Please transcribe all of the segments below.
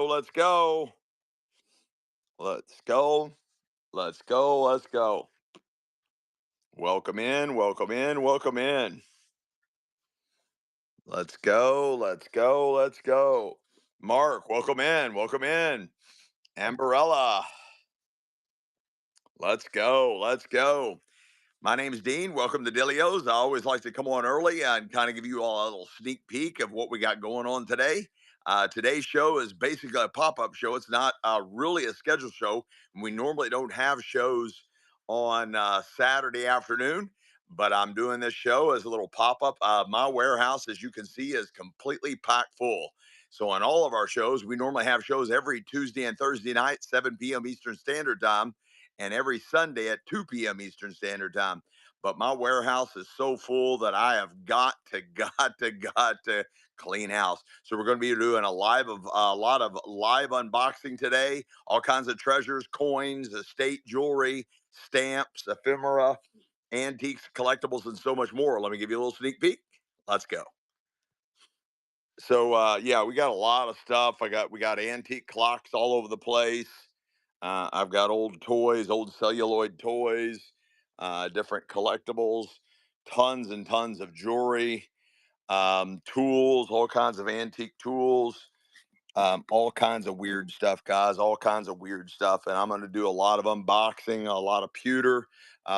go, let's go. Let's go. Let's go. Let's go. Welcome in, welcome in, welcome in. Let's go, let's go, let's go. Mark, welcome in, welcome in. Amberella, let's go, let's go. My name is Dean. Welcome to Dilios. I always like to come on early and kind of give you all a little sneak peek of what we got going on today. Today's show is basically a pop up show. It's not really a scheduled show. We normally don't have shows on Saturday afternoon, but I'm doing this show as a little pop up. My warehouse, as you can see, is completely packed full. So, on all of our shows, we normally have shows every Tuesday and Thursday night, 7 p.m. Eastern Standard Time, and every Sunday at 2 p.m. Eastern Standard Time. But my warehouse is so full that I have got to clean house. So we're going to be doing a lot of live unboxing today. All kinds of treasures, coins, estate jewelry, stamps, ephemera, antiques, collectibles, and so much more. Let me give you a little sneak peek. Let's go. So yeah, we got a lot of stuff. We got antique clocks all over the place. I've got old toys, old celluloid toys, different collectibles, tons and tons of jewelry, tools, all kinds of antique tools, all kinds of weird stuff, guys, all kinds of weird stuff. And I'm going to do a lot of unboxing, a lot of pewter.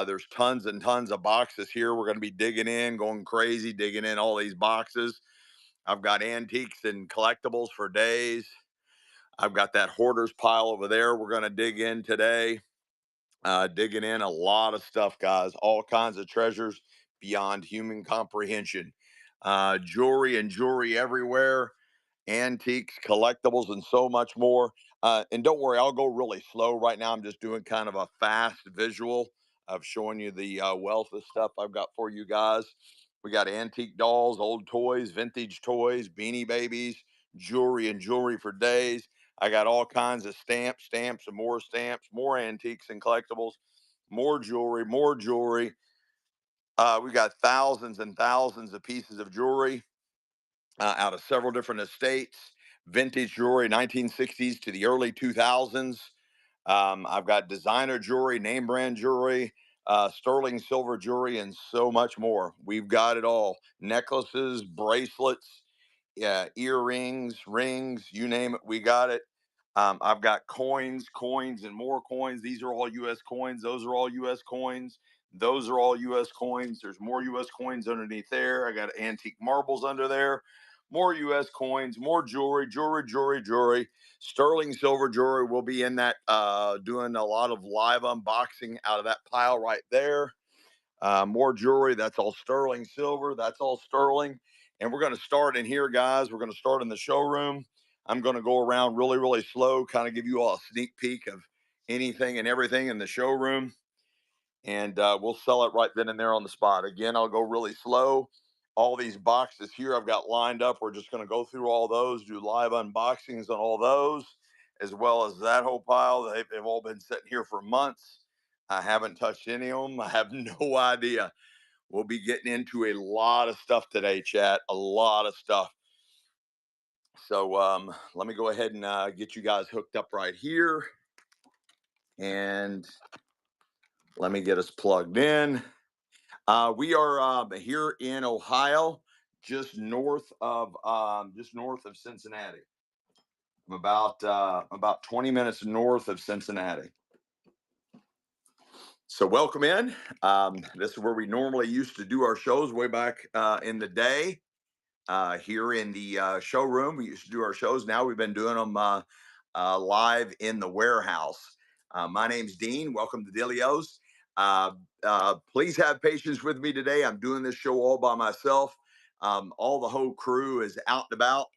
There's tons and tons of boxes here. We're going to be digging in, going crazy, digging in all these boxes. I've got antiques and collectibles for days. I've got that hoarders pile over there. We're going to dig in today, digging in a lot of stuff, guys. All kinds of treasures beyond human comprehension. Jewelry and jewelry everywhere, antiques, collectibles, and so much more. And don't worry, I'll go really slow right now. I'm just doing kind of a fast visual of showing you the wealth of stuff I've got for you guys. We got antique dolls, old toys, vintage toys, beanie babies, jewelry and jewelry for days. I got all kinds of stamps, more antiques and collectibles, more jewelry, more jewelry. We got thousands and thousands of pieces of jewelry out of several different estates, vintage jewelry, 1960s to the early 2000s. I've got designer jewelry, name brand jewelry, sterling silver jewelry, and so much more. We've got it all: necklaces, bracelets, yeah, earrings, rings, you name it, we got it. I've got coins, and more coins. These are all U.S. coins. Those are all U.S. coins. Those are all U.S. coins. There's more U.S. coins underneath there. I got antique marbles under there. More U.S. coins, more jewelry. Sterling silver jewelry will be in that, doing a lot of live unboxing out of that pile right there. More jewelry. That's all sterling silver. That's all sterling. And we're going to start in here, guys. We're going to start in the showroom. I'm going to go around really, really slow, kind of give you all a sneak peek of anything and everything in the showroom. And we'll sell it right then and there on the spot. Again, I'll go really slow. All these boxes here I've got lined up. We're just going to go through all those, do live unboxings on all those, as well as that whole pile. They've all been sitting here for months. I haven't touched any of them. I have no idea. We'll be getting into a lot of stuff today, chat. A lot of stuff. So let me go ahead and get you guys hooked up right here. And let me get us plugged in. We are here in Ohio, just north of Cincinnati. I'm about 20 minutes north of Cincinnati. So welcome in. This is where we normally used to do our shows way back in the day. Here in the showroom, we used to do our shows. Now we've been doing them live in the warehouse. My name's Dean. Welcome to Dilios. Please have patience with me today. I'm doing this show all by myself. All the whole crew is out and about,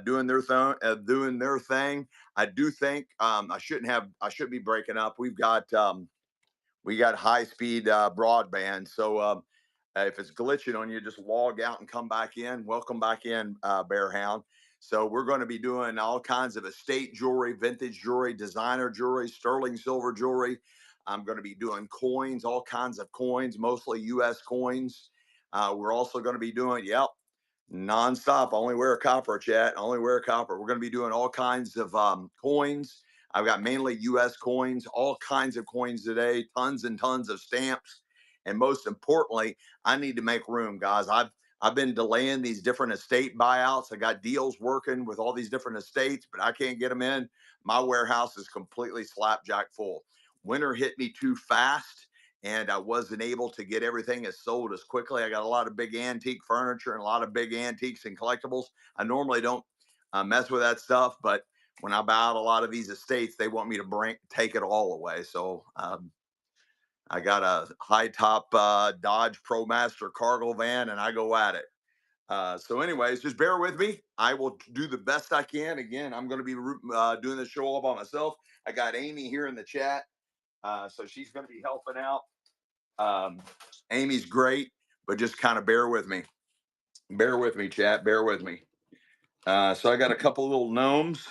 doing their thing. I do think I shouldn't be breaking up. We got high speed broadband, so if it's glitching on you, just log out and come back in. Welcome back in, Bear Hound. So we're going to be doing all kinds of estate jewelry, vintage jewelry, designer jewelry, sterling silver jewelry. I'm going to be doing coins, all kinds of coins, mostly U.S. coins. We're also going to be doing, yep, Nonstop. I only wear a copper, chat. I only wear a copper. We're going to be doing all kinds of coins. I've got mainly US coins, all kinds of coins today, tons and tons of stamps. And most importantly, I need to make room, guys. I've been delaying these different estate buyouts. I got deals working with all these different estates, but I can't get them in. My warehouse is completely slapjack full. Winter hit me too fast and I wasn't able to get everything as sold as quickly. I got a lot of big antique furniture and a lot of big antiques and collectibles. I normally don't mess with that stuff, but when I buy out a lot of these estates, they want me to take it all away. So I got a high top Dodge ProMaster cargo van, and I go at it. So, anyways, just bear with me. I will do the best I can. Again, I'm going to be doing the show all by myself. I got Amy here in the chat, so she's going to be helping out. Um, Amy's great, but just kind of bear with me. Bear with me, chat. Bear with me. So I got a couple little gnomes,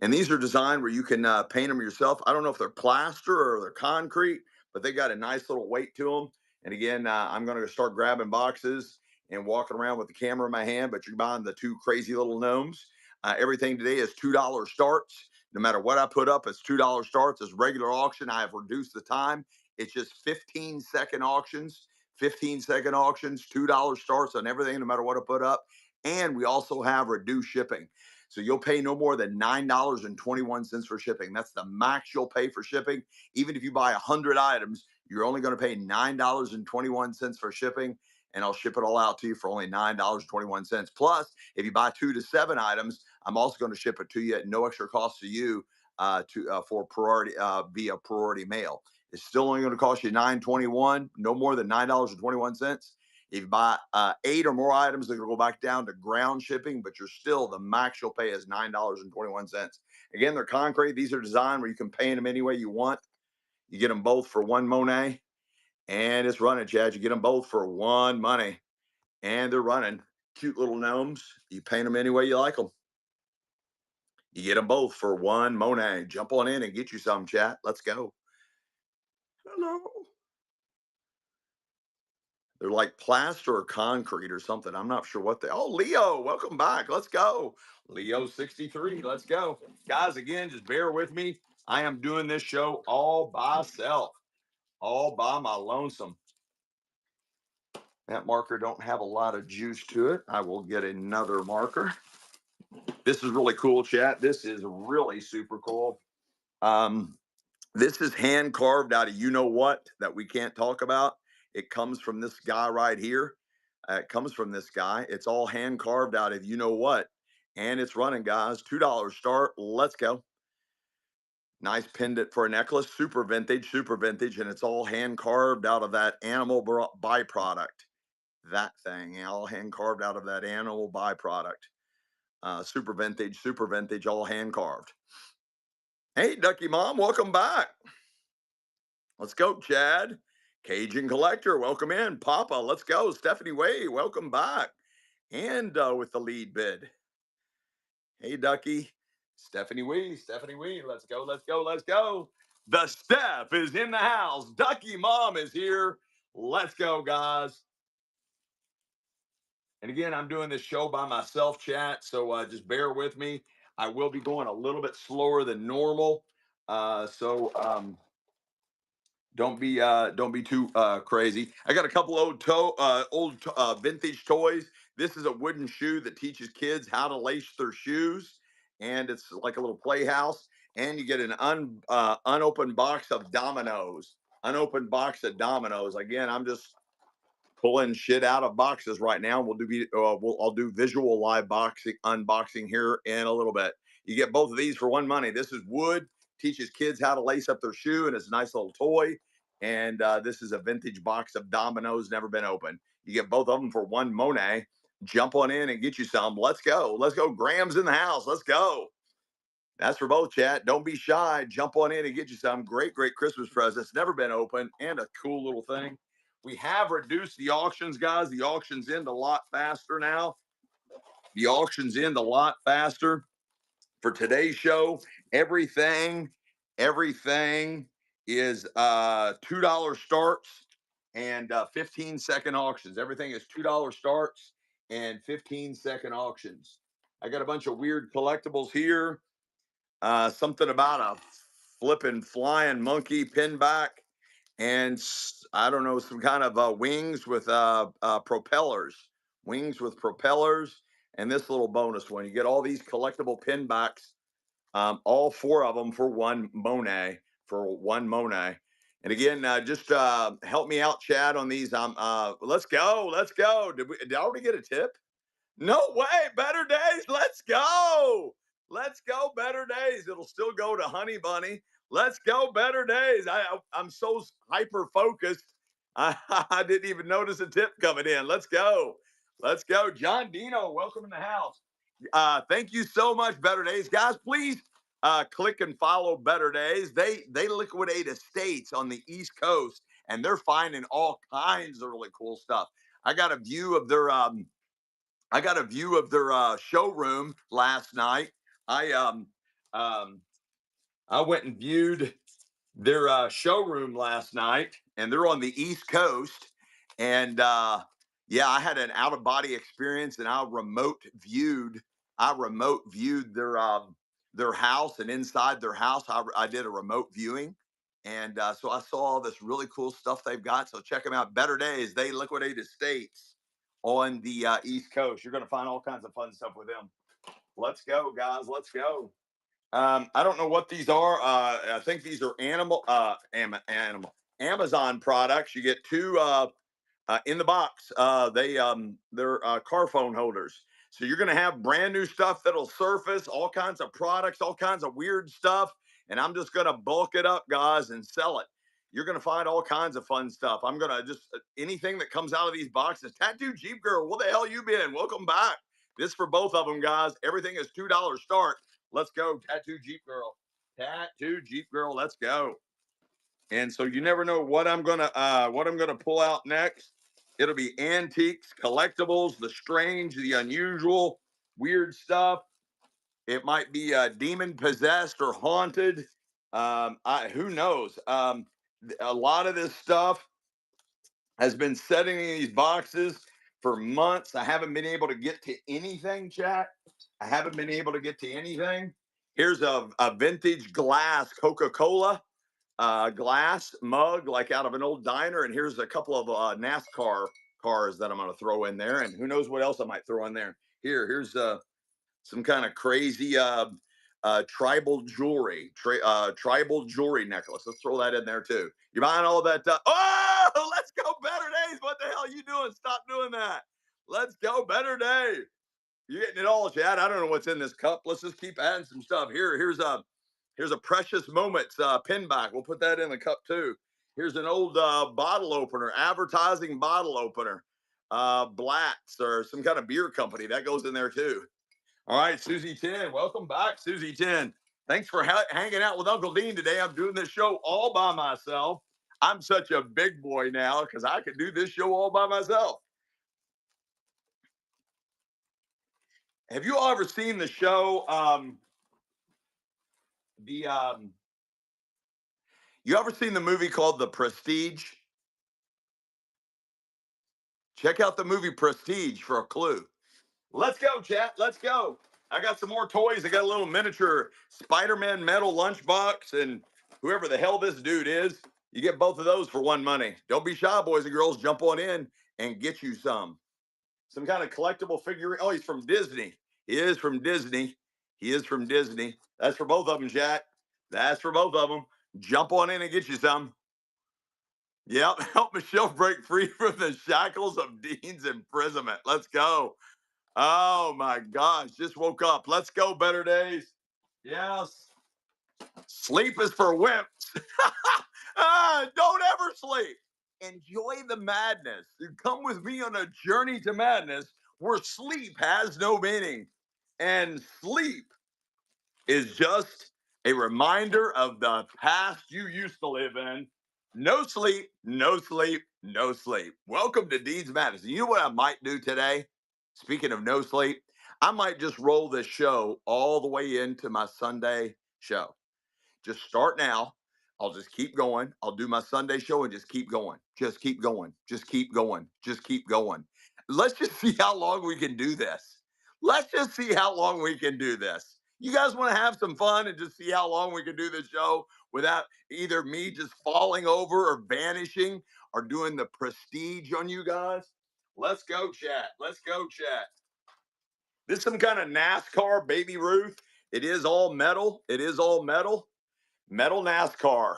and these are designed where you can paint them yourself. I don't know if they're plaster or they're concrete, but they got a nice little weight to them. And again, I'm going to start grabbing boxes and walking around with the camera in my hand, but you're buying the two crazy little gnomes. Everything today is $2 starts. No matter what I put up, it's $2 starts. It's regular auction. I have reduced the time. It's just 15-second auctions, 15-second auctions, $2 starts on everything, no matter what I put up. And we also have reduced shipping. So you'll pay no more than $9.21 for shipping. That's the max you'll pay for shipping. Even if you buy 100 items, you're only going to pay $9.21 for shipping, and I'll ship it all out to you for only $9.21. Plus, if you buy 2 to 7 items, I'm also going to ship it to you at no extra cost to you for priority via priority mail. It's still only going to cost you $9.21, no more than $9.21. If you buy 8 or more items, they're going to go back down to ground shipping, but you're still, the max you'll pay is $9.21. Again, they're concrete. These are designed where you can paint them any way you want. You get them both for one Monet, and it's running, Chad. You get them both for one money, and they're running. Cute little gnomes. You paint them any way you like them. You get them both for one Monet. Jump on in and get you some, chat. Let's go. Hello. They're like plaster or concrete or something. I'm not sure what they. Oh, Leo, welcome back. Let's go. Leo 63. Let's go. Guys, again, just bear with me. I am doing this show all by myself, all by my lonesome. That marker don't have a lot of juice to it. I will get another marker. This is really cool, chat. This is really super cool. Um, this is hand carved out of you know what that we can't talk about. It comes from this guy right here. It comes from this guy. It's all hand carved out of you know what. And it's running, guys. $2 start. Let's go. Nice pendant for a necklace. Super vintage, super vintage. And it's all hand carved out of that animal byproduct. That thing, all hand carved out of that animal byproduct. Super vintage, all hand carved. Hey, Ducky Mom, welcome back. Let's go, Chad. Cajun Collector, welcome in. Papa, let's go. Stephanie Way, welcome back. And with the lead bid. Hey, Ducky. Stephanie Wee, let's go, let's go, let's go. The Steph is in the house. Ducky Mom is here. Let's go, guys. And again, I'm doing this show by myself, chat. So just bear with me. I will be going a little bit slower than normal. So don't be too crazy. I got a couple old vintage toys. This is a wooden shoe that teaches kids how to lace their shoes, and it's like a little playhouse. And you get an unopened box of dominoes. Unopened box of dominoes. Again, I'm just pulling shit out of boxes right now. I'll do visual live boxing unboxing here in a little bit. You get both of these for one money. This is wood, teaches kids how to lace up their shoe, and it's a nice little toy. And this is a vintage box of dominoes, never been opened. You get both of them for one Monet. Jump on in and get you some. Let's go. Let's go. Graham's in the house. Let's go. That's for both, chat. Don't be shy. Jump on in and get you some great, great Christmas presents. Never been open, and a cool little thing. We have reduced the auctions, guys. The auction's in a lot faster now. The auction's in a lot faster. For today's show, everything is $2 starts and 15-second auctions. Everything is $2 starts and 15-second auctions. I got a bunch of weird collectibles here. Something about a flipping flying monkey pinback, and I don't know, some kind of wings with propellers, wings with propellers, and this little bonus one. You get all these collectible pinbacks, all four of them for one Monet, for one Monet. And again, just help me out, Chad, on these. Let's go, let's go. Did I already get a tip? No way. Better Days. Let's go. Let's go. Better Days. It'll still go to Honey Bunny. Let's go. Better Days. I'm so hyper focused. I didn't even notice a tip coming in. Let's go. Let's go. John Dino, welcome in the house. Thank you so much, Better Days. Guys, please click and follow Better Days. They liquidate estates on the East Coast, and they're finding all kinds of really cool stuff. I got a view of their showroom last night. I I went and viewed their showroom last night, and they're on the East Coast. And yeah, I had an out of body experience, and I remote viewed their house, and inside their house, I did a remote viewing. And so I saw all this really cool stuff they've got. So check them out. Better Days. They liquidate estates on the East Coast. You're going to find all kinds of fun stuff with them. Let's go, guys. Let's go. I don't know what these are. I think these are Amazon products. You get two in the box. They're car phone holders. So you're going to have brand new stuff that'll surface, all kinds of products, all kinds of weird stuff, and I'm just going to bulk it up, guys, and sell it. You're going to find all kinds of fun stuff. I'm going to just anything that comes out of these boxes. Tattoo Jeep Girl, where the hell you been? Welcome back. This for both of them, guys. Everything is $2 start. Let's go, Tattoo Jeep Girl. Tattoo Jeep Girl, let's go. And so you never know what I'm gonna pull out next. It'll be antiques, collectibles, the strange, the unusual, weird stuff. It might be demon possessed or haunted. Who knows? A lot of this stuff has been sitting in these boxes for months. I haven't been able to get to anything, chat. I haven't been able to get to anything. Here's a vintage glass Coca-Cola glass mug, like out of an old diner. And here's a couple of NASCAR cars that I'm going to throw in there. And who knows what else I might throw in there. Here's some kind of crazy tribal jewelry necklace. Let's throw that in there too. You buying all that? Oh, let's go, Better Days. What the hell are you doing? Stop doing that. Let's go, Better Day. You're getting it all, Chad. I don't know what's in this cup. Let's just keep adding some stuff. Here's a Precious Moments pin back. We'll put that in the cup too. Here's an old bottle opener, advertising bottle opener, Blacks or some kind of beer company that goes in there too. All right, Susie 10, welcome back, Susie 10. Thanks for hanging out with Uncle Dean today. I'm doing this show all by myself. I'm such a big boy now because I can do this show all by myself. Have you all ever seen the show? The You ever seen the movie called The Prestige? Check out the movie Prestige for a clue. Let's go, chat. Let's go. I got some more toys. I got a little miniature Spider-Man metal lunchbox, and whoever the hell this dude is, you get both of those for one money. Don't be shy, boys and girls. Jump on in and get you some. Some kind of collectible figure. Oh, he's from Disney. He is from Disney. He is from Disney. That's for both of them, chat. That's for both of them. Jump on in and get you some. Yep. Help Michelle break free from the shackles of Dean's imprisonment. Let's go. Oh my gosh. Just woke up. Let's go, Better Days. Yes. Sleep is for wimps. Don't ever sleep. Enjoy the madness. Come with me on a journey to madness where sleep has no meaning. And sleep is just a reminder of the past you used to live in. No sleep, no sleep, no sleep. Welcome to Dean's Madness. You know what I might do today? Speaking of no sleep, I might just roll this show all the way into my Sunday show. Just start now. I'll just keep going. I'll do my Sunday show and just keep going. Just keep going. Just keep going. Just keep going. Let's just see how long we can do this. Let's just see how long we can do this. You guys want to have some fun and just see how long we can do this show without either me just falling over or vanishing or doing the prestige on you guys? Let's go, chat. Let's go, chat. This is some kind of NASCAR Baby Ruth. It is all metal. It is all metal. Metal NASCAR.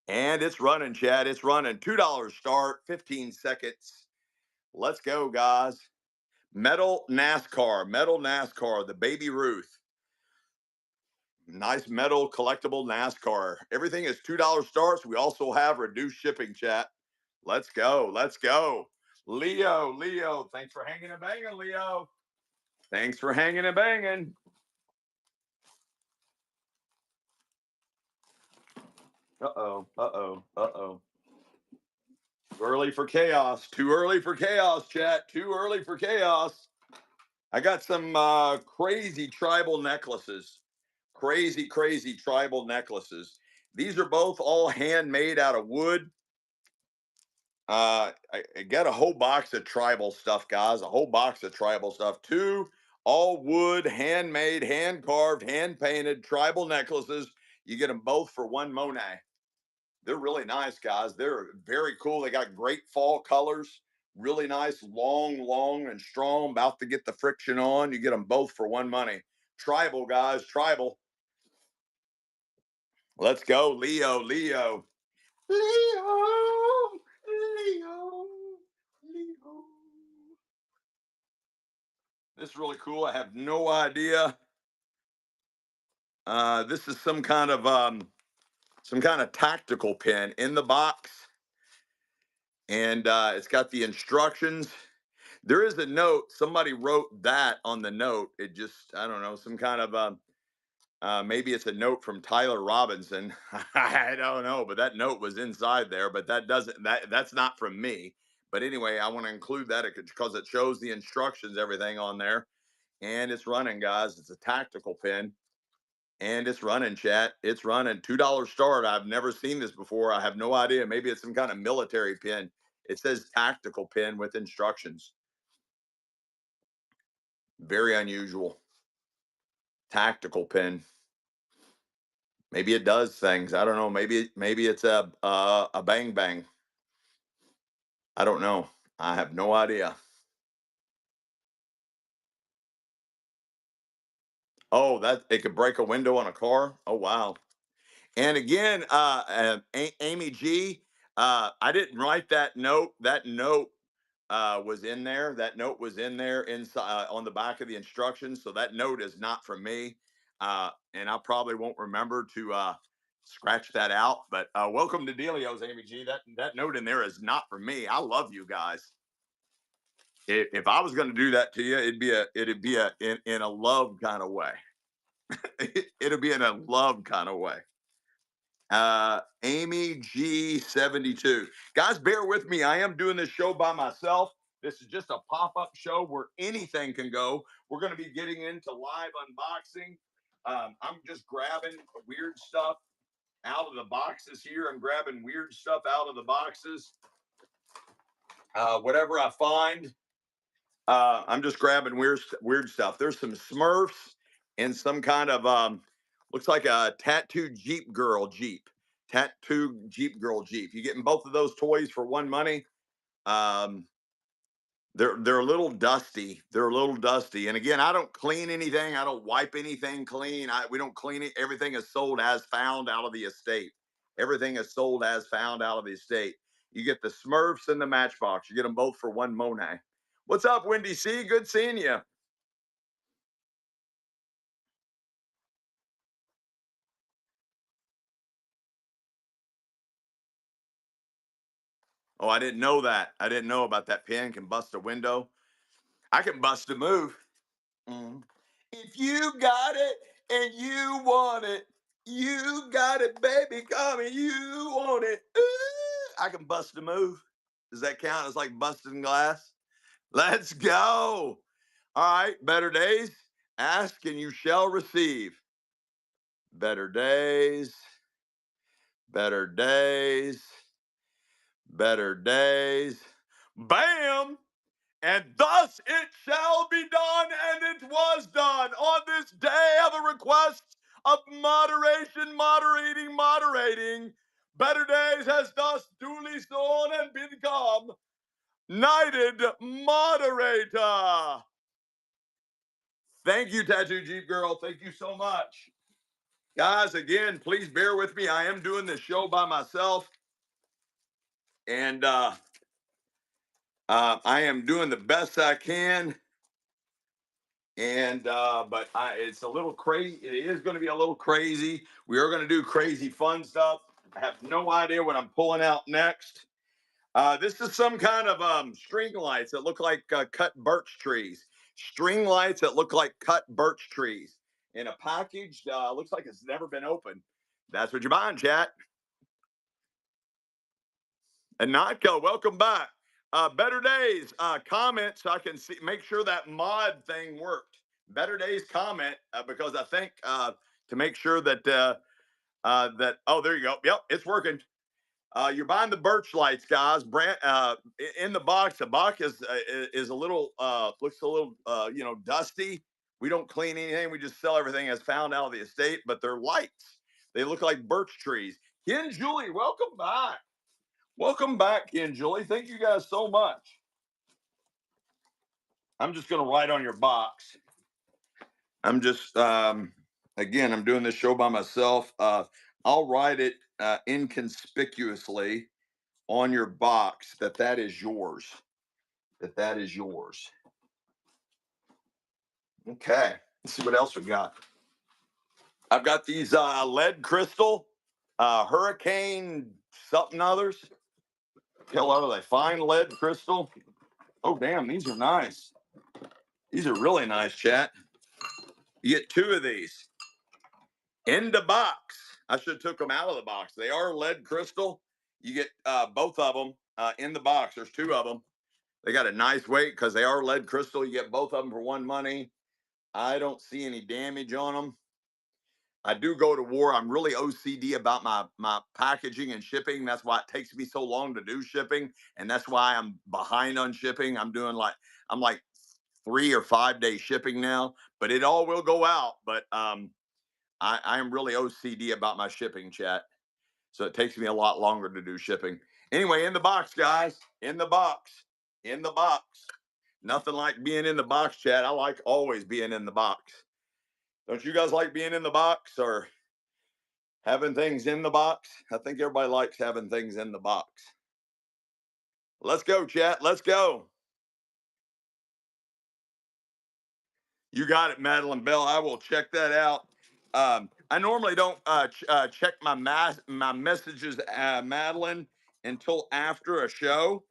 And it's running, Chad. It's running. $2 start, 15 seconds. Let's go, guys. Metal NASCAR, the Baby Ruth. Nice metal collectible NASCAR. Everything is $2 starts. We also have reduced shipping, chat. Let's go. Let's go. Leo, thanks for hanging and banging, Leo. Thanks for hanging and banging. Uh-oh. Too early for chaos. Too early for chaos, chat. Too early for chaos. I got some crazy tribal necklaces. Crazy tribal necklaces. These are both all handmade out of wood. I got a whole box of tribal stuff, guys. A whole box of tribal stuff. Two all wood, handmade, hand carved, hand painted tribal necklaces. You get them both for one Monet. They're really nice, guys. They're very cool. They got great fall colors. Really nice, long and strong. About to get the friction on. You get them both for one money. Tribal, guys. Tribal. Let's go, Leo. Leo. Leo. Leo. Leo. This is really cool. I have no idea. This is some kind of tactical pen in the box, and it's got the instructions. There is a note. Somebody wrote that on the note. It just, I don't know, some kind of maybe it's a note from Tyler Robinson. I don't know, but that note was inside there. But that's not from me. But anyway, I want to include that because it shows the instructions, everything on there, and it's running, guys. It's a tactical pen, and it's running, chat. It's running. $2 start. I've never seen this before. I have no idea. Maybe it's some kind of military pen. It says tactical pen with instructions. Very unusual. Tactical pen. Maybe it does things. I don't know. Maybe it's a bang bang. I don't know. I have no idea. Oh, that it could break a window on a car. Oh wow. And again, Amy G, I didn't write that note. That note was in there. That note was in there inside on the back of the instructions. So that note is not from me, and I probably won't remember to scratch that out. But welcome to Delio's, Amy G. That note in there is not from me. I love you guys. If I was going to do that to you, it'd be in a love kind of way. It'd be in a love kind of way. Amy G 72. Guys, bear with me. I am doing this show by myself. This is just a pop-up show where anything can go. We're going to be getting into live unboxing. I'm just grabbing weird stuff out of the boxes here. I'm grabbing weird stuff out of the boxes. Whatever I find, I'm just grabbing weird stuff. There's some Smurfs and some kind of looks like a tattooed Jeep girl Jeep. Tattooed Jeep girl Jeep. You getting both of those toys for one money. Um, they're a little dusty. They're a little dusty. And again, I don't clean anything. I don't wipe anything clean. We don't clean it. Everything is sold as found out of the estate. Everything is sold as found out of the estate. You get the Smurfs and the Matchbox. You get them both for one Monet. What's up, Wendy C? Good seeing you. Oh, I didn't know that. I didn't know about that pen can bust a window. I can bust a move. Mm. If you got it and you want it, you got it, baby. Come and you want it. Ooh, I can bust a move. Does that count as like busting glass? Let's go. All right, better days. Ask and you shall receive. Better days. Better days. Better days. Bam! And thus it shall be done, and it was done on this day of a request of moderation, moderating. Better Days has thus duly sworn and become knighted moderator. Thank you, Tattoo Jeep Girl. Thank you so much. Guys, again, please bear with me. I am doing this show by myself, and I am doing the best I can. And but it's a little crazy. It is going to be a little crazy. We are going to do crazy fun stuff. I have no idea what I'm pulling out next. This is some kind of string lights that look like cut birch trees. String lights that look like cut birch trees in a package. Looks like it's never been opened. That's what you're buying, chat. And Notco, welcome back. Better Days, comment so I can see, make sure that mod thing worked. Better Days comment because I think to make sure that oh, there you go. Yep, it's working. You're buying the birch lights, guys. Brand in the box. The box is a little looks a little dusty. We don't clean anything. We just sell everything as found out of the estate. But they're lights. They look like birch trees. Ken Julie, welcome back. Welcome back, Ken Julie. Thank you guys so much. I'm just gonna write on your box. I'm just again, I'm doing this show by myself. I'll write it inconspicuously on your box that is yours. That is yours. Okay. Let's see what else we got. I've got these lead crystal hurricane something others. Hell are they? Fine lead crystal. Oh damn, these are nice. These are really nice, chat. You get two of these in the box. I should have took them out of the box. They are lead crystal. You get both of them in the box. There's two of them. They got a nice weight because they are lead crystal. You get both of them for one money. I don't see any damage on them. I do go to war. I'm really OCD about my packaging and shipping. That's why it takes me so long to do shipping, and that's why I'm behind on shipping. I'm like 3 or 5 day shipping now, but it all will go out. But I am really OCD about my shipping, chat. So it takes me a lot longer to do shipping. Anyway, in the box, guys. In the box. In the box. Nothing like being in the box, chat. I like always being in the box. Don't you guys like being in the box or having things in the box? I think everybody likes having things in the box. Let's go, chat. Let's go. You got it, Madeline Bell. I will check that out. I normally don't check my messages, Madeline, until after a show.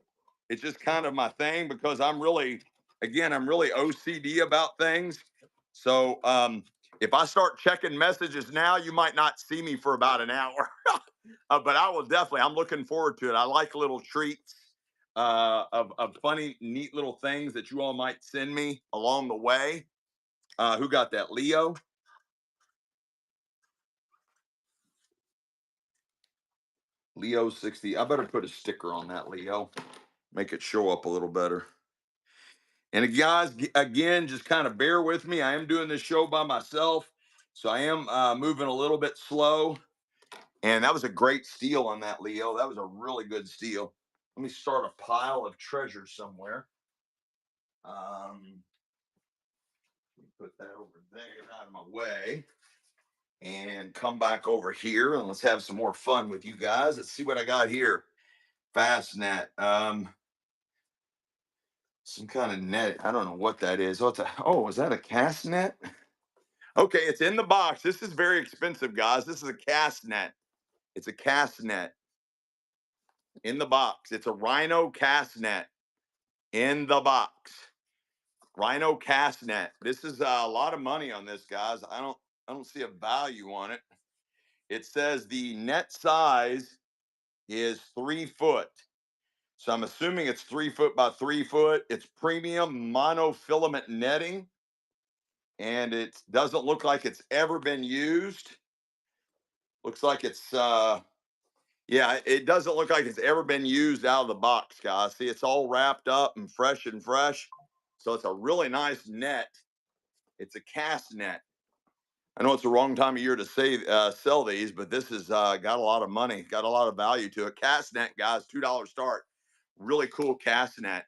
It's just kind of my thing because I'm really OCD about things. So if I start checking messages now, you might not see me for about an hour. But I will definitely. I'm looking forward to it. I like little treats of funny, neat little things that you all might send me along the way. Who got that? Leo? Leo 60. I better put a sticker on that, Leo. Make it show up a little better. And guys, again, just kind of bear with me. I am doing this show by myself, so I am moving a little bit slow. And that was a great steal on that, Leo. That was a really good steal. Let me start a pile of treasures somewhere. Put that over there out of my way and come back over here and let's have some more fun with you guys. Let's see what I got here. Fastnet. Some kind of net. I don't know what that is. Oh, is that a cast net? Okay, it's in the box. This is very expensive, guys. This is a cast net. It's a cast net in the box. It's a Rhino cast net in the box. Rhino cast net. This is a lot of money on this, guys. I don't see a value on it. It says the net size is 3 foot. So I'm assuming it's 3 foot by 3 foot. It's premium monofilament netting. And it doesn't look like it's ever been used. Looks like it's Yeah, it doesn't look like it's ever been used out of the box, guys. See, it's all wrapped up and fresh and fresh. So it's a really nice net. It's a cast net. I know it's the wrong time of year to sell these, but this has got a lot of money, got a lot of value to it. Cast net, guys, $2 start. Really cool cast net.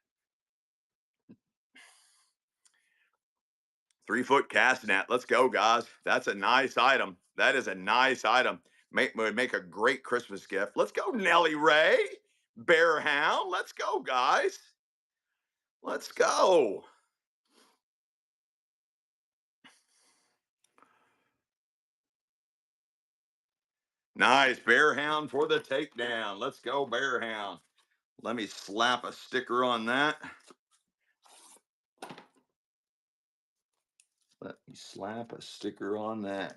3 foot cast net. Let's go, guys. That's a nice item. That is a nice item. Would make a great Christmas gift. Let's go, Nelly Ray. Bear Hound. Let's go, guys. Let's go. Nice. Bear Hound for the takedown. Let's go, Bear Hound. Let me slap a sticker on that. Let me slap a sticker on that.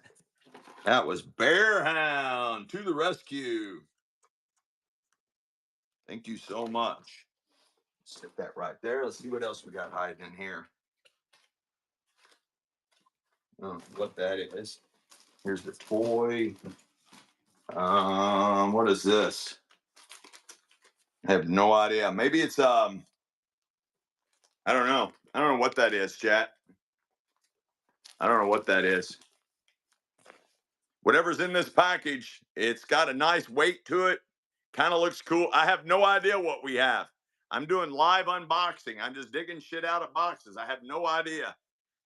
That was Bear Hound to the rescue. Thank you so much. Stick that right there. Let's see what else we got hiding in here. What that is. Here's the toy. What is this? I have no idea. Maybe it's I don't know. I don't know what that is, chat. I don't know what that is. Whatever's in this package, it's got a nice weight to it. Kind of looks cool. I have no idea what we have. I'm doing live unboxing. I'm just digging shit out of boxes. I have no idea.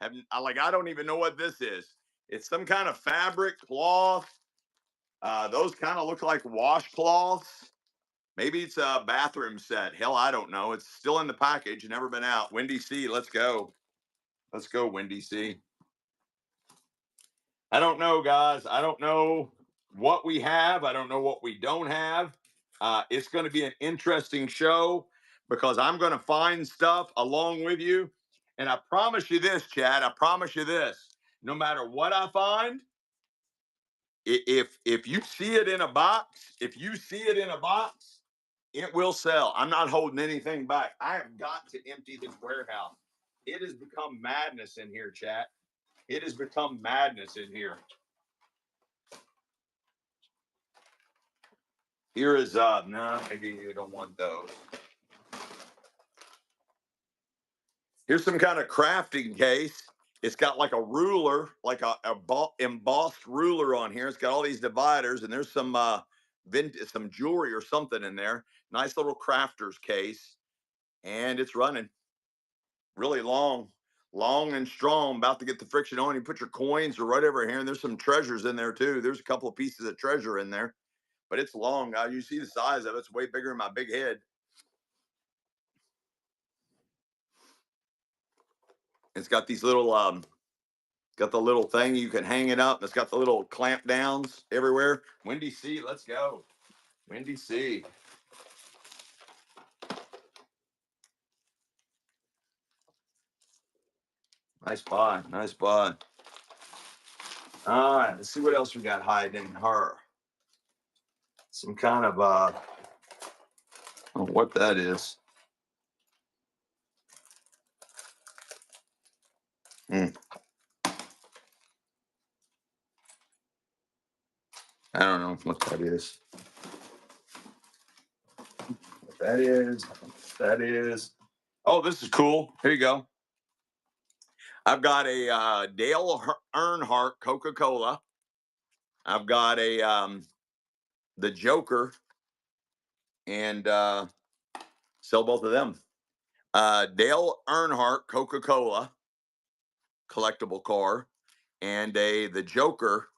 I don't even know what this is. It's some kind of fabric, cloth. Those kind of look like washcloths. Maybe it's a bathroom set. Hell, I don't know. It's still in the package, never been out. Windy C, let's go. Let's go, Windy C. I don't know, guys. I don't know what we have. I don't know what we don't have. It's going to be an interesting show because I'm going to find stuff along with you. And I promise you this, Chad. I promise you this. No matter what I find, if you see it in a box, if you see it in a box, it will sell. I'm not holding anything back. I have got to empty this warehouse. It has become madness in here, chat. It has become madness in here. Here is no, maybe you don't want those. Here's some kind of crafting case. It's got like a ruler, like a embossed ruler on here. It's got all these dividers, and there's some some jewelry or something in there. Nice little crafter's case, and it's running really long, long and strong. About to get the friction on. You put your coins or whatever here, and there's some treasures in there too. There's a couple of pieces of treasure in there, but it's long, guys. You see the size of it. It's way bigger than my big head. It's got these little got the little thing you can hang it up. It's got the little clamp downs everywhere. Windy C, let's go. Windy C. Nice buy. Nice buy. All right, let's see what else we got hiding in her. Some kind of what that is. Hmm. I don't know what that is. What that is. That is. Oh, this is cool. Here you go. I've got a Dale Earnhardt Coca-Cola. I've got a the Joker, and sell both of them. Dale Earnhardt Coca-Cola collectible car, and the Joker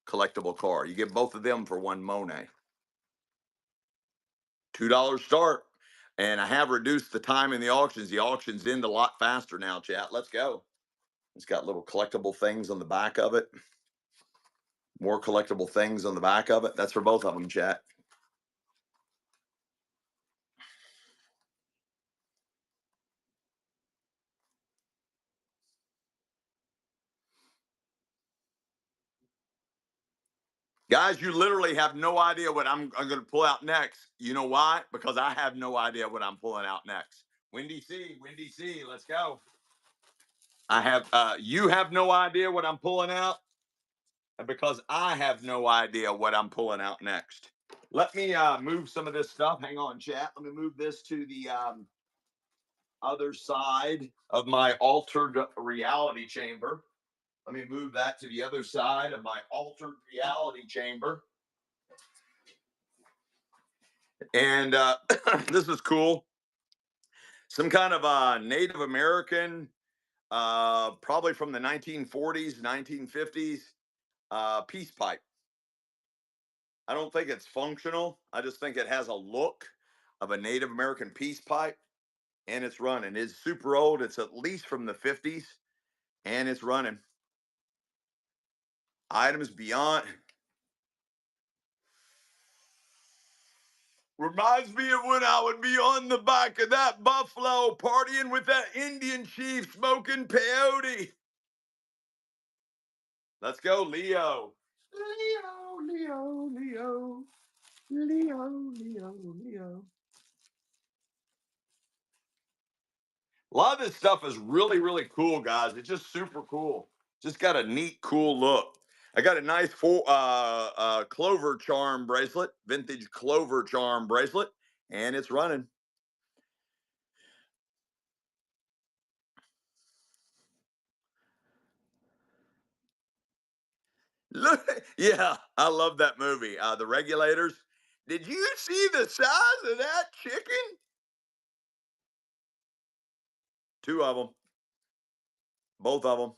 collectible car. You get both of them for one Monet. $2 start. And I have reduced the time in the auctions. The auctions end a lot faster now, chat. Let's go. It's got little collectible things on the back of it. More collectible things on the back of it. That's for both of them, chat. Guys, you literally have no idea what I'm going to pull out next. You know why? Because I have no idea what I'm pulling out next. Windy C, Windy C, let's go. I have, you have no idea what I'm pulling out because I have no idea what I'm pulling out next. Let me move some of this stuff. Hang on, chat. Let me move this to the other side of my altered reality chamber. Let me move that to the other side of my altered reality chamber. And this is cool. Some kind of Native American, probably from the 1940s, 1950s, peace pipe. I don't think it's functional. I just think it has a look of a Native American peace pipe, and it's running. It's super old. It's at least from the 50s, and it's running. Items beyond. Reminds me of when I would be on the back of that buffalo partying with that Indian chief smoking peyote. Let's go, Leo. Leo, Leo, Leo, Leo, Leo, Leo. A lot of this stuff is really, really cool, guys. It's just super cool. Just got a neat, cool look. I got a nice full clover charm bracelet, vintage clover charm bracelet, and it's running. Look, yeah, I love that movie. The Regulators. Did you see the size of that chicken? Two of them, both of them,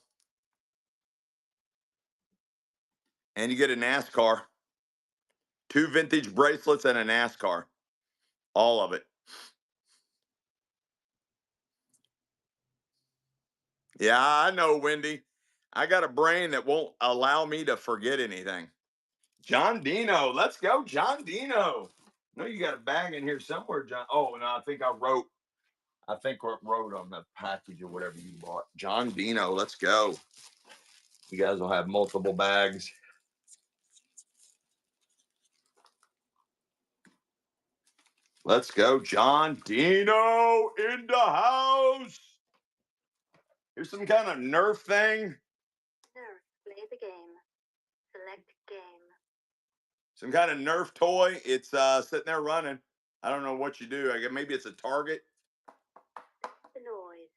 and you get a NASCAR. Two vintage bracelets and a NASCAR. All of it. Yeah, I know, Wendy. I got a brain that won't allow me to forget anything. John Dino, let's go, John Dino. No, you got a bag in here somewhere, John. Oh no, I think I wrote on the package or whatever you bought. John Dino, let's go. You guys will have multiple bags. Let's go, John Dino in the house. Here's some kind of Nerf thing. Nerf, play the game. Select game. Some kind of Nerf toy. It's sitting there running. I don't know what you do. I guess maybe it's a target. The noise.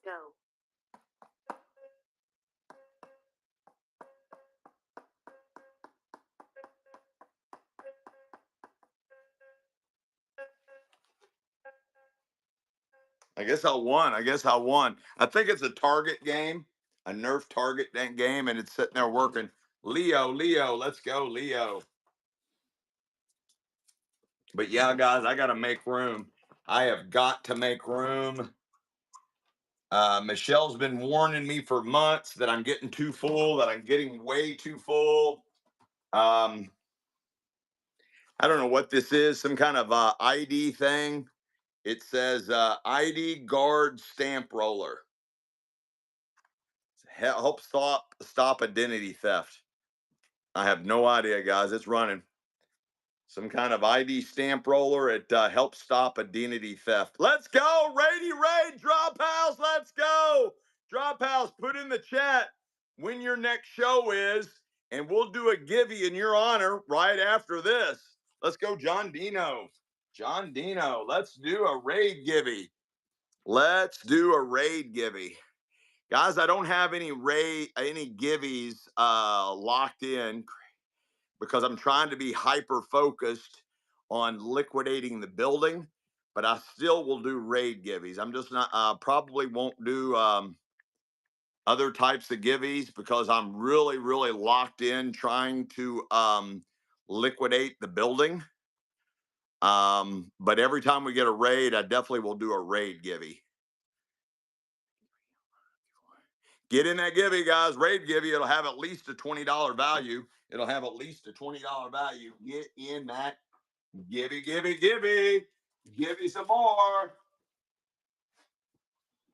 Go. I guess I won. I think it's a target game, a Nerf target game, and it's sitting there working. Leo, let's go, Leo. But yeah, guys, I got to make room. I have got to make room. Michelle's been warning me for months that I'm getting too full, that I'm getting way too full. I don't know what this is, some kind of ID thing. It says ID guard stamp roller. Help stop identity theft. I have no idea, guys. It's running. Some kind of ID stamp roller. It helps stop identity theft. Let's go, Rady Ray, Drop House. Let's go. Drop House, put in the chat when your next show is, and we'll do a givey in your honor right after this. Let's go, John Dino. John Dino, let's do a raid givey. Let's do a raid givey. Guys, I don't have any givvies locked in because I'm trying to be hyper focused on liquidating the building, but I still will do raid givvies. I'm just not probably won't do other types of givvies because I'm really, really locked in trying to liquidate the building. But every time we get a raid, I definitely will do a raid givvy. Get in that givvy, guys. Raid givvy. It'll have at least a $20 value. It'll have at least a $20 value. Get in that givvy. Give me some more.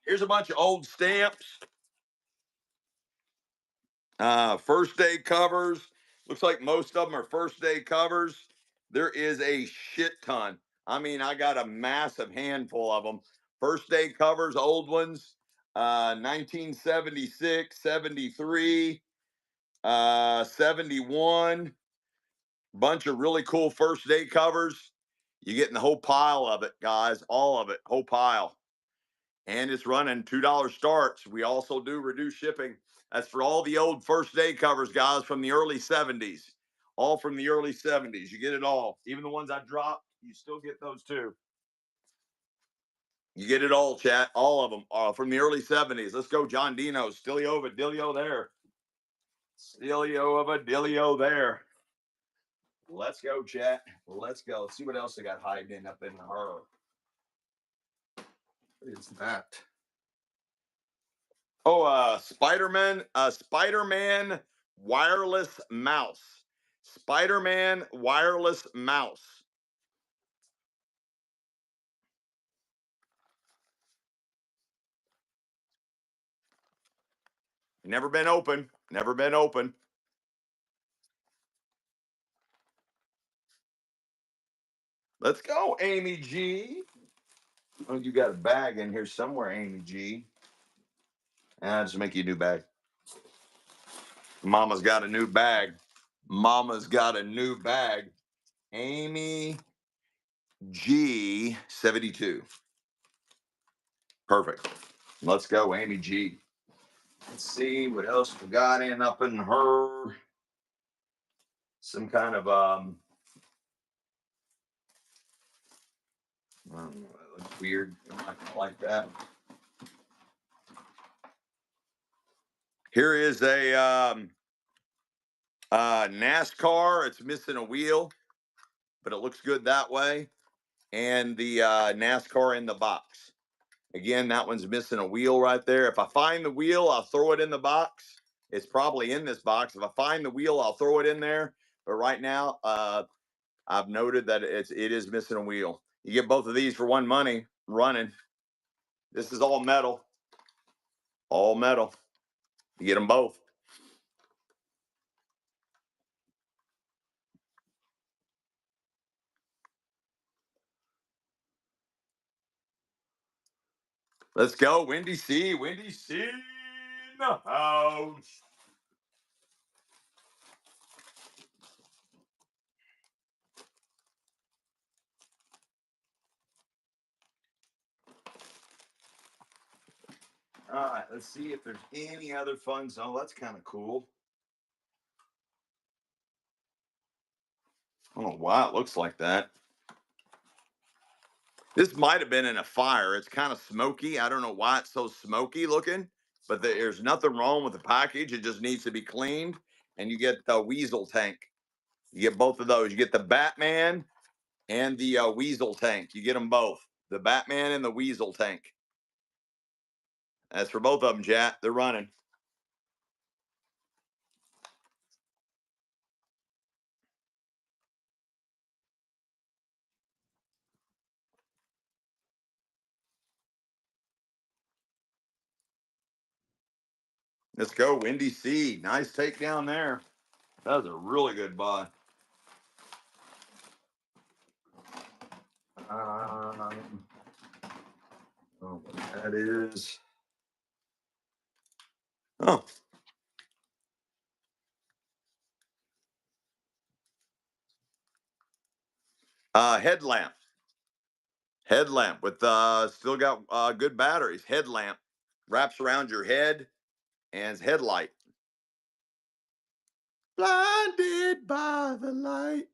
Here's a bunch of old stamps. First day covers. Looks like most of them are first day covers. There is a shit ton. I mean, I got a massive handful of them. First day covers, old ones. 1976, 73, 71. Bunch of really cool first day covers. You're getting the whole pile of it, guys. All of it, whole pile. And it's running $2 starts. We also do reduced shipping. That's for all the old first day covers, guys, from the early 70s. All from the early 70s. You get it all. Even the ones I dropped, you still get those too. You get it all, chat. All of them are from the early 70s. Let's go, John Dino. Stilio Dilio there. Stilio of a Dilio there. Let's go, chat. Let's go. Let's see what else they got hiding up in her. What is that? Oh, Spider-Man wireless mouse. Spider-Man wireless mouse. Never been open. Never been open. Let's go, Amy G. Oh, you got a bag in here somewhere, Amy G. I'll just make you a new bag. Mama's got a new bag. Mama's got a new bag. Amy G 72. Perfect. Let's go, Amy G. Let's see what else we got in up in her. Some kind of I don't know, that looks weird. I'm not gonna like that. Here is a NASCAR. It's missing a wheel, but it looks good that way. And the NASCAR in the box. Again, that one's missing a wheel right there. If I find the wheel, I'll throw it in the box. It's probably in this box. If I find the wheel, I'll throw it in there. But right now, I've noted that it is missing a wheel. You get both of these for one money running. This is all metal. All metal. You get them both. Let's go, Windy C. Windy C in the house. All right, let's see if there's any other fun zone. That's kind of cool. I don't know why it looks like that. This might have been in a fire. It's kind of smoky. I don't know why it's so smoky looking, but there's nothing wrong with the package. It just needs to be cleaned. And you get the Weasel tank. You get both of those. You get the Batman and the Weasel tank. You get them both. The Batman and the Weasel tank. That's for both of them, chat. They're running. Let's go, Windy C. Nice takedown there. That was a really good buy. Oh, that is. Oh, headlamp. Headlamp with still got good batteries. Headlamp wraps around your head and it's headlight. Blinded by the light.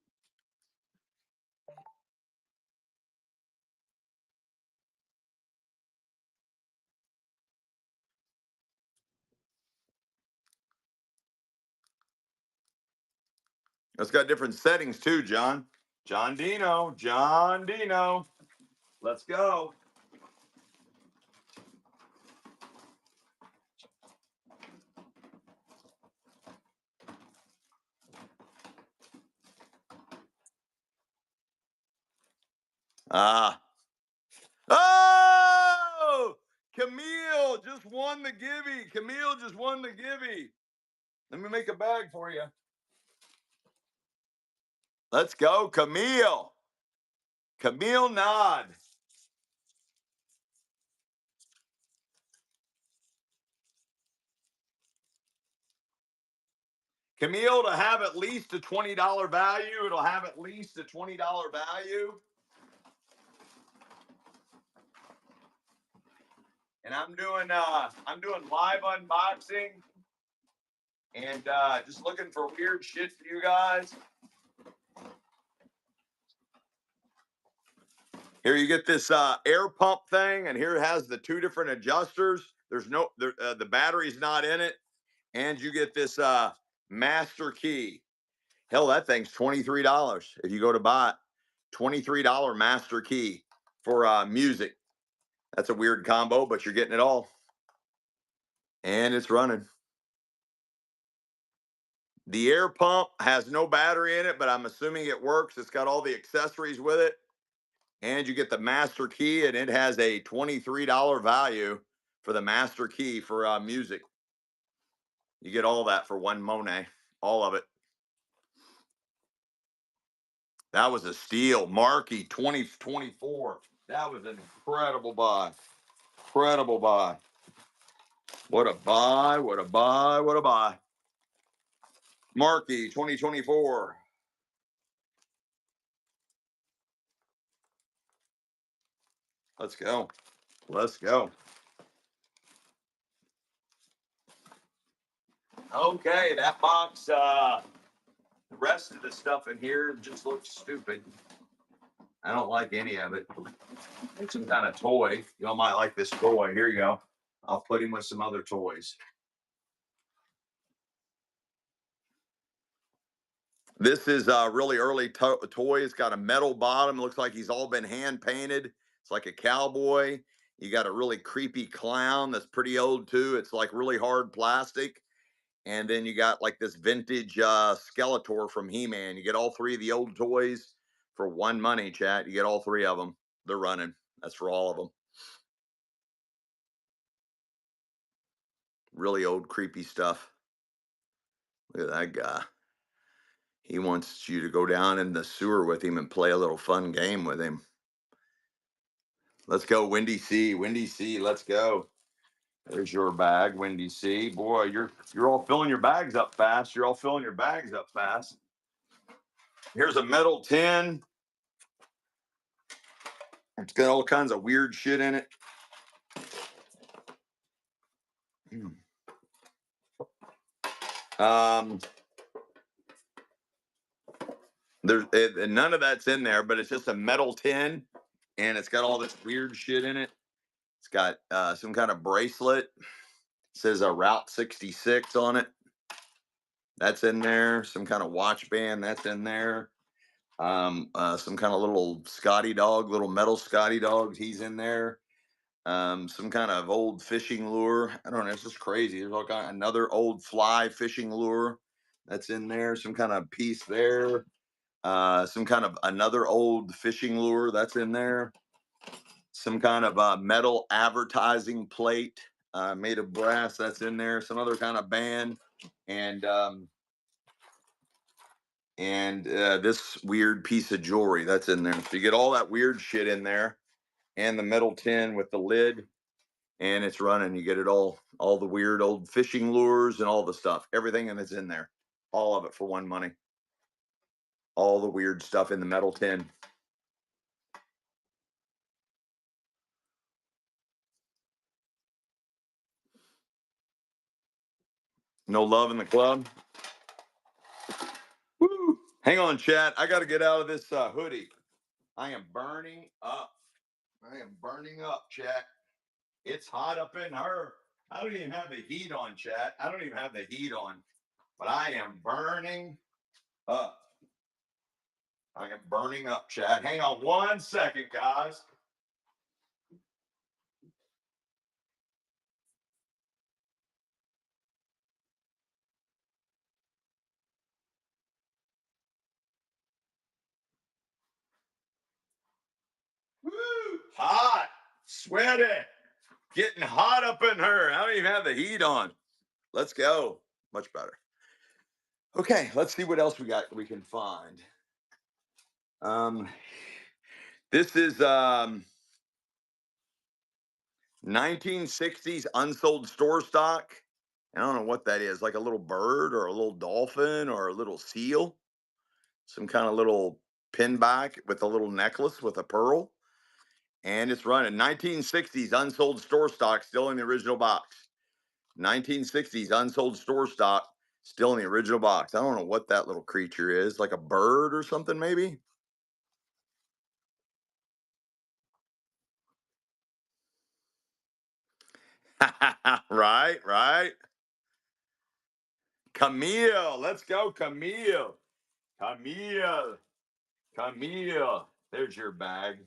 It's got different settings too, John. John Dino. John Dino. Let's go. Ah. Oh! Camille just won the givey. Camille just won the givey. Let me make a bag for you. Let's go, Camille. Camille Nod. Camille, to have at least a $20 value, it'll have at least a $20 value. And I'm doing live unboxing and just looking for weird shit for you guys. Here you get this air pump thing, and here it has the two different adjusters. There's no the battery's not in it, and you get this master key. Hell, that thing's $23 if you go to buy it. $23 master key for music. That's a weird combo, but you're getting it all. And it's running. The air pump has no battery in it, but I'm assuming it works. It's got all the accessories with it. And you get the master key, and it has a $23 value for the master key for music. You get all that for one Monet, all of it. That was a steal. Marquee 2024. That was an incredible buy. Incredible buy. What a buy, what a buy, what a buy. Marquee 2024. Let's go. Let's go. Okay, that box, the rest of the stuff in here just looks stupid. I don't like any of it. It's some kind of toy. Y'all might like this toy. Here you go. I'll put him with some other toys. This is a really early toy. It's got a metal bottom. It looks like he's all been hand painted. It's like a cowboy. You got a really creepy clown that's pretty old too. It's like really hard plastic. And then you got like this vintage Skeletor from He-Man. You get all three of the old toys for one money, chat. You get all three of them. They're running. That's for all of them. Really old, creepy stuff. Look at that guy. He wants you to go down in the sewer with him and play a little fun game with him. Let's go, Windy C. Windy C, let's go. There's your bag, Windy C. Boy, you're all filling your bags up fast. You're all filling your bags up fast. Here's a metal tin. It's got all kinds of weird shit in it. None of that's in there, but it's just a metal tin, and it's got all this weird shit in it. It's got some kind of bracelet. It says a Route 66 on it. That's in there. Some kind of watch band. That's in there. Some kind of little Scotty dog, little metal Scotty dog. He's in there. Some kind of old fishing lure. I don't know. It's just crazy. There's all kind of another old fly fishing lure that's in there. Some kind of piece there. Some kind of another old fishing lure that's in there. Some kind of metal advertising plate made of brass that's in there. Some other kind of band, and this weird piece of jewelry that's in there. So you get all that weird shit in there, and the metal tin with the lid, and it's running. You get it all the weird old fishing lures and all the stuff, everything, and it's in there, all of it for one money. All the weird stuff in the metal tin. No love in the club. Woo. Hang on, chat. I got to get out of this hoodie. I am burning up. I am burning up, chat. It's hot up in her. I don't even have the heat on, chat. I don't even have the heat on, but I am burning up. I am burning up, chat. Hang on 1 second, guys. Woo! Hot, sweaty, getting hot up in her. I don't even have the heat on. Let's go. Much better. Okay, let's see what else we can find. This is 1960s unsold store stock. I don't know what that is, like a little bird or a little dolphin or a little seal, some kind of little pinback with a little necklace with a pearl. And it's running 1960s unsold store stock, still in the original box. 1960s unsold store stock, still in the original box. I don't know what that little creature is, like a bird or something, maybe. Right, right. Camille, let's go, Camille. Camille, Camille. There's your bag.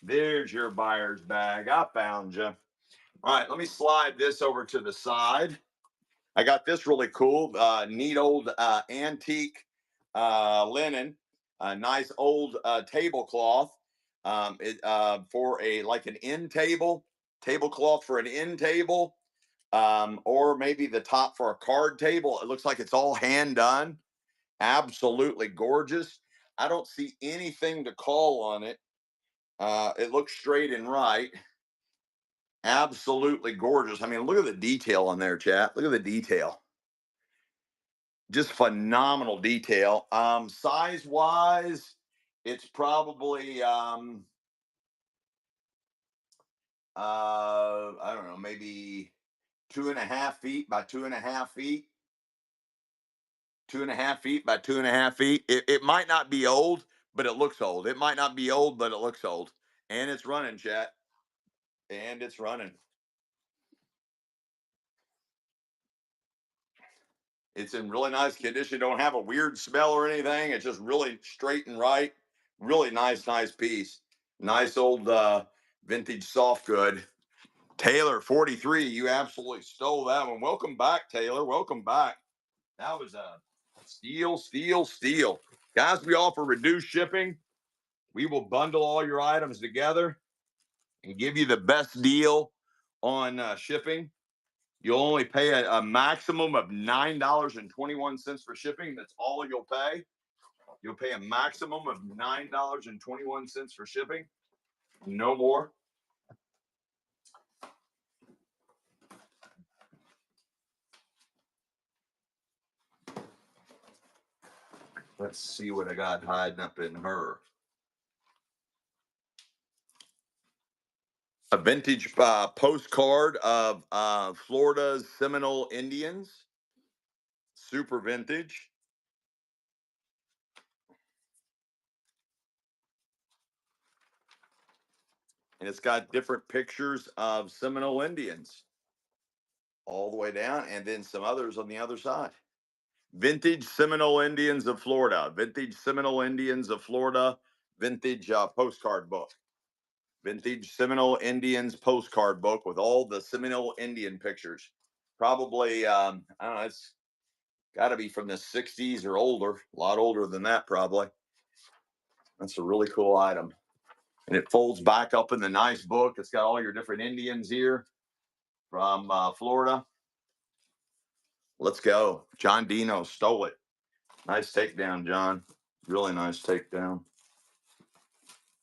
There's your buyer's bag. I found you. All right, let me slide this over to the side. I got this really cool, neat old antique linen, a nice old tablecloth. For a like an end table, tablecloth for an end table, or maybe the top for a card table. It looks like it's all hand done. Absolutely gorgeous. I don't see anything to call on it. It looks straight and right. Absolutely gorgeous. I mean, look at the detail on there, chat. Look at the detail. Just phenomenal detail. Size wise, it's probably I don't know, maybe 2.5 feet by 2.5 feet. 2.5 feet by 2.5 feet. It might not be old, but it looks old. It might not be old, but it looks old. And it's running, chat. And it's running. It's in really nice condition. Don't have a weird smell or anything. It's just really straight and right. Really nice, nice piece. Nice old vintage soft good. Taylor 43, you absolutely stole that one. Welcome back, Taylor. Welcome back. That was a steal, steal, steal. Guys, we offer reduced shipping. We will bundle all your items together and give you the best deal on shipping. You'll only pay a maximum of $9.21 for shipping. That's all you'll pay. You'll pay a maximum of $9.21 for shipping. No more. Let's see what I got hiding up in her. A vintage postcard of Florida's Seminole Indians. Super vintage. And it's got different pictures of Seminole Indians all the way down, and then some others on the other side. Vintage Seminole Indians of Florida. Vintage Seminole Indians of Florida. Vintage postcard book. Vintage Seminole Indians postcard book with all the Seminole Indian pictures. Probably, I don't know, it's got to be from the 60s or older, a lot older than that, probably. That's a really cool item. And it folds back up in the nice book. It's got all your different Indians here from Florida. Let's go. John Dino stole it. Nice takedown, John. Really nice takedown.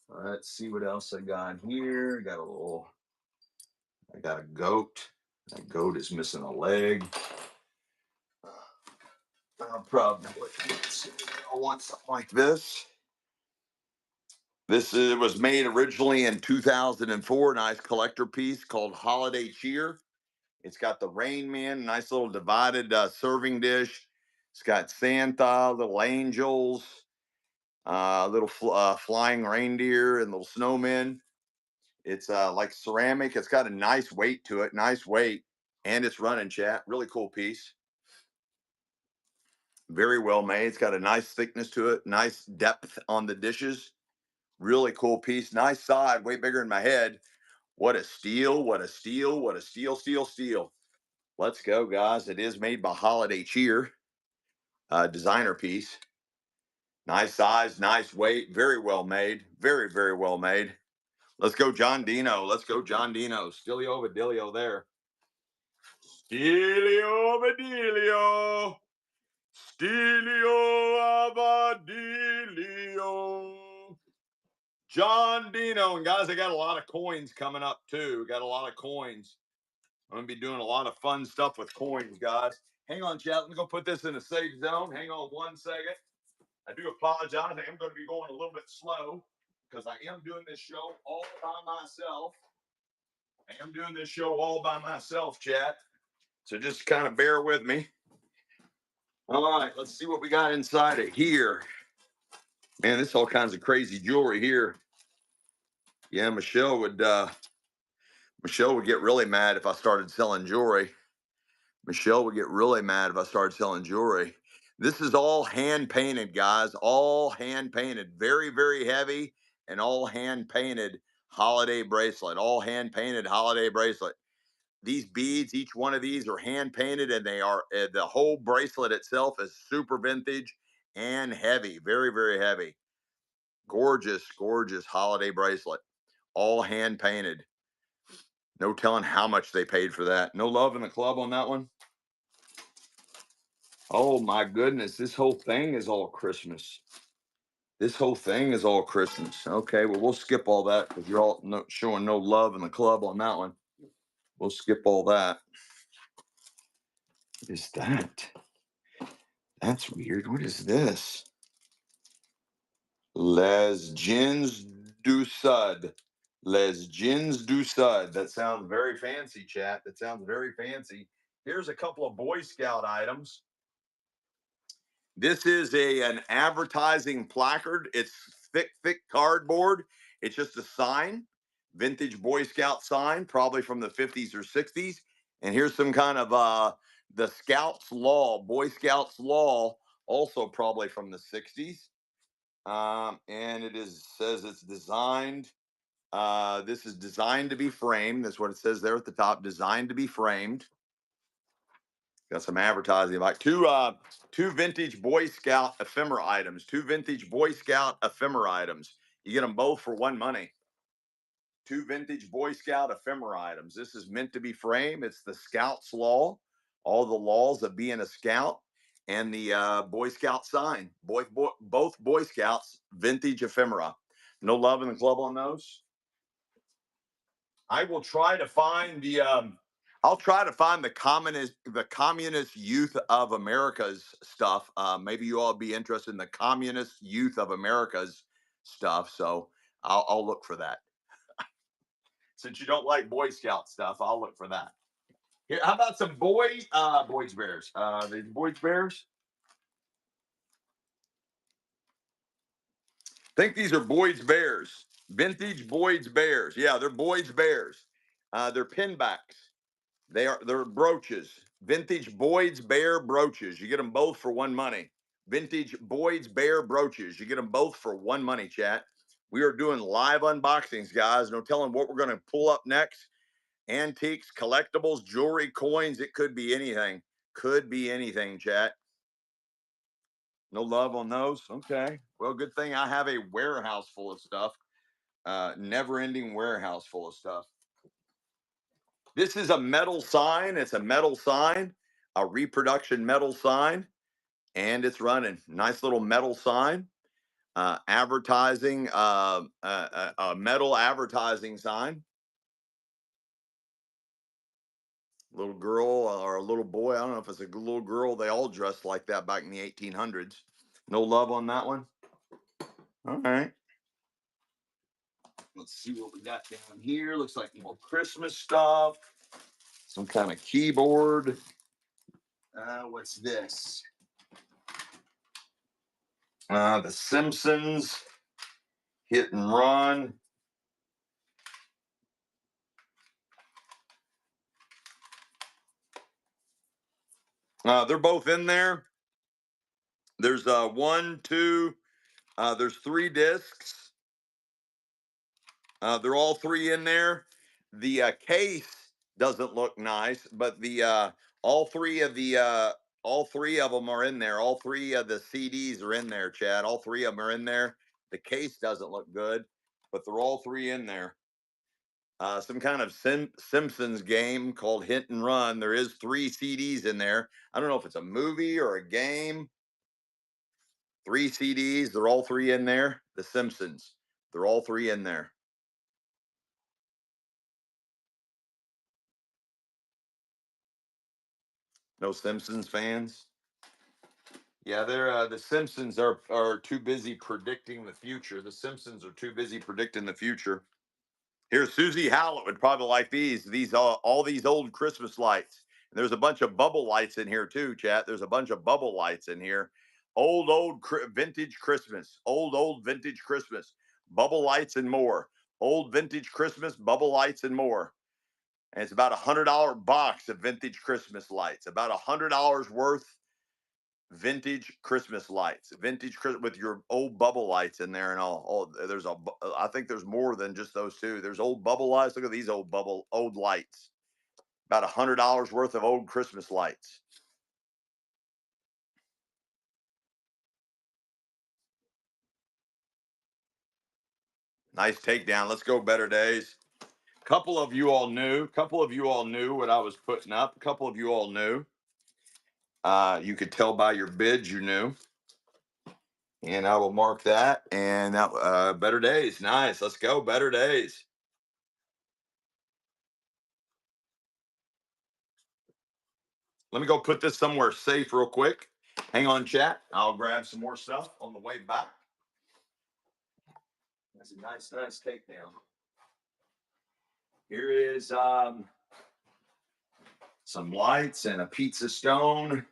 Let's see what else I got here. I got a goat. That goat is missing a leg. Probably. I want something like this. This was made originally in 2004. Nice collector piece called Holiday Cheer. It's got the Rain Man, nice little divided serving dish. It's got Santa, little angels, little flying reindeer, and little snowmen. It's like ceramic. It's got a nice weight to it, nice weight, and it's running, chat. Really cool piece. Very well made. It's got a nice thickness to it, nice depth on the dishes. Really cool piece. Nice side, way bigger than my head. What a steal, what a steal, what a steal, steal, steal. Let's go, guys. It is made by Holiday Cheer, designer piece. Nice size, nice weight, very well made. Very, very well made. Let's go, John Dino. Let's go, John Dino. Stilio Vidilio there. Stilio Vidilio. Stilio Abadilio. John Dino. And guys, I got a lot of coins coming up too. We got a lot of coins. I'm gonna be doing a lot of fun stuff with coins, guys. Hang on, chat. Let me go put this in a safe zone. Hang on 1 second. I do apologize. I am going to be going a little bit slow because I am doing this show all by myself. I am doing this show all by myself, chat. So just kind of bear with me. All right, let's see what we got inside of here. Man, this is all kinds of crazy jewelry here. Yeah, Michelle would get really mad if I started selling jewelry. Michelle would get really mad if I started selling jewelry. This is all hand painted, guys. All hand painted. Very, very heavy and all hand painted holiday bracelet. All hand painted holiday bracelet. These beads, each one of these are hand painted, and they are the whole bracelet itself is super vintage and heavy. Very, very heavy. Gorgeous, gorgeous holiday bracelet. All hand painted. No telling how much they paid for that. No love in the club on that one. Oh my goodness, this whole thing is all Christmas. This whole thing is all Christmas. Okay, well, we'll skip all that because you're all showing no love in the club on that one. We'll skip all that. What is that? That's weird. What is this? Les Gins du Sud. Les Gins du Sud. That sounds very fancy, chat. That sounds very fancy. Here's a couple of Boy Scout items. This is an advertising placard. It's thick, thick cardboard. It's just a sign, vintage Boy Scout sign, probably from the 50s or 60s. And here's some kind of the Scouts Law, Boy Scouts Law, also probably from the 60s. And it says it's designed. This is designed to be framed. That's what it says there at the top. Designed to be framed. Got some advertising, like two vintage Boy Scout ephemera items. Two vintage Boy Scout ephemera items. You get them both for one money. Two vintage Boy Scout ephemera items. This is meant to be framed. It's the Scouts Law, all the laws of being a scout, and the Boy Scout sign. Both Boy Scouts vintage ephemera. No love in the club on those. I will try to find I'll try to find the communist youth of America's stuff. Maybe you all be interested in the communist youth of America's stuff. So I'll look for that. Since you don't like Boy Scout stuff, I'll look for that. Here, how about some Boys Bears? The Boys Bears. I think these are Boyd's Bears, vintage Boyd's Bears. Yeah, they're Boyd's Bears. They're pinbacks. They're brooches, vintage Boyd's Bear brooches. You get them both for one money. Vintage Boyd's Bear brooches. You get them both for one money, chat. We are doing live unboxings, guys. No telling what we're going to pull up next. Antiques, collectibles, jewelry, coins. It could be anything. Could be anything, chat. No love on those. Okay. Well, good thing I have a warehouse full of stuff. Never-ending warehouse full of stuff. This is a metal sign. It's a metal sign, a reproduction metal sign, and it's running. Nice little metal sign. Advertising, a metal advertising sign. Little girl or a little boy. I don't know if it's a little girl. They all dressed like that back in the 1800s. No love on that one. All right. Let's see what we got down here. Looks like more Christmas stuff. Some kind of keyboard. What's this? The Simpsons. Hit and Run. They're both in there. There's one, two. There's three discs. They're all three in there. The case doesn't look nice, but the all three of them are in there. All three of the CDs are in there, Chad. All three of them are in there. The case doesn't look good, but they're all three in there. Some kind of Simpsons game called Hit and Run. There is three CDs in there. I don't know if it's a movie or a game. Three CDs. They're all three in there. The Simpsons. They're all three in there. No Simpsons fans? Yeah, they're the Simpsons are too busy predicting the future. The Simpsons are too busy predicting the future. Here, Susie Howlett would probably like these. These all these old Christmas lights. And there's a bunch of bubble lights in here too, chat. There's a bunch of bubble lights in here. Old vintage Christmas. Old vintage Christmas. Bubble lights and more. Old vintage Christmas, bubble lights and more. And it's about $100 box of vintage Christmas lights. About $100 worth vintage Christmas lights, vintage with your old bubble lights in there and all. Oh, I think there's more than just those two. There's old bubble lights. Look at these old lights. About $100 worth of old Christmas lights. Nice takedown. Let's go, Better Days. Couple of you all knew. Couple of you all knew what I was putting up. A couple of you all knew. You could tell by your bids you knew. And I will mark that. And that Better Days. Nice. Let's go, Better Days. Let me go put this somewhere safe real quick. Hang on, chat. I'll grab some more stuff on the way back. That's a nice takedown. Here is some lights and a pizza stone.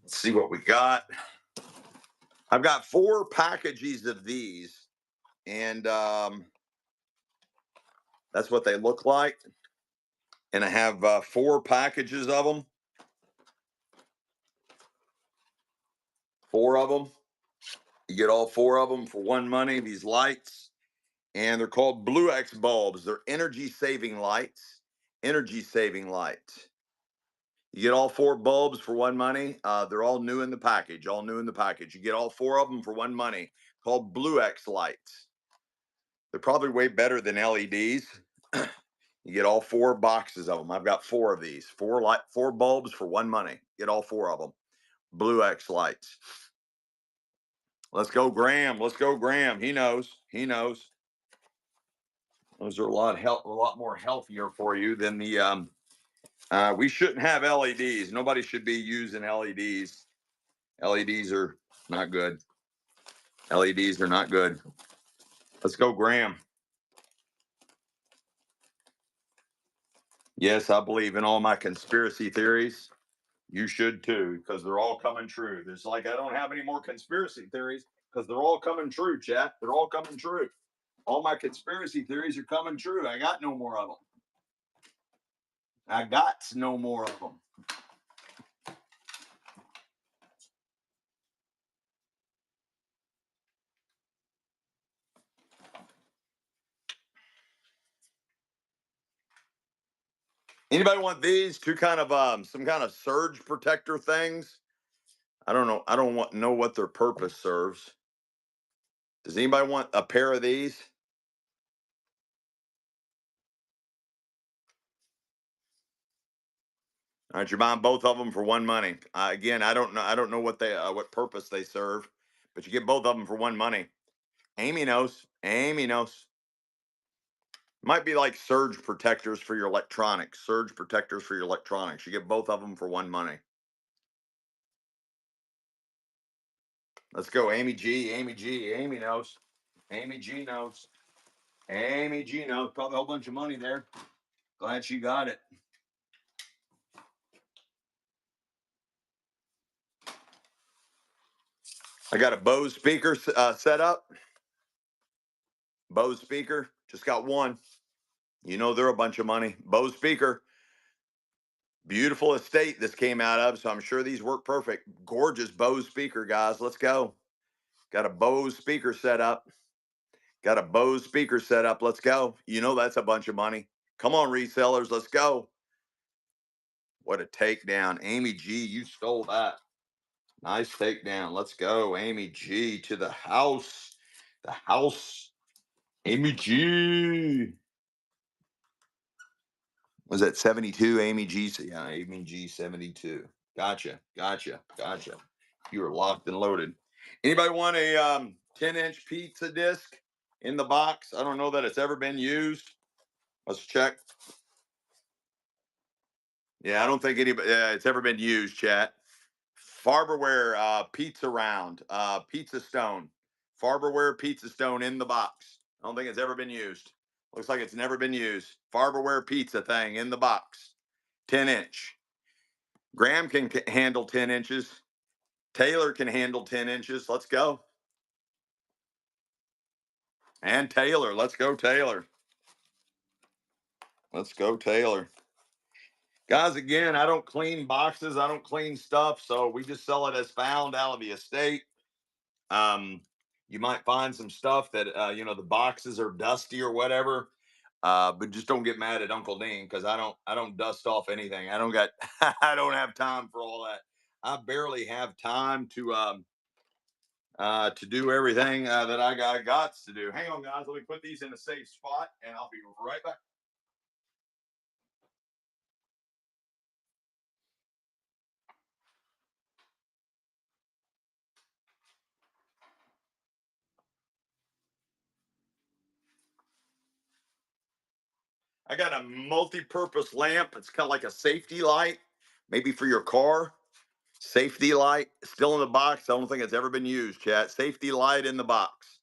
Let's see what we got. I've got 4 packages of these, and that's what they look like. And I have 4 packages of them. 4 of them. You get all 4 of them for one money. These lights, and they're called Blue X bulbs. They're energy saving lights. Energy saving lights. You get all 4 bulbs for one money. They're all new in the package. All new in the package. You get all 4 of them for one money. Called Blue X lights. They're probably way better than LEDs. You get all 4 boxes of them. I've got 4 of these. 4 bulbs for one money. Get all 4 of them. Blue X lights. Let's go, Graham. Let's go, Graham. He knows. He knows. Those are a lot more healthier for you than the. We shouldn't have LEDs. Nobody should be using LEDs. LEDs are not good. LEDs are not good. Let's go, Graham. Yes, I believe in all my conspiracy theories. You should too, because they're all coming true. There's like I don't have any more conspiracy theories because they're all coming true, chat. They're all coming true. All my conspiracy theories are coming true. I got no more of them. I got no more of them. Anybody want these two kind of some kind of surge protector things? I don't know. I don't know what their purpose serves. Does anybody want a pair of these? All right, you're buying both of them for one money. Again, I don't know. I don't know what purpose they serve, but you get both of them for one money. Amy knows. Amy knows. Might be like surge protectors for your electronics. Surge protectors for your electronics. You get both of them for one money. Let's go, Amy G. Amy G. Amy knows. Amy G knows. Amy G knows. Probably a whole bunch of money there. Glad she got it. I got a Bose speaker set up. Bose speaker. Just got one. You know they're a bunch of money. Bose speaker. Beautiful estate this came out of, so I'm sure these work perfect. Gorgeous Bose speaker, guys. Let's go. Got a Bose speaker set up. Got a Bose speaker set up. Let's go. You know that's a bunch of money. Come on, resellers. Let's go. What a takedown. Amy G, you stole that. Nice takedown. Let's go. Amy G to the house. The house. Amy G. Was that 72? Amy G. Yeah, Amy G 72. Gotcha. Gotcha. Gotcha. You were locked and loaded. Anybody want a 10-inch pizza disc in the box? I don't know that it's ever been used. Let's check. Yeah, I don't think anybody it's ever been used, chat. Farberware pizza round, pizza stone. Farberware pizza stone in the box. I don't think it's ever been used. Looks like it's never been used. Farberware pizza thing in the box. 10-inch. Graham can handle 10 inches. Taylor can handle 10 inches. Let's go. And Taylor. Let's go, Taylor. Let's go, Taylor. Guys, again, I don't clean boxes. I don't clean stuff. So we just sell it as found out of the estate. Um, you might find some stuff that, the boxes are dusty or whatever. But just don't get mad at Uncle Dean because I don't dust off anything. I don't got, I don't have time for all that. I barely have time to do everything that I got to do. Hang on, guys. Let me put these in a safe spot, and I'll be right back. I got a multi-purpose lamp. It's kind of like a safety light, maybe for your car. Safety light, still in the box. I don't think it's ever been used, chat. Safety light in the box.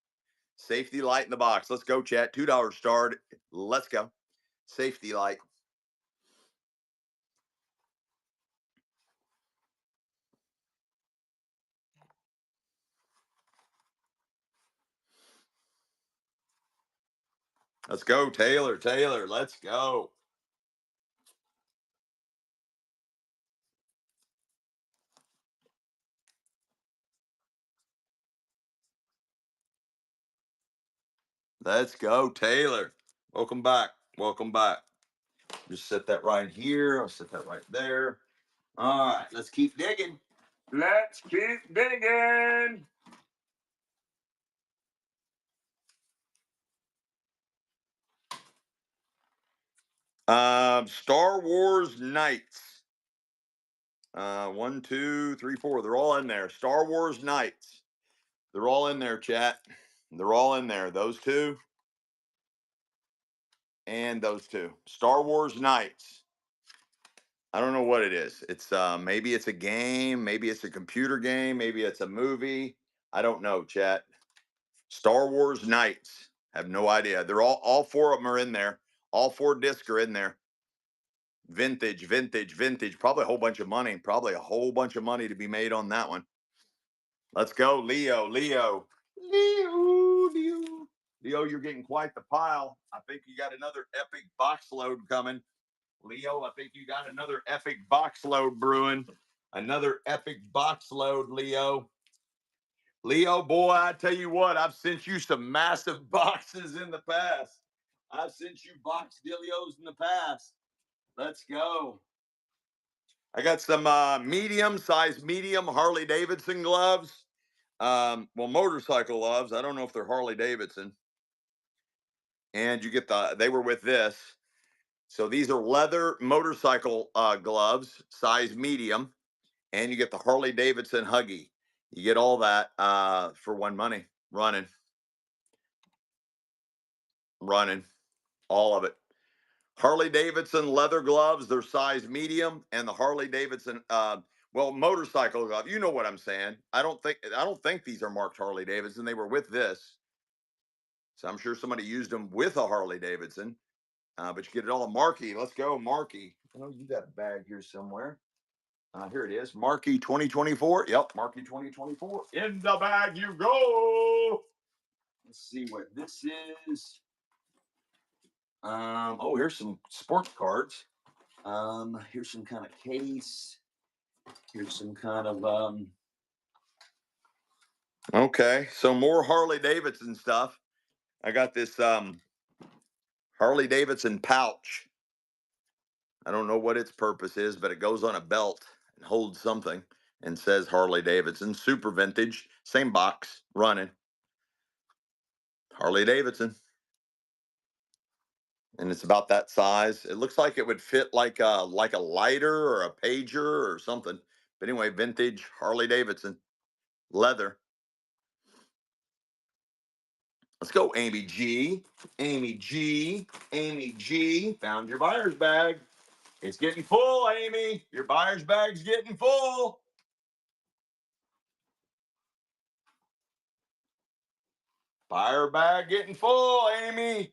Safety light in the box. Let's go, chat. $2 start. Let's go. Safety light. Let's go, Taylor. Taylor, let's go. Let's go, Taylor. Welcome back. Welcome back. Just set that right here. I'll set that right there. All right, let's keep digging. Let's keep digging. Star Wars Knights. One, two, three, four. They're all in there. Star Wars Knights. They're all in there, chat. They're all in there. Those two and those two. Star Wars Knights. I don't know what it is. It's maybe it's a game, maybe it's a computer game, maybe it's a movie. I don't know, chat. Star Wars Knights. Have no idea. They're all four of them are in there. All four discs are in there. Vintage, vintage, vintage. Probably a whole bunch of money. Probably a whole bunch of money to be made on that one. Let's go, Leo. Leo. Leo. Leo. Leo, you're getting quite the pile. I think you got another epic box load coming. Leo, I think you got another epic box load brewing. Another epic box load, Leo. Leo, boy, I tell you what, I've sent you some massive boxes in the past. I've sent you box dealios in the past. Let's go. I got some medium Harley Davidson gloves. Well, motorcycle gloves. I don't know if they're Harley Davidson. And you get they were with this. So these are leather motorcycle gloves, size medium, and you get the Harley Davidson Huggy. You get all that for one money. Running, all of it. Harley Davidson leather gloves, they're size medium, and the Harley Davidson motorcycle glove. You know what I'm saying? I don't think these are marked Harley Davidson. They were with this, so I'm sure somebody used them with a Harley Davidson. But you get it all Markey. Let's go, Markey. Oh, you got a bag here somewhere. Here it is, Markey 2024. Yep, Markey 2024. In the bag you go. Let's see what this is. Here's some sports cards. Here's some kind of case. Here's some kind of Okay, so more Harley Davidson stuff. I got this Harley Davidson pouch. I don't know what its purpose is, but it goes on a belt and holds something and says Harley Davidson. Super vintage, same box, running. Harley Davidson. And it's about that size. It looks like it would fit like a lighter or a pager or something. But anyway, vintage Harley Davidson, leather. Let's go, Amy G. Amy G. Amy G. Found your buyer's bag. It's getting full, Amy. Your buyer's bag's getting full. Buyer bag getting full, Amy.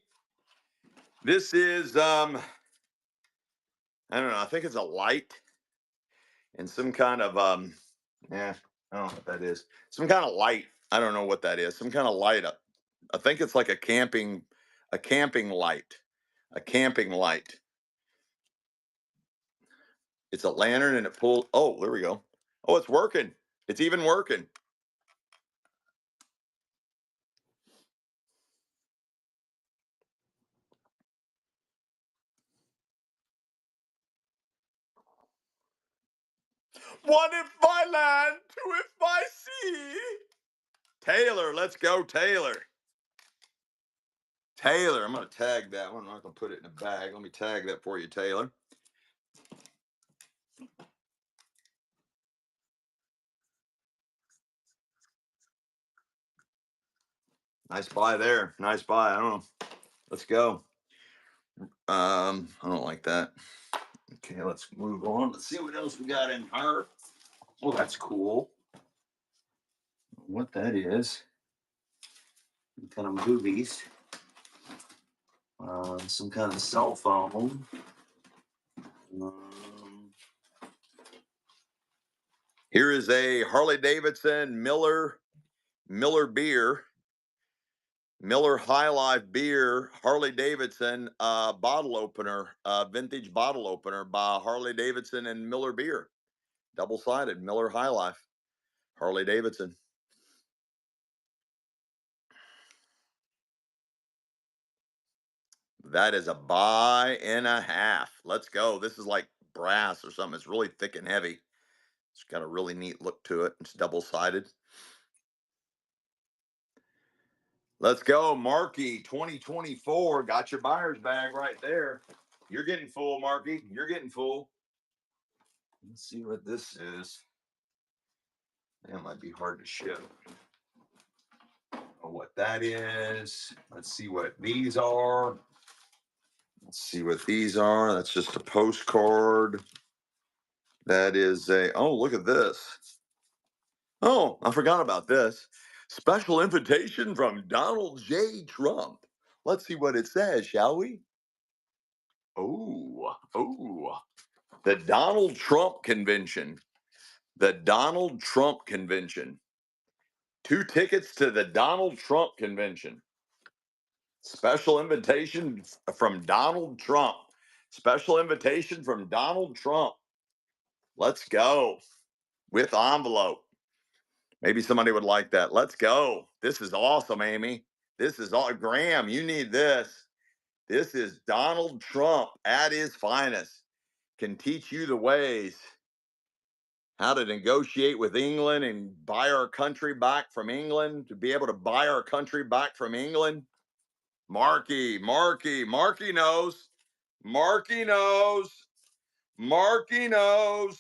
This is I don't know. I think it's a light and some kind of yeah, I don't know what that is. Some kind of light. I don't know what that is. Some kind of light up. I think it's like a camping light. A camping light. It's a lantern and it pulls. Oh, there we go. Oh, it's working. It's even working. One if by land, two if by sea. Taylor, let's go, Taylor. Taylor, I'm going to tag that one. I'm not going to put it in a bag. Let me tag that for you, Taylor. Nice buy there. Nice buy. I don't know. Let's go. I don't like that. Okay, let's move on. Let's see what else we got in her. Oh, that's cool. What that is? Kind of movies. Some kind of cell phone. Here is a Harley Davidson Miller beer. Miller High Life beer, Harley Davidson bottle opener, vintage bottle opener by Harley Davidson and Miller beer. Double sided Miller High Life, Harley Davidson. That is a buy and a half. Let's go. This is like brass or something. It's really thick and heavy. It's got a really neat look to it. It's double sided. Let's go. Marky 2024. Got your buyer's bag right there. You're getting full, Marky. You're getting full. Let's see what this is. That might be hard to ship. What that is. Let's see what these are. Let's see what these are. That's just a postcard. That is a, oh, look at this. Oh, I forgot about this. Special invitation from Donald J. Trump. Let's see what it says, shall we? Oh, the Donald Trump convention. The Donald Trump convention. 2 tickets to the Donald Trump convention. Special invitation from Donald Trump. Special invitation from Donald Trump. Let's go. With envelope. Maybe somebody would like that. Let's go. This is awesome, Amy. This is all Graham. You need this. This is Donald Trump at his finest. Can teach you the ways how to negotiate with England and buy our country back from England, to be able to buy our country back from England. Marky knows. Marky knows. Marky knows.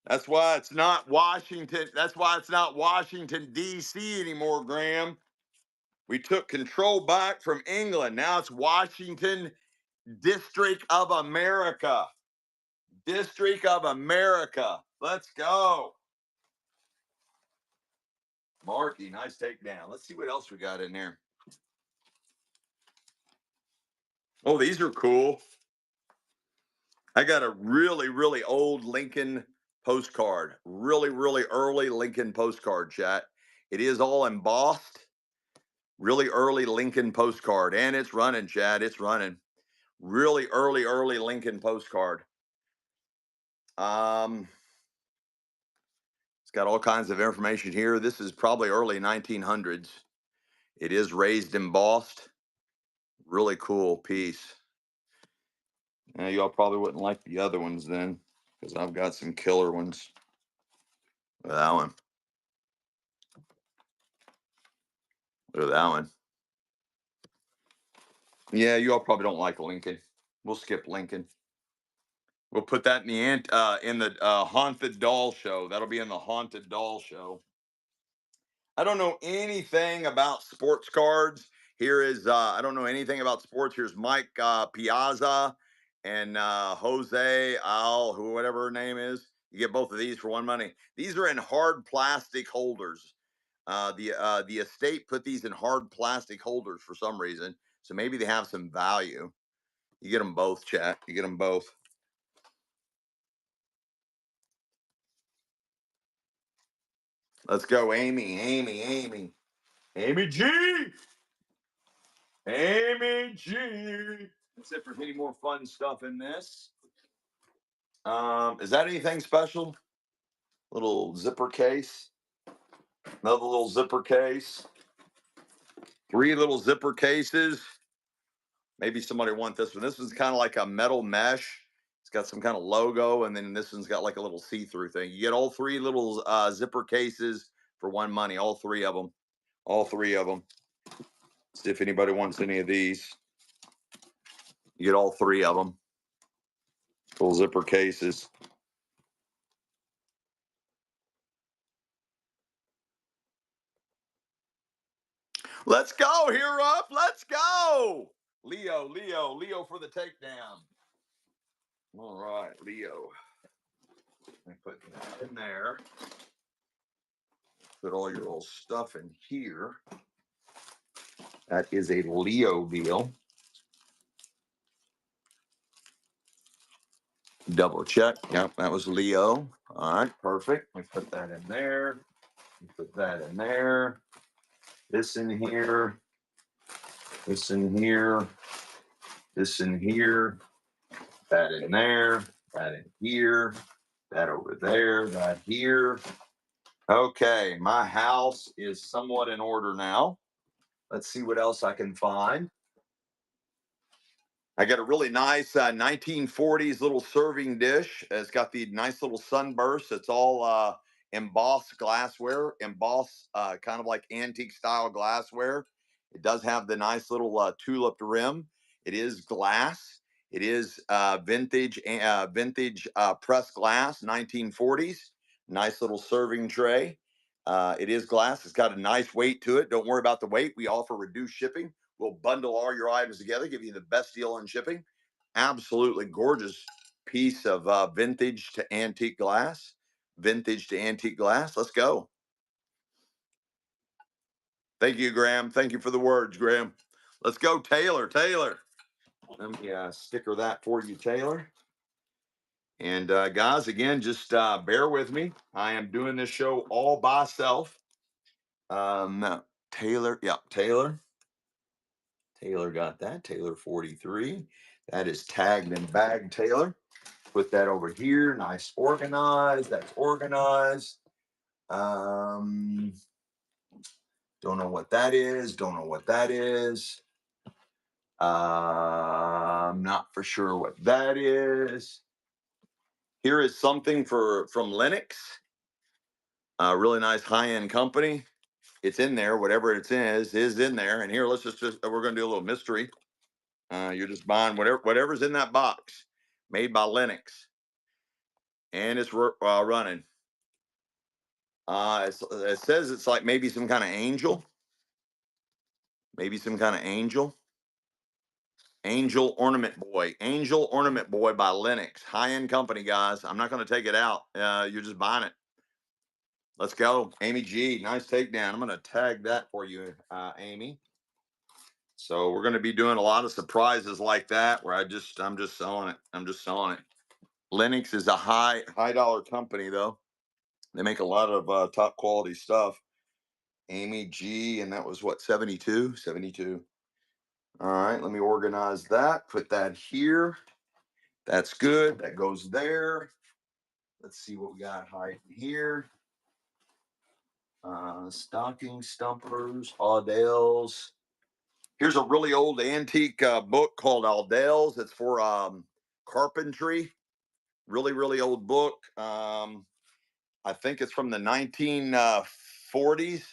That's why it's not Washington. That's why it's not Washington, D.C. anymore, Graham. We took control back from England. Now it's Washington, District of America. District of America. Let's go. Marky, nice takedown. Let's see what else we got in there. Oh, these are cool. I got a really old Lincoln postcard. Really early Lincoln postcard, chat. It is all embossed. Really early Lincoln postcard. And it's running, chat. It's running. Really early Lincoln postcard. It's got all kinds of information here. This is probably early 1900s. It is raised embossed. Really cool piece. Now, y'all probably wouldn't like the other ones then, because I've got some killer ones. Look at that one. Look at that one. Yeah, you all probably don't like Lincoln. We'll skip Lincoln. We'll put that in the haunted doll show. That'll be in the haunted doll show. I don't know anything about sports cards. Here is I don't know anything about sports. Here's Mike Piazza and Jose Al, who whatever her name is. You get both of these for one money. These are in hard plastic holders. The estate put these in hard plastic holders for some reason, so maybe they have some value. You get them both, chat. You get them both. Let's go, Amy, Amy, Amy, Amy G, Amy G. Let's see if there's any more fun stuff in this. Is that anything special? Little zipper case. Another little zipper case. 3 little zipper cases. Maybe somebody want this one. This one's kind of like a metal mesh. It's got some kind of logo, and then this one's got like a little see-through thing. You get all 3 little zipper cases for one money. All 3 of them. All 3 of them. See if anybody wants any of these. You get all 3 of them. Little zipper cases. Let's go, here up. Let's go. Leo, Leo, Leo for the takedown. All right, Leo. Let me put that in there. Put all your little stuff in here. That is a Leo deal. Double check. Yep, that was Leo. All right, perfect. We put that in there. We put that in there. This in here. This in here. This in here. That in there. That in here. That over there. That here. Okay, my house is somewhat in order now. Let's see what else I can find. I got a really nice 1940s little serving dish. It's got the nice little sunburst. It's all embossed glassware, embossed kind of like antique style glassware. It does have the nice little tulip rim. It is glass. It is vintage pressed glass, 1940s. Nice little serving tray. It is glass. It's got a nice weight to it. Don't worry about the weight. We offer reduced shipping. We'll bundle all your items together, give you the best deal on shipping. Absolutely gorgeous piece of vintage to antique glass. Vintage to antique glass. Let's go. Thank you, Graham. Thank you for the words, Graham. Let's go, Taylor. Taylor. Let me sticker that for you, Taylor. And guys, again, just bear with me. I am doing this show all by myself. No, Taylor. Yeah, Taylor. Taylor got that. Taylor 43. That is tagged and bagged, Taylor. Put that over here. Nice organized. That's organized. Don't know what that is. Don't know what that is. I'm not for sure what that is. Here is something from Linux. A really nice high-end company. It's in there. Whatever it is in there. And here, let's just we're going to do a little mystery. You're just buying whatever's in that box, made by Linux, and it's running. It says it's like maybe some kind of angel, angel ornament boy by Linux, high-end company, guys. I'm not going to take it out. You're just buying it. Let's go, Amy G. Nice takedown. I'm going to tag that for you, Amy. So we're going to be doing a lot of surprises like that, where I'm just selling it. I'm just selling it. Linux is a high dollar company, though. They make a lot of top quality stuff. Amy G, and that was what, 72? 72. All right, let me organize that. Put that here. That's good. That goes there. Let's see what we got hiding here. Stocking stumpers, Audels. Here's a really old antique book called Audels. It's for carpentry. Really, really old book. I think it's from the 1940s.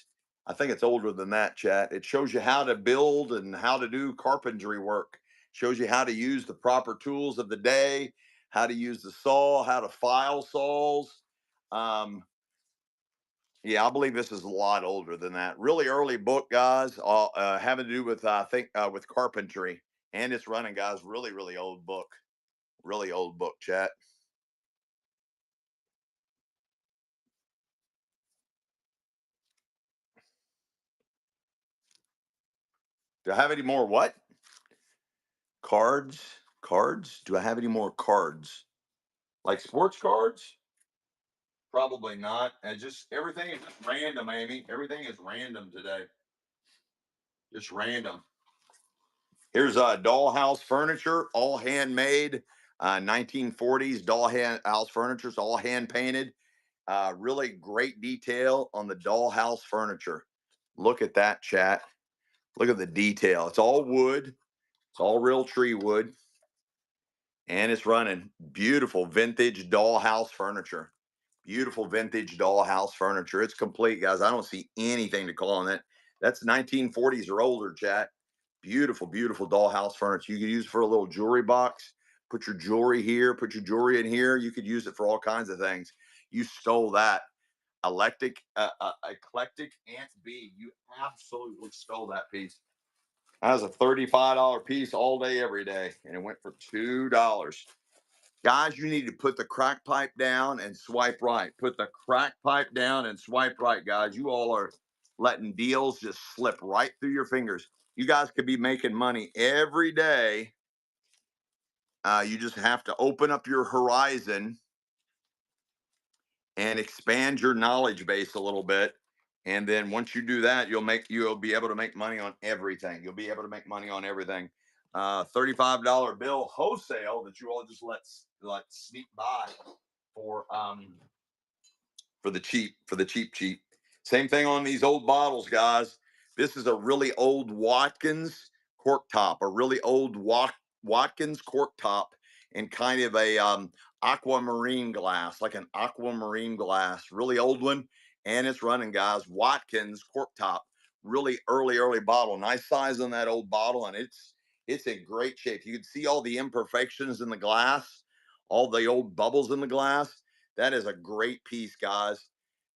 I think it's older than that, chat. It shows you how to build and how to do carpentry work. Shows you how to use the proper tools of the day, how to use the saw, how to file saws. Yeah, I believe this is a lot older than that. Really early book, guys, having to do with I think with carpentry, and it's running, guys. Really, really old book. Really old book, chat. Do I have any more what? Cards? Cards? Do I have any more cards? Like sports cards? Probably not. And just everything is just random, Amy. Everything is random today. Just random. Here's dollhouse furniture, all handmade, 1940s dollhouse furniture. It's all hand painted. Really great detail on the dollhouse furniture. Look at that, chat. Look at the detail. It's all wood. It's all real tree wood, and it's running. Beautiful vintage dollhouse furniture. Beautiful vintage dollhouse furniture. It's complete, guys. I don't see anything to call on it. That's 1940s or older, chat. Beautiful, beautiful dollhouse furniture. You could use it for a little jewelry box. Put your jewelry here. Put your jewelry in here. You could use it for all kinds of things. You stole that. Eclectic Aunt B. You absolutely stole that piece. That was a $35 piece all day, every day, and it went for $2. Guys, you need to put the crack pipe down and swipe right. Put the crack pipe down and swipe right, guys. You all are letting deals just slip right through your fingers. You guys could be making money every day. You just have to open up your horizon and expand your knowledge base a little bit. And then once you do that, you'll be able to make money on everything. You'll be able to make money on everything. $35 bill wholesale that you all just let sneak by for cheap. Same thing on these old bottles, guys. This is a really old Watkins cork top, a really old Watkins cork top, and kind of a aquamarine glass, like an aquamarine glass, really old one, and it's running, guys. Watkins cork top, really early bottle, nice size on that old bottle, and it's in great shape. You can see all the imperfections in the glass, all the old bubbles in the glass. That is a great piece, guys.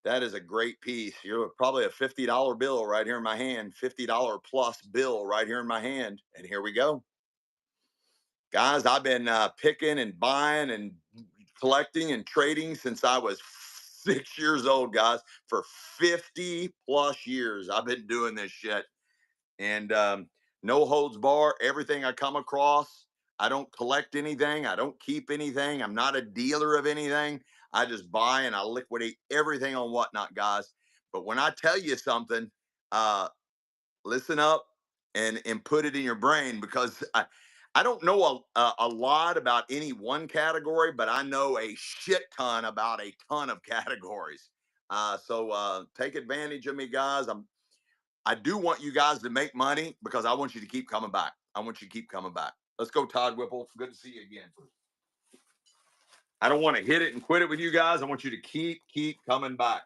That is a great piece. You're probably a $50 bill right here in my hand, $50 plus bill right here in my hand. And here we go. Guys, I've been picking and buying and collecting and trading since I was 6 years old, guys. For 50 plus years, I've been doing this shit. And no holds bar, everything I come across. I don't collect anything. I don't keep anything. I'm not a dealer of anything. I just buy and I liquidate everything on whatnot, guys. But when I tell you something, uh, listen up and put it in your brain, because I don't know a lot about any one category, but I know a shit ton about a ton of categories. So take advantage of me, guys. I do want you guys to make money because I want you to keep coming back. I want you to keep coming back. Let's go, Todd Whipple. Good to see you again. I don't want to hit it and quit it with you guys. I want you to keep coming back.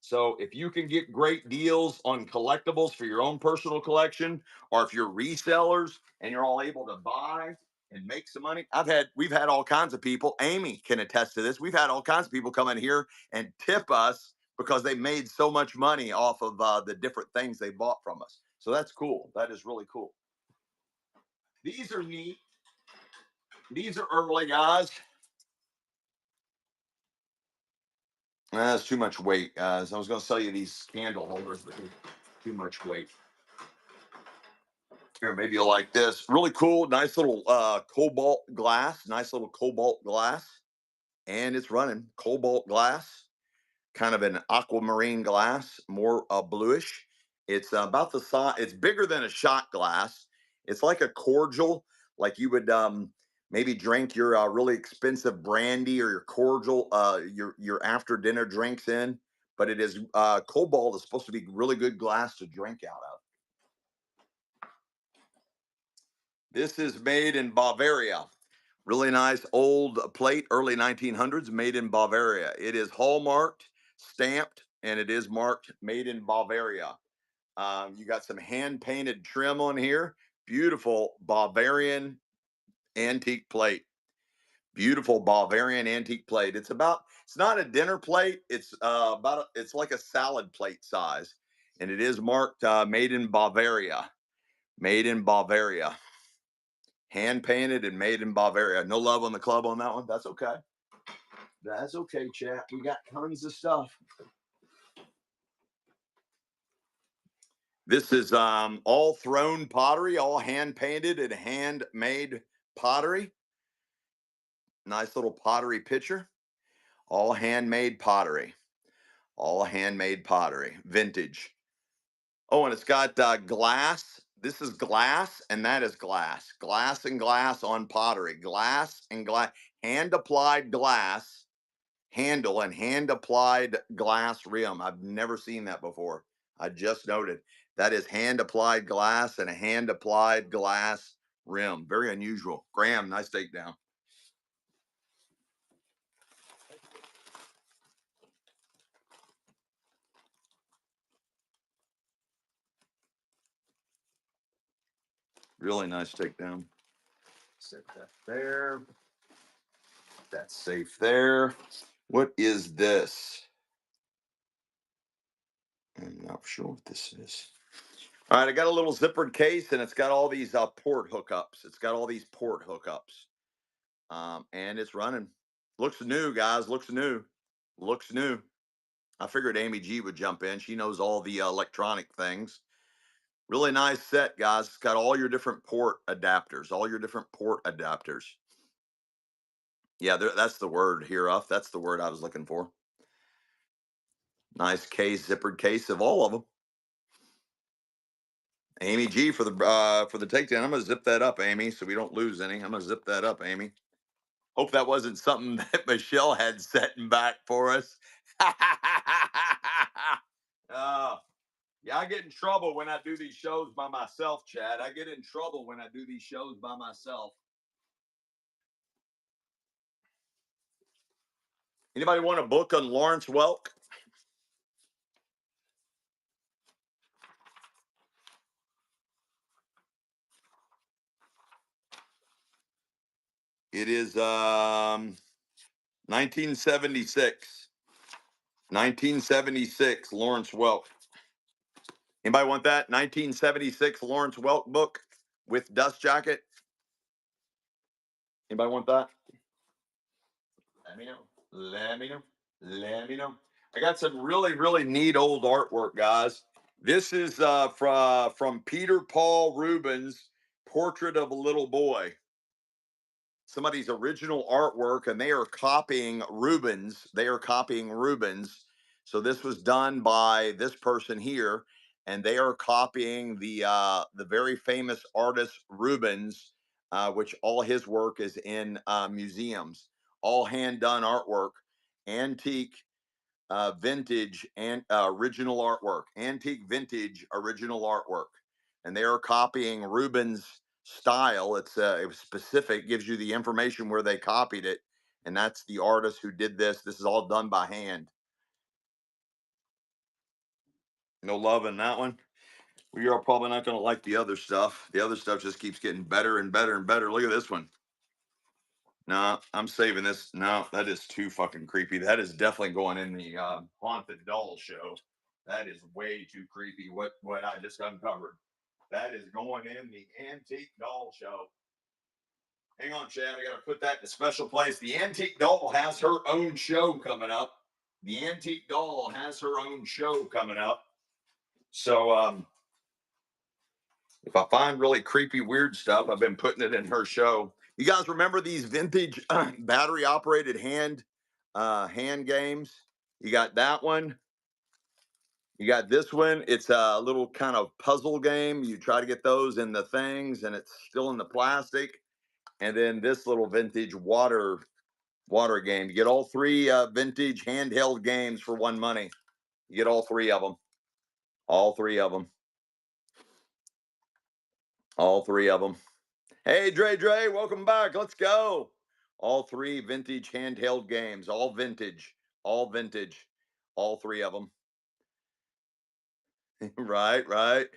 So if you can get great deals on collectibles for your own personal collection, or if you're resellers and you're all able to buy and make some money, we've had all kinds of people. Amy can attest to this. We've had all kinds of people come in here and tip us because they made so much money off of the different things they bought from us. So that's cool. That is really cool. These are neat. These are early, guys. That's too much weight, guys. I was going to sell you these candle holders, but too much weight. Here, maybe you'll like this. Really cool, nice little cobalt glass. Nice little cobalt glass. And it's running cobalt glass, kind of an aquamarine glass, more bluish. It's about the size, it's bigger than a shot glass. It's like a cordial, like you would maybe drink your really expensive brandy or your cordial, your after dinner drinks in. But it is cobalt is supposed to be really good glass to drink out of. This is made in Bavaria. Really nice old plate, early 1900s, made in Bavaria. It is hallmarked, stamped, and it is marked made in Bavaria. You got some hand painted trim on here. Beautiful Bavarian antique plate. Beautiful Bavarian antique plate. It's about It's not a dinner plate. It's it's like a salad plate size, and it is marked made in Bavaria. Made in Bavaria. Hand painted and made in Bavaria. No love on the club on that one. That's okay. That's okay, chat. We got tons of stuff. This is all throne pottery, all hand painted and handmade pottery. Nice little pottery picture. All handmade pottery. All handmade pottery. Vintage. Oh, and it's got glass. This is glass, and that is glass. Glass and glass on pottery. Glass and glass. Hand applied glass handle and hand applied glass rim. I've never seen that before. I just noted that is hand applied glass and a hand applied glass rim. Very unusual. Graham, nice takedown. Really nice takedown. Set that there. That's safe there. What is this? I'm not sure what this is. All right, I got a little zippered case, and it's got all these port hookups. It's got all these port hookups, and it's running. Looks new, guys. Looks new. Looks new. I figured Amy G would jump in. She knows all the electronic things. Really nice set, guys. It's got all your different port adapters. All your different port adapters. Yeah, that's the word here, Uff. That's the word I was looking for. Nice case, zippered case of all of them. Amy G for the takedown. I'm gonna zip that up, Amy, so we don't lose any. I'm gonna zip that up, Amy. Hope that wasn't something that Michelle had setting back for us. Yeah, I get in trouble when I do these shows by myself, Chad. I get in trouble when I do these shows by myself. Anybody want a book on Lawrence Welk? It is 1976. 1976, Lawrence Welk. Anybody want that? 1976 Lawrence Welk book with dust jacket? Anybody want that? Let me know. Let me know. Let me know. I got some really, really neat old artwork, guys. This is from Peter Paul Rubens' Portrait of a Little Boy. Somebody's original artwork, and they are copying Rubens. They are copying Rubens. So this was done by this person here, and they are copying the very famous artist Rubens, which all his work is in museums. All hand done artwork, antique, vintage, and original artwork, antique, vintage, original artwork, and they are copying Rubens' style. It was specific, gives you the information where they copied it, and that's the artist who did this. This is all done by hand. No love in that one. We are probably not going to like the other stuff. The other stuff just keeps getting better and better and better. Look at this one. No, I'm saving this. No, that is too fucking creepy. That is definitely going in the haunted doll show. That is way too creepy. What I just uncovered. That is going in the antique doll show. Hang on, Chad. I got to put that in a special place. The antique doll has her own show coming up. The antique doll has her own show coming up. So if I find really creepy, weird stuff, I've been putting it in her show. You guys remember these vintage battery operated hand games? You got that one. You got this one. It's a little kind of puzzle game. You try to get those in the things, and it's still in the plastic. And then this little vintage water game. You get all three vintage handheld games for one money. You get all three of them. All three of them. All three of them. Hey, Dre, welcome back. Let's go. All three vintage handheld games. All vintage. All vintage. All three of them. Right.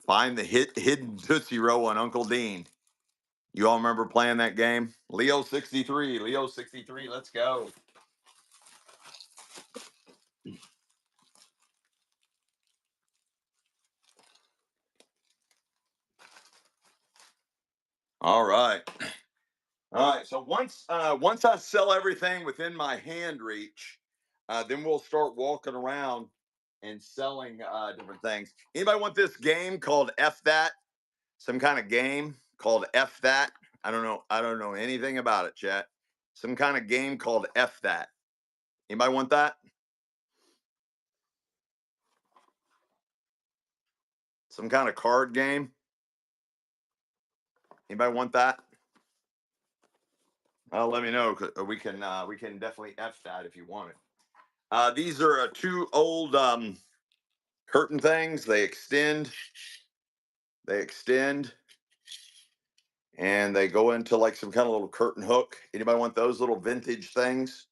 Find the hidden Tootsie Roll on Uncle Dean. You all remember playing that game? Leo 63. Leo 63. Let's go. All right. All right. So once I sell everything within my hand reach, then we'll start walking around and selling different things. Anybody want this game called F That? Some kind of game called F That? I don't know. I don't know anything about it, chat. Some kind of game called F That. Anybody want that? Some kind of card game? Anybody want that? Let me know. We can definitely F that if you want it. These are two old curtain things. They extend, and they go into like some kind of little curtain hook. Anybody want those little vintage things?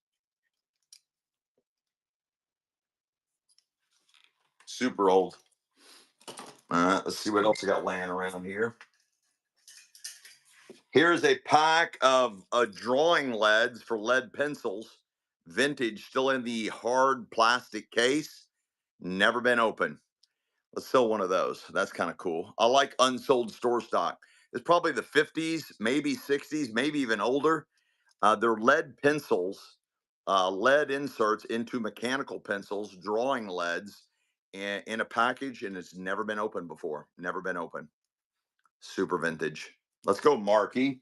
Super old. Let's see what else I got laying around here. Here's a pack of drawing leads for lead pencils, vintage, still in the hard plastic case, never been opened. Let's sell one of those. That's kind of cool. I like unsold store stock. It's probably the 50s, maybe 60s, maybe even older. They're lead pencils, lead inserts into mechanical pencils, drawing leads in a package, and it's never been opened before. Never been opened. Super vintage. Let's go, Marky.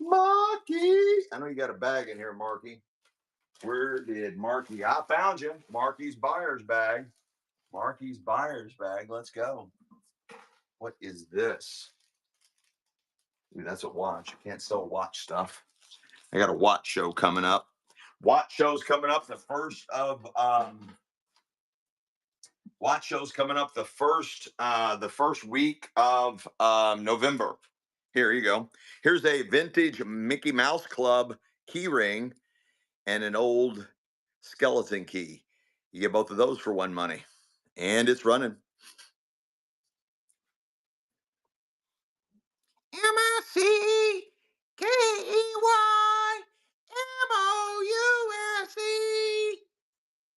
Marky. I know you got a bag in here, Marky. Where did Marky? I found you. Marky's buyer's bag. Marky's buyer's bag. Let's go. What is this? Dude, that's a watch. I can't sell watch stuff. I got a watch show coming up. Watch show's coming up the first week of November. Here you go. Here's a vintage Mickey Mouse Club key ring and an old skeleton key. You get both of those for one money. And it's running.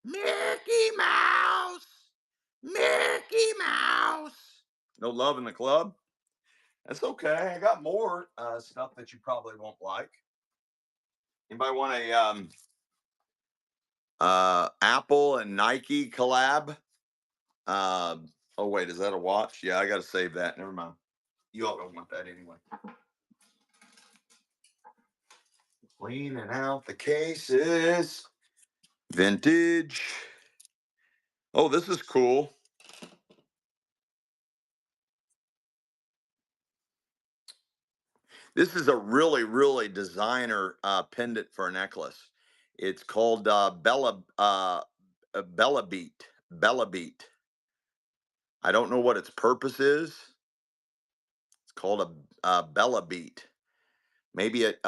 Mickey Mouse. Mickey Mouse. No love in the club? That's okay. I got more stuff that you probably won't like. Anybody want a Apple and Nike collab? Uh, oh wait, is that a watch? Yeah, I got to save that. Never mind. You all don't want that anyway. Cleaning out the cases. Vintage. Oh, this is cool. This is a really, really designer pendant for a necklace. It's called Bella Beat. Bella Beat. I don't know what its purpose is. It's called a Bella Beat. Maybe it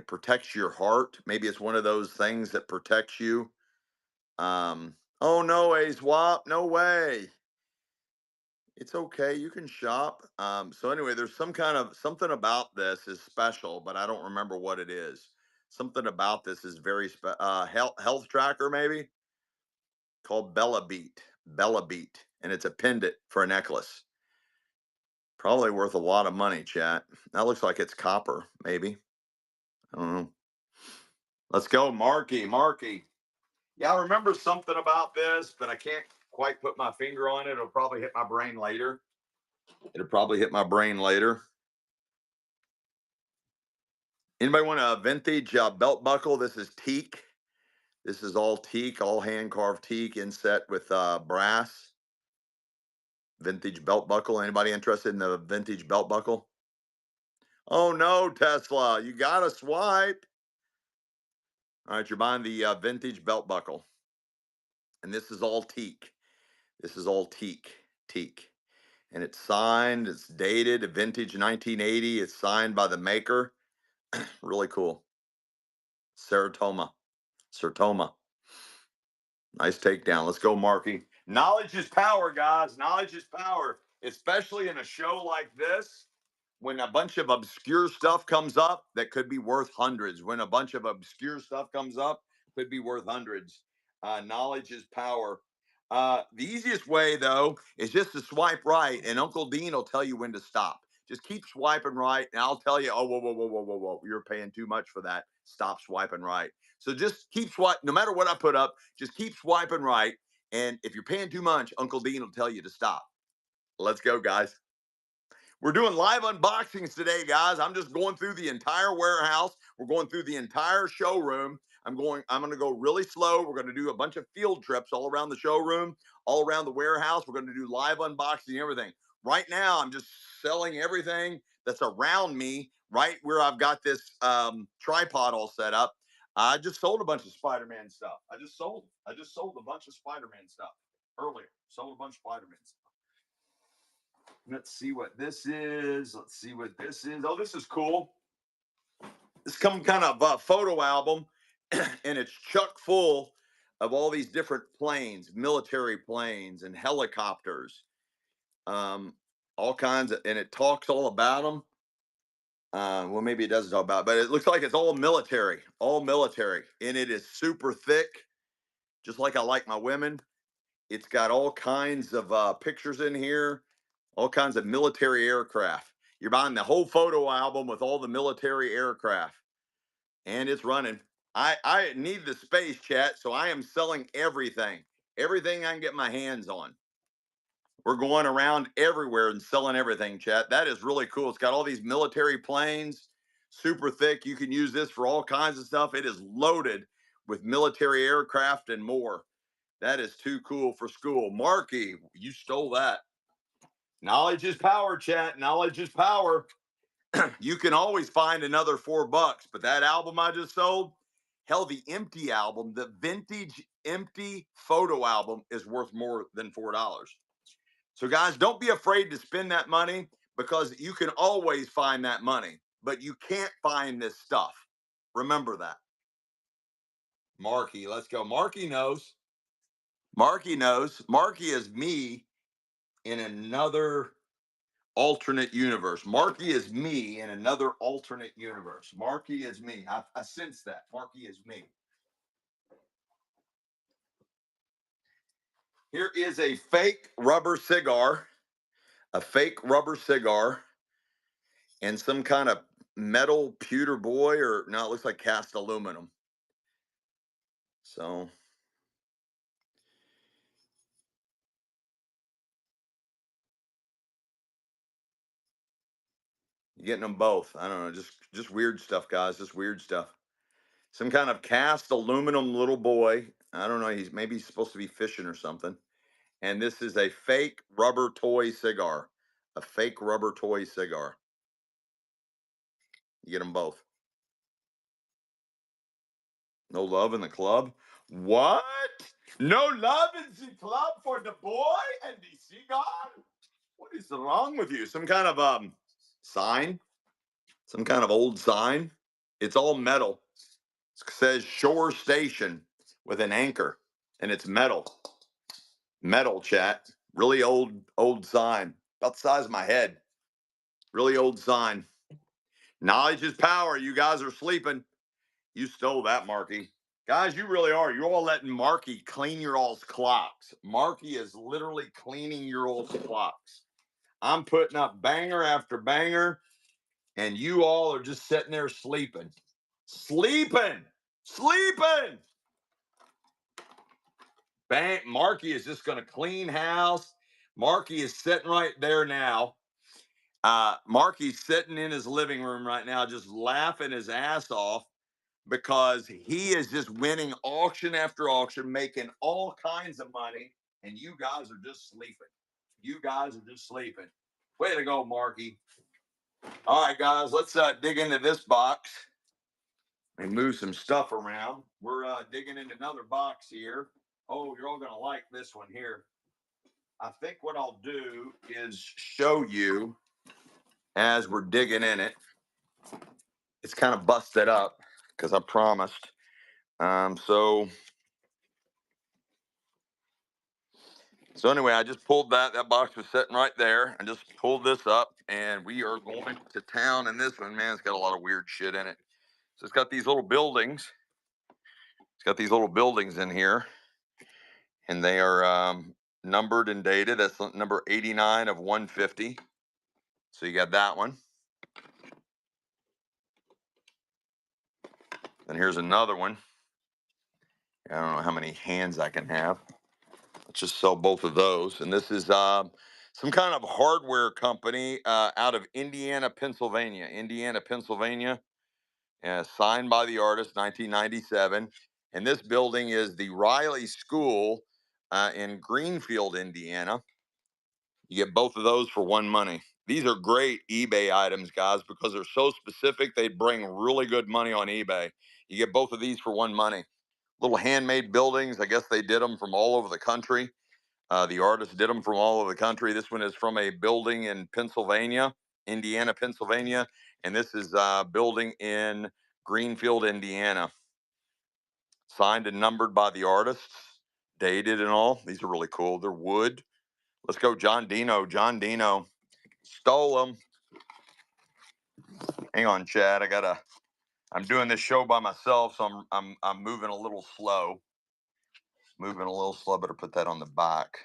protects your heart. Maybe it's one of those things that protects you. Oh no, A Swap, no way. It's okay. You can shop. So anyway, there's something about this is special, but I don't remember what it is. Something about this is very health tracker maybe called Bella Beat, and it's a pendant for a necklace. Probably worth a lot of money, chat. That looks like it's copper, maybe. I don't know. Let's go, Marky. Marky. Yeah, I remember something about this, but I can't quite put my finger on it. It'll probably hit my brain later. It'll probably hit my brain later. Anybody want a vintage belt buckle? This is teak. This is all teak, all hand carved teak inset with brass. Vintage belt buckle. Anybody interested in the vintage belt buckle? Oh no, Tesla, you gotta swipe. All right, you're buying the vintage belt buckle, and this is all teak. This is all teak, and it's signed. It's dated, a vintage 1980. It's signed by the maker. Really cool. Sertoma. Nice takedown. Let's go, Marky. Knowledge is power, guys. Knowledge is power, especially in a show like this when a bunch of obscure stuff comes up that could be worth hundreds. When a bunch of obscure stuff comes up, could be worth hundreds. Knowledge is power. The easiest way, though, is just to swipe right, and Uncle Dean will tell you when to stop. Just keep swiping right, and I'll tell you, oh, whoa, whoa, whoa, whoa, whoa, whoa, you're paying too much for that. Stop swiping right. So just keep swiping. No matter what I put up, just keep swiping right. And if you're paying too much, Uncle Dean will tell you to stop. Let's go, guys. We're doing live unboxings today, guys. I'm just going through the entire warehouse. We're going through the entire showroom. I'm going to go really slow. We're going to do a bunch of field trips all around the showroom, all around the warehouse. We're going to do live unboxing and everything. Right now, I'm just selling everything that's around me, right where I've got this tripod all set up. I just sold a bunch of Spider-Man stuff. I just sold a bunch of Spider-Man stuff earlier. Sold a bunch of Spider-Man stuff. Let's see what this is. Let's see what this is. Oh, this is cool. This some kind of photo album, and it's chock full of all these different planes, military planes and helicopters, all kinds of, and it talks all about them. Well, maybe it doesn't talk about, but it looks like it's all military, and it is super thick, just like I like my women. It's got all kinds of pictures in here, all kinds of military aircraft. You're buying the whole photo album with all the military aircraft, and it's running. I need the space, chat, so I am selling everything I can get my hands on. We're going around everywhere and selling everything, chat. That is really cool. It's got all these military planes, super thick. You can use this for all kinds of stuff. It is loaded with military aircraft and more. That is too cool for school. Marky, you stole that. Knowledge is power, chat. Knowledge is power. You can always find another $4, but that album I just sold, hell, the empty album, the vintage empty photo album is worth more than $4. So, guys, don't be afraid to spend that money because you can always find that money, but you can't find this stuff. Remember that. Marky, let's go. Marky knows. Marky knows. Marky is me in another alternate universe. Marky is me in another alternate universe. Marky is me. I sense that. Marky is me. Here is a fake rubber cigar, and some kind of metal pewter boy, or no, it looks like cast aluminum. So you're getting them both. I don't know, just weird stuff, guys. Just weird stuff. Some kind of cast aluminum little boy. I don't know. He's supposed to be fishing or something. And this is a fake rubber toy cigar. A fake rubber toy cigar. You get them both. No love in the club? What? No love in the club for the boy and the cigar? What is wrong with you? Some kind of sign? Some kind of old sign? It's all metal. It says Shore Station with an anchor, and it's metal. Metal, chat. Really old sign. About the size of my head. Really old sign. Knowledge is power. You guys are sleeping. You stole that, Marky. Guys, you really are. You're all letting Marky clean your all's clocks. Marky is literally cleaning your all's clocks. I'm putting up banger after banger, and you all are just sitting there sleeping. Sleeping. Sleeping. Bang. Marky is just going to clean house. Marky is sitting right there now. Marky's sitting in his living room right now, just laughing his ass off because he is just winning auction after auction, making all kinds of money, and you guys are just sleeping. You guys are just sleeping. Way to go, Marky. All right, guys, let's dig into this box and move some stuff around. We're digging into another box here. Oh, you're all going to like this one here. I think what I'll do is show you as we're digging in it. It's kind of busted up because I promised. So anyway, I just pulled that. That box was sitting right there. I just pulled this up, and we are going to town in this one. Man, it's got a lot of weird shit in it. So it's got these little buildings. It's got these little buildings in here, and they are numbered and dated. That's number 89 of 150. So you got that one. And here's another one. I don't know how many hands I can have. Let's just sell both of those. And this is some kind of hardware company out of Indiana, Pennsylvania. Indiana, Pennsylvania. Signed by the artist, 1997. And this building is the Riley School in Greenfield, Indiana. You get both of those for one money. These are great eBay items, guys, because they're so specific. They bring really good money on eBay. You get both of these for one money. Little handmade buildings. I guess they did them from all over the country. The artist did them from all over the country. This one is from a building in Pennsylvania, Indiana, Pennsylvania. And this is a building in Greenfield, Indiana. Signed and numbered by the artists, dated and all. These are really cool. They're wood. Let's go, John Dino. John Dino stole them. Hang on, Chad. I'm doing this show by myself, so I'm moving a little slow. Moving a little slow. Better put that on the back.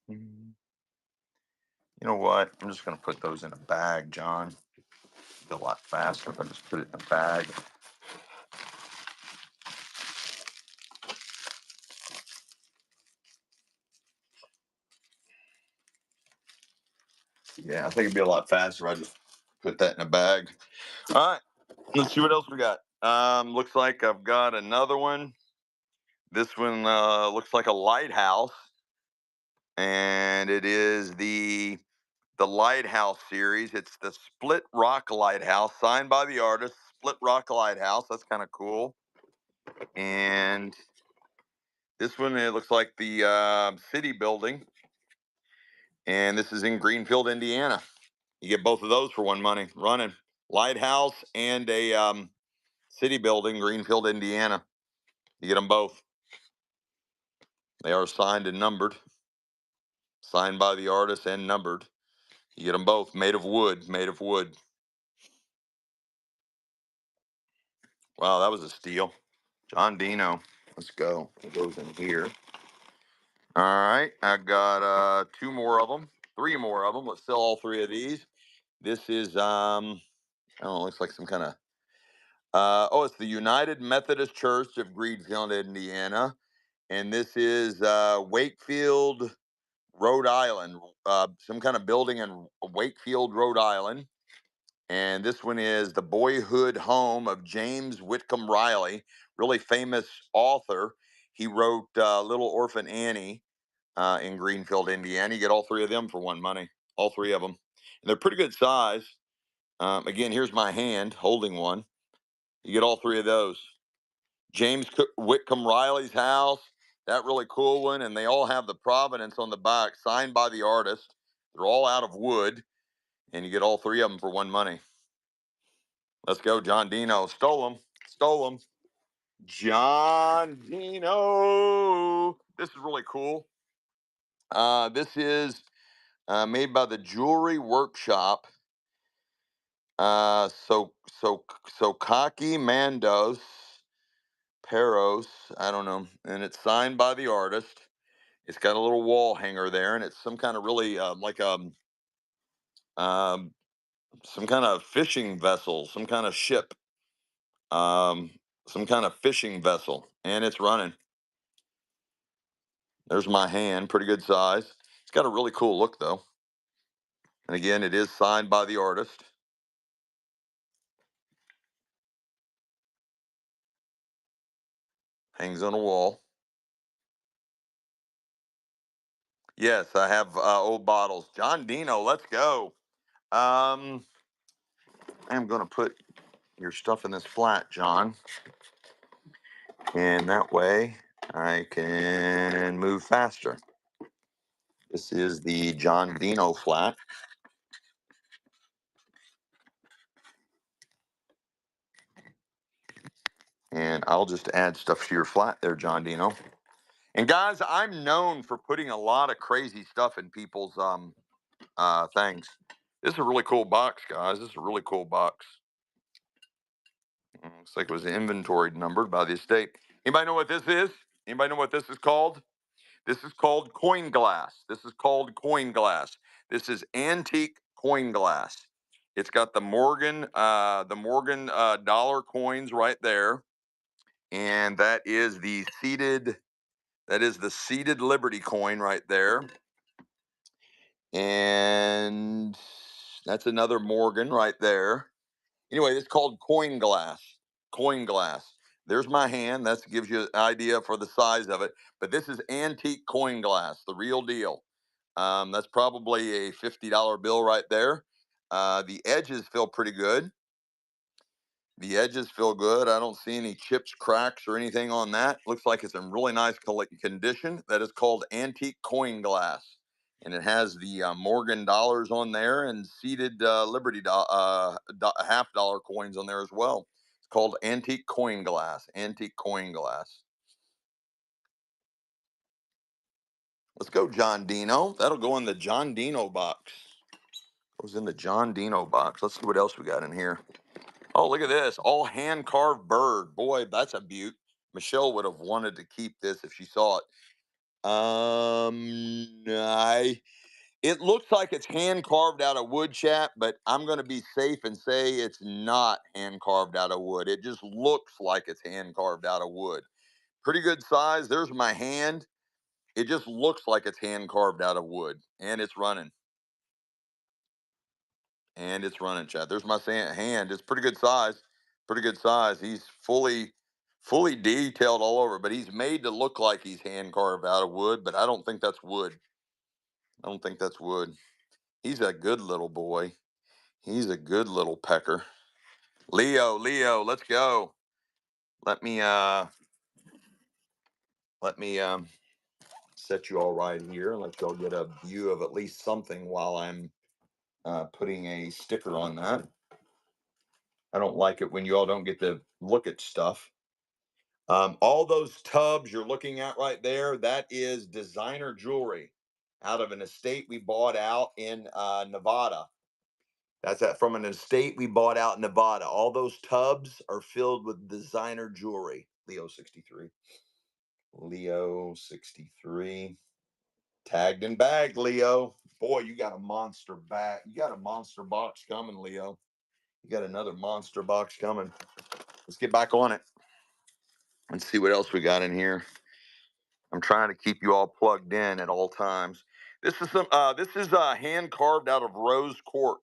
You know what? I'm just gonna put those in a bag, John. Be a lot faster if I just put it in a bag. Yeah, I think it'd be a lot faster if I just put that in a bag. All right, let's see what else we got. Looks like I've got another one. This one looks like a lighthouse, and it is the Lighthouse series. It's the Split Rock Lighthouse, signed by the artist. Split Rock Lighthouse. That's kind of cool. And this one, it looks like the city building, and this is in Greenfield, Indiana. You get both of those for one money. Running lighthouse and a city building, Greenfield, Indiana. You get them both. They are signed and numbered. Signed by the artist and numbered. You get them both. Made of wood. Made of wood. Wow, that was a steal. John Dino. Let's go. It goes in here. All right. I got two more of them. Three more of them. Let's sell all three of these. This is I don't know, looks like some kind of it's the United Methodist Church of Greenfield, Indiana. And this is Wakefield, Rhode Island. Some kind of building in Wakefield, Rhode Island. And this one is the boyhood home of James Whitcomb Riley, really famous author. He wrote Little Orphan Annie in Greenfield, Indiana. You get all three of them for one money, all three of them. And they're pretty good size. Again, here's my hand holding one. You get all three of those. James Whitcomb Riley's house, that really cool one. And they all have the Providence on the back, signed by the artist. They're all out of wood. And you get all three of them for one money. Let's go, John Dino. Stole them. Stole them. John Dino. This is really cool. This is made by the Jewelry Workshop. So Kaki Mandos Peros. I don't know, and it's signed by the artist. It's got a little wall hanger there, and it's some kind of really um, some kind of fishing vessel, some kind of ship, um, some kind of fishing vessel, and it's running. There's my hand, pretty good size. It's got a really cool look though. And again, it is signed by the artist. Hangs on a wall. Yes, I have old bottles. John Dino, let's go. I'm going to put your stuff in this flat, John. And that way I can move faster. This is the John Dino flat. And I'll just add stuff to your flat there, John Dino. And guys, I'm known for putting a lot of crazy stuff in people's things. This is a really cool box, guys. This is a really cool box. Looks like it was inventory numbered by the estate. Anybody know what this is? Anybody know what this is called? This is called coin glass. This is called coin glass. This is antique coin glass. It's got the Morgan dollar coins right there, and that is the seated Liberty coin right there, and that's another Morgan right there. Anyway, it's called coin glass. Coin glass. There's my hand. That gives you an idea for the size of it. But this is antique coin glass, the real deal. That's probably a $50 bill right there. The edges feel pretty good. The edges feel good. I don't see any chips, cracks, or anything on that. Looks like it's in really nice condition. That is called antique coin glass. And it has the Morgan dollars on there and seated Liberty half-dollar coins on there as well. It's called antique coin glass. Antique coin glass. Let's go, John Dino. That'll go in the John Dino box. Goes in the John Dino box. Let's see what else we got in here. Oh, look at this. All hand carved bird. Boy, that's a beaut. Michelle would have wanted to keep this if she saw it. It looks like it's hand carved out of wood, chat, but I'm going to be safe and say it's not hand carved out of wood. It just looks like it's hand carved out of wood. Pretty good size. There's my hand. It just looks like it's hand carved out of wood, and it's running. And it's running, chat. There's my hand. It's pretty good size. Pretty good size. He's fully detailed all over, but he's made to look like he's hand carved out of wood, but I don't think that's wood. I don't think that's wood. He's a good little boy. He's a good little pecker. Leo, let's go. Let me set you all right here and let y'all get a view of at least something while I'm putting a sticker on that. I don't like it when you all don't get to look at stuff. All those tubs you're looking at right there, that is designer jewelry out of an estate we bought out in Nevada. That's from an estate we bought out in Nevada. All those tubs are filled with designer jewelry. Leo 63. Leo 63. Tagged and bagged, Leo. Boy, you got a monster bag. You got a monster box coming, Leo. You got another monster box coming. Let's get back on it and see what else we got in here. I'm trying to keep you all plugged in at all times. This is hand carved out of rose quartz.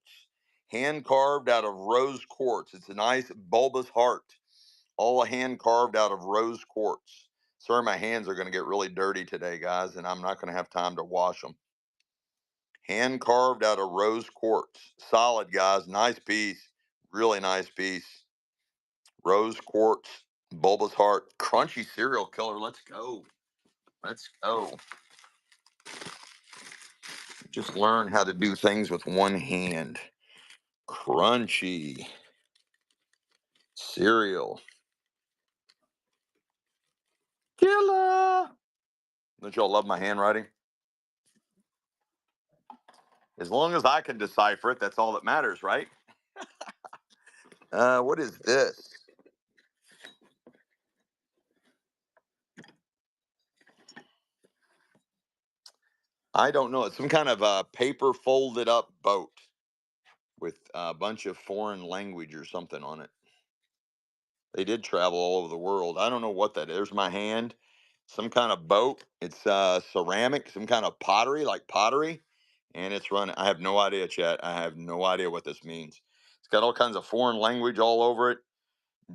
Hand carved out of rose quartz. It's a nice bulbous heart. All hand carved out of rose quartz. Sorry, my hands are going to get really dirty today, guys, and I'm not going to have time to wash them. Hand carved out of rose quartz. Solid, guys. Nice piece. Really nice piece. Rose quartz, bulbous heart, crunchy cereal killer. Let's go. Let's go. Just learn how to do things with one hand. Crunchy cereal killer. Don't y'all love my handwriting? As long as I can decipher it, that's all that matters, right? What is this? I don't know. It's some kind of paper folded up boat with a bunch of foreign language or something on it. They did travel all over the world. I don't know what that is. There's my hand. Some kind of boat. It's ceramic, some kind of pottery, like pottery. And it's running. I have no idea, chat. I have no idea what this means. It's got all kinds of foreign language all over it.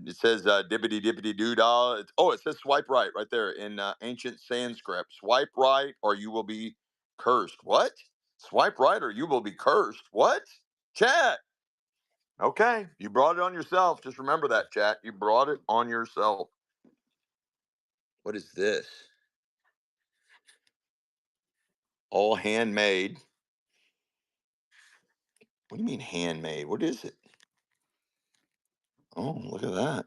It says dippity dippity doo dah. Oh, it says swipe right there in ancient Sanskrit. Swipe right or you will be cursed. What? Swipe right or you will be cursed. What? Chat. Okay, you brought it on yourself. Just remember that, chat. You brought it on yourself. What is this? All handmade. What do you mean handmade? What is it? Oh, look at that.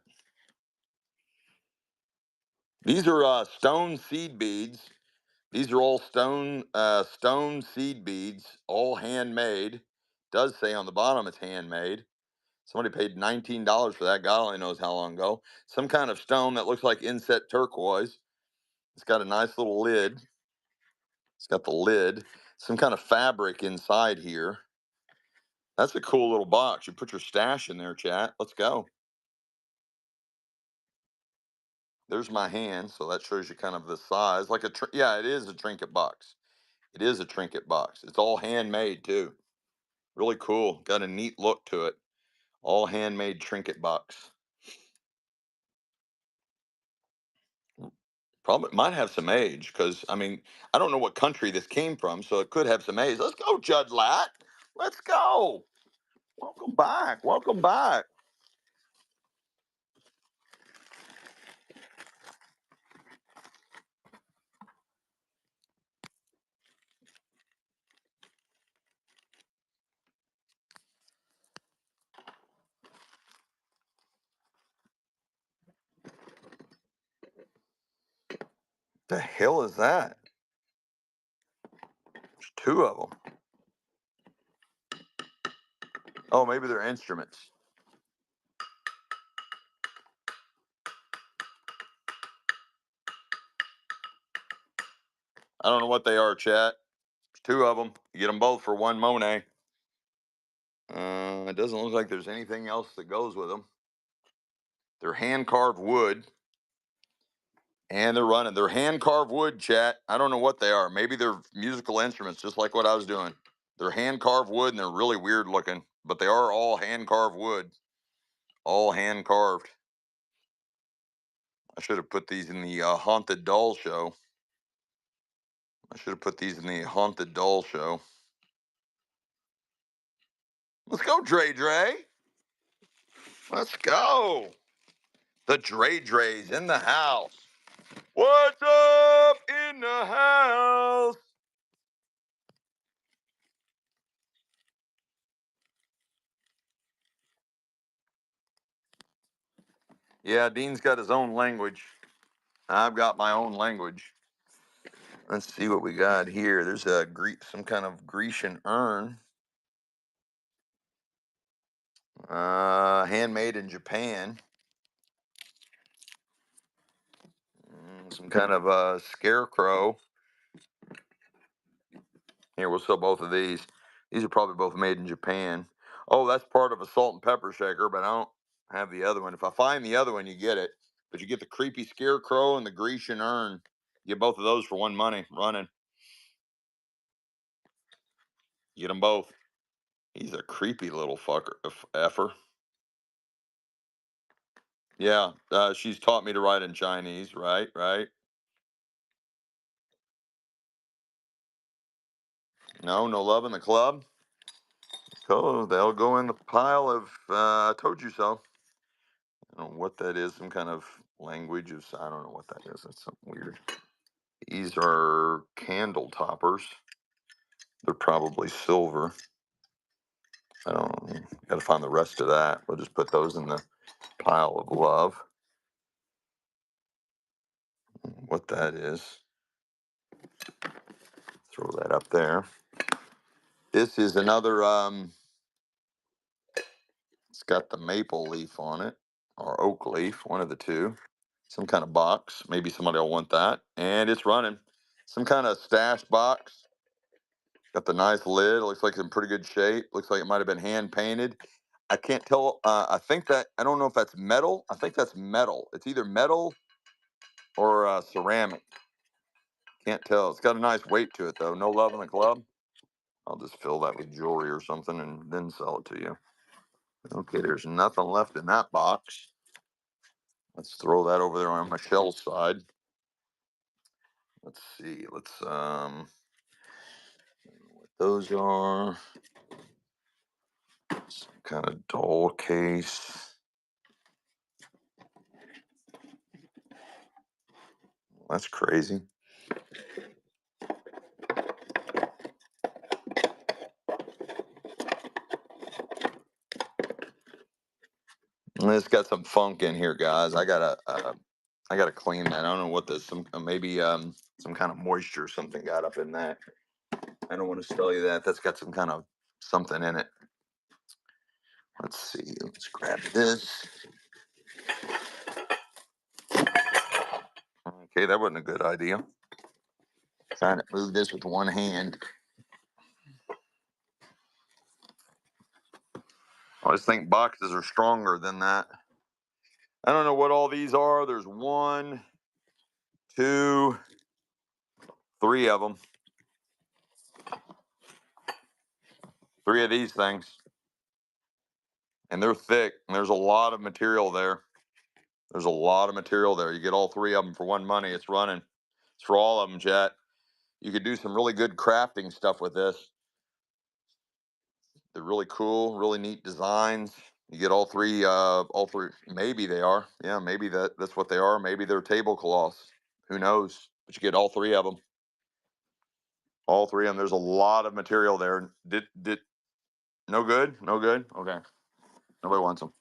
These are stone seed beads. These are all stone seed beads, all handmade. Does say on the bottom it's handmade. Somebody paid $19 for that. God only knows how long ago. Some kind of stone that looks like inset turquoise. It's got a nice little lid. It's got the lid, some kind of fabric inside here. That's a cool little box. You put your stash in there, chat. Let's go. There's my hand, so that shows you kind of the size. Like yeah, it is a trinket box. It is a trinket box. It's all handmade too. Really cool. Got a neat look to it. All handmade trinket box. Probably might have some age because I mean I don't know what country this came from, so it could have some age. Let's go, Judd Latt. Let's go. Welcome back. Welcome back. The hell is that? There's two of them. Oh, maybe they're instruments. I don't know what they are, chat. There's two of them. You get them both for one Monet. It doesn't look like there's anything else that goes with them. They're hand carved wood, and they're running. They're hand carved wood, chat. I don't know what they are. Maybe they're musical instruments, just like what I was doing. They're hand carved wood, and they're really weird looking, but they are all hand carved wood. All hand carved. I should have put these in the haunted doll show. I should have put these in the haunted doll show. Let's go, Dre Dre. Let's go. The Dre Dre's in the house. What's up in the house? Yeah, Dean's got his own language. I've got my own language. Let's see what we got here. There's some kind of Grecian urn. Handmade in Japan. Some kind of scarecrow. Here, we'll sell both of these. These are probably both made in Japan. Oh, that's part of a salt and pepper shaker, but I don't have the other one. If I find the other one, you get it. But you get the creepy scarecrow and the Grecian urn. You get both of those for one money running. You get them both. He's a creepy little fucker, effer. Yeah, she's taught me to write in Chinese. Right, right. No, no love in the club. Oh, they'll go in the pile of told you so. I don't know what that is. Some kind of language of I don't know what that is. It's something weird. These are candle toppers. They're probably silver. I don't. Got to find the rest of that. We'll just put those in the pile of love. What that is. Throw that up there. This is another. It's got the maple leaf on it, or oak leaf, one of the two. Some kind of box. Maybe somebody will want that. And it's running. Some kind of stash box. Got the nice lid. It looks like it's in pretty good shape. Looks like it might have been hand painted. I can't tell. I think that I don't know if that's metal. I think that's metal. It's either metal or ceramic. Can't tell. It's got a nice weight to it though. No love in the club. I'll just fill that with jewelry or something and then sell it to you. Okay, there's nothing left in that box. Let's throw that over there on Michelle's side. Let's see. Let's what those are. Some kind of doll case. That's crazy. It's got some funk in here, guys. I gotta clean that. I don't know what this. Some maybe some kind of moisture or something got up in that. I don't want to tell you that. That's got some kind of something in it. Let's see. Let's grab this. Okay, that wasn't a good idea. Trying to move this with one hand. I just think boxes are stronger than that. I don't know what all these are. There's one, two, three of them. Three of these things. And they're thick. And there's a lot of material there. There's a lot of material there. You get all three of them for one money. It's running. It's for all of them, Jet. You could do some really good crafting stuff with this. They're really cool, really neat designs. You get all three. All three. Maybe they are. Yeah, maybe that's what they are. Maybe they're tablecloths. Who knows? But you get all three of them. All three of them. There's a lot of material there. Did no good? No good. Okay. Nobody wants them.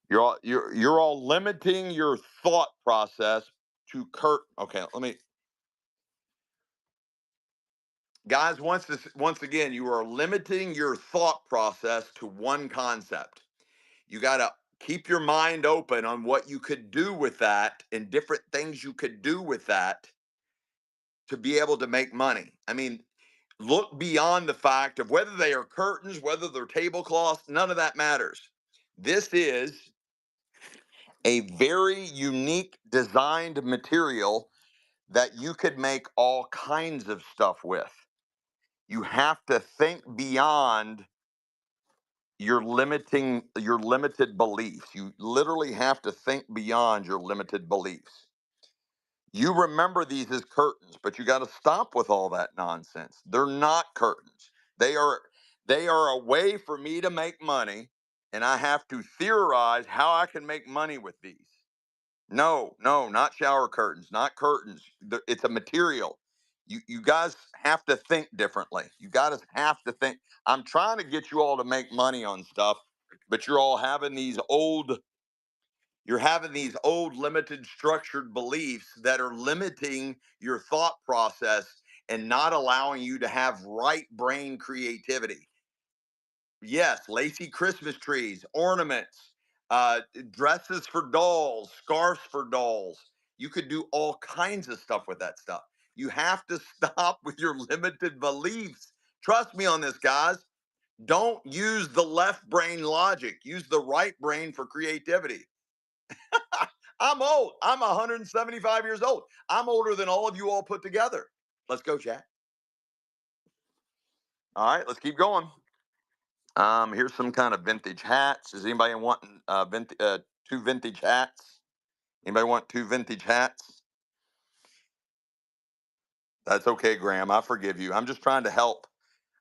You're all limiting your thought process to Okay, let me, guys. Once again, you are limiting your thought process to one concept. You got to keep your mind open on what you could do with that and different things you could do with that to be able to make money. I mean, look beyond the fact of whether they are curtains, whether they're tablecloths, none of that matters. This is a very unique designed material that you could make all kinds of stuff with. You have to think beyond your limited beliefs. You literally have to think beyond your limited beliefs. You remember these as curtains, but you got to stop with all that nonsense. They're not curtains. They are they are a way for me to make money, and I have to theorize how I can make money with these. No, no, not shower curtains, not curtains. It's a material. You guys have to think differently. You guys have to think. I'm trying to get you all to make money on stuff, but you're having these old limited structured beliefs that are limiting your thought process and not allowing you to have right brain creativity. Yes, lacy Christmas trees, ornaments, dresses for dolls, scarves for dolls. You could do all kinds of stuff with that stuff. You have to stop with your limited beliefs. Trust me on this, guys. Don't use the left brain logic. Use the right brain for creativity. I'm old. I'm 175 years old. I'm older than all of you all put together. Let's go, chat. All right, let's keep going. Here's some kind of vintage hats. Is anybody wanting two vintage hats? Anybody want two vintage hats? That's okay, Graham. I forgive you. I'm just trying to help.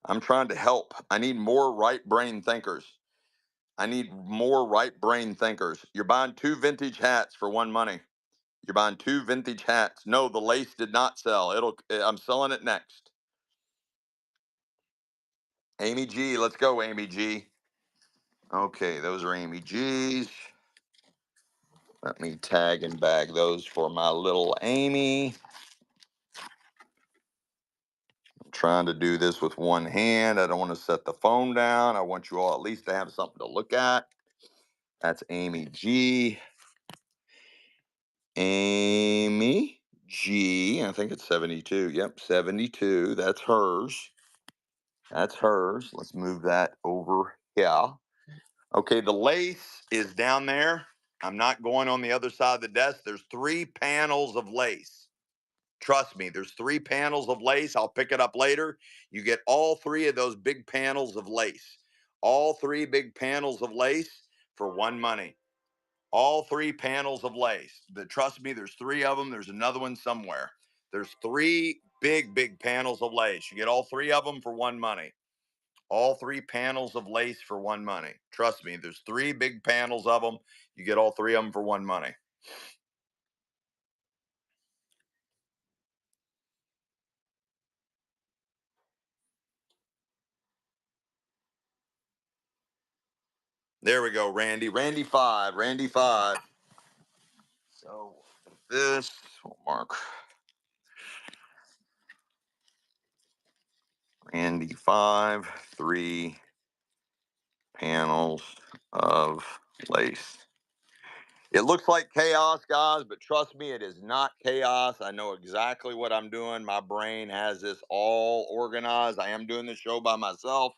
I'm trying to help. I need more right brain thinkers. I need more right brain thinkers. You're buying two vintage hats for one money. You're buying two vintage hats. No, the lace did not sell. I'm selling it next. Amy G, let's go, Amy G. Okay, those are Amy G's. Let me tag and bag those for my little Amy. I'm trying to do this with one hand. I don't want to set the phone down. I want you all at least to have something to look at. That's Amy G. Amy G. I think it's 72. Yep, 72. That's hers. That's hers. Let's move that over here. Okay, the lace is down there. I'm not going on the other side of the desk. There's three panels of lace. Trust me, there's three panels of lace. I'll pick it up later. You get all three of those big panels of lace. All three big panels of lace for one money. All three panels of lace. But trust me, there's three of them. There's another one somewhere. There's three big panels of lace. You get all three of them for one money. All three panels of lace for one money. Trust me, there's three big panels of them. You get all three of them for one money. There we go, Randy. Randy 5. Randy 5. So this will mark Randy 5, three panels of lace. It looks like chaos, guys, but trust me, it is not chaos. I know exactly what I'm doing. My brain has this all organized. I am doing the show by myself,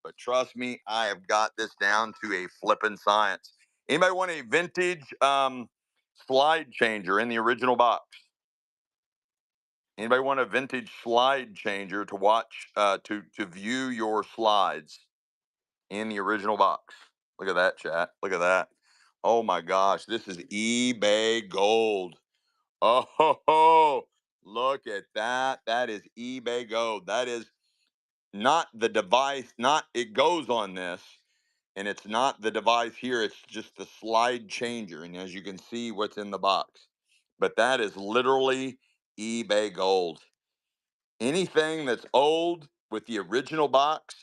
but trust me, I have got this down to a flippin' science. Anybody want a vintage slide changer in the original box? Anybody want a vintage slide changer to watch to view your slides in the original box? Look at that, chat. Look at that. Oh my gosh, this is eBay gold. Oh, ho, ho. Look at that. That is eBay gold. That is not the device, not it goes on this, and it's not the device here, it's just the slide changer. And as you can see, what's in the box. But that is literally eBay gold. Anything that's old with the original box,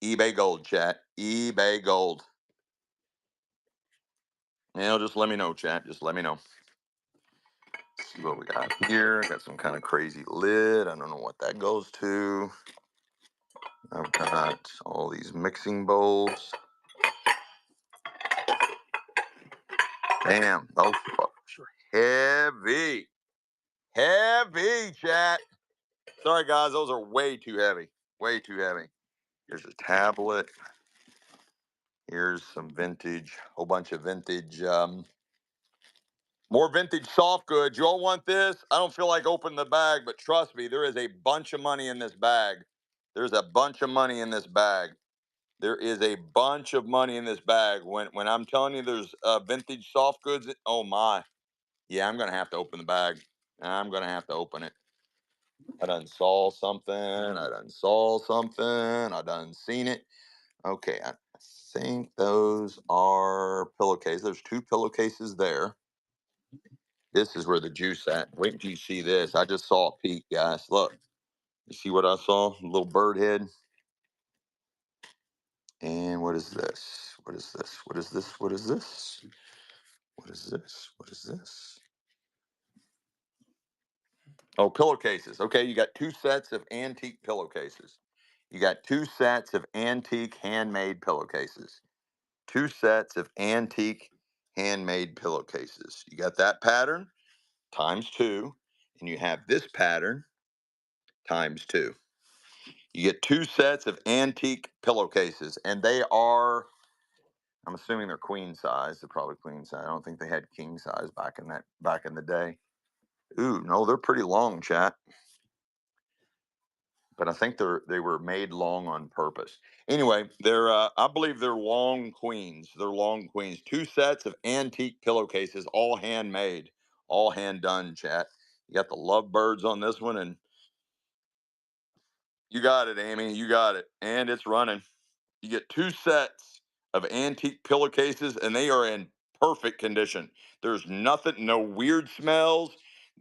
eBay gold, chat. eBay gold. Just let me know, chat. Just let me know. See what we got here. Got some kind of crazy lid. I don't know what that goes to. I've got all these mixing bowls. Damn, those fuckers are heavy. Heavy, chat. Sorry, guys. Those are way too heavy. Way too heavy. Here's a tablet. Here's some vintage, whole bunch of vintage, more vintage soft goods. You all want this? I don't feel like opening the bag, but trust me, there is a bunch of money in this bag. There's a bunch of money in this bag. There is a bunch of money in this bag. When I'm telling you there's vintage soft goods, oh my. Yeah, I'm gonna have to open the bag. I'm gonna have to open it. I done saw something. I done saw something. I done seen it. Okay, I think those are pillowcases. There's two pillowcases there. This is where the juice at. Wait until you see this. I just saw a peek, guys. Look, you see what I saw? A little bird head. And what is this? What is this? What is this? What is this? What is this? What is this? Oh, pillowcases. Okay, you got two sets of antique pillowcases. You got two sets of antique handmade pillowcases. Two sets of antique handmade pillowcases. You got that pattern times two, and you have this pattern times two. You get two sets of antique pillowcases, and they are, I'm assuming they're queen size. They're probably queen size. I don't think they had king size back in the day. Ooh, no, they're pretty long, chat. But I think they were made long on purpose. Anyway, they're I believe they're long queens. They're long queens. Two sets of antique pillowcases, all handmade, all hand done. Chat. You got the lovebirds on this one, and you got it, Amy. You got it, and it's running. You get two sets of antique pillowcases, and they are in perfect condition. There's nothing, no weird smells.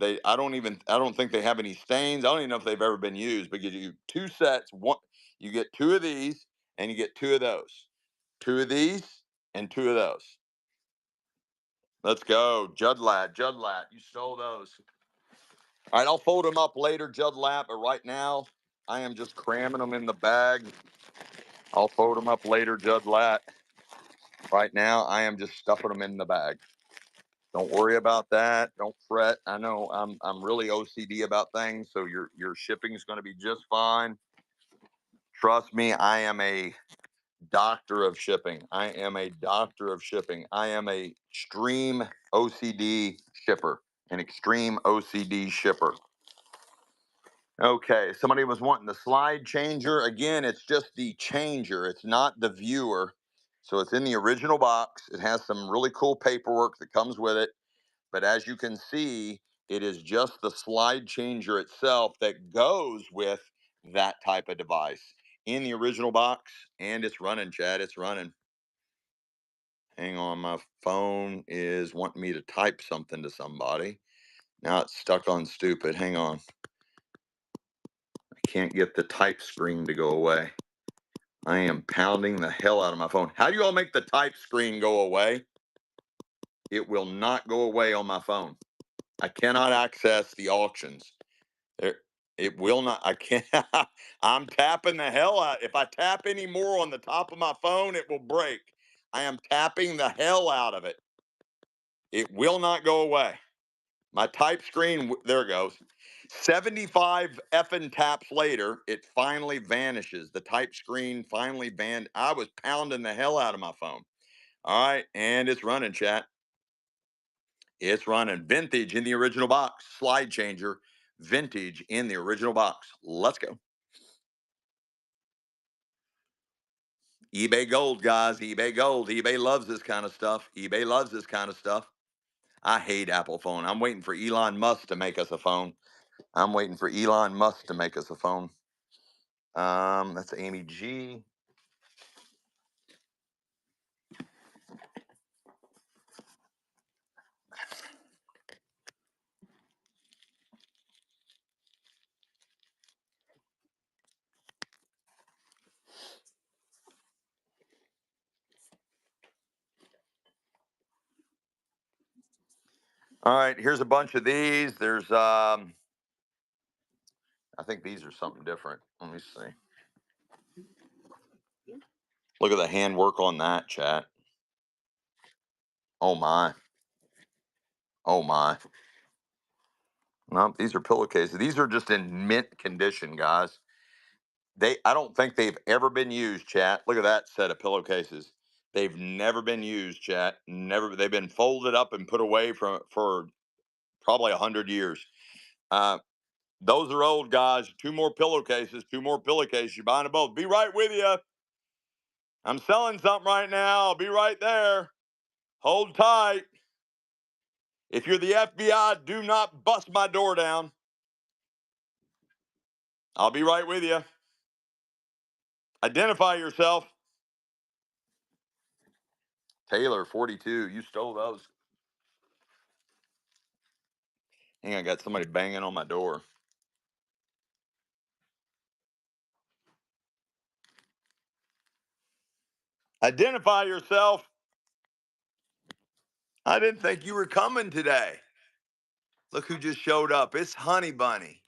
I don't think they have any stains. I don't even know if they've ever been used. But you do two sets. One, you get two of these, and you get two of those. Two of these, and two of those. Let's go, Judd Lad. Judd Lad, you stole those. All right, I'll fold them up later, Judd Lad. But right now, I am just cramming them in the bag. I'll fold them up later, Judd Lad. Right now, I am just stuffing them in the bag. Don't worry about that. Don't fret. I know I'm really OCD about things, so your shipping is going to be just fine. Trust me, I am a doctor of shipping. I am a doctor of shipping. I am a extreme OCD shipper, an extreme OCD shipper. Okay, somebody was wanting the slide changer. Again, it's just the changer. It's not the viewer. So it's in the original box. It has some really cool paperwork that comes with it. But as you can see, it is just the slide changer itself that goes with that type of device in the original box. And it's running, Chad. It's running. Hang on, my phone is wanting me to type something to somebody. Now it's stuck on stupid. Hang on. I can't get the type screen to go away. I am pounding the hell out of my phone. How do you all make the type screen go away? It will not go away on my phone. I cannot access the auctions. There, it will not. I can't. I'm tapping the hell out. If I tap any more on the top of my phone, it will break. I am tapping the hell out of it. It will not go away. My type screen, there it goes. 75 effing taps later, it finally vanishes. The type screen finally banned. I was pounding the hell out of my phone. All right, and it's running, chat. It's running. Vintage in the original box. Slide changer. Vintage in the original box. Let's go. eBay Gold, guys. eBay Gold. eBay loves this kind of stuff. eBay loves this kind of stuff. I hate Apple phone. I'm waiting for Elon Musk to make us a phone. I'm waiting for Elon Musk to make us a phone. That's Amy G. All right, here's a bunch of these. There's I think these are something different. Let me see. Look at the handwork on that, chat. Oh my. Oh my. No, these are pillowcases. These are just in mint condition, guys. I don't think they've ever been used, chat. Look at that set of pillowcases. They've never been used, chat. Never. They've been folded up and put away for probably 100 years. Uh, those are old, guys. Two more pillowcases. Two more pillowcases. You're buying them both. Be right with you. I'm selling something right now. I'll be right there. Hold tight. If you're the FBI, do not bust my door down. I'll be right with you. Identify yourself. Taylor, 42. You stole those. Hang on, I got somebody banging on my door. Identify yourself. I didn't think you were coming today. Look who just showed up. It's Honey Bunny.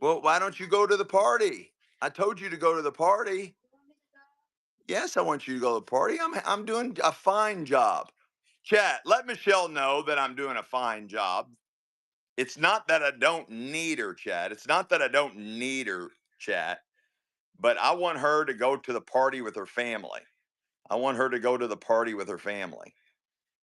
Well, why don't you go to the party? I told you to go to the party. Yes, I want you to go to the party. I'm doing a fine job. Chat, let Michelle know that I'm doing a fine job. It's not that I don't need her, chat. It's not that I don't need her, chat. But I want her to go to the party with her family. I want her to go to the party with her family.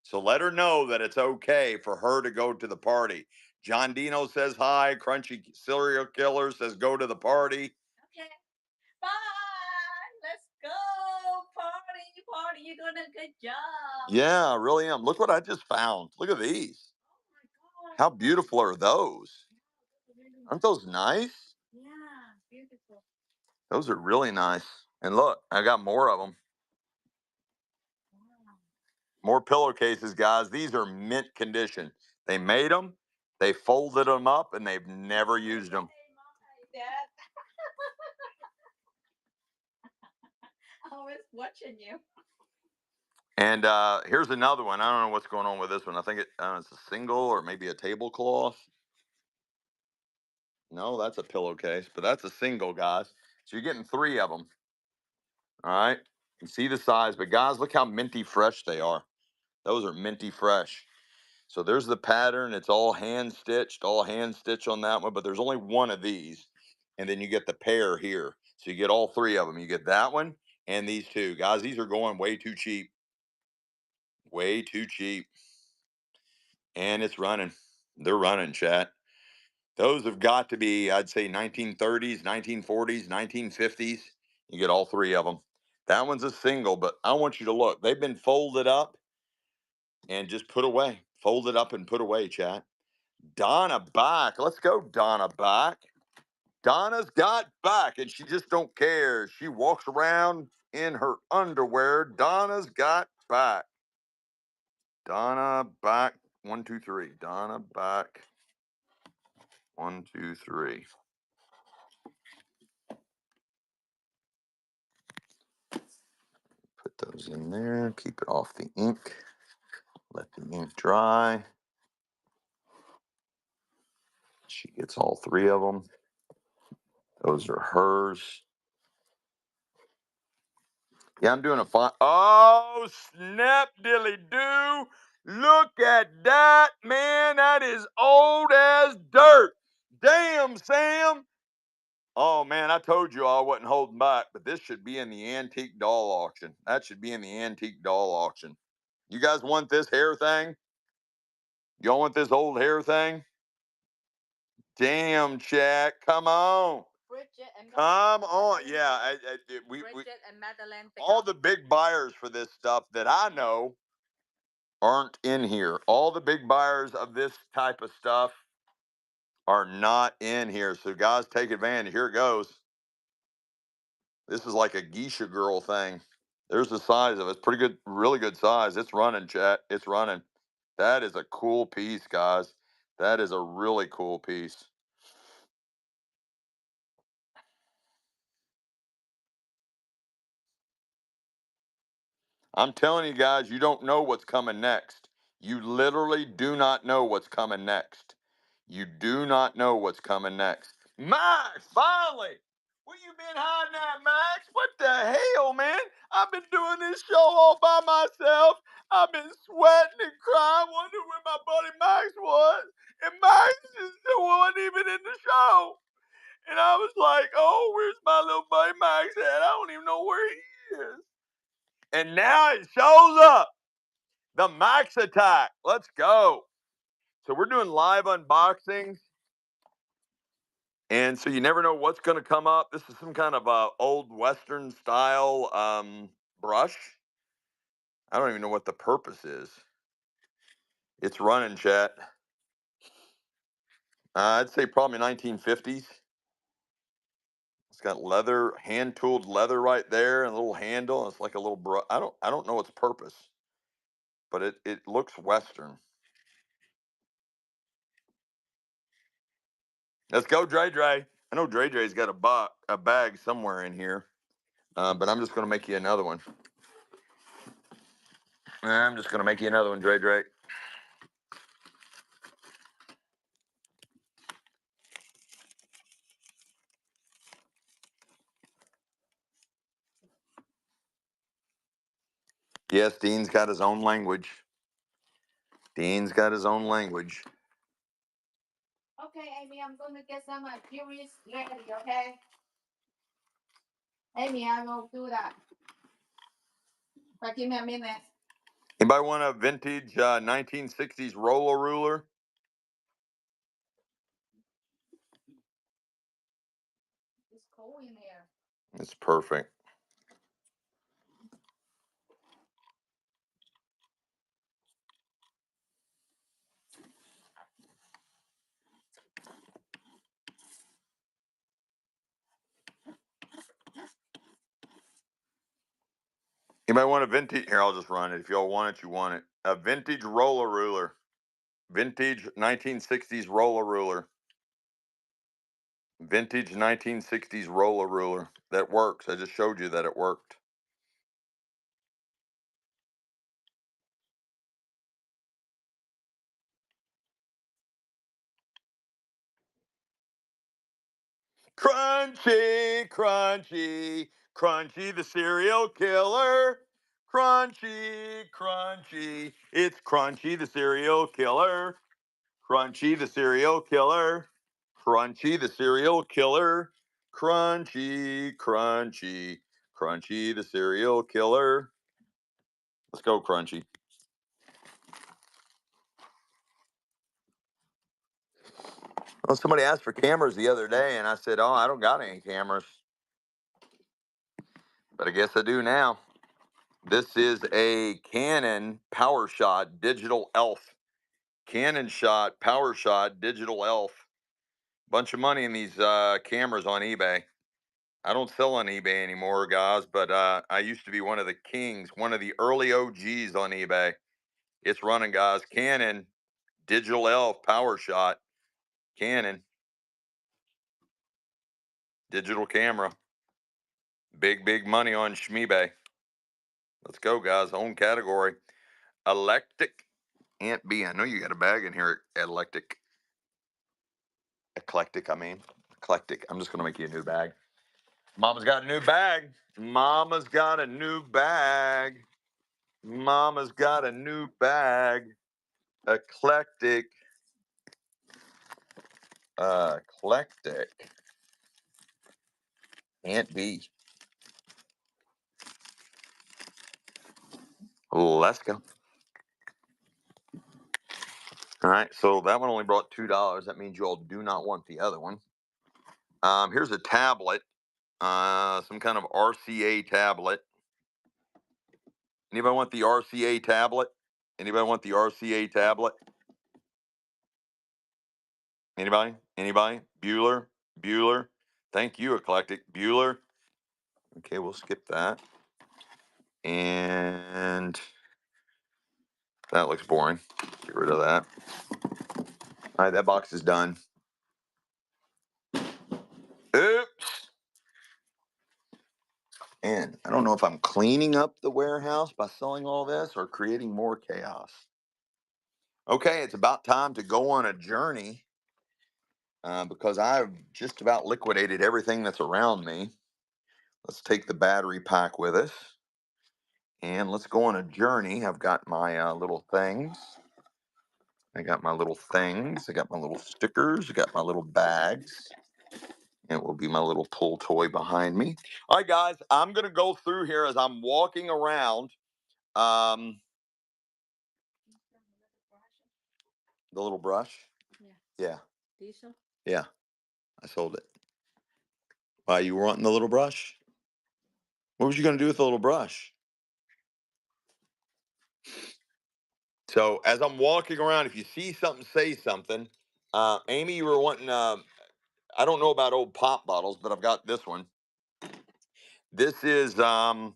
So let her know that it's okay for her to go to the party. John Dino says hi. Crunchy Serial Killer says go to the party. Okay. Bye. Let's go. Party, party. You're doing a good job. Yeah, I really am. Look what I just found. Look at these. Oh my God. How beautiful are those? Aren't those nice? Yeah, beautiful. Those are really nice. And look, I got more of them. More pillowcases, guys. These are mint condition. They made them, they folded them up, and they've never used them. I was watching you. And here's another one. I don't know what's going on with this one. I think it's a single or maybe a tablecloth. No, that's a pillowcase, but that's a single, guys. So you're getting three of them. All right. You see the size, but guys, look how minty fresh they are. Those are minty fresh. So there's the pattern. It's all hand stitched on that one, but there's only one of these. And then you get the pair here. So you get all three of them. You get that one and these two. Guys, these are going way too cheap. Way too cheap. And it's running. They're running, chat. Those have got to be, I'd say, 1930s, 1940s, 1950s. You get all three of them. That one's a single, but I want you to look. They've been folded up and just put away. Folded up and put away, chat. Donna back. Let's go, Donna back. Donna's got back, and she just don't care. She walks around in her underwear. Donna's got back. Donna back. 1, 2, 3. Donna back. 1, 2, 3. Put those in there. Keep it off the ink. Let the ink dry. She gets all three of them. Those are hers. Yeah, I'm doing a fine. Oh, snap dilly do. Look at that, man. That is old as dirt. Damn, Sam. Oh, man, I told you I wasn't holding back, but this should be in the antique doll auction. That should be in the antique doll auction. You guys want this hair thing? Y'all want this old hair thing? Damn, Jack. Come on. Come on. Yeah. All the big buyers for this stuff that I know aren't in here. All the big buyers of this type of stuff are not in here. So, guys, take advantage. Here it goes. This is like a geisha girl thing. There's the size of it. It's pretty good, really good size. It's running, chat. It's running. That is a cool piece, guys. That is a really cool piece. I'm telling you guys, you don't know what's coming next. You literally do not know what's coming next. You do not know what's coming next. Max, finally! Where you been hiding at, Max? What the hell, man? I've been doing this show all by myself. I've been sweating and crying, wondering where my buddy Max was. And Max just wasn't even in the show. And I was like, oh, where's my little buddy Max at? I don't even know where he is. And now it shows up. The Max Attack. Let's go. So we're doing live unboxings. And so you never know what's going to come up. This is some kind of old Western style brush. I don't even know what the purpose is. It's running, chat. I'd say probably 1950s. It's got leather, hand tooled leather right there, and a little handle. It's like a little brush. I don't know its purpose, but it looks Western. Let's go, Dre Dre. I know Dre Dre's got a bag somewhere in here, but I'm just going to make you another one. I'm just going to make you another one, Dre Dre. Yes, Dean's got his own language. Dean's got his own language. Okay, Amy, I'm going to get some curious ready, okay? Amy, I will do that. But give me a minute. Anybody want a vintage 1960s roller ruler? It's cold in here. It's perfect. Anybody want a vintage? Here, I'll just run it. If y'all want it, you want it. A vintage roller ruler. Vintage 1960s roller ruler. Vintage 1960s roller ruler. That works. I just showed you that it worked. Crunchy, crunchy, crunchy the serial killer. Crunchy, crunchy. It's Crunchy the serial killer. Crunchy the serial killer. Crunchy the serial killer. Crunchy, crunchy, crunchy the serial killer. Let's go, Crunchy. Well, somebody asked for cameras the other day, and I said, oh, I don't got any cameras. But I guess I do now. This is a Canon PowerShot Digital Elf. Canon shot, PowerShot Digital Elf. Bunch of money in these cameras on eBay. I don't sell on eBay anymore, guys, but I used to be one of the kings, one of the early OGs on eBay. It's running, guys. Canon Digital Elf PowerShot. Canon digital camera. Big, big money on Schmeebay. Let's go, guys. Own category. Electric Aunt B. I know you got a bag in here. Eclectic. Eclectic, I mean. Eclectic. I'm just going to make you a new bag. Mama's got a new bag. Mama's got a new bag. Mama's got a new bag. Eclectic. Eclectic. Aunt B. Let's go. All right. So that one only brought $2. That means you all do not want the other one. Here's a tablet. Some kind of RCA tablet. Anybody want the RCA tablet? Anybody want the RCA tablet? Anybody? Anybody? Bueller? Bueller? Thank you, Eclectic. Bueller? Okay, we'll skip that. And that looks boring. Get rid of that. All right, that box is done. Oops. And I don't know if I'm cleaning up the warehouse by selling all this or creating more chaos. Okay, it's about time to go on a journey because I've just about liquidated everything that's around me. Let's take the battery pack with us and let's go on a journey. I've got my little things. I got my little things. I got my little stickers. I got my little bags. And it will be my little pull toy behind me. All right, guys, I'm going to go through here as I'm walking around. Um, the little brush. Yeah. Yeah, I sold it. Why, you were wanting the little brush? What was you going to do with the little brush? So as I'm walking around, if you see something, say something. Amy, you were wanting. I don't know about old pop bottles, but I've got this one. This is Dr.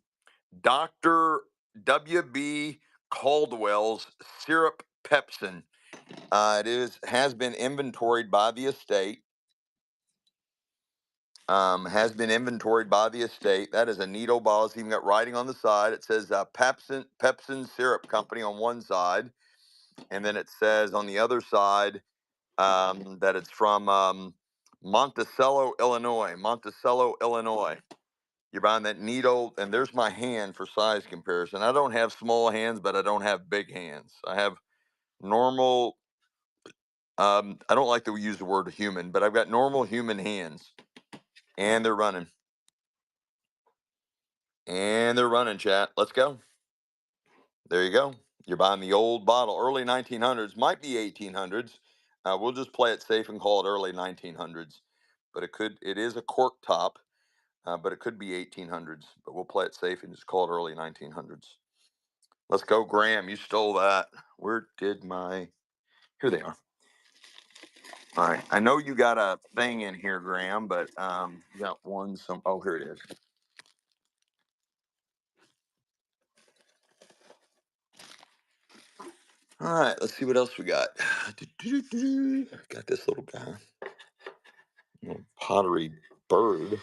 W.B. Caldwell's syrup pepsin. It has been inventoried by the estate. Has been inventoried by the estate. That is a neat old bottle. It's even got writing on the side. It says Pepsin Syrup Company on one side, and then it says on the other side that it's from Monticello, Illinois. Monticello, Illinois. You're buying that neat old, and there's my hand for size comparison. I don't have small hands, but I don't have big hands. I have normal. I don't like to use the word human, but I've got normal human hands, and they're running. And they're running, chat. Let's go. There you go. You're buying the old bottle, early 1900s, might be 1800s. We'll just play it safe and call it early 1900s. But it is a cork top, but it could be 1800s. But we'll play it safe and just call it early 1900s. Let's go, Graham. You stole that. Where did my. Here they are. All right. I know you got a thing in here, Graham, but you got one. Oh, here it is. All right, let's see what else we got. Got this little guy, little pottery bird.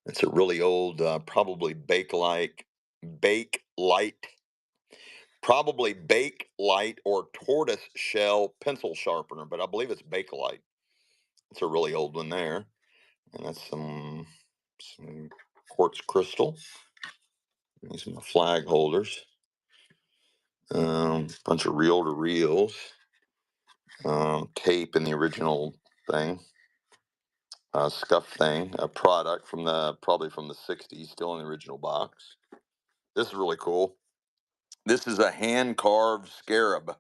It's a really old, probably bake light, probably bake light or tortoise shell pencil sharpener, but I believe it's Bakelite. It's a really old one there, and that's some quartz crystal. These are my flag holders. Bunch of reel to reels, tape in the original thing. Scuff thing, a product from probably from the 60s, still in the original box. This is really cool. This is a hand carved scarab,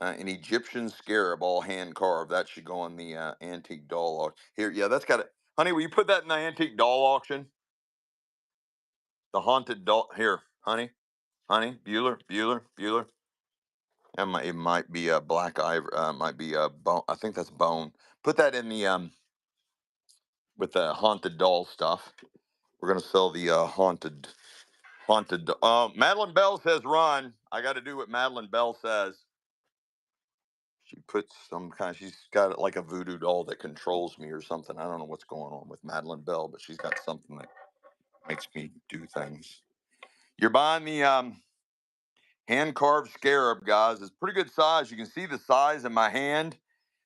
an Egyptian scarab, all hand carved. That should go on the antique doll auction. Here, yeah, that's got it. Honey, will you put that in the antique doll auction? The haunted doll. Here, honey, Bueller. It might be a black ivory. Might be a bone. I think that's bone. Put that in the with the haunted doll stuff. We're gonna sell the haunted. Madeline Bell says run. I got to do what Madeline Bell says. She puts some kind. She's got like a voodoo doll that controls me or something. I don't know what's going on with Madeline Bell, but she's got something that makes me do things. You're buying the hand carved scarab, guys. It's pretty good size. You can see the size in my hand.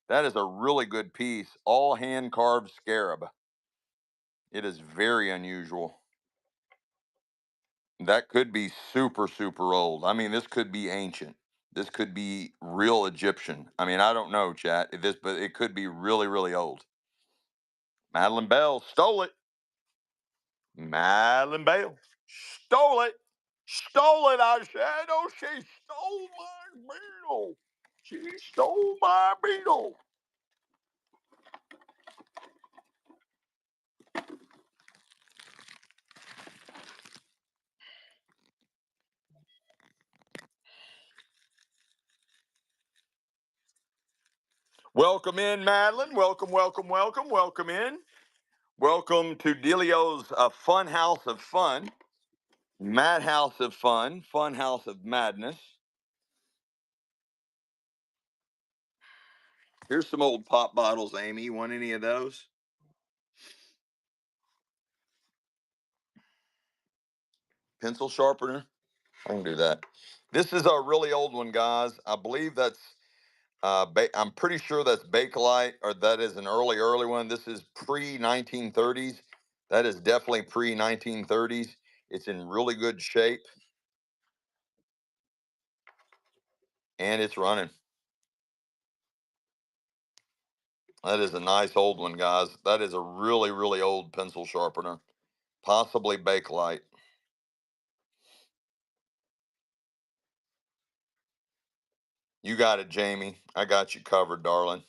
That is a really good piece. All hand carved scarab. It is very unusual. That could be super, super old. I mean, this could be ancient. This could be real Egyptian. I mean, I don't know, chat. But it could be really, really old. Madeline Bell stole it. Madeline Bell stole it. Stole it, I said. Oh, she stole my beetle. She stole my beetle. Welcome in, Madeline. Welcome, welcome, welcome, welcome in. Welcome to Delio's Fun House of Fun, Mad House of Fun, Fun House of Madness. Here's some old pop bottles, Amy. You want any of those? Pencil sharpener? I can do that. This is a really old one, guys. I believe that's, I'm pretty sure that's Bakelite, or that is an early, early one. This is pre 1930s. That is definitely pre 1930s. It's in really good shape and it's running. That is a nice old one, guys. That is a really, really old pencil sharpener, possibly Bakelite. You got it, Jamie. I got you covered, darling.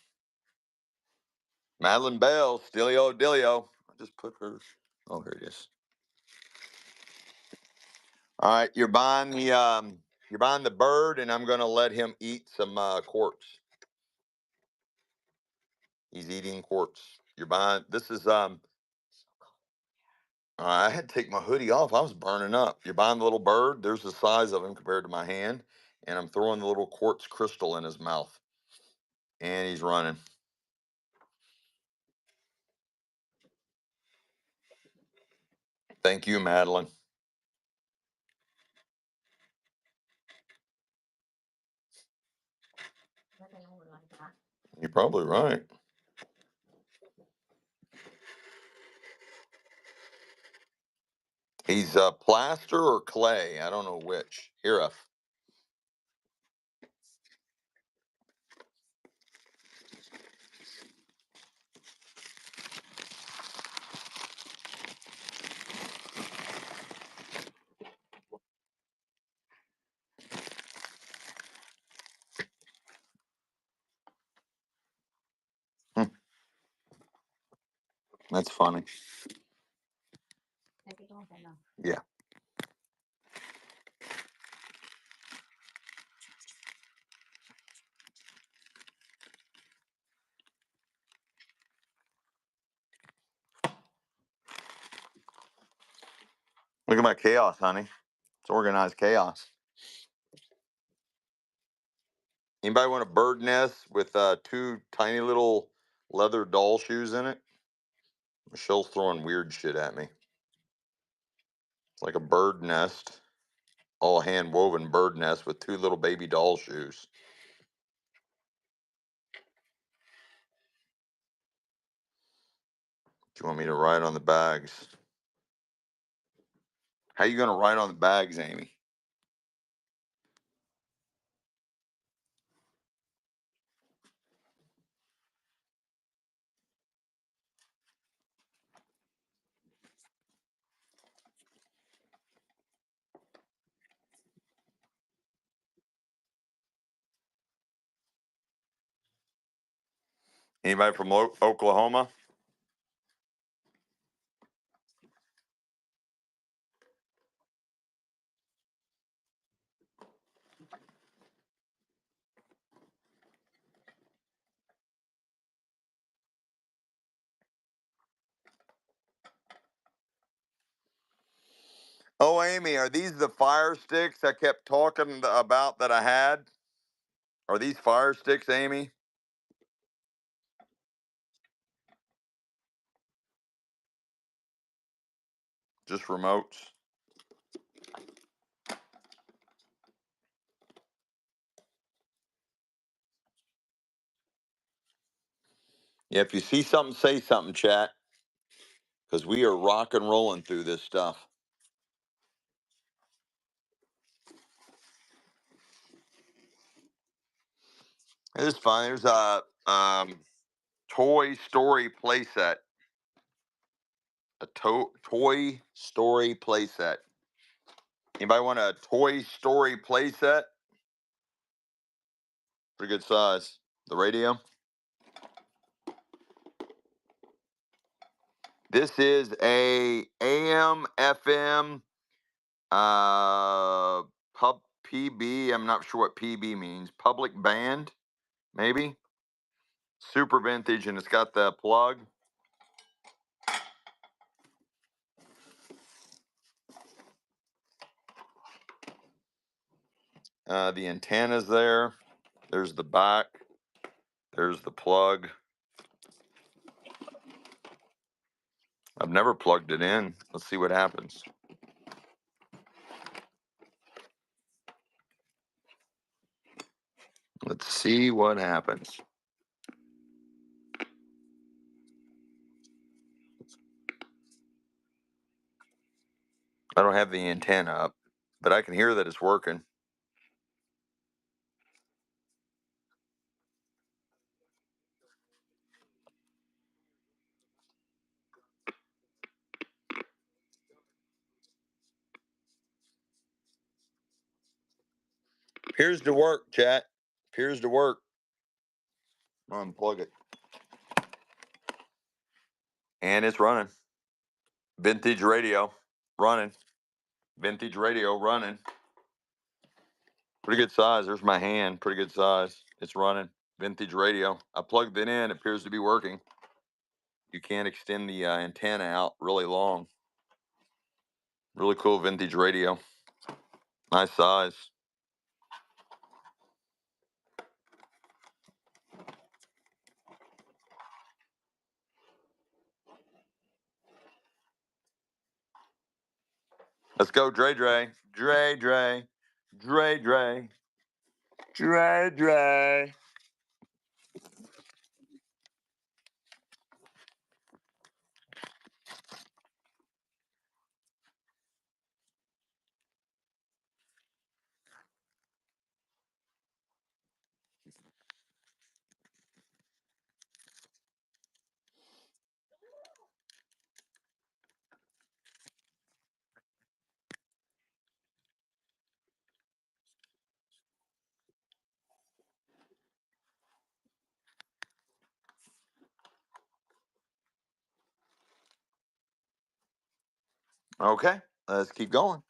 Madeline Bell, Stilio Dilio. I just put her. Oh, here it is. All right, you're buying the bird, and I'm gonna let him eat some quartz. He's eating quartz. You're buying. This is I had to take my hoodie off. I was burning up. You're buying the little bird. There's the size of him compared to my hand, and I'm throwing the little quartz crystal in his mouth, and he's running. Thank you, Madeline. You're probably right. He's plaster or clay. I don't know which. Here, that's funny. Yeah. Look at my chaos, honey. It's organized chaos. Anybody want a bird nest with two tiny little leather doll shoes in it? Michelle's throwing weird shit at me. It's like a bird nest, all hand woven bird nest with two little baby doll shoes. Do you want me to write on the bags? How you gonna write on the bags, Amy? Anybody from Oklahoma? Oh, Amy, are these the fire sticks I kept talking about that I had? Are these fire sticks, Amy? Just remotes? Yeah, if you see something, say something, chat. because we are rock and rolling through this stuff. It is fun. There's a Toy Story playset. A Toy Story playset. Anybody want a Toy Story playset? Pretty good size. The radio. This is a AM FM pub PB. I'm not sure what PB means. Public band, maybe. Super vintage, and it's got the plug. The antenna's there. There's the back. There's the plug. I've never plugged it in. Let's see what happens. Let's see what happens. I don't have the antenna up, but I can hear that it's working. Appears to work, chat. Appears to work. Unplug it. And it's running. Vintage radio running. Vintage radio running. Pretty good size. There's my hand. Pretty good size. It's running. Vintage radio. I plugged it in. It appears to be working. You can't extend the antenna out really long. Really cool vintage radio. Nice size. Let's go, Dre Dre. Dre Dre. Dre Dre. Dre Dre. Okay, let's keep going.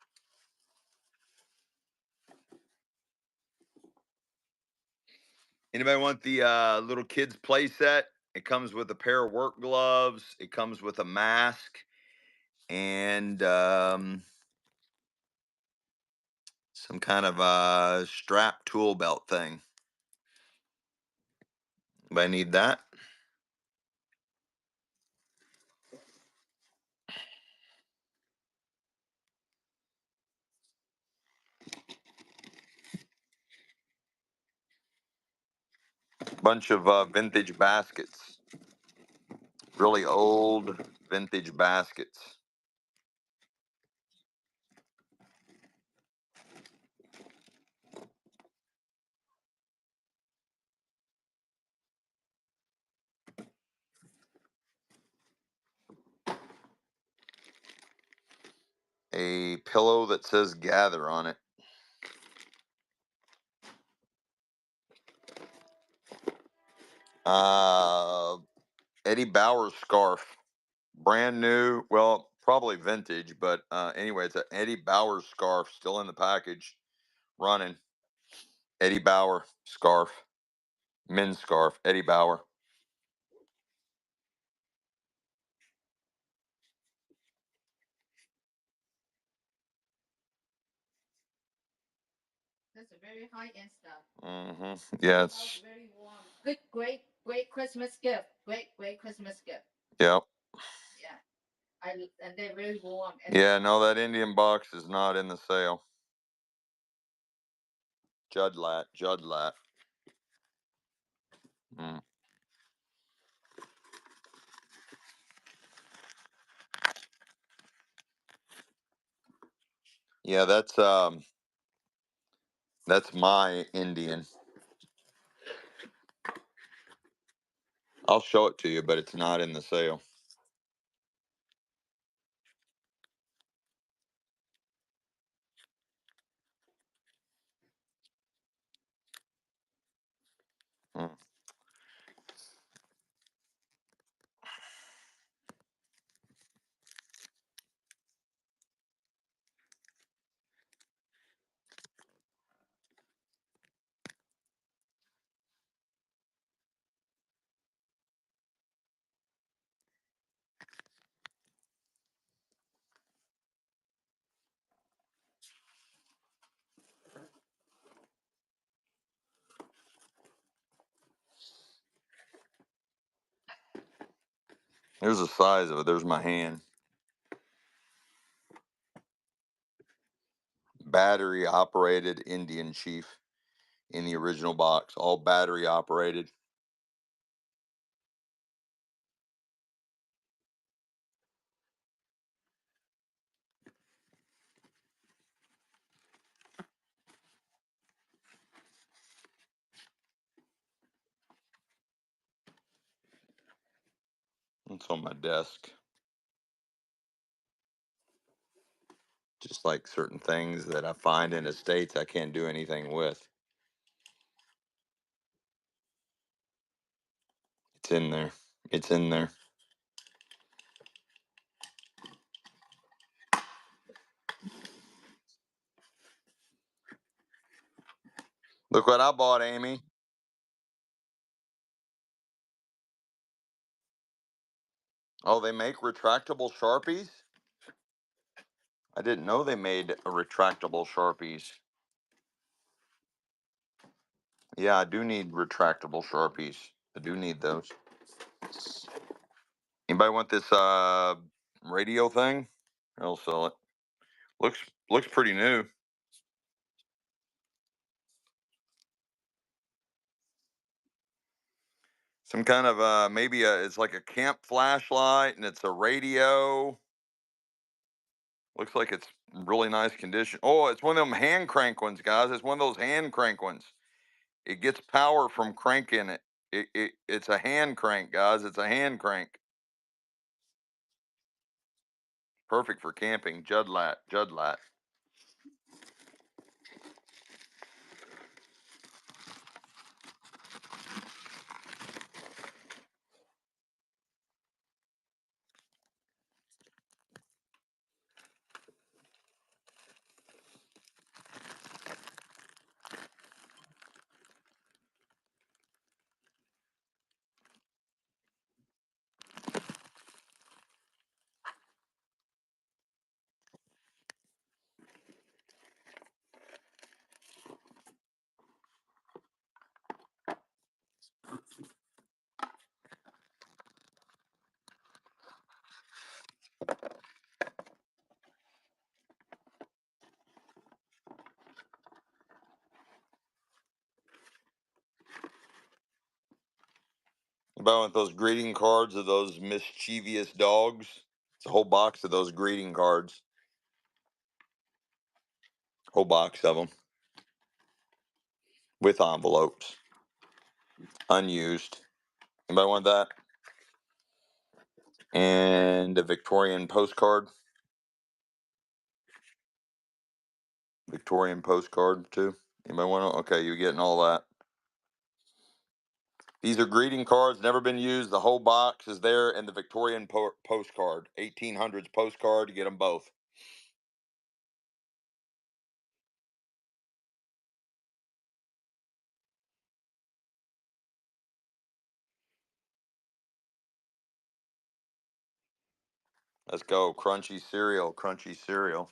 Anybody want the little kids play set? It comes with a pair of work gloves. It comes with a mask and some kind of strap tool belt thing. Anybody need that? Bunch of vintage baskets. Really old vintage baskets. A pillow that says gather on it. Uh, Eddie Bauer scarf. Brand new. Well, probably vintage, but anyway, it's an Eddie Bauer scarf still in the package. Running. Eddie Bauer scarf. Men's scarf. Eddie Bauer. That's a very high end stuff. Mm-hmm. Yeah, it's Very warm. Good, great Christmas gift. Great Christmas gift. yep. Yeah. And they're very warm. Yeah, no, that Indian box is not in the sale. Judlat. Mm. Yeah, that's my Indian. I'll show it to you, but it's not in the sale. Mm. There's the size of it. There's my hand. Battery operated Indian chief in the original box, all battery operated. It's on my desk. Just like certain things that I find in estates I can't do anything with. It's in there. It's in there. Look what I bought, Amy. Oh, they make retractable Sharpies? I didn't know they made a retractable Sharpies. Yeah, I do need retractable Sharpies. I do need those. Anybody want this radio thing? I'll sell it. Looks pretty new. Some kind of maybe it's like a camp flashlight and it's a radio. Looks like it's really nice condition. Oh, it's one of them hand crank ones, guys. It's one of those hand crank ones. It gets power from cranking it. It's a hand crank, guys. It's a hand crank. Perfect for camping. Judlat. Judlat. About with those greeting cards of those mischievous dogs. It's a whole box of those greeting cards. Whole box of them with envelopes, unused. Anybody want that? And a Victorian postcard. Victorian postcard too. Anybody want to? Okay, you're getting all that. These are greeting cards, never been used. The whole box is there, and the Victorian postcard, 1800s postcard. You get them both. Let's go, crunchy cereal, crunchy cereal.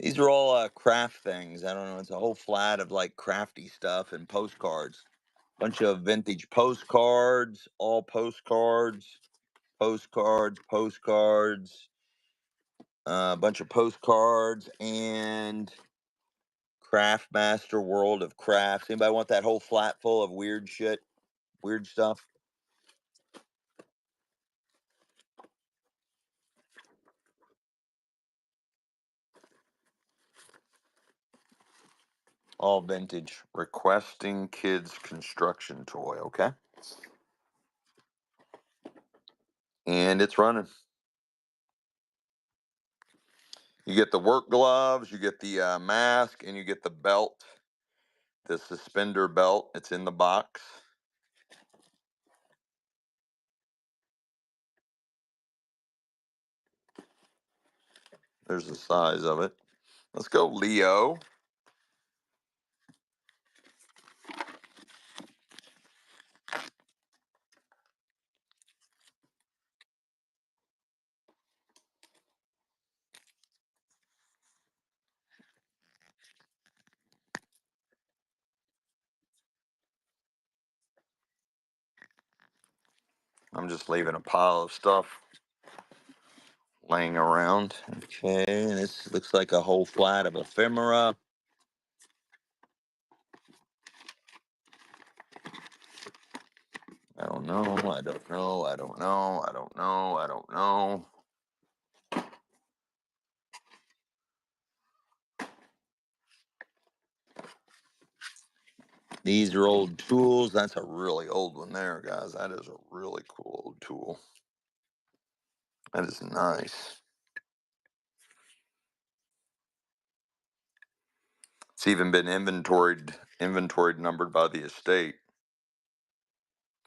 These are all craft things. I don't know. It's a whole flat of like crafty stuff and postcards. Bunch of vintage postcards, all postcards, postcards, a bunch of postcards, and Craft Master World of Crafts. Anybody want that whole flat full of weird shit, weird stuff? All vintage. Requesting kids construction toy, okay? And it's running. You get the work gloves, you get the mask, and you get the belt, the suspender belt. It's in the box. There's the size of it. Let's go, Leo. I'm just leaving a pile of stuff laying around. Okay, and this looks like a whole flat of ephemera. I don't know. I don't know. I don't know. I don't know. I don't know. These are old tools. That's a really old one there, guys. That is a really cool old tool. That is nice. It's even been inventoried, numbered by the estate.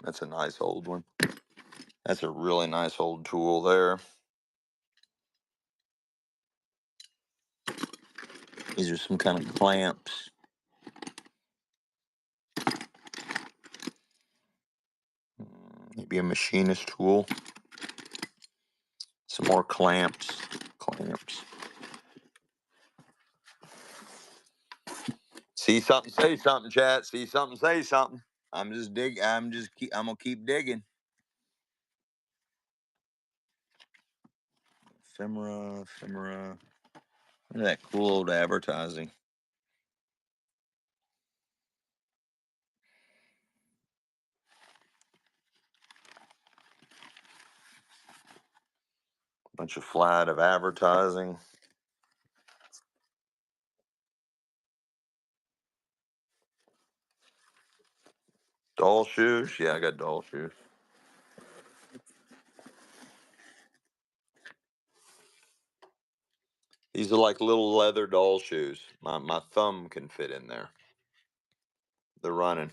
That's a nice old one. That's a really nice old tool there. These are some kind of clamps. Maybe a machinist tool. Some more clamps. Clamps. See something, say something, chat. See something, say something. I'm just dig. I'm gonna keep digging. Ephemera. Look at that cool old advertising. Bunch of flat of advertising. Doll shoes. Yeah, I got doll shoes. These are like little leather doll shoes. My thumb can fit in there. They're running.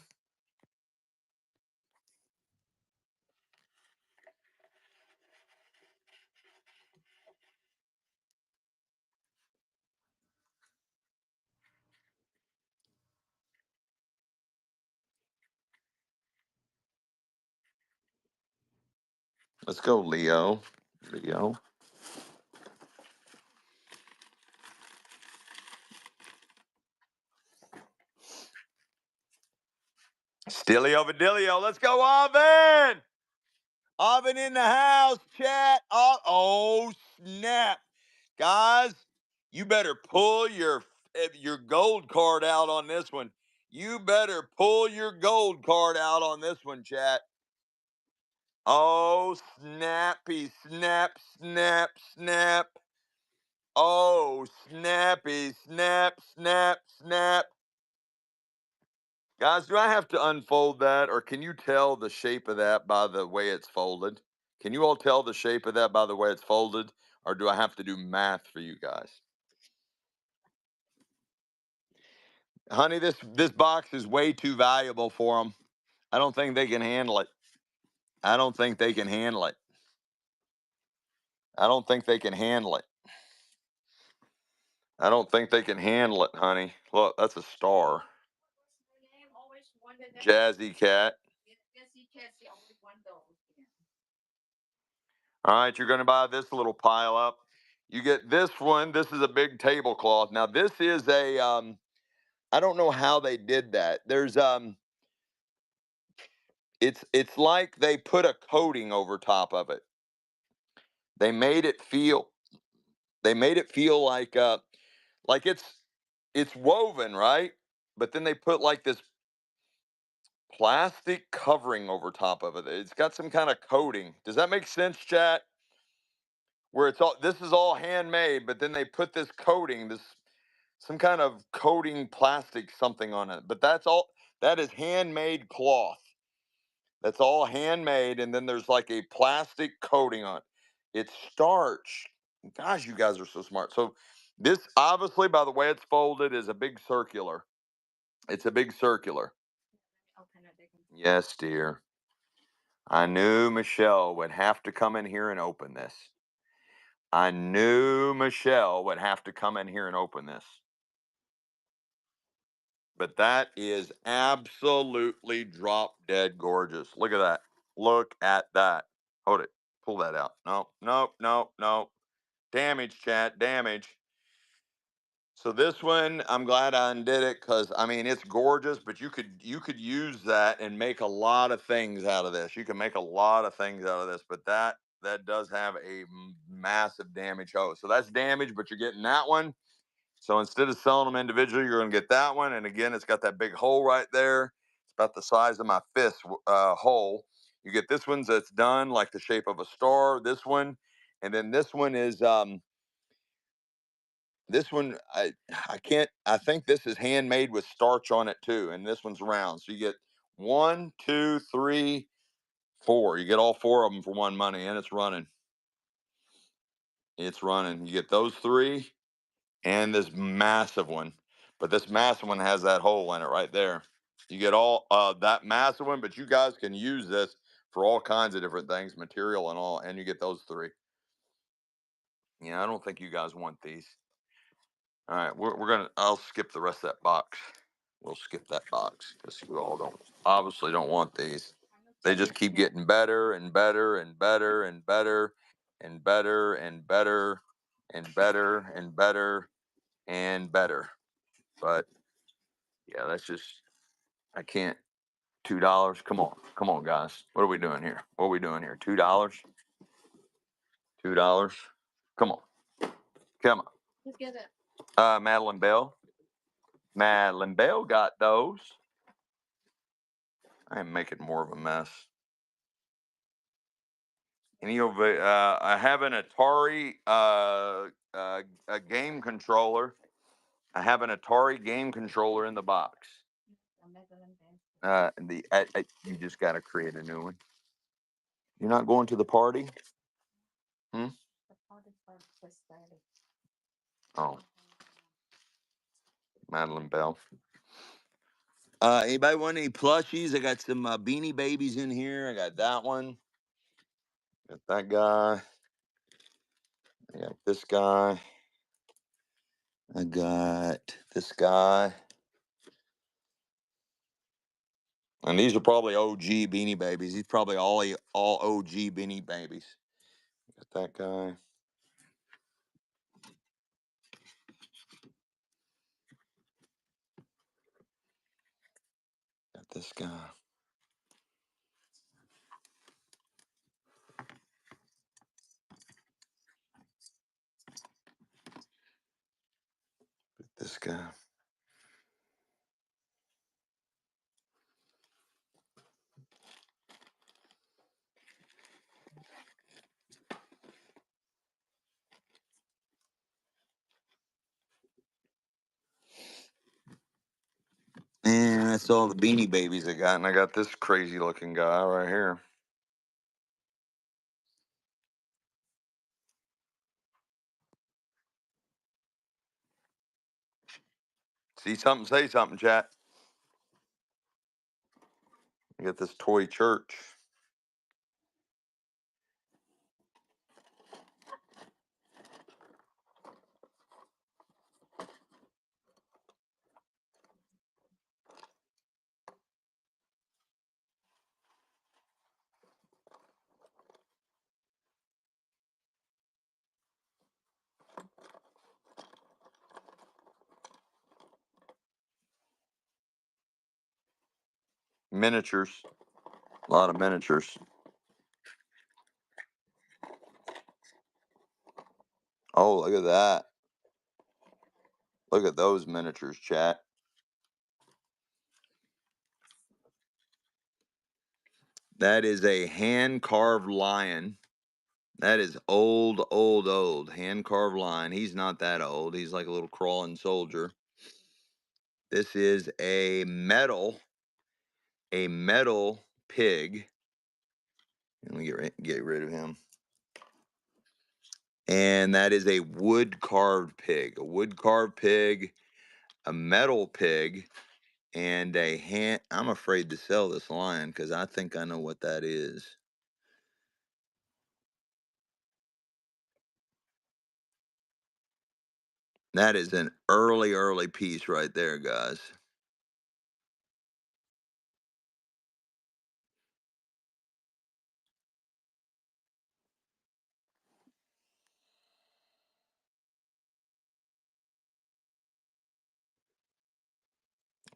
Let's go, Leo. Leo. Stilio Vidilio. Let's go, Oven. Oven in the house, chat. Oh, snap. Guys, you better pull your gold card out on this one. You better pull your gold card out on this one, chat. Oh, snappy, snap. Oh, snappy, snap. Guys, do I have to unfold that, or can you tell the shape of that by the way it's folded? Can you all tell the shape of that by the way it's folded, or do I have to do math for you guys? Honey, this box is way too valuable for them. I don't think they can handle it. I don't think they can handle it. I don't think they can handle it. I don't think they can handle it, honey. Look, that's a star. Jazzy Cat. All right, you're going to buy this little pile up. You get this one. This is a big tablecloth. Now this is a I don't know how they did that. There's it's like they put a coating over top of it. They made it feel they made it feel like it's woven, right? But then they put like this plastic covering over top of it. It's got some kind of coating. Does that make sense, chat? Where it's all this is all handmade, but then they put this coating, this some kind of coating plastic something on it. But that's all that is handmade cloth. That's all handmade, and then there's like a plastic coating on it. It's starch. Gosh, you guys are so smart. So this obviously, by the way it's folded, is a big circular. It's a big circular. Yes, dear. I knew Michelle would have to come in here and open this. I knew Michelle would have to come in here and open this. But that is absolutely drop dead gorgeous. Look at that. Look at that. Hold it. Pull that out. No, no, no, no. Damage, chat. Damage. So this one, I'm glad I undid it because I mean it's gorgeous, but you could use that and make a lot of things out of this. You can make a lot of things out of this, but that does have a massive damage hose. So that's damage, but you're getting that one. So instead of selling them individually, you're going to get that one. And again, it's got that big hole right there. It's about the size of my fist hole. You get this one that's done like the shape of a star. This one, and then this one is this one I can't. I think this is handmade with starch on it too, and this one's round. So you get one, two, three, four. You get all four of them for one money, and it's running. It's running. You get those three and this massive one. But this massive one has that hole in it right there. You get all that massive one, but you guys can use this for all kinds of different things, material and all, and you get those three. Yeah, I don't think you guys want these. All right, we're gonna. I'll skip the rest of that box. We'll skip that box because you all don't obviously don't want these. They just keep getting better and better and better and better and better and better and better and better and better. But yeah, that's just I can't. $2. Come on, guys. What are we doing here? What are we doing here? $2. $2. Come on, come on. Let's get it. Madeline Bell. Madeline Bell got those. I am making more of a mess. Any of I have an Atari a game controller. I have an Atari game controller in the box. You just got to create a new one. You're not going to the party? Hmm? Oh, Madeline Bell. Anybody want any plushies? I got some Beanie Babies in here. I got that one. Got that guy. I got this guy. I got this guy. And these are probably OG Beanie Babies. These probably all OG Beanie Babies. Got that guy. Got this guy. Got this guy. And that's all the Beanie Babies I got. And I got this crazy looking guy right here. See something, say something, chat. I got this toy church. Miniatures. A lot of miniatures. Oh, look at that. Look at those miniatures, chat. That is a hand carved lion. That is old, old, old. Hand carved lion. He's not that old. He's like a little crawling soldier. This is a metal pig. Let me get rid of him. And that is a wood carved pig. A wood carved pig, a metal pig, and a hand. I'm afraid to sell this lion because I think I know what that is. That is an early, early piece right there, guys.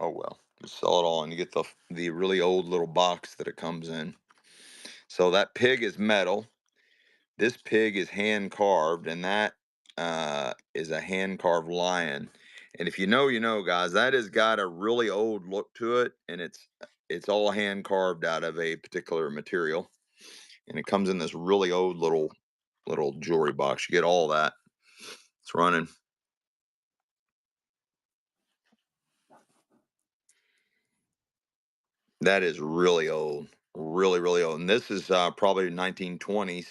Oh well, just sell it all, and you get the really old little box that it comes in. So that pig is metal. This pig is hand carved, and that is a hand carved lion. And if you know, you know, guys, that has got a really old look to it, and it's all hand carved out of a particular material, and it comes in this really old little jewelry box. You get all that. It's running. That is really old, really, really old. And this is probably 1920s,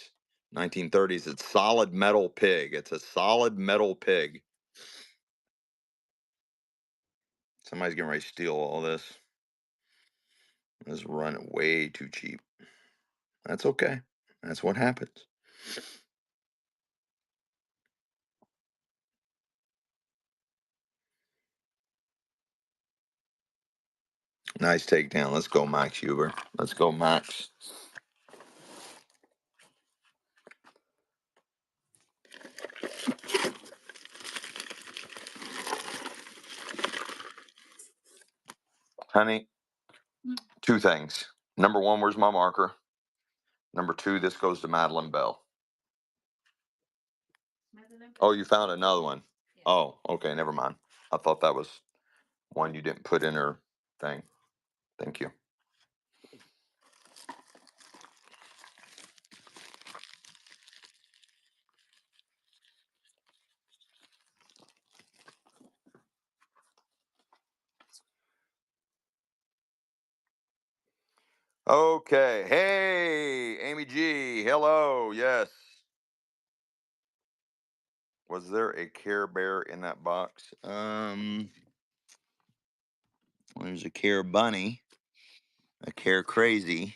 1930s. It's solid metal pig. It's a solid metal pig. Somebody's getting ready to steal all this. This is running way too cheap. That's okay. That's what happens. Nice takedown. Let's go, Max Huber. Let's go, Max. Honey, two things. Number one, where's my marker? Number two, this goes to Madeline Bell. Oh, you found another one. Oh, okay. Never mind. I thought that was one you didn't put in her thing. Thank you. Okay. Hey, Amy G. Hello. Yes. Was there a Care Bear in that box? There's a Care Bunny, a Care Crazy,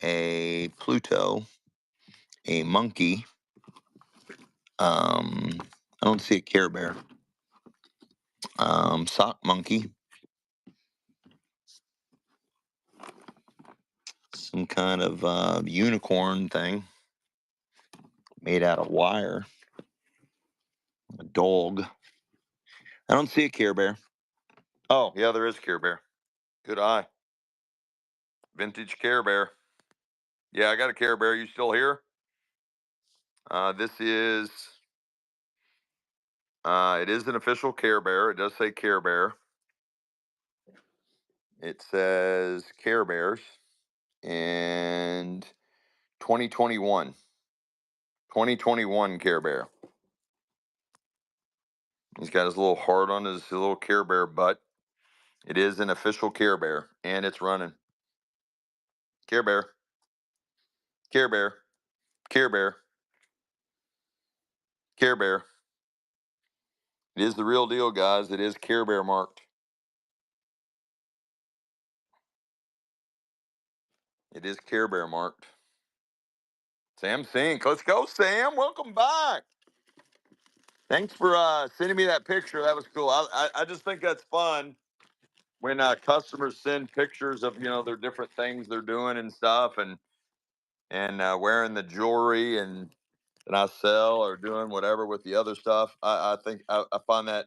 a Pluto, a monkey. I don't see a Care Bear. Sock monkey, some kind of unicorn thing made out of wire. A dog. I don't see a Care Bear. Oh, yeah, there is a Care Bear. Good eye. Vintage Care Bear. Yeah, I got a Care Bear. You still here? This is. It is an official Care Bear. It does say Care Bear. It says Care Bears and 2021. 2021 Care Bear. He's got his little heart on his little Care Bear butt. It is an official Care Bear, and it's running. Care Bear. Care Bear. Care Bear. Care Bear. It is the real deal, guys. It is Care Bear marked. It is Care Bear marked. Sam Sink. Let's go, Sam. Welcome back. Thanks for sending me that picture. That was cool. I just think that's fun when customers send pictures of their different things they're doing and stuff, and wearing the jewelry and that I sell or doing whatever with the other stuff. I think I find that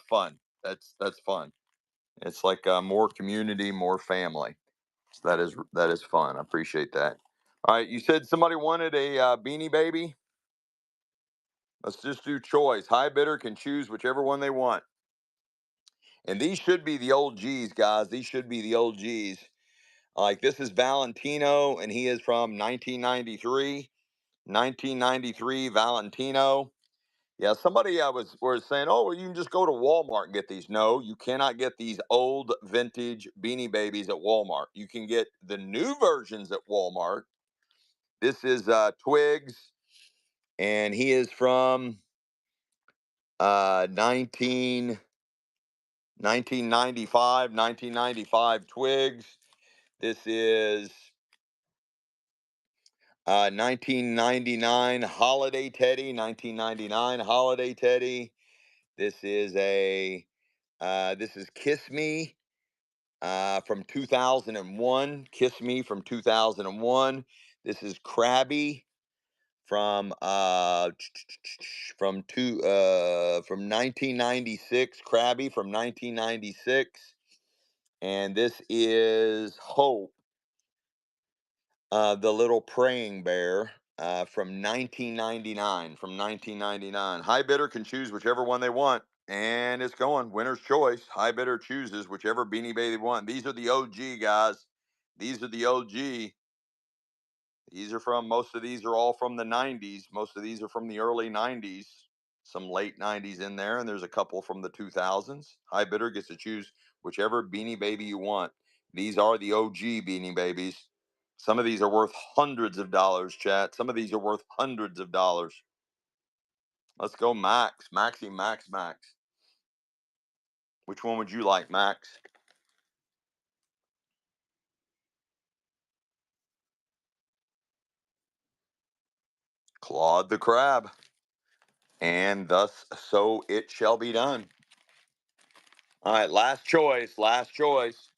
fun. That's fun. It's like more community, more family. So that is fun. I appreciate that. All right, you said somebody wanted a Beanie Baby. Let's just do choice. High bidder can choose whichever one they want. And these should be the old G's, guys. These should be the old G's. Like this is Valentino, and he is from 1993. 1993 Valentino. Yeah, somebody I was saying, oh, well, you can just go to Walmart and get these. No, you cannot get these old vintage Beanie Babies at Walmart. You can get the new versions at Walmart. This is Twigs, and he is from 1995 Twigs. This is 1999 Holiday Teddy. 1999 Holiday Teddy. This is this is Kiss Me from 2001. Kiss Me from 2001. This is Krabby from from 1996. Krabby from 1996, and this is Hope, the little praying bear. From 1999. From 1999. High bidder can choose whichever one they want. And it's going. Winner's choice. High bidder chooses whichever Beanie Baby they want. These are the OG, guys. These are the OG. These are from, most of these are all from the 90s. Most of these are from the early 90s. Some late 90s in there. And there's a couple from the 2000s. High bidder gets to choose whichever Beanie Baby you want. These are the OG Beanie Babies. Some of these are worth hundreds of dollars, chat. Some of these are worth hundreds of dollars. Let's go, Max. Maxie, Max, Max. Which one would you like, Max? Claude the Crab. And thus, so it shall be done. All right, last choice. Last choice.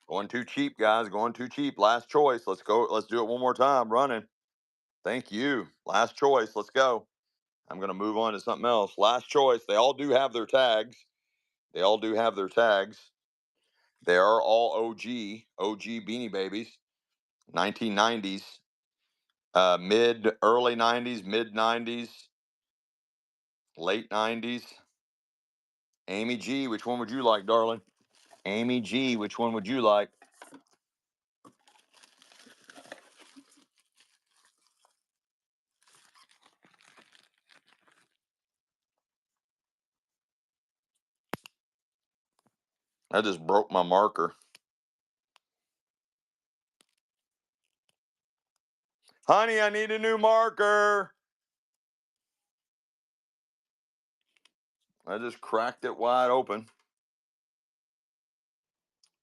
Going too cheap, guys. Going too cheap. Last choice. Let's go. Let's do it one more time. Running. Thank you. Last choice. Let's go. I'm going to move on to something else. Last choice. They all do have their tags. They all do have their tags. They are all OG Beanie Babies. 1990s, early 90s, mid 90s, late 90s. Amy G, which one would you like, darling? Amy G, which one would you like? I just broke my marker. Honey, I need a new marker. I just cracked it wide open.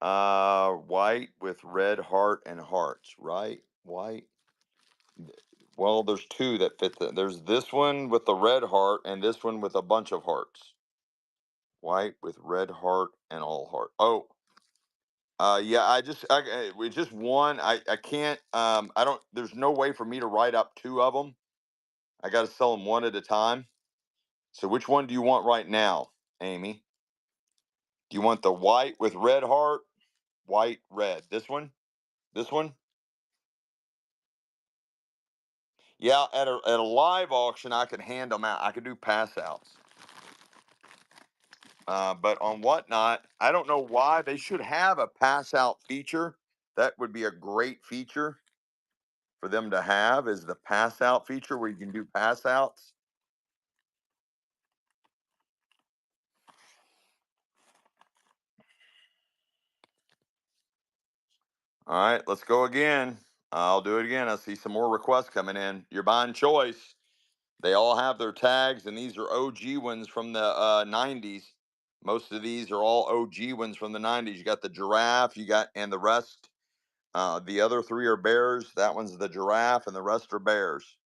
White with red heart and hearts, right? White. Well, there's two that fit there's this one with the red heart and this one with a bunch of hearts. White with red heart and all heart. Oh, yeah, we just one. I can't. I don't. There's no way for me to write up two of them. I got to sell them one at a time. So which one do you want right now, Amy? Do you want the white with red heart? White, red. This one? This one? Yeah, at a live auction, I could hand them out. I could do pass outs. But on whatnot, I don't know why they should have a pass out feature. That would be a great feature for them to have, is the pass out feature where you can do pass outs. All right, let's go again. I'll do it again. I see some more requests coming in. You're buying choice. They all have their tags, and these are OG ones from the 90s. Most of these are all OG ones from the 90s. You got the giraffe, you got, and the rest. The other three are bears. That one's the giraffe, and the rest are bears.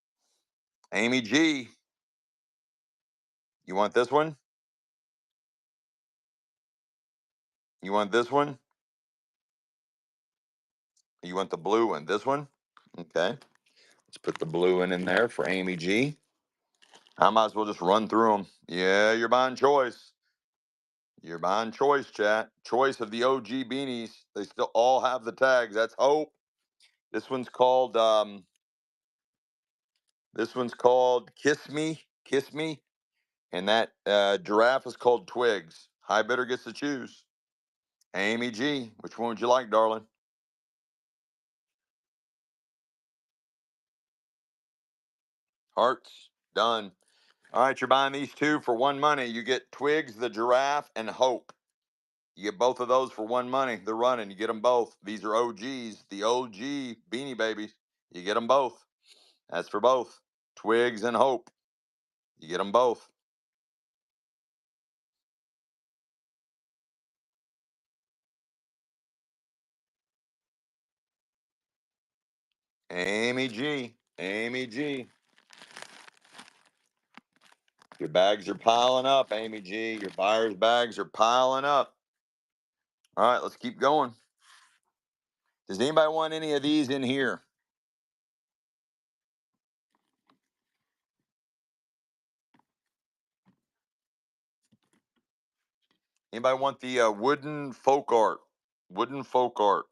Amy G, you want this one? You want this one? You want the blue one? This one? Okay. Let's put the blue one in there for Amy G. I might as well just run through them. Yeah, you're buying choice. You're buying choice, chat. Choice of the OG beanies. They still all have the tags. That's Hope. This one's called Kiss Me, Kiss Me. And that giraffe is called Twigs. High bidder gets to choose. Amy G, which one would you like, darling? Hearts. Done. All right, you're buying these two for one money. You get Twigs, the giraffe, and Hope. You get both of those for one money. They're running. You get them both. These are OGs, the OG Beanie Babies. You get them both. That's for both. Twigs and Hope. You get them both. Amy G. Amy G. Your bags are piling up, Amy G. Your buyer's bags are piling up. All right, let's keep going. Does anybody want any of these in here? Anybody want the wooden folk art? Wooden folk art.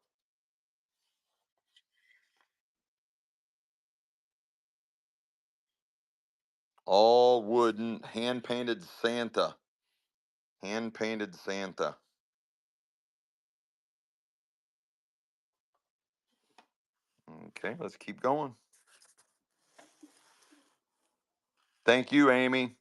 All wooden, hand painted Santa. Hand painted Santa. Okay, let's keep going. Thank you, Amy.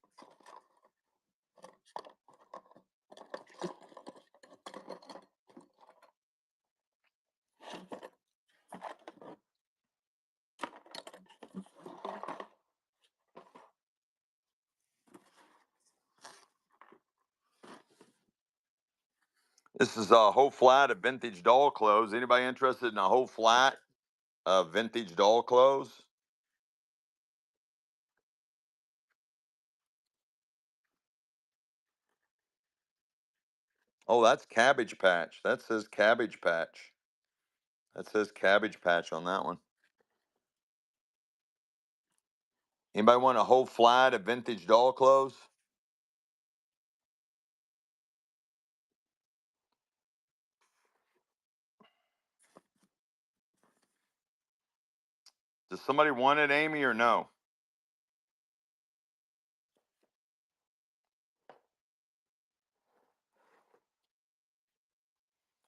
This is a whole flat of vintage doll clothes. Anybody interested in a whole flat of vintage doll clothes? Oh, that's Cabbage Patch. That says Cabbage Patch. That says Cabbage Patch on that one. Anybody want a whole flat of vintage doll clothes? Does somebody want it, Amy, or no?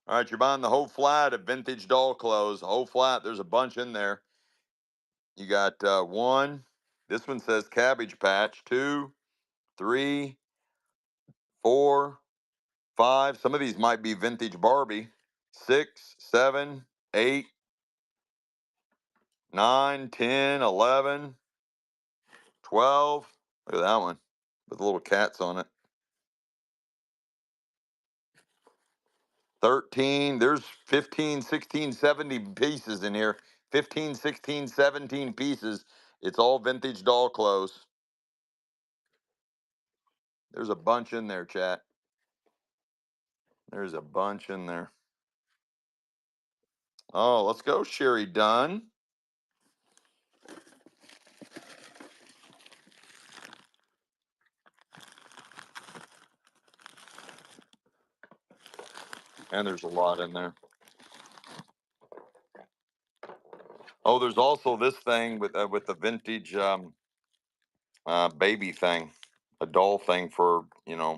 All right, you're buying the whole flat of vintage doll clothes. The whole flat. There's a bunch in there. You got one. This one says Cabbage Patch. Two, three, four, five. Some of these might be vintage Barbie. 6, 7, 8, 9, 10, 11, 12. Look at that one with little cats on it. 13. There's 15, 16, 17 pieces in here. 15, 16, 17 pieces. It's all vintage doll clothes. There's a bunch in there, chat. There's a bunch in there. Oh, let's go, Sherry Dunn. And there's a lot in there. Oh, there's also this thing with the vintage baby thing, a doll thing for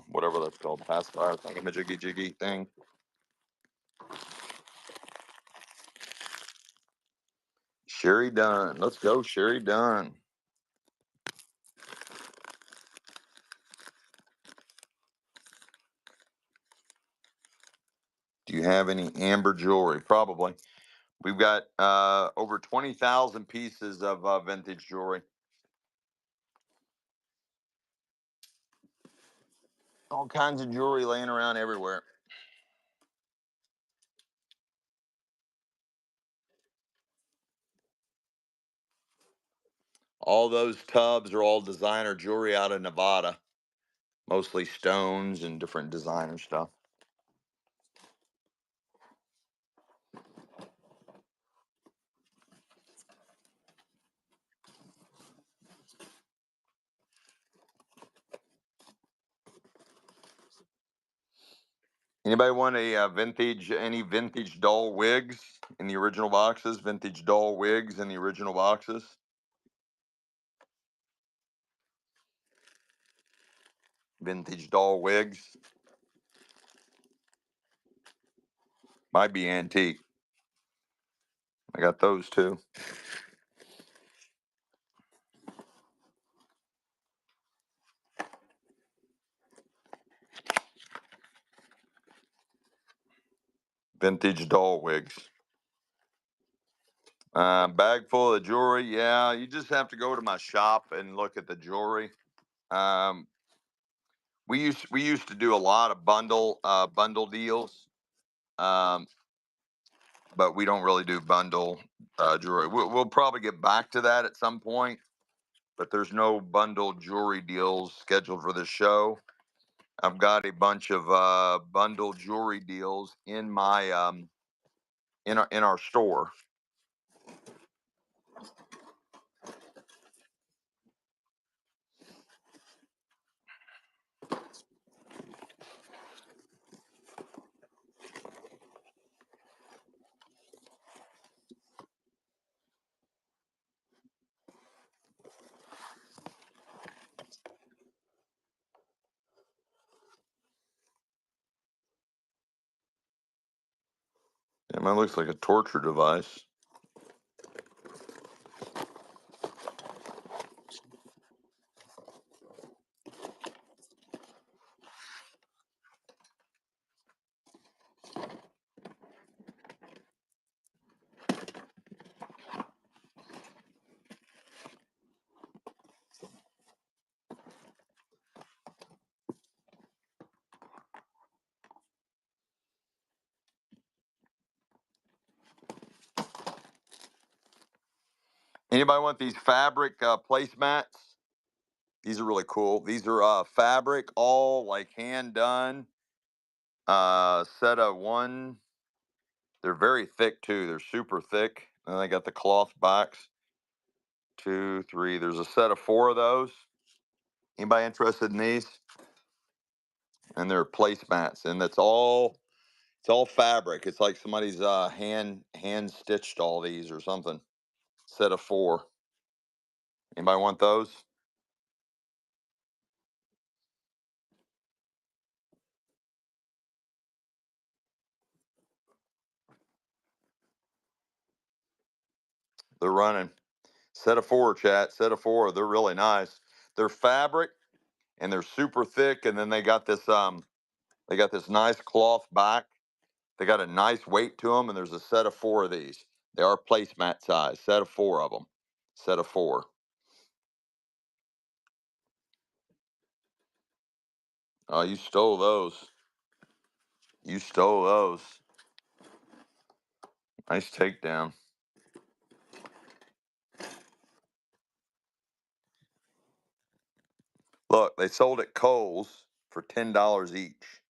whatever that's called, pacifier thing, a jiggy jiggy thing. Sherry Dunn. Let's go, Sherry Dunn. Do you have any amber jewelry? Probably. We've got over 20,000 pieces of vintage jewelry. All kinds of jewelry laying around everywhere. All those tubs are all designer jewelry out of Nevada, mostly stones and different designer stuff. Anybody want any vintage doll wigs in the original boxes? Vintage doll wigs in the original boxes? Vintage doll wigs. Might be antique. I got those too. Vintage doll wigs. Bag full of jewelry. Yeah, you just have to go to my shop and look at the jewelry. Um, we used to do a lot of bundle deals, um, but we don't really do bundle jewelry. We'll probably get back to that at some point, but there's no bundle jewelry deals scheduled for this show. I've got a bunch of bundle jewelry deals in my in our store. Yeah, mine looks like a torture device. Anybody want these fabric placemats? These are really cool. These are fabric, all like hand done. Set of one. They're very thick too. They're super thick. And they got the cloth backs. Two, three. There's a set of four of those. Anybody interested in these? And they're placemats, and it's all fabric. It's like somebody's hand stitched all these or something. Set of four. Anybody want those? They're running. Set of four, chat. Set of four. They're really nice. They're fabric and they're super thick. And then they got this nice cloth back. They got a nice weight to them. And there's a set of four of these. They are placemat size. Set of four of them. Set of four. Oh, you stole those. You stole those. Nice takedown. Look, they sold at Kohl's for $10 each.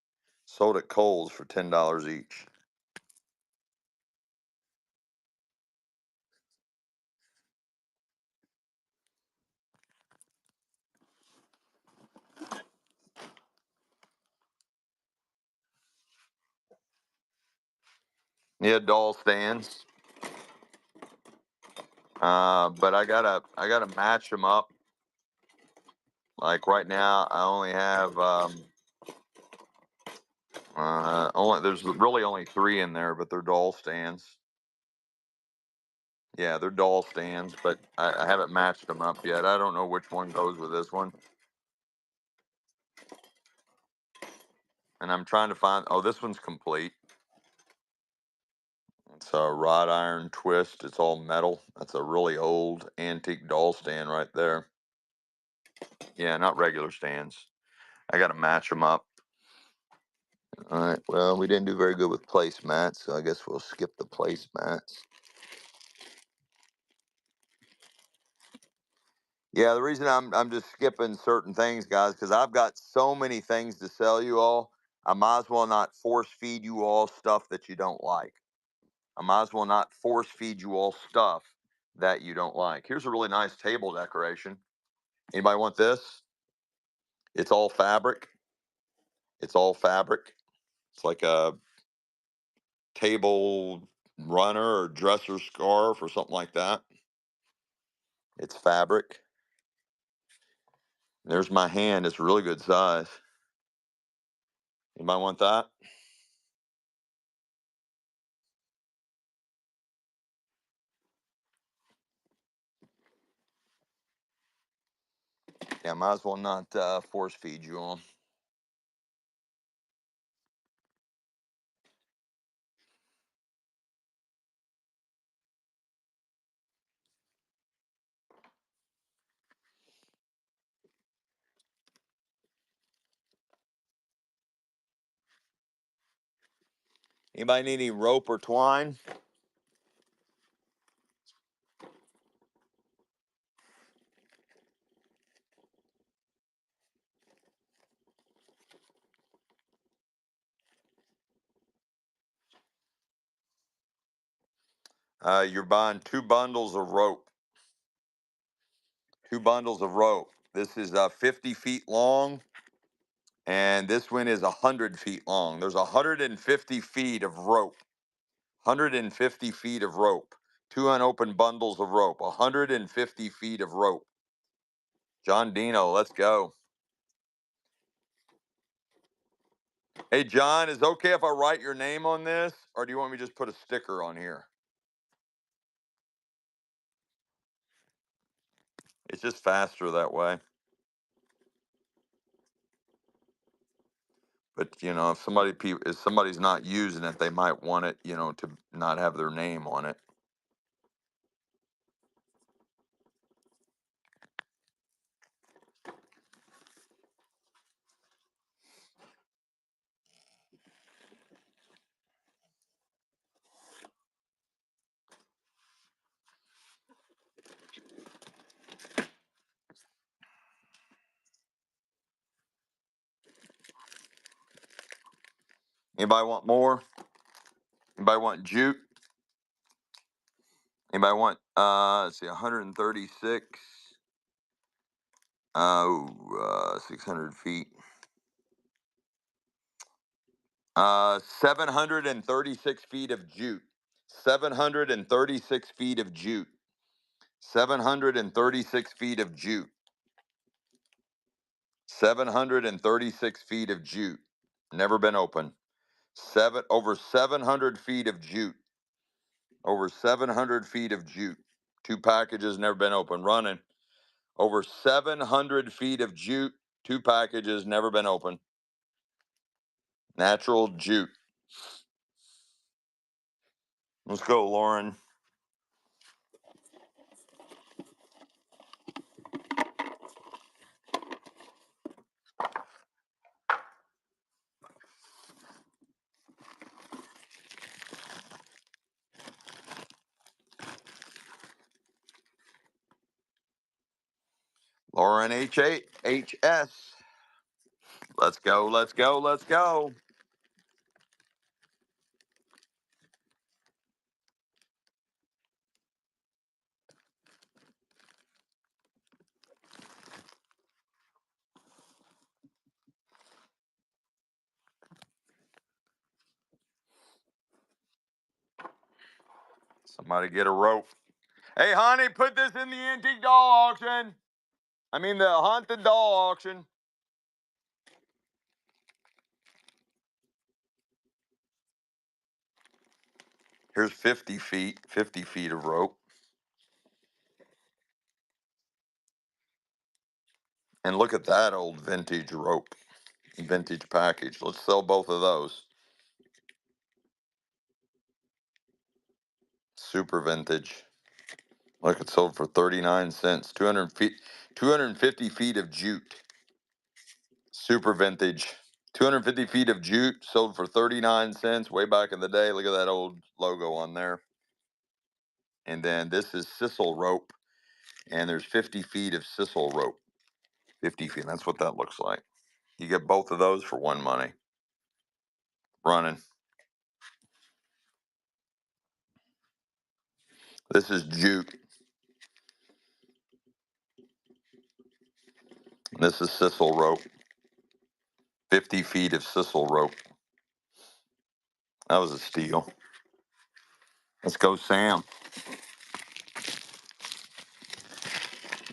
Sold at Kohl's for $10 each. Yeah, doll stands. But I gotta match them up. Like right now, I only have only there's really only three in there, but they're doll stands. Yeah, they're doll stands, but I haven't matched them up yet. I don't know which one goes with this one, and I'm trying to find. Oh, this one's complete. It's a wrought iron twist. It's all metal. That's a really old antique doll stand right there. Yeah, not regular stands. I got to match them up. All right. Well, we didn't do very good with placemats, so I guess we'll skip the placemats. Yeah, the reason I'm just skipping certain things, guys, because I've got so many things to sell you all. I might as well not force feed you all stuff that you don't like. I might as well not force feed you all stuff that you don't like. Here's a really nice table decoration. Anybody want this? It's all fabric. It's all fabric. It's like a table runner or dresser scarf or something like that. It's fabric. There's my hand. It's a really good size. Anybody want that? Yeah, might as well not force feed you on. Anybody need any rope or twine? You're buying 2 bundles of rope. 2 bundles of rope. This is 50 feet long, and this one is 100 feet long. There's 150 feet of rope. 150 feet of rope. 2 unopened bundles of rope. 150 feet of rope. John Dino, let's go. Hey, John, is it okay if I write your name on this, or do you want me to just put a sticker on here? It's just faster that way. But if somebody's not using it, they might want it, to not have their name on it. Anybody want more? Anybody want jute? Anybody want let's see, 136 600 feet. 736 feet of jute. 736 feet of jute. 736 feet of jute. 736 feet of jute. Never been open. Over 700 feet of jute. Over 700 feet of jute. 2 packages, never been open. Running. Over 700 feet of jute. 2 packages, never been open. Natural jute. Let's go, Lauren. Lauren HS. Let's go, let's go, let's go. Somebody get a rope. Hey, honey, put this in the antique doll auction. I mean, the haunted doll auction. Here's 50 feet, 50 feet of rope. And look at that old vintage rope, vintage package. Let's sell both of those. Super vintage. Look, it sold for 39 cents. 200 feet, 250 feet of jute. Super vintage. 250 feet of jute sold for 39 cents way back in the day. Look at that old logo on there. And then this is sisal rope. And there's 50 feet of sisal rope. 50 feet. That's what that looks like. You get both of those for one money. Running. This is jute. This is sisal rope. 50 feet of sisal rope. That was a steal. Let's go, Sam.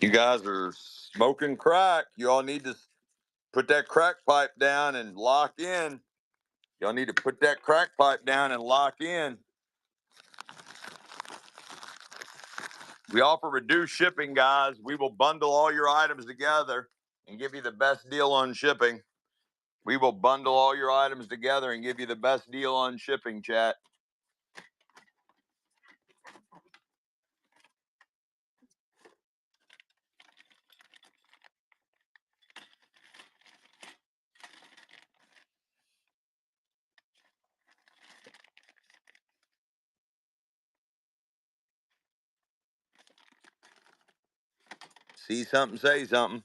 You guys are smoking crack. You all need to put that crack pipe down and lock in. Y'all need to put that crack pipe down and lock in. We offer reduced shipping, guys. We will bundle all your items together and give you the best deal on shipping. We will bundle all your items together and give you the best deal on shipping, chat. See something, say something.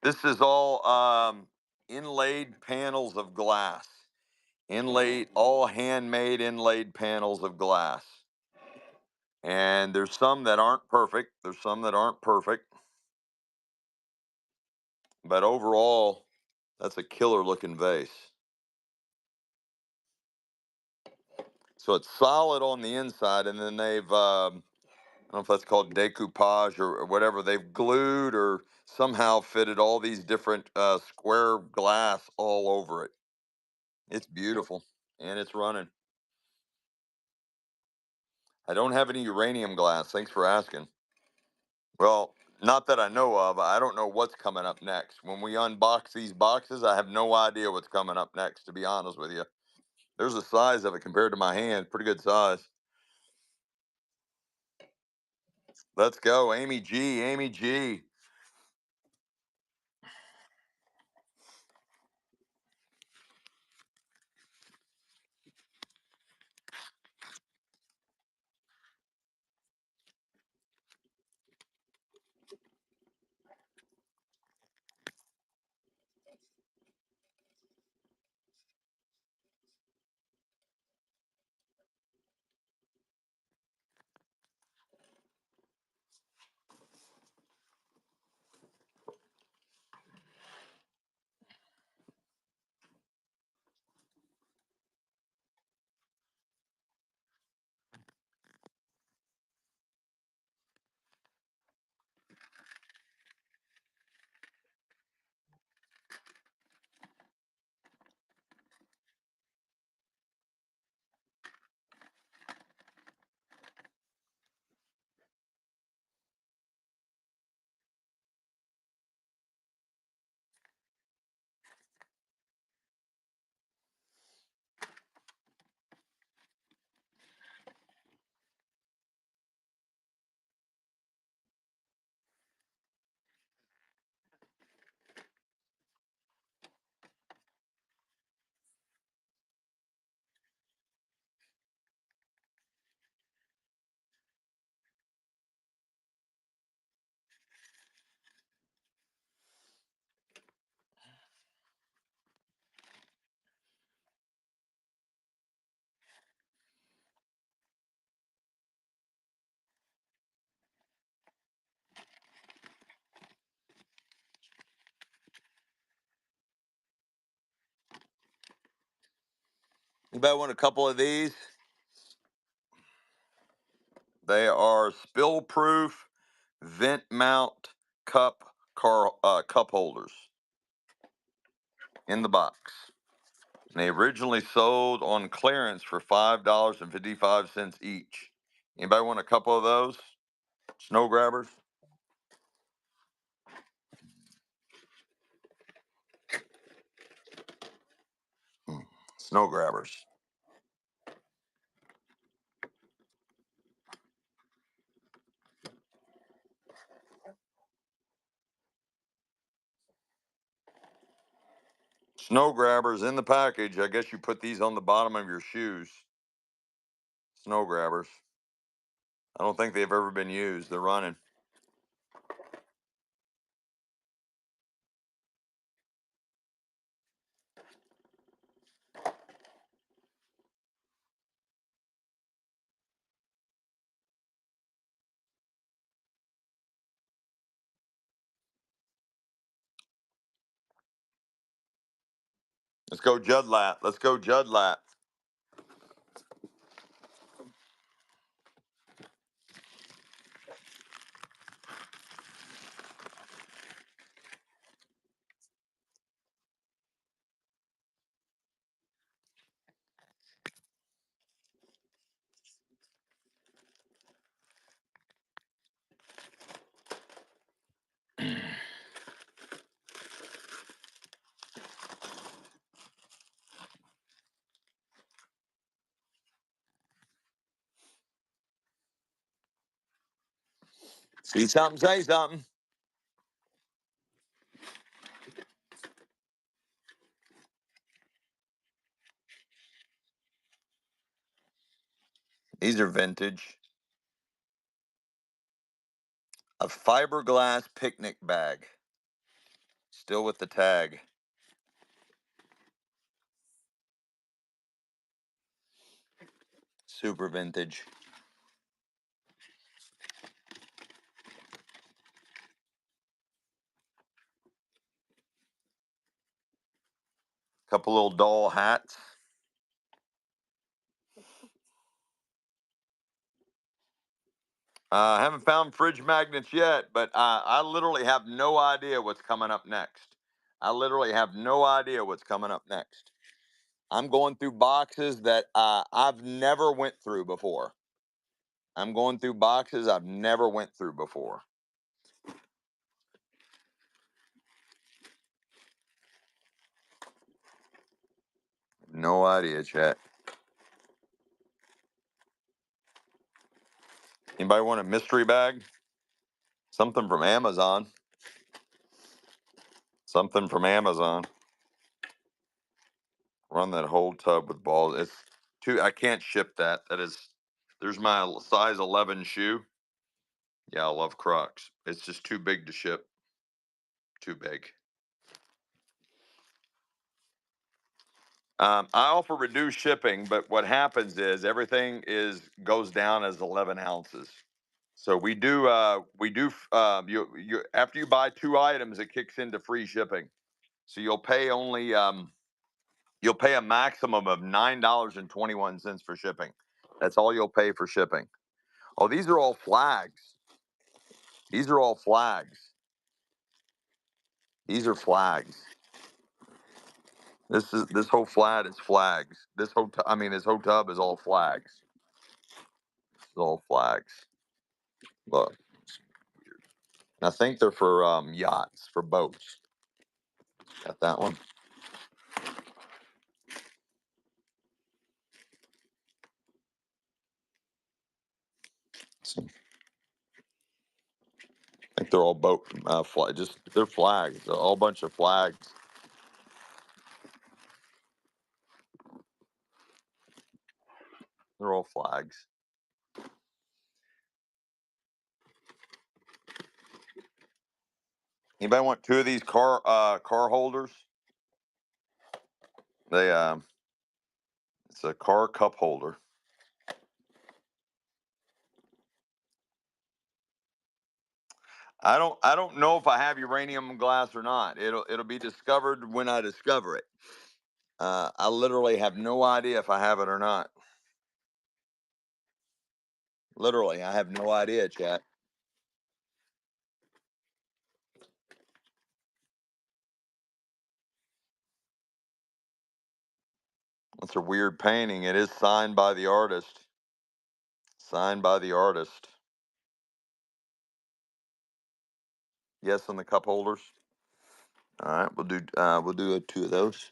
This is all inlaid panels of glass. Inlaid, all handmade inlaid panels of glass. And there's some that aren't perfect. There's some that aren't perfect. But overall, that's a killer looking vase. So it's solid on the inside, and then they've, I don't know if that's called decoupage or whatever, they've glued or somehow fitted all these different square glass all over it. It's beautiful, and it's running. I don't have any uranium glass. Thanks for asking. Well, not that I know of. I don't know what's coming up next. When we unbox these boxes, I have no idea what's coming up next, to be honest with you. There's the size of it compared to my hand. Pretty good size. Let's go. Amy G. Amy G. Anybody want a couple of these? They are spill proof vent mount cup holders in the box. And they originally sold on clearance for $5.55 each. Anybody want a couple of those? Snow grabbers? Hmm. Snow grabbers. Snow grabbers in the package. I guess you put these on the bottom of your shoes. Snow grabbers. I don't think they've ever been used. They're running. Let's go Judlat. Let's go Judlat. See something, say something. These are vintage. A fiberglass picnic bag. Still with the tag. Super vintage. Couple little doll hats. I haven't found fridge magnets yet, but I literally have no idea what's coming up next. I literally have no idea what's coming up next. I'm going through boxes that I've never went through before. I'm going through boxes I've never went through before. No idea, chat. Anybody want a mystery bag? Something from Amazon. Something from Amazon. Run that whole tub with balls. It's too. I can't ship that. That is. There's my size 11 shoe. Yeah, I love Crocs. It's just too big to ship. Too big. I offer reduced shipping, but what happens is everything is goes down as 11 ounces. So you after you buy 2 items, it kicks into free shipping. So you'll pay a maximum of $9.21 for shipping. That's all you'll pay for shipping. Oh, these are all flags. These are all flags. These are flags. This whole flat is flags. This whole tub is all flags. It's all flags. Look, I think they're for yachts, for boats. Got that one. I think they're all boat just they're flags. A whole bunch of flags. They're all flags. Anybody want two of these car holders? They it's a car cup holder. I don't know if I have uranium glass or not. It'll be discovered when I discover it. I literally have no idea if I have it or not. Literally, I have no idea, chat. That's a weird painting. It is signed by the artist. Signed by the artist. Yes, on the cup holders. All right, we'll do two of those.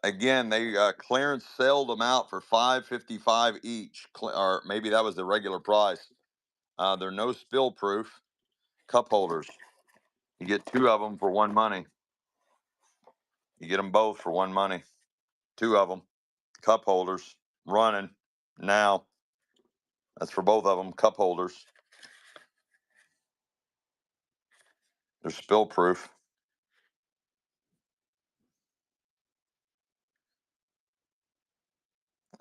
Again, they clearance sold them out for $5.55 each, or maybe that was the regular price. They're no spill proof cup holders. You get two of them for one money. You get them both for one money. Two of them, cup holders, running now. That's for both of them, cup holders. They're spill proof.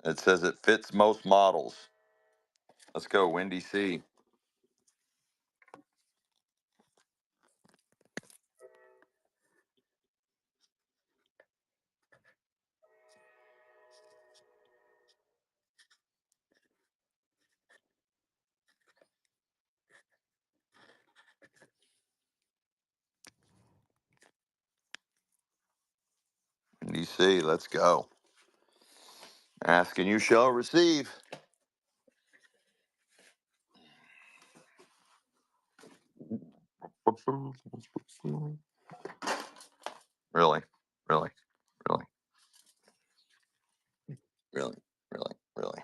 It says it fits most models. Let's go, Windy C. ABC. Let's go. Ask and you shall receive. Really, really, really, really, really, really.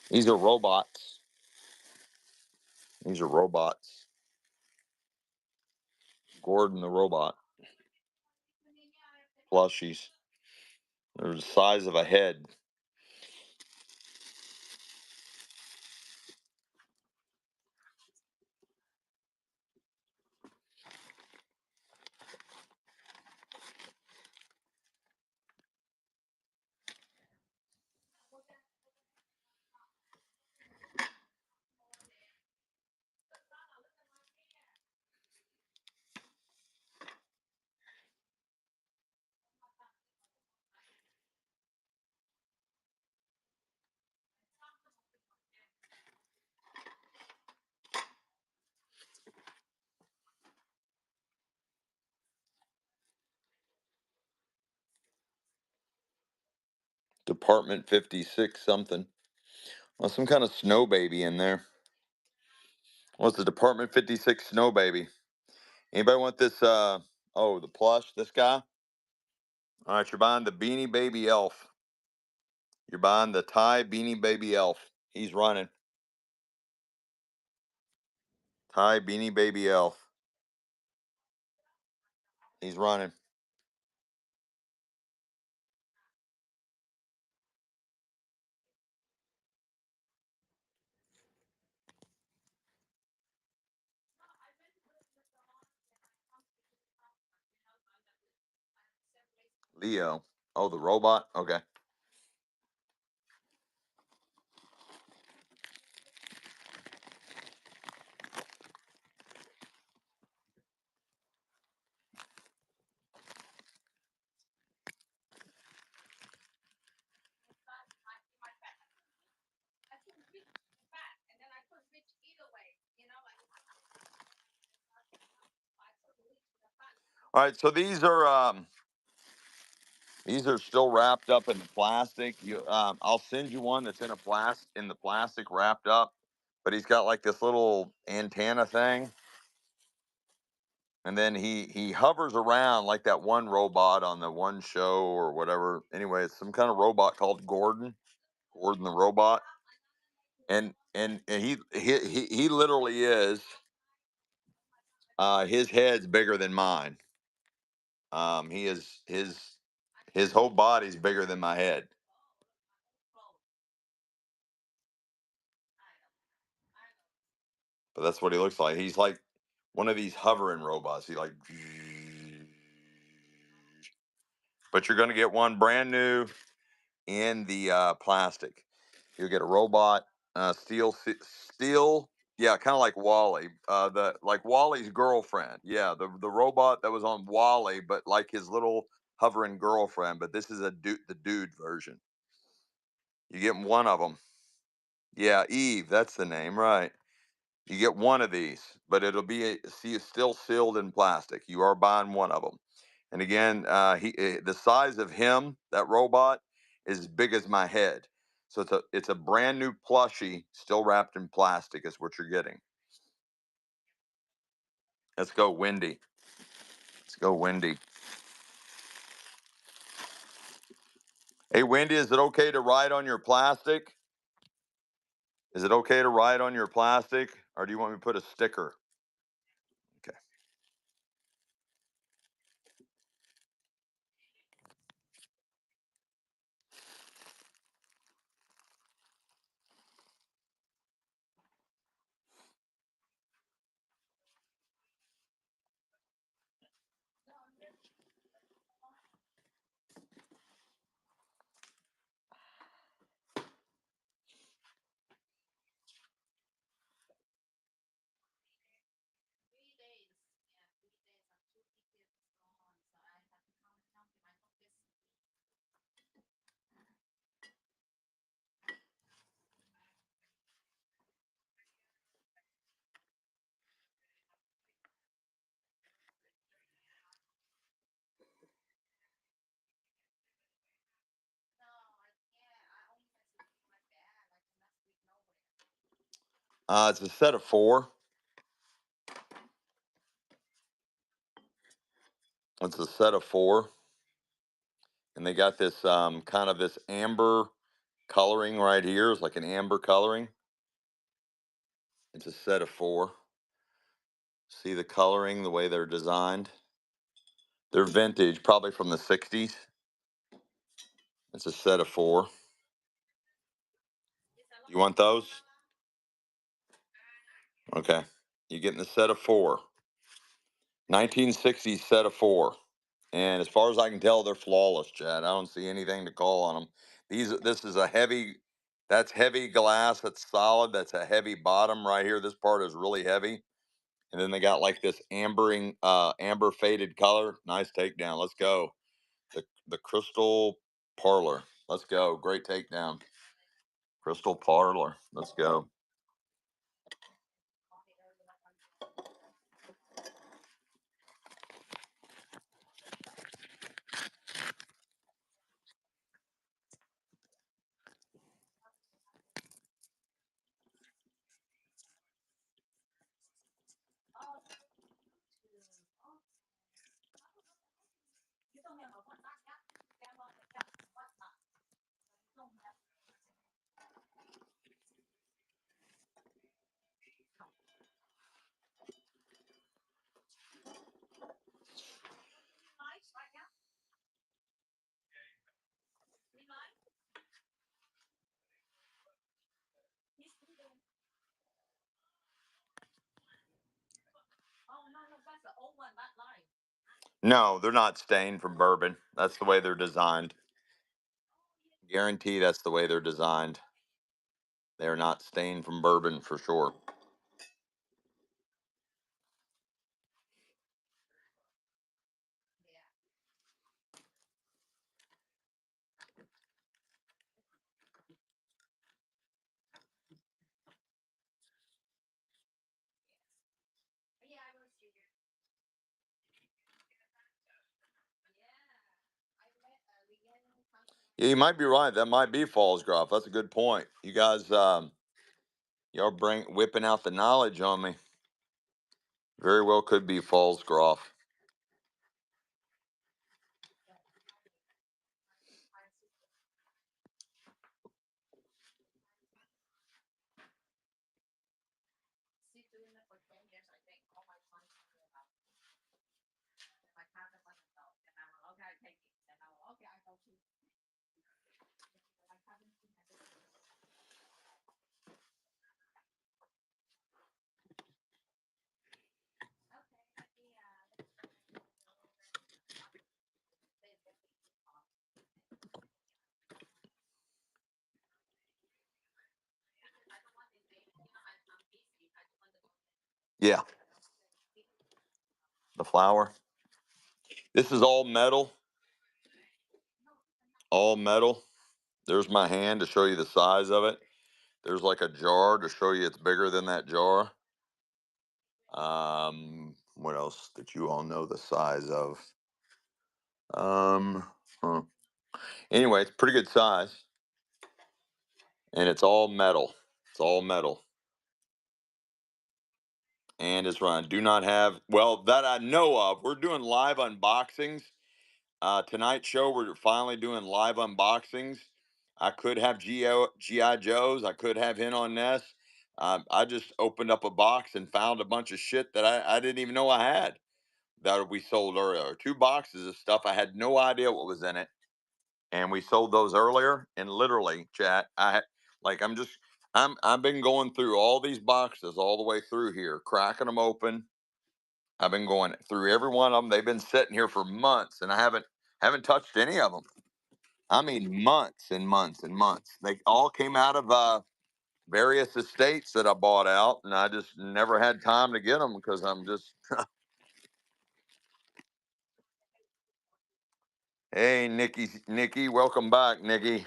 These are robots. These are robots. Gordon the robot. Plushies. They're the size of a head. Department 56 something. Well, some kind of snow baby in there. What's the Department 56 snow baby? Anybody want this? Oh, the plush, this guy? All right, you're buying the Beanie Baby Elf. You're buying the Thai Beanie Baby Elf. He's running. Thai Beanie Baby Elf. He's running. Leo. Oh, the robot? Okay. All right, so these are still wrapped up in the plastic. I'll send you one that's in the plastic wrapped up, but he's got like this little antenna thing, and then he hovers around like that one robot on the one show or whatever. Anyway, it's some kind of robot called Gordon, Gordon the robot, and he literally is. His head's bigger than mine. He is his whole body's bigger than my head. But that's what he looks like. He's like one of these hovering robots. He like, but you're going to get one brand new in the plastic. You'll get a robot, steel. Yeah, kind of like Wally. The like Wally's girlfriend. Yeah, the robot that was on Wally, but like his little hovering girlfriend. But this is the dude version. You get one of them. Yeah, Eve. That's the name, right? You get one of these, but it'll be still sealed in plastic. You are buying one of them. And again, the size of him, that robot, is as big as my head. So it's a brand new plushie, still wrapped in plastic, is what you're getting. Let's go, Wendy. Let's go, Wendy. Hey, Wendy, is it okay to write on your plastic? Is it okay to write on your plastic, or do you want me to put a sticker? Okay. It's a set of four. It's a set of four, and they got this kind of this amber coloring right here. It's like an amber coloring. It's a set of four. See the coloring, the way they're designed. They're vintage, probably from the '60s. It's a set of four. You want those? Okay. You're getting the set of four. 1960s set of four. And as far as I can tell, they're flawless, Chad. I don't see anything to call on them. This is a heavy, that's heavy glass. That's solid. That's a heavy bottom right here. This part is really heavy. And then they got like this amber faded color. Nice takedown. Let's go. The crystal parlor. Let's go. Great takedown. Crystal parlor. Let's go. No, they're not stained from bourbon. That's the way they're designed. Guarantee that's the way they're designed. They're not stained from bourbon for sure. Yeah, you might be right. That might be Falls Grove. That's a good point. You guys, y'all bring whipping out the knowledge on me. Very well could be Falls Grove. Yeah, the flower. This is all metal. All metal. There's my hand to show you the size of it. There's like a jar to show you it's bigger than that jar. What else that you all know the size of? Um, huh. Anyway, it's pretty good size, and it's all metal. It's all metal, and it's run. Do not have well that I know of. We're doing live unboxings. Tonight's show, we're finally doing live unboxings. I could have GI Joes. I could have Hint on Ness. I just opened up a box and found a bunch of shit that I didn't even know I had that we sold earlier. Two boxes of stuff. I had no idea what was in it. And we sold those earlier. And literally, chat, I've been going through all these boxes all the way through here, cracking them open. I've been going through every one of them. They've been sitting here for months, and I haven't touched any of them. I mean, months and months and months. They all came out of various estates that I bought out, and I just never had time to get them because I'm just. Hey, Nikki, welcome back, Nikki.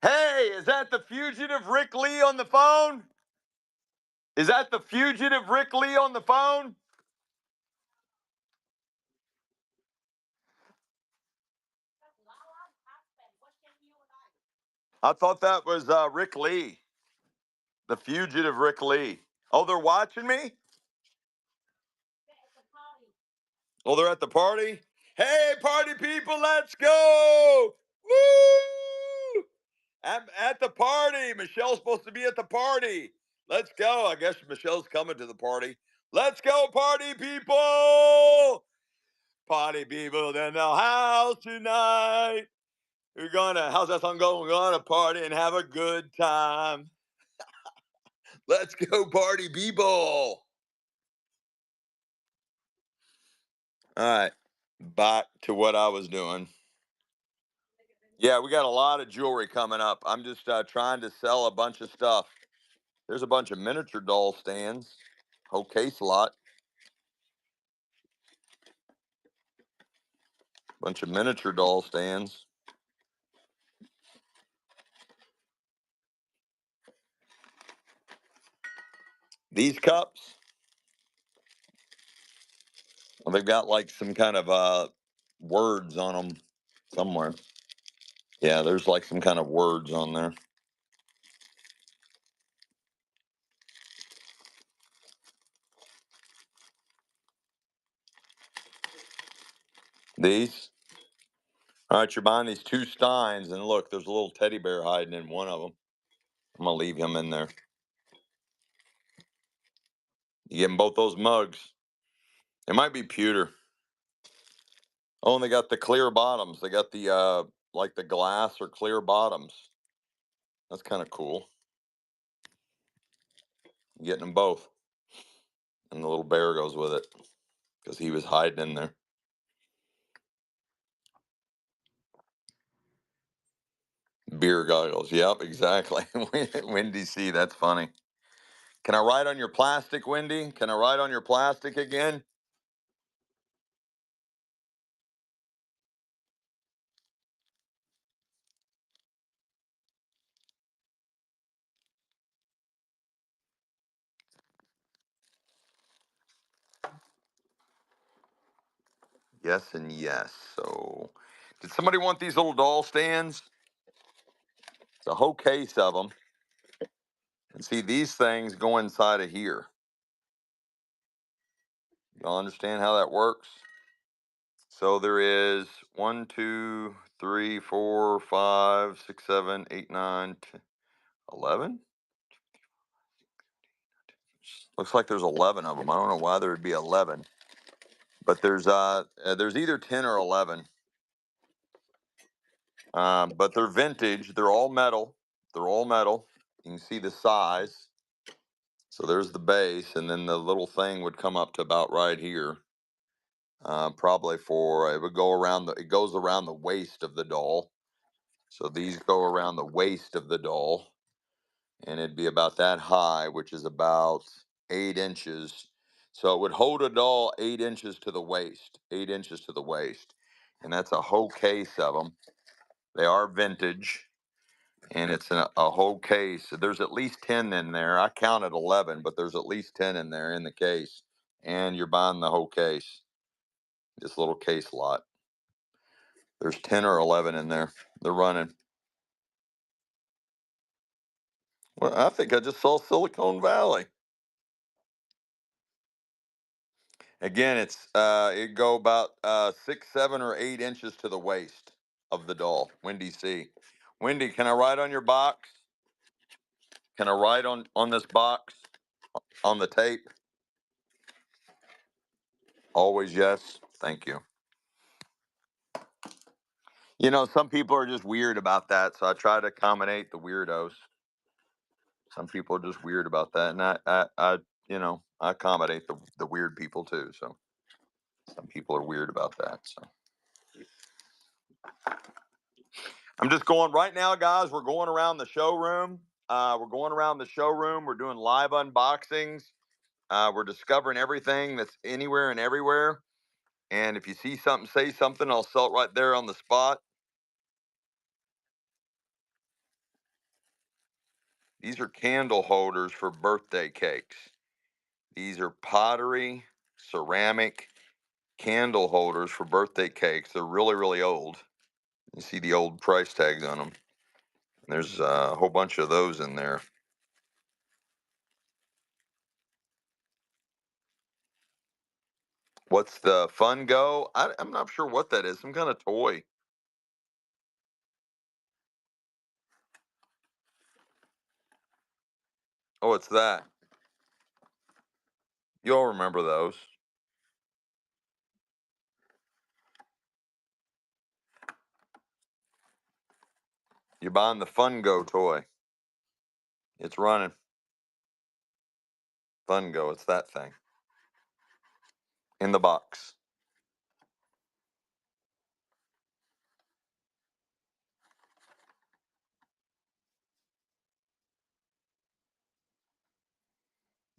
Hey, is that the fugitive Rick Lee on the phone? Is that the fugitive Rick Lee on the phone? I thought that was Rick Lee, the fugitive Rick Lee. Oh, they're watching me? Oh, they're at the party? Hey, party people, let's go! Woo! At the party. Michelle's supposed to be at the party. Let's go. I guess Michelle's coming to the party. Let's go, party people! Party people in the house tonight. We're gonna, how's that song going? We're gonna party and have a good time. Let's go, party people. All right, back to what I was doing. Yeah, we got a lot of jewelry coming up. I'm just trying to sell a bunch of stuff. There's a bunch of miniature doll stands, whole case lot, bunch of miniature doll stands. These cups, well, they've got like some kind of words on them somewhere. Yeah, there's like some kind of words on there. These. All right, you're buying these two steins, and look, there's a little teddy bear hiding in one of them. I'm gonna leave him in there. You getting both those mugs? It might be pewter. Oh, and they got the clear bottoms. They got the like the glass or clear bottoms. That's kind of cool. Getting them both, and the little bear goes with it because he was hiding in there. Beer goggles. Yep, exactly. Wendy C. That's funny. Can I write on your plastic, Wendy? Can I write on your plastic again? Yes and yes. So, did somebody want these little doll stands? It's a whole case of them. And see, these things go inside of here. Y'all understand how that works? So there is 1, 2, 3, 4, 5, 6, 7, 8, 9, 10, 11. Looks like there's 11 of them. I don't know why there would be 11, but there's either 10 or 11. But they're vintage. They're all metal. They're all metal. You can see the size. So there's the base, and then the little thing would come up to about right here. Probably for it would go around it goes around the waist of the doll. So these go around the waist of the doll, and it'd be about that high, which is about 8 inches. So it would hold a doll 8 inches to the waist, 8 inches to the waist, and that's a whole case of them. They are vintage, and it's a whole case. There's at least 10 in there. I counted 11, but there's at least 10 in there in the case, and you're buying the whole case. This little case lot. There's 10 or 11 in there. They're running. Well, I think I just saw Silicon Valley. Again, it go about 6, 7, or 8 inches to the waist of the doll. Wendy C. Wendy, can I write on your box? Can I write on this box on the tape? Always yes. Thank you. You know, some people are just weird about that, so I try to accommodate the weirdos. Some people are just weird about that, and I accommodate the weird people too. So some people are weird about that. So I'm just going right now, guys. We're going around the showroom. We're going around the showroom. We're doing live unboxings. We're discovering everything that's anywhere and everywhere. And if you see something, say something. I'll sell it right there on the spot. These are candle holders for birthday cakes. These are pottery, ceramic candle holders for birthday cakes. They're really, really old. You see the old price tags on them. There's a whole bunch of those in there. What's the Fun Go? I'm not sure what that is. Some kind of toy. Oh, it's that. You'll remember those. You're buying the Fun Go toy. It's running. Fun Go. It's that thing in the box.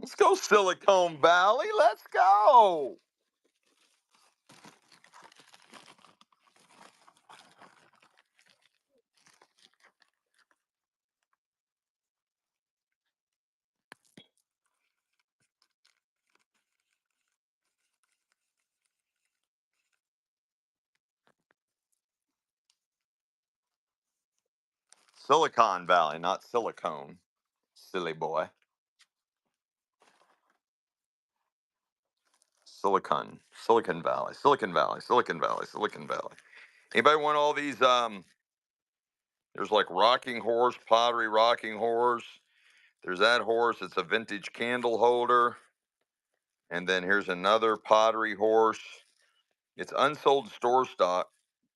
Let's go Silicon Valley. Let's go. Silicon Valley, not silicone. Silly boy. Silicon Valley, Silicon Valley, Silicon Valley, Silicon Valley. Anybody want all these? There's like rocking horse, pottery rocking horse. There's that horse. It's a vintage candle holder. And then here's another pottery horse. It's unsold store stock,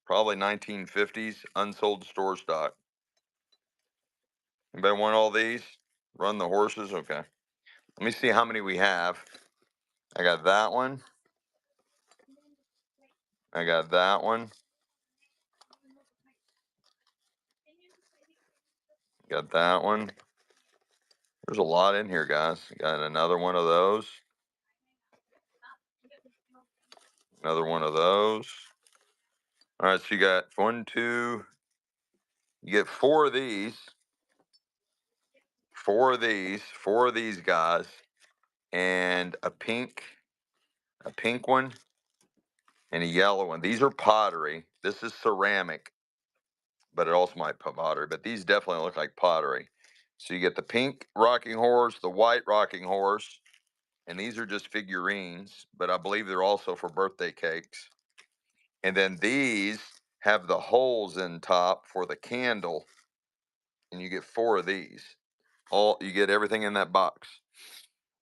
probably 1950s unsold store stock. Anybody want all these? Run the horses? Okay. Let me see how many we have. I got that one. I got that one. Got that one. There's a lot in here, guys. Got another one of those. Another one of those. All right, so you got one, two. You get four of these. Four of these guys, and a pink one, and a yellow one. These are pottery. This is ceramic, but it also might be pottery. But these definitely look like pottery. So you get the pink rocking horse, the white rocking horse, and these are just figurines, but I believe they're also for birthday cakes. And then these have the holes in top for the candle, and you get four of these. All you get everything in that box.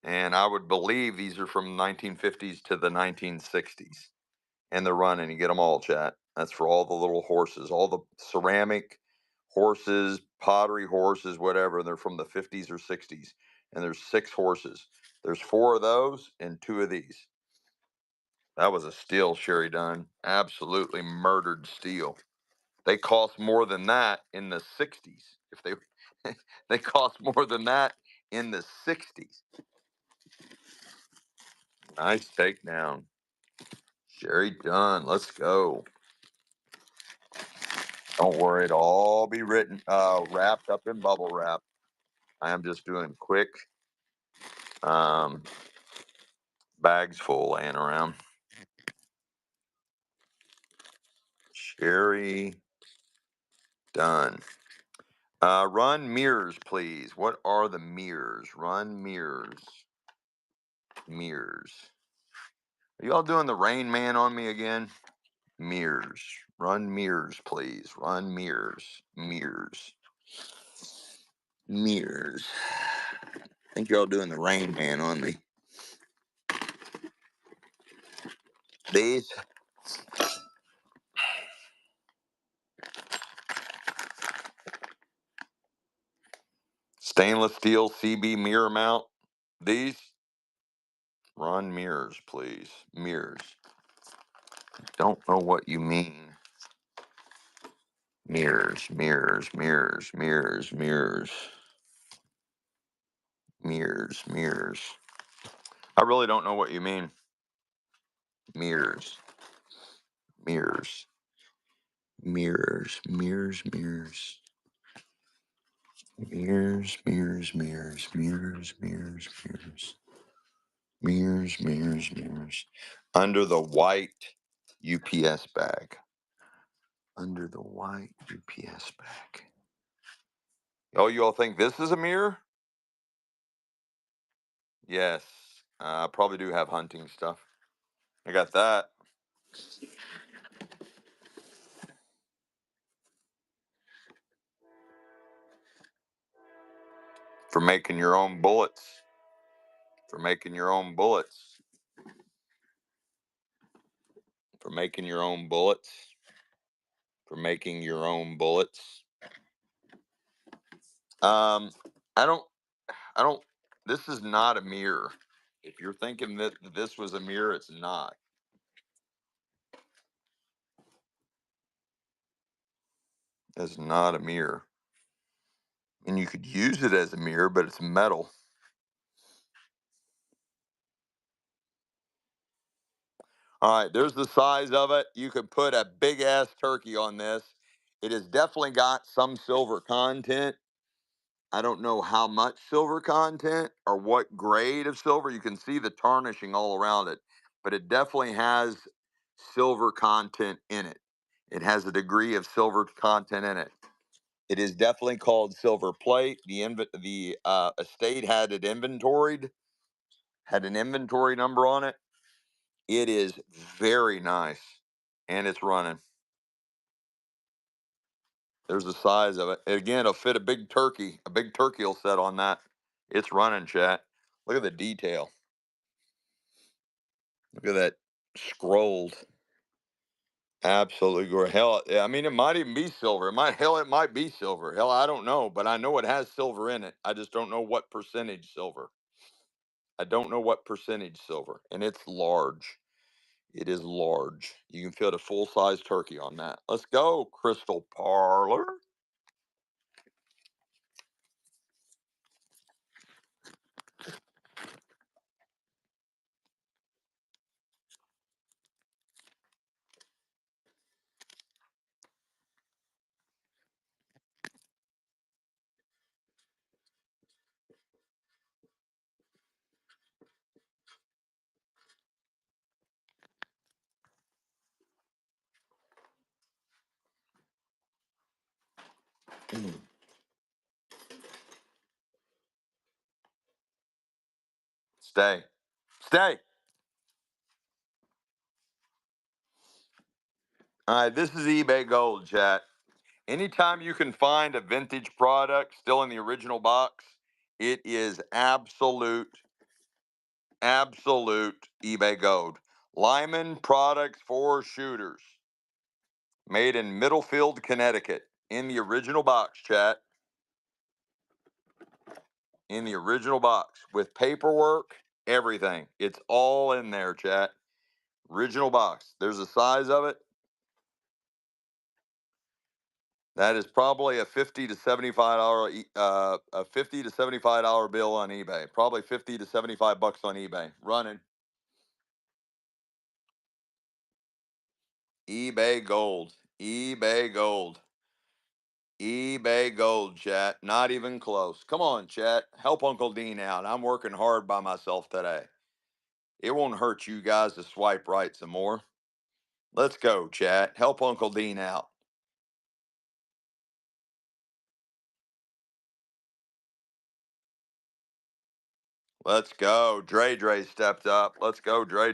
And I would believe these are from 1950s to the 1960s. And they're running. You get them all, chat. That's for all the little horses, all the ceramic horses, pottery horses, whatever. They're from the 50s or 60s. And there's six horses. There's four of those and two of these. That was a steal, Sherry Dunn. Absolutely murdered steal. They cost more than that in the 60s. If they they cost more than that in the 60s. Nice takedown. Sherry Dunn, let's go. Don't worry, it'll all be wrapped up in bubble wrap. I am just doing quick um, bags full laying around. Sherry Dunn. Run mirrors, please. What are the mirrors? Run mirrors. Mirrors. Are you all doing the Rain Man on me again? Mirrors. Run mirrors, please. Run mirrors. Mirrors. Mirrors. I think you're all doing the Rain Man on me. These stainless steel CB mirror mount. These run mirrors, please. Mirrors. Don't know what you mean. Mirrors, mirrors, mirrors, mirrors, mirrors, mirrors, mirrors. I really don't know what you mean. Mirrors, mirrors, mirrors, mirrors, mirrors. Mirrors, mirrors, mirrors, mirrors, mirrors, mirrors. Mirrors, mirrors, mirrors. Under the white UPS bag. Under the white UPS bag. Oh, you all think this is a mirror? Yes. I probably do have hunting stuff. I got that for making your own bullets. For making your own bullets. For making your own bullets. For making your own bullets. Um, I don't. I don't. This is not a mirror. If you're thinking that this was a mirror, it's not. It's not a mirror. And you could use it as a mirror, but it's metal. All right, there's the size of it. You could put a big ass turkey on this. It has definitely got some silver content. I don't know how much silver content or what grade of silver. You can see the tarnishing all around it, but it definitely has silver content in it. It has a degree of silver content in it. It is definitely called silver plate. The estate had it inventoried, had an inventory number on it. It is very nice, and it's running. There's the size of it. Again, it'll fit a big turkey. A big turkey will set on that. It's running, chat. Look at the detail. Look at that scrolled. Absolutely great. Hell, yeah, I mean, it might even be silver. It might be silver. Hell, I don't know, but I know it has silver in it. I just don't know what percentage silver. I don't know what percentage silver, and it's large. It is large. You can fit a full size turkey on that. Let's go, Crystal Parlor. Stay. Stay. All right, this is eBay Gold, chat. Anytime you can find a vintage product still in the original box, it is absolute eBay Gold. Lyman Products for Shooters, made in Middlefield, Connecticut, in the original box, chat. In the original box with paperwork, everything. It's all in there, chat. Original box. There's the size of it. That is probably a $50 to $75 bill on eBay. Probably 50 to 75 bucks on eBay. Running eBay Gold. eBay Gold. eBay Gold, chat. Not even close. Come on, chat. Help Uncle Dean out. I'm working hard by myself today. It won't hurt you guys to swipe right some more. Let's go, chat. Help Uncle Dean out. Let's go. Dre stepped up. Let's go, Dre.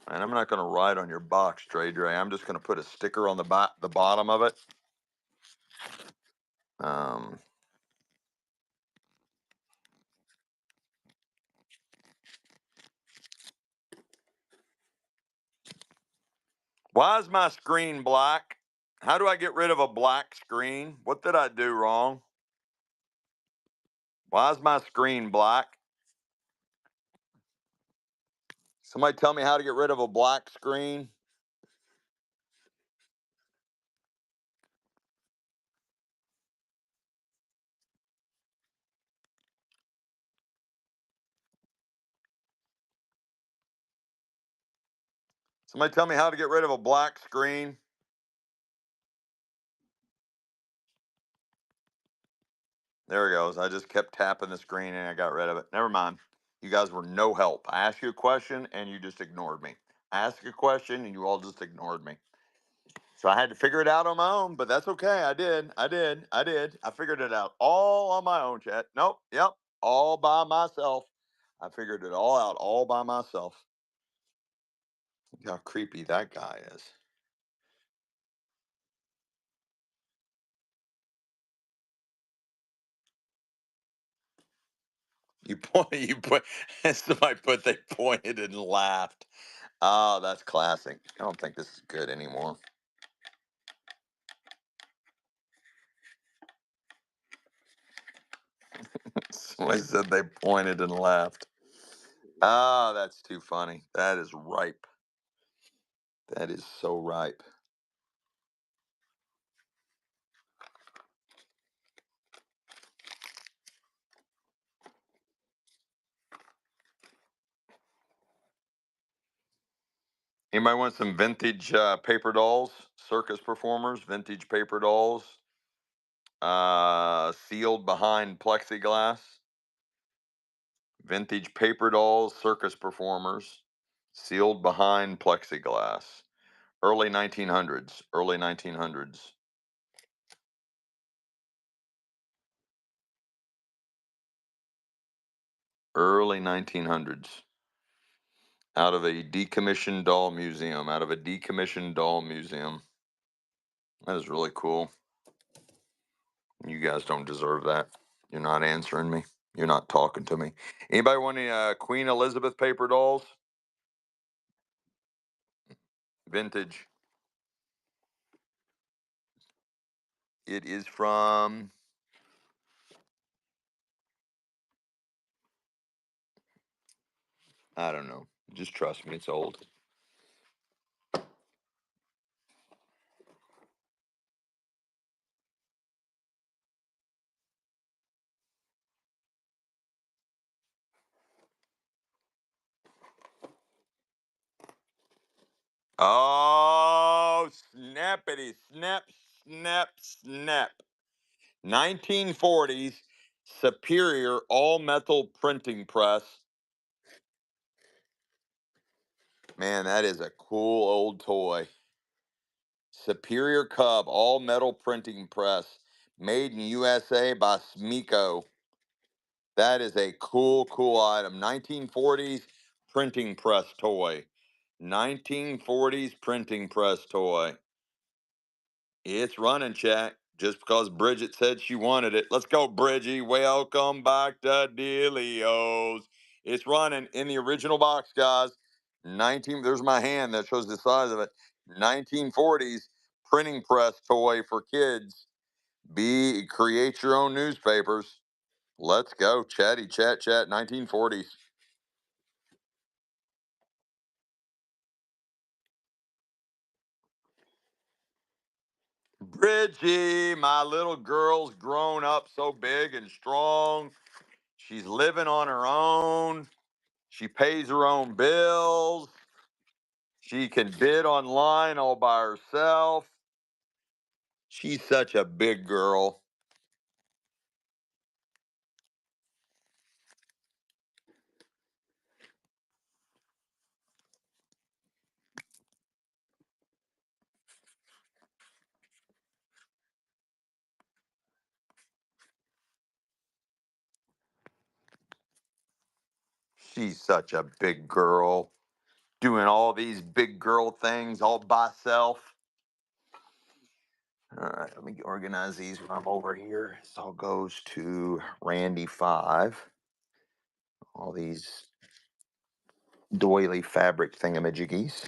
And I'm not going to write on your box, Dre. I'm just going to put a sticker on the bottom of it. Um, why is my screen black? How do I get rid of a black screen? What did I do wrong? Why is my screen black? Somebody tell me how to get rid of a black screen. Somebody tell me how to get rid of a black screen. There it goes. I just kept tapping the screen and I got rid of it. Never mind. You guys were no help. I asked you a question and you just ignored me. I asked a question and you all just ignored me. So I had to figure it out on my own, but that's okay. I did. I did. I did. I figured it out all on my own, chat. Nope. Yep. All by myself. I figured it all out all by myself. Look how creepy that guy is. You put, somebody put, they pointed and laughed. Oh, that's classic. I don't think this is good anymore. Somebody said they pointed and laughed. Ah, that's too funny. That is ripe. That is so ripe. Anybody want some vintage paper dolls? Circus performers, vintage paper dolls, sealed behind plexiglass. Vintage paper dolls, circus performers, sealed behind plexiglass. Early 1900s. Early 1900s. Early 1900s. Out of a decommissioned doll museum. Out of a decommissioned doll museum. That is really cool. You guys don't deserve that. You're not answering me. You're not talking to me. Anybody want any Queen Elizabeth paper dolls? Vintage. It is from, I don't know. Just trust me, it's old. Oh, snappity, snap, snap, snap. 1940s Superior all metal printing press. Man, that is a cool old toy. Superior Cub all metal printing press, made in USA by Smeco. That is a cool, cool item. 1940s printing press toy. 1940s printing press toy. It's running, chat. Just because Bridget said she wanted it. Let's go, Bridgie. Welcome back to Dealios. It's running in the original box, guys. 19, there's my hand that shows the size of it. 1940s printing press toy for kids. Create your own newspapers. Let's go. Chatty chat chat 1940s. Bridgie, my little girl's grown up so big and strong. She's living on her own. She pays her own bills. She can bid online all by herself. She's such a big girl. She's such a big girl. Doing all these big girl things all by herself. All right, let me organize these when I'm over here. This all goes to Randy 5. All these doily fabric thingamajiggies.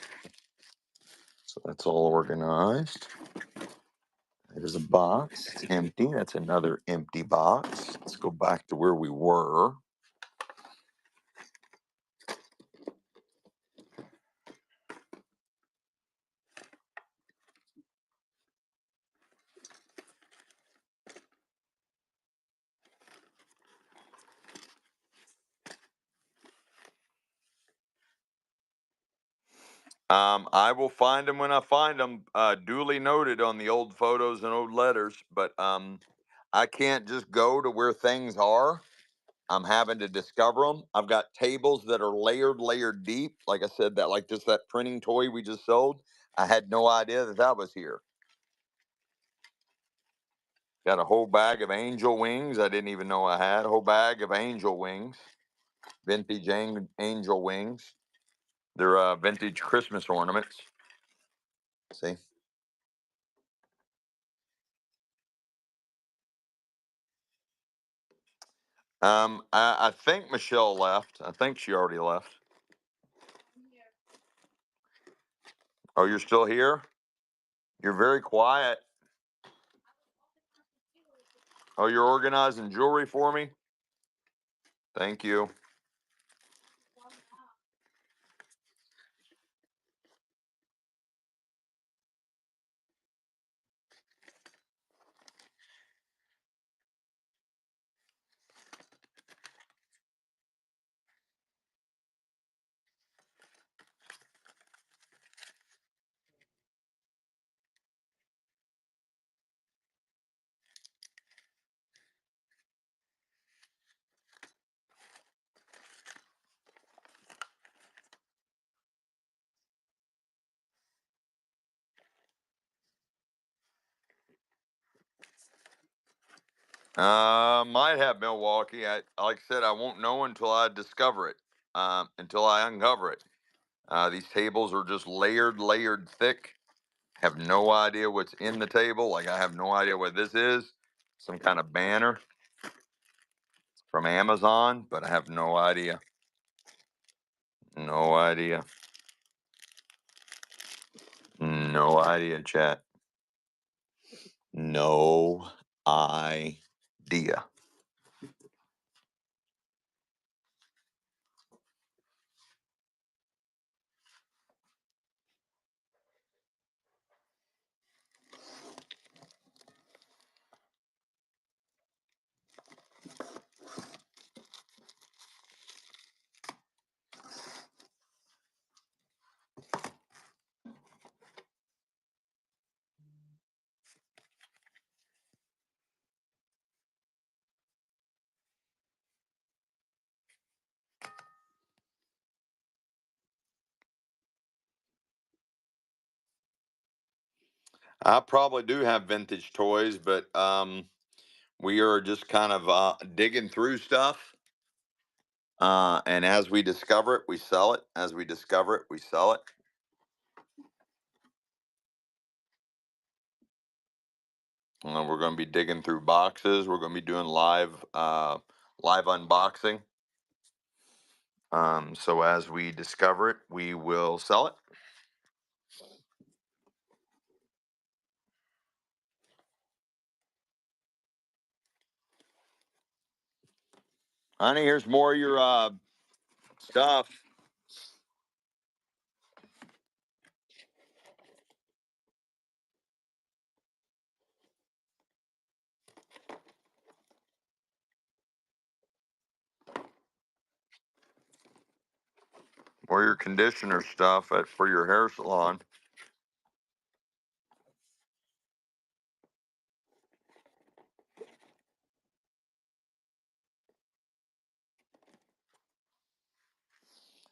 So that's all organized. There's a box. It's empty. That's another empty box. Let's go back to where we were. I will find them when I find them. Duly noted on the old photos and old letters. But I can't just go to where things are. I'm having to discover them. I've got tables that are layered, layered deep. Like I said, that like just that printing toy we just sold. I had no idea that that was here. Got a whole bag of angel wings. I didn't even know I had a whole bag of angel wings, vintage angel wings. They're vintage Christmas ornaments. See, I think Michelle left. I think she already left. Oh, you're still here? You're very quiet. Oh, you're organizing jewelry for me? Thank you. Might have Milwaukee. Like I said, I won't know until I discover it. Until I uncover it. These tables are just layered thick. Have no idea what's in the table. Like I have no idea what this is. Some kind of banner from Amazon, but I have no idea. No idea. No idea, chat. No idea. I probably do have vintage toys, but we are just kind of digging through stuff. And as we discover it, we sell it. As we discover it, we sell it. We're going to be digging through boxes. We're going to be doing live unboxing. So as we discover it, we will sell it. Honey, here's more of your stuff. More of your conditioner stuff for your hair salon.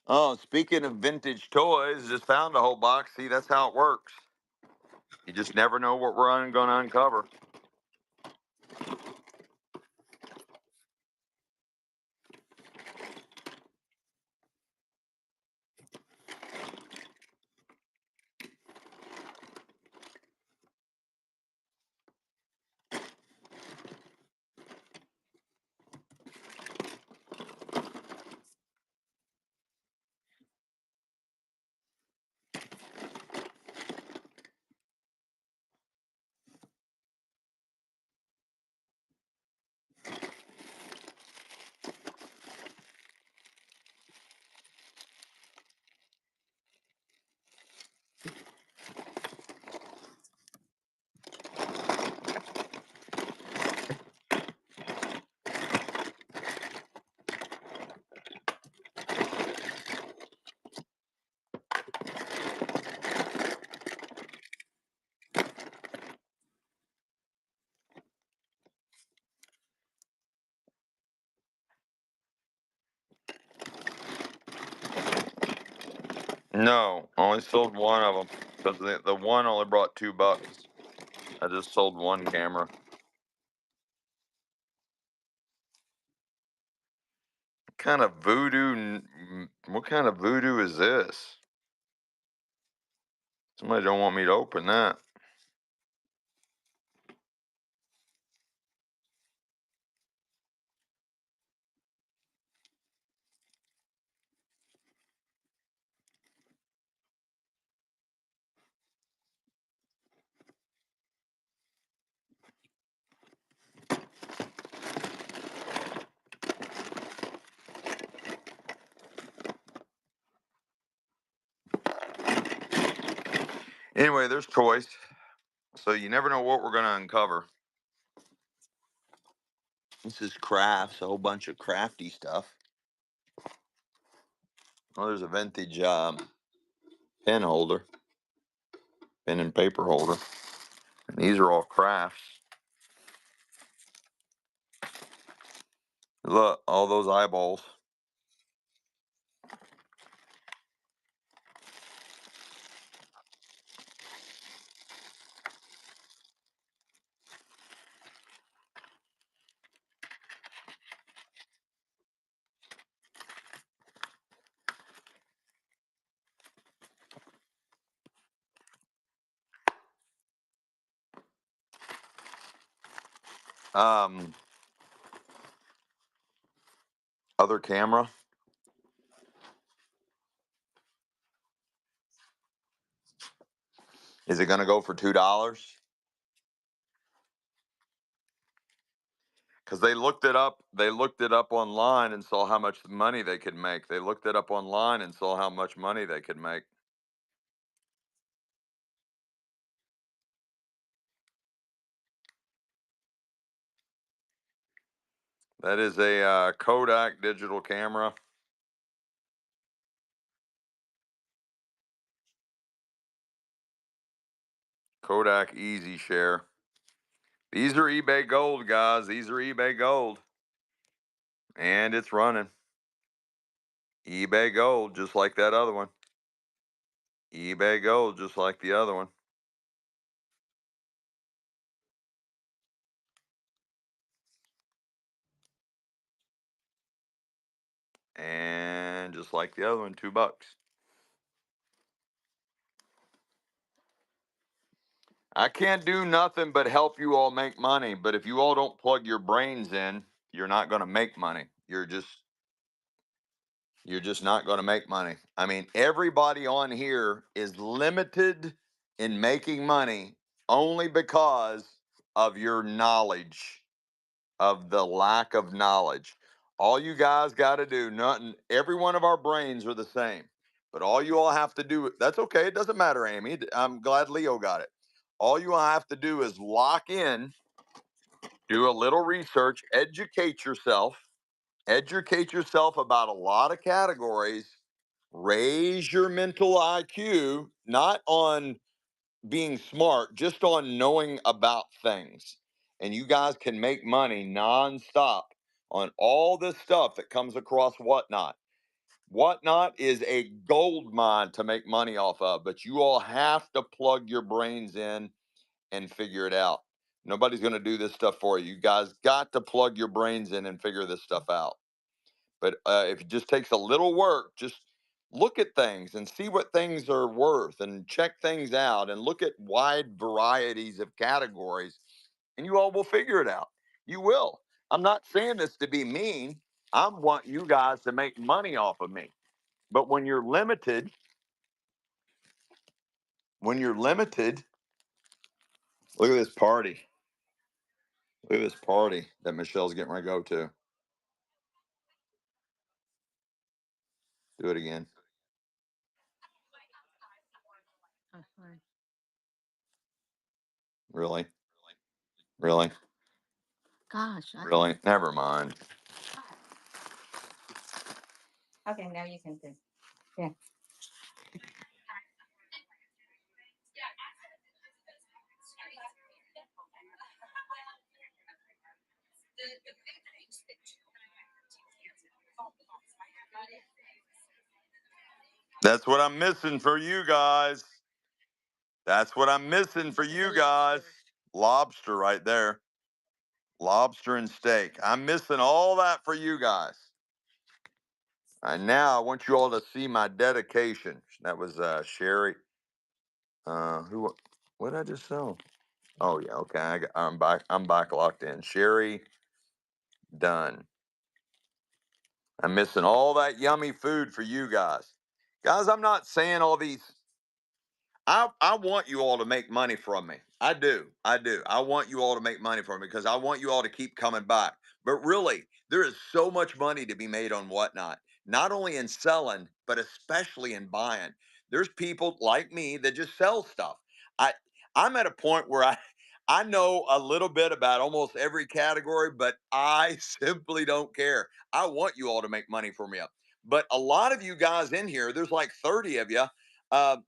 Oh, speaking of vintage toys, just found a whole box. See, that's how it works. You just never know what we're going to uncover. No, only sold one of them. Because the one only brought $2. I just sold one camera. What kind of voodoo is this? Somebody don't want me to open that. Anyway, there's toys. So you never know what we're going to uncover. This is crafts, a whole bunch of crafty stuff. Oh, there's a vintage pen holder, pen and paper holder. And these are all crafts. Look, all those eyeballs. Um, Other camera. Is it going to go for $2? Because they looked it up. They looked it up online and saw how much money they could make. They looked it up online and saw how much money they could make. That is a Kodak digital camera. Kodak Easy Share. These are eBay gold, guys. These are eBay gold. And it's running. eBay gold, just like that other one. eBay gold, just like the other one. And just like the other one, $2. I can't do nothing but help you all make money. But if you all don't plug your brains in, you're not going to make money. You're just not going to make money. I mean, everybody on here is limited in making money only because of your knowledge, of the lack of knowledge. All you guys got to do, nothing, every one of our brains are the same. But all you all have to do, that's okay. It doesn't matter, Amy. I'm glad Leo got it. All you all have to do is lock in, do a little research, educate yourself about a lot of categories, raise your mental IQ, not on being smart, just on knowing about things. And you guys can make money nonstop on all this stuff that comes across Whatnot. Whatnot is a gold mine to make money off of, but you all have to plug your brains in and figure it out. Nobody's going to do this stuff for you. You guys got to plug your brains in and figure this stuff out. But if it just takes a little work, just look at things and see what things are worth and check things out and look at wide varieties of categories, and you all will figure it out. You will. I'm not saying this to be mean. I want you guys to make money off of me. But when you're limited, look at this party. Look at this party that Michelle's getting ready to go to. Do it again. Uh-huh. Really? Really? Gosh. Really? Never mind. Okay, now you can do. Yeah. That's what I'm missing for you guys. That's what I'm missing for you guys. Lobster right there. Lobster and steak. I'm missing all that for you guys. And now I want you all to see my dedication. That was Sherry. Who? What did I just sell? Oh yeah, okay. I'm back. I'm back locked in. Sherry, done. I'm missing all that yummy food for you guys. Guys, I'm not saying all these. I want you all to make money from me. I do. I do. I want you all to make money from me because I want you all to keep coming back. But really, there is so much money to be made on Whatnot, not only in selling, but especially in buying. There's people like me that just sell stuff. I I'm at a point where I know a little bit about almost every category, but I simply don't care. I want you all to make money for me. But a lot of you guys in here, there's like 30 of you,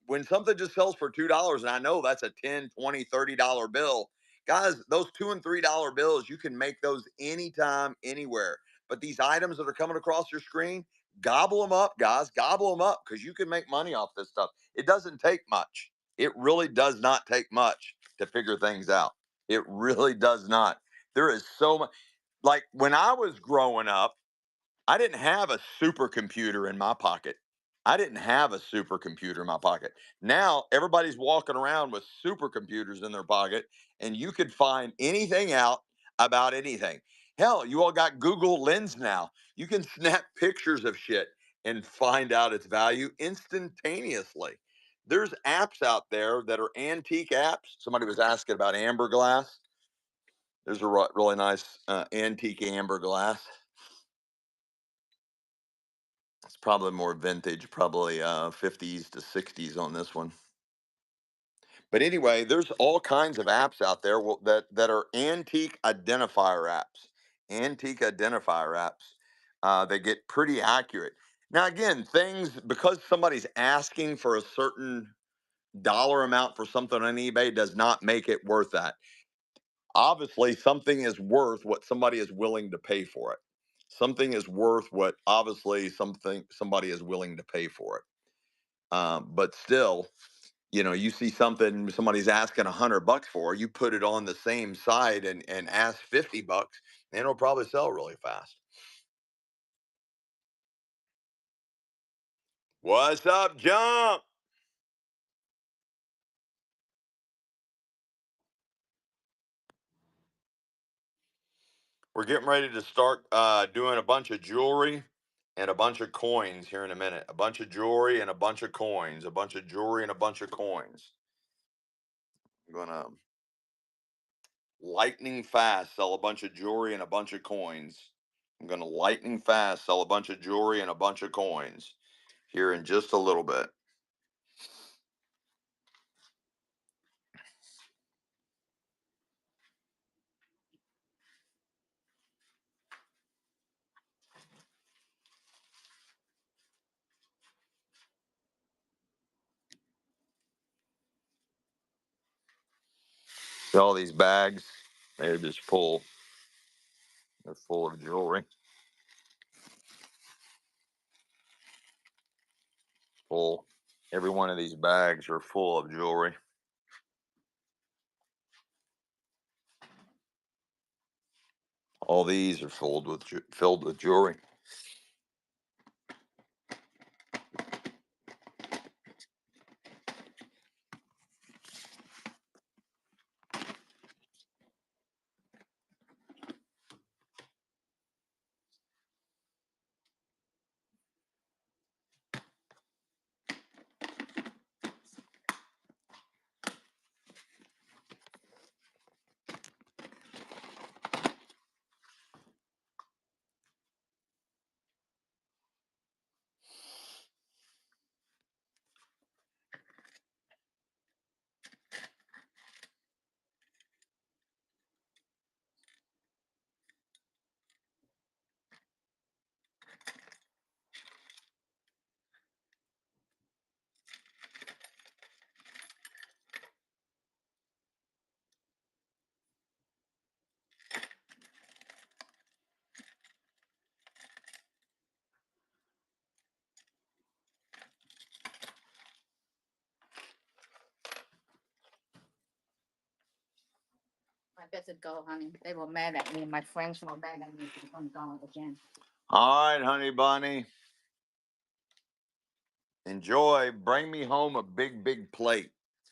when something just sells for $2, and I know that's a 10, 20, $30 bill, guys, those $2 and $3 bills, you can make those anytime, anywhere. But these items that are coming across your screen, gobble them up, guys, gobble them up because you can make money off this stuff. It doesn't take much. It really does not take much to figure things out. It really does not. There is so much. Like when I was growing up, I didn't have a supercomputer in my pocket. I didn't have a supercomputer in my pocket. Now everybody's walking around with supercomputers in their pocket, and you could find anything out about anything. Hell, you all got Google Lens now. You can snap pictures of shit and find out its value instantaneously. There's apps out there that are antique apps. Somebody was asking about amber glass. There's a really nice antique amber glass. It's probably more vintage, probably 50s to 60s on this one. But anyway, there's all kinds of apps out there that are antique identifier apps. Antique identifier apps. They get pretty accurate. Now, again, things because somebody's asking for a certain dollar amount for something on eBay does not make it worth that. Obviously, something is worth what somebody is willing to pay for it. Something is worth what obviously somebody is willing to pay for it. But still, you see something somebody's asking $100 for, you put it on the same site and ask $50, and it'll probably sell really fast. What's up, Jump? We're getting ready to start doing a bunch of jewelry and a bunch of coins here in a minute. A bunch of jewelry and a bunch of coins. A bunch of jewelry and a bunch of coins. I'm gonna lightning fast sell a bunch of jewelry and a bunch of coins. I'm gonna lightning fast sell a bunch of jewelry and a bunch of coins here in just a little bit. See all these bags? They're just full. They're full of jewelry. Full. Every one of these bags are full of jewelry. All these are filled with jewelry. I better go, honey. They were mad at me. My friends were mad at me because I'm gone again. All right, honey bunny. Enjoy. Bring me home a big plate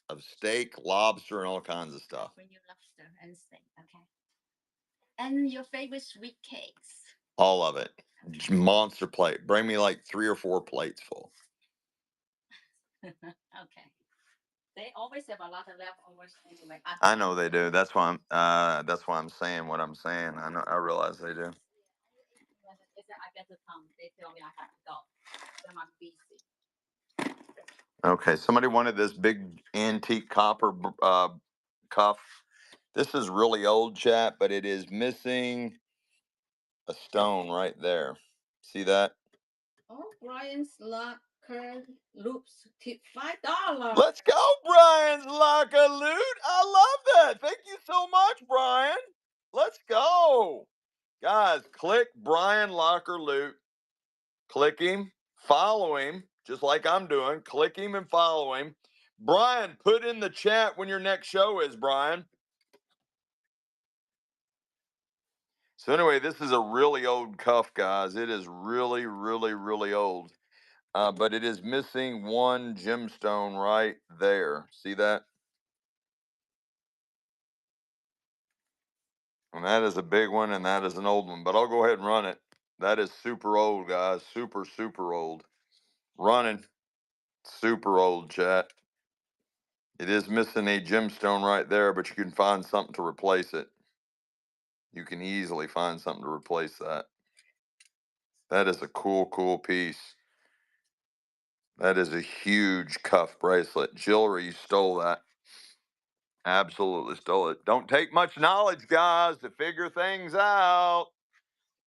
of steak, lobster, and all kinds of stuff. Bring you lobster and steak, okay? And your favorite sweet cakes. All of it. Monster plate. Bring me like 3 or 4 plates full. Okay. They always have a lot of leftovers anyway. I know they do. That's why I'm saying what I'm saying. I know I realize they do. They said I better come. They tell me I have to go. Then I'm busy. Okay, somebody wanted this big antique copper cuff. This is really old, chat, but it is missing a stone right there. See that? Oh, Brian's locker loops tip $5. Let's go, Brian's Locker Loot. I love that. Thank you so much, Brian. Let's go. Guys, click Brian Locker Loot. Click him, follow him, just like I'm doing. Click him and follow him. Brian, put in the chat when your next show is, Brian. So anyway, this is a really old cuff, guys. It is really old. But it is missing one gemstone right there. See that? And that is a big one, and that is an old one. But I'll go ahead and run it. That is super old, guys. Super old. Running. Super old, chat. It is missing a gemstone right there, but you can find something to replace it. You can easily find something to replace that. That is a cool piece. That is a huge cuff bracelet. Jewelry, you stole that. Absolutely stole it. Don't take much knowledge, guys, to figure things out.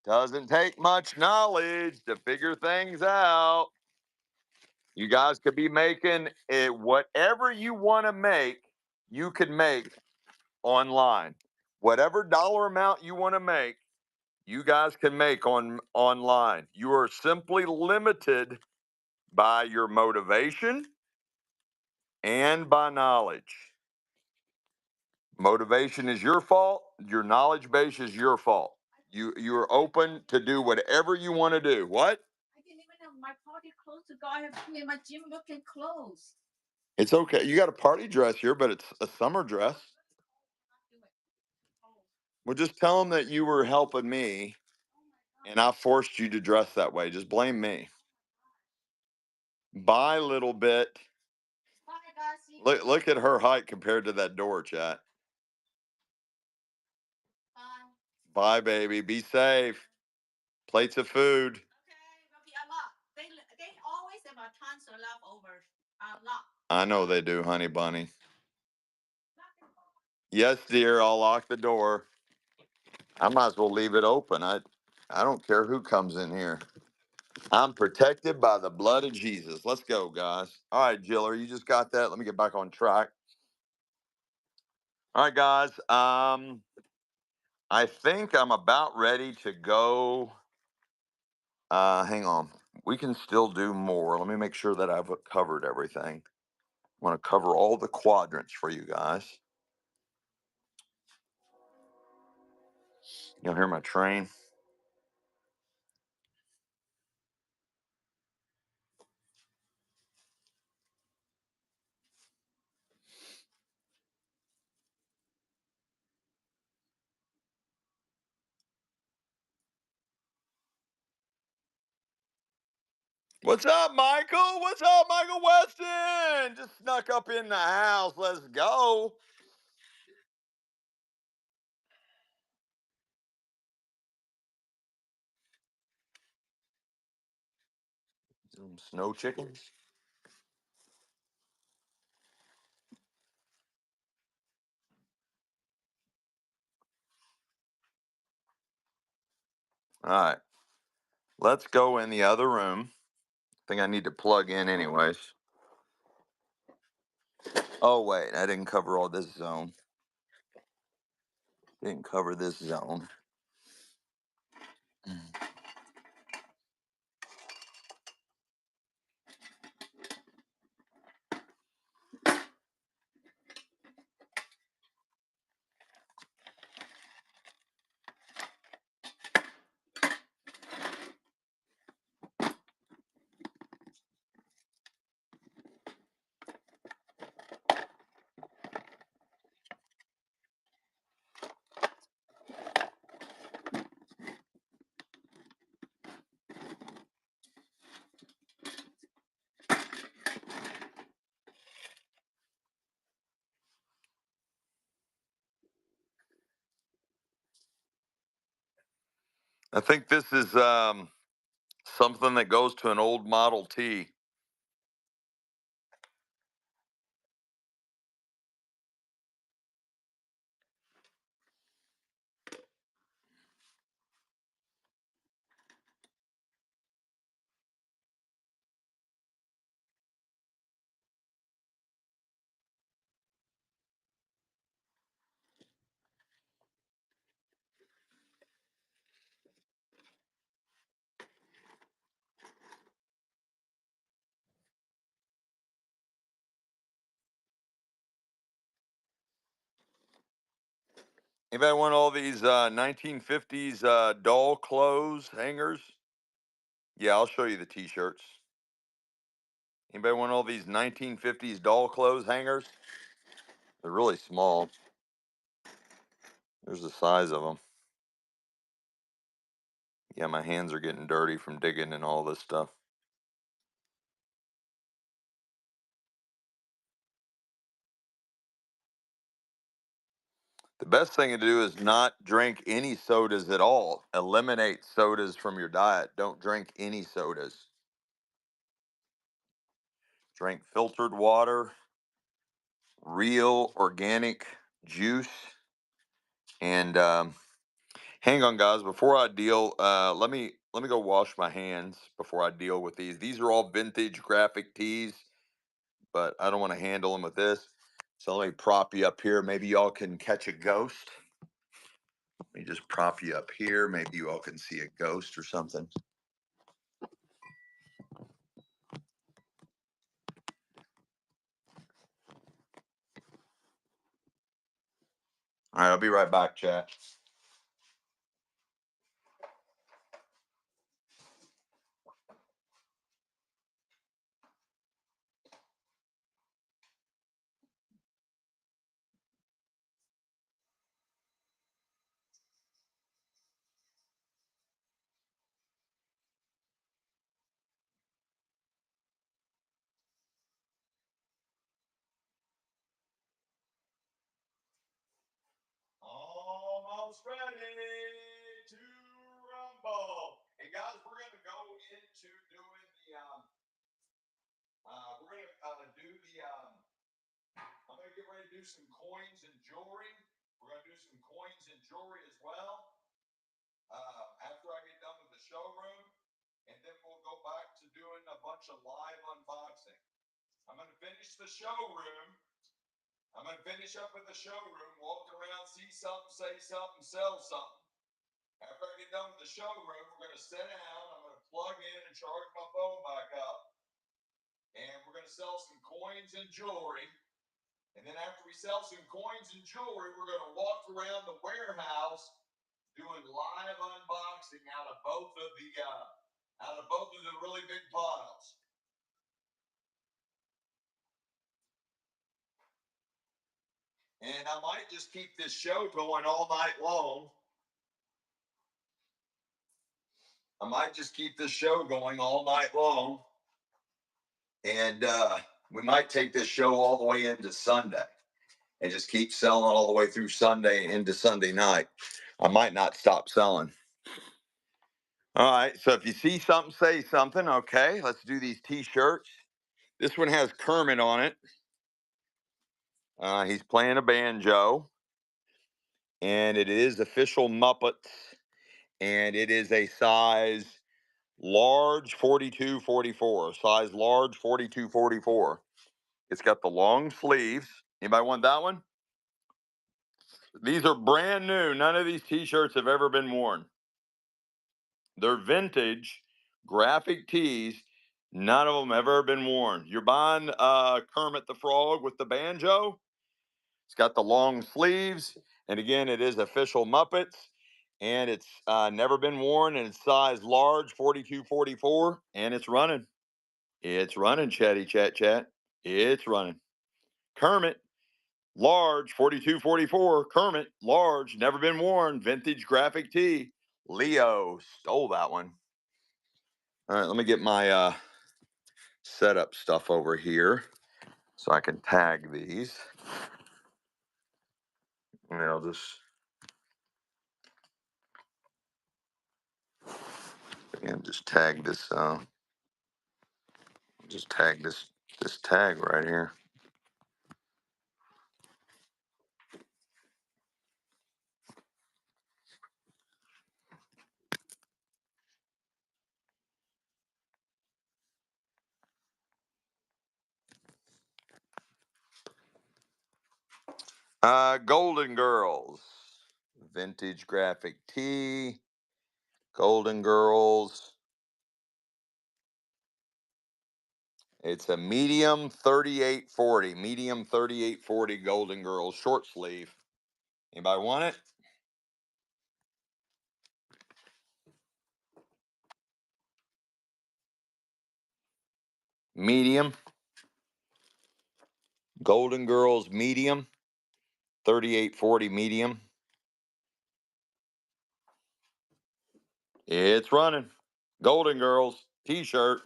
Doesn't take much knowledge to figure things out. You guys could be making it whatever you want to make, you can make online. Whatever dollar amount you want to make, you guys can make online. You are simply limited by your motivation and by knowledge. Motivation is your fault. Your knowledge base is your fault. You are open to do whatever you want to do. What? I didn't even have my party clothes to go. I have to wear my gym looking clothes. It's okay. You got a party dress here, but it's a summer dress. Well, just tell them that you were helping me and I forced you to dress that way. Just blame me. Bye, little bit. Bye, guys. Look at her height compared to that door, chat. Bye. Bye, baby. Be safe. Plates of food. Okay, will be a lot. They always have a tons of leftovers. A lot. I know they do, honey bunny. Yes, dear. I'll lock the door. I might as well leave it open. I don't care who comes in here. I'm protected by the blood of Jesus. Let's go, guys. All right, Jiller, you just got that. Let me get back on track. All right, guys. I think I'm about ready to go. Hang on. We can still do more. Let me make sure that I've covered everything. I want to cover all the quadrants for you guys. You'll hear my train. What's up, Michael? What's up, Michael Weston? Just snuck up in the house. Let's go. Some snow chickens. All right. Let's go in the other room. I think I need to plug in anyways. Oh, wait. I didn't cover all this zone. Didn't cover this zone. I think this is something that goes to an old Model T. Anybody want all these 1950s doll clothes hangers? Yeah, I'll show you the t-shirts. Anybody want all these 1950s doll clothes hangers? They're really small. There's the size of them. Yeah, my hands are getting dirty from digging and all this stuff. The best thing to do is not drink any sodas at all. Eliminate sodas from your diet. Don't drink any sodas. Drink filtered water, real organic juice, and hang on, guys. Before I deal, let me go wash my hands before I deal with these. These are all vintage graphic tees, but I don't want to handle them with this. So let me prop you up here. Maybe y'all can catch a ghost. Let me just prop you up here. Maybe you all can see a ghost or something. All right, I'll be right back, chat. Almost ready to rumble. Hey guys, we're gonna go into doing the we're gonna do the I'm gonna get ready to do some coins and jewelry. We're gonna do some coins and jewelry as well. After I get done with the showroom, and then we'll go back to doing a bunch of live unboxing. I'm gonna finish the showroom. I'm gonna finish up with the showroom, walk around, see something, say something, sell something. After I get done with the showroom, we're going to sit down. I'm going to plug in and charge my phone back up. And we're going to sell some coins and jewelry. And then after we sell some coins and jewelry, we're going to walk around the warehouse doing live unboxing out of both of the really big piles. And I might just keep this show going all night long. I might just keep this show going all night long. And we might take this show all the way into Sunday and just keep selling all the way through Sunday into Sunday night. I might not stop selling. All right. So if you see something, say something. Okay. Let's do these t-shirts. This one has Kermit on it. He's playing a banjo, and it is official Muppets, and it is a size large 42-44. Size large 42-44. It's got the long sleeves. Anybody want that one? These are brand new. None of these t-shirts have ever been worn. They're vintage graphic tees. None of them ever been worn. You're buying Kermit the Frog with the banjo. It's got the long sleeves. And again, it is official Muppets. And it's never been worn. And it's size large 42-44. And it's running. It's running, chatty chat chat. It's running. Kermit. Large 42-44. Kermit. Large. Never been worn. Vintage graphic tee. Leo stole that one. All right, let me get my setup stuff over here so I can tag these. And I'll just And just tag this. Just tag this tag right here. Golden Girls, vintage graphic tee. Golden Girls. It's a medium 3840. Medium 3840 Golden Girls short sleeve. Anybody want it? Medium. Golden Girls medium. 3840 medium. It's running. Golden Girls t-shirt.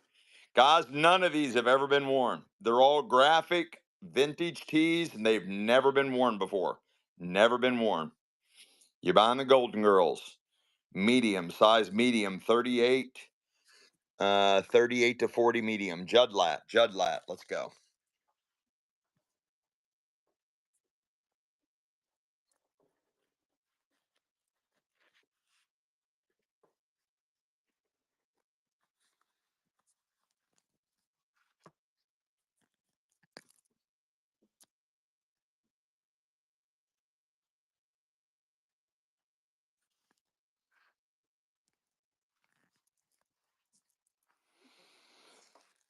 Guys, none of these have ever been worn. They're all graphic vintage tees and they've never been worn before. Never been worn. You're buying the Golden Girls. Medium, size medium, 38 to 40 medium. Judd lat. Let's go.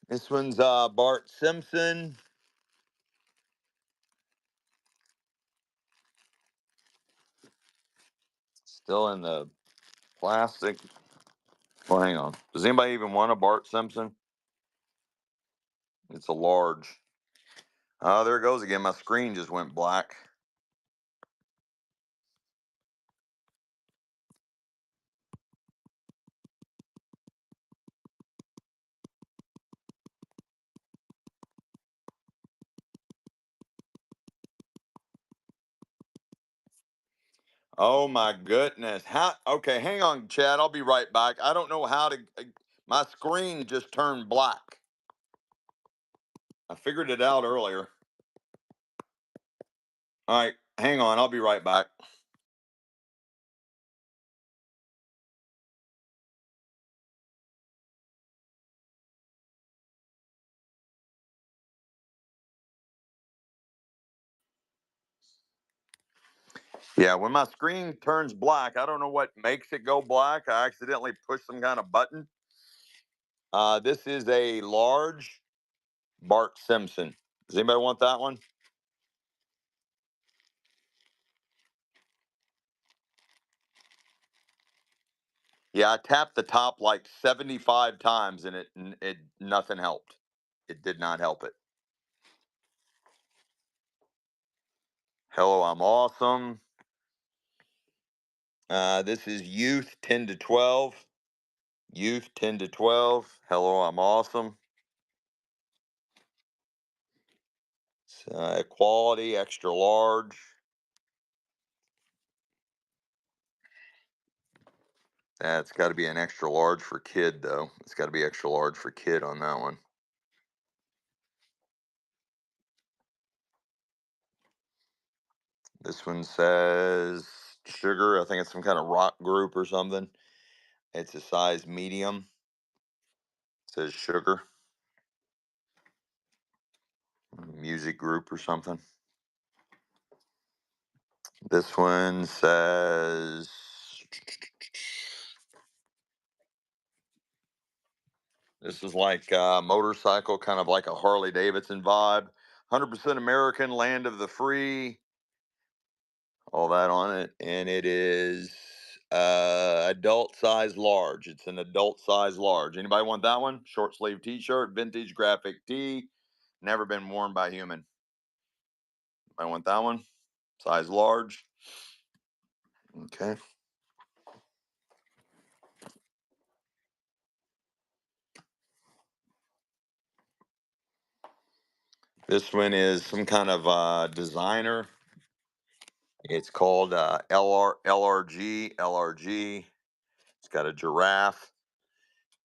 This one's Bart Simpson. Still in the plastic. Well, hang on. Does anybody even want a Bart Simpson? It's a large. Oh, there it goes again. My screen just went black. Oh my goodness. How okay, hang on, Chad. I'll be right back. I don't know how to my screen just turned black. I figured it out earlier. All right, hang on. I'll be right back. Yeah, when my screen turns black, I don't know what makes it go black. I accidentally pushed some kind of button. This is a large Bart Simpson. Does anybody want that one? Yeah, I tapped the top like 75 times and it nothing helped. It did not help it. Hello, I'm awesome. This is youth 10 to 12. Youth 10 to 12. Hello, I'm awesome. Quality extra large. That's got to be an extra large for kid, though. It's got to be extra large for kid on that one. This one says sugar. I think it's some kind of rock group or something. It's a size medium. It says sugar. Music group or something. This one says this is like a motorcycle, kind of like a Harley Davidson vibe. 100% American, land of the free, all that on it. And it is adult size large. It's an adult size large. Anybody want that one? Short sleeve t shirt, vintage graphic tee, never been worn by human. I want that one. Size large. Okay. This one is some kind of designer. It's called LRG. It's got a giraffe.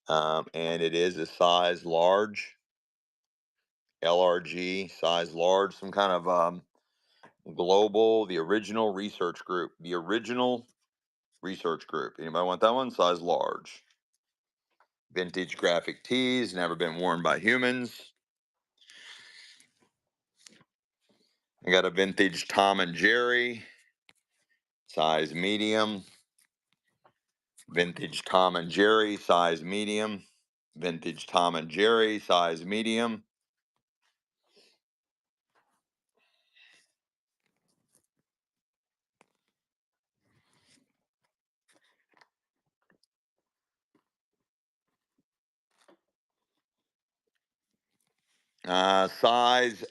And it is a size large, LRG, size large, some kind of global, the original research group. The original research group. Anybody want that one? Size large. Vintage graphic tees, never been worn by humans. I got a vintage Tom and Jerry, size medium. Vintage Tom and Jerry, size medium. Vintage Tom and Jerry, size medium. Size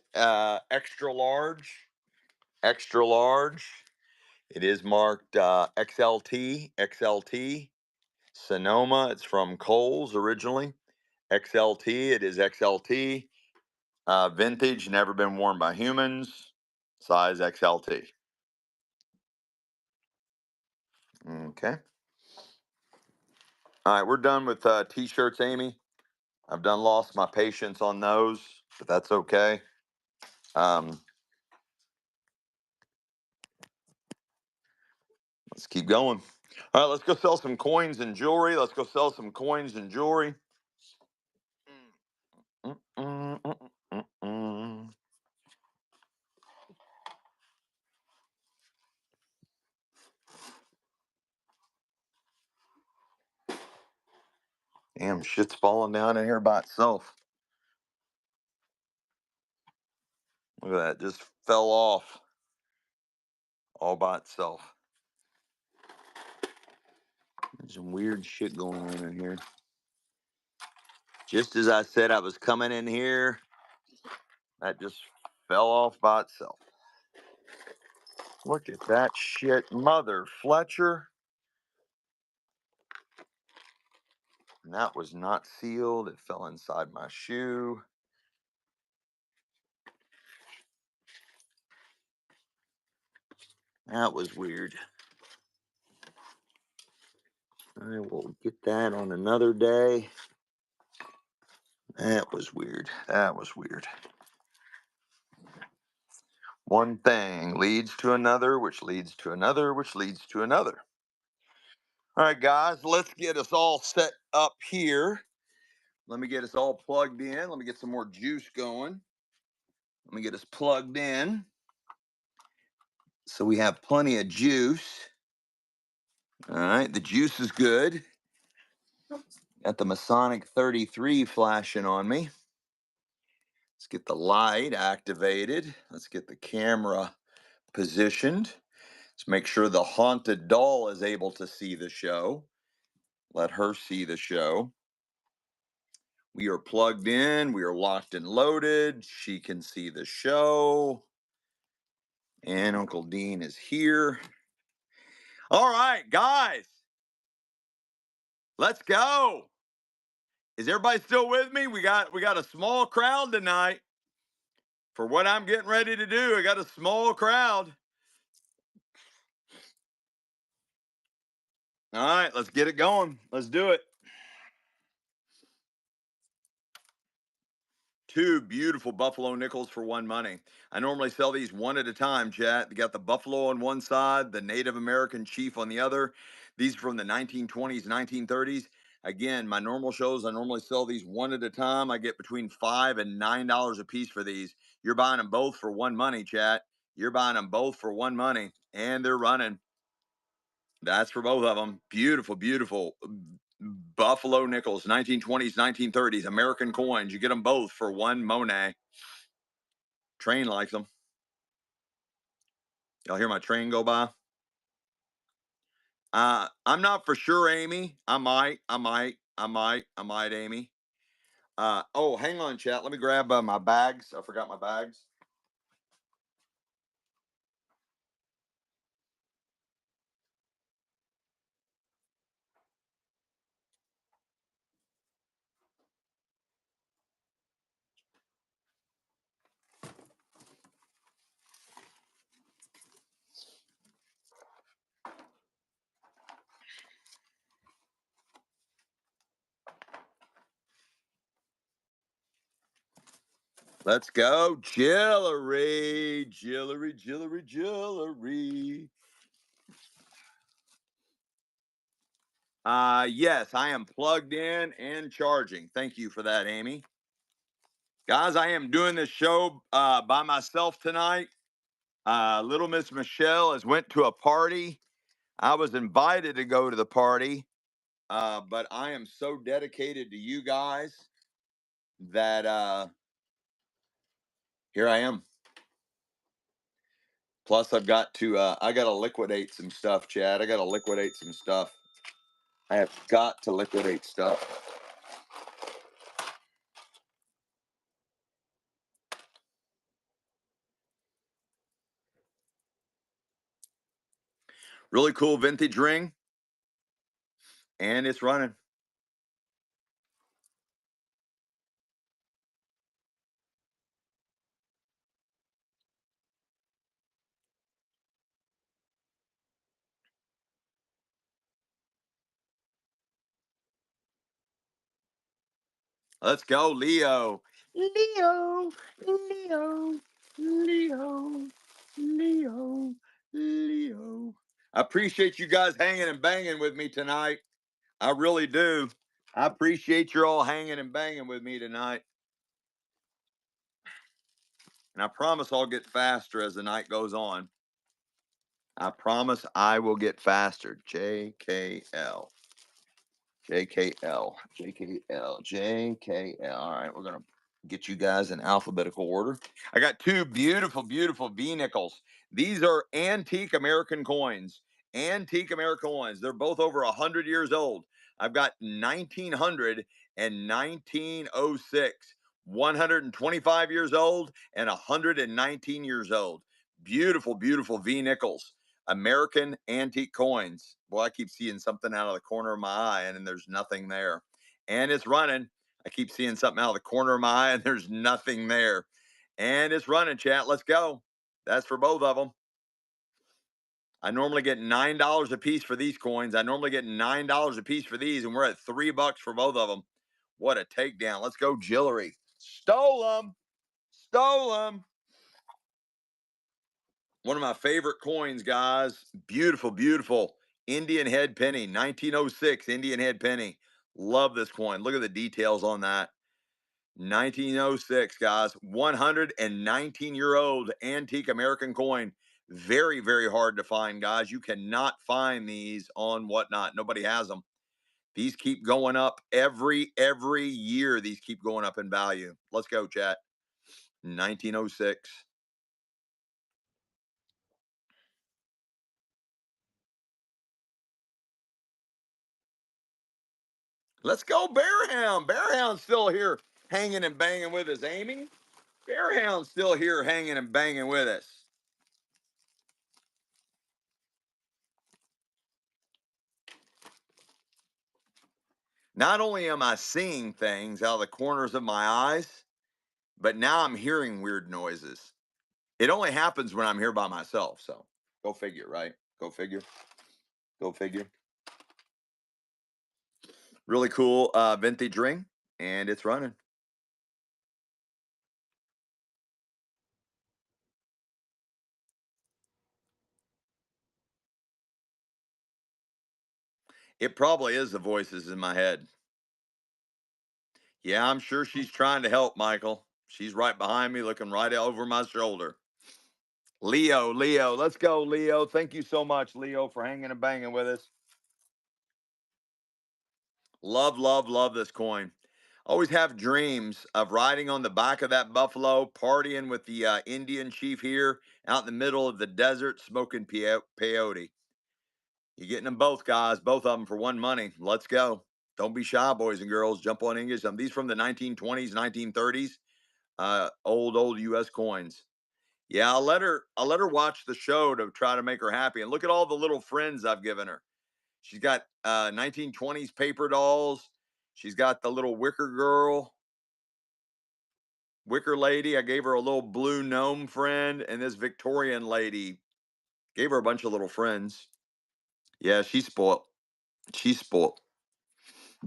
extra large. Extra large. It is marked XLT. XLT. Sonoma. It's from Kohl's originally. XLT. It is XLT. Vintage. Never been worn by humans. Size XLT. Okay. All right. We're done with t-shirts, Amy. I've done lost my patience on those, but that's okay. Let's keep going. All right, let's go sell some coins and jewelry. Let's go sell some coins and jewelry. Mm, mm, mm, mm, mm. Damn, shit's falling down in here by itself. Look at that, just fell off all by itself. There's some weird shit going on in here. Just as I said I was coming in here, that just fell off by itself. Look at that shit, Mother Fletcher. And that was not sealed. It fell inside my shoe. That was weird. I will get that on another day. That was weird. That was weird. One thing leads to another, which leads to another, which leads to another. All right, guys, let's get us all set up here. Let me get us all plugged in. Let me get some more juice going. Let me get us plugged in so we have plenty of juice. All right, the juice is good. Got the Masonic 33 flashing on me. Let's get the light activated. Let's get the camera positioned. Let's make sure the haunted doll is able to see the show. Let her see the show. We are plugged in. We are locked and loaded. She can see the show. And Uncle Dean is here. All right, guys. Let's go. Is everybody still with me? We got a small crowd tonight. For what I'm getting ready to do, I got a small crowd. All right, let's get it going. Let's do it. Two beautiful buffalo nickels for one money. I normally sell these one at a time, chat. They got the buffalo on one side, the Native American chief on the other. These are from the 1920s, 1930s. Again, my normal shows, I normally sell these one at a time. I get between $5 and $9 a piece for these. You're buying them both for one money, chat. You're buying them both for one money, and they're running. That's for both of them. Beautiful, beautiful buffalo nickels, 1920s, 1930s, American coins. You get them both for one Monet. Train likes them. Y'all hear my train go by? I'm not for sure, Amy. I might, Amy. Oh, hang on, chat. Let me grab my bags. I forgot my bags. Let's go. Jewelry, jewelry, jewelry, jewelry. Yes, I am plugged in and charging. Thank you for that, Amy. Guys, I am doing this show by myself tonight. Little Miss Michelle has went to a party. I was invited to go to the party, but I am so dedicated to you guys that here I am. Plus, I got to liquidate some stuff, Chad. I got to liquidate some stuff. I have got to liquidate stuff. Really cool vintage ring, and it's running. Let's go, Leo. Leo, Leo, Leo, Leo, Leo. I appreciate you guys hanging and banging with me tonight. I really do. I appreciate you all hanging and banging with me tonight. And I promise I'll get faster as the night goes on. I promise I will get faster. JKL. JKL, JKL, JKL. All right, we're going to get you guys in alphabetical order. I got two beautiful, beautiful V nickels. These are antique American coins. Antique American coins. They're both over 100 years old. I've got 1900 and 1906. 125 years old and 119 years old. Beautiful, beautiful V nickels. American antique coins. Boy, I keep seeing something out of the corner of my eye, and then there's nothing there. And it's running. I keep seeing something out of the corner of my eye, and there's nothing there. And it's running, chat. Let's go. That's for both of them. I normally get $9 a piece for these coins. I normally get $9 a piece for these, and we're at $3 for both of them. What a takedown. Let's go, jewelry. Stole them. Stole them. One of my favorite coins, guys. Beautiful, beautiful Indian head penny, 1906 Indian head penny. Love this coin. Look at the details on that. 1906, guys. 119-year-old antique American coin. Very, very hard to find, guys. You cannot find these on whatnot. Nobody has them. These keep going up every year. These keep going up in value. Let's go, chat. 1906. Let's go, Bearhound. Bearhound's still here hanging and banging with us, Amy. Bearhound's still here hanging and banging with us. Not only am I seeing things out of the corners of my eyes, but now I'm hearing weird noises. It only happens when I'm here by myself. So go figure, right? Go figure. Go figure. Really cool vintage ring, and it's running. It probably is the voices in my head. Yeah, I'm sure she's trying to help, Michael. She's right behind me, looking right over my shoulder. Leo, Leo, let's go, Leo. Thank you so much, Leo, for hanging and banging with us. Love, love, love this coin. Always have dreams of riding on the back of that buffalo, partying with the Indian chief here out in the middle of the desert, smoking peyote. You're getting them both, guys, both of them for one money. Let's go. Don't be shy, boys and girls. Jump on English. These from the 1920s, 1930s, old U.S. coins. Yeah, I'll let her watch the show to try to make her happy. And look at all the little friends I've given her. She's got 1920s paper dolls. She's got the little wicker girl, wicker lady. I gave her a little blue gnome friend, and this Victorian lady. Gave her a bunch of little friends. Yeah, she's spoiled. She's spoiled.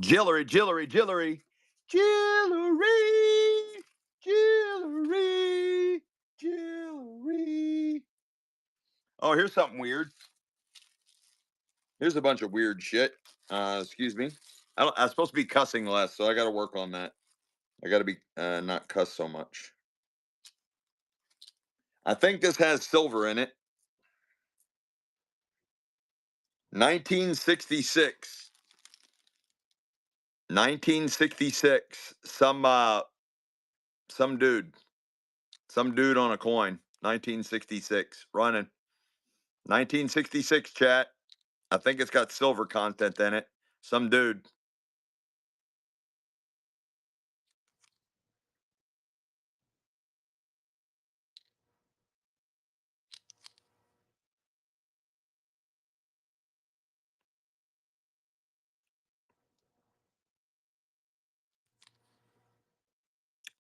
Jillery, Jillery, Jillery, Jillery, Jewelry, jewelry. Oh, here's something weird. Here's a bunch of weird shit. Excuse me. I'm supposed to be cussing less, so I got to work on that. I got to be not cuss so much. I think this has silver in it. 1966. 1966. Some dude. Some dude on a coin. 1966. Running. 1966 chat. I think it's got silver content in it. Some dude.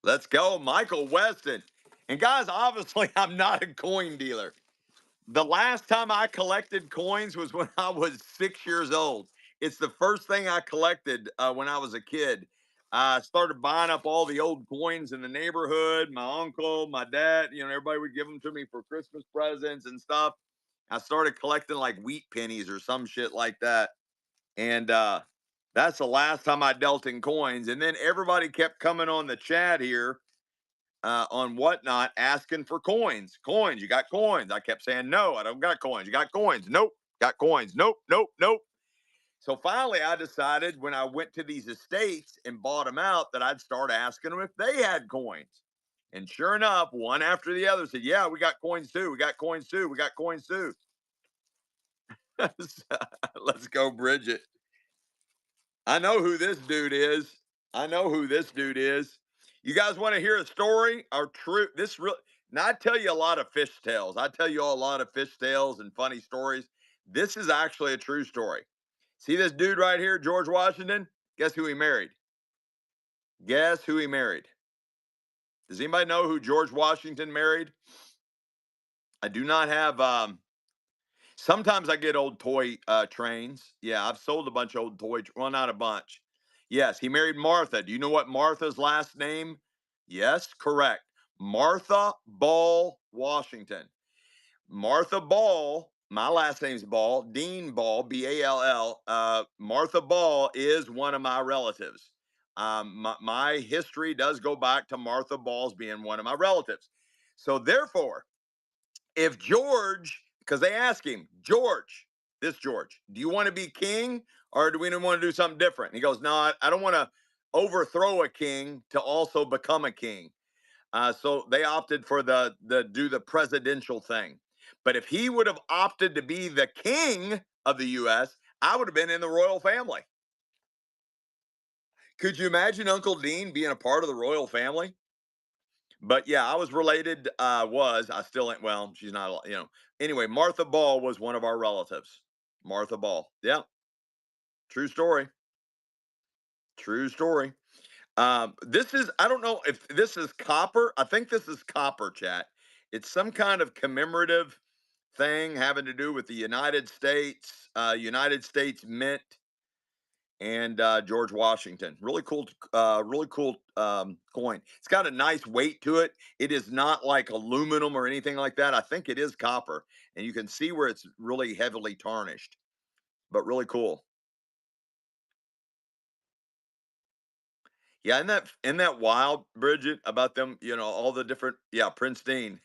Let's go, Michael Weston. And guys, obviously, I'm not a coin dealer. The last time I collected coins was when I was 6 years old. It's the first thing I collected when I was a kid. I started buying up all the old coins in the neighborhood. My uncle, my dad, everybody would give them to me for Christmas presents and stuff. I started collecting like wheat pennies or some shit like that. And that's the last time I dealt in coins. And then everybody kept coming on the chat here on whatnot asking for coins. Coins, you got coins. I kept saying, no, I don't got coins. You got coins. Nope. Got coins. Nope, nope, nope. So finally, I decided when I went to these estates and bought them out that I'd start asking them if they had coins. And sure enough, one after the other said, yeah, we got coins too. We got coins too. We got coins too. Let's go, Bridget. I know who this dude is. I know who this dude is. You guys want to hear a story or true? This real. Now I tell you a lot of fish tales. I tell you all a lot of fish tales and funny stories. This is actually a true story. See this dude right here, George Washington? Guess who he married? Guess who he married? Does anybody know who George Washington married? I do not have. Sometimes I get old toy trains. Yeah, I've sold a bunch of old toy. Well, not a bunch. Yes, he married Martha. Do you know what Martha's last name? Yes, correct. Martha Ball Washington. Martha Ball. My last name's Ball. Dean Ball. Ball. Martha Ball is one of my relatives. My history does go back to Martha Ball's being one of my relatives. So therefore, if George, because they ask him, George, this George, do you want to be king or do we want to do something different? And he goes, no, I don't want to overthrow a king to also become a king. So they opted for the presidential thing. But if he would have opted to be the king of the U.S., I would have been in the royal family. Could you imagine Uncle Dean being a part of the royal family? But yeah, I was related. I still ain't. Well, she's not. Anyway, Martha Ball was one of our relatives. Martha Ball. Yeah, true story. True story. This is. I don't know if this is copper. I think this is copper, chat. It's some kind of commemorative thing having to do with the United States Mint, and George Washington. Really cool coin. It's got a nice weight to it. It is not like aluminum or anything like that. I think it is copper, and you can see where it's really heavily tarnished, but really cool. Yeah, isn't that wild, Bridget, about them? All the different. Yeah, Prince Dean.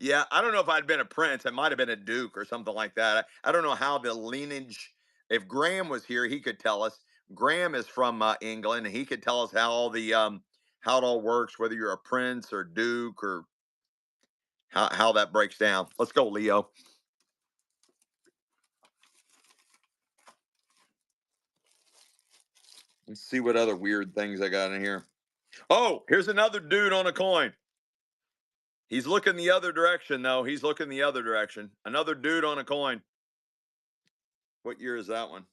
Yeah, I don't know if I'd been a prince. I might have been a duke or something like that. I don't know how the lineage. If Graham was here, he could tell us. Graham is from England, and he could tell us how it all works, whether you're a prince or duke or how that breaks down. Let's go, Leo. Let's see what other weird things I got in here. Oh, here's another dude on a coin. He's looking the other direction, though. He's looking the other direction. Another dude on a coin. What year is that one?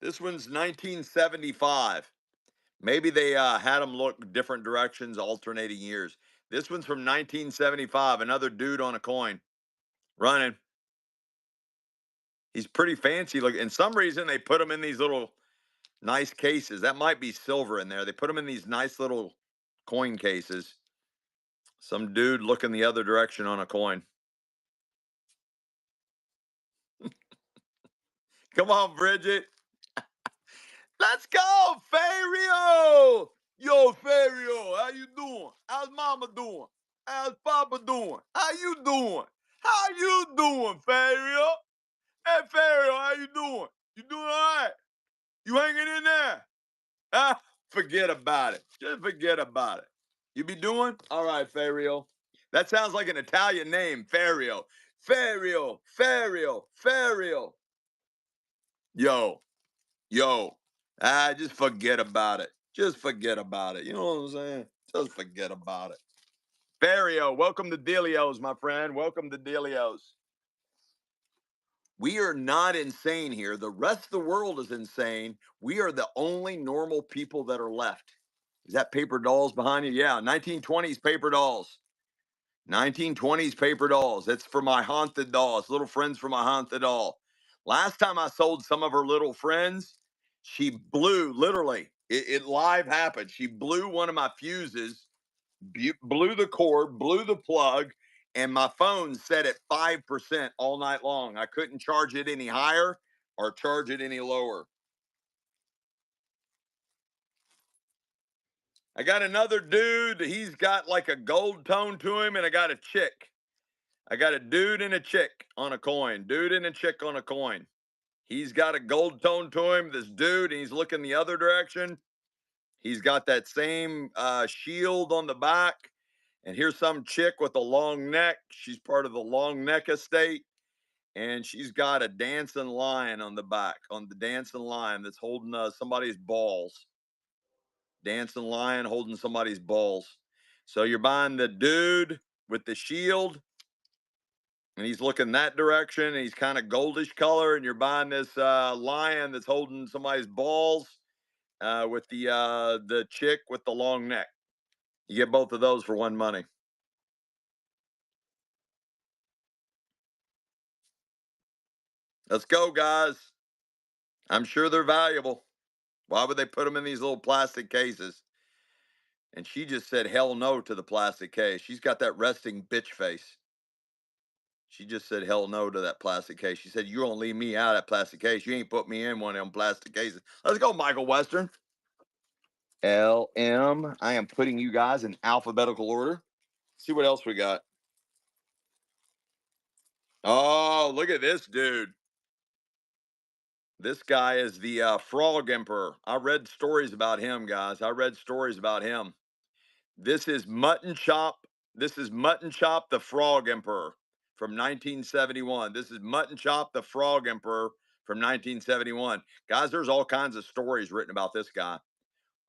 This one's 1975. Maybe they had them look different directions, alternating years. This one's from 1975. Another dude on a coin running. He's pretty fancy. Look, and some reason they put him in these little Nice cases. That might be silver in there. They put them in these nice little coin cases. Some dude looking the other direction on a coin. Come on, Bridget. Let's go, Fario. Yo, Fario, how you doing? How's Mama doing? How's Papa doing? How you doing? How you doing, Fario? Hey, Fario, how you doing? You doing all right? You hanging in there? Ah, forget about it. Just forget about it. You be doing? All right, Fario. That sounds like an Italian name, Fario. Fario, Fario, Fario. Yo, yo. Just forget about it. Just forget about it. You know what I'm saying? Just forget about it. Fario, welcome to Delios, my friend. Welcome to Delios. We are not insane here. The rest of the world is insane. We are the only normal people that are left. Is that paper dolls behind you? Yeah, 1920s paper dolls. 1920s paper dolls. It's for my haunted dolls, little friends for my haunted doll. Last time I sold some of her little friends, she blew, literally, it live happened. She blew one of my fuses, blew the cord, blew the plug, and my phone set at 5% all night long. I couldn't charge it any higher or charge it any lower. I got another dude. He's got like a gold tone to him, and I got a chick. I got a dude and a chick on a coin. Dude and a chick on a coin. He's got a gold tone to him, this dude, and he's looking the other direction. He's got that same shield on the back. And here's some chick with a long neck. She's part of the long neck estate. And she's got a dancing lion on the back, on the dancing lion that's holding somebody's balls. Dancing lion holding somebody's balls. So you're buying the dude with the shield, and he's looking that direction, and he's kind of goldish color, and you're buying this lion that's holding somebody's balls with the chick with the long neck. You get both of those for one money. Let's go, guys. I'm sure they're valuable. Why would they put them in these little plastic cases? And she just said hell no to the plastic case. She's got that resting bitch face. She just said hell no to that plastic case. She said, "You don't leave me out of that plastic case. You ain't put me in one of them plastic cases." Let's go, Michael Western. LM. I am putting you guys in alphabetical order. See what else we got. Oh, look at this dude. This guy is the Frog Emperor. I read stories about him, guys. I read stories about him. This is Mutton Chop. This is Mutton Chop, the Frog Emperor from 1971. This is Mutton Chop, the Frog Emperor from 1971. Guys, there's all kinds of stories written about this guy.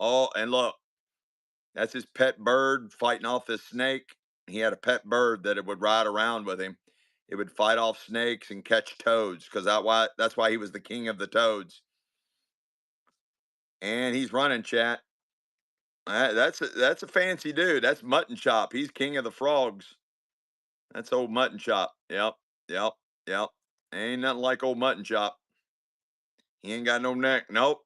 Oh, and look, that's his pet bird fighting off this snake. He had a pet bird that it would ride around with him. It would fight off snakes and catch toads because that's why he was the king of the toads. And he's running, chat. That's a fancy dude. That's Mutton Chop. He's king of the frogs. That's old Mutton Chop. Yep, yep, yep. Ain't nothing like old Mutton Chop. He ain't got no neck. Nope.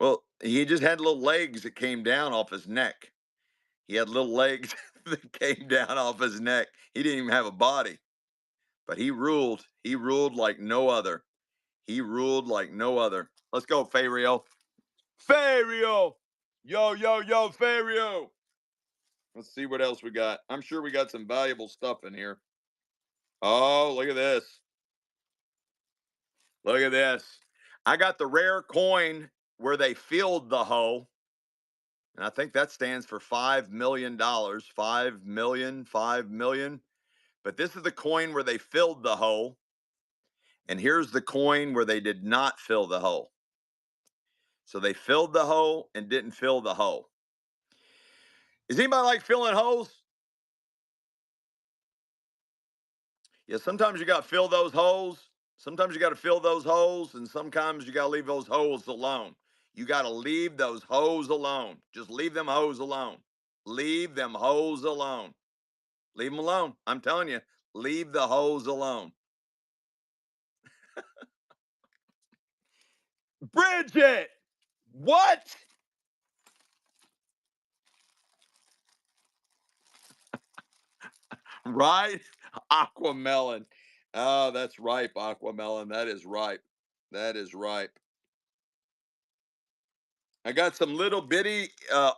Well, he just had little legs that came down off his neck. He had little legs that came down off his neck. He didn't even have a body, but he ruled. He ruled like no other. He ruled like no other. Let's go, Fario. Fario. Yo, yo, yo, Fario. Let's see what else we got. I'm sure we got some valuable stuff in here. Oh, look at this. Look at this. I got the rare coin where they filled the hole. And I think that stands for $5 million. 5 million, 5 million. But this is the coin where they filled the hole. And here's the coin where they did not fill the hole. So they filled the hole and didn't fill the hole. Is anybody like filling holes? Yeah, sometimes you got to fill those holes. Sometimes you got to fill those holes, and sometimes you got to leave those holes alone. You got to leave those holes alone. Just leave them hoes alone. Leave them hoes alone. Leave them alone. I'm telling you, leave the hoes alone. Bridget, What? Right? Aquamelon. Oh, that's ripe, aquamelon. That is ripe. That is ripe. I got some little bitty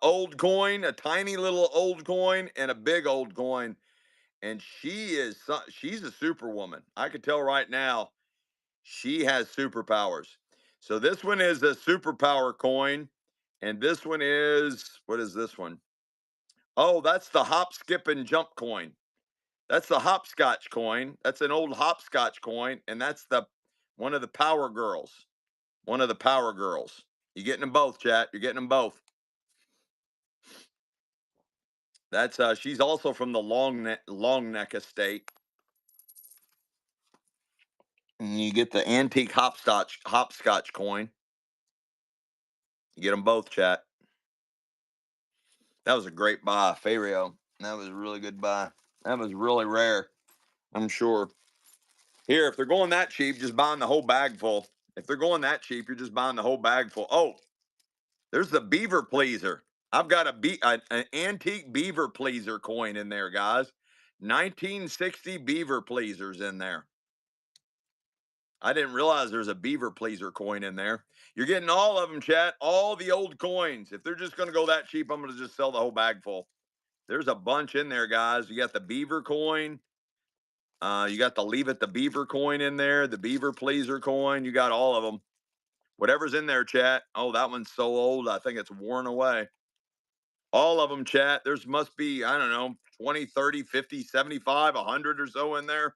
old coin, a tiny little old coin, and a big old coin. And she's a superwoman. I can tell right now she has superpowers. So this one is a superpower coin, and this one is what is this one? Oh, that's the hop, skip, and jump coin. That's the hopscotch coin. That's an old hopscotch coin, and that's the one of the power girls. One of the power girls. You're getting them both, chat. You're getting them both. That's she's also from the long neck estate. And you get the antique hopscotch coin. You get them both, chat. That was a great buy, Fario. That was a really good buy. That was really rare, I'm sure. Here, if they're going that cheap, just buying the whole bag full. If they're going that cheap, you're just buying the whole bag full. Oh, there's the beaver pleaser. I've got an antique beaver pleaser coin in there, guys. 1960 beaver pleasers in there. I didn't realize there's a beaver pleaser coin in there. You're getting all of them, chat. All the old coins. If they're just going to go that cheap, I'm going to just sell the whole bag full. There's a bunch in there, guys. You got the beaver coin. You got the leave it the beaver coin in there, the beaver pleaser coin. You got all of them. Whatever's in there, chat. Oh, that one's so old. I think it's worn away. All of them, chat. There's must be, I don't know, 20, 30, 50, 75, 100 or so in there.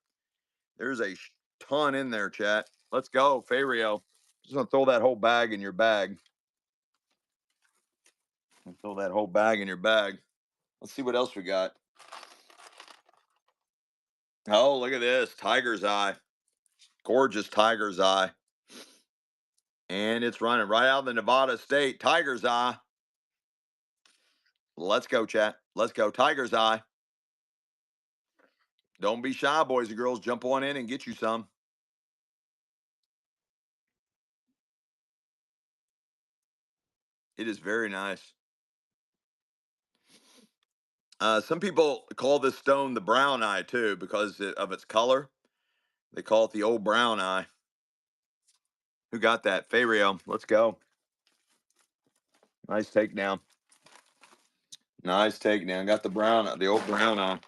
There's a ton in there, chat. Let's go, Fario. Just gonna throw that whole bag in your bag. Throw that whole bag in your bag. Let's see what else we got. Oh, look at this. Tiger's eye. Gorgeous tiger's eye. And it's running right out of the Nevada state. Tiger's eye. Let's go, chat. Let's go. Tiger's eye. Don't be shy, boys and girls. Jump on in and get you some. It is very nice. Some people call this stone the brown eye too because of its color. They call it the old brown eye. Who got that? Fario. Let's go. Nice takedown. Nice takedown. Got the old brown eye.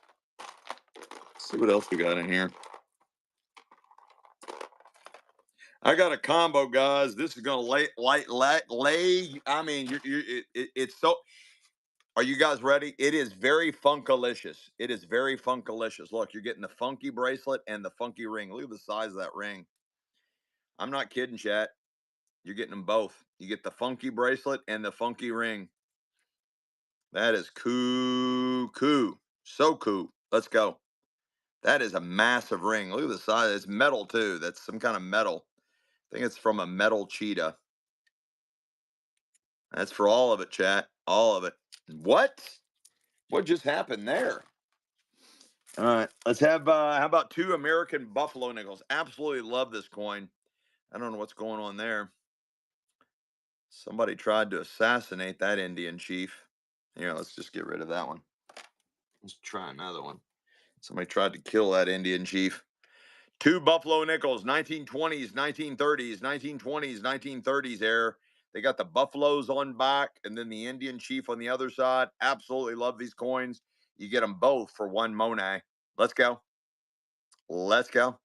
Let's see what else we got in here. I got a combo, guys. This is gonna lay. I mean, it's so. Are you guys ready? It is very funkalicious. It is very funkalicious. Look, you're getting the funky bracelet and the funky ring. Look at the size of that ring. I'm not kidding, chat. You're getting them both. You get the funky bracelet and the funky ring. That is cool. So cool. Let's go. That is a massive ring. Look at the size. It's metal too. That's some kind of metal. I think it's from a metal cheetah. That's for all of it, chat. All of it. What? What just happened there? All right. Let's have how about two American buffalo nickels? Absolutely love this coin. I don't know what's going on there. Somebody tried to assassinate that Indian chief. Here, let's just get rid of that one. Let's try another one. Somebody tried to kill that Indian chief. Two buffalo nickels, 1920s, 1930s, 1920s, 1930s era. They got the buffaloes on back and then the Indian chief on the other side. Absolutely love these coins. You get them both for one Monet. Let's go. Let's go.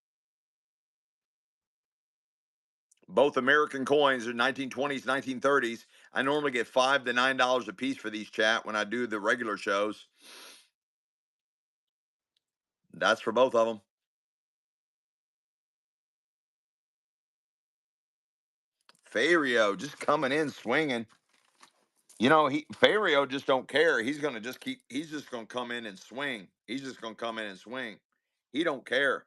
Both American coins are 1920s, 1930s. I normally get $5 to $9 a piece for these, chat, when I do the regular shows. That's for both of them. Fario just coming in swinging. You know, Fario just don't care. He's gonna just keep. He's just gonna come in and swing. He's just gonna come in and swing. He don't care.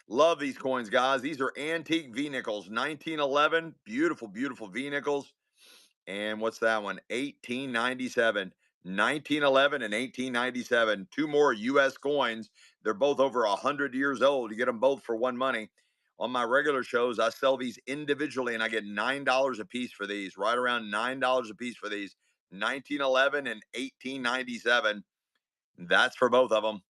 Love these coins, guys. These are antique V nickels, 1911. Beautiful, beautiful V nickels. And what's that one? 1897. 1911 and 1897. Two more U.S. coins. They're both over 100 years old. You get them both for one money. on my regular shows, I sell these individually and I get $9 a piece for these, right around $9 a piece for these. 1911 and 1897. That's for both of them.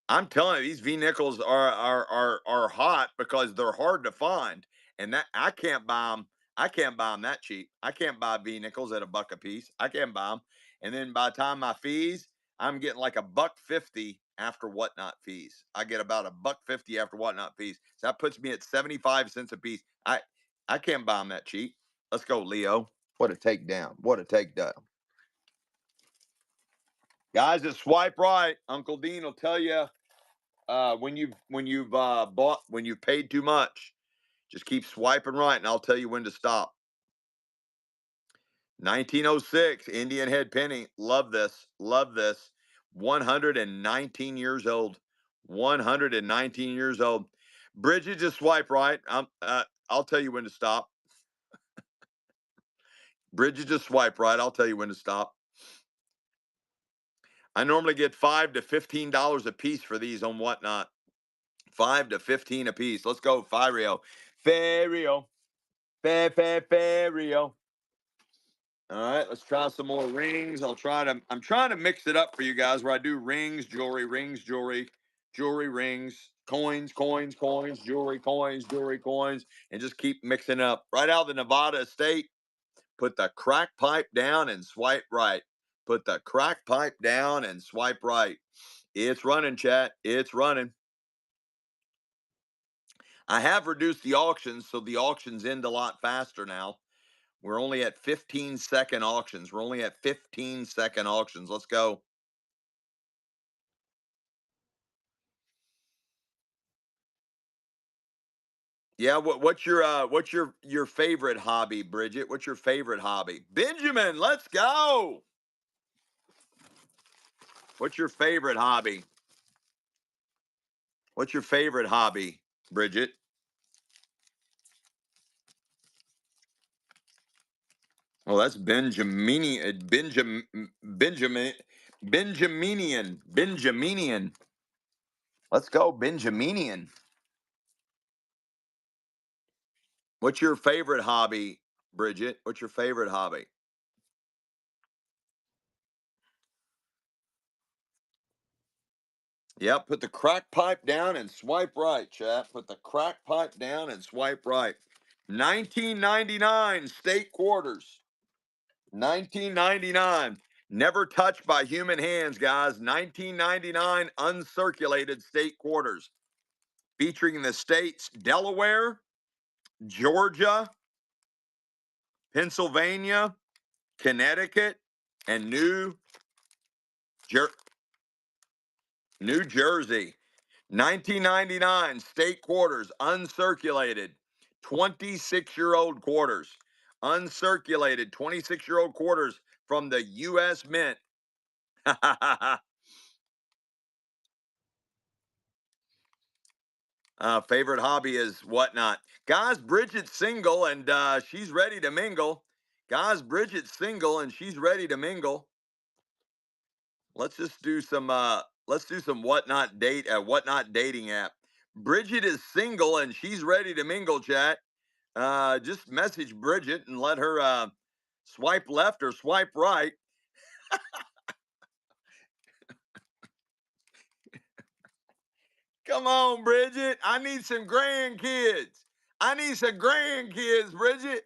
I'm telling you, these V nickels are hot because they're hard to find, and that I can't buy them. I can't buy them that cheap. I can't buy V nickels at a buck a piece. I can't buy them. And then by the time my fees, I'm getting like a buck 50 after whatnot fees. I get about a buck 50 after whatnot fees. So that puts me at 75 cents a piece. I can't buy them that cheap. Let's go, Leo. What a takedown. What a takedown. Guys that swipe right, Uncle Dean will tell you when you've bought when you've paid too much, just keep swiping right, and I'll tell you when to stop. 1906 Indian head penny. Love this. Love this. 119 years old. 119 years old. Bridget, just swipe right. I'll tell you when to stop. Bridget, just swipe right. I'll tell you when to stop. I normally get $5 to $15 a piece for these on whatnot. 5 to 15 a piece. Let's go, Fario. Fario. Fario. All right, let's try some more rings. I'm trying to mix it up for you guys where I do rings, jewelry, rings, coins, jewelry, coins, and just keep mixing up. Right out of the Nevada estate, put the crack pipe down and swipe right. Put the crack pipe down and swipe right. It's running, chat. It's running. I have reduced the auctions, so the auctions end a lot faster now. We're only at 15-second auctions. We're only at 15-second auctions. Let's go. Yeah, what's your favorite hobby, Bridget? What's your favorite hobby? Benjamin, let's go. What's your favorite hobby? What's your favorite hobby, Bridget? Oh, that's Benjamin, Benjaminian. Let's go, Benjaminian. What's your favorite hobby, Bridget? What's your favorite hobby? Yep, put the crack pipe down and swipe right, chap. Put the crack pipe down and swipe right. 1999 state quarters. 1999. Never touched by human hands, guys. 1999 uncirculated state quarters. Featuring the states Delaware, Georgia, Pennsylvania, Connecticut, and Jer- New Jersey. 1999 state quarters, uncirculated, 26-year-old quarters, uncirculated 26-year-old quarters from the U.S. Mint. Favorite hobby is whatnot. Guys, Bridget's single and she's ready to mingle. Guys, Bridget's single and she's ready to mingle. Let's do some whatnot dating app. Bridget is single and she's ready to mingle, chat. Just message Bridget and let her swipe left or swipe right. Come on, Bridget. I need some grandkids. I need some grandkids, Bridget.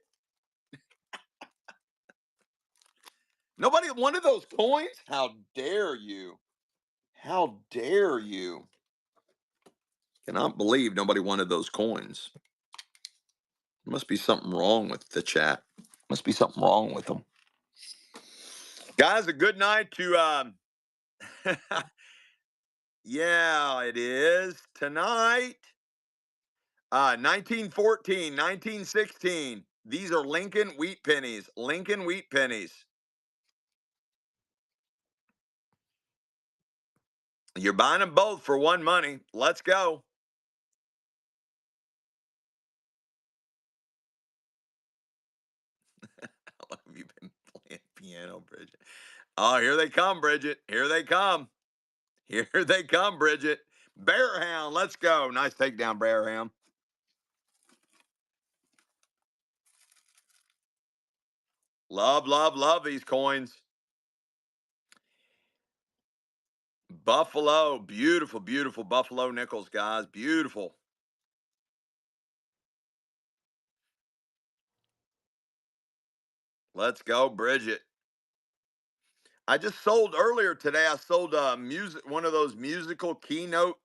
Nobody wanted those coins? How dare you? How dare you? Cannot believe nobody wanted those coins. Must be something wrong with the chat. Must be something wrong with them. Guys, a good night to yeah, it is tonight. 1914, 1916. These are Lincoln wheat pennies. Lincoln wheat pennies. You're buying them both for one money. Let's go. How long have you been playing piano, Bridget? Oh, here they come, Bridget. Here they come. Here they come, Bridget. Bear Hound, let's go. Nice takedown, Bear Hound. Love, love, love these coins. Buffalo, beautiful, beautiful Buffalo nickels, guys. Beautiful. Let's go, Bridget. I just sold earlier today. I sold music, one of those musical keynote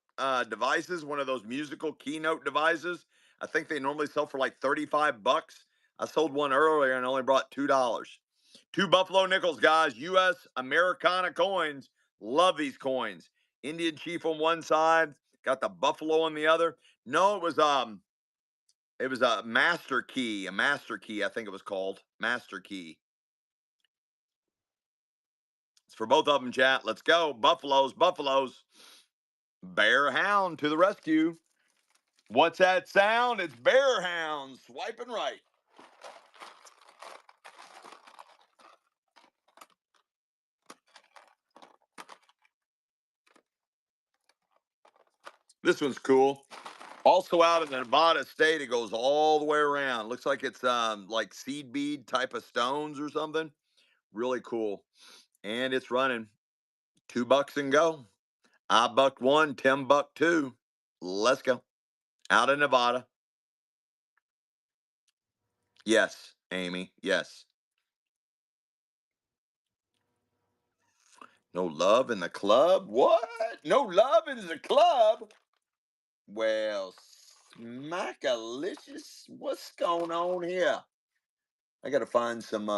devices, one of those musical keynote devices. I think they normally sell for like 35 bucks. I sold one earlier and only brought $2. Two Buffalo nickels, guys. US Americana coins. Love these coins. Indian Chief on one side, got the Buffalo on the other. No, it was a master key, I think it was called. Master key. It's for both of them, chat. Let's go. Buffaloes, Buffaloes. Bear Hound to the rescue. What's that sound? It's Bear Hound swiping right. This one's cool. Also out in the Nevada state, it goes all the way around. Looks like it's like seed bead type of stones or something. Really cool. And it's running $2 and go. I bucked one, Tim bucked two. Let's go. Out of Nevada. Yes, Amy. Yes. No love in the club? What? No love in the club? Well, smackalicious. What's going on here? I gotta find some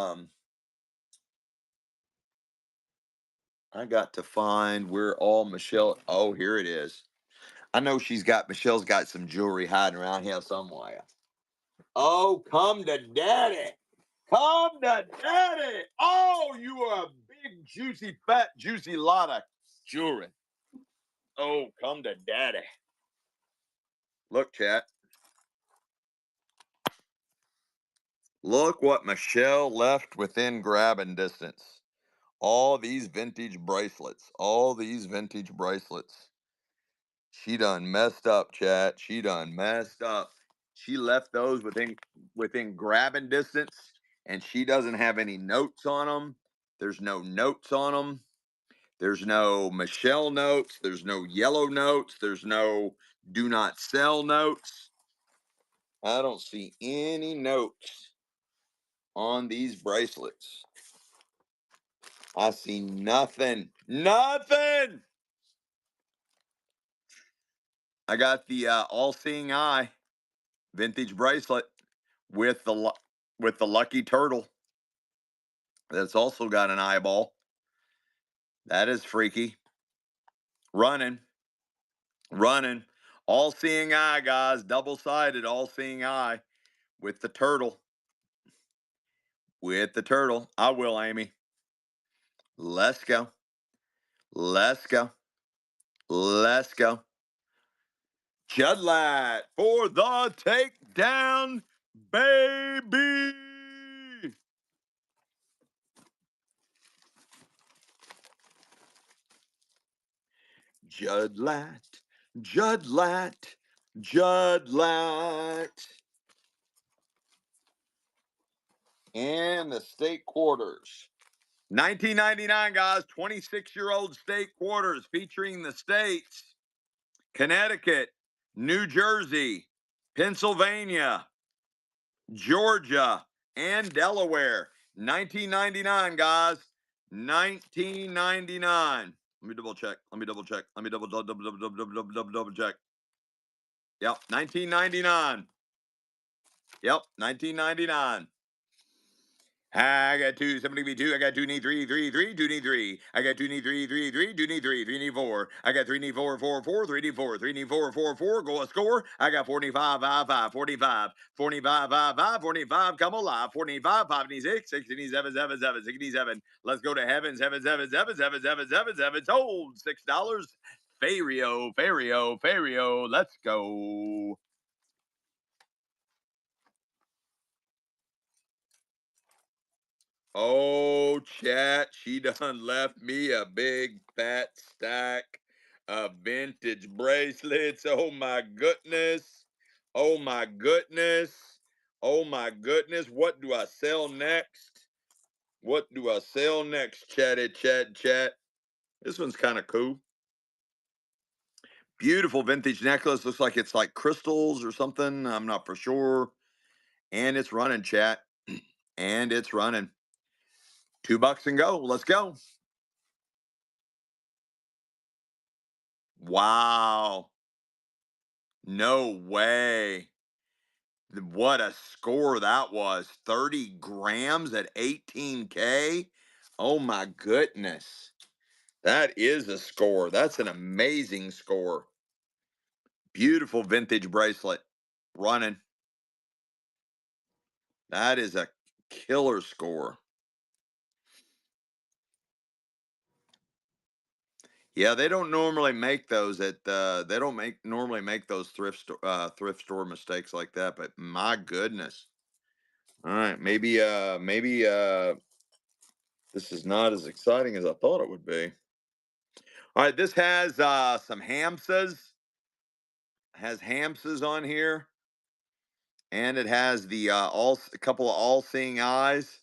I got to find where all Michelle. Oh, here it is. I know Michelle's got some jewelry hiding around here somewhere. Oh, come to daddy. Come to daddy. Oh, you are a big, juicy, fat, juicy lot of jewelry. Oh, come to daddy. Look, chat. Look what Michelle left within grabbing distance. All these vintage bracelets. All these vintage bracelets. She done messed up, chat. She done messed up. She left those within grabbing distance, and she doesn't have any notes on them. There's no notes on them. There's no Michelle notes. There's no yellow notes. There's no do not sell notes. I don't see any notes on these bracelets. I see nothing. Nothing. I got the all-seeing eye vintage bracelet with the lucky turtle. That's also got an eyeball. That is freaky. Running, running. All-seeing eye, guys. Double-sided all-seeing eye with the turtle. With the turtle. I will, Amy. Let's go. Let's go. Let's go. Judlight for the takedown, baby. Judlight, Judlight, Judlight. And the state quarters. 1999, guys, 26-year-old state quarters featuring the states Connecticut, New Jersey, Pennsylvania, Georgia, and Delaware. 1999, guys. 1999. Let me double check. Let me double check. Let me double check. Yep, 1999. Yep, 1999. I got two, somebody be two. I got two, need three, three, three, two, need three. I got two, need three, three, three, two, need three, three, need four. I got three, need four, four, four, three, need four, three, need four, four, four. Go a score. I got 45, 5, 5, 45, 45, 5, 5, 45. Come alive. 45, 5, 67, 7, 7, 67. Let's go to heaven. 7, 7, 7, 7, 7, 7, 7. Sold $6. Fario, Fario, Fario. Let's go. Oh, chat, she done left me a big fat stack Vintage bracelets. Oh my goodness. Oh my goodness. Oh my goodness. What do I sell next? What do I sell next? Chatty chat chat. This one's kind of cool. Beautiful vintage necklace. Looks like it's like crystals or something. I'm not for sure. And it's running, chat. And it's running. $2 and go. Let's go. Wow. No way. What a score that was. 30 grams at 18K. Oh my goodness. That is a score. That's an amazing score. Beautiful vintage bracelet. Running. That is a killer score. Yeah, they don't normally make those at they don't make normally make those thrift store mistakes like that, but my goodness. All right, maybe this is not as exciting as I thought it would be. All right, this has some hamsas, has hamsas on here, and it has the all a couple of all-seeing eyes.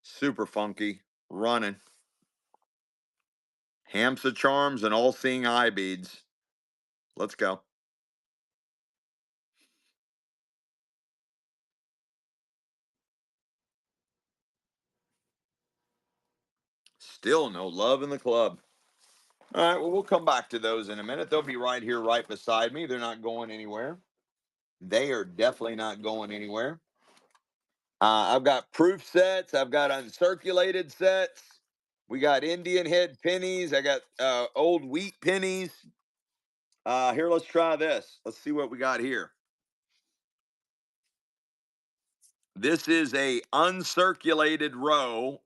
Super funky, running. Hamsa charms and all-seeing eye beads. Let's go. Still no love in the club. All right, well, we'll come back to those in a minute. They'll be right here, right beside me. They're not going anywhere. They are definitely not going anywhere. I've got proof sets. I've got uncirculated sets. We got Indian head pennies. I got old wheat pennies. Here, let's try this. Let's see what we got here. This is a uncirculated row.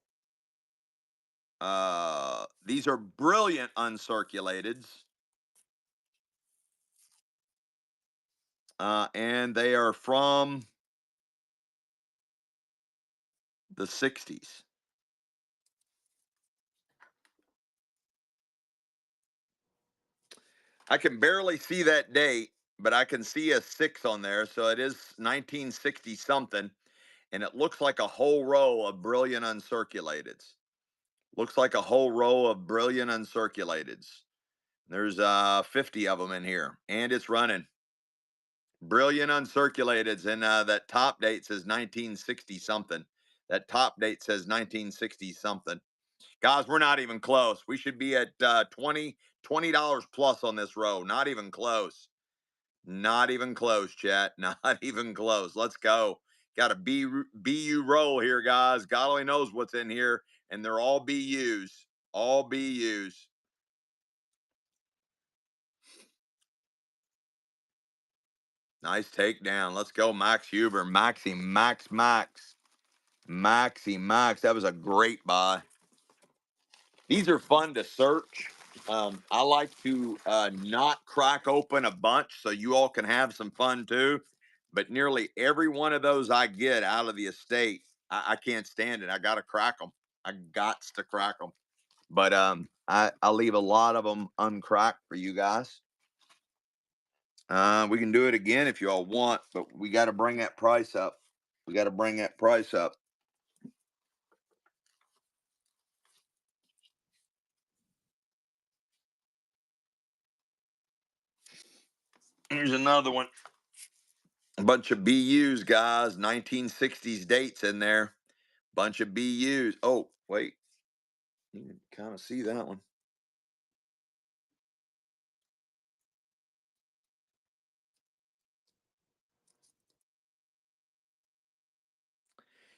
These are brilliant uncirculateds. And they are from the 60s. I can barely see that date, but I can see a 6 on there. So it is 1960 something. And it looks like a whole row of brilliant uncirculateds. Looks like a whole row of brilliant uncirculateds. There's 50 of them in here, and it's running. Brilliant uncirculateds, and that top date says 1960 something. That top date says 1960 something. Guys, we're not even close. We should be at $20 plus on this row. Not even close. Not even close, chat. Not even close. Let's go. Got a BU roll here, guys. God only knows what's in here, and they're all BUs. All BUs. Nice takedown. Let's go, Max Huber. Maxi, Max, Max. Maxi, Max. That was a great buy. These are fun to search. I like to not crack open a bunch so you all can have some fun too. But nearly every one of those I get out of the estate, I can't stand it. I got to crack them. I got to crack them. But I leave a lot of them uncracked for you guys. We can do it again if you all want, but we got to bring that price up. We got to bring that price up. Here's another one. A bunch of BUs, guys. 1960s dates in there. Bunch of BUs. Oh, wait. You can kind of see that one.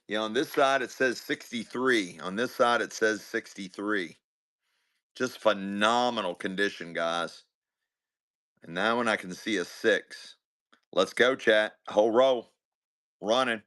Yeah, on this side it says 63. On this side it says 63. Just phenomenal condition, guys. And that one I can see a 6. Let's go, chat. Whole row. Running.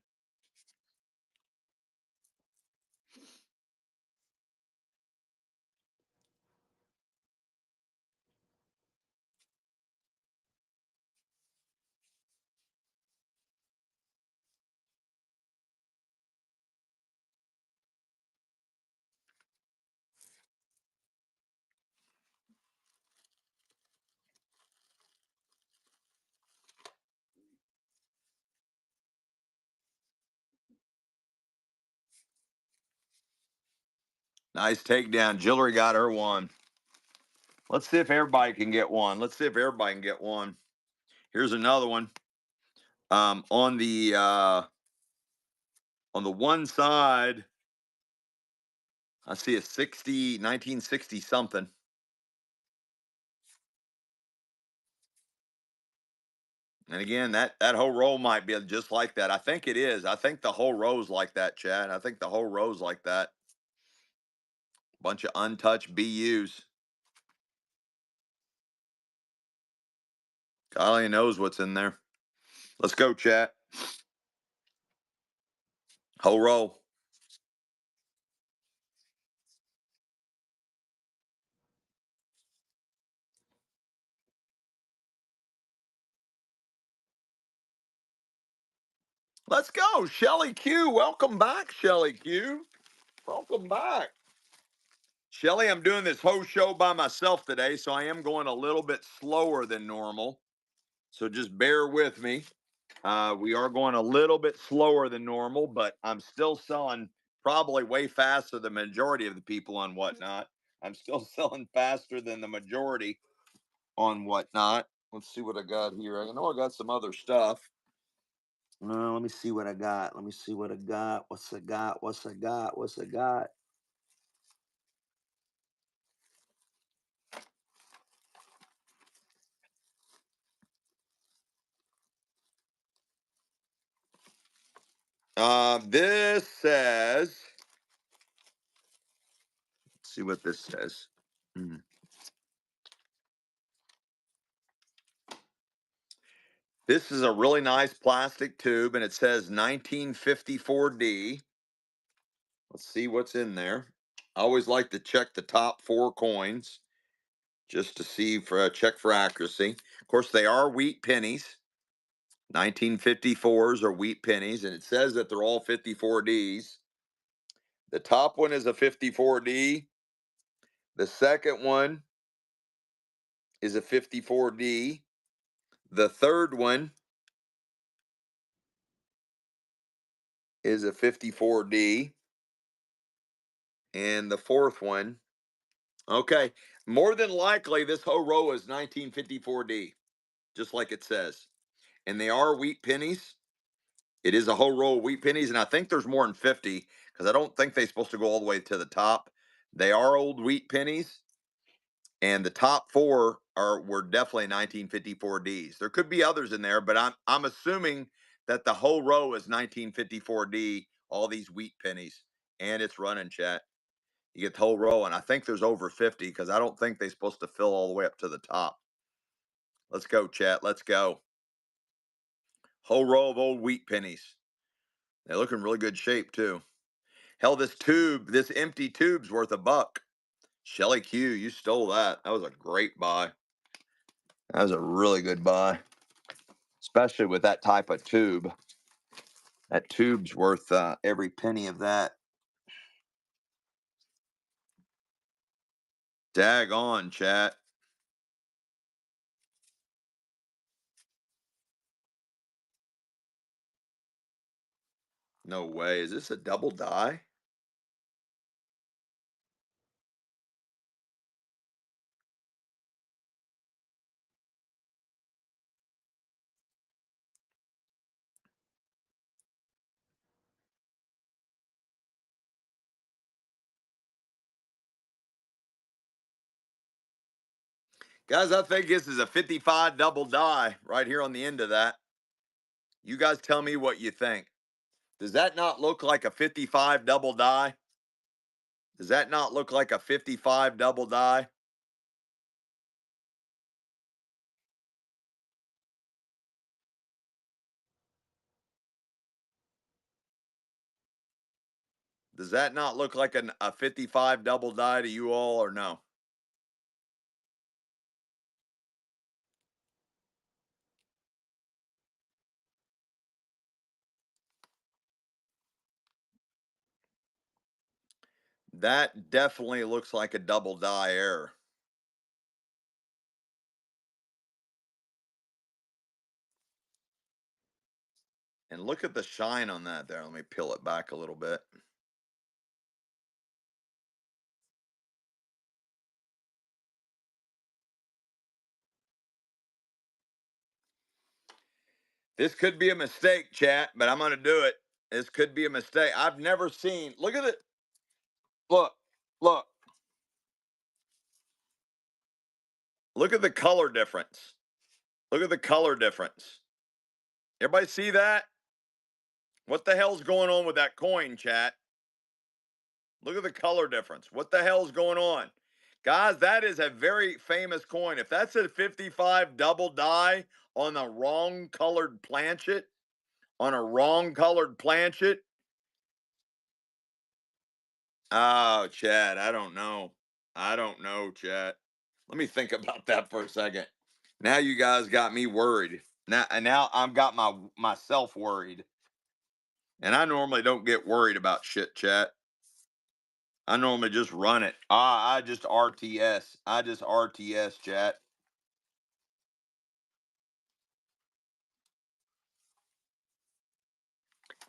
Nice takedown. Jillery got her one. Let's see if everybody can get one. Let's see if everybody can get one. Here's another one. On the one side, I see a 1960 something. And again, that whole row might be just like that. I think it is. I think the whole row's like that, Chad. I think the whole row's like that. Bunch of untouched BUs. Golly knows what's in there. Let's go, chat. Whole row. Let's go. Shelly Q. Welcome back, Shelly Q. Welcome back. Shelly, I'm doing this whole show by myself today, so I am going a little bit slower than normal. So just bear with me. We are going a little bit slower than normal, but I'm still selling probably way faster than the majority of the people on Whatnot. I'm still selling faster than the majority on Whatnot. Let's see what I got here. I know I got some other stuff. Let me see what I got. Let me see what I got. What's I got? What's I got? What's I got? This says, let's see what this says. Hmm. This is a really nice plastic tube, and it says 1954D. Let's see what's in there. I always like to check the top four coins just to see for check for accuracy. Of course, they are wheat pennies. 1954s are wheat pennies, and it says that they're all 54Ds. The top one is a 54D. The second one is a 54D. The third one is a 54D. And the fourth one, okay, more than likely, this whole row is 1954D, just like it says. And they are wheat pennies. It is a whole row of wheat pennies. And I think there's more than 50 because I don't think they're supposed to go all the way to the top. They are old wheat pennies. And the top four were definitely 1954Ds. There could be others in there, but I'm assuming that the whole row is 1954D, all these wheat pennies. And it's running, chat. You get the whole row, and I think there's over 50 because I don't think they're supposed to fill all the way up to the top. Let's go, chat. Let's go. Whole row of old wheat pennies. They look in really good shape, too. Hell, this empty tube's worth $1. Shelly Q, you stole that. That was a great buy. That was a really good buy, especially with that type of tube. That tube's worth every penny of that. Dag on, chat. No way. Is this a double die? Guys, I think this is a 55 double die right here on the end of that. You guys tell me what you think. Does that not look like a 55 double die? Does that not look like a 55 double die? Does that not look like a 55 double die to you all or no? That definitely looks like a double die error. And look at the shine on that there. Let me peel it back a little bit. This could be a mistake, chat, but I'm going to do it. This could be a mistake. I've never seen. Look at it. Look, look, look at the color difference. Look at the color difference. Everybody see that? What the hell's going on with that coin, chat? Look at the color difference. What the hell's going on? Guys, that is a very famous coin. If that's a 55 double die on a wrong colored planchet, oh, Chad, I don't know. I don't know, Chad. Let me think about that for a second. Now you guys got me worried. Now I've got myself worried. And I normally don't get worried about shit, chat. I normally just run it. I just RTS. I just RTS, chat.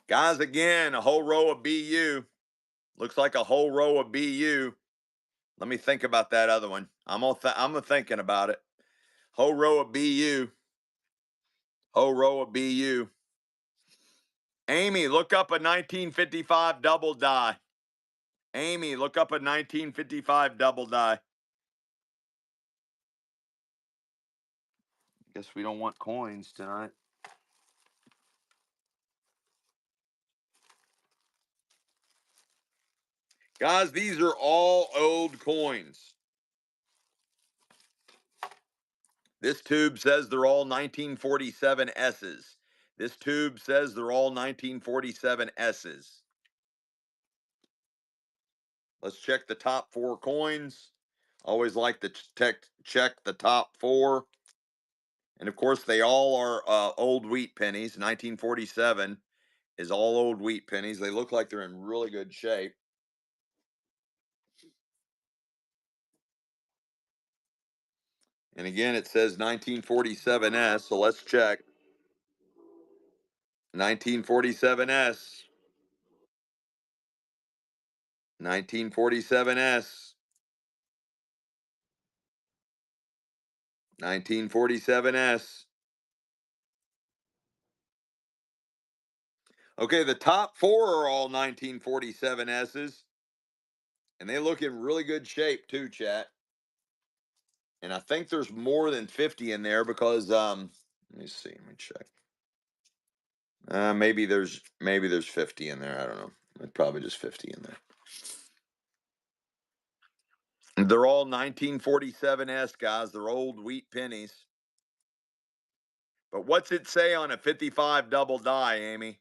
Guys, again, a whole row of BU. Looks like a whole row of BU. Let me think about that other one. I'm thinking about it. Whole row of BU. Whole row of BU. Amy, look up a 1955 double die. Amy, look up a 1955 double die. Guess we don't want coins tonight. Guys, these are all old coins. This tube says they're all 1947 S's. This tube says they're all 1947 S's. Let's check the top four coins. Always like to check the top four. And of course, they all are old wheat pennies. 1947 is all old wheat pennies. They look like they're in really good shape. And again, it says 1947S, so let's check. 1947S. 1947S. 1947S. Okay, the top four are all 1947S's. And they look in really good shape too, chat. And I think there's more than 50 in there because let me see, let me check. Maybe there's 50 in there. I don't know. It's probably just 50 in there. They're all 1947S, guys. They're old wheat pennies. But what's it say on a 55 double die, Amy?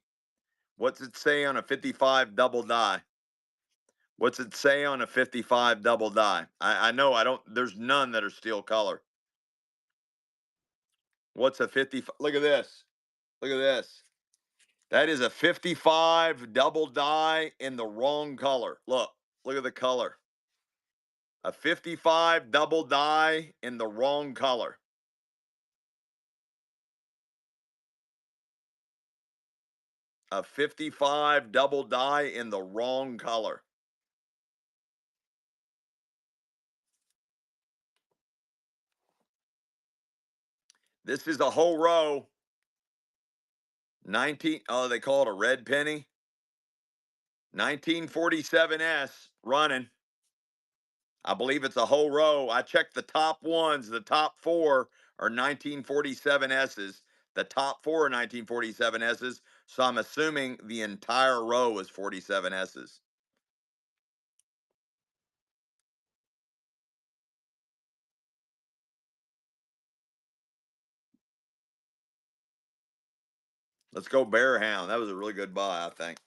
What's it say on a 55 double die? What's it say on a 55 double die? I know there's none that are steel color. What's a 50? Look at this. Look at this. That is a 55 double die in the wrong color. Look at the color. A 55 double die in the wrong color. A 55 double die in the wrong color. This is a whole row. they call it a red penny. 1947S running. I believe it's a whole row. I checked the top ones. The top four are 1947S's. The top four are 1947S's. So I'm assuming the entire row is 47S's. Let's go Bear Hound. That was a really good buy, I think.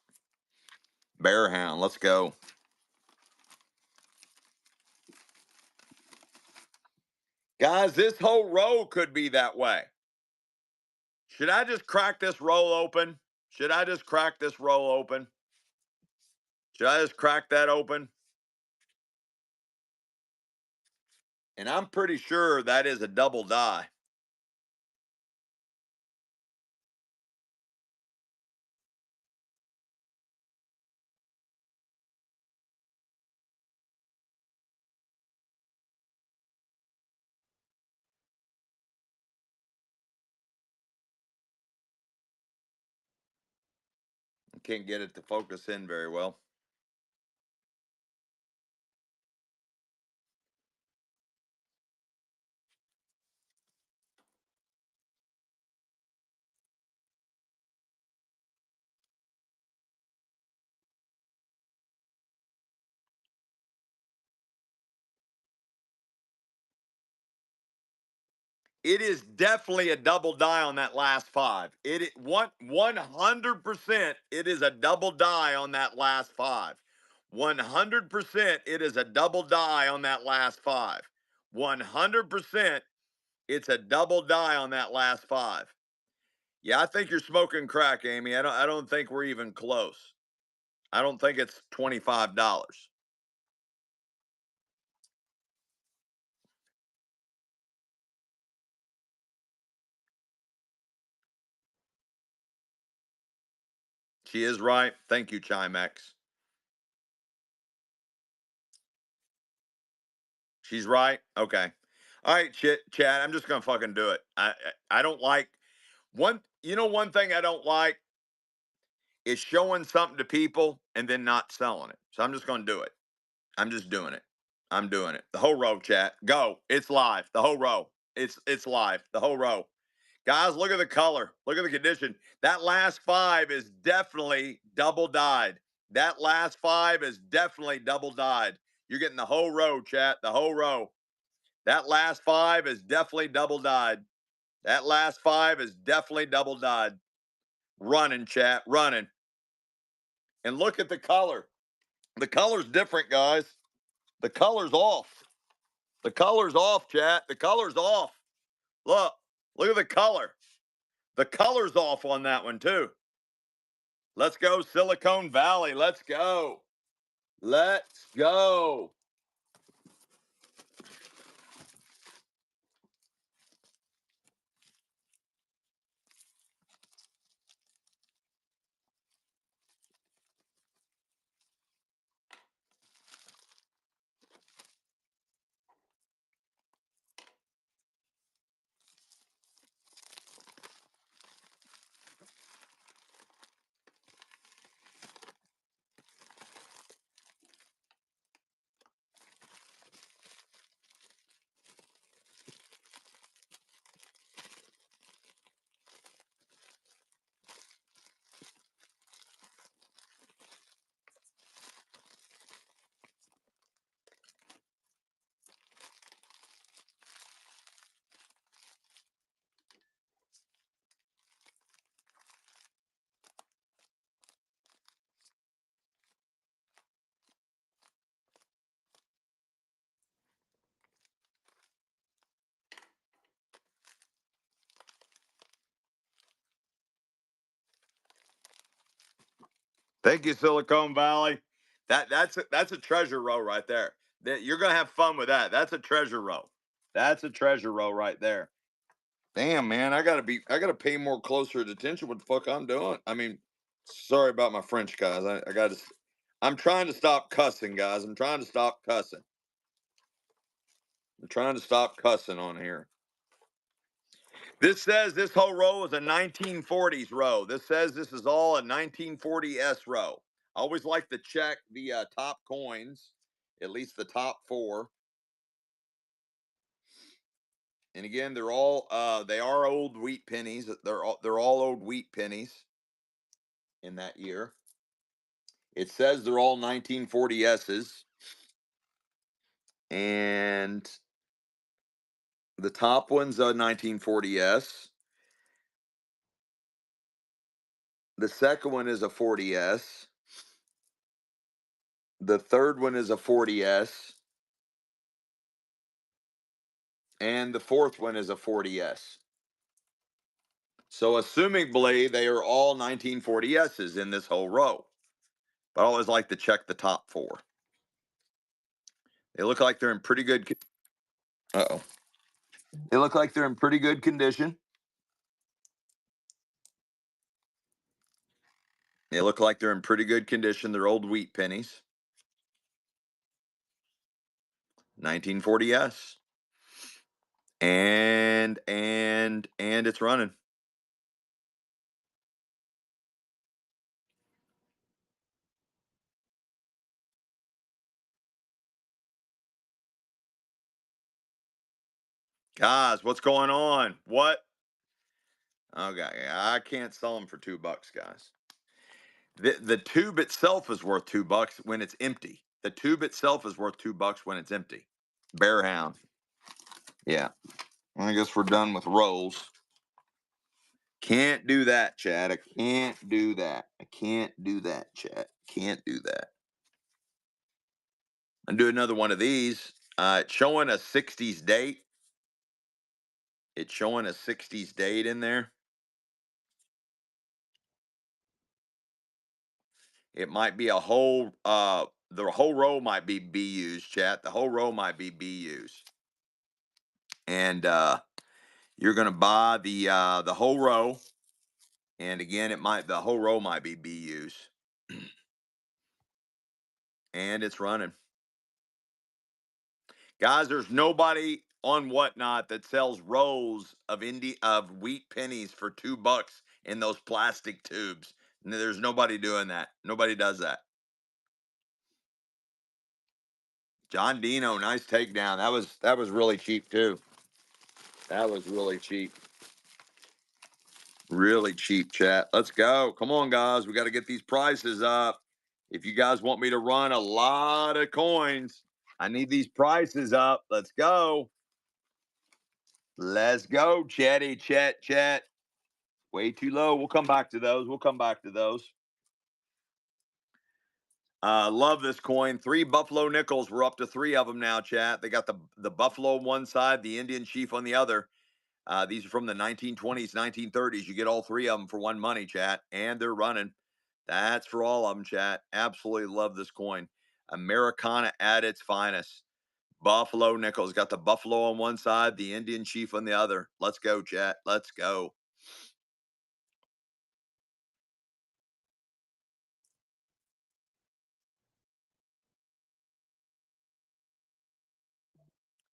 Bear Hound. Let's go. Guys, this whole row could be that way. Should I just crack this roll open? Should I just crack this roll open? Should I just crack that open? And I'm pretty sure that is a double die. can't get it to focus in very well. It is definitely a double die on that last five. 100%. It is a double die on that last five. 100%. It is a double die on that last five. 100%. It's a double die on that last five. Yeah, I think you're smoking crack, Amy. I don't think we're even close. I don't think it's $25. She is right. Thank you, Chimex. She's right. Okay. All right, Chad. I'm just gonna fucking do it. I don't like one. You know, one thing I don't like is showing something to people and then not selling it. So I'm just gonna do it. I'm just doing it. I'm doing it. The whole row, chat. Go. It's live. The whole row. It's live. The whole row. Guys, look at the color. Look at the condition. That last five is definitely double dyed. That last five is definitely double dyed. You're getting the whole row, chat. The whole row. That last five is definitely double dyed. That last five is definitely double dyed. Running, chat. Running. And look at the color. The color's different, guys. The color's off. The color's off, chat. The color's off. Look. Look at the color. The color's off on that one, too. Let's go, Silicon Valley. Let's go. Let's go. Thank you, Silicon Valley. That's a treasure row right there. You're gonna have fun with that. That's a treasure row. That's a treasure row right there. Damn, man, I gotta pay more closer attention what the fuck I'm doing. I mean, sorry about my French, guys. I gotta. I'm trying to stop cussing, guys. I'm trying to stop cussing. I'm trying to stop cussing on here. This says this whole row is a 1940s row. This says this is all a 1940s row. I always like to check the top coins, at least the top four. And again, they are old wheat pennies. They're all old wheat pennies in that year. It says they're all 1940s, and the top one's a 1940s. The second one is a 40s. The third one is a 40s, and the fourth one is a 40s. So, assumingly, they are all 1940s in this whole row. But I always like to check the top four. They look like they're in pretty good. Uh-oh. They look like they're in pretty good condition. They look like they're in pretty good condition. They're old wheat pennies. 1940s. And it's running. Guys, what's going on? What? Okay, I can't sell them for $2, guys. The tube itself is worth $2 when it's empty. The tube itself is worth $2 when it's empty. Bear hound. Yeah. I guess we're done with rolls. Can't do that, Chad. I can't do that. I can't do that, Chad. Can't do that. And do another one of these. It's showing a 60s date. It's showing a 60s date in there. It might be a whole the whole row might be BUs, chat. The whole row might be BUs. And you're gonna buy the whole row. And again, the whole row might be BUs. And it's running. Guys, there's nobody on Whatnot that sells rows of wheat pennies for $2 in those plastic tubes. There's nobody doing that. Nobody does that. John Dino, nice takedown. That was really cheap too. That was really cheap. Really cheap, chat. Let's go. Come on, guys. We got to get these prices up. If you guys want me to run a lot of coins, I need these prices up. Let's go. Let's go, chatty chat chat. Way too low. We'll come back to those. We'll come back to those. Love this coin. 3 buffalo nickels. We're up to 3 of them now, chat. They got the buffalo on one side, the Indian chief on the other. These are from the 1920s, 1930s. You get all 3 of them for one money, chat, and they're running. That's for all of them, chat. Absolutely love this coin. Americana at its finest. Buffalo nickels. Got the buffalo on one side, the Indian chief on the other. Let's go, chat. Let's go.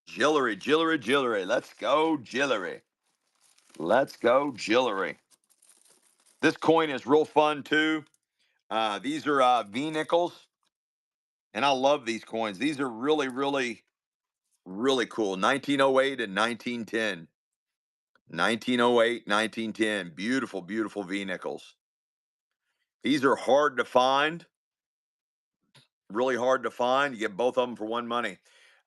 Jillery, jillery, jillery. Let's go, jillery. Let's go, jillery. This coin is real fun, too. These are V nickels, and I love these coins. These are really, really, really cool. 1908 and 1910. 1908, 1910. Beautiful, beautiful V nickels. These are hard to find, really hard to find. You get both of them for one money.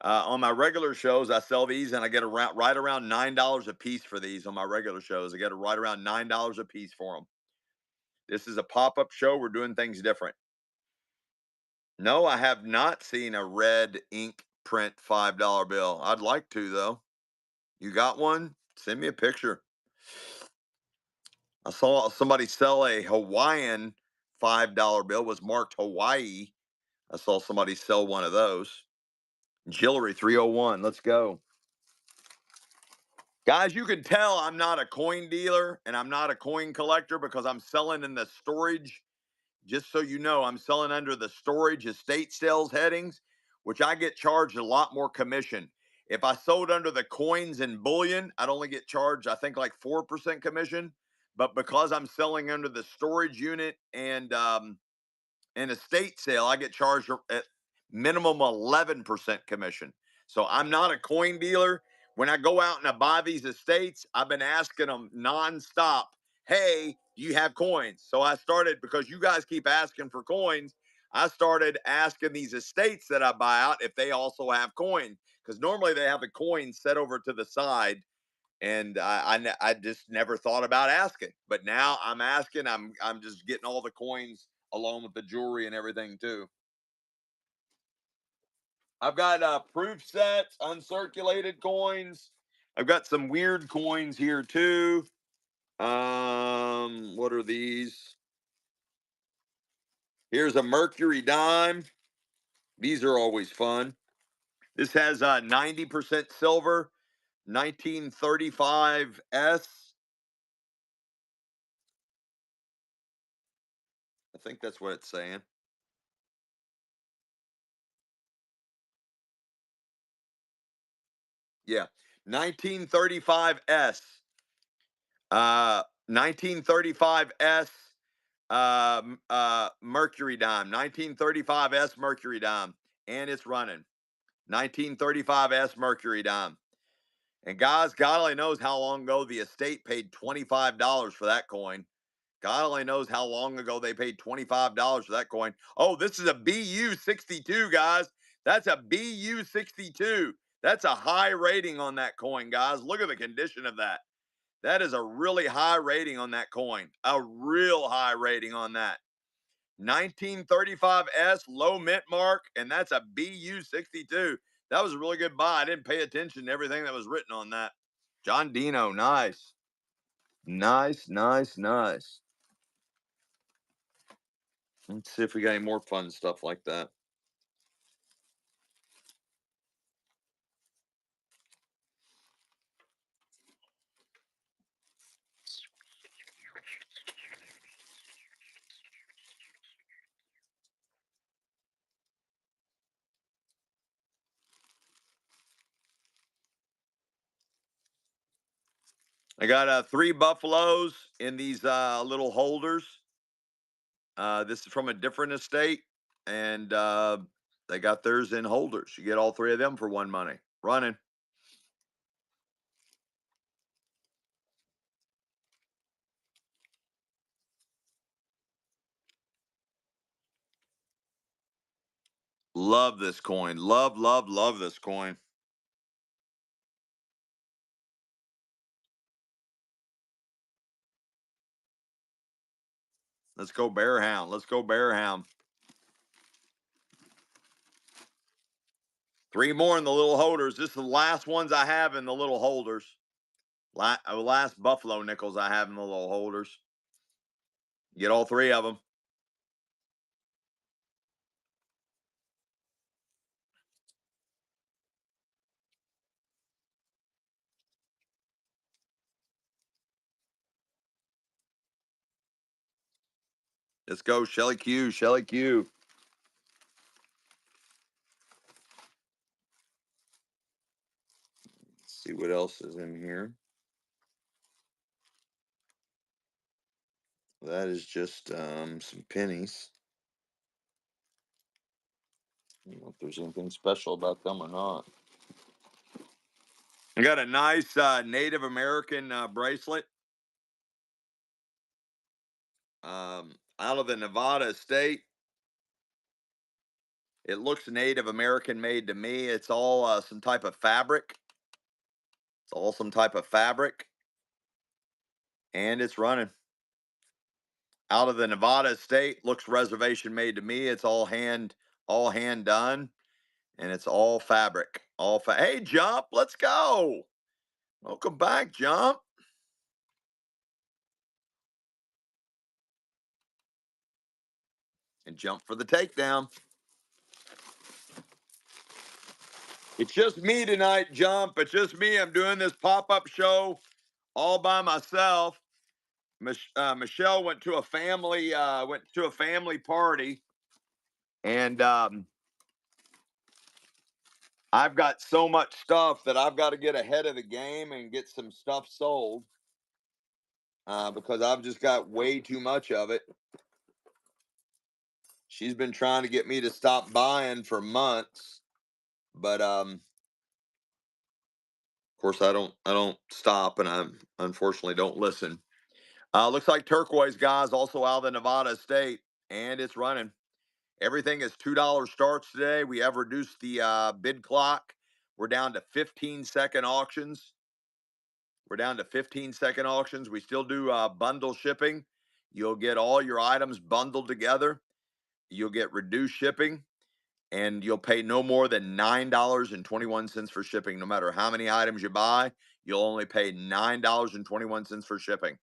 On my regular shows, I sell these and I get right around $9 a piece for these on my regular shows. I get right around $9 a piece for them. This is a pop up show. We're doing things different. No, I have not seen a red ink print $5 bill. I'd like to, though. You got one? Send me a picture. I saw somebody sell a Hawaiian $5 bill, was marked Hawaii. I saw somebody sell one of those. Jillery 301. Let's go. Guys, you can tell I'm not a coin dealer and I'm not a coin collector because I'm selling in the storage. Just so you know, I'm selling under the storage estate sales headings, which I get charged a lot more commission. If I sold under the coins and bullion, I'd only get charged, I think, like 4% commission. But because I'm selling under the storage unit and an estate sale, I get charged at minimum 11% commission. So I'm not a coin dealer. When I go out and I buy these estates, I've been asking them nonstop, hey, do you have coins? So I started, because you guys keep asking for coins, I started asking these estates that I buy out if they also have coins. Because normally they have the coins set over to the side, and I just never thought about asking, but now I'm asking. I'm just getting all the coins along with the jewelry and everything too. I've got proof sets, uncirculated coins. I've got some weird coins here too. What are these? Here's a Mercury dime. These are always fun. This has 90% silver, 1935 S. I think that's what it's saying. Yeah. 1935 S. 1935 S Mercury dime. 1935 S Mercury dime. And it's running. 1935 S Mercury dime. And guys, God only knows how long ago the estate paid $25 for that coin. God only knows how long ago they paid $25 for that coin. Oh, this is a BU 62, guys. That's a BU 62. That's a high rating on that coin, guys. Look at the condition of that. That is a really high rating on that coin. A real high rating on that. 1935S low mint mark, and that's a BU 62. That was a really good buy. I didn't pay attention to everything that was written on that. John Dino, nice. Nice, nice, nice. Let's see if we got any more fun stuff like that. I got three buffaloes in these little holders. This is from a different estate, and they got theirs in holders. You get all three of them for one money. Running. Love this coin. Love, love, love this coin. Let's go Bear Hound. Let's go Bear Hound. Three more in the little holders. This is the last ones I have in the little holders. Last Buffalo nickels I have in the little holders. Get all three of them. Let's go Shelly Q. Shelly Q. Let's see what else is in here. That is just some pennies. I don't know if there's anything special about them or not. I got a nice Native American bracelet out of the Nevada state. It looks Native American made to me. It's all some type of fabric. It's all some type of fabric, and it's running out of the Nevada state. Looks reservation made to me. It's all hand done, and it's all fabric. Hey, Jump, let's go. Welcome back, Jump. And Jump for the takedown. It's just me tonight, Jump. It's just me. I'm doing this pop-up show all by myself. Michelle went to a family party, and I've got so much stuff that I've got to get ahead of the game and get some stuff sold because I've just got way too much of it. She's been trying to get me to stop buying for months, but of course I don't stop, and I unfortunately don't listen. Looks like turquoise, guys, also out of the Nevada state, and it's running. Everything is $2 starts today. We have reduced the bid clock. We're down to 15-second auctions. We're down to 15-second auctions. We still do bundle shipping. You'll get all your items bundled together. You'll get reduced shipping, and you'll pay no more than $9.21 for shipping. No matter how many items you buy, you'll only pay $9.21 for shipping.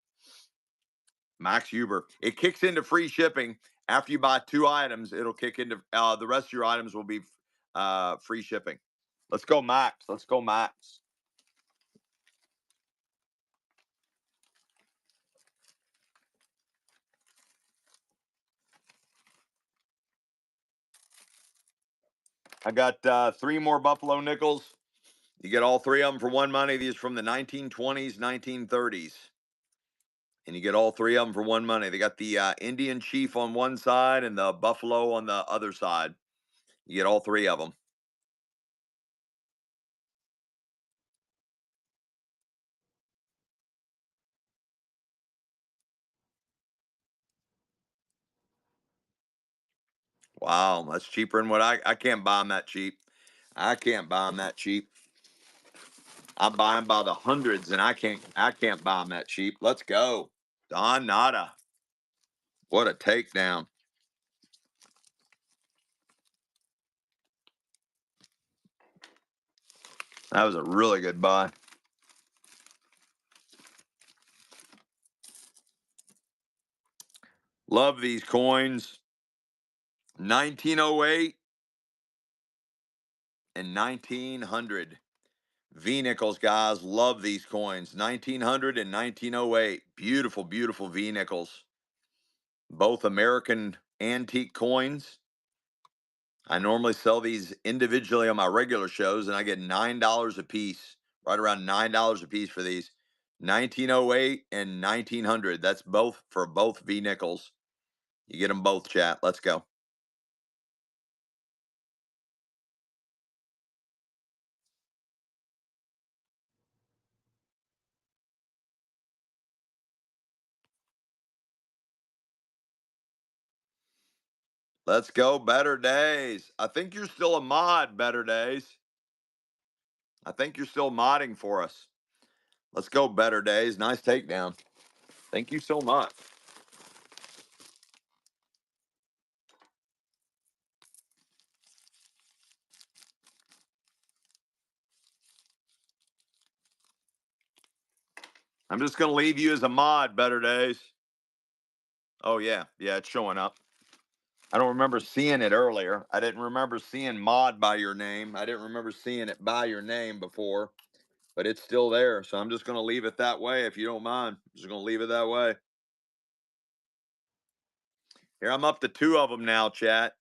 Max Huber. It kicks into free shipping after you buy two items. It'll kick into the rest of your items will be free shipping. Let's go, Max. Let's go, Max. I got three more Buffalo nickels. You get all three of them for one money. These from the 1920s, 1930s. And you get all three of them for one money. They got the Indian Chief on one side and the Buffalo on the other side. You get all three of them. Wow, that's cheaper than what I can't buy them that cheap. I can't buy them that cheap. I'm buying by the hundreds, and I can't buy them that cheap. Let's go, Don Nada. What a takedown! That was a really good buy. Love these coins. 1908 and 1900. V nickels, guys. Love these coins. 1900 and 1908. Beautiful, beautiful V nickels. Both American antique coins. I normally sell these individually on my regular shows, and I get $9 a piece, right around $9 a piece for these. 1908 and 1900. That's both for both V nickels. You get them both, chat. Let's go. Let's go, Better Days. I think you're still a mod, Better Days. I think you're still modding for us. Let's go, Better Days. Nice takedown. Thank you so much. I'm just going to leave you as a mod, Better Days. Oh, yeah. Yeah, it's showing up. I don't remember seeing it earlier. I didn't remember seeing mod by your name. I didn't remember seeing it by your name before, but it's still there. So I'm just going to leave it that way if you don't mind. I'm just going to leave it that way. Here, I'm up to two of them now, chat.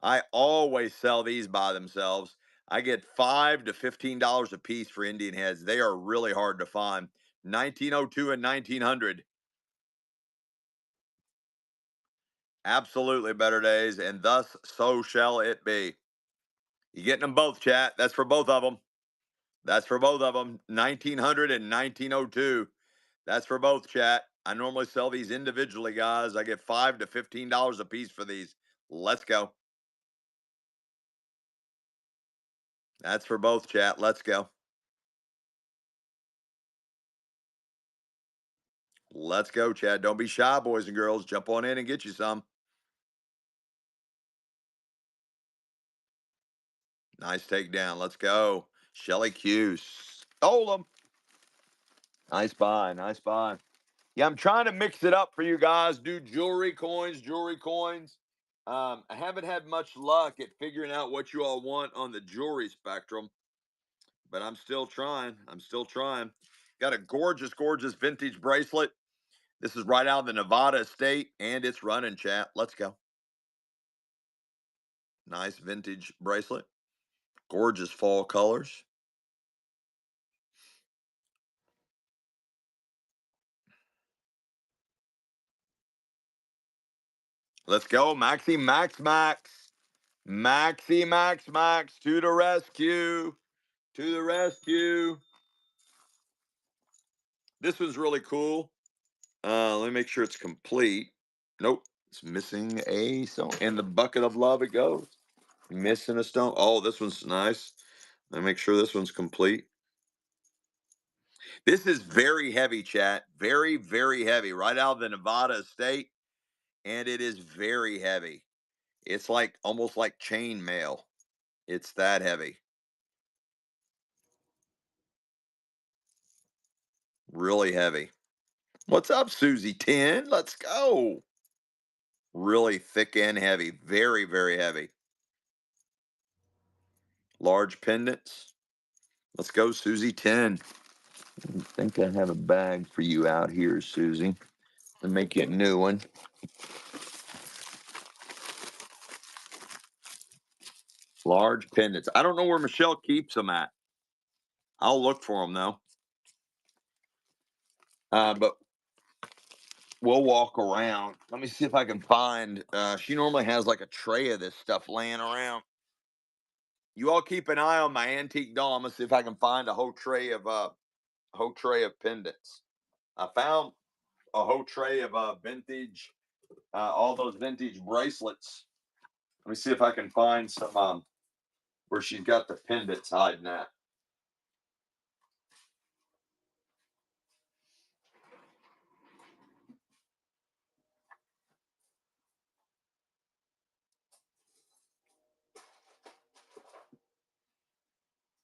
I always sell these by themselves. I get $5 to $15 a piece for Indian heads. They are really hard to find. 1902 and 1900. Absolutely, Better Days, and thus so shall it be. You getting them both, chat? That's for both of them. That's for both of them. 1900 and 1902. That's for both, chat. I normally sell these individually, guys. I get $5 to $15 a piece for these. Let's go. That's for both, chat. Let's go. Let's go, Chad. Don't be shy, boys and girls. Jump on in and get you some. Nice takedown. Let's go. Shelly Q. Stole them. Nice buy. Nice buy. Yeah, I'm trying to mix it up for you guys. Do jewelry coins, jewelry coins. I haven't had much luck at figuring out what you all want on the jewelry spectrum, but I'm still trying. I'm still trying. Got a gorgeous, gorgeous vintage bracelet. This is right out of the Nevada estate, and it's running, chat. Let's go. Nice vintage bracelet. Gorgeous fall colors. Let's go, Maxi Max Max. Maxi Max Max to the rescue. To the rescue. This one's really cool. Let me make sure it's complete. Nope, it's missing a stone. In the bucket of love it goes. Missing a stone. Oh, this one's nice. Let me make sure this one's complete. This is very heavy, chat. Very, very heavy. Right out of the Nevada estate. And it is very heavy. It's like almost like chain mail. It's that heavy. Really heavy. What's up, Susie 10? Let's go. Really thick and heavy. Very, very heavy. Large pendants. Let's go, Susie 10. I think I have a bag for you out here, Susie. To make you a new one. Large pendants. I don't know where Michelle keeps them at. I'll look for them though. But we'll walk around. Let me see if I can find. She normally has like a tray of this stuff laying around. You all keep an eye on my antique doll. I'm gonna see if I can find a whole tray of pendants. I found a whole tray of vintage, all those vintage bracelets. Let me see if I can find some where she's got the pendants hiding at.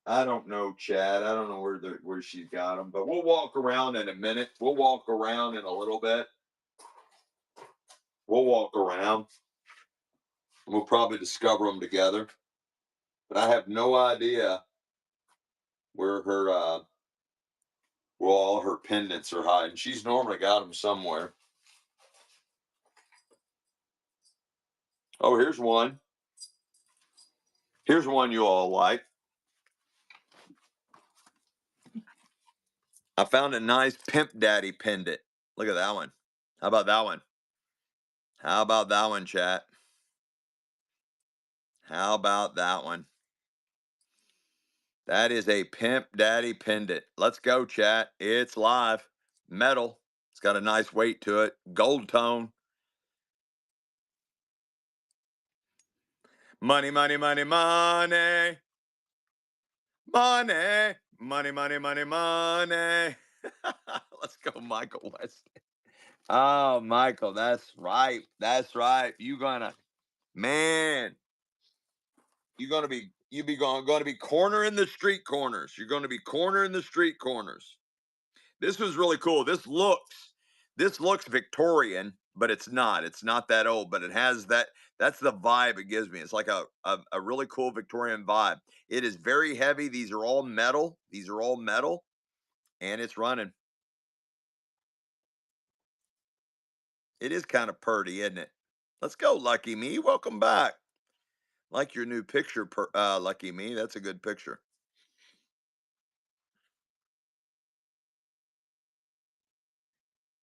I don't know, Chad. I don't know where she's got them, but we'll walk around in a minute. We'll walk around in a little bit. We'll walk around. And we'll probably discover them together. But I have no idea where her where all her pendants are hiding. She's normally got them somewhere. Oh, here's one. Here's one you all like. I found a nice Pimp Daddy pendant. Look at that one. How about that one? How about that one, chat? How about that one? That is a Pimp Daddy pendant. Let's go, chat. It's live. Metal. It's got a nice weight to it. Gold tone. Money, money, money, money. Money. Money, money, money, money. Let's go, Michael West. Oh, Michael, that's right. That's right. You gonna, man, going to be cornering the street corners. You're going to be cornering the street corners. This was really cool. This looks Victorian, but it's not. It's not that old, but it has that's the vibe it gives me. It's like a really cool Victorian vibe. It is very heavy. These are all metal. These are all metal, and it's running. It is kind of purty, isn't it? Let's go, Lucky Me. Welcome back. Like your new picture, Lucky Me. That's a good picture.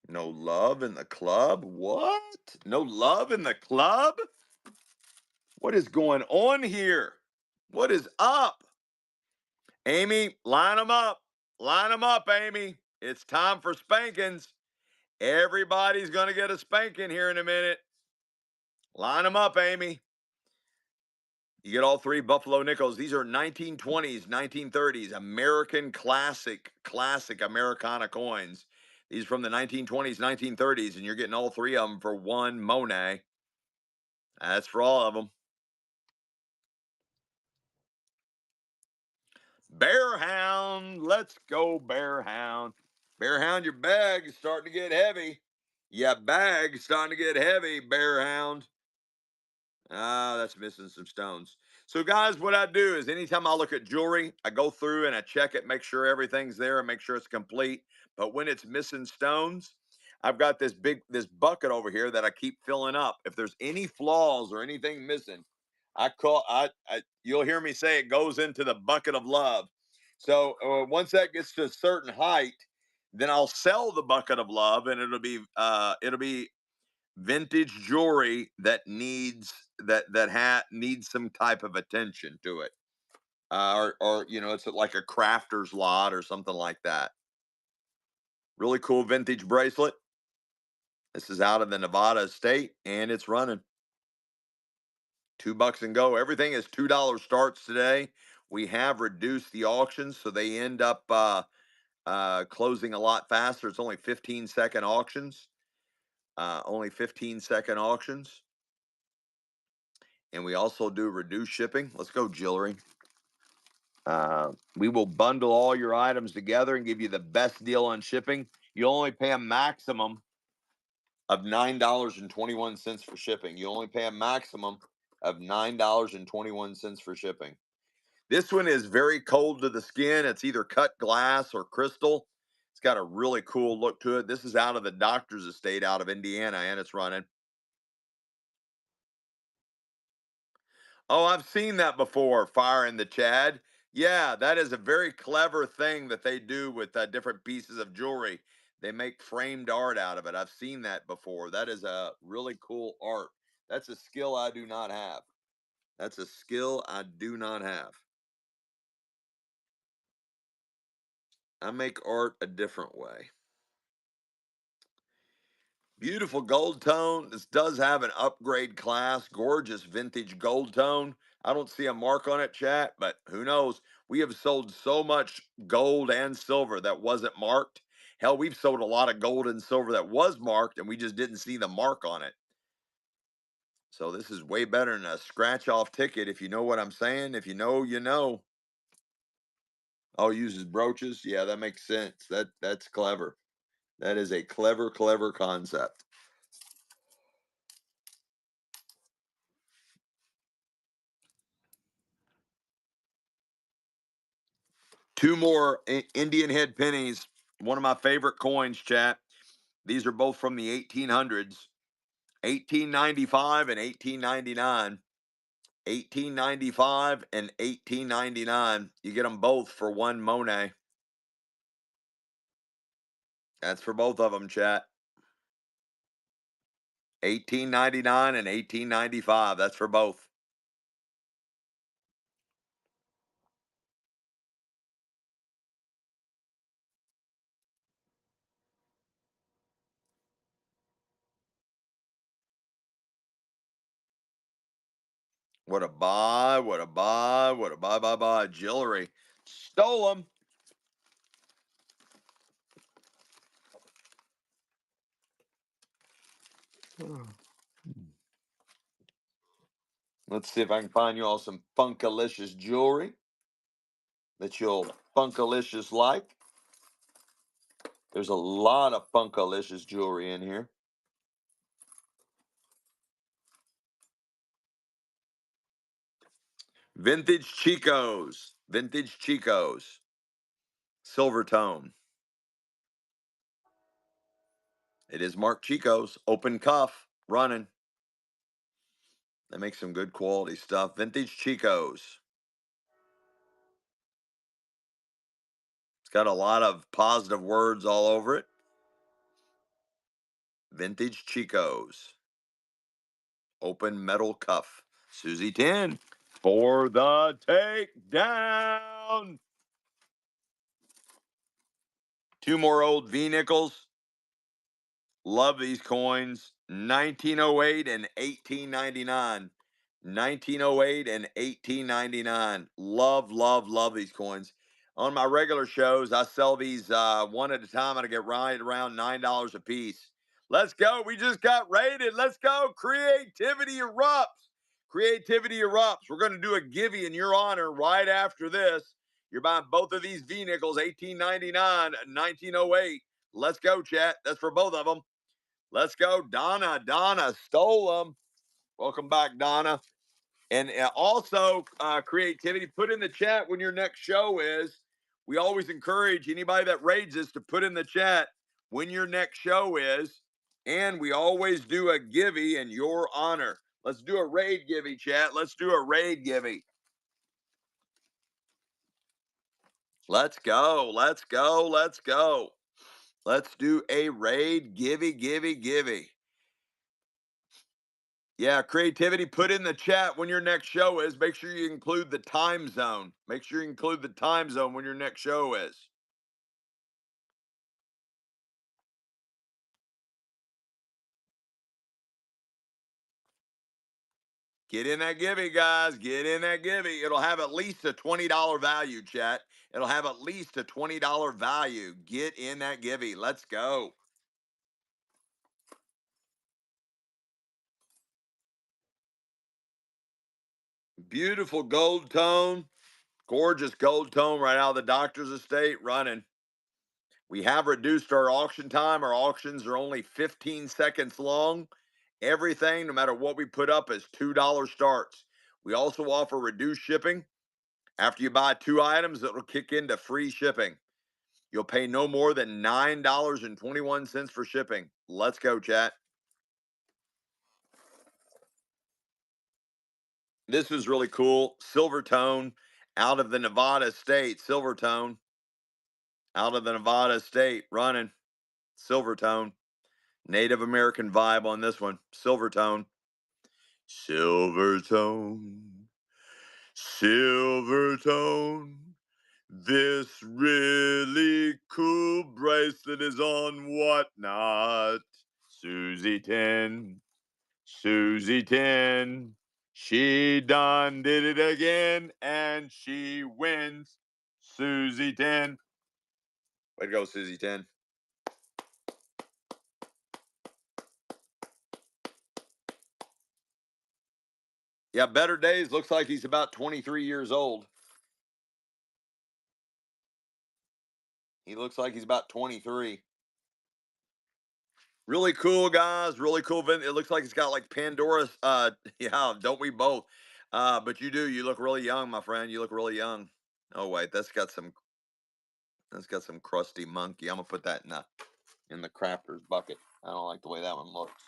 No love in the club? What? No love in the club? What is going on here? What is up? Amy, line them up. Line them up, Amy. It's time for spankings. Everybody's going to get a spanking here in a minute. Line them up, Amy. You get all three Buffalo nickels. These are 1920s, 1930s, American classic Americana coins. These are from the 1920s, 1930s, and you're getting all three of them for one Monet. That's for all of them. Bearhound, let's go, Bearhound. Bearhound, your bag is starting to get heavy. Your bag's starting to get heavy, Bearhound. Ah, that's missing some stones. So, guys, what I do is anytime I look at jewelry, I go through and I check it, make sure everything's there, and make sure it's complete. But when it's missing stones, I've got this bucket over here that I keep filling up. If there's any flaws or anything missing, you'll hear me say it goes into the bucket of love. So once that gets to a certain height, then I'll sell the bucket of love, and it'll be vintage jewelry that needs some type of attention to it, or it's like a crafter's lot or something like that. Really cool vintage bracelet. This is out of the Nevada estate, and it's running $2 and go. Everything is $2 starts today. We have reduced the auctions, so they end up closing a lot faster. It's only 15-second auctions. Only 15-second auctions. And we also do reduced shipping. Let's go, jewelry. We will bundle all your items together and give you the best deal on shipping. You only pay a maximum of $9.21 for shipping. You only pay a maximum of $9.21 for shipping. This one is very cold to the skin. It's either cut glass or crystal. It's got a really cool look to it. This is out of the doctor's estate out of Indiana, and it's running. Oh, I've seen that before, Fire in the Chad. Yeah, that is a very clever thing that they do with different pieces of jewelry. They make framed art out of it. I've seen that before. That is a really cool art. That's a skill I do not have. That's a skill I do not have. I make art a different way. Beautiful gold tone. This does have an upgrade class, gorgeous vintage gold tone. I don't see a mark on it, chat, but who knows? We have sold so much gold and silver that wasn't marked. Hell, we've sold a lot of gold and silver that was marked and we just didn't see the mark on it. So this is way better than a scratch off ticket, if you know what I'm saying. If you know, you know. Oh, uses brooches. Yeah, that makes sense. That's clever. That is a clever, clever concept. Two more Indian head pennies. One of my favorite coins, chat. These are both from the 1800s, 1895 and 1899. 1895 and 1899. You get them both for one Monet. That's for both of them, chat. 1899 and 1895. That's for both. What a buy, what a buy, what a buy. Jewelry. Stole them. Let's see if I can find you all some Funkalicious jewelry that you'll Funkalicious like. There's a lot of Funkalicious jewelry in here. Vintage Chicos. Vintage Chicos. Silver tone. It is Mark Chico's. Open cuff. Running. They make some good quality stuff. Vintage Chicos. It's got a lot of positive words all over it. Vintage Chicos. Open metal cuff. Susie 10 for the takedown. Two more old V nickels. Love these coins. 1908 and 1899. 1908 and 1899. Love, love, love these coins. On my regular shows, I sell these one at a time, and I get right around $9 a piece. Let's go. We just got rated. Let's go. Creativity erupts. Creativity erupts. We're going to do a givey in your honor right after this. You're buying both of these V nickels, 1899 and 1908. Let's go, chat. That's for both of them. Let's go. Donna stole them. Welcome back, Donna. And also, creativity, put in the chat when your next show is. We always encourage anybody that raids us to put in the chat when your next show is. And we always do a givey in your honor. Let's do a raid givey, chat. Let's do a raid givey. Let's go. Let's go. Let's go. Let's do a raid givey. Yeah, creativity. Put in the chat when your next show is. Make sure you include the time zone. Make sure you include the time zone when your next show is. Get in that givey, guys. Get in that givey. It'll have at least a $20 value, chat. It'll have at least a $20 value. Get in that givey. Let's go. Beautiful gold tone. Gorgeous gold tone right out of the doctor's estate running. We have reduced our auction time. Our auctions are only 15 seconds long. Everything, no matter what we put up, is $2 starts. We also offer reduced shipping. After you buy two items, it'll kick into free shipping. You'll pay no more than $9.21 for shipping. Let's go, chat. This is really cool. Silver tone out of the Nevada state. Silver tone out of the Nevada state running. Silver tone. Native American vibe on this one. Silver tone. Silver tone. Silver tone. This really cool bracelet is on whatnot. Susie 10. Susie 10. She done did it again and she wins. Susie 10. Way to go, Susie 10. Yeah, Better Days looks like he's about 23 years old. He looks like he's about 23. Really cool, guys. Really cool. It looks like it's got like Pandora's. Yeah, don't we both? But you do. You look really young, my friend. You look really young. Oh wait, that's got some crusty monkey. I'm gonna put that in the crafters bucket. I don't like the way that one looks.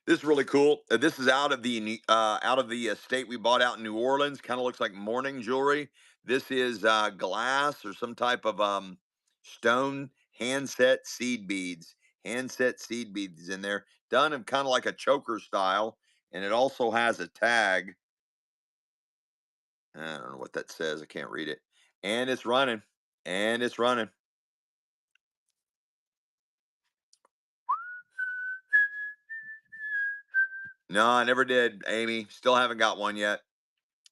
This is really cool. This is out of the state we bought out in New Orleans. Kind of looks like morning jewelry. This is glass or some type of stone handset seed beads. Handset seed beads in there, done in kind of like a choker style, and it also has a tag. I don't know what that says. I can't read it. And it's running. And it's running. No, I never did, Amy. Still haven't got one yet.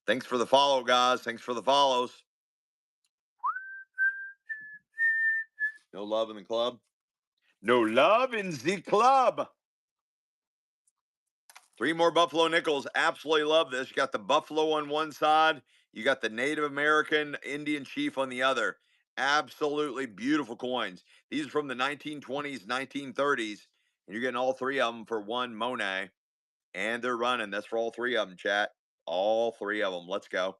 Thanks for the follow, guys. Thanks for the follows. No love in the club. No love in the club. Three more Buffalo nickels. Absolutely love this. You got the Buffalo on one side. You got the Native American Indian chief on the other. Absolutely beautiful coins. These are from the 1920s, 1930s. And you're getting all three of them for one Monet. And they're running. That's for all three of them, chat. All three of them. Let's go.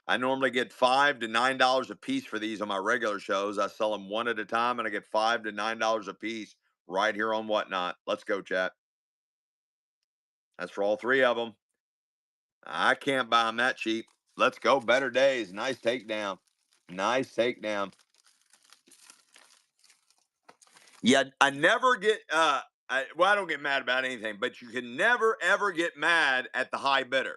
I normally get $5 to $9 a piece for these on my regular shows. I sell them one at a time and I get $5 to $9 a piece right here on Whatnot. Let's go, chat. That's for all three of them. I can't buy them that cheap. Let's go. Better Days. Nice takedown. Nice takedown. Yeah, I never get I don't get mad about anything, but you can never ever get mad at the high bidder.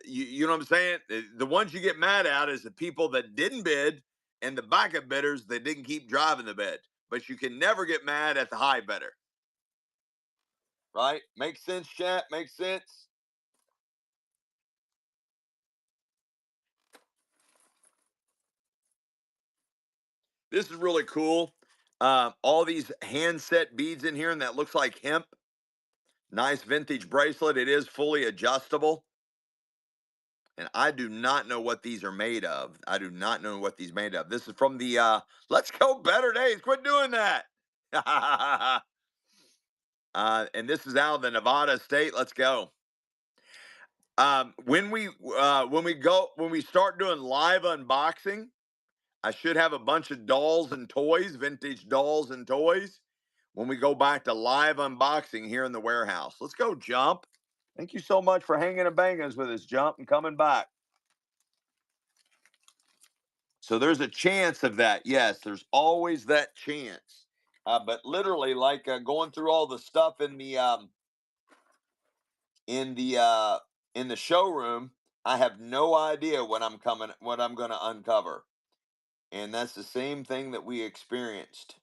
You know what I'm saying? The ones you get mad at is the people that didn't bid and the backup bidders that didn't keep driving the bid. But you can never get mad at the high bidder. Right? Makes sense, chat? Makes sense? This is really cool. All these handset beads in here, and that looks like hemp. Nice vintage bracelet. It is fully adjustable. And I do not know what these are made of. I do not know what these made of. This is from the Let's Go Better Days. Quit doing that. And this is out of the Nevada state. Let's go. When we start doing live unboxing, I should have a bunch of dolls and toys, vintage dolls and toys, when we go back to live unboxing here in the warehouse. Let's go, Jump. Thank you so much for hanging and banging with us, Jump, and coming back. So there's a chance of that. Yes, there's always that chance. But literally, like going through all the stuff in the uh, in the showroom, I have no idea what I'm going to uncover, and that's the same thing that we experienced.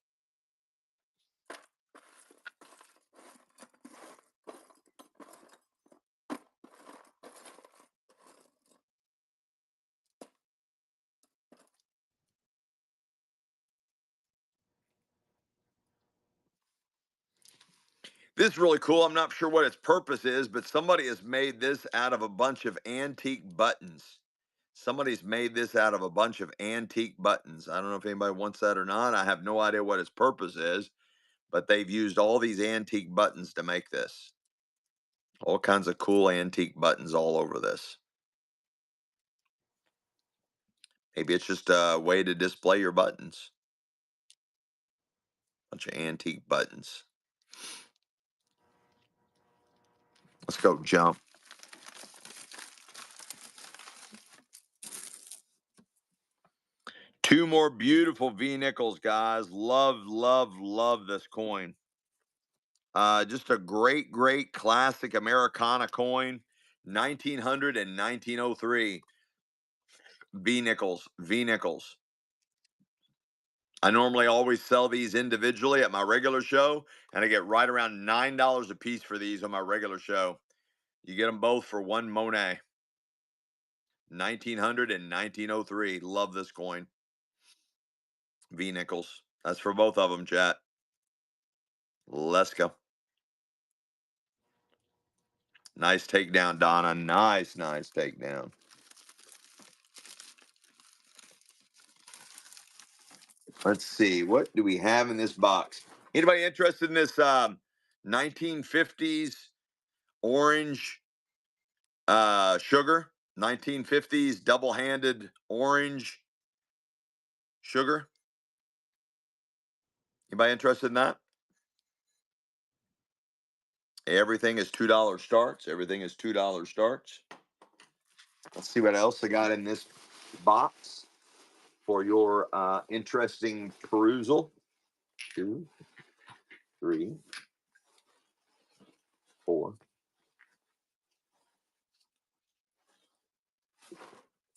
This is really cool. I'm not sure what its purpose is, but somebody has made this out of a bunch of antique buttons. Somebody's made this out of a bunch of antique buttons. I don't know if anybody wants that or not. I have no idea what its purpose is, but they've used all these antique buttons to make this. All kinds of cool antique buttons all over this. Maybe it's just a way to display your buttons. Bunch of antique buttons. Let's go, Jump. Two more beautiful V nickels, guys. Love, love, love this coin. Just a great, great classic Americana coin. 1900 and 1903 V nickels. V nickels. I normally always sell these individually at my regular show, and I get right around $9 a piece for these on my regular show. You get them both for one Monet. 1900 and 1903. Love this coin. V nickels. That's for both of them, chat. Let's go. Nice takedown, Donna. Nice takedown. Let's see. What do we have in this box? Anybody interested in this 1950s orange sugar? 1950s double-handed orange sugar? Anybody interested in that? Everything is $2 starts. Everything is $2 starts. Let's see what else I got in this box for your interesting perusal. 2, 3, 4.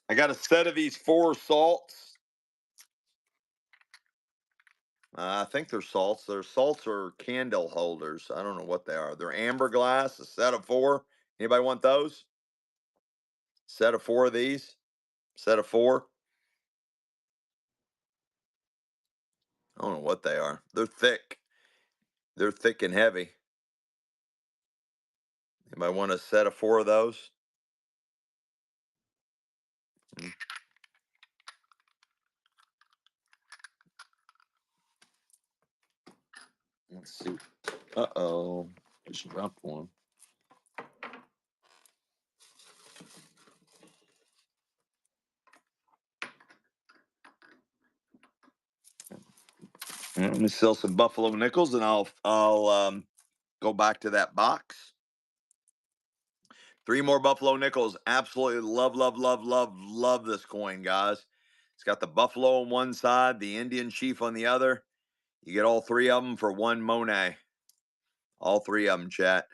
I got a set of these 4 salts. I think they're salts. They're salts or candle holders. I don't know what they are. They're amber glass, a set of 4. Anybody want those? Set of 4 of these? Set of 4? I don't know what they are. They're thick. They're thick and heavy. Anybody want a set of 4 of those? Mm, let's see. Uh-oh. Just dropped one. Let me sell some buffalo nickels, and I'll go back to that box. 3 more buffalo nickels. Absolutely love this coin, guys. It's got the buffalo on one side, the Indian chief on the other. You get all 3 of them for one Monet. All 3 of them, chat.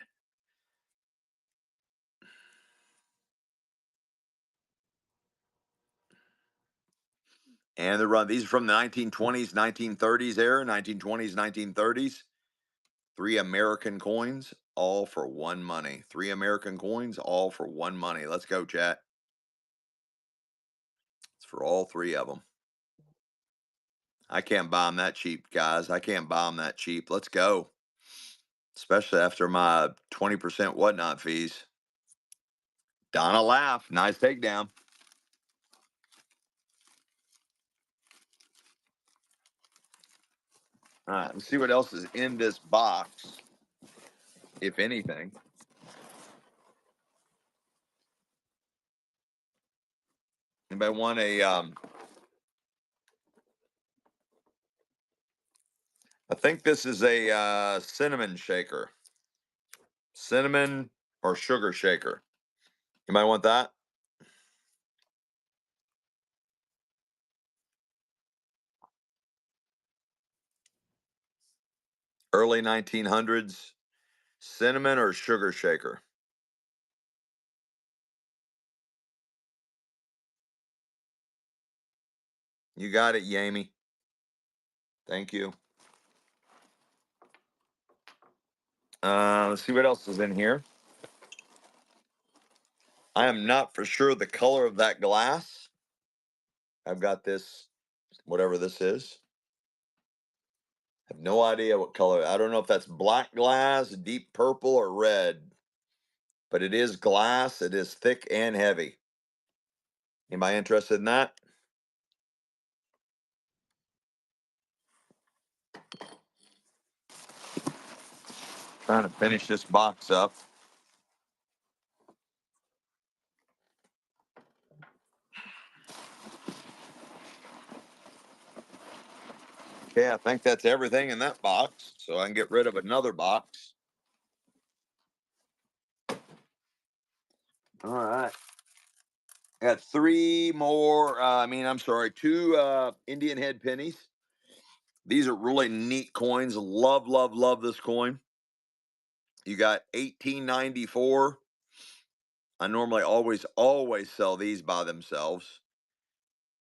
And they're run. These are from the 1920s, 1930s era, 1920s, 1930s. 3 American coins, all for one money. 3 American coins, all for one money. Let's go, chat. It's for all 3 of them. I can't buy them that cheap, guys. I can't buy them that cheap. Let's go. Especially after my 20% whatnot fees. Donna laugh. Nice takedown. All right, let's see what else is in this box, if anything. Anybody want a I think this is a cinnamon shaker. Cinnamon or sugar shaker. You might want that. Early 1900s cinnamon or sugar shaker. You got it, Yami. Thank you. Let's see what else is in here. I am not for sure the color of that glass. I've got this, whatever this is. I have no idea what color. I don't know if that's black glass, deep purple, or red. But it is glass. It is thick and heavy. Anybody interested in that? Trying to finish this box up. Okay, I think that's everything in that box. So I can get rid of another box. All right. I got 3 more. I'm sorry, 2 Indian head pennies. These are really neat coins. Love this coin. You got 1894 I normally always sell these by themselves,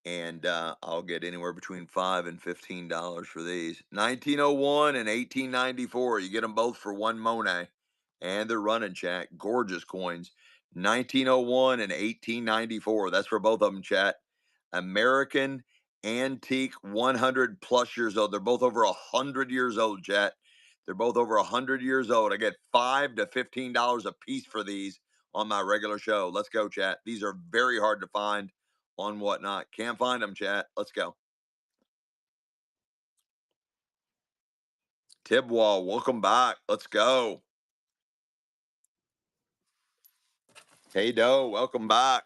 and I'll get anywhere between $5 and $15 for these. 1901 and 1894. You get them both for one Monet, and they're running, chat. Gorgeous coins. 1901 and 1894. That's for both of them, chat. American antique, 100 plus years old. They're both over 100 years old, chat. They're both over 100 years old. I get $5 to $15 a piece for these on my regular show. Let's go, chat. These are very hard to find on whatnot. Can't find them, chat. Let's go. Tibwall, welcome back. Let's go. Hey Doe, welcome back.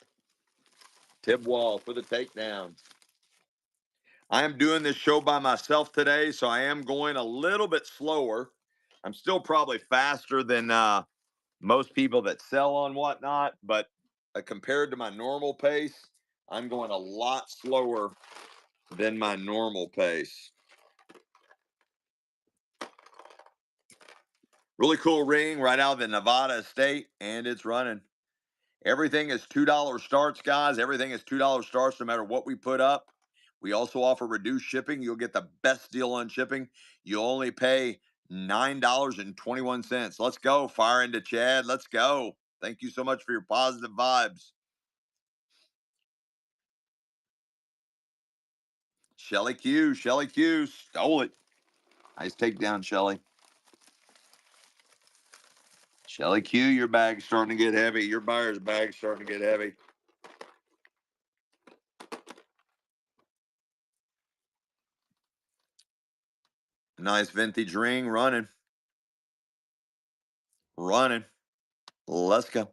Tibwall for the takedown. I am doing this show by myself today, so I am going a little bit slower. I'm still probably faster than most people that sell on whatnot, but compared to my normal pace, I'm going a lot slower than my normal pace. Really cool ring right out of the Nevada estate, and it's running. Everything is $2 starts, guys. Everything is $2 starts no matter what we put up. We also offer reduced shipping. You'll get the best deal on shipping. You'll only pay $9.21. Let's go. Fire into Chad. Let's go. Thank you so much for your positive vibes. Shelly Q stole it. Nice takedown, Shelly. Shelly Q, your bag's starting to get heavy. Your buyer's bag's starting to get heavy. Nice vintage ring running. Running. Let's go.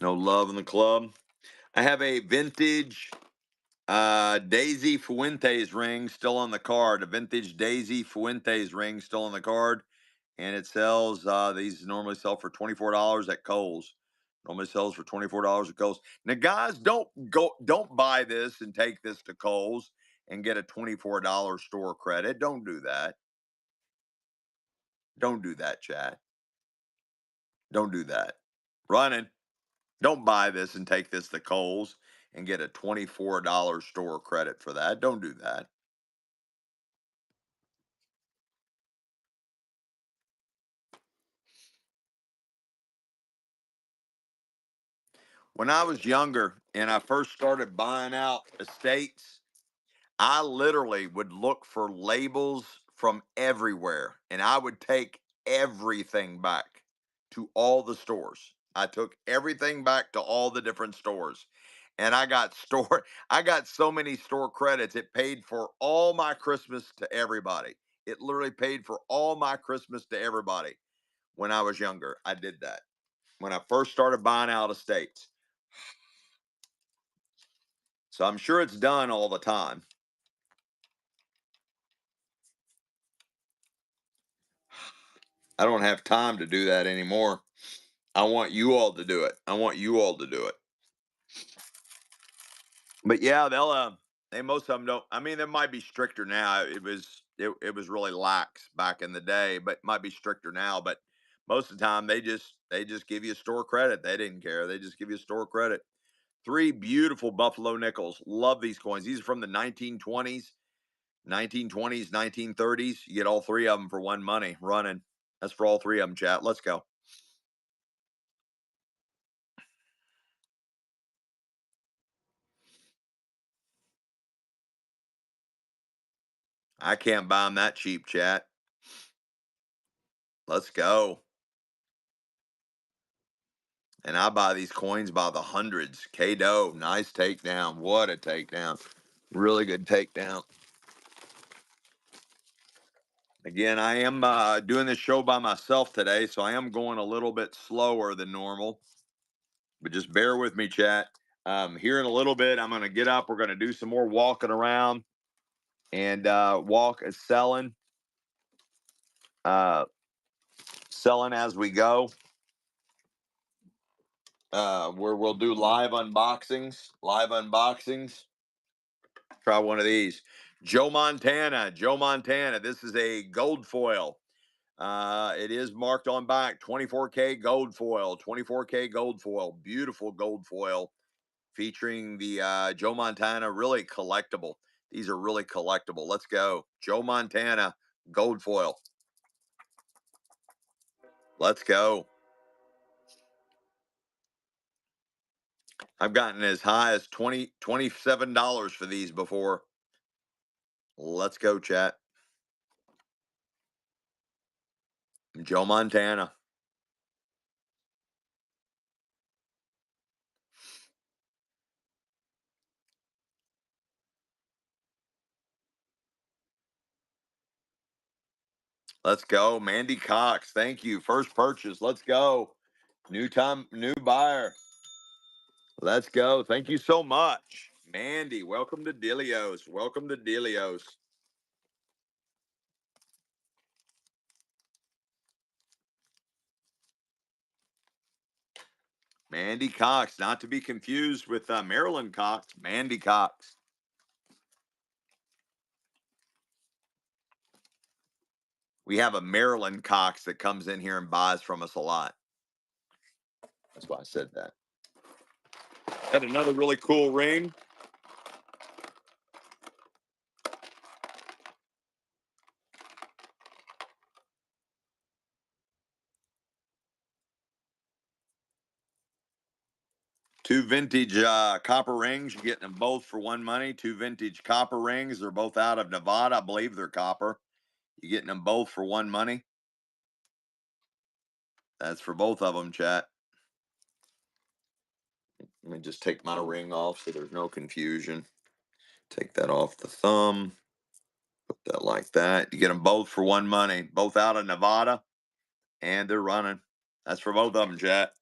No love in the club. I have a vintage Daisy Fuentes ring still on the card. A vintage Daisy Fuentes ring still on the card. And it sells, these normally sell for $24 at Kohl's. Normally sells for $24 at Kohl's. Now, guys, don't buy this and take this to Kohl's and get a $24 store credit. Don't do that. Don't do that, chat. Don't do that. Running. Don't buy this and take this to Kohl's and get a $24 store credit for that. Don't do that. When I was younger and I first started buying out estates, I literally would look for labels from everywhere and I would take everything back to all the stores. I took everything back to all the different stores. And I got so many store credits. It paid for all my Christmas to everybody. It literally paid for all my Christmas to everybody when I was younger. I did that when I first started buying out estates. So I'm sure it's done all the time. I don't have time to do that anymore. I want you all to do it. I want you all to do it. But yeah, they most of them don't. I mean, they might be stricter now. It was really lax back in the day, but might be stricter now. But most of the time they just give you a store credit. They didn't care. They just give you a store credit. Three beautiful buffalo nickels. Love these coins. These are from the 1920s, 1920s, 1930s. You get all three of them for one money running. That's for all three of them, chat. Let's go. I can't buy them that cheap, chat. Let's go. And I buy these coins by the hundreds. K-Doe, nice takedown. What a takedown. Really good takedown. Again, I am doing this show by myself today, so I am going a little bit slower than normal. But just bear with me, chat. Here in a little bit, I'm going to get up. We're going to do some more walking around and uh, selling as we go. where we'll do live unboxings. Live unboxings. Try one of these. Joe Montana. Joe Montana. This is a gold foil. It is marked on back 24K gold foil. 24K gold foil. Beautiful gold foil featuring the Joe Montana. Really collectible. These are really collectible. Let's go. Joe Montana gold foil. Let's go. I've gotten as high as $27 for these before. Let's go, chat. Joe Montana. Let's go. Mandy Cox. Thank you. First purchase. Let's go. New time, new buyer. Let's go. Thank you so much. Mandy, welcome to Delios. Welcome to Delios. Mandy Cox, not to be confused with Marilyn Cox. Mandy Cox. We have a Marilyn Cox that comes in here and buys from us a lot. That's why I said that. Got another really cool ring. Two vintage copper rings. You're getting them both for one money. Two vintage copper rings. They're both out of Nevada. I believe they're copper. You're getting them both for one money. That's for both of them, chat. Let me just take my ring off so there's no confusion. Take that off the thumb. Put that like that. You get them both for one money. Both out of Nevada. And they're running. That's for both of them, chat.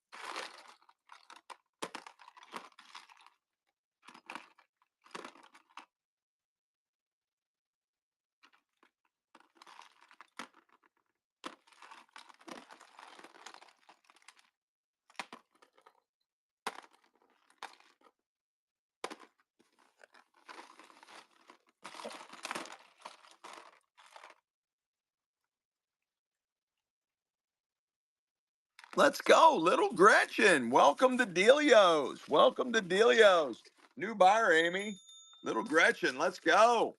Let's go, little Gretchen. Welcome to Delios. Welcome to Delios. New buyer, Amy. Little Gretchen, let's go.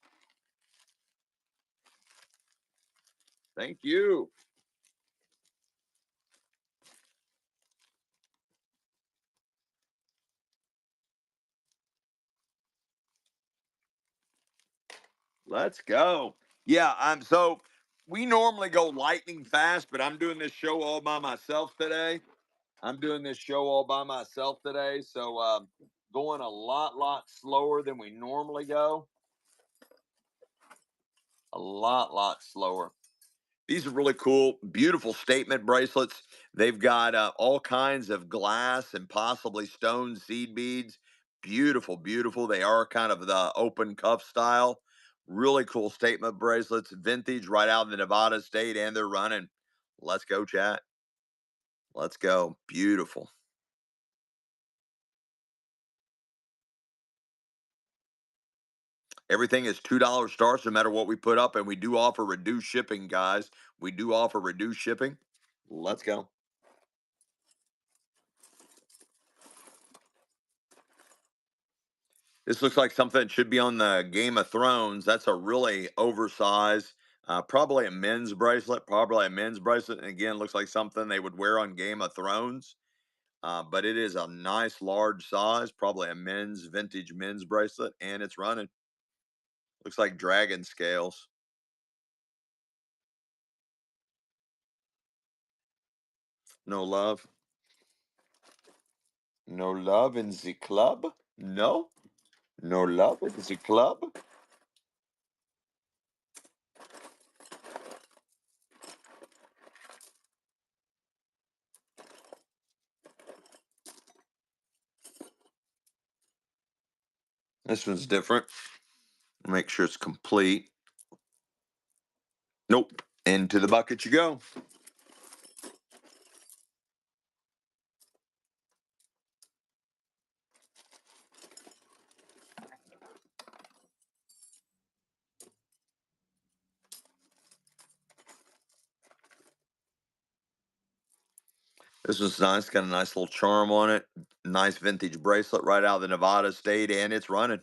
Thank you. Let's go. Yeah, I'm so we normally go lightning fast, but I'm doing this show all by myself today. I'm doing this show all by myself today, so going a lot slower than we normally go. A lot slower. These are really cool, beautiful statement bracelets. They've got all kinds of glass and possibly stone seed beads. Beautiful, beautiful. They are kind of the open cuff style. Really cool statement bracelets, vintage, right out of the Nevada state, and they're running. Let's go, chat. Let's go. Beautiful. Everything is $2 starts no matter what we put up, and we do offer reduced shipping, guys. We do offer reduced shipping. Let's go. This looks like something that should be on the Game of Thrones. That's a really oversized, probably a men's bracelet. Probably a men's bracelet. And again, looks like something they would wear on Game of Thrones. But it is a nice, large size. Probably a men's vintage men's bracelet, and it's running. Looks like dragon scales. No love. No love in the club. No. No love in the club. This one's different. Make sure it's complete. Nope. Into the bucket you go. This is nice. Got a nice little charm on it. Nice vintage bracelet right out of the Nevada state, and it's running.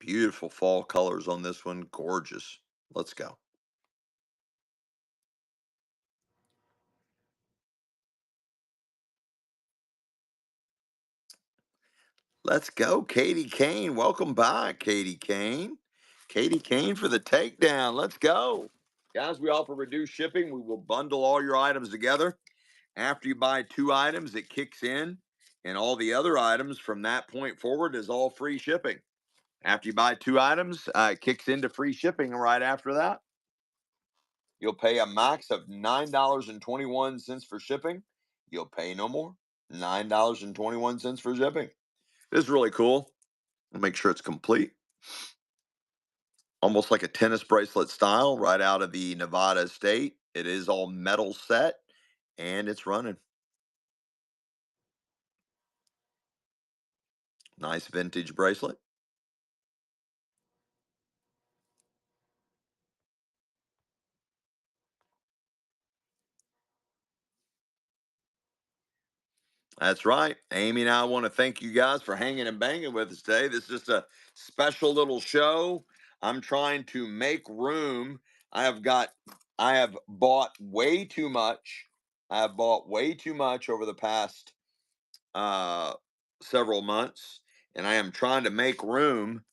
Beautiful fall colors on this one. Gorgeous. Let's go. Let's go, Katie Kane. Welcome back, Katie Kane. Katie Kane for the takedown. Let's go. Guys, we offer reduced shipping. We will bundle all your items together. After you buy 2 items, it kicks in, and all the other items from that point forward is all free shipping. After you buy 2 items, it kicks into free shipping right after that. You'll pay a max of $9.21 for shipping. You'll pay no more. $9.21 for shipping. This is really cool. I'll make sure it's complete. Almost like a tennis bracelet style, right out of the Nevada state. It is all metal set, and it's running. Nice vintage bracelet. That's right. Amy and I want to thank you guys for hanging and banging with us today. This is just a special little show. I'm trying to make room. I have got, I have bought way too much. I have bought way too much over the past uh, several months, and I am trying to make room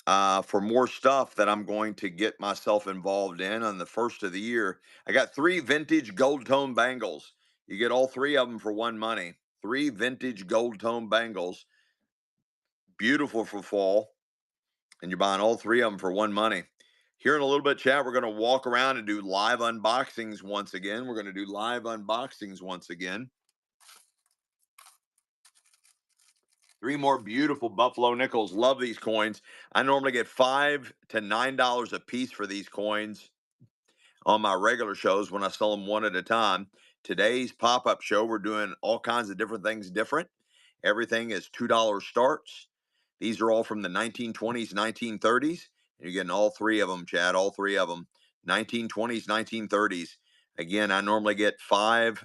for more stuff that I'm going to get myself involved in on the first of the year. I got 3 vintage gold tone bangles. You get all 3 of them for one money. 3 vintage gold tone bangles, beautiful for fall, and you're buying all 3 of them for one money. Here in a little bit, chat, we're going to walk around and do live unboxings once again. We're going to do live unboxings once again. 3 more beautiful Buffalo nickels. Love these coins. I normally get $5 to $9 a piece for these coins on my regular shows when I sell them one at a time. Today's pop up show, we're doing all kinds of different things different. Everything is $2 starts. These are all from the 1920s, 1930s. You're getting all 3 of them, Chad, all 3 of them. 1920s, 1930s. Again, I normally get $5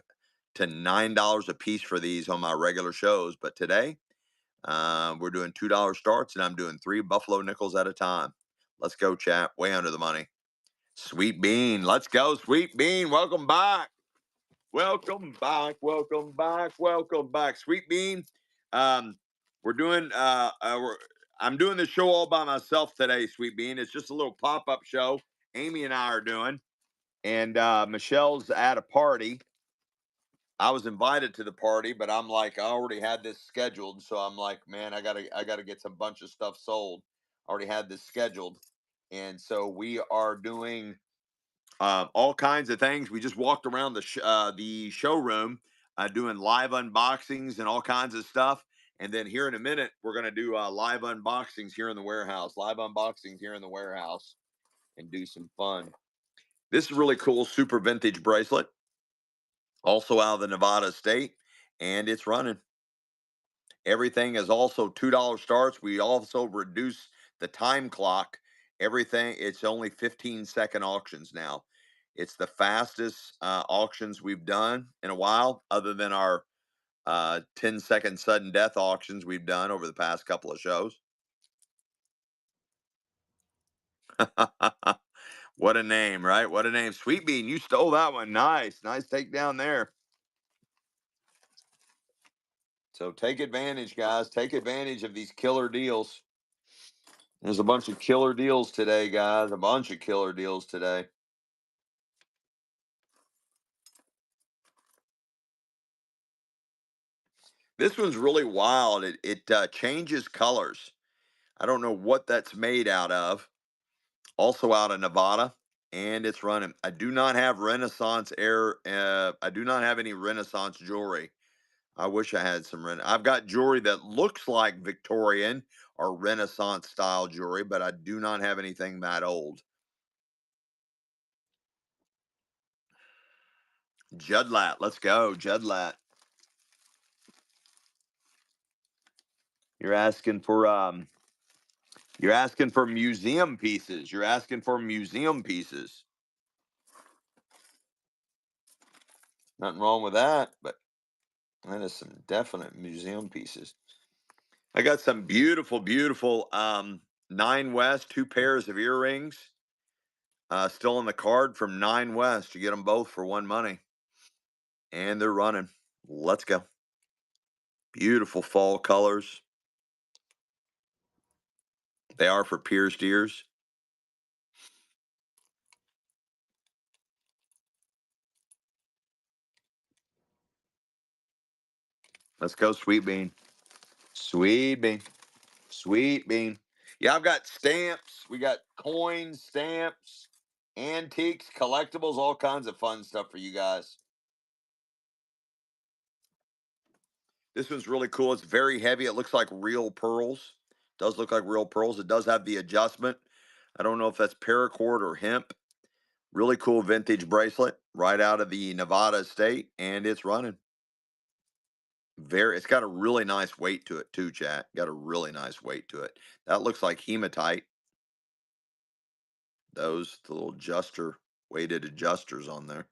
to $9 a piece for these on my regular shows, but today we're doing $2 starts, and I'm doing 3 Buffalo nickels at a time. Let's go, chat. Way under the money. Sweet Bean. Let's go, Sweet Bean. Welcome back. Welcome back. Welcome back. Welcome back. Sweet Bean. Um, we're doing I'm doing the show all by myself today, Sweet Bean. It's just a little pop-up show Amy and I are doing. And Michelle's at a party. I was invited to the party, but I'm like, I already had this scheduled. So I'm like, man, I gotta get some bunch of stuff sold. I already had this scheduled. And so we are doing all kinds of things. We just walked around the showroom doing live unboxings and all kinds of stuff. And then here in a minute, we're going to do live unboxings here in the warehouse, live unboxings here in the warehouse, and do some fun. This is really cool, super vintage bracelet, also out of the Nevada state, and it's running. Everything is also $2 starts. We also reduce the time clock. Everything, it's only 15-second auctions now. It's the fastest auctions we've done in a while, other than our 10-second sudden death auctions we've done over the past couple of shows. What a name, right? What a name. Sweet Bean, you stole that one. Nice. Nice takedown there. So take advantage, guys. Take advantage of these killer deals. There's a bunch of killer deals today, guys. A bunch of killer deals today. This one's really wild. It changes colors. I don't know what that's made out of. Also out of Nevada, and it's running. I do not have Renaissance air. I do not have any Renaissance jewelry. I wish I had some. I've got jewelry that looks like Victorian or Renaissance style jewelry, but I do not have anything that old. Judlat, let's go, Judlat. You're asking for You're asking for museum pieces. You're asking for museum pieces. Nothing wrong with that, but that is some definite museum pieces. I got some beautiful, beautiful Nine West, two pairs of earrings. Still on the card from Nine West. You get them both for one money. And they're running. Let's go. Beautiful fall colors. They are for pierced ears. Let's go, Sweet Bean. Sweet Bean. Sweet Bean. Yeah, I've got stamps. We got coins, stamps, antiques, collectibles, all kinds of fun stuff for you guys. This one's really cool. It's very heavy. It looks like real pearls. Does look like real pearls. It does have the adjustment. I don't know if that's paracord or hemp. Really cool vintage bracelet right out of the Nevada state, and it's running. It's got a really nice weight to it too, chat. Got a really nice weight to it. That looks like hematite. The little weighted adjusters on there.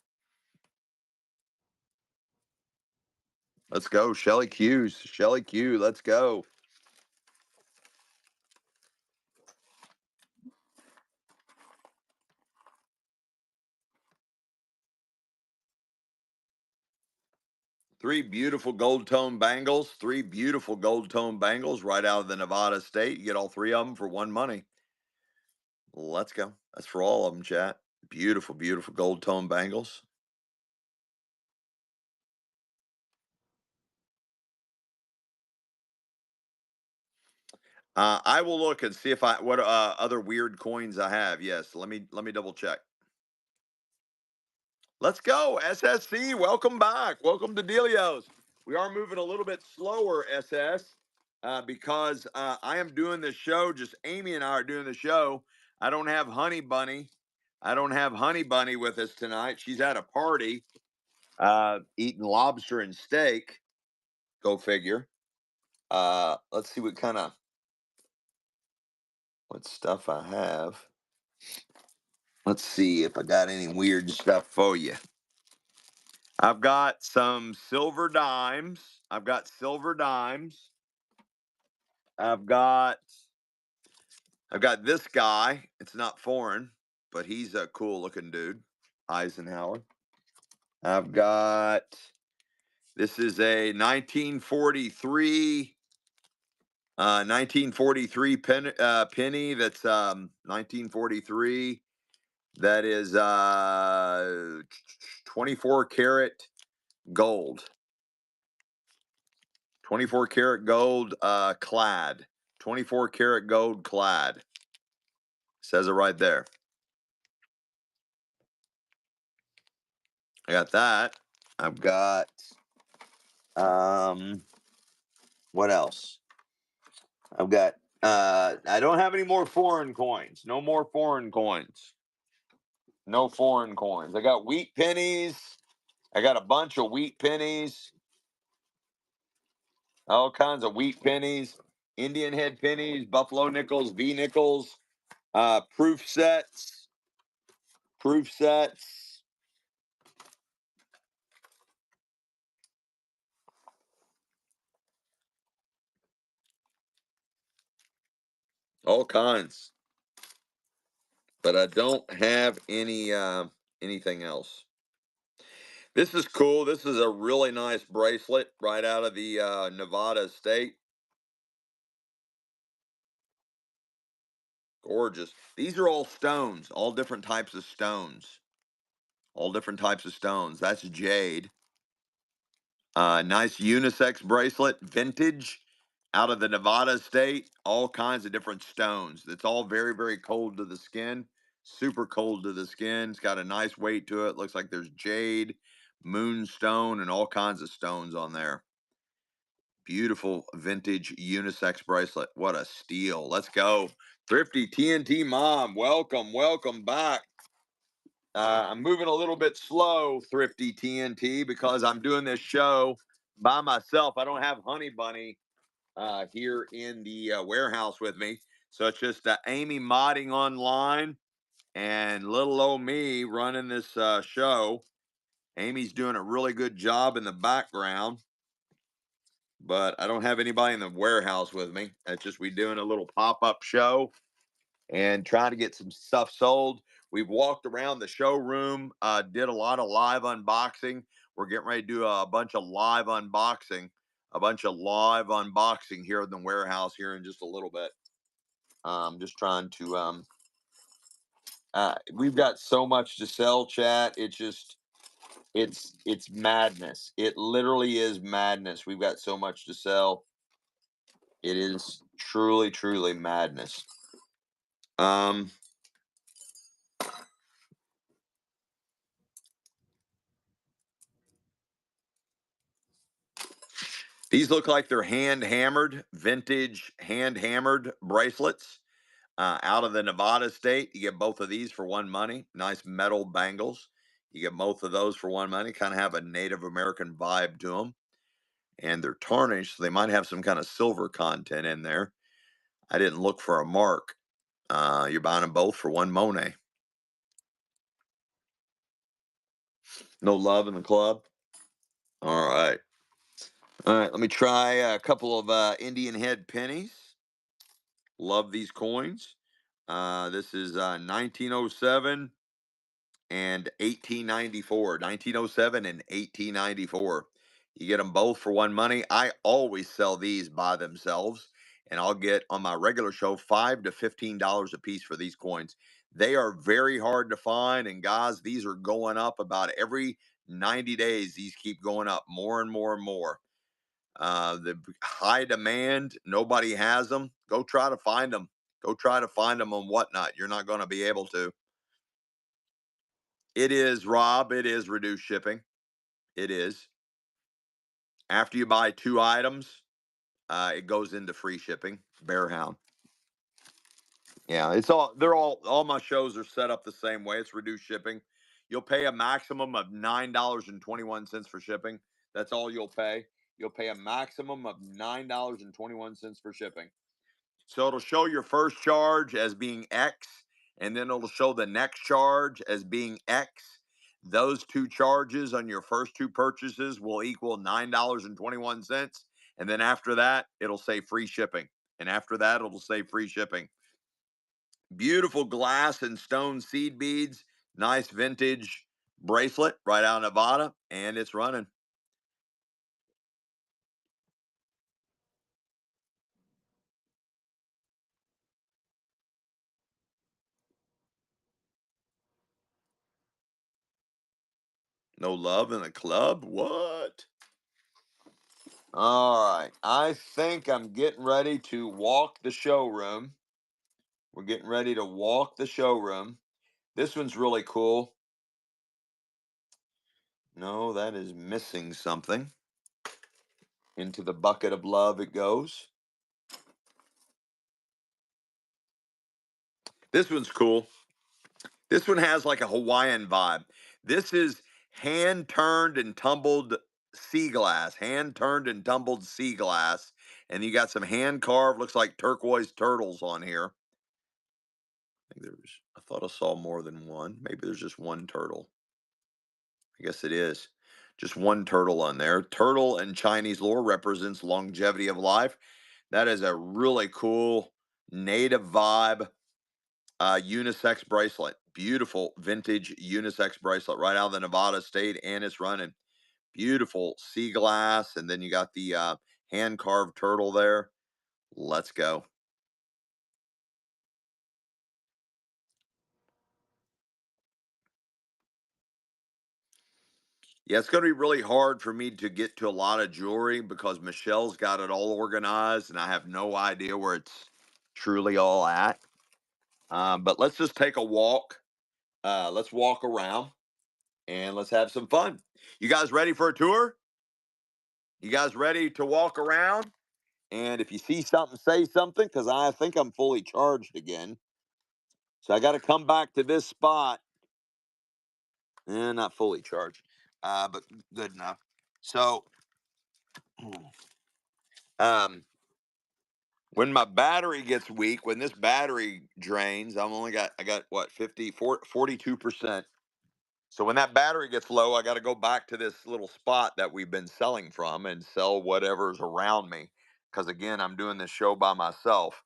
Let's go, Shelly Q's. Shelly Q, let's go. Three beautiful gold tone bangles. Three beautiful gold tone bangles right out of the Nevada state. You get all three of them for one money. Let's go. That's for all of them, chat. Beautiful, beautiful gold tone bangles. I will look and see if what other weird coins I have. Yes, let me double check. Let's go, SSC. Welcome back. Welcome to Delios. We are moving a little bit slower, SS, because I am doing the show. Just Amy and I are doing the show. I don't have Honey Bunny. I don't have Honey Bunny with us tonight. She's at a party, eating lobster and steak. Go figure. Let's see what stuff I have. Let's see if I got any weird stuff for you. I've got some silver dimes. I've got silver dimes. I've got I've got this guy. It's not foreign, but he's a cool looking dude. Eisenhower. I've got this is a 1943 penny that's 1943 that is 24 karat gold. 24 karat gold clad. 24 karat gold clad. Says it right there. I got that. I've got what else? I've got I don't have any more foreign coins. No more foreign coins. No foreign coins. I got wheat pennies. I got a bunch of wheat pennies. All kinds of wheat pennies, Indian head pennies, buffalo nickels, V nickels, proof sets, proof sets. All kinds. But I don't have anything else. This is cool. This is a really nice bracelet right out of the Nevada state. Gorgeous. These are all stones, all different types of stones. All different types of stones. That's jade. Nice unisex bracelet, vintage, out of the Nevada state. All kinds of different stones. It's all very, very cold to the skin. Super cold to the skin. It's got a nice weight to it. Looks like there's jade, moonstone, and all kinds of stones on there. Beautiful vintage unisex bracelet. What a steal. Let's go. Thrifty TNT Mom, welcome, welcome back. I'm moving a little bit slow, Thrifty TNT, because I'm doing this show by myself. I don't have Honey Bunny here in the warehouse with me. So it's just Amy modding online and little old me running this show. Amy's doing a really good job in the background, but I don't have anybody in the warehouse with me. It's just we doing a little pop up show and trying to get some stuff sold. We've walked around the showroom, did a lot of live unboxing. We're getting ready to do a bunch of live unboxing here in the warehouse here in just a little bit. Just trying to. We've got so much to sell, chat. It's madness. It literally is madness. We've got so much to sell. It is truly madness. Um, these look like they're hand hammered, vintage hand hammered bracelets out of the Nevada state. You get both of these for one money. Nice metal bangles. You get both of those for one money. Kind of have a Native American vibe to them. And they're tarnished, so they might have some kind of silver content in there. I didn't look for a mark. You're buying them both for one Monet. No love in the club. All right. All right. Let me try a couple of Indian head pennies. Love these coins. This is 1907 and 1894. 1907 and 1894. You get them both for one money. I always sell these by themselves, and I'll get on my regular show $5 to $15 a piece for these coins. They are very hard to find, and guys, these are going up about every 90 days. These keep going up more and more and more. The high demand, nobody has them. Go try to find them. Go try to find them on Whatnot. You're not going to be able to. It is, Rob. It is reduced shipping. It is. After you buy two items, it goes into free shipping. Bearhound. Yeah, it's all my shows are set up the same way. It's reduced shipping. You'll pay a maximum of $9.21 for shipping. That's all you'll pay. You'll pay a maximum of $9.21 for shipping. So it'll show your first charge as being X, and then it'll show the next charge as being X. Those two charges on your first two purchases will equal $9.21. And then after that, it'll say free shipping. And after that, it'll say free shipping. Beautiful glass and stone seed beads. Nice vintage bracelet right out of Nevada, and it's running. No love in the club? What? All right. I think I'm getting ready to walk the showroom. We're getting ready to walk the showroom. This one's really cool. No, that is missing something. Into the bucket of love it goes. This one's cool. This one has like a Hawaiian vibe. This is hand turned and tumbled sea glass. Hand turned and tumbled sea glass. And you got some hand carved, looks like turquoise turtles on here. I thought I saw more than one. Maybe there's just one turtle. I guess it is. Just one turtle on there. Turtle in Chinese lore represents longevity of life. That is a really cool native vibe unisex bracelet. Beautiful vintage unisex bracelet right out of the Nevada state, and it's running. Beautiful sea glass, and then you got the hand carved turtle there. Let's go. Yeah, it's going to be really hard for me to get to a lot of jewelry because Michelle's got it all organized, and I have no idea where it's truly all at. But let's just take a walk. Let's walk around and let's have some fun. You guys ready for a tour? You guys ready to walk around? And if you see something, say something because I think I'm fully charged again. So I got to come back to this spot. Not fully charged, but good enough. So, um, When my battery gets weak, when this battery drains, I got what, 42%. So when that battery gets low, I got to go back to this little spot that we've been selling from and sell whatever's around me. Because again, I'm doing this show by myself.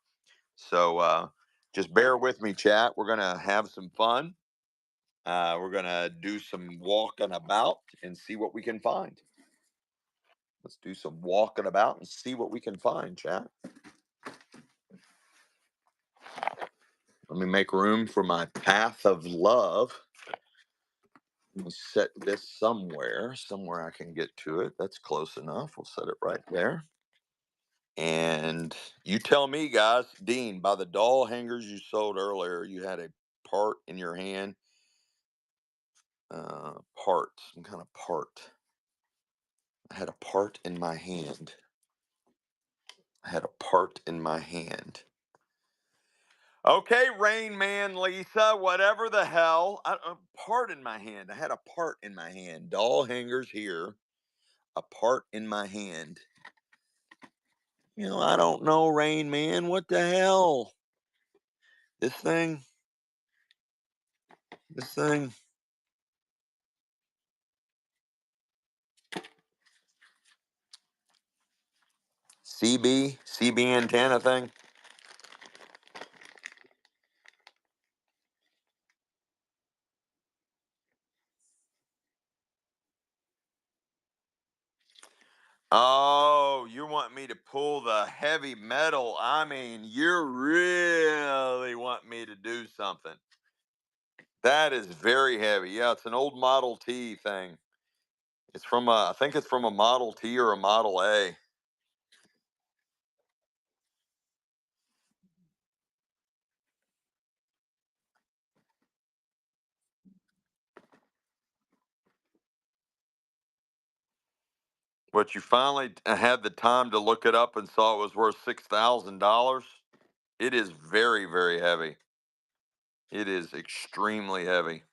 So just bear with me, chat. We're going to have some fun. We're going to do some walking about and see what we can find. Let's do some walking about and see what we can find, chat. Let me make room for my path of love. Let me set this somewhere I can get to it. That's close enough. We'll set it right there. And you tell me, guys. Dean, by the doll hangers you sold earlier, you had a part in your hand. Some kind of part. I had a part in my hand. I had a part in my hand. Okay, Rain Man, Lisa, whatever the hell. A part in my hand. I had a part in my hand. Doll hangers here. A part in my hand. I don't know, Rain Man. What the hell? This thing? This thing? CB antenna thing. Oh, you want me to pull the heavy metal? I mean, you really want me to do something. That is very heavy. Yeah, it's an old Model T thing. I think it's from a Model T or a Model A. But you finally had the time to look it up and saw it was worth $6,000. It is very, very heavy. It is extremely heavy.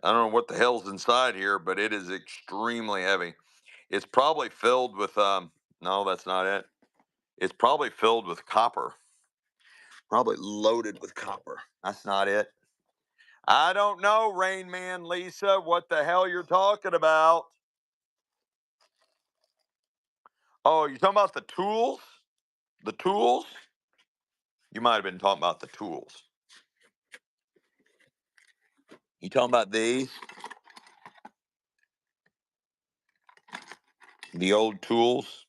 I don't know what the hell's inside here, but it is extremely heavy. It's probably filled with no, that's not it. It's probably filled with copper. Probably loaded with copper. That's not it. I don't know, Rain Man Lisa, what the hell you're talking about. Oh, you're talking about the tools? The tools? You might have been talking about the tools. You talking about these? The old tools?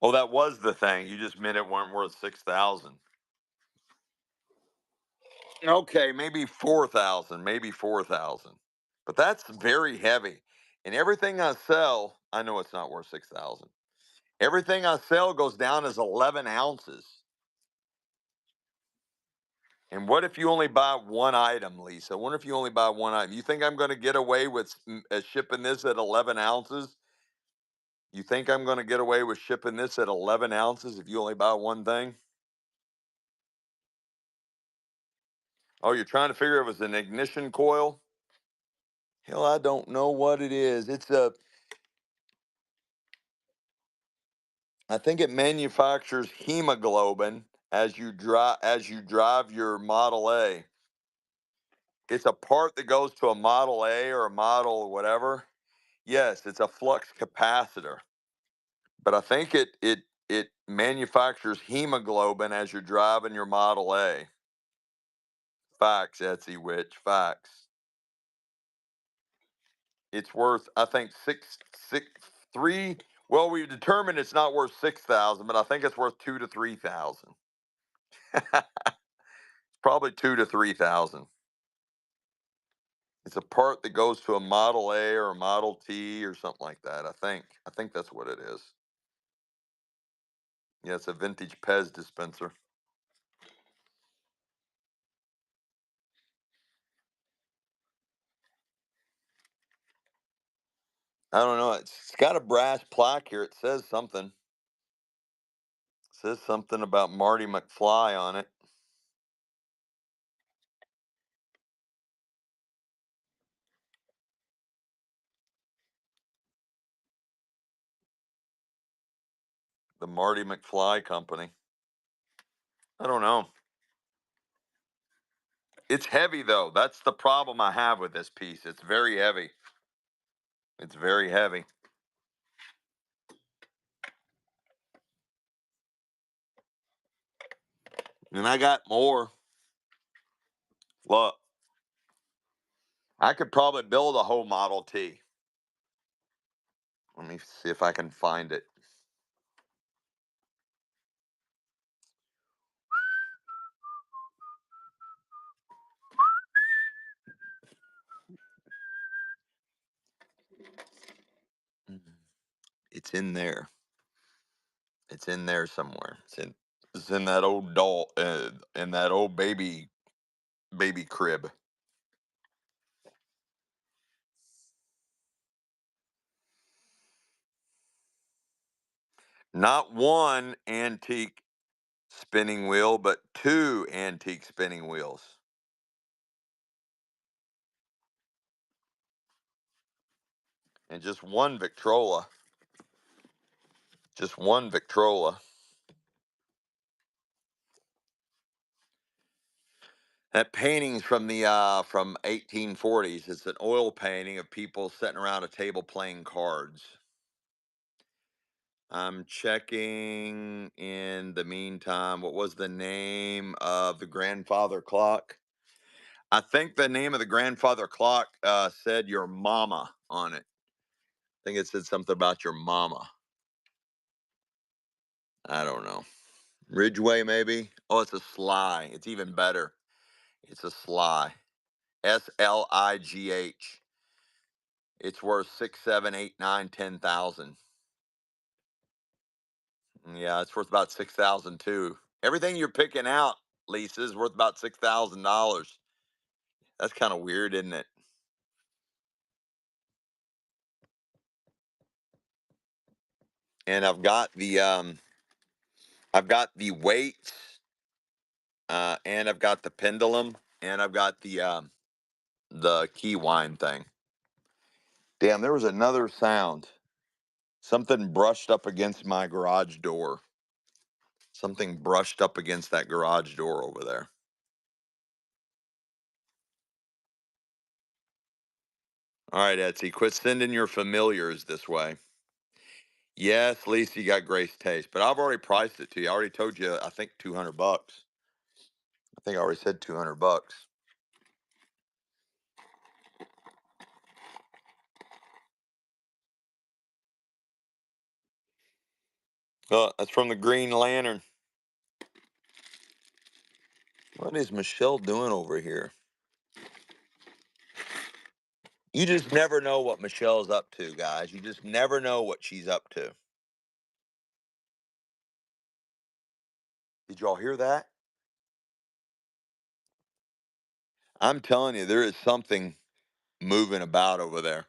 Oh, that was the thing. You just meant it weren't worth 6,000. Okay, maybe 4,000, maybe 4,000. But that's very heavy. And everything I sell, I know it's not worth 6,000. Everything I sell goes down as 11 ounces. And what if you only buy one item, Lisa? What if you only buy one item? You think I'm going to get away with shipping this at 11 ounces? You think I'm going to get away with shipping this at 11 ounces if you only buy one thing? Oh, you're trying to figure if it's an ignition coil? Hell, I don't know what it is. I think it manufactures hemoglobin as you drive your Model A. It's a part that goes to a Model A or a Model whatever. Yes, it's a flux capacitor. But I think it manufactures hemoglobin as you're driving your Model A. Facts, Etsy Witch. Facts. It's worth, I think, six, three. Well, we've determined it's not worth 6,000, but I think it's worth 2 to 3,000. Probably 2 to 3,000. It's a part that goes to a Model A or a Model T or something like that. I think that's what it is. Yeah, it's a vintage Pez dispenser. I don't know. It's got a brass plaque here. It says something. It says something about Marty McFly on it. The Marty McFly company. I don't know. It's heavy though. That's the problem I have with this piece. It's very heavy. It's very heavy. And I got more. Look, I could probably build a whole Model T. Let me see if I can find it. It's in there. It's in there somewhere. It's in that old doll in that old baby crib. Not one antique spinning wheel, but two antique spinning wheels. And just one Victrola. Just one Victrola. That painting's from 1840s. It's an oil painting of people sitting around a table playing cards. I'm checking in the meantime. What was the name of the grandfather clock? I think the name of the grandfather clock said your mama on it. I think it said something about your mama. I don't know. Ridgeway, maybe? Oh, it's a Sly. It's even better. It's a Sly. Sligh. It's worth six, seven, eight, nine, 10,000. Yeah, it's worth about 6,000 too. Everything you're picking out, Lisa, is worth about $6,000. That's kind of weird, isn't it? And I've got the weights, and I've got the pendulum, and I've got the key wine thing. Damn, there was another sound. Something brushed up against my garage door. Something brushed up against that garage door over there. All right, Etsy, quit sending your familiars this way. Yes, Lisa, you got Grace taste, but I've already priced it to you. I already told you, I think $200. I think I already said $200. Oh, that's from the Green Lantern. What is Michelle doing over here? You just never know what Michelle's up to, guys. You just never know what she's up to. Did y'all hear that? I'm telling you, there is something moving about over there.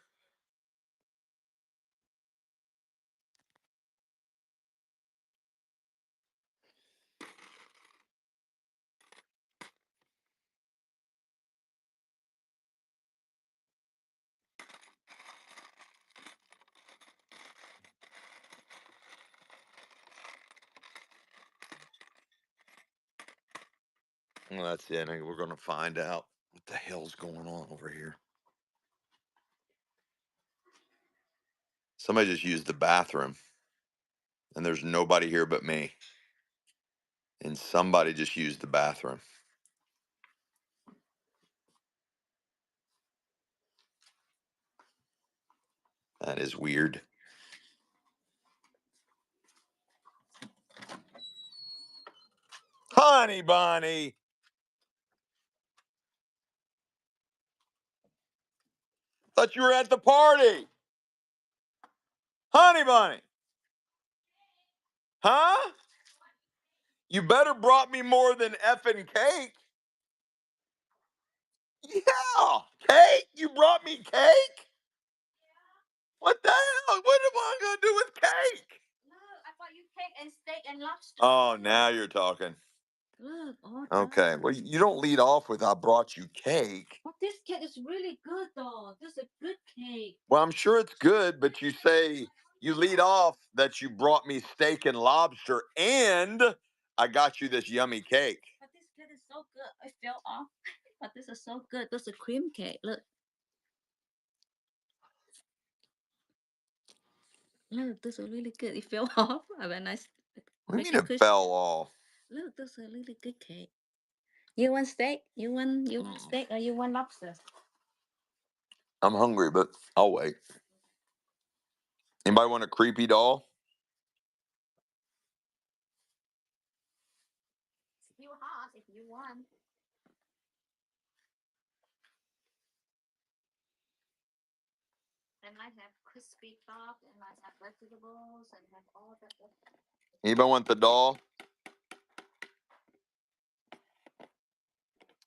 Well, that's it. We're going to find out what the hell's going on over here. Somebody just used the bathroom, and there's nobody here but me. And somebody just used the bathroom. That is weird. Honey Bunny. Thought you were at the party. Honey Bunny. Huh? You better brought me more than effing cake. Yeah. Cake? You brought me cake? What the hell? What am I going to do with cake? No, I bought you cake and steak and lobster. Oh, now you're talking. Good. Oh, Okay. Well, you don't lead off with I brought you cake. But this cake is really good, though. This is a good cake. Well, I'm sure it's good, but you say You lead off that you brought me steak and lobster, and I got you this yummy cake. But this cake is so good. I fell off. But this is so good. This is a cream cake. Look. Look, this is really good. It fell off. When I What do you make mean it it crispy. fell off? Look, this is a really good cake. You want steak? You want Mm, steak or you want lobster? I'm hungry, but I'll wait. Anybody want a creepy doll? It's still hot if you want. And I have crispy top and I have vegetables and have all that. Anybody want the doll?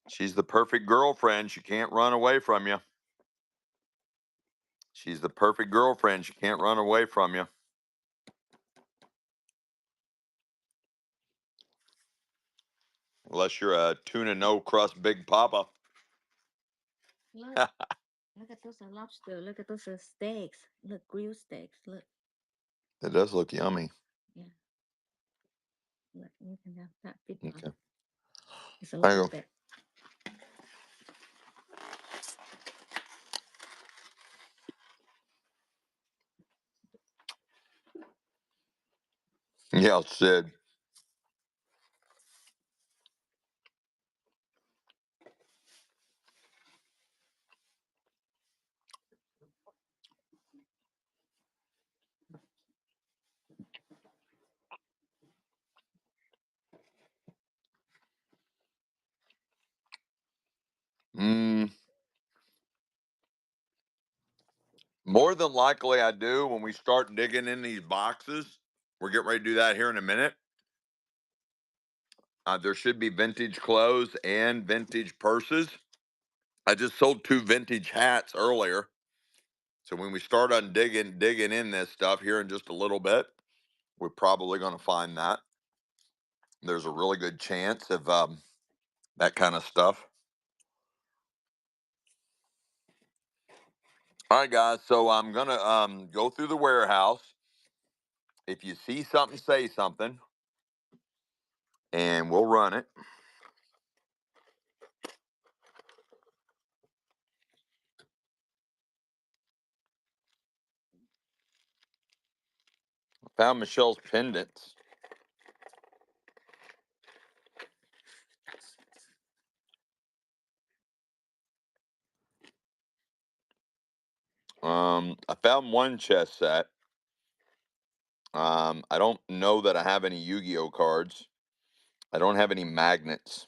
She's the perfect girlfriend. She can't run away from you. She's the perfect girlfriend. She can't run away from you. Unless you're a tuna no crust Big Papa. Look, look at those lobster. Look at those steaks. Look, grilled steaks. Look, It does look yummy. yeah. Look, you can have that big one. Okay. It's a There you little go. bit. Yeah, Sid. Mm, more than likely, I do when we start digging in these boxes. We're getting ready to do that here in a minute. There should be vintage clothes and vintage purses. I just sold 2 vintage hats earlier. So when we start on digging in this stuff here in just a little bit, we're probably going to find that. There's a really good chance of that kind of stuff. All right, guys. So I'm gonna go through the warehouse. If you see something, say something, and we'll run it. Found Michelle's pendants. I found one chess set. I don't know that I have any Yu-Gi-Oh cards. I don't have any magnets.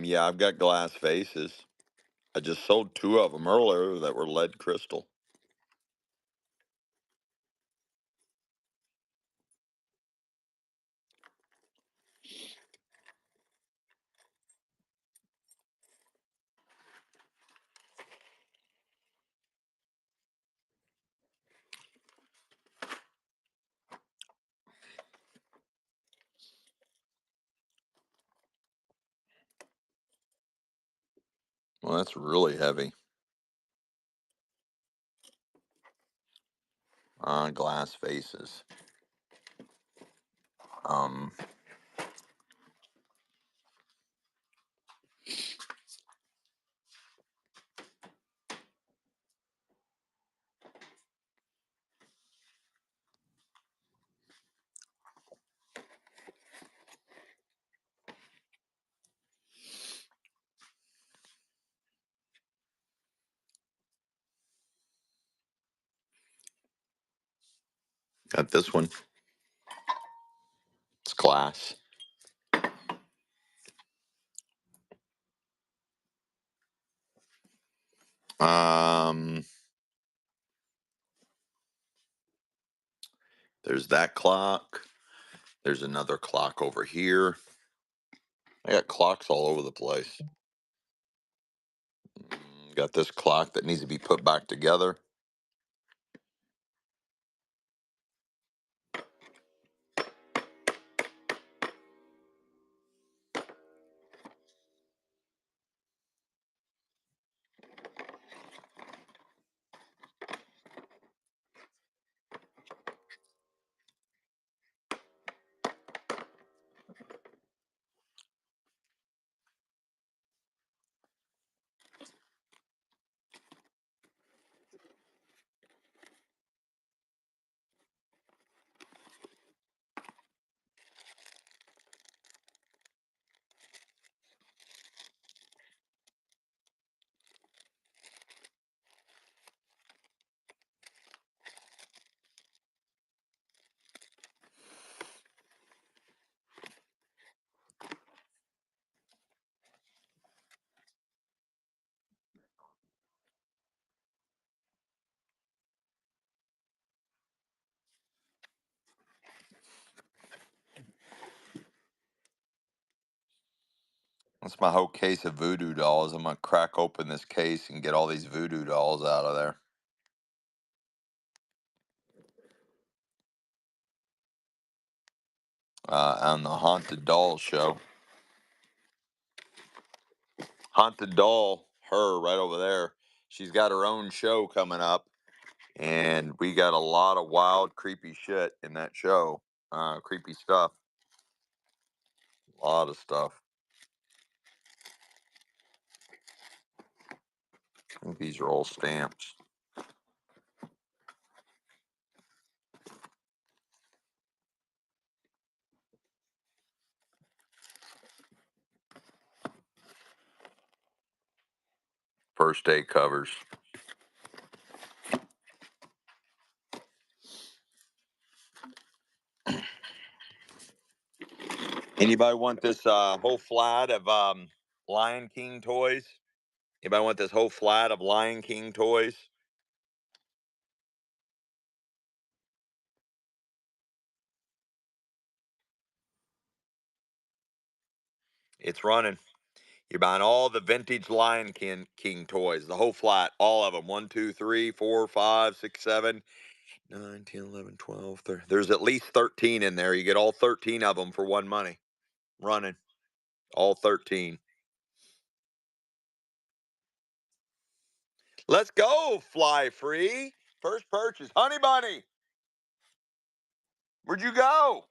Yeah, I've got glass faces. I just sold 2 of them earlier that were lead crystal. Well, that's really heavy. Glass faces. Um, got this one. It's glass. Um, there's that clock. There's another clock over here. I got clocks all over the place. Got this clock that needs to be put back together. That's my whole case of voodoo dolls. I'm gonna crack open this case and get all these voodoo dolls out of there. On the haunted doll show. Haunted doll, her right over there. She's got her own show coming up, and we got a lot of wild, creepy shit in that show. Creepy stuff. A lot of stuff. I think these are all stamps. First day covers. Anybody want this whole flat of Lion King toys? Anybody want this whole flat of Lion King toys? It's running. You're buying all the vintage King toys, the whole flat, all of them. 1, 2, 3, 4, 5, 6, 7, 9, 10, 11, 12, 13. There's at least 13 in there. You get all 13 of them for one money. Running. All 13. Let's go, Fly Free. First purchase. Honey Bunny, where'd you go?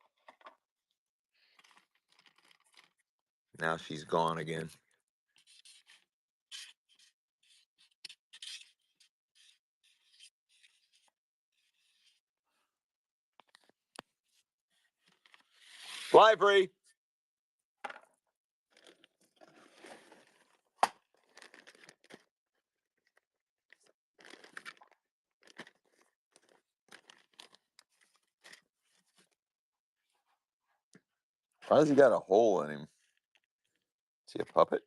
Now she's gone again. Fly Free. Why has he got a hole in him? Is he a puppet?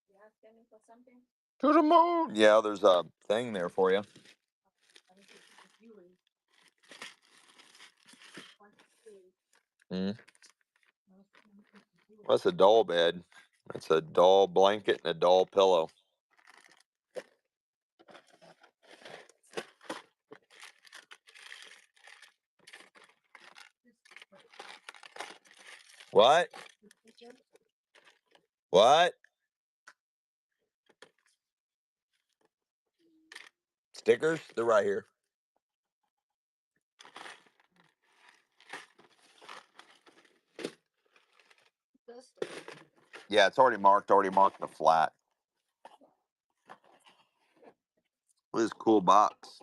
You asking me for something? To the moon. Yeah, there's a thing there for you. Hmm. That's a doll bed. That's a doll blanket and a doll pillow. What? What? Stickers? They're right here. Yeah, it's already marked. Already marked the flat. Look at this cool box.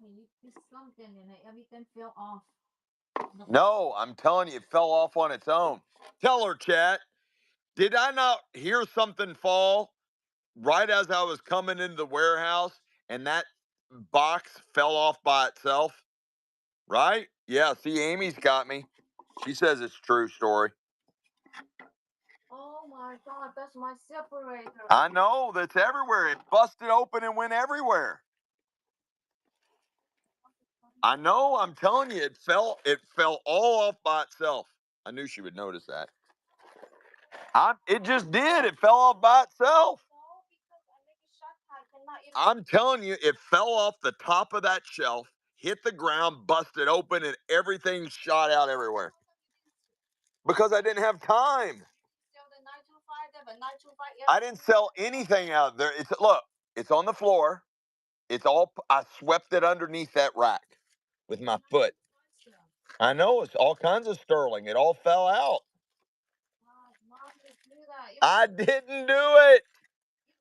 Okay, you something and everything fell off. No, I'm telling you, it fell off on its own. Tell her, chat. Did I not hear something fall? right as I was coming into the warehouse, and that box fell off by itself. Right? Yeah. See, Amy's got me. She says it's true story. Oh my God, that's my separator. I know that's everywhere. It busted open and went everywhere. I know. I'm telling you, it fell. It fell all off by itself. I knew she would notice that. It just did. It fell off by itself. No, because I make it shut tight. Cannot even. I'm telling you, it fell off the top of that shelf, hit the ground, busted open, and everything shot out everywhere. Because I didn't have time. Sell the 925 there, but 925. I didn't sell anything out there. Look, it's on the floor. I swept it underneath that rack with my foot. I know it's all kinds of sterling. It all fell out. Mom, just do that. I didn't do it.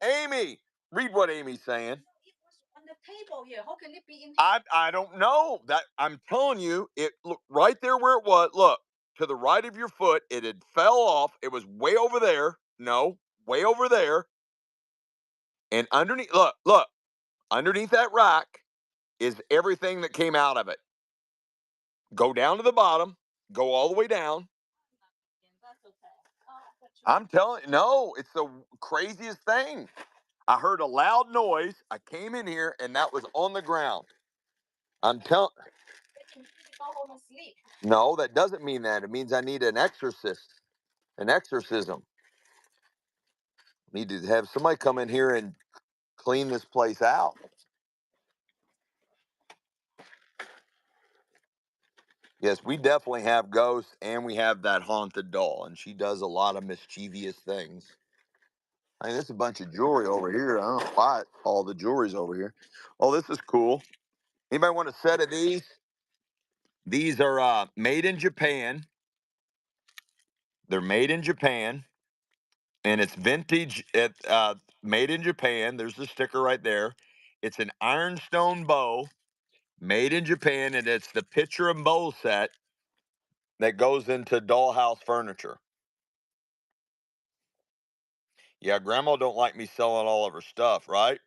Amy, read what Amy's saying. It was on the table here. How can it be in? I don't know. That I'm telling you, it look right there where it was. Look, to the right of your foot, it had fell off. It was way over there. No, way over there. And underneath, look, underneath that rack is everything that came out of it. Go down to the bottom, go all the way down. That's okay. I'm telling you, no, it's the craziest thing. I heard a loud noise. I came in here and that was on the ground. I'm telling. Go home and sleep. No, that doesn't mean that. It means I need an exorcist, an exorcism. Need to have somebody come in here and clean this place out. Yes, we definitely have ghosts, and we have that haunted doll, and she does a lot of mischievous things. I mean, there's a bunch of jewelry over here. I don't know why all the jewelry's over here. Oh, this is cool. Anybody want a set of these? These are made in Japan. They're made in Japan, and it's vintage. Made in Japan. There's the sticker right there. It's an ironstone bow, made in Japan, and it's the picture and bow set that goes into dollhouse furniture. Yeah, Grandma don't like me selling all of her stuff, right?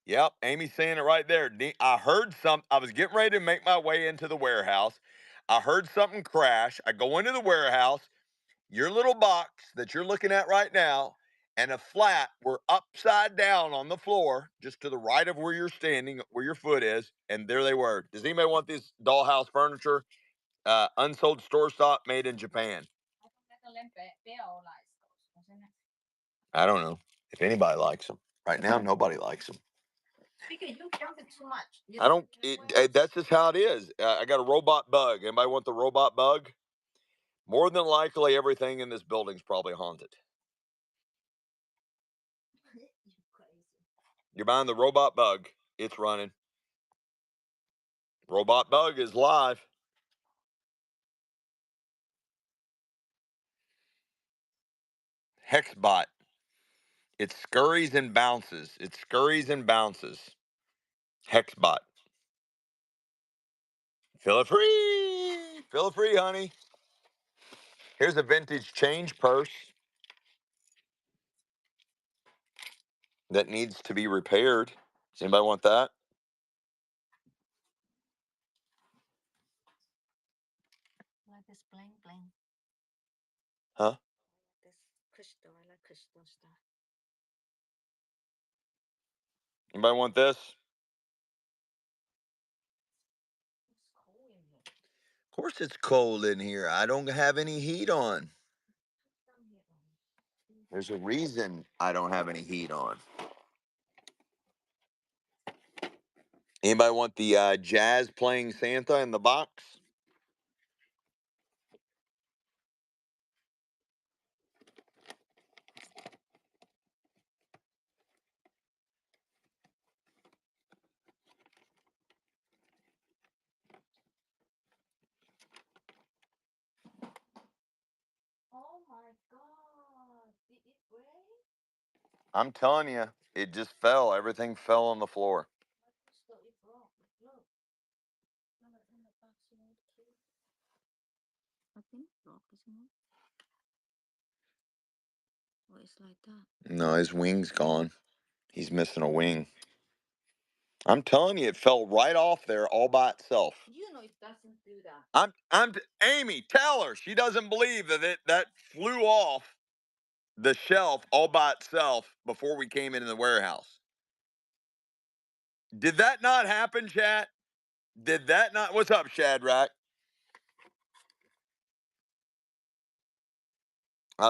Yep, Amy's saying it right there. I heard I was getting ready to make my way into the warehouse. I heard something crash. I go into the warehouse. Your little box that you're looking at right now and a flat were upside down on the floor, just to the right of where you're standing, where your foot is, and there they were. Does anybody want this dollhouse furniture? Unsold store stock, made in Japan. I don't know if anybody likes them. Right now, nobody likes them. Because you jumped it too much. I don't. That's just how it is. I got a robot bug. Anybody want the robot bug? More than likely, everything in this building's probably haunted. You're buying the robot bug. It's running. Robot bug is live. Hexbot. It scurries and bounces. It scurries and bounces. Hexbot. Feel it free. Feel it free, honey. Here's a vintage change purse that needs to be repaired. Does anybody want that? Like this bling bling. Huh? This crystal. I like crystal stuff. Anybody want this? It's cold in here. Of course it's cold in here. I don't have any heat on. There's a reason I don't have any heat on. Anybody want the jazz playing Santa in the box? Oh my God. Did it break? I'm telling you, it just fell. Everything fell on the floor. My crystal, it broke. Look. In the box, you know, I think it broke, isn't it? Oh, it's like that. No, his wing's gone. He's missing a wing. I'm telling you, it fell right off there all by itself. You know it doesn't do that. Amy, tell her she doesn't believe that flew off the shelf all by itself before we came into the warehouse. Did that not happen, chat? Did that not? What's up, Shadrach?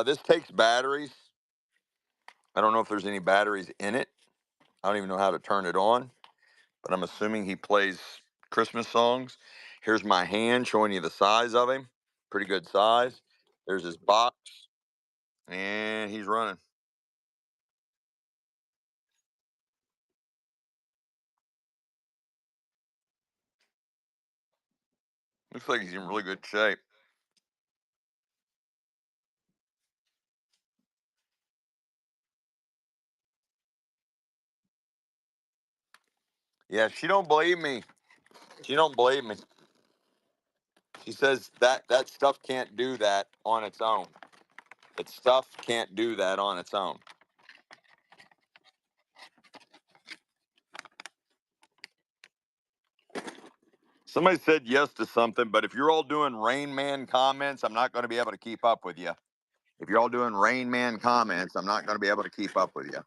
This takes batteries. I don't know if there's any batteries in it. I don't even know how to turn it on, but I'm assuming he plays Christmas songs. Here's my hand showing you the size of him. Pretty good size. There's his box, and he's running. Looks like he's in really good shape. Yeah, she don't believe me. She don't believe me. She says that stuff can't do that on its own. That stuff can't do that on its own. Somebody said yes to something, but if you're all doing Rain Man comments, I'm not going to be able to keep up with you. If you're all doing Rain Man comments, I'm not going to be able to keep up with you.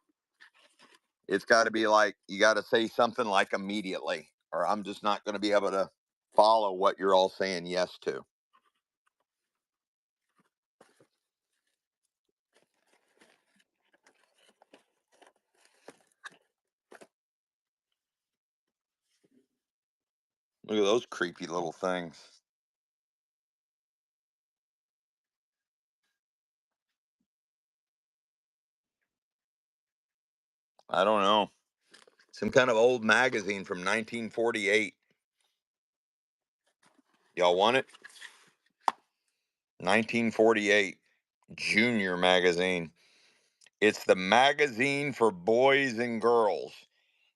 It's got to be like, you got to say something like immediately, or I'm just not going to be able to follow what you're all saying yes to. Look at those creepy little things. I don't know. Some kind of old magazine from 1948. Y'all want it? 1948 Junior magazine. It's the magazine for boys and girls,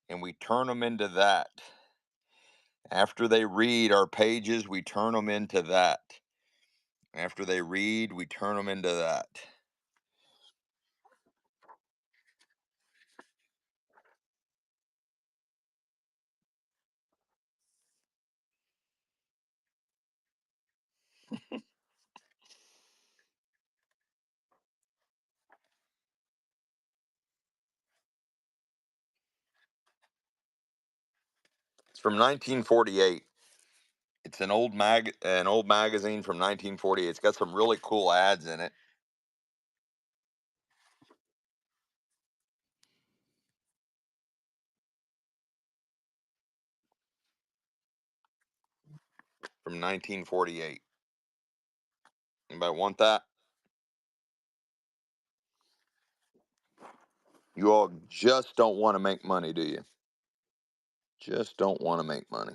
and we turn them into that. After they read our pages, we turn them into that. After they read, we turn them into that. It's from 1948. It's an old magazine from 1948. It's got some really cool ads in it. From 1948. Anybody want that? You all just don't want to make money, do you? Just don't want to make money.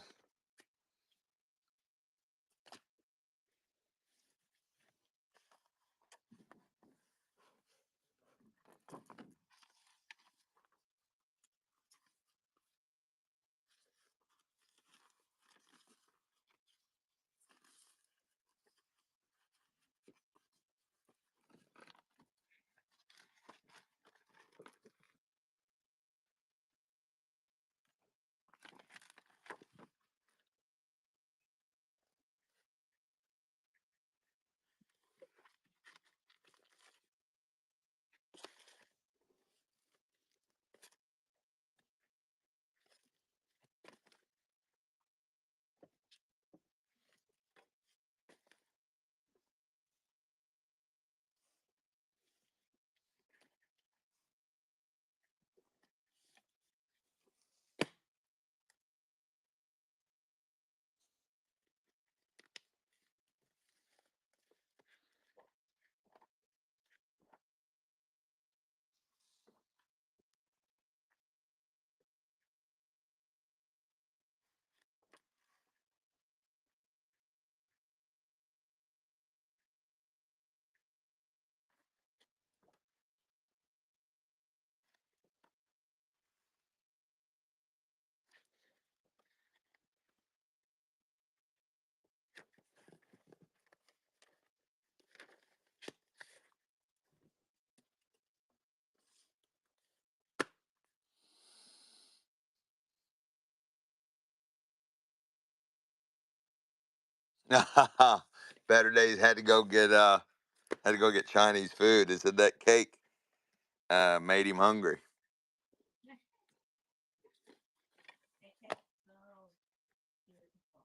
Better days had to go get Chinese food. They said that cake made him hungry. Oh, beautiful.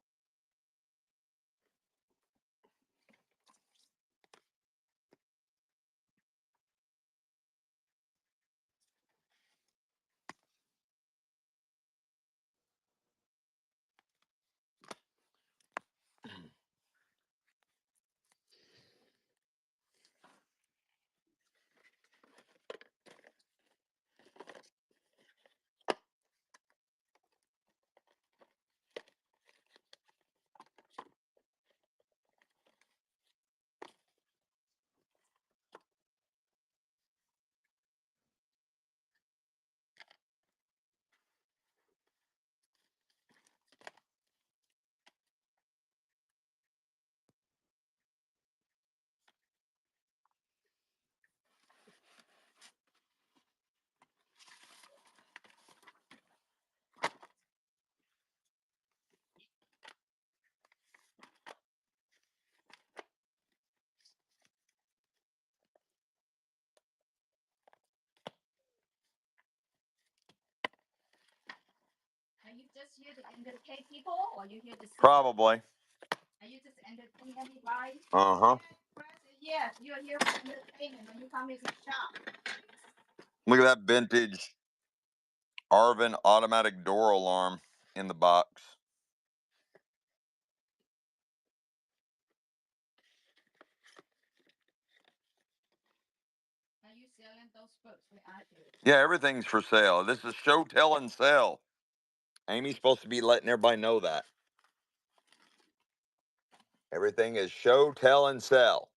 Are you just here to entertain people, or you here to see? Probably. Are you just entertain everybody? Uh huh. Yes, you're here for entertainment when you come here to shop. Look at that vintage Arvin automatic door alarm in the box. Are you selling those books? Where are you? Yeah, everything's for sale. This is show, tell, and sell. Amy's supposed to be letting everybody know that. Everything is show, tell, and sell.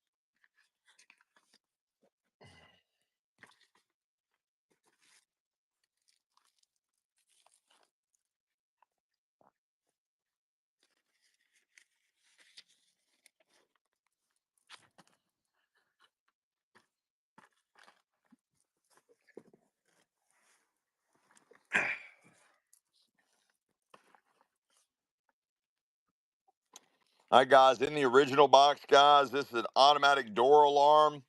All right, guys, in the original box, guys, this is an automatic door alarm,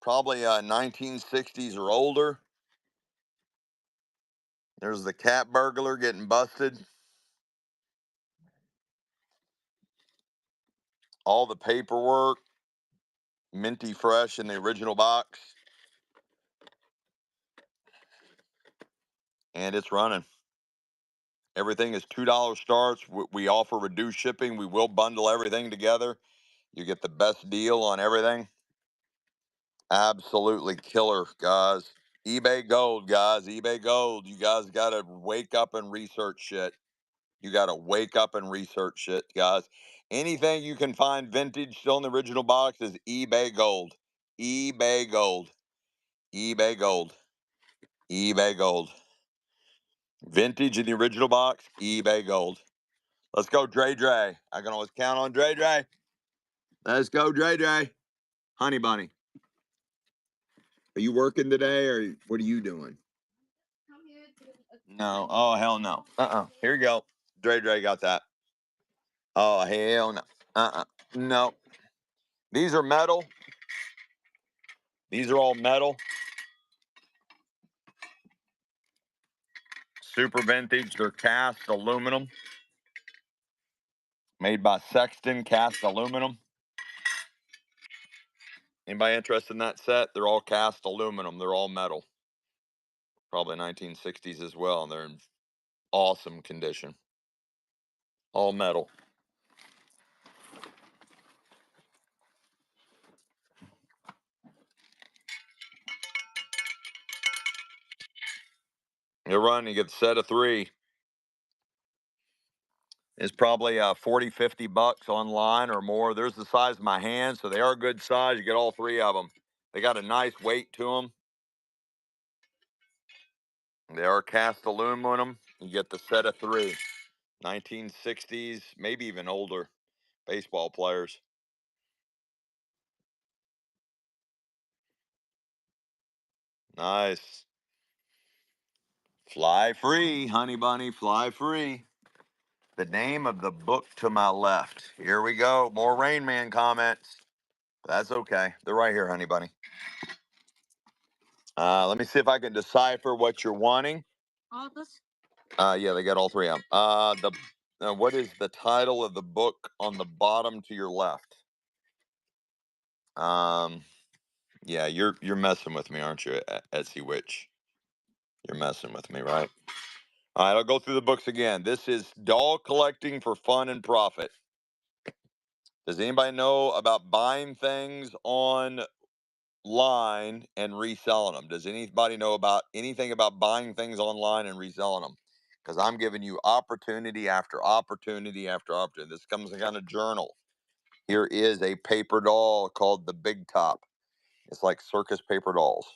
probably 1960s or older. There's the cat burglar getting busted. All the paperwork, minty fresh in the original box. And it's running. Everything is $2 starts. We offer reduced shipping. We will bundle everything together. You get the best deal on everything. Absolutely killer, guys. eBay Gold, guys. eBay Gold. You guys got to wake up and research shit. You got to wake up and research shit, guys. Anything you can find vintage still in the original box is eBay Gold. eBay Gold. eBay Gold. eBay Gold. Vintage in the original box, eBay Gold. Let's go, Dre Dre. I can always count on Dre Dre. Let's go, Dre Dre. Honey Bunny, are you working today or what are you doing? Come here to. No. Oh, hell no. Here you go. Dre Dre got that. Oh, hell no. No. These are metal. These are all metal. Super vintage. They're cast aluminum. Made by Sexton, cast aluminum. Anybody interested in that set? They're all cast aluminum. They're all metal. Probably 1960s as well. And they're in awesome condition. All metal. You run, you get a set of three. It's probably 40, 50 bucks online or more. There's the size of my hand, so they are good size. You get all three of them. They got a nice weight to them. They are cast aluminum. You get the set of three. 1960s, maybe even older baseball players. Nice. Fly free, honey bunny, fly free. The name of the book to my left. Here we go. More Rain Man comments. That's okay. They're right here, honey bunny. Let me see if I can decipher what you're wanting. All this. Yeah, they got all three of them. What is the title of the book on the bottom to your left? Um, yeah, you're messing with me, aren't you, Etsy Witch? You're messing with me, right? All right, I'll go through the books again. This is Doll Collecting for Fun and Profit. Does anybody know about buying things online and reselling them? Does anybody know about anything about buying things online and reselling them? Because I'm giving you opportunity after opportunity after opportunity. This comes in kind of journal. Here is a paper doll called the Big Top. It's like circus paper dolls.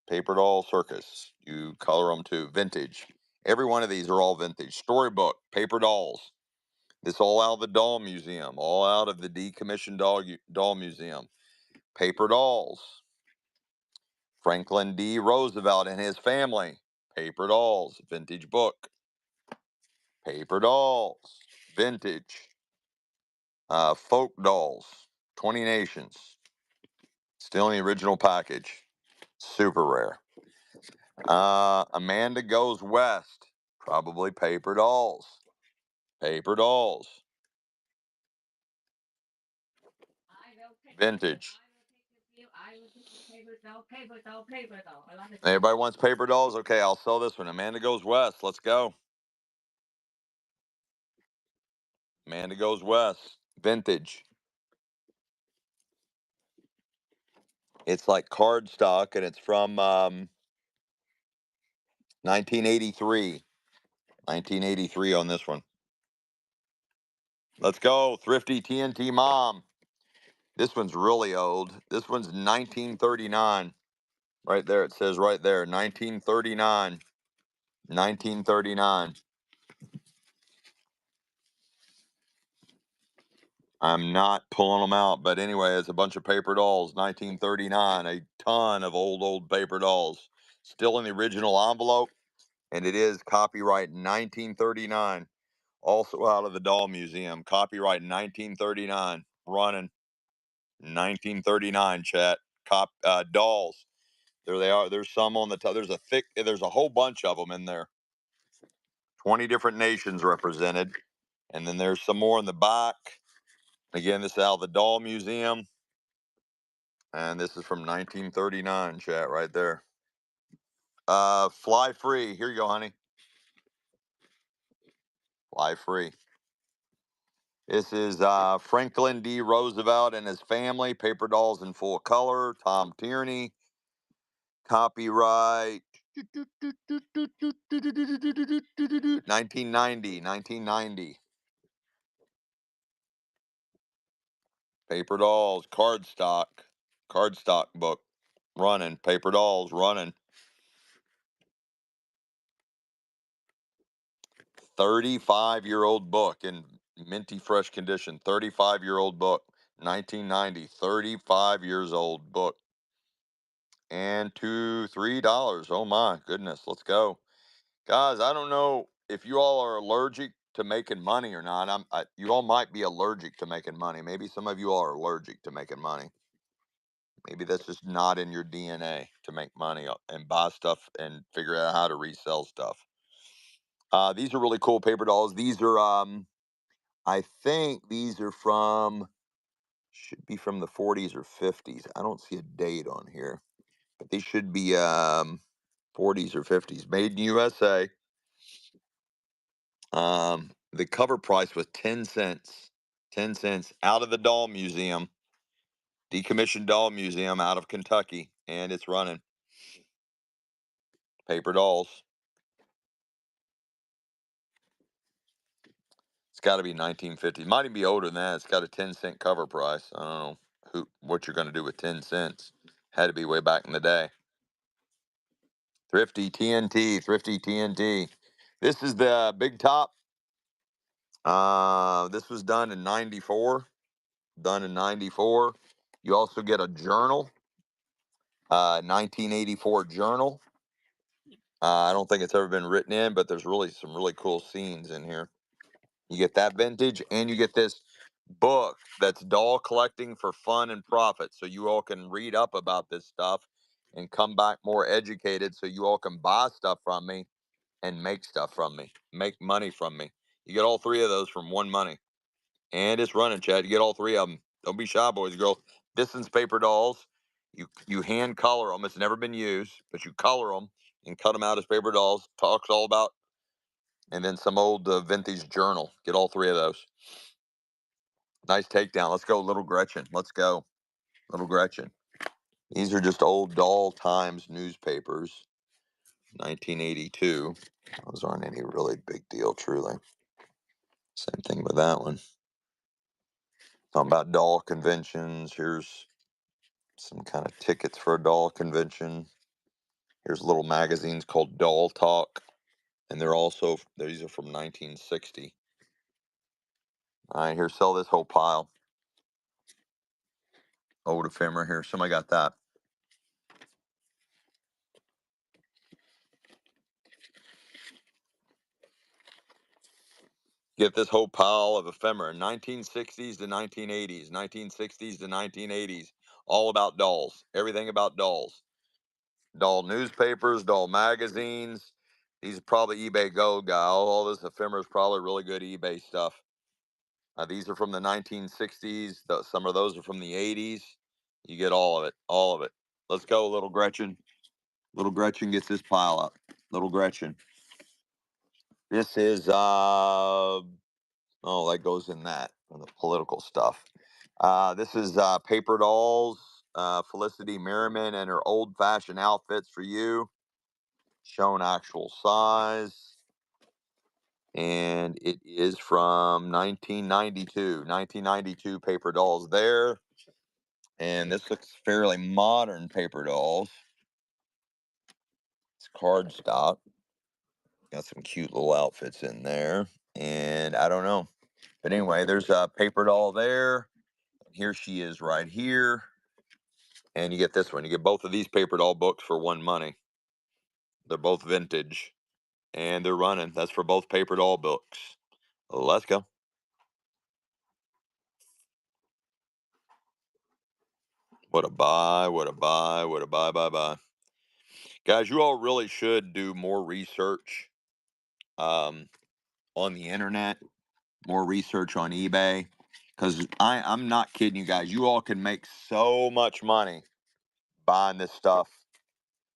Paper doll circus. You color them too. Vintage. Every one of these are all vintage. Storybook, paper dolls. This all out of the doll museum, all out of the decommissioned doll museum. Paper dolls. Franklin D. Roosevelt and his family. Paper dolls. Vintage book. Paper dolls. Vintage. Folk dolls. 20 Nations. Still in the original package. Super rare. Amanda Goes West. Probably paper dolls. Paper dolls. Vintage. Everybody wants paper dolls? Okay, I'll sell this one. Amanda Goes West. Let's go. Amanda Goes West. Vintage. It's like cardstock and it's from 1983. 1983 on this one. Let's go. Thrifty TNT Mom. This one's really old. This one's 1939. Right there. It says right there 1939. 1939. I'm not pulling them out, but anyway, it's a bunch of paper dolls. 1939. A ton of old paper dolls. Still in the original envelope, and it is copyright 1939. Also out of the Doll Museum. Copyright 1939. Running 1939. Chat. Dolls. There they are. There's some on the top. There's a whole bunch of them in there. 20 different nations represented. And then there's some more in the back. Again, this is out of the Doll Museum. And this is from 1939, chat, right there. Fly free. Here you go, honey. Fly free. This is Franklin D. Roosevelt and his family. Paper dolls in full color. Tom Tierney. Copyright 1990. 1990. Paper dolls. Cardstock. Cardstock book. Running. Paper dolls running. 35-year-old book in minty fresh condition. 35-year-old book. 1990. 35 years old book. And $3. Oh my goodness. Let's go. Guys, I don't know if you all are allergic to making money or not. You all might be allergic to making money. Maybe some of you all are allergic to making money. Maybe that's just not in your DNA to make money and buy stuff and figure out how to resell stuff. These are really cool paper dolls. These are I think these are should be from the 40s or 50s. I don't see a date on here, but they should be 40s or 50s. Made in USA. The cover price was 10 cents. 10 cents out of the Doll Museum, decommissioned Doll Museum out of Kentucky, and it's running. Paper dolls. It's got to be 1950. Might even be older than that. It's got a 10-cent cover price. I don't know what you're going to do with 10 cents. Had to be way back in the day. Thrifty TNT, Thrifty TNT. This is the Big Top. This was done in 94. Done in 94. You also get a journal. 1984 journal. I don't think it's ever been written in, but there's really some really cool scenes in here. You get that vintage, and you get this book that's doll collecting for fun and profit. So you all can read up about this stuff and come back more educated. So you all can buy stuff from me and make stuff from me, make money from me. You get all three of those from one money, and it's running, Chad. You get all three of them. Don't be shy, boys and girls. Distance paper dolls. You hand color them. It's never been used, but you color them and cut them out as paper dolls. Talks all about, and then some old vintage journal. Get all three of those. Nice takedown. Let's go, Little Gretchen. Let's go, Little Gretchen. These are just old Doll Times newspapers, 1982. Those aren't any really big deal, truly. Same thing with that one. Talking about doll conventions. Here's some kind of tickets for a doll convention. Here's little magazines called Doll Talk, and these are from 1960. All right, here, sell this whole pile. Old ephemera here. Somebody got that. Get this whole pile of ephemera, 1960s to 1980s, 1960s to 1980s, all about dolls. Everything about dolls. Doll newspapers, doll magazines. These are probably eBay Gold guy. All this ephemera is probably really good eBay stuff. These are from the 1960s. Some of those are from the 80s. You get all of it, all of it. Let's go, little Gretchen. Little Gretchen gets this pile up. Little Gretchen. This is oh, that goes in that on the political stuff. This is paper dolls. Felicity Merriman and her old-fashioned outfits for you, shown actual size, and it is from 1992. 1992 paper dolls there. And this looks fairly modern paper dolls. It's cardstock. Got some cute little outfits in there. And I don't know. But anyway, there's a paper doll there. Here she is right here. And you get this one. You get both of these paper doll books for one money. They're both vintage. And they're running. That's for both paper doll books. Let's go. What a buy, what a buy, what a buy, buy, buy. Guys, you all really should do more research um, on the internet, more research on eBay. Because I'm not kidding you guys. You all can make so much money buying this stuff,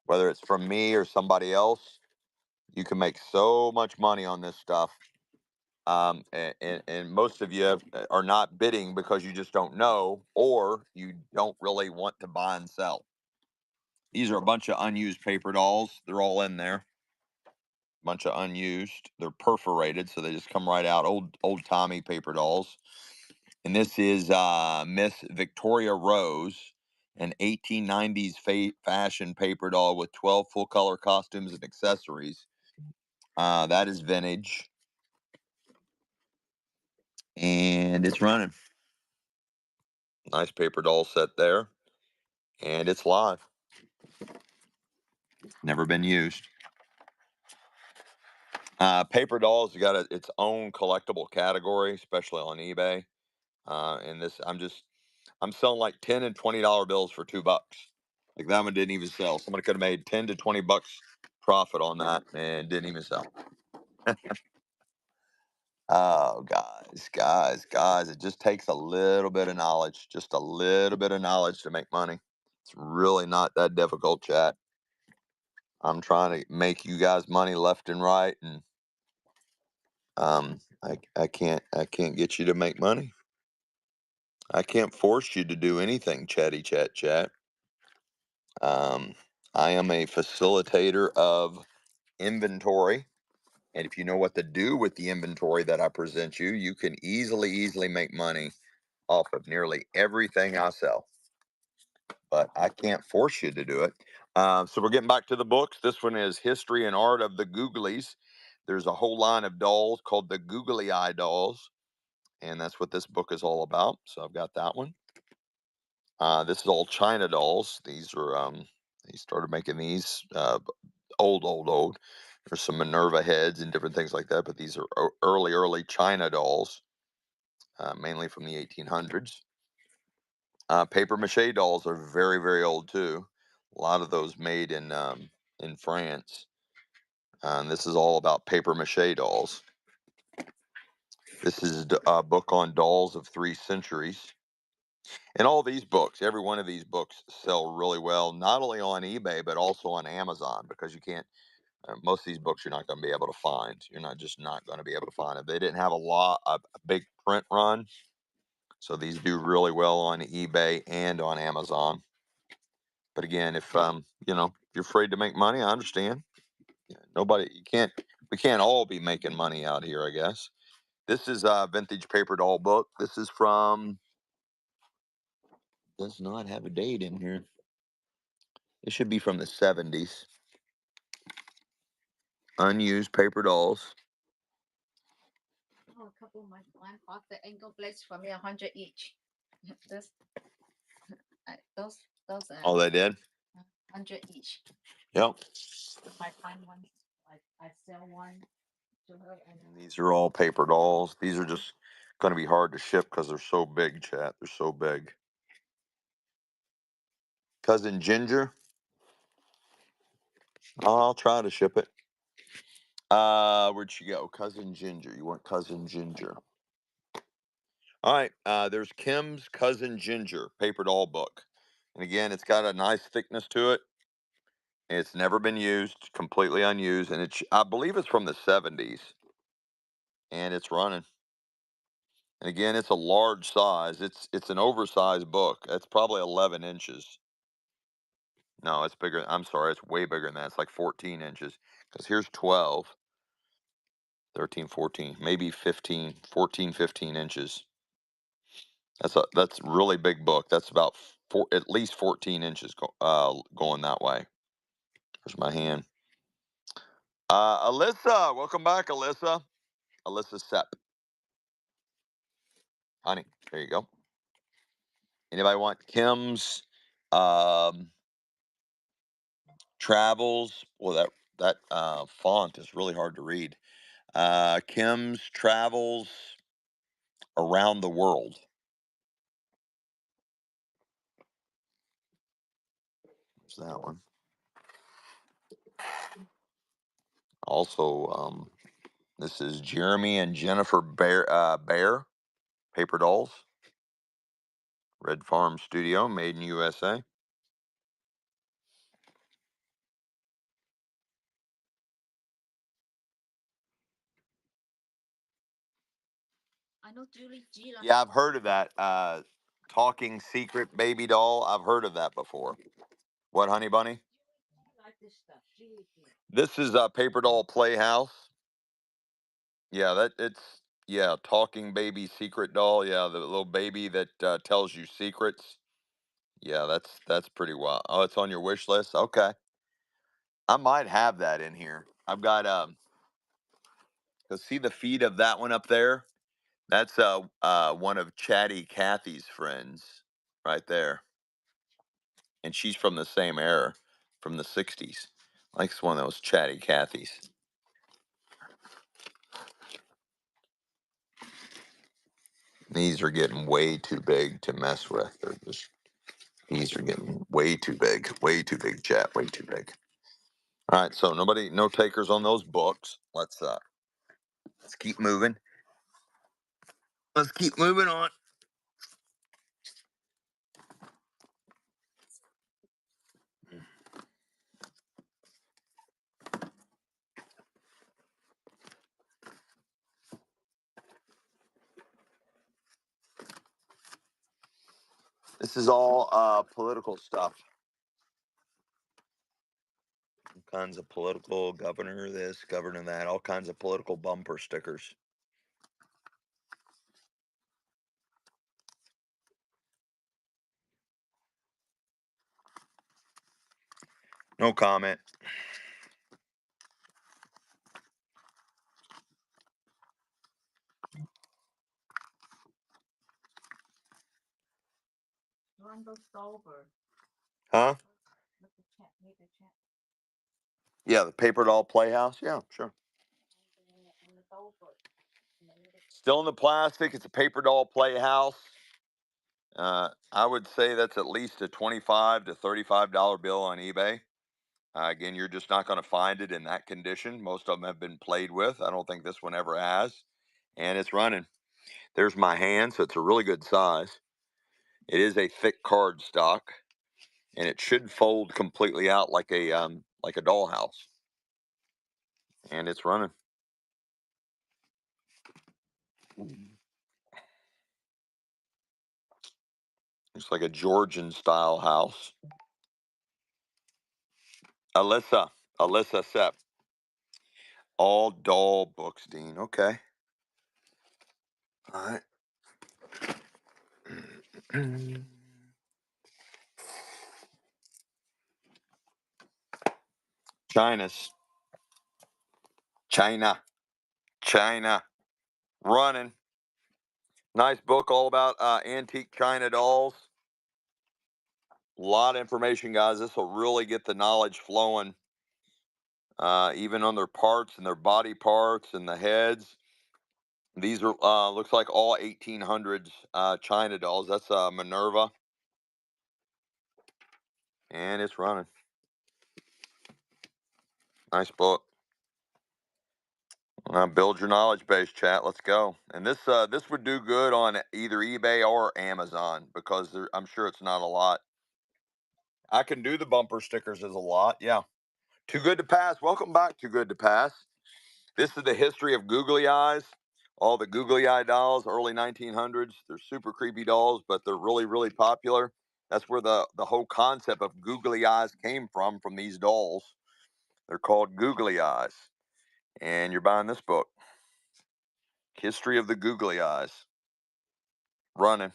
whether it's from me or somebody else. You can make so much money on this stuff. And most of you are not bidding because you just don't know, or you don't really want to buy and sell. These are a bunch of unused paper dolls. They're all in there. Bunch of unused. They're perforated, so they just come right out. Old Tommy paper dolls. And this is Miss Victoria Rose, an 1890s fashion paper doll with 12 full color costumes and accessories. That is vintage, and it's running. Nice paper doll set there, and it's live. Never been used. Paper dolls got its own collectible category, especially on eBay. And this, I'm selling like $10 and $20 bills for $2. Like that one didn't even sell. Somebody could have made 10 to 20 bucks profit on that and didn't even sell. Oh, guys, it just takes a little bit of knowledge, just a little bit of knowledge to make money. It's really not that difficult, chat. I'm trying to make you guys money left and right, and I can't get you to make money. I can't force you to do anything, chatty chat chat. Um, I am a facilitator of inventory. And if you know what to do with the inventory that I present you, you can easily make money off of nearly everything I sell. But I can't force you to do it. So we're getting back to the books. This one is History and Art of the Googlies. There's a whole line of dolls called the Googly Eye dolls. And that's what this book is all about. So I've got that one. This is all China dolls. These are, they started making these old. There's some Minerva heads and different things like that, but these are early China dolls, mainly from the 1800s. Paper mache dolls are very old too. A lot of those made in France. And this is all about paper mache dolls. This is a book on dolls of 3 centuries. And all these books, every one of these books sell really well, not only on eBay, but also on Amazon because you can't, most of these books you're not going to be able to find. You're not going to be able to find them. They didn't have a big print run. So these do really well on eBay and on Amazon. But again, if you're afraid to make money, I understand. Yeah, we can't all be making money out here, I guess. This is a vintage paper doll book. This is from, does not have a date in here. It should be from the 70s. Unused paper dolls. Oh, a couple of my mine bought the ankle blades for me, 100 each. This, those Oh, they did? 100 each. Yep. If I find one, I sell one to her. And These are all paper dolls. These are just going to be hard to ship because they're so big, chat. They're so big. Cousin Ginger. I'll try to ship it. Where'd she go? Cousin Ginger. You want Cousin Ginger? All right. There's Kim's Cousin Ginger paper doll book, and again, it's got a nice thickness to it. It's never been used, completely unused, and I believe it's from the 70s, and it's running. And again, it's a large size. It's an oversized book. It's probably 11 inches. No, it's bigger. I'm sorry, it's way bigger than that. It's like 14 inches. Because here's 12, 13, 14, maybe 15, 14, 15 inches. That's a really big book. That's about at least 14 inches going that way. There's my hand. Alyssa, welcome back, Alyssa. Alyssa Sepp. Honey, there you go. Anybody want Kim's travels? Well, that font is really hard to read. Kim's travels around the world. There's that one. Also, this is Jeremy and Jennifer Bear paper dolls. Red Farm Studio, made in USA. I know Julie G. Yeah, I've heard of that. Talking secret baby doll. I've heard of that before. What, honey bunny? Like this stuff. Julie G. This is a paper doll playhouse. Yeah, yeah, talking baby secret doll. Yeah, the little baby that tells you secrets. Yeah, that's pretty wild. Oh, it's on your wish list. Okay, I might have that in here. I've got see the feet of that one up there. That's one of Chatty Cathy's friends right there, and she's from the same era, from the '60s. Like it's one of those Chatty Cathy's. These are getting way too big to mess with. These are getting way too big, chat, way too big. All right, so no takers on those books. Let's keep moving. Let's keep moving on. This is all political stuff. All kinds of political, governor this, governor that, all kinds of political bumper stickers. No comment. Run those over. Huh? Let the chat. Make the chat. Yeah, the paper doll playhouse. Yeah, sure. And the over. Still in the plastic. It's a paper doll playhouse. I would say that's at least a $25 to $35 bill on eBay. Again, you're just not going to find it in that condition. Most of them have been played with. I don't think this one ever has. And it's running. There's my hand, so it's a really good size. It is a thick card stock, and it should fold completely out like a dollhouse. And it's running. It's like a Georgian style house. Alyssa, Alyssa Sepp. All doll books, Dean. Okay. All right. China's China. China. Running. Nice book all about antique China dolls. A lot of information, guys. This will really get the knowledge flowing, even on their parts and their body parts and the heads. These are looks like all 1800s China dolls. That's Minerva, and it's running. Nice book. Build your knowledge base, chat. Let's go. And this would do good on either eBay or Amazon because I'm sure it's not a lot. I can do the bumper stickers as a lot. Yeah. Too good to pass. Welcome back. Too good to pass. This is the history of googly eyes. All the googly eye dolls, early 1900s. They're super creepy dolls, but they're really, really popular. That's where the whole concept of googly eyes came from these dolls. They're called googly eyes. And you're buying this book, History of the Googly Eyes. Running.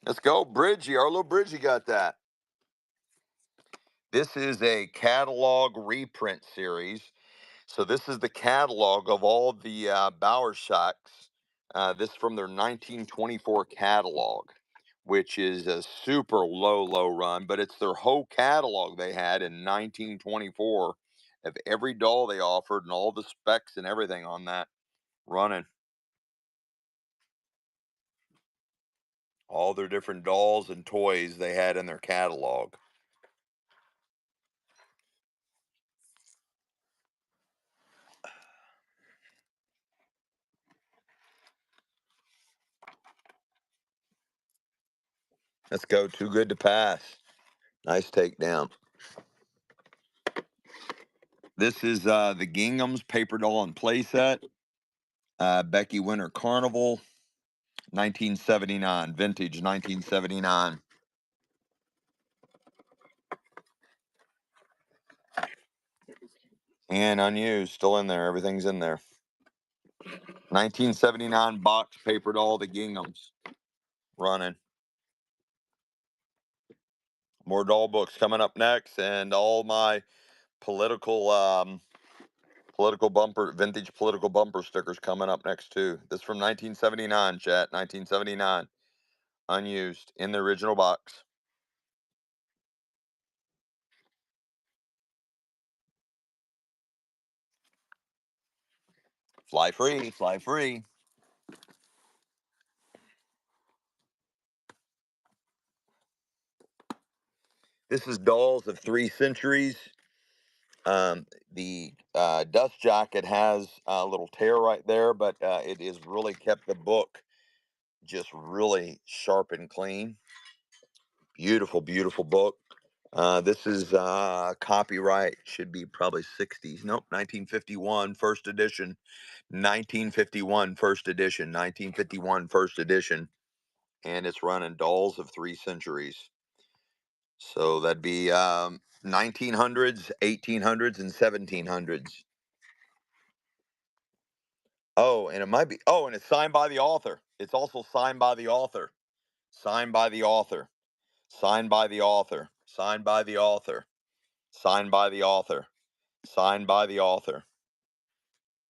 Let's go. Bridgie, our little Bridgie got that. This is a catalog reprint series. So this is the catalog of all the Bauer Sachs. This from their 1924 catalog, which is a super low run, but it's their whole catalog they had in 1924 of every doll they offered and all the specs and everything on that running. All their different dolls and toys they had in their catalog. Let's go. Too good to pass. Nice takedown. This is the Gingham's paper doll and playset. Becky Winter Carnival, 1979, vintage 1979. And unused, still in there. Everything's in there. 1979 box paper doll, the Ginghams. Running. More doll books coming up next, and all my political political bumper, vintage political bumper stickers coming up next too. This from 1979, chat. 1979. Unused in the original box. Fly free, fly free. This is dolls of 3 centuries. The dust jacket has a little tear right there, but it has really kept the book just really sharp and clean. Beautiful, beautiful book. This is copyright, should be probably 60s. Nope, 1951, first edition. 1951, first edition. 1951, first edition. And it's running dolls of 3 centuries. So that'd be 1900s, 1800s, and 1700s. Oh, and it might be. Oh, and it's signed by the author. It's also signed by the author. Signed by the author. Signed by the author. Signed by the author. Signed by the author. Signed by the author.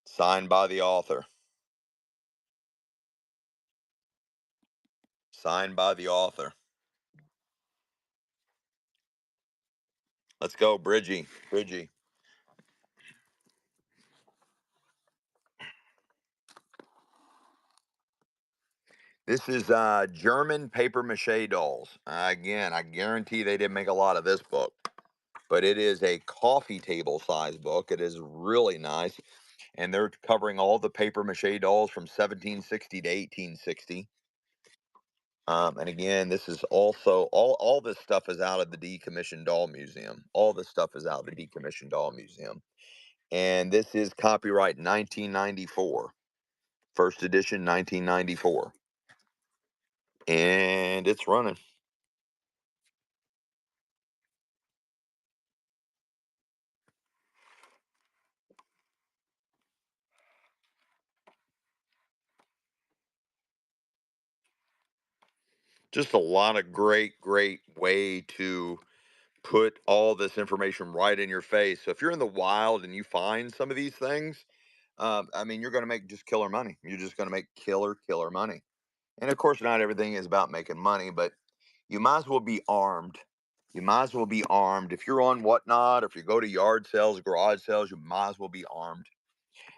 Signed by the author. Signed by the author. Let's go, Bridgie. Bridgie. This is German paper mache dolls. Again, I guarantee they didn't make a lot of this book, but it is a coffee table size book. It is really nice. And they're covering all the paper mache dolls from 1760 to 1860. And again, this is also all this stuff is out of the Decommissioned Doll Museum. All this stuff is out of the Decommissioned Doll Museum. And this is copyright 1994, first edition 1994. And it's running. Just a lot of great way to put all this information right in your face. So if you're in the wild and you find some of these things, I mean, you're going to make just killer money. You're just going to make killer money. And of course, not everything is about making money, but you might as well be armed. You might as well be armed. If you're on Whatnot, or if you go to yard sales, garage sales, you might as well be armed.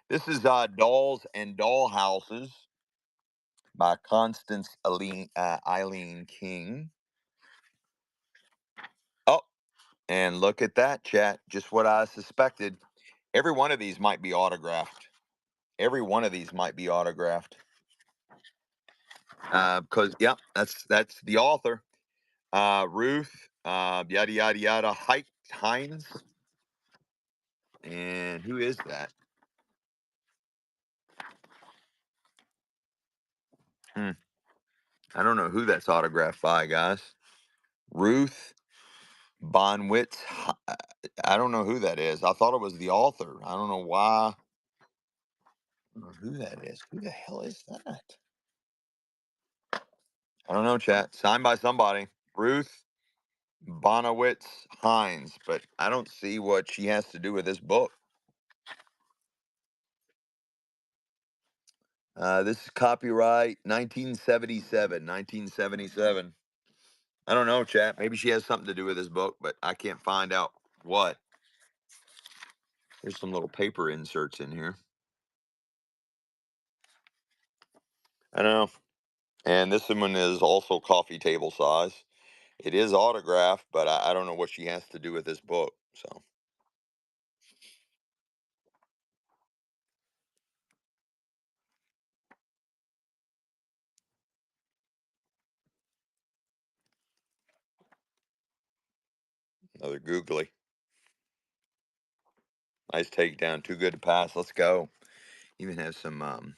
This is Dolls and Doll Houses by Constance Eileen King. Oh, and look at that, chat. Just what I suspected. Every one of these might be autographed. Every one of these might be autographed. Because yeah, that's the author. Ruth, yada yada yada, Hines. And who is that? Hmm. I don't know who that's autographed by, guys. Ruth Bonwitz. I don't know who that is. I thought it was the author. I don't know why. I don't know who that is. Who the hell is that? I don't know, chat. Signed by somebody. Ruth Bonowitz Hines, but I don't see what she has to do with this book. This is copyright 1977. 1977. I don't know, chat. Maybe she has something to do with this book, but I can't find out what. There's some little paper inserts in here. I don't know. And this one is also coffee table size. It is autographed, but I don't know what she has to do with this book. So another googly. Nice takedown. Too good to pass. Let's go. Even have some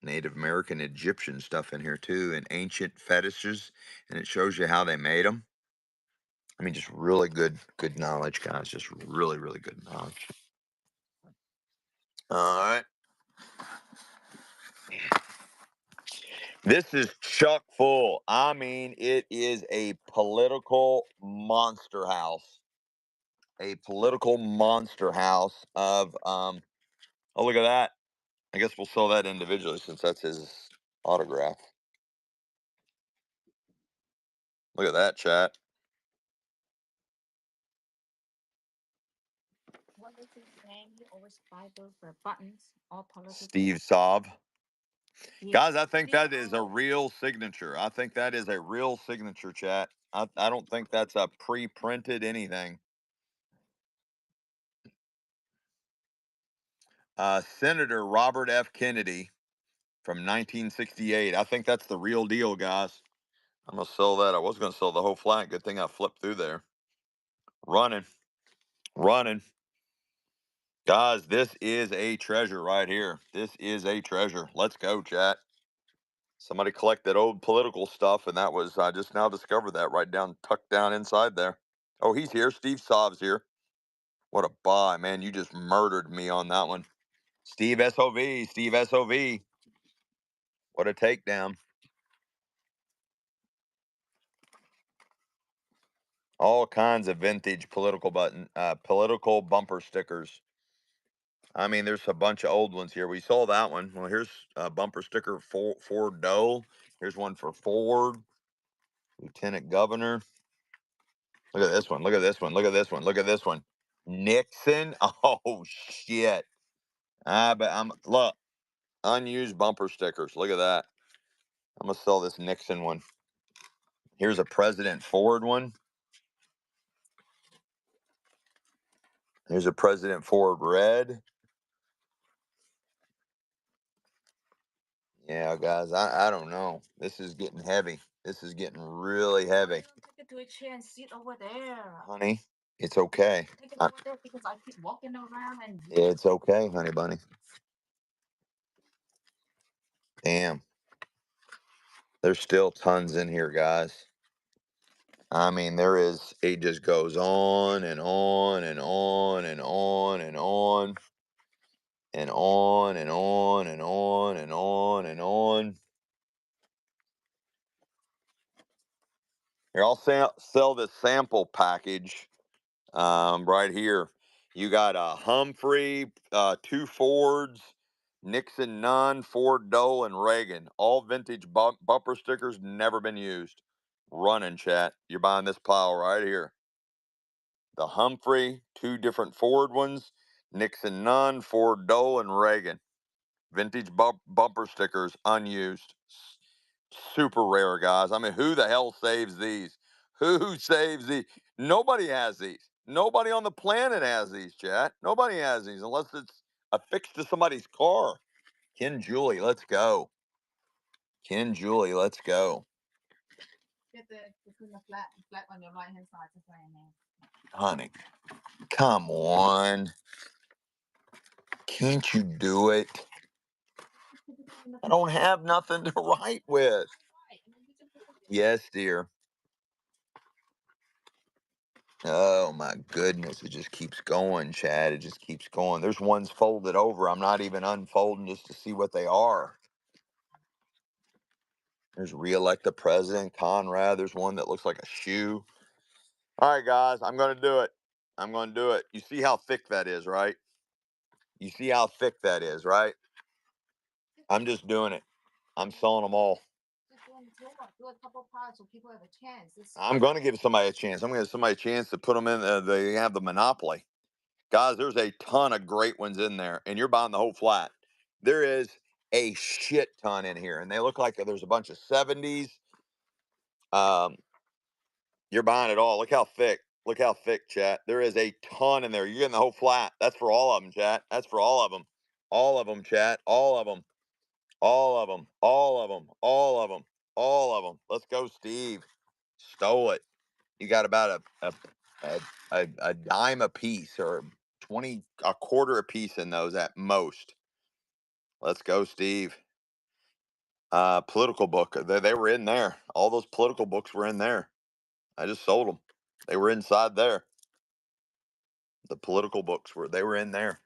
Native American Egyptian stuff in here too, and ancient fetishes, and it shows you how they made them. I mean, just really good knowledge, guys. Just really good knowledge. All right. This is chock full. I mean, it is a political monster house. A political monster house of oh, look at that. I guess we'll sell that individually since that's his autograph. Look at that, chat. What is his name? He always buy those buttons, all political. Steve Saab. Yes. Guys, I think Steve that is a Arnold. real signature. I think that is a real signature, chat. I don't think that's a pre-printed anything. Senator Robert F. Kennedy from 1968. I think that's the real deal, guys. I'm gonna sell that. I was gonna sell the whole flat. Good thing I flipped through there. Running, running. Guys, this is a treasure right here. This is a treasure. Let's go, chat. Somebody collected old political stuff, and that was I just now discovered that right down tucked down inside there. Oh, he's here. Steve Saab's here. What a buy, man. You just murdered me on that one. Steve SOV. Steve SOV. What a takedown. All kinds of vintage political bumper stickers. I mean, there's a bunch of old ones here. We saw that one. Well, here's a bumper sticker for Ford Dole. Here's one for Ford, Lieutenant Governor. Look at this one. Look at this one. Look at this one. Look at this one. Nixon. Oh shit. But I'm look, unused bumper stickers. Look at that. I'm gonna sell this Nixon one. Here's a President Ford one. Here's a President Ford red. Yeah, guys, I don't know. This is getting heavy. This is getting really heavy. Take it to a chair and sit over there. Honey, it's okay. Take it over there because I keep walking around and It's okay, honey bunny. Damn. There's still tons in here, guys. I mean, there is, it just goes on and on and on and on and on and on and on and on and on and on. Here, I'll sell this sample package right here. You got a Humphrey, two Fords, Nixon none, Ford Dole, and Reagan. All vintage bumper stickers, never been used. Running chat. You're buying this pile right here. The Humphrey, two different Ford ones, Nixon none, Ford Dole, and Reagan. Vintage bumper stickers, unused. Super rare, guys. I mean, who the hell saves these? Who saves these? Nobody has these. Nobody on the planet has these, chat. Nobody has these unless it's affixed to somebody's car. Ken Julie, let's go. Ken Julie, let's go. get the flat on your right hand side just right now. Honey, come on. Can't you do it? I don't have nothing to write with. Yes, dear. Oh my goodness, it just keeps going, Chad. It just keeps going. There's ones folded over. I'm not even unfolding just to see what they are. There's re-elect the president, Conrad. There's one that looks like a shoe. All right, guys, I'm going to do it. I'm going to do it. You see how thick that is, right? You see how thick that is, right? I'm just doing it. I'm selling them all. Do a couple parts so people have a chance. I'm going to give somebody a chance. I'm going to give somebody a chance to put them in. They have the monopoly. Guys, there's a ton of great ones in there, and you're buying the whole flat. There is a shit ton in here, and they look like there's a bunch of 70s. Um, you're buying it all. Look how thick. Look how thick, chat. There is a ton in there. You're getting the whole flat. That's for all of them, chat. That's for all of them. All of them, chat. All of them. All of them. All of them. All of them. All of them. Let's go, Steve. Stole it. You got about a dime a piece or 20 a quarter a piece in those at most. Let's go, Steve. Political book. They were in there. All those political books were in there. I just sold them. They were inside there. The political books were in there.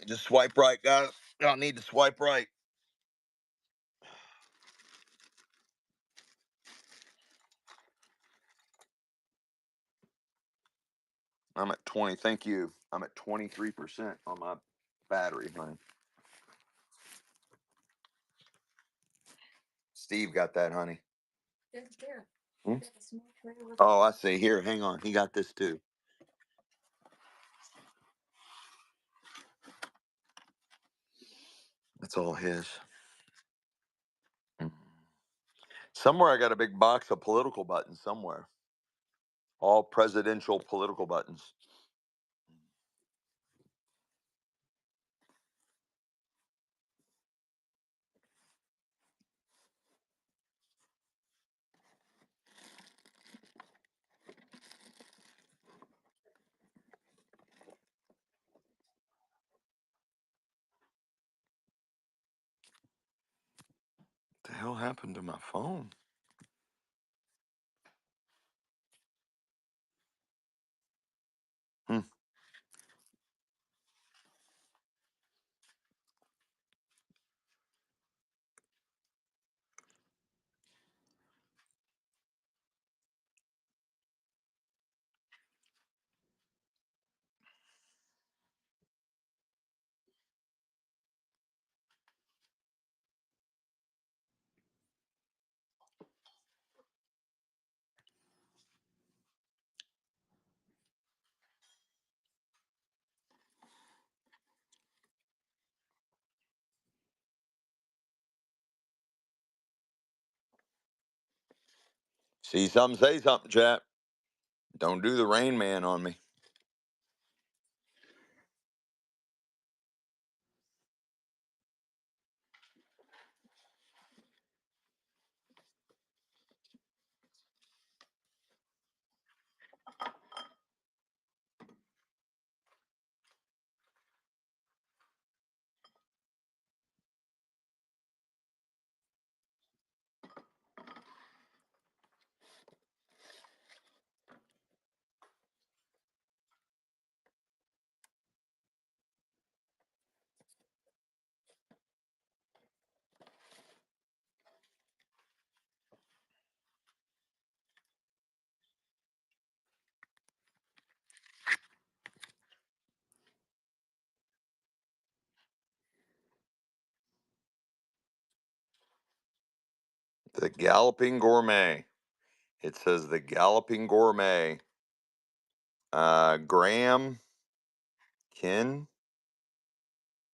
Just swipe right, guys. Y'all need to swipe right. I'm at 20. Thank you. I'm at 23% on my battery, honey. Steve got that, honey. There. Hmm? Oh, I see. Here, hang on. He got this too. That's all his. Somewhere I got a big box of political buttons somewhere. All presidential political buttons. What the hell happened to my phone? Hmm. See something, say something, chat. Don't do the Rain Man on me. The Galloping Gourmet. It says the Galloping Gourmet. Graham Kin.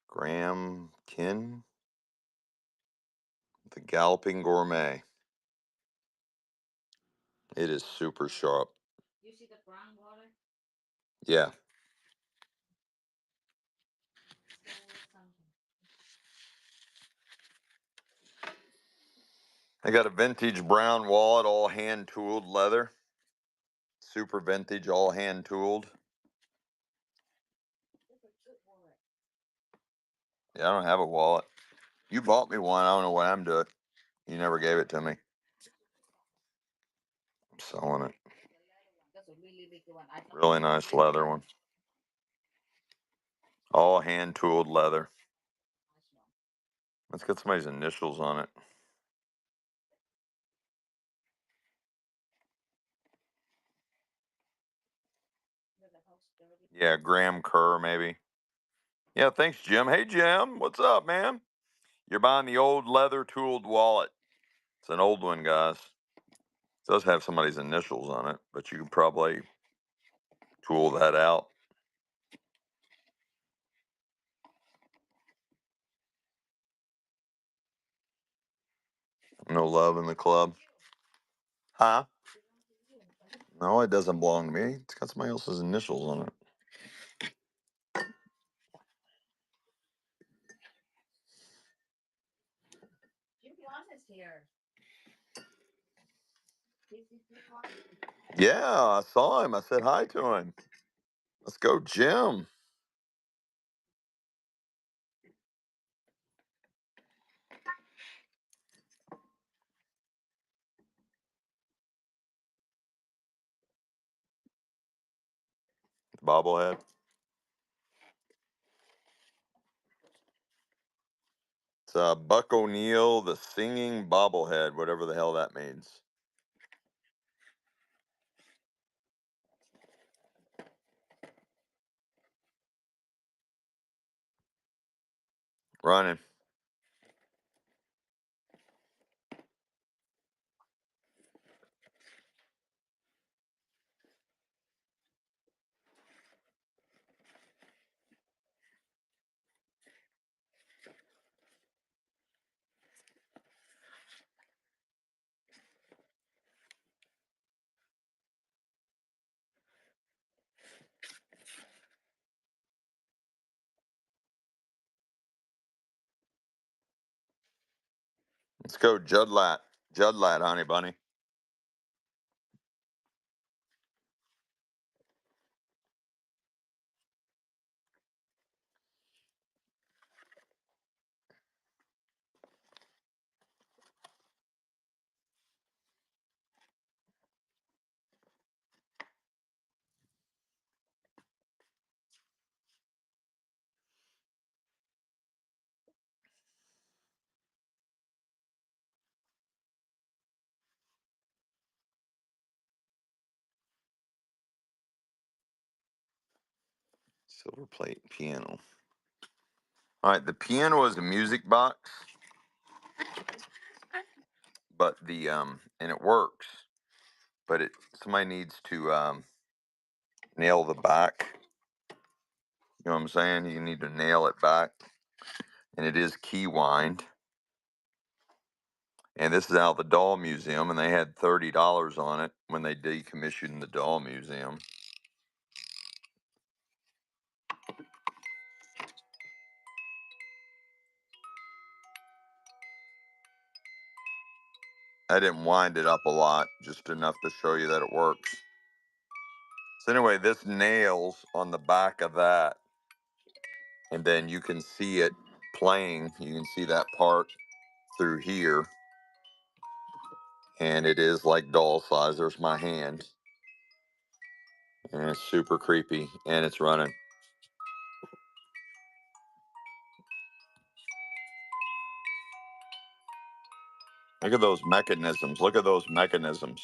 Graham Kin. The Galloping Gourmet. It is super sharp. You see the brown water? Yeah. I got a vintage brown wallet, all hand tooled leather. Super vintage, all hand tooled. Yeah, I don't have a wallet. You bought me one. I don't know what I'm doing. You never gave it to me. I'm selling it. That's a really big one. I Really nice leather one. All hand tooled leather. Let's get somebody's initials on it. Yeah, Graham Kerr, maybe. Yeah, thanks, Jim. Hey, Jim. What's up, man? You're buying the old leather tooled wallet. It's an old one, guys. It does have somebody's initials on it, but you can probably tool that out. No love in the club. Huh? No, it doesn't belong to me. It's got somebody else's initials on it. Yeah, I saw him. I said hi to him. Let's go, Jim. Bobblehead. It's Buck O'Neill, the singing bobblehead, whatever the hell that means. Running. Let's go, Judlat. Judlat, honey bunny. Silver plate piano. All right, the piano is a music box, but the and it works, but it somebody needs to nail the back. You know what I'm saying? You need to nail it back, and it is key wind. And this is out of the doll museum, and they had $30 on it when they decommissioned the doll museum. I didn't wind it up a lot, just enough to show you that it works. So anyway, this nails on the back of that, and then you can see it playing. You can see that part through here, and it is like doll size. There's my hand, and it's super creepy, and it's running. Look at those mechanisms. Look at those mechanisms.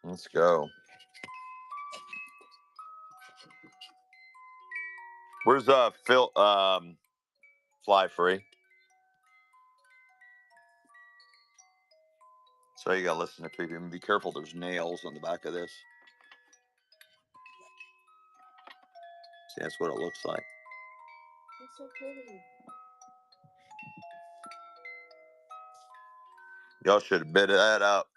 Let's go. Where's Phil Fly Free? So you gotta listen to creepy and be careful, there's nails on the back of this. See, that's what it looks like. It's so pretty. Y'all should have bid that up.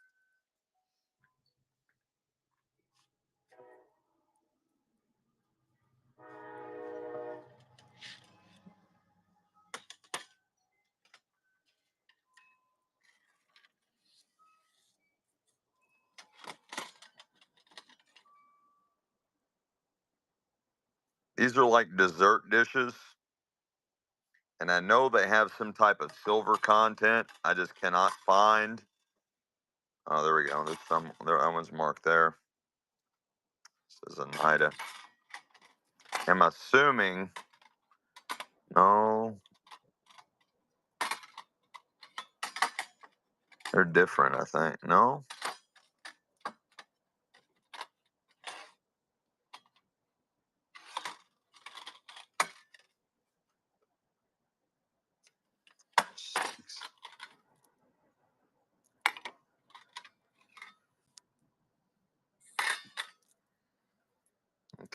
These are like dessert dishes, and I know they have some type of silver content. I just cannot find. Oh, there we go. There's some. There, that one's marked there. This is a Nida. I'm assuming. No, they're different. I think. No.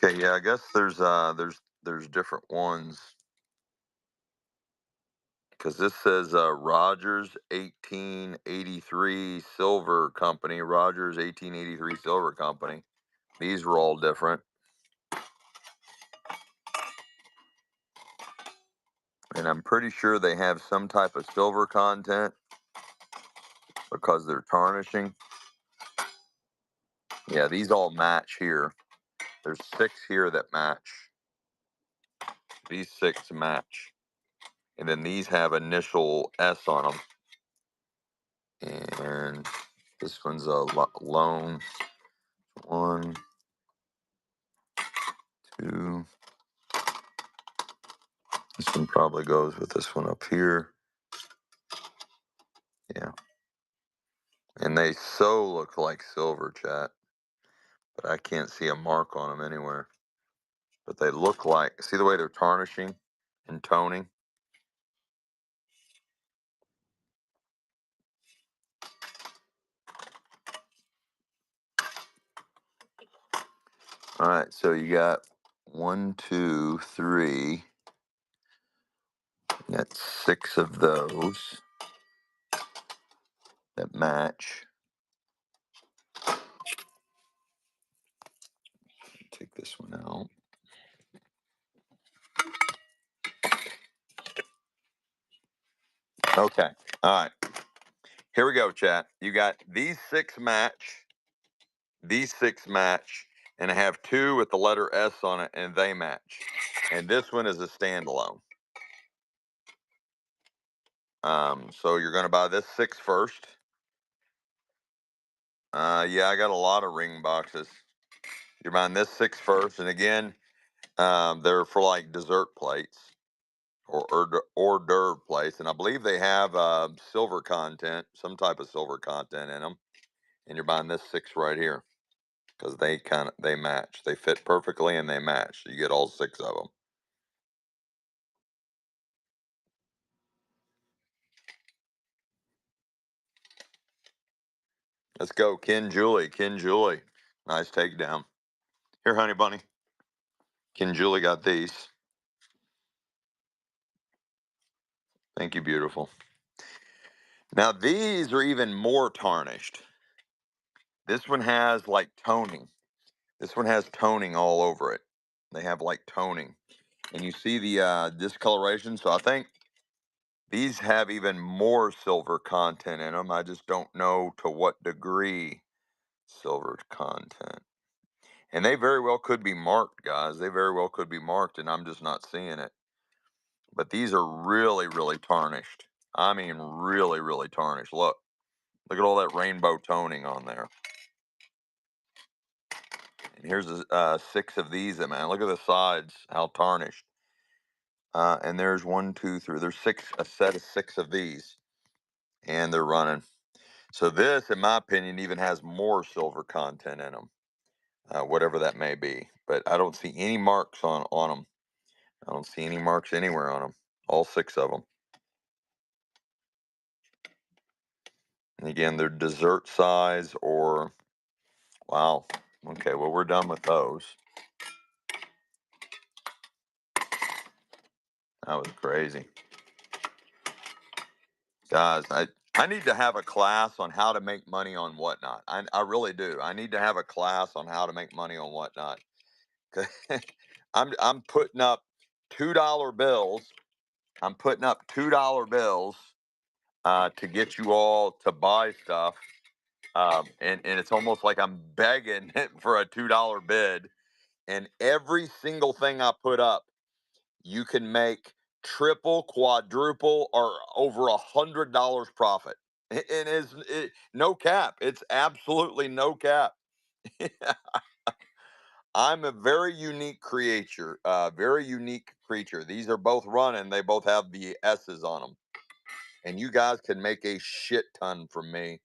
Okay. Yeah. I guess there's different ones. Because this says Rogers 1883 Silver Company. Rogers 1883 Silver Company. These were all different. And I'm pretty sure they have some type of silver content because they're tarnishing. Yeah, these all match here. There's 6 here that match. These 6 match. And then these have initial S on them. And this one's a lone. 1, 2. This one probably goes with this one up here. Yeah. And they so look like silver, chat. But I can't see a mark on them anywhere. But they look like, see the way they're tarnishing and toning? All right, so you got 1, 2, 3. You got 6 of those that match. Take this one out. Okay, all right. Here we go, chat. You got these 6 match, these 6 match, and I have 2 with the letter S on it, and they match. And this one is a standalone. So you're going to buy this 6 first. Yeah, I got a lot of ring boxes. You're buying this 6 first, and again, they're for like dessert plates or hors d'oeuvre plates, and I believe they have silver content, some type of silver content in them. And you're buying this 6 right here because they match, they fit perfectly, and they match. So you get all 6 of them. Let's go, Ken Julie. Ken Julie. Nice takedown. Here, honey bunny. Ken Julie got these. Thank you, beautiful. Now these are even more tarnished. This one has like toning. This one has toning all over it. They have like toning. And you see the discoloration. So I think these have even more silver content in them. I just don't know to what degree silver content. And they very well could be marked, guys. They very well could be marked, and I'm just not seeing it. But these are really, really tarnished. I mean, really, really tarnished. Look at all that rainbow toning on there. And here's six of these, man. Look at the sides, how tarnished. And there's one, two, three. There's six, a set of six of these, and they're running. So this, in my opinion, even has more silver content in them, whatever that may be. But I don't see any marks on them. I don't see any marks anywhere on them. All six of them. And again, they're dessert size or wow. Okay, well we're done with those. That was crazy, guys. I need to have a class on how to make money on whatnot. I really do. I need to have a class on how to make money on whatnot. 'Cause I'm putting up $2 bills. I'm putting up $2 bills to get you all to buy stuff. And it's almost like I'm begging for a $2 bid. And every single thing I put up, you can make triple, quadruple, or over $100 profit. It is no cap. It's absolutely no cap. I'm a very unique creature. Very unique creature. These are both running. They both have the S's on them, and you guys can make a shit ton from me,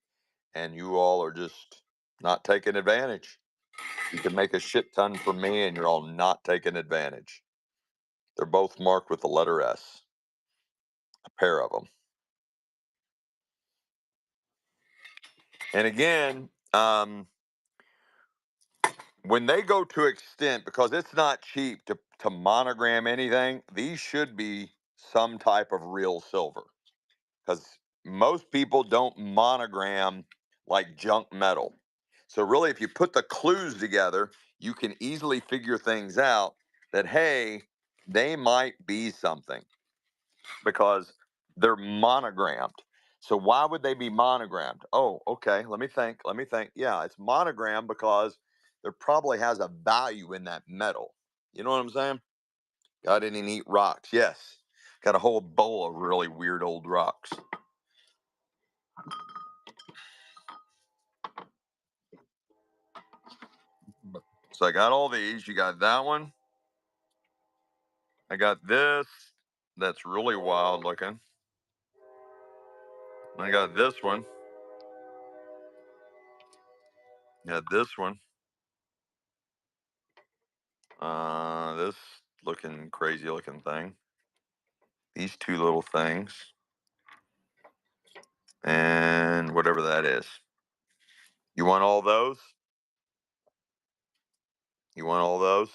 and you all are just not taking advantage. You can make a shit ton from me, and you're all not taking advantage. They're both marked with the letter S. A pair of them. And again, when they go to extent, because it's not cheap to monogram anything, these should be some type of real silver. Because most people don't monogram like junk metal. So really, if you put the clues together, you can easily figure things out that, hey, they might be something because they're monogrammed. So why would they be monogrammed? Oh, okay. Let me think. Let me think. Yeah, it's monogrammed because there probably has a value in that metal. You know what I'm saying? Got any neat rocks? Yes. Got a whole bowl of really weird old rocks. So I got all these. You got that one. I got this. That's really wild looking. I got this one. Got this one. This looking crazy looking thing. These two little things. And whatever that is. You want all those? You want all those?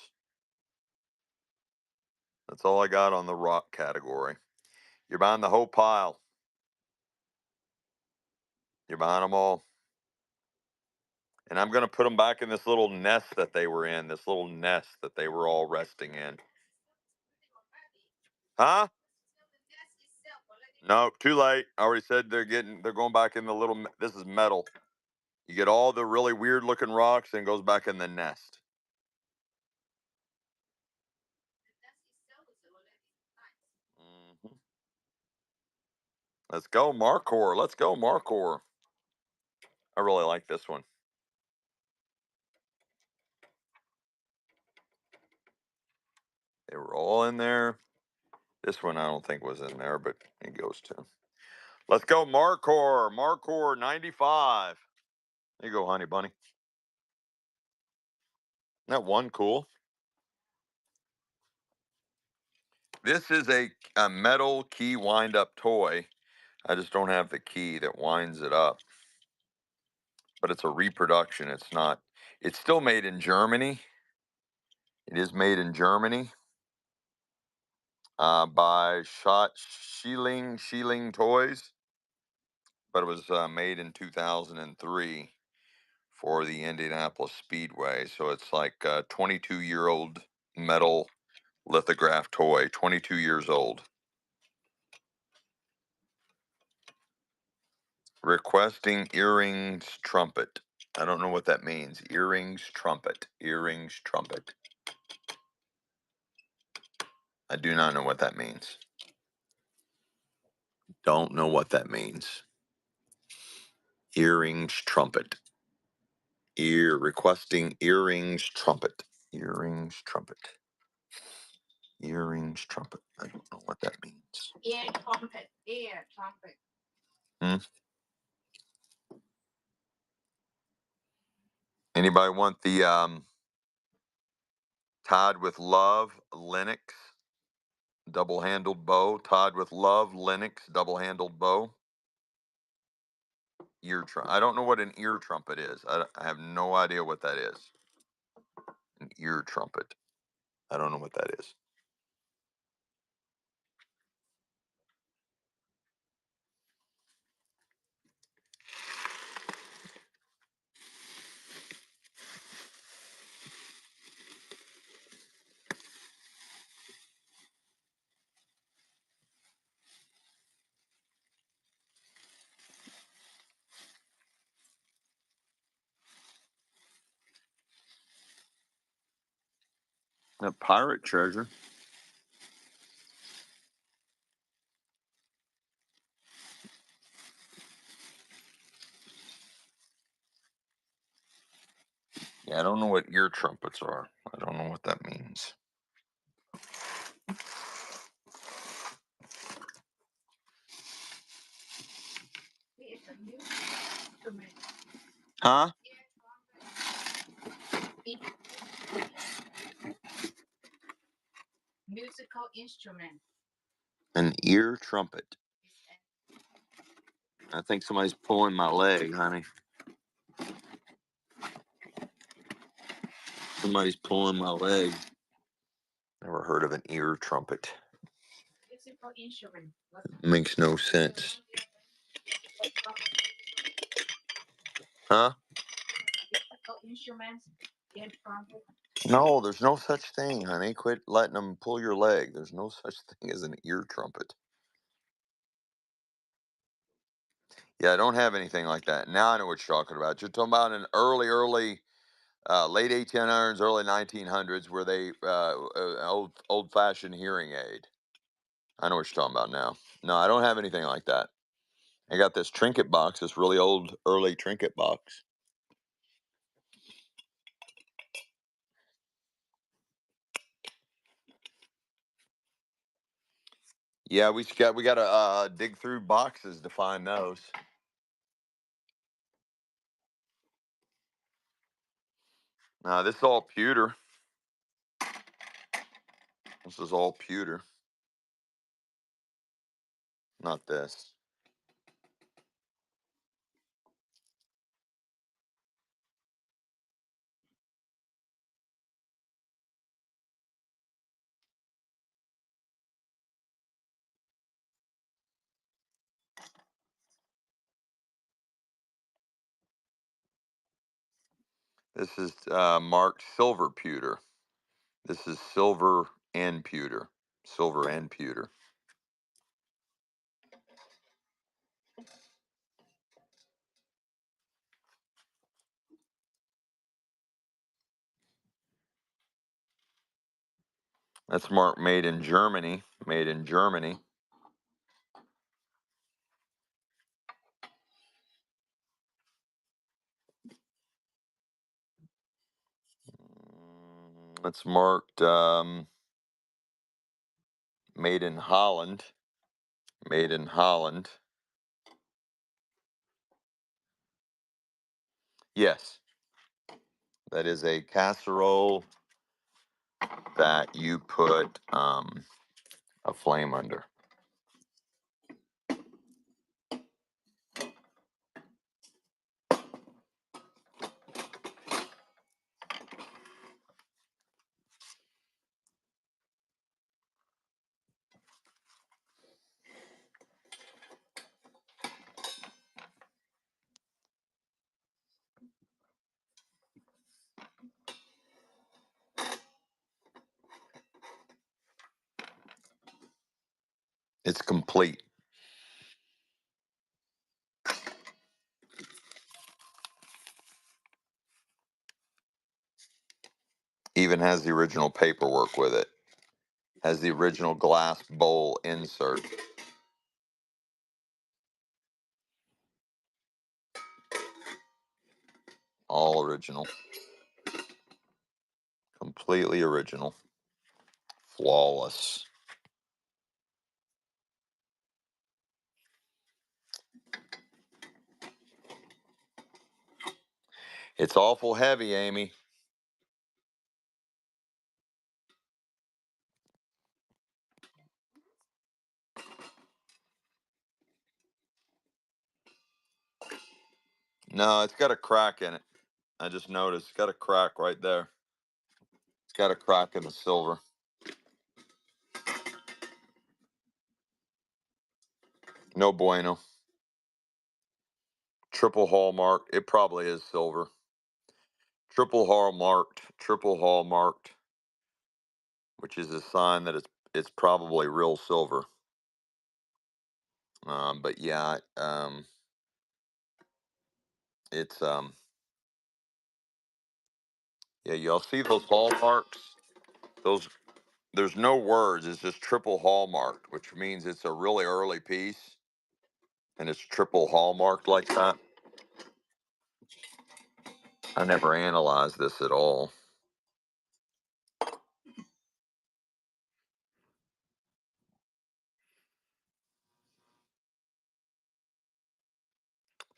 That's all I got on the rock category. You're buying the whole pile. You're buying them all. And I'm going to put them back in this little nest that they were in, this little nest that they were all resting in. Huh? No, too late. I already said they're going back in the little, this is metal. You get all the really weird looking rocks and it goes back in the nest. Mhm. Let's go, Marcor. Let's go, Marcor. I really like this one. They were all in there. This one I don't think was in there, but it goes to. Let's go, Marcor. Marcor 95. There you go, honey bunny. Isn't that one cool? This is a metal key wind up toy. I just don't have the key that winds it up. but it's a reproduction. It's not. It's still made in Germany. It is made in Germany by Schilling Toys, but it was made in 2003 for the Indianapolis Speedway. So it's like a 22-year-old metal lithograph toy, 22 years old. Requesting earrings trumpet. I don't know what that means. Earrings trumpet. Earrings trumpet. I do not know what that means. Don't know what that means. Earrings trumpet. Requesting earrings trumpet. Earrings trumpet. Earrings trumpet. I don't know what that means. Ear trumpet. Ear trumpet. Hmm? Anybody want the Tied with Love Linux double-handled bow? Tied with Love Linux double-handled bow. I don't know what an ear trumpet is. I have no idea what that is. An ear trumpet. I don't know what that is. A pirate treasure. Yeah, I don't know what ear trumpets are. I don't know what that means. It's a musical instrument. Huh? Musical instrument. An ear trumpet. I think somebody's pulling my leg, honey. Somebody's pulling my leg. Never heard of an ear trumpet. Musical instrument. Makes no sense. Huh? Musical instruments. Ear trumpet. No, there's no such thing, honey. Quit letting them pull your leg. There's no such thing as an ear trumpet. Yeah, I don't have anything like that. Now I know what you're talking about. You're talking about an late 1800s, early 1900s, where they an old-fashioned hearing aid. I know what you're talking about now. No, I don't have anything like that. I got this trinket box, this really old, early trinket box. Yeah, we got to dig through boxes to find those. This is all pewter. This is all pewter. Not this. This is marked silver pewter. This is silver and pewter. Silver and pewter. That's marked made in Germany. Made in Germany. That's marked made in Holland. Made in Holland. Yes, that is a casserole that you put a flame under. It's complete. Even has the original paperwork with it. Has the original glass bowl insert. All original. Completely original. Flawless. It's awful heavy, Amy. No, it's got a crack in it. I just noticed. It's got a crack right there. It's got a crack in the silver. No bueno. Triple hallmark. It probably is silver. Triple hallmarked, which is a sign that it's probably real silver. But yeah, it's yeah, y'all see those hallmarks? Those there's no words. It's just triple hallmarked, which means it's a really early piece, and it's triple hallmarked like that. I never analyzed this at all.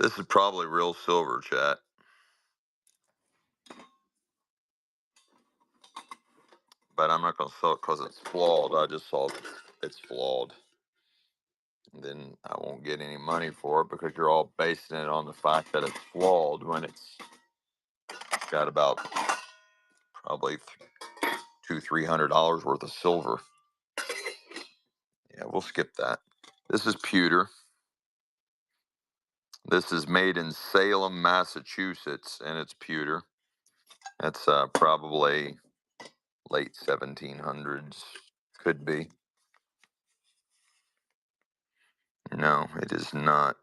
This is probably real silver, chat. But I'm not going to sell it because it's flawed. I just saw that it's flawed. And then I won't get any money for it because you're all basing it on the fact that it's flawed when it's got about probably $200-300 worth of silver. Yeah, we'll skip that. This is pewter. This is made in Salem, Massachusetts, and it's pewter. That's probably late 1700s. Could be. No, it is not.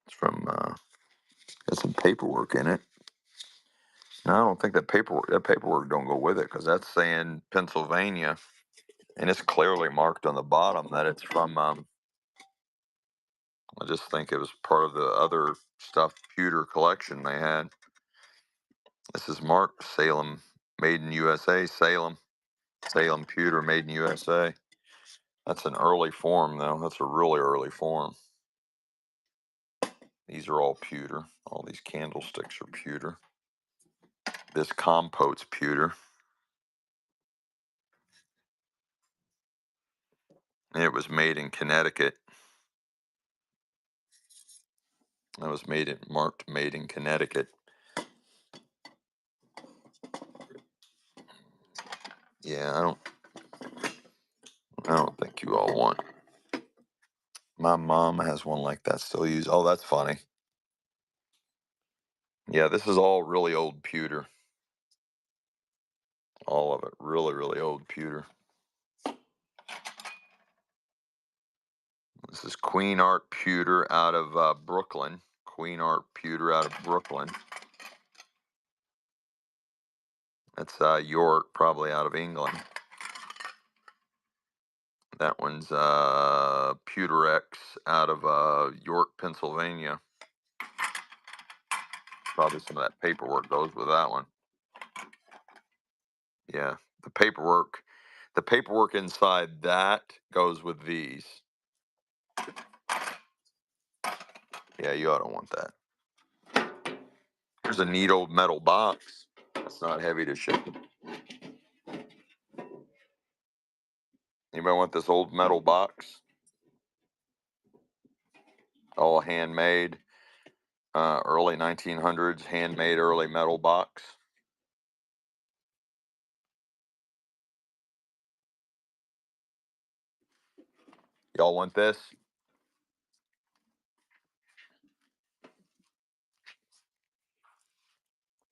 It's from got some paperwork in it. No, I don't think that paperwork don't go with it because that's saying Pennsylvania, and it's clearly marked on the bottom that it's from. I just think it was part of the other stuff pewter collection they had. This is marked Salem, made in USA. Salem pewter, made in USA. That's an early form though. That's a really early form. These are all pewter. All these candlesticks are pewter. This compote's pewter. It was made in Connecticut. It was marked made in Connecticut. Yeah, I don't think you all want. My mom has one like that still used. Oh, that's funny. Yeah, this is all really old pewter. All of it, really, really old pewter. This is Queen Art pewter out of Brooklyn. Queen Art pewter out of Brooklyn. That's York, probably out of England. That one's Pewter X out of York, Pennsylvania. Probably some of that paperwork goes with that one. Yeah, the paperwork inside that goes with these. Yeah, you ought to want that. There's a neat old metal box. It's not heavy to ship. Anybody want this old metal box? All handmade, early 1900s, handmade early metal box. Y'all want this?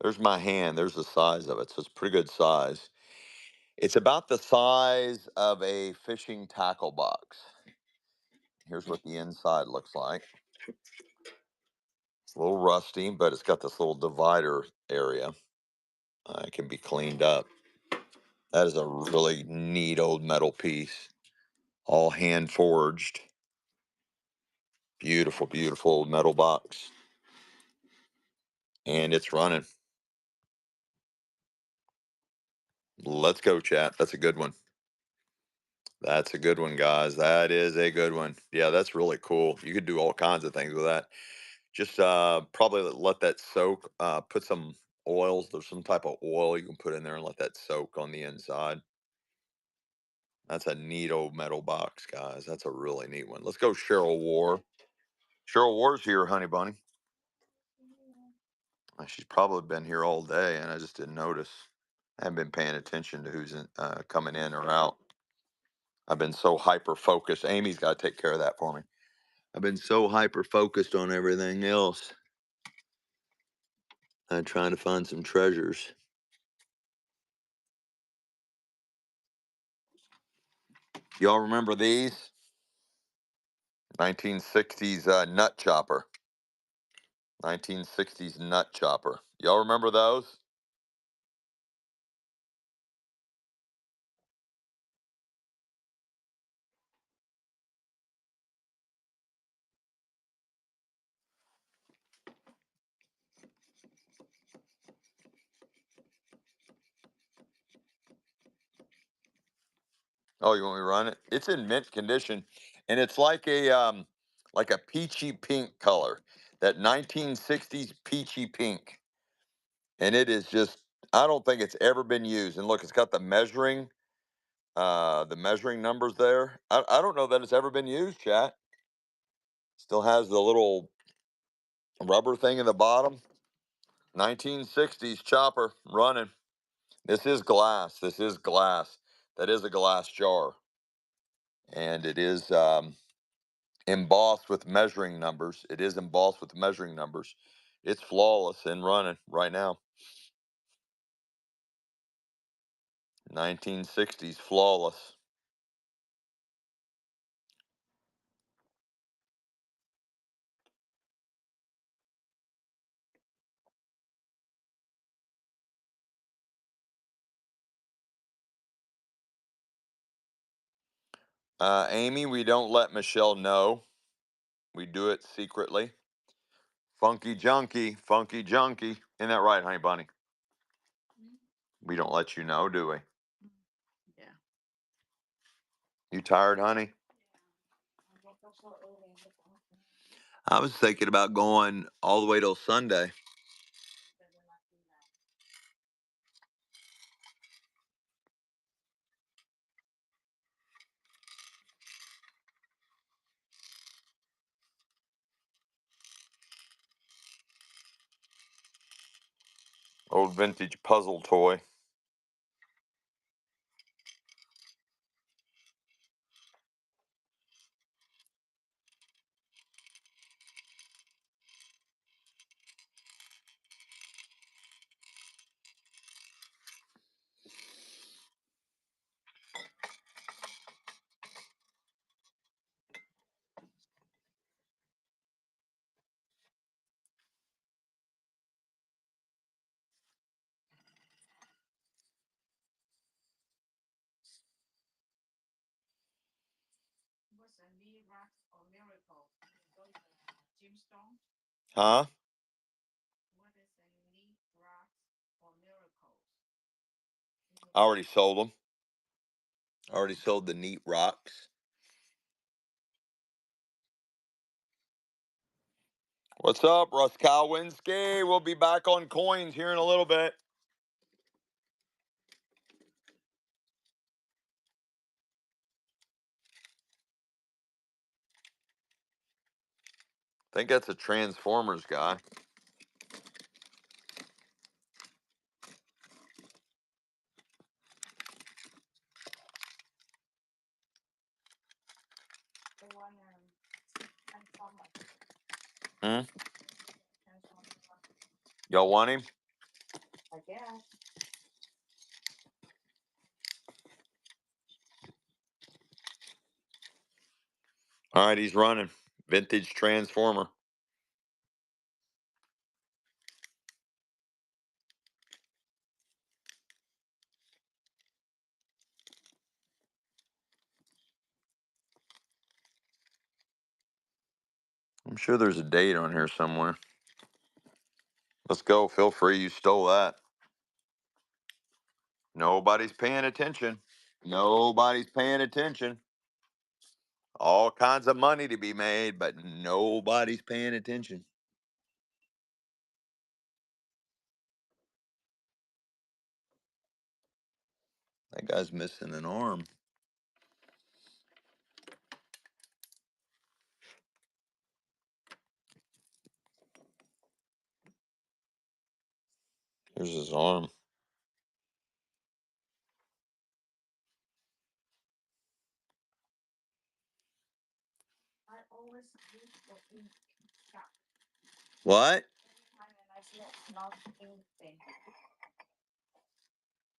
There's my hand. There's the size of it. So it's pretty good size. It's about the size of a fishing tackle box. Here's what the inside looks like. It's a little rusty, but it's got this little divider area. It can be cleaned up. That is a really neat old metal piece, all hand forged. Beautiful, beautiful old metal box. And it's running. Let's go, chat. That's a good one. That's a good one, guys. That is a good one. Yeah, that's really cool. You could do all kinds of things with that. Just probably let that soak. Put some oils. There's some type of oil you can put in there and let that soak on the inside. That's a neat old metal box, guys. That's a really neat one. Let's go, Cheryl War. Cheryl War's here, honey bunny. She's probably been here all day, and I just didn't notice. I haven't been paying attention to who's coming in or out. I've been so hyper focused. Amy's got to take care of that for me. I've been so hyper focused on everything else. I'm trying to find some treasures. Y'all remember these? 1960s nut chopper. 1960s nut chopper. Y'all remember those? Oh, you want me to run it? It's in mint condition, and it's like a peachy pink color. That 1960s peachy pink, and it is just. I don't think it's ever been used. And look, it's got the measuring numbers there. I don't know that it's ever been used, chat. Still has the little rubber thing in the bottom. 1960s chopper running. This is glass. This is glass. That is a glass jar, and it is embossed with measuring numbers. It is embossed with measuring numbers. It's flawless and running right now. 1960s flawless. Amy, we don't let Michelle know. We do it secretly. Funky junkie, funky junkie. Isn't that right, honey bunny? We don't let you know, do we? Yeah. You tired, honey? I was thinking about going all the way till Sunday. Old vintage puzzle toy. What's a neat rock or miracle? Those gemstones. Huh? What is a neat rock or miracles? I already sold them. I already sold the neat rocks. What's up, Russ Kowinski? We'll be back on coins here in a little bit. I think that's a Transformers guy. The one transformer. Hmm? Transformer. Y'all want him? I guess. All right, he's running. Vintage transformer. I'm sure there's a date on here somewhere. Let's go. Feel free. You stole that. Nobody's paying attention. Nobody's paying attention. All kinds of money to be made, but nobody's paying attention. That guy's missing an arm. Here's his arm. I always look for ink. What? Anytime I see a not ink thing,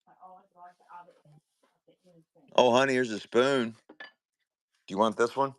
I always want the other end of the ink thing. Oh, honey, here's a spoon. Do you want this one?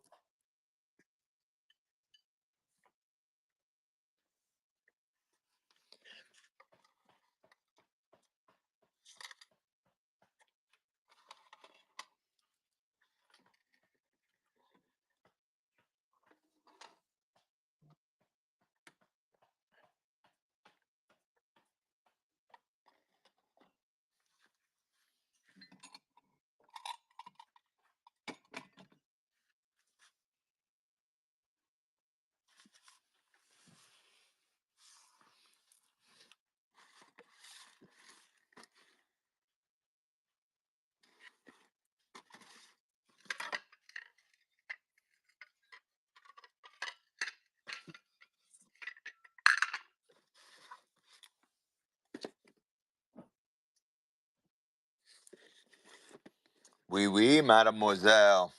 Oui, oui, mademoiselle.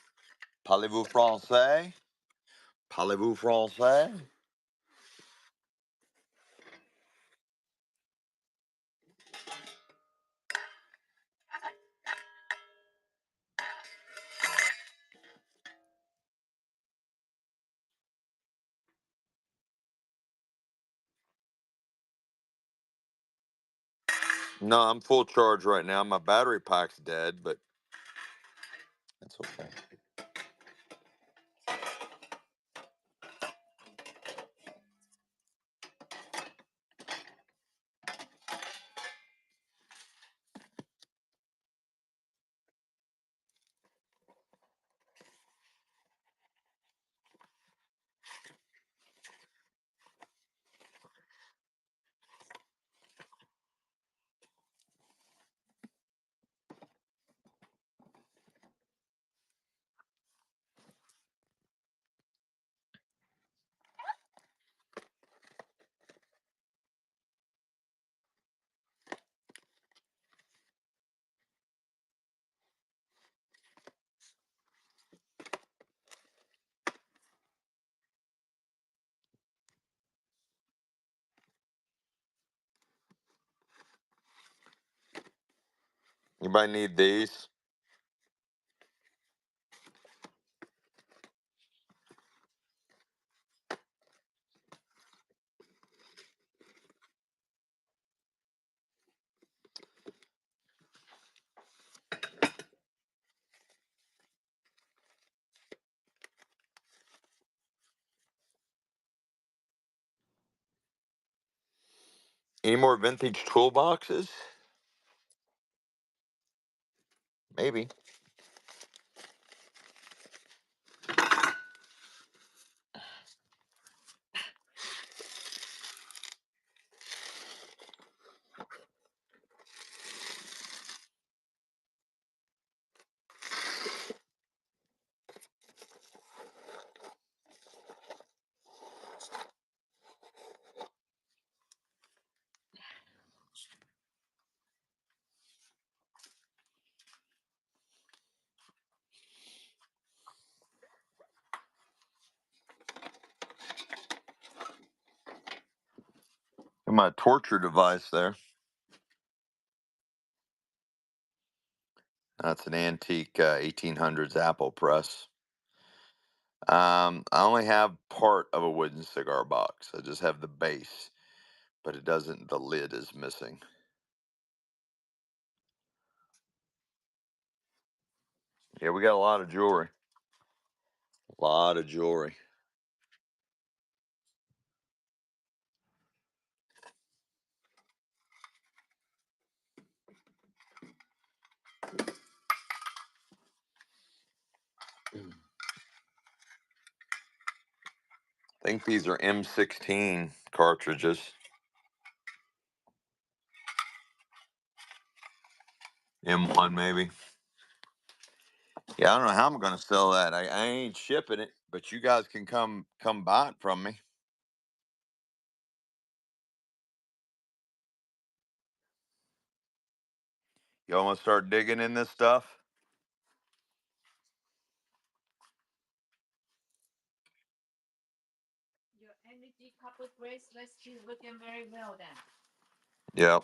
Parlez-vous français? Parlez-vous français? No, I'm full charge right now. My battery pack's dead, but that's okay. Anybody need these? Any more vintage toolboxes? Maybe. My torture device there. That's an antique 1800s Apple press. I only have part of a wooden cigar box. I just have the base, but it doesn't. The lid is missing. Yeah, we got a lot of jewelry. A lot of jewelry. I think these are M16 cartridges. M1 maybe. Yeah, I don't know how I'm gonna sell that. I ain't shipping it, but you guys can come buy it from me. Y'all want to start digging in this stuff? Your energy couple bracelets keep looking very well then. Yep.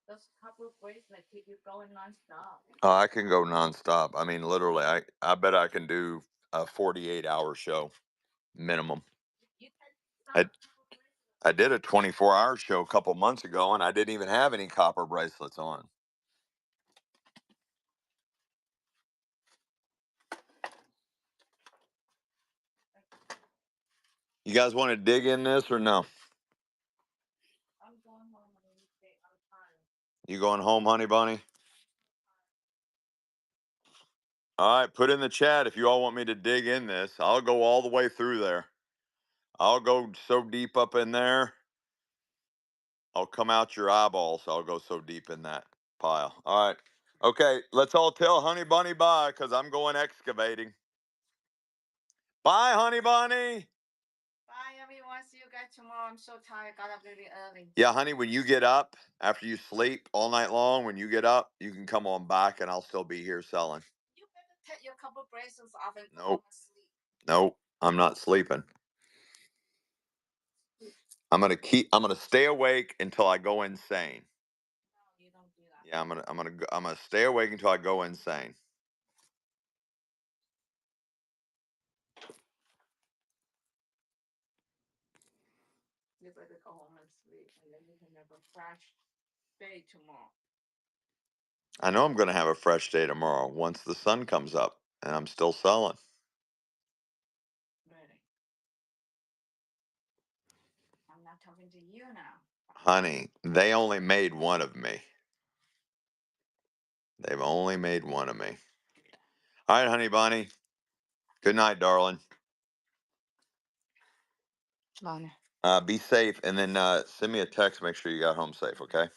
Those couple bracelets keep you going nonstop. Oh, I can go nonstop. I mean, literally, I bet I can do a 48-hour show minimum. You can I stop couple bracelets. I did a 24-hour show a couple months ago, and I didn't even have any copper bracelets on. You guys want to dig in this or no? I'm going home on a weekday. I'm tired. You going home, honey bunny? All right, put in the chat if you all want me to dig in this. I'll go all the way through there. I'll go so deep up in there. I'll come out your eyeballs. I'll go so deep in that pile. All right. Okay, let's all tell Honey Bunny bye because I'm going excavating. Bye, Honey Bunny. Bye, everyone. See you guys tomorrow. I'm so tired. Got up really early. Yeah, honey, when you get up after you sleep all night long, when you get up, you can come on back and I'll still be here selling. You better take your couple bracelets off and go Nope. home and sleep. Nope. I'm not sleeping. I'm gonna stay awake until I go insane. No, you don't do that. Yeah, I'm gonna stay awake until I go insane. You better go home and sleep, and then you can have a fresh day tomorrow. I know I'm gonna have a fresh day tomorrow once the sun comes up and I'm still selling. Really. I'm not talking to you now. Honey, they only made one of me. They've only made one of me. All right, honey bunny. Good night, darling. Lana. Be safe and then send me a text. Make sure you got home safe, okay?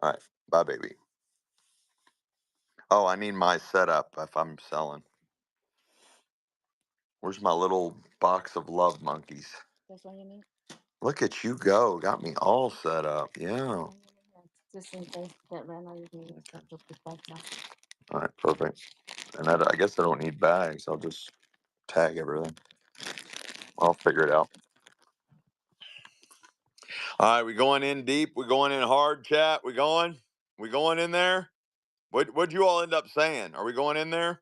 All right. Bye, baby. Oh, I need my setup if I'm selling. Where's my little box of love monkeys? That's what you need? Look at you go. Got me all set up. Yeah. Just in case that right now you can Okay. put the back now. All right. Perfect. And I guess I don't need bags. I'll just tag everything. I'll figure it out. All right. We going in deep. We going in hard, chat. We going? We going in there? What'd you all end up saying? Are we going in there?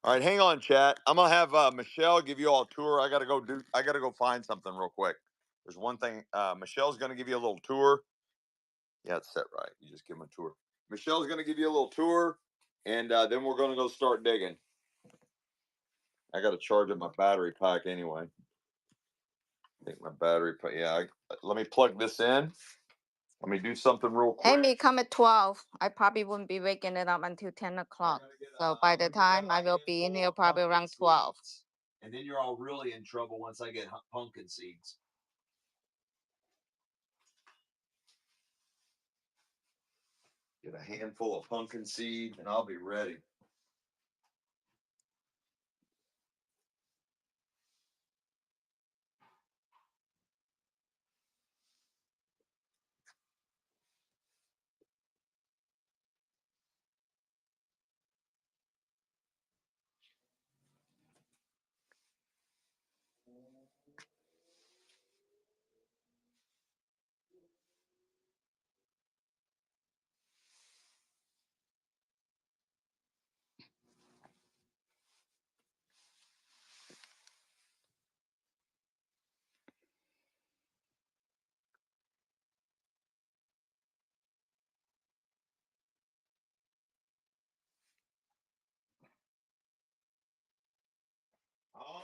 All right, hang on, chat. I'm gonna have Michelle give you all a tour. I gotta go find something real quick. There's one thing. Michelle's gonna give you a little tour. Yeah, it's set right. You just give them a tour. Michelle's gonna give you a little tour, and then we're gonna go start digging. I gotta charge up my battery pack anyway. I think my battery pack. Yeah, let me plug this in. Let me do something real quick. Amy, come at 12. I probably wouldn't be waking it up until 10 o'clock. So by the time I will be in here probably around 12. And then you're all really in trouble once I get pumpkin seeds. Get a handful of pumpkin seed, and I'll be ready.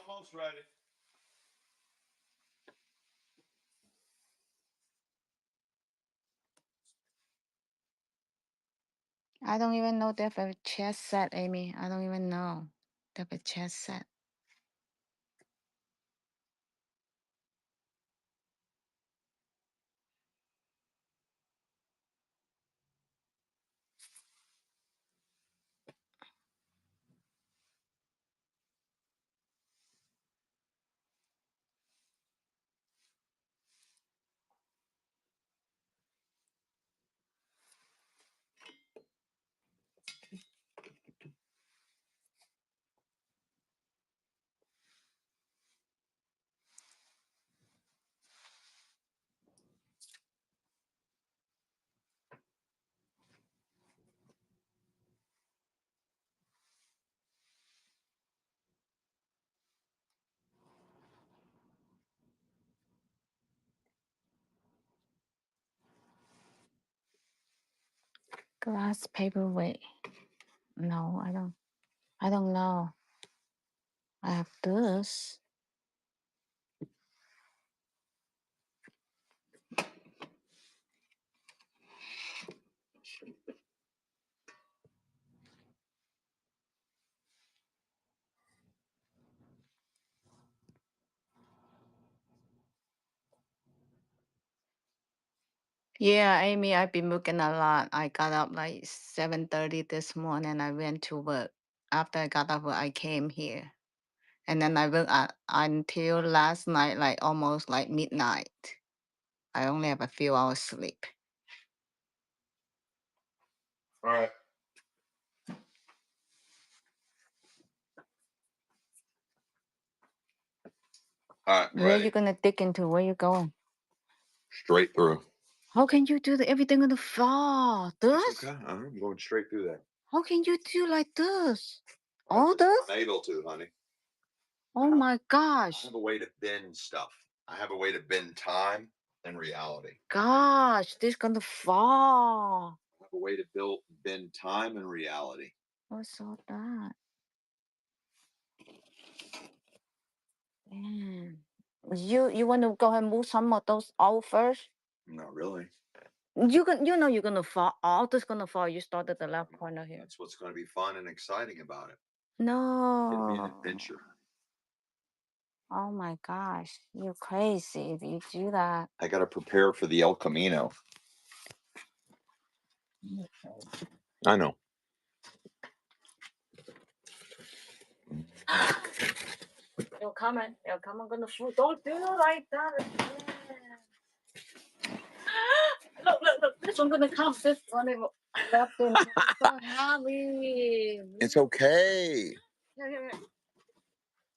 almost ready. I don't even know they have a chess set, Amy. I don't even know. They have a chess set. Glass paperweight. No, I don't. I don't know. I have this. Yeah, Amy, I've been working a lot. I got up like 7:30 this morning. I went to work. After I got off work, I came here. And then I worked until last night, like almost like midnight. I only have a few hours sleep. All right. All right. Where you gonna dig into? Where you going? Straight through. How can you do everything on the floor? This? Okay. I'm going straight through there. How can you do like this? All this? I'm able to, honey. Oh my I gosh. have a way to bend stuff. I have a way to bend time and reality. Gosh, this gonna fall. I have a way to bend time and reality. What's all that? Damn. You want to go ahead and move some of those out first? Not really. You know you're gonna fall. All this gonna fall. You start at the left corner here. That's what's going to be fun and exciting about it. It'll be an No. adventure. Oh my gosh, you're crazy if you do that. I got to prepare for the El Camino. I know. You're coming. You're coming. Gonna shoot. Don't do it like that. Look. This one gonna come. This one is left in. It's so heavy. It's okay. Here.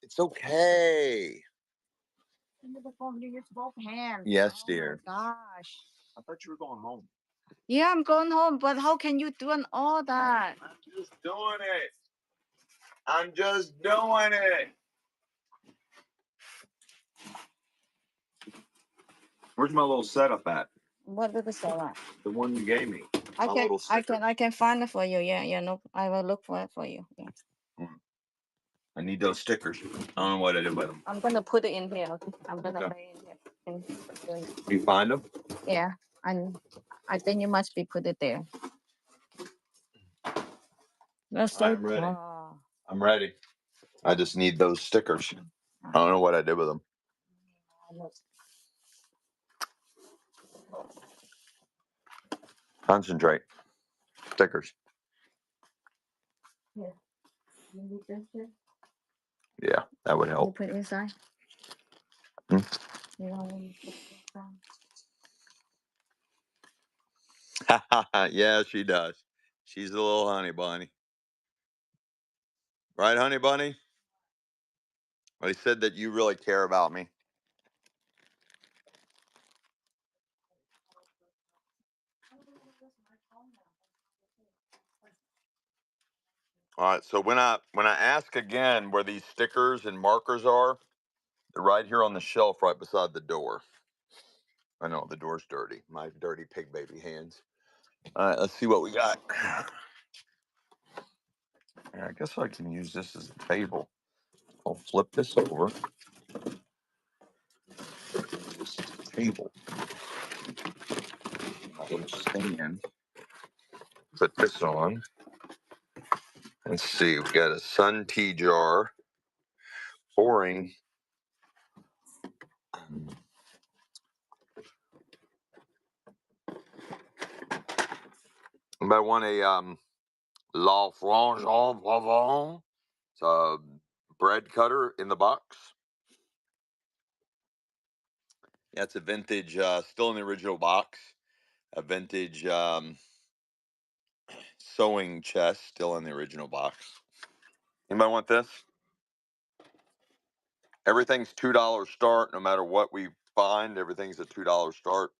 It's okay. You use both hands. Yes, Oh dear. my gosh. I thought you were going home. Yeah, I'm going home, but how can you do all that? I'm just doing it. I'm just doing it. Where's my little setup at? What did it say? The one you gave me. I can find it for you. Yeah. No, I will look for it for you. Yeah. I need those stickers. I don't know what I did with them. I'm gonna put it in here. Okay? I'm gonna Okay. lay in here. You find them? Yeah, I think you must be put it there. That's so I'm ready. I'm ready. I just need those stickers. I don't know what I did with them. Concentrate. Stickers. Yeah. You need this here? Yeah, that would You help. put it inside? Hmm? You don't want to put it inside? Yeah, she does. She's a little honey bunny. Right, honey bunny? Well, he said that you really care about me. All right. So when I ask again where these stickers and markers are, they're right here on the shelf right beside the door. I know the door's dirty. My dirty pig baby hands. All right, let's see what we got. Yeah, I guess I can use this as a table. I'll flip this over. This is the table. I'll stand. Put this on. Let's see. We've got a sun tea jar pouring. Anybody want a La Frange en Provence? It's a bread cutter in the box. Yeah, it's a vintage, still in the original box. A vintage sewing chest, still in the original box. Anybody want this? Everything's $2 start, no matter what we find. Everything's a $2 start.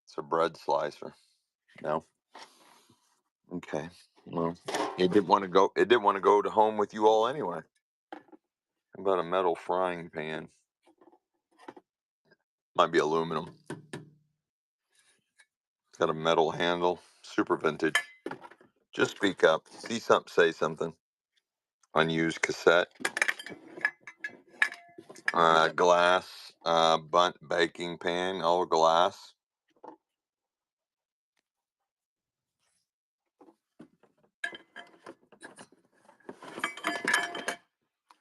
It's a bread slicer. No. Okay. Well, it didn't want to go. It didn't want to go to home with you all anyway. How about a metal frying pan? Might be aluminum. It's got a metal handle. Super vintage. Just speak up. See something, say something. Unused cassette. Glass. Bunt baking pan. All glass.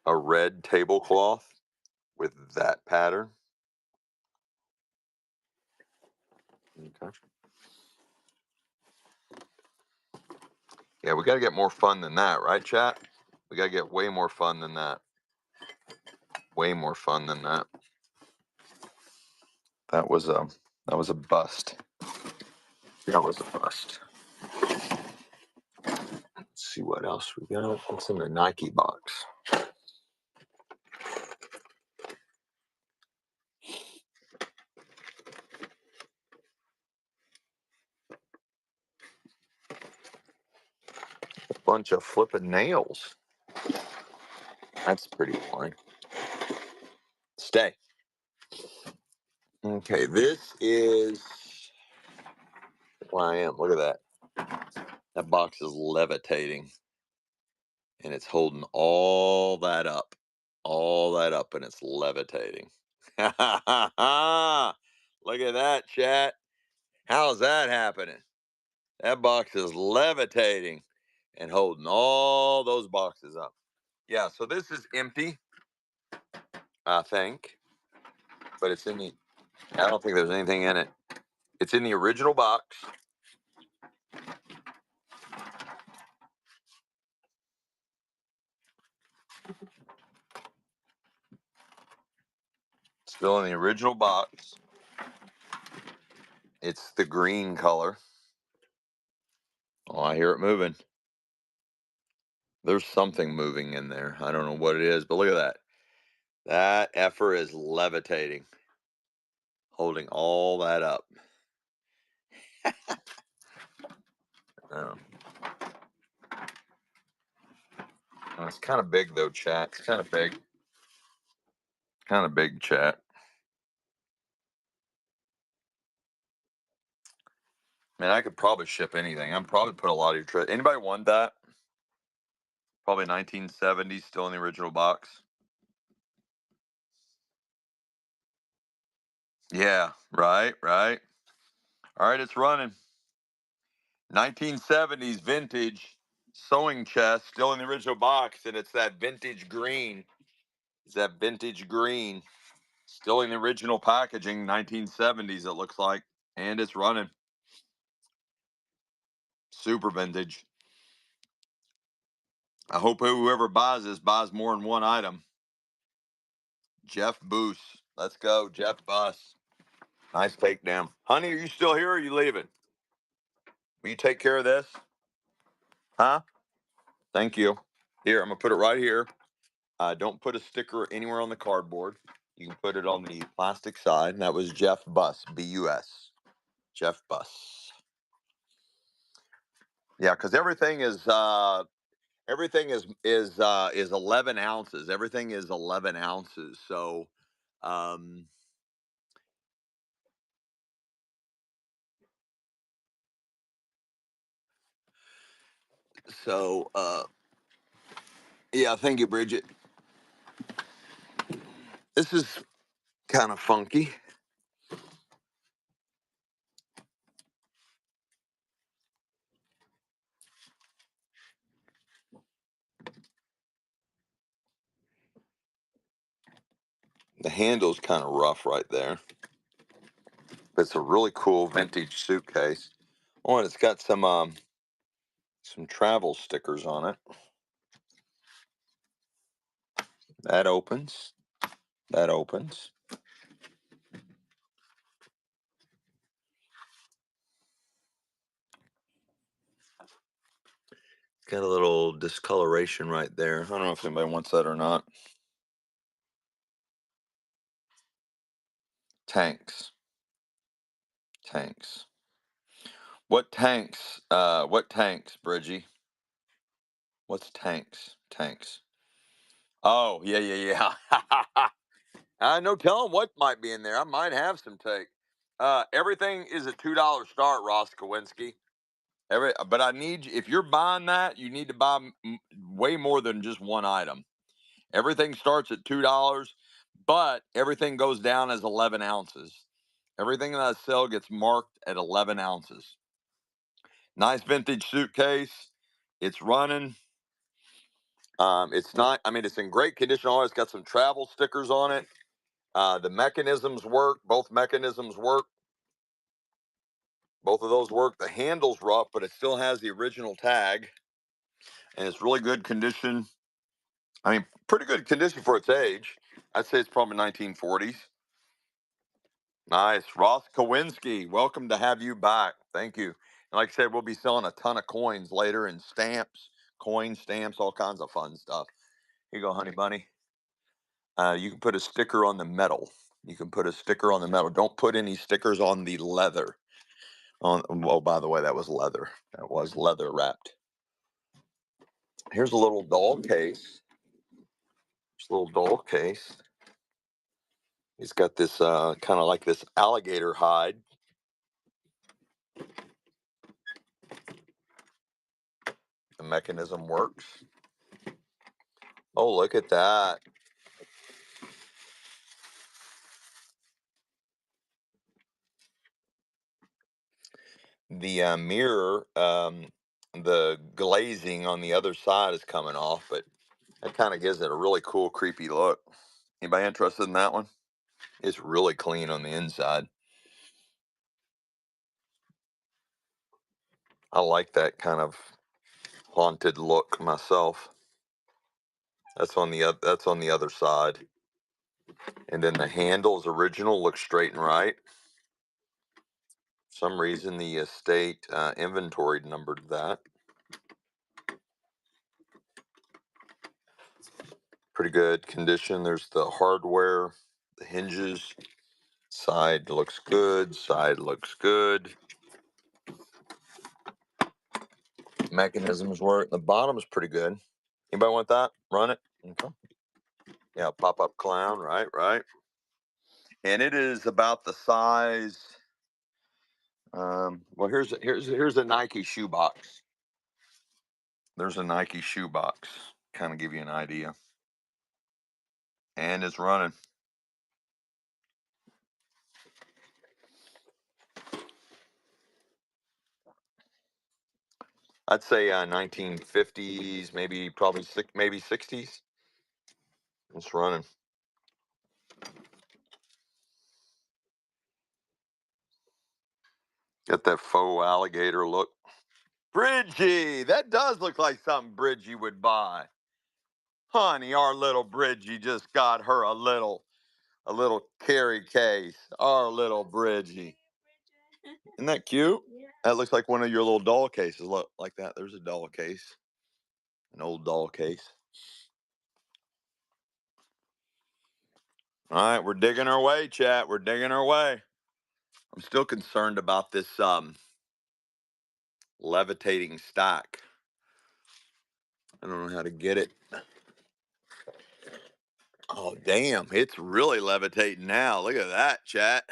A red tablecloth with that pattern. Okay. Yeah, we got to get more fun than that, right, chat? We got to get way more fun than that. Way more fun than that. That was a bust. That was a bust. Let's see what else we got. What's in the Nike box? A bunch of flipping nails. That's pretty boring. Stay. Okay, this is where I am. Look at that. That box is levitating. And it's holding all that up. All that up, and it's levitating. Look at that, chat. How's that happening? That box is levitating and holding all those boxes up. Yeah, so this is empty, I think, but it's in the, I don't think there's anything in it. It's in the original box. Still in the original box. It's the green color. Oh, I hear it moving. There's something moving in there. I don't know what it is, but look at that. That effer is levitating, holding all that up. Oh. It's kind of big though, chat. It's kind of big. Kind of big, chat. Man, I could probably ship anything. I'm probably put a lot of your trade. Anybody want that? Probably 1970s, still in the original box. Yeah, right, right. All right, it's running. 1970s vintage sewing chest, still in the original box, and it's that vintage green. It's that vintage green, still in the original packaging, 1970s. It looks like, and it's running. Super vintage. I hope whoever buys this buys more than one item. Jeff Boos. Let's go, Jeff Bus. Nice takedown. Honey, are you still here or are you leaving? Will you take care of this? Huh? Thank you. Here, I'm going to put it right here. Don't put a sticker anywhere on the cardboard. You can put it on the plastic side. And that was Jeff Bus, B-U-S. Jeff Bus. Yeah, because everything is 11 ounces. Everything is 11 ounces. So um yeah, thank you, Bridget. This is kind of funky. The handle's kind of rough right there. But it's a really cool vintage suitcase. Oh, and it's got some travel stickers on it. That opens. That opens. Got a little discoloration right there. I don't know if anybody wants that or not. Tanks. Tanks. What tanks? What tanks, Bridgie? What's tanks? Tanks. Oh, yeah, yeah, yeah. I know. Tell them what might be in there. I might have some take. Everything is a $2 start, Ross Kowinski. But I need if you're buying that, you need to buy way more than just one item. Everything starts at $2, but everything goes down as 11 ounces. Everything in that sale gets marked at 11 ounces. Nice vintage suitcase. It's running. It's not. I mean, it's in great condition. It's got some travel stickers on it. The mechanisms work. Both mechanisms work. Both of those work. The handle's rough, but it still has the original tag, and it's really good condition. I mean, pretty good condition for its age. I'd say it's probably 1940s. Nice. Ross Kowinski, welcome to have you back. Thank you. And like I said, we'll be selling a ton of coins later and stamps, coins, stamps, all kinds of fun stuff. Here you go, honey bunny. You can put a sticker on the metal. You can put a sticker on the metal. Don't put any stickers on the leather. Oh, by the way, that was leather. That was leather wrapped. Here's a little doll case. It's a little doll case. It's got this kind of like this alligator hide. The mechanism works. Oh, look at that. The mirror, the glazing on the other side is coming off, but that kind of gives it a really cool, creepy look. Anybody interested in that one? It's really clean on the inside. I like that kind of haunted look myself. That's on the other side, and then the handles original looks straight and right. For some reason the estate inventory numbered that. Pretty good condition. There's the hardware, the hinges. Side looks good. Side looks good. Mechanisms work. The bottom is pretty good. Anybody want that? Run it. Okay. Yeah, pop up clown. Right, right. And it is about the size. Well, here's a Nike shoebox. There's a Nike shoebox. Kind of give you an idea. And it's running. I'd say 1950s, maybe probably maybe 60s. It's running. Got that faux alligator look. Bridgie, that does look like something Bridgie would buy. Honey, our little Bridgie just got her a little carry case. Our little Bridgie. Isn't that cute? That looks like one of your little doll cases. Look, like that. There's a doll case. An old doll case. All right, we're digging our way, chat. We're digging our way. I'm still concerned about this levitating stack. I don't know how to get it. Oh, damn. It's really levitating now. Look at that, chat.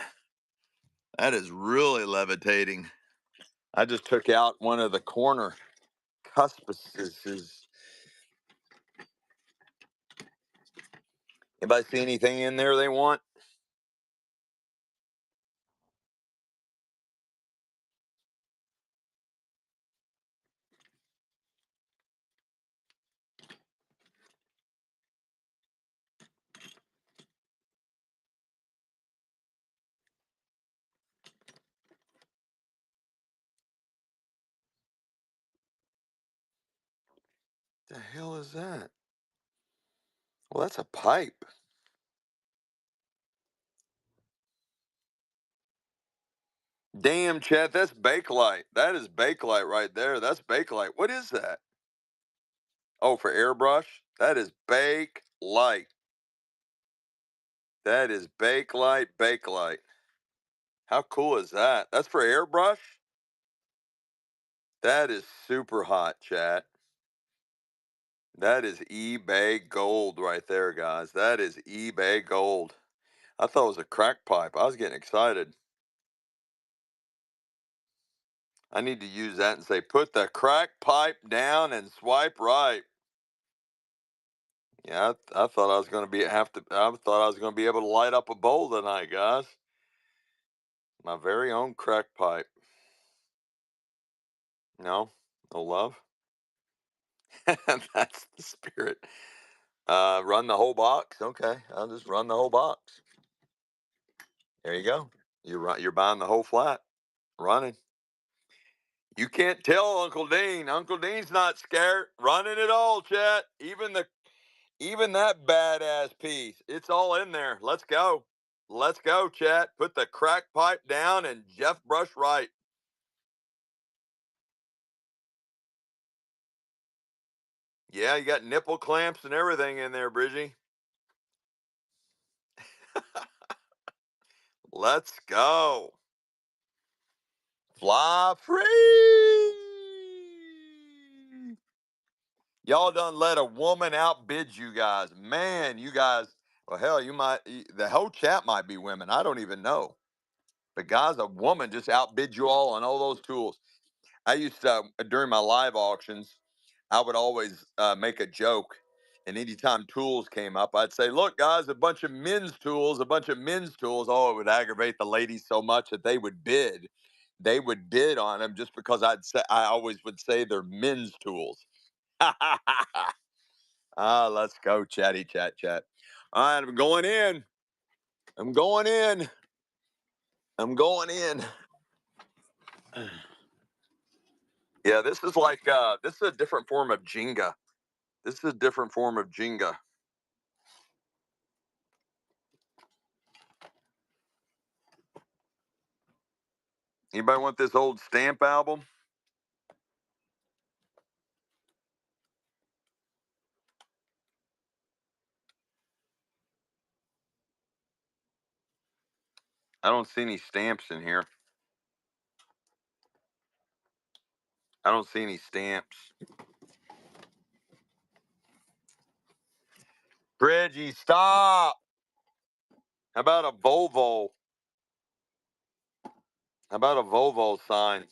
That is really levitating. I just took out one of the corner cuspices. Anybody see anything in there they want? The hell is that? Well, that's a pipe. Damn, Chad, that's Bakelite. That is Bakelite right there. That's Bakelite. What is that? Oh, for airbrush? That is Bakelite. That is Bakelite, Bakelite. How cool is that? That's for airbrush? That is super hot, chat. That is eBay gold right there, guys. That is eBay gold. I thought it was a crack pipe. I was getting excited. I need to use that and say, put the crack pipe down and swipe right. Yeah, I thought I was going to be have to. I thought I was going to be able to light up a bowl tonight, guys. My very own crack pipe. No, no love. That's the spirit. Run the whole box. Okay, I'll just run the whole box. There you go. You're buying the whole flat. Running. You can't tell Uncle Dean. Uncle Dean's not scared. Running it all, chat. Even that badass piece. It's all in there. Let's go. Let's go, chat. Put the crack pipe down and Jeff brush right. Yeah, you got nipple clamps and everything in there, Bridgie. Let's go. Fly free. Y'all done let a woman outbid you guys. Man, you guys, well, hell, the whole chat might be women. I don't even know. But guys, a woman just outbid you all on all those tools. I used to, during my live auctions, I would always make a joke. And anytime tools came up, I'd say, look, guys, a bunch of men's tools, a bunch of men's tools. Oh, it would aggravate the ladies so much that they would bid. They would bid on them just because I always would say they're men's tools. Let's go, chatty chat chat. All right, I'm going in. I'm going in. I'm going in. Yeah, this is a different form of Jenga. This is a different form of Jenga. Anybody want this old stamp album? I don't see any stamps in here. I don't see any stamps. Reggie, stop. How about a Volvo? How about a Volvo sign?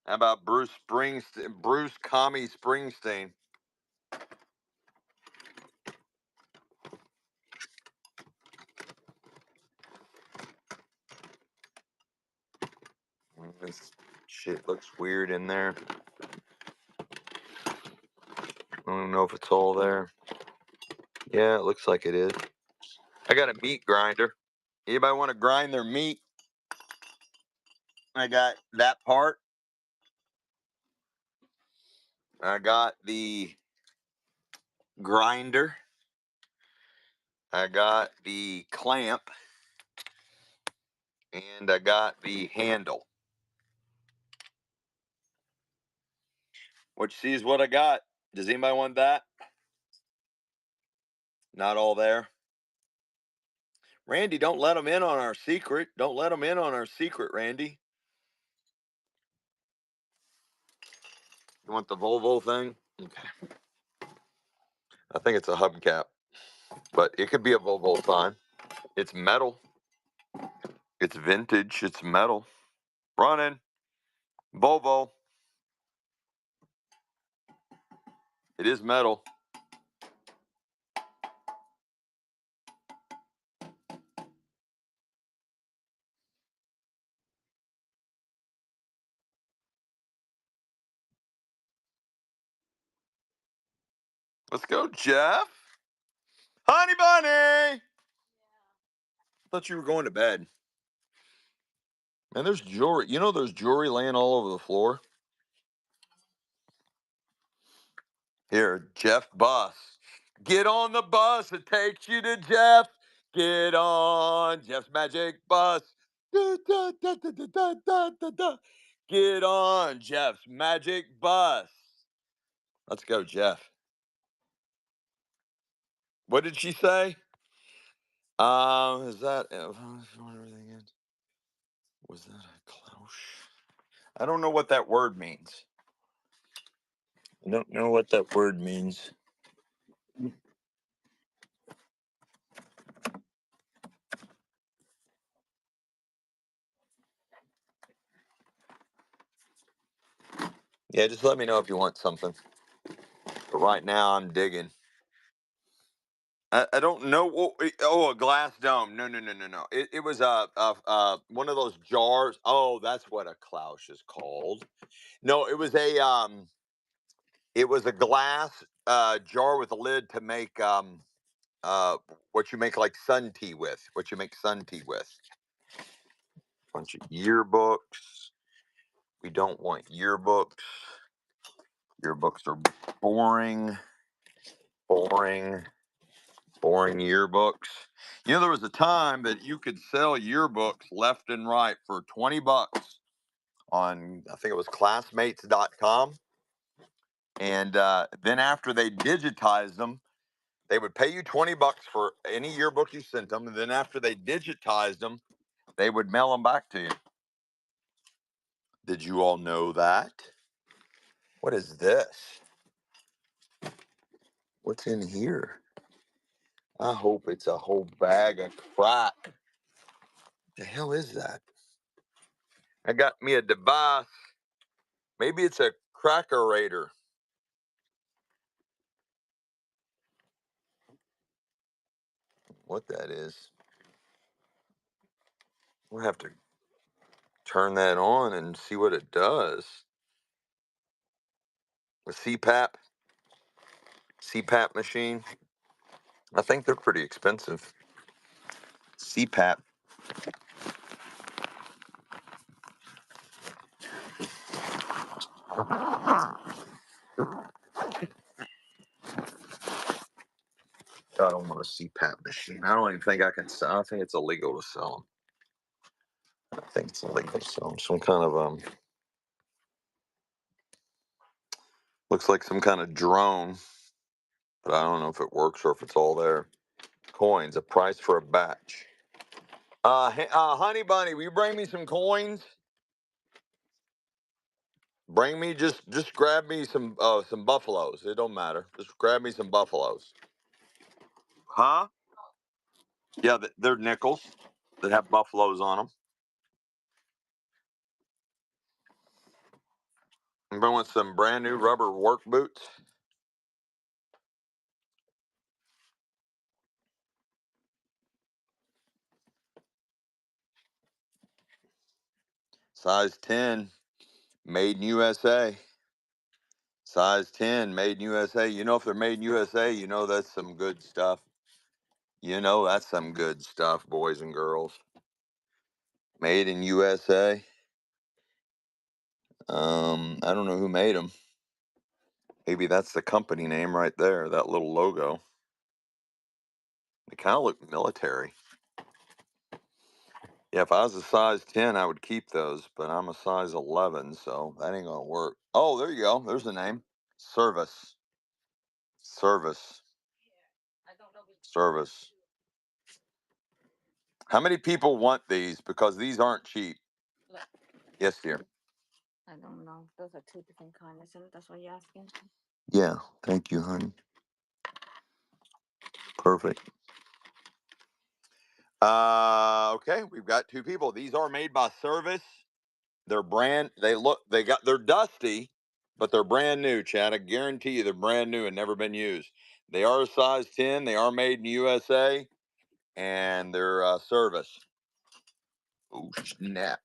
How about Bruce Springsteen? Bruce Commie Springsteen. This shit looks weird in there. I don't know if it's all there. Yeah, it looks like it is. I got a meat grinder. Anybody want to grind their meat? I got that part. I got the grinder. I got the clamp. And I got the handle. What you see is what I got. Does anybody want that? Not all there. Randy, don't let them in on our secret. Don't let them in on our secret, Randy. You want the Volvo thing? Okay. I think it's a hubcap, but it could be a Volvo sign. It's metal. It's vintage. It's metal. Running. Volvo. It is metal. Let's go, Jeff. Honey bunny. Thought you were going to bed. Man, there's jewelry. You know there's jewelry laying all over the floor? Here, Jeff bus. Get on the bus. It takes you to Jeff. Get on Jeff's magic bus. Da, da, da, da, da, da, da, da, da. Get on Jeff's magic bus. Let's go, Jeff. What did she say? Is that everything in? Was that a Klaus? I don't know what that word means. I don't know what that word means. Yeah, just let me know if you want something. But right now, I'm digging. I don't know. Oh, a glass dome. No, no, no, no, no. It was one of those jars. Oh, that's what a Klaus is called. No, it was a glass jar with a lid to make uh what you make like sun tea with. What you make sun tea with. Bunch of yearbooks. We don't want yearbooks. Yearbooks are boring, boring, boring yearbooks. You know, there was a time that you could sell yearbooks left and right for 20 bucks on, I think it was classmates.com. And then after they digitized them, they would pay you 20 bucks for any yearbook you sent them. And then after they digitized them, they would mail them back to you. Did you all know that? What is this? What's in here? I hope it's a whole bag of crack. The hell is that? I got me a device. Maybe it's a crackerator. What that is. We'll have to turn that on and see what it does. A CPAP machine. I think they're pretty expensive. CPAP. I don't want a CPAP machine. I don't even think I can sell. I think it's illegal to sell them. I think it's illegal to sell them. Some kind of looks like some kind of drone, but I don't know if it works or if it's all there. Coins, a price for a batch. Honey Bunny, will you bring me some coins? Bring me just grab me some buffaloes. It don't matter. Just grab me some buffaloes. Huh? Yeah, they're nickels that have buffaloes on them. I'm going with some brand new rubber work boots. Size 10, made in USA. Size 10, made in USA. You know, if they're made in USA, you know that's some good stuff. You know that's some good stuff, boys and girls. Made in USA. I don't know who made them. Maybe that's the company name right there, that little logo. They kind of look military. Yeah, if I was a size 10, I would keep those, but I'm a size 11, so that ain't gonna work. Oh, there you go. There's the name. Service. Service. Service. How many people want these? Because these aren't cheap. Yes, dear. I don't know. Those are two different kinds, isn't it? That's what you're asking. Yeah, thank you, honey. Perfect. Okay, we've got two people. These are made by Service. They're dusty, but they're brand new, Chad. I guarantee you they're brand new and never been used. They are a size 10. They are made in USA, and they're Service. Oh snap!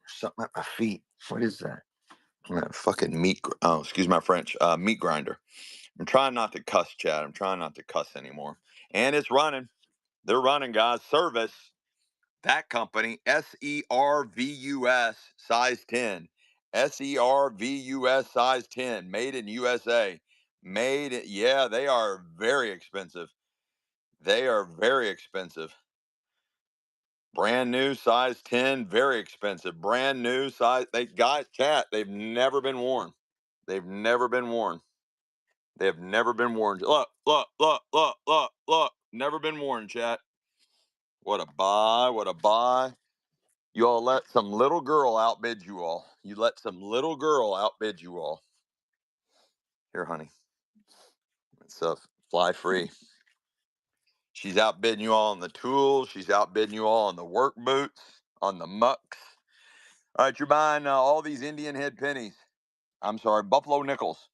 Something at my feet. What is that? That fucking meat. Oh, excuse my French. Meat grinder. I'm trying not to cuss, Chad. I'm trying not to cuss anymore. And it's running. They're running, guys. Service. That company, Servus, size 10. Servus, size 10. Made in USA. Yeah, they are very expensive. They are very expensive. Brand new, size 10, very expensive. Brand new size. They guys, chat. They've never been worn. They've never been worn. They have never been worn. Look, look, look, look, look, look. Never been worn, chat. What a buy. What a buy. You all let some little girl outbid you all. You let some little girl outbid you all. Here, honey. It's fly free. She's outbidding you all on the tools. She's outbidding you all on the work boots, on the mucks. All right, you're buying all these Indian head pennies. I'm sorry, buffalo nickels.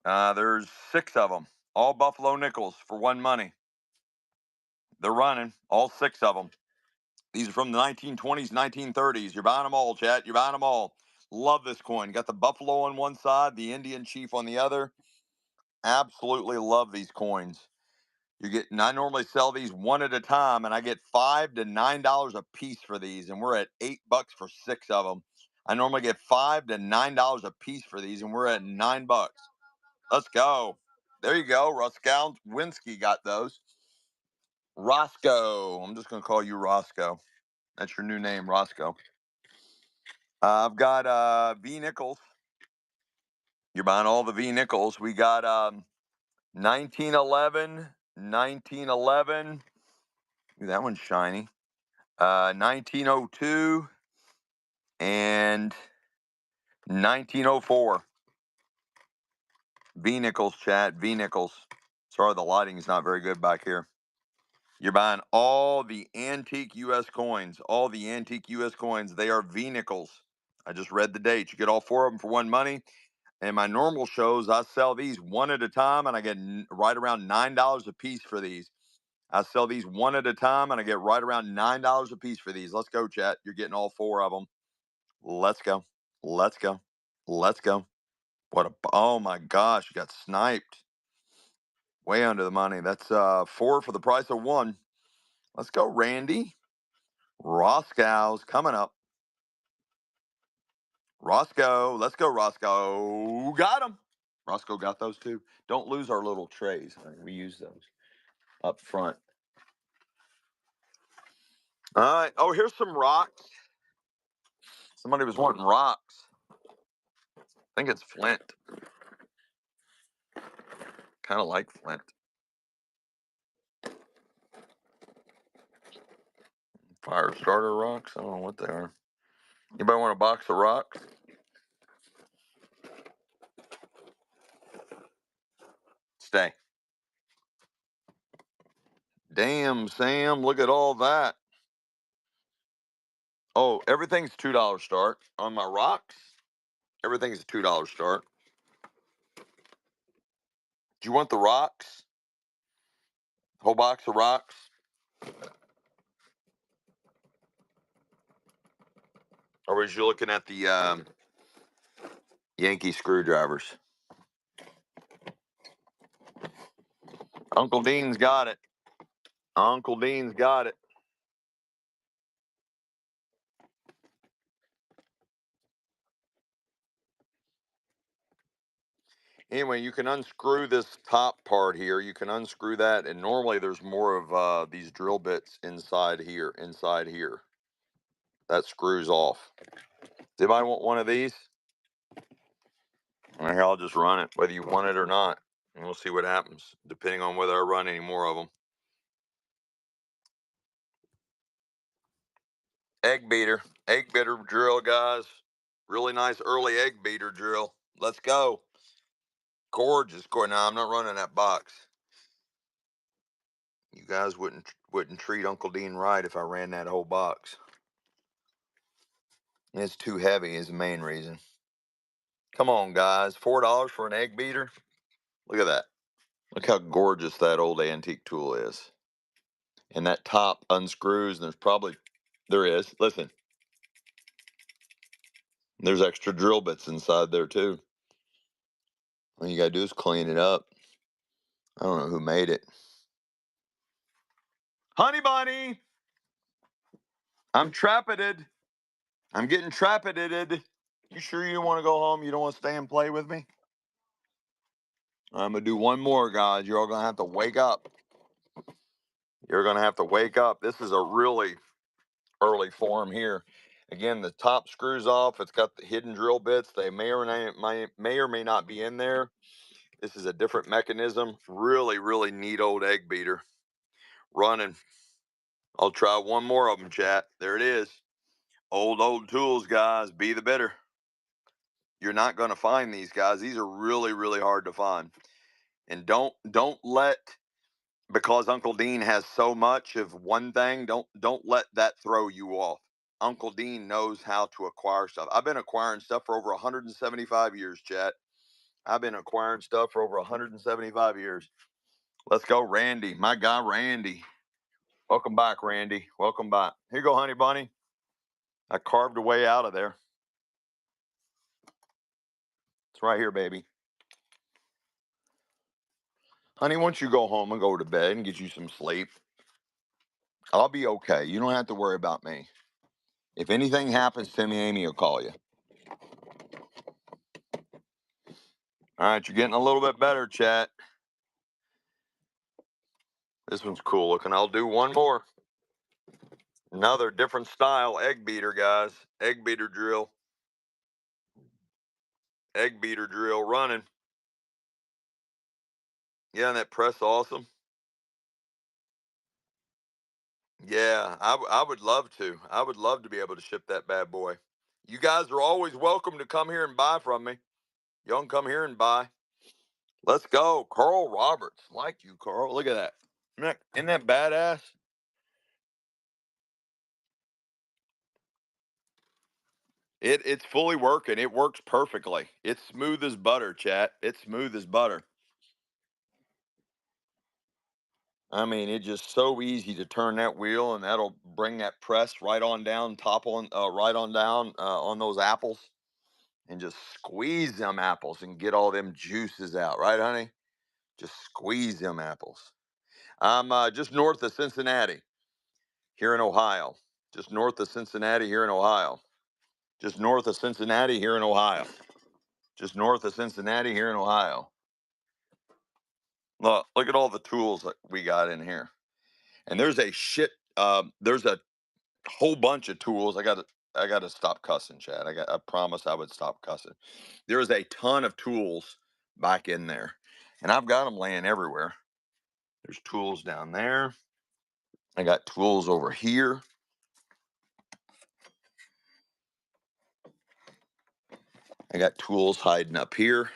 There's 6 of them, all buffalo nickels for one money. They're running, all 6 of them. These are from the 1920s, 1930s. You're buying them all, chat. You're buying them all. Love this coin. Got the buffalo on one side, the Indian chief on the other. Absolutely love these coins. You get, and I normally sell these one at a time, and I get $5 to $9 a piece for these, and we're at $8 for 6 of them. I normally get $5 to $9 a piece for these, and we're at $9. Let's go. There you go. Ruskow Winsky got those. Roscoe. I'm just gonna call you Roscoe. That's your new name, Roscoe. I've got V nickels. You're buying all the V nickels. We got 1911, 1911. Ooh, that one's shiny. 1902 and 1904. V nickels, chat. V nickels. Sorry, the lighting's not very good back here. You're buying all the antique U.S. coins. All the antique U.S. coins. They are V nickels. I just read the date. You get all 4 of them for one money. And my normal shows, I sell these one at a time, and I get right around $9 a piece for these. I sell these one at a time, and I get right around $9 a piece for these. Let's go, chat. You're getting all 4 of them. Let's go. Let's go. Let's go. Oh my gosh, you got sniped. Way under the money. That's 4 for the price of 1. Let's go, Randy. Roscow's coming up. Roscoe. Let's go, Roscoe. Got him. Roscoe got those too. Don't lose our little trays. We use those up front. All right. Oh, here's some rocks. Somebody was wanting rocks. I think it's flint. Kind of like flint. Fire starter rocks. I don't know what they are. Anybody want a box of rocks? Stay. Damn, Sam. Look at all that. Oh, everything's $2 start. On my rocks, everything's a $2 start. Do you want the rocks? Whole box of rocks? Or was you looking at the Yankee screwdrivers? Uncle Dean's got it. Uncle Dean's got it. Anyway, you can unscrew this top part here. You can unscrew that, and normally there's more of these drill bits inside here. Inside here, that screws off. Does anybody want one of these? Here, I'll just run it, whether you want it or not, and we'll see what happens, depending on whether I run any more of them. Egg beater drill, guys. Really nice early egg beater drill. Let's go. Gorgeous. Now I'm not running that box. You guys wouldn't treat Uncle Dean right if I ran that whole box. It's too heavy is the main reason. Come on, guys. $4 for an egg beater. Look at that. Look how gorgeous that old antique tool is. And that top unscrews, and there is. Listen, there's extra drill bits inside there too. All you gotta do is clean it up. I don't know who made it. Honey bunny, I'm trappeted. I'm getting trappeted. You sure you don't want to go home? You don't want to stay and play with me? I'm gonna do one more, guys. You're all gonna have to wake up. You're gonna have to wake up. This is a really early form here. Again, the top screws off. It's got the hidden drill bits. They may or may not be in there. This is a different mechanism. Really, really neat old egg beater. Running. I'll try one more of them, chat. There it is. Old tools, guys. Be the better. You're not going to find these, guys. These are really, really hard to find. And don't let, because Uncle Dean has so much of one thing, don't let that throw you off. Uncle Dean knows how to acquire stuff. I've been acquiring stuff for over 175 years, chat. I've been acquiring stuff for over 175 years. Let's go, Randy. My guy, Randy. Welcome back, Randy. Welcome back. Here you go, honey bunny. I carved a way out of there. It's right here, baby. Honey, once you go home and go to bed and get you some sleep, I'll be okay. You don't have to worry about me. If anything happens to me, Amy will call you. All right, you're getting a little bit better, chat. This one's cool looking. I'll do one more. Another different style egg beater, guys. Egg beater drill. Egg beater drill running. Yeah, and that press awesome. Yeah, I would love to. I would love to be able to ship that bad boy. You guys are always welcome to come here and buy from me. Y'all can come here and buy. Let's go. Carl Roberts. Like you, Carl. Look at that. Isn't that badass? It's fully working. It works perfectly. It's smooth as butter, chat. It's smooth as butter. I mean, it's just so easy to turn that wheel, and that'll bring that press right on down, right on down on those apples, and just squeeze them apples and get all them juices out, right, honey? Just squeeze them apples. I'm just north of Cincinnati, here in Ohio. Just north of Cincinnati, here in Ohio. Just north of Cincinnati, here in Ohio. Just north of Cincinnati, here in Ohio. Look at all the tools that we got in here. And there's a whole bunch of tools. I gotta stop cussing, Chad. I promised I would stop cussing. There's a ton of tools back in there. And I've got them laying everywhere. There's tools down there. I got tools over here. I got tools hiding up here.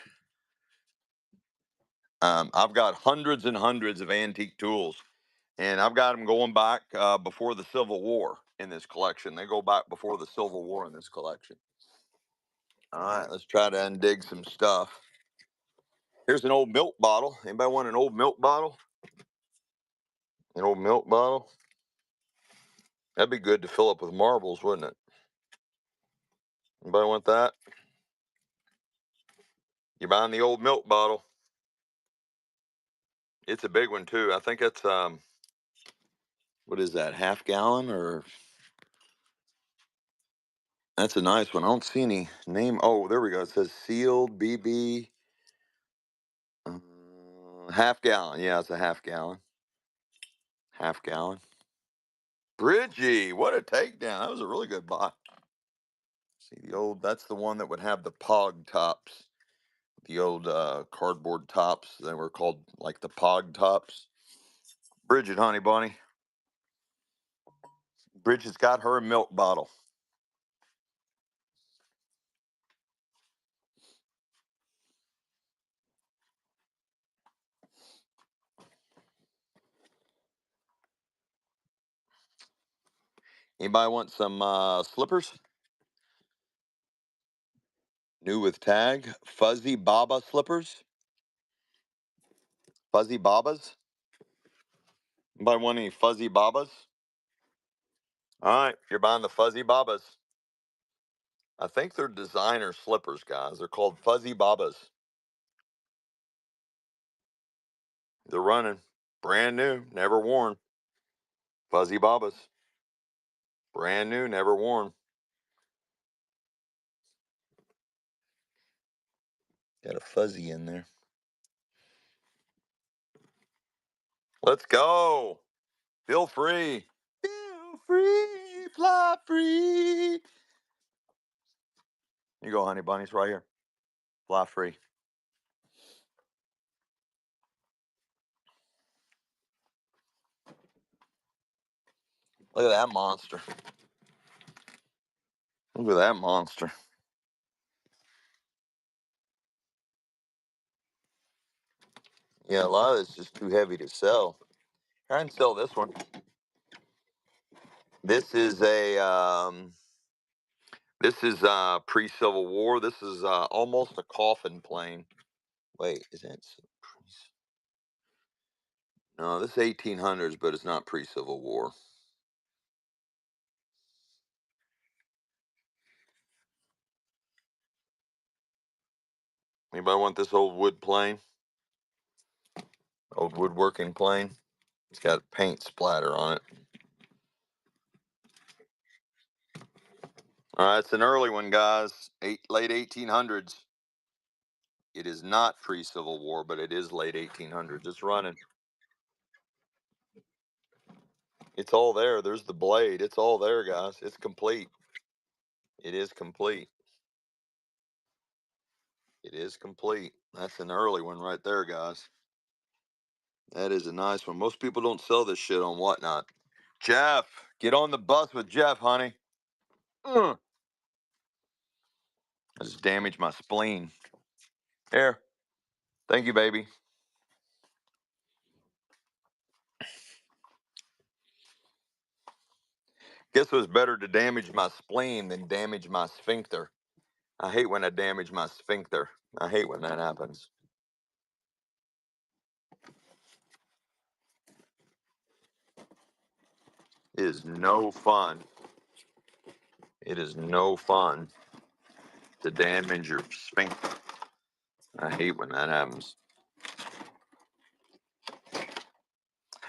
I've got hundreds and hundreds of antique tools, and I've got them going back before the Civil War in this collection. They go back before the Civil War in this collection. All right, let's try to undig some stuff. Here's an old milk bottle. Anybody want an old milk bottle? An old milk bottle? That'd be good to fill up with marbles, wouldn't it? Anybody want that? You're buying the old milk bottle. It's a big one too. I think it's what is that? Half gallon or that's a nice one. I don't see any name. Oh, there we go. It says sealed BB half gallon. Yeah, it's a half gallon. Half gallon. Bridgie, what a takedown. That was a really good buy. See the old, that's the one that would have the pog tops. The old cardboard tops. They were called like the pog tops. Bridget, honey bunny. Bridget's got her a milk bottle. Anybody want some slippers? New with tag. Fuzzy Baba slippers. Fuzzy Babas. Anybody want any Fuzzy Babas? All right, you're buying the Fuzzy Babas. I think they're designer slippers, guys. They're called Fuzzy Babas. They're running. Brand new, never worn. Fuzzy Babas. Brand new, never worn. Got a fuzzy in there. Let's go. Feel free. Feel free. Fly free. You go, honey bunnies, right here. Fly free. Look at that monster. Look at that monster. Yeah, a lot of it's just too heavy to sell. Try and sell this one. This is a pre-Civil War. This is almost a coffin plane. Wait, is that no? This is 1800s, but it's not pre-Civil War. Anybody want this old wood plane? Old woodworking plane. It's got paint splatter on it. All right, it's an early one, guys. Late 1800s. It is not pre-Civil War, but it is late 1800s. It's running. It's all there. There's the blade. It's all there, guys. It's complete. It is complete. It is complete. That's an early one right there, guys. That is a nice one. Most people don't sell this shit on Whatnot. Jeff, get on the bus with Jeff, honey. I just damaged my spleen. Here. Thank you, baby. Guess it was better to damage my spleen than damage my sphincter. I hate when I damage my sphincter. I hate when that happens. It is no fun. It is no fun to damage your sphincter. I hate when that happens.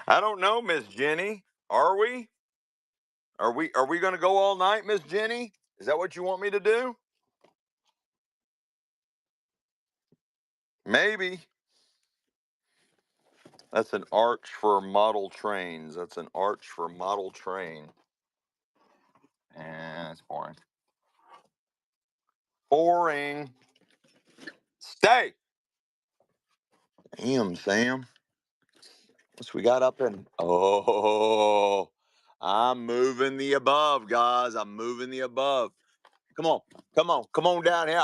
I don't know, Miss Jenny. Are we? Are we going to go all night, Miss Jenny? Is that what you want me to do? Maybe. That's an arch for model trains. That's an arch for model train. And it's boring. Boring. Stay. Damn, Sam. What's we got up in? Oh, I'm moving the above, guys. I'm moving the above. Come on. Come on. Come on down here.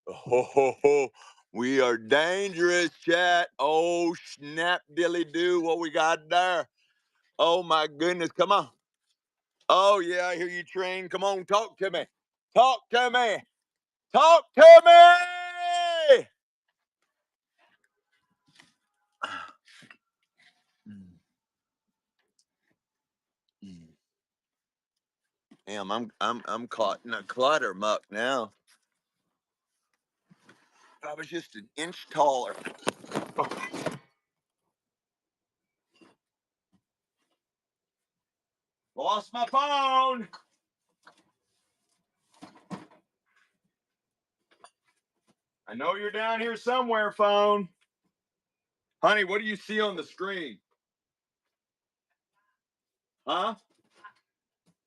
Oh, we are dangerous, chat. Oh, snap dilly do. What we got there? Oh, my goodness. Come on. Oh, yeah. I hear you, train. Come on. Talk to me. Talk to me. Talk to me. Damn, I'm caught in a clutter muck now. If I was just an inch taller. Lost my phone. I know you're down here somewhere, phone. Honey, what do you see on the screen? Huh?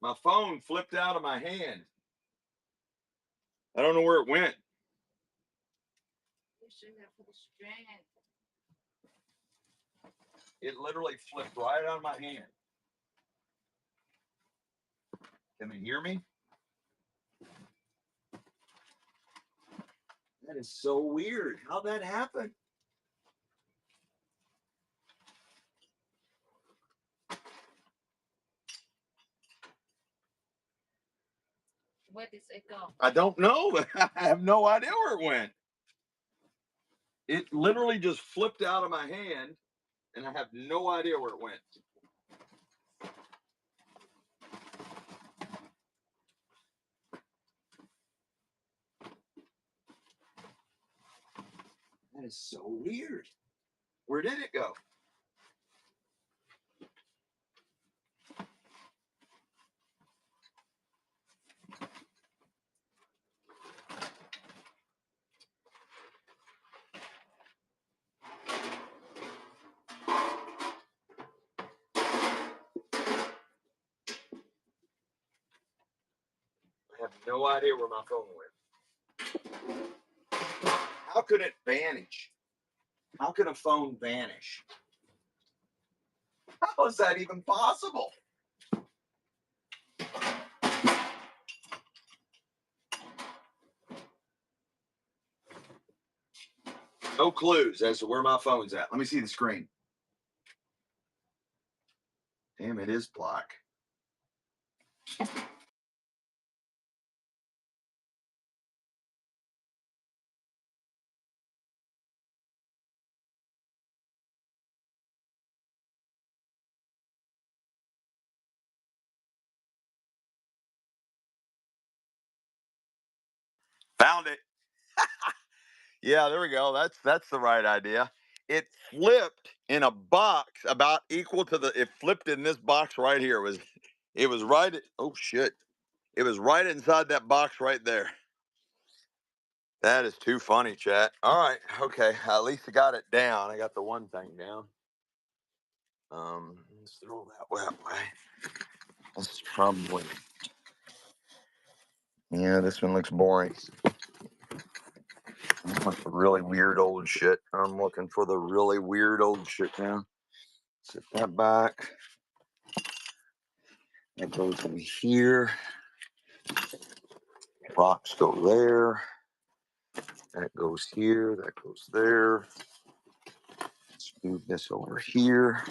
My phone flipped out of my hand. I don't know where it went. It literally flipped right out of my hand. Can they hear me? That is so weird. How'd that happen? Where did it go? I don't know. I have no idea where it went. It literally just flipped out of my hand, and I have no idea where it went. That is so weird. Where did it go? I have no idea where my phone went. How could it vanish? How can a phone vanish? How is that even possible? No clues as to where my phone's at. Let me see the screen. Damn, it is black. Found it. Yeah, there we go. That's the right idea. It flipped in a box about equal to the. It flipped in this box right here. It was right. Oh shit! It was right inside that box right there. That is too funny, chat. All right, okay. At least I got it down. I got the one thing down. Let's throw that way. This is probably. Yeah, this one looks boring. I'm looking for really weird old shit. I'm looking for the really weird old shit now. Set that back. That goes in here. Rocks go there. That goes here. That goes there. Let's move this over here.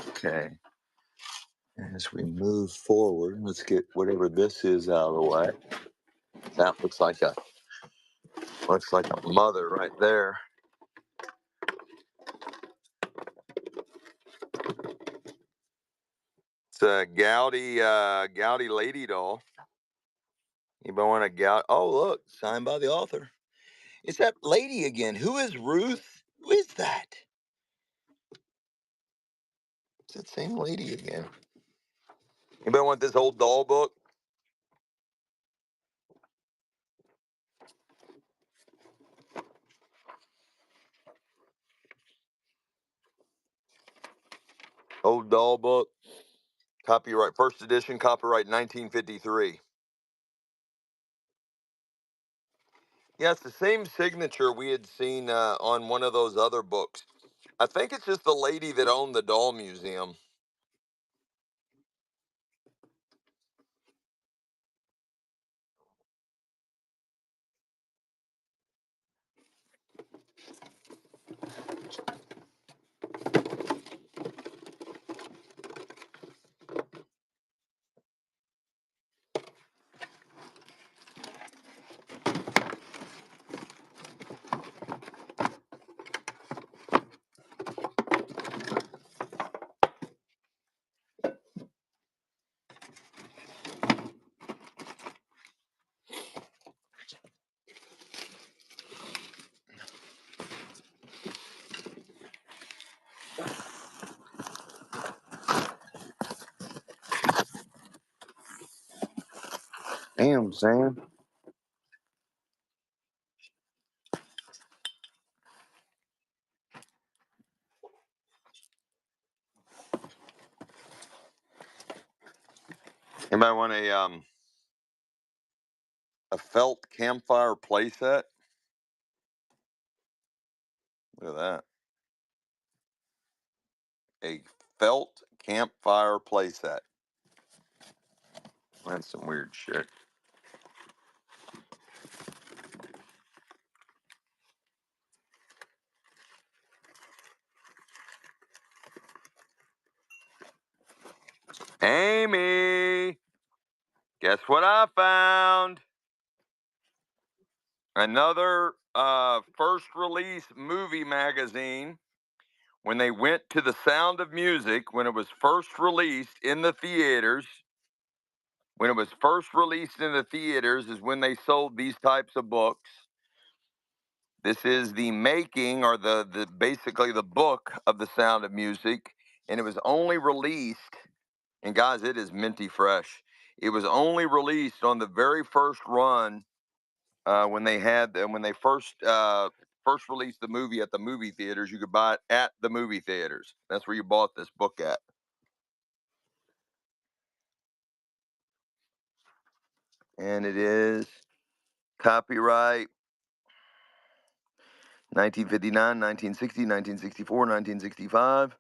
Okay. As we move forward, let's get whatever this is out of the way. That looks like a mother right there. It's a Goudy lady doll. Anybody want a Goudy? Oh, look, signed by the author. It's that lady again. Who is Ruth? Who is that? It's that same lady again. Anybody want this old doll book? Old doll book. Copyright, first edition, copyright 1953. Yeah, it's the same signature we had seen on one of those other books. I think it's just the lady that owned the doll museum. Damn, Sam. Anybody want a felt campfire playset? Look at that. A felt campfire playset. That's some weird shit. Amy, guess what I found? Another first release movie magazine. When they went to The Sound of Music, when it was first released in the theaters, is when they sold these types of books. This is the making, or the basically the book of The Sound of Music, and it was only released. And guys, it is minty fresh. It was only released on the very first run, when they first released the movie at the movie theaters. You could buy it at the movie theaters. That's where you bought this book at. And it is copyright 1959, 1960, 1964, 1965.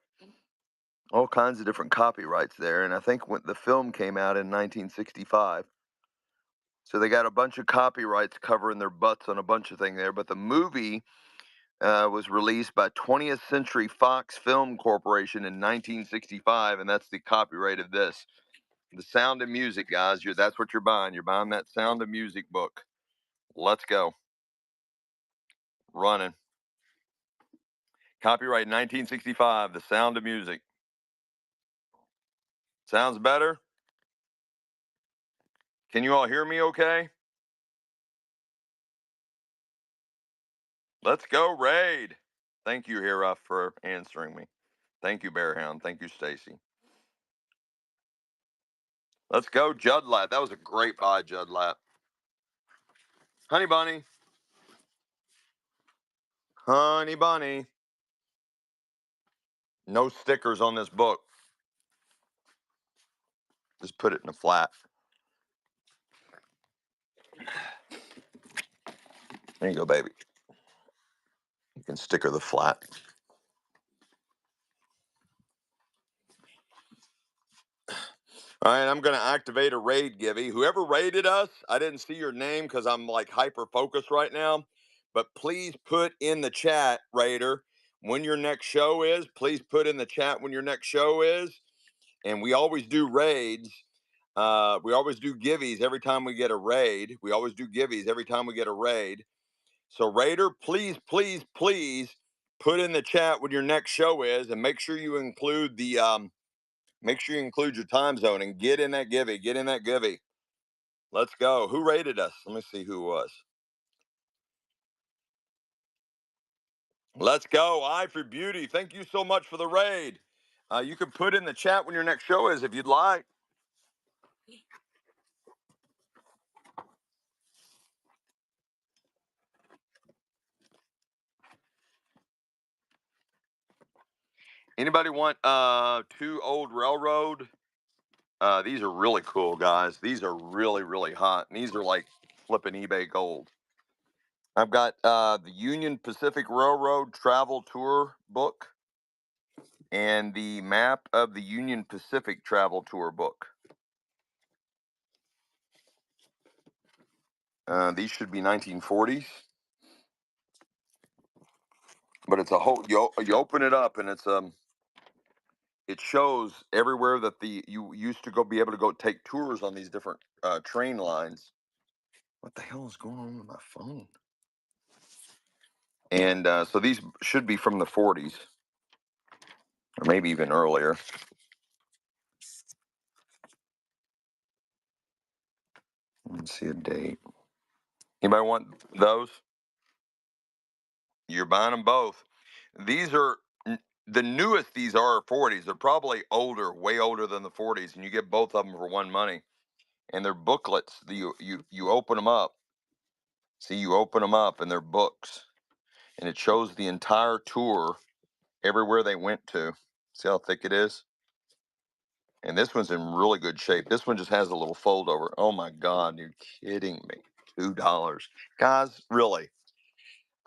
All kinds of different copyrights there. And I think when the film came out in 1965. So they got a bunch of copyrights covering their butts on a bunch of things there. But the movie was released by 20th Century Fox Film Corporation in 1965, and that's the copyright of this. The Sound of Music, guys. That's what you're buying. You're buying that Sound of Music book. Let's go. Running. Copyright 1965, The Sound of Music. Sounds better? Can you all hear me okay? Let's go, Raid. Thank you, Hira, for answering me. Thank you, Bearhound. Thank you, Stacy. Let's go, Judd Lap. That was a great buy, Judd Lap. Honey Bunny. Honey Bunny. No stickers on this book. Just put it in a flat. There you go, baby. You can sticker the flat. All right, I'm going to activate a raid, Givy. Whoever raided us, I didn't see your name because I'm like hyper focused right now. But please put in the chat, Raider, when your next show is. Please put in the chat when your next show is. And we always do raids. We always do givvies every time we get a raid. We always do givvies every time we get a raid. So, Raider, please, please, please put in the chat when your next show is, and make sure you include your time zone and get in that givey. Get in that givey. Let's go. Who rated us? Let me see who was. Let's go. Eye for Beauty. Thank you so much for the raid. You can put in the chat when your next show is if you'd like. Anybody want two old railroad? These are really cool, guys. These are really, really hot. And these are like flipping eBay gold. I've got the Union Pacific Railroad Travel Tour book and the map of the Union Pacific Travel Tour book. These should be 1940s, but it's a whole. You open it up and it shows everywhere that you used to go be able to go take tours on these different train lines. What the hell is going on with my phone? And so these should be from the 40s, or maybe even earlier. Let's see a date. Anybody want those? You're buying them both. These are the newest. These are 40s. They're probably older, way older than the 40s, and you get both of them for one money. And they're booklets. You open them up. See, you open them up, and they're books, and it shows the entire tour, everywhere they went to. See how thick it is? And this one's in really good shape. This one just has a little fold over. Oh my God, you're kidding me. $2. Guys, really.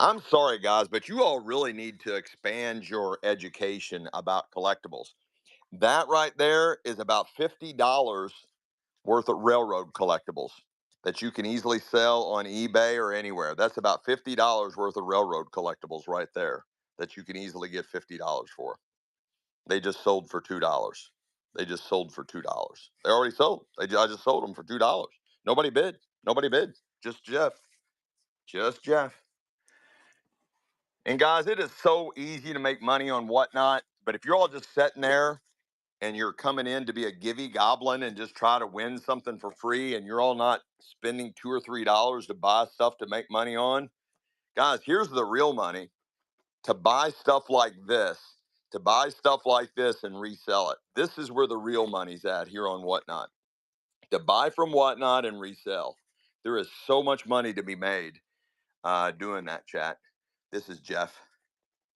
I'm sorry, guys, but you all really need to expand your education about collectibles. That right there is about $50 worth of railroad collectibles that you can easily sell on eBay or anywhere. That's about $50 worth of railroad collectibles right there that you can easily get $50 for. They just sold for $2. They just sold for $2. They already sold. I just sold them for $2. Nobody bid. Nobody bid. Just Jeff. Just Jeff. And guys, it is so easy to make money on whatnot. But if you're all just sitting there and you're coming in to be a givey goblin and just try to win something for free, and you're all not spending $2 or $3 to buy stuff to make money on, Guys, here's the real money to buy stuff like this, to buy stuff like this and resell it. This is where the real money's at here on Whatnot. To buy from Whatnot and resell. There is so much money to be made doing that, chat. This is Jeff.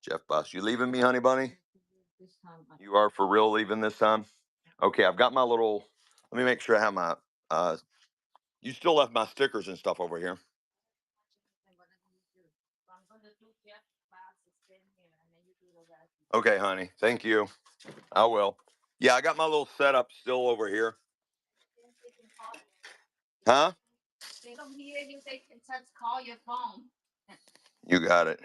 Jeff Bus. You leaving me, honey bunny? You are for real leaving this time? Okay, I've got my little, let me make sure I have my, you still left my stickers and stuff over here. Okay, honey. Thank you. I will. Yeah, I got my little setup still over here. Huh? You got it.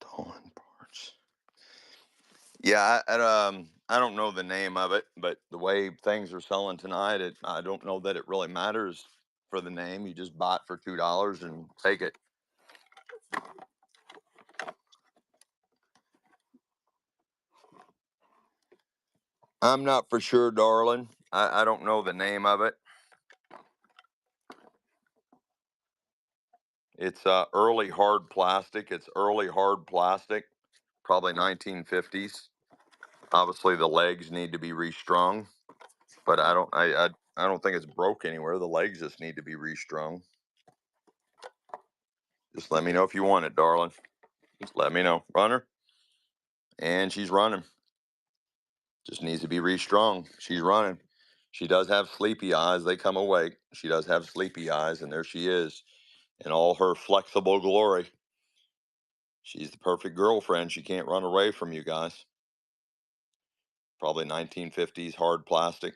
Dawn parts. Yeah, I don't know the name of it, but the way things are selling tonight, I don't know that it really matters for the name. You just buy it for $2 and take it. I'm not for sure, darling. I don't know the name of it. It's early hard plastic. It's early hard plastic, probably 1950s. Obviously, the legs need to be restrung, but I don't think it's broke anywhere. The legs just need to be restrung. Just let me know if you want it, darling. Just let me know. Runner, and she's running. Just needs to be restrung. She's running. She does have sleepy eyes. They come awake. She does have sleepy eyes, and there she is in all her flexible glory. She's the perfect girlfriend. She can't run away from you guys. Probably 1950s hard plastic.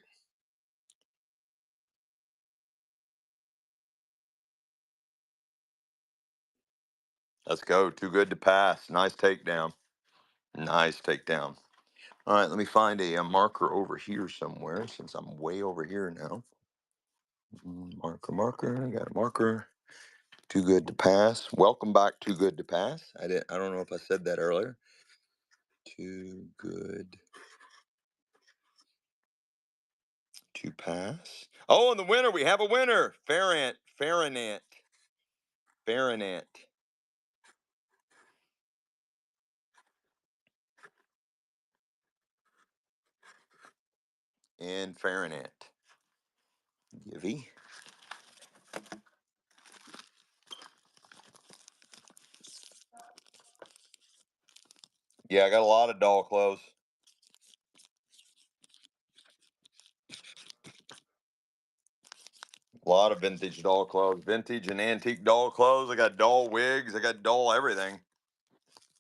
Let's go. Too good to pass. Nice takedown. Nice takedown. All right, let me find a marker over here somewhere since I'm way over here now. Marker. I got a marker. Too good to pass. Welcome back. Too good to pass. I don't know if I said that earlier. Too good to pass. Oh, and the winner. We have a winner. Farinant. And Farinant. Givey. Yeah, I got a lot of doll clothes. A lot of vintage doll clothes. Vintage and antique doll clothes. I got doll wigs. I got doll everything.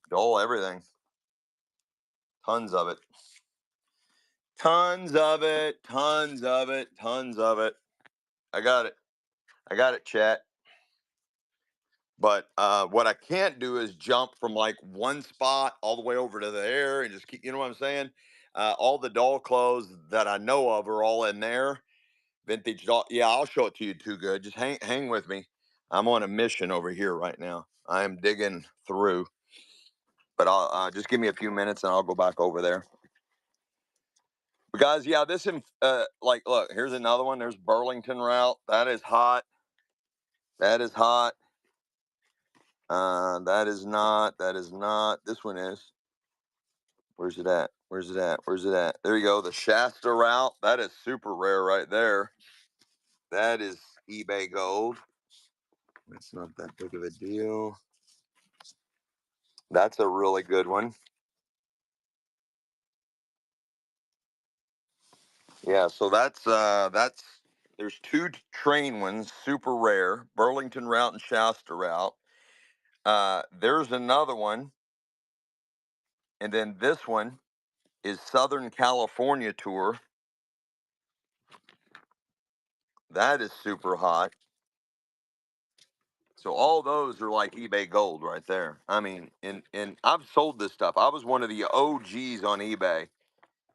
Doll everything. Tons of it. Tons of it. Tons of it. Tons of it. I got it. I got it, chat. But what I can't do is jump from like one spot all the way over to there and just keep, you know what I'm saying? All the doll clothes that I know of are all in there. Vintage doll. Yeah, I'll show it to you too good. Just hang with me. I'm on a mission over here right now. I am digging through, but I'll just give me a few minutes and I'll go back over there. But guys, yeah, like, look, here's another one. There's Burlington route. That is hot. That is hot. That is not. That is not. This one is. Where's it at? Where's it at? Where's it at? There you go. The Shasta route. That is super rare right there. That is eBay gold. That's not that big of a deal. That's a really good one. Yeah, so that's there's two train ones, super rare, Burlington route and Shasta route. There's another one, and then this one is Southern California tour. That is super hot. So all those are like eBay gold right there. I mean, and I've sold this stuff. I was one of the OGs on eBay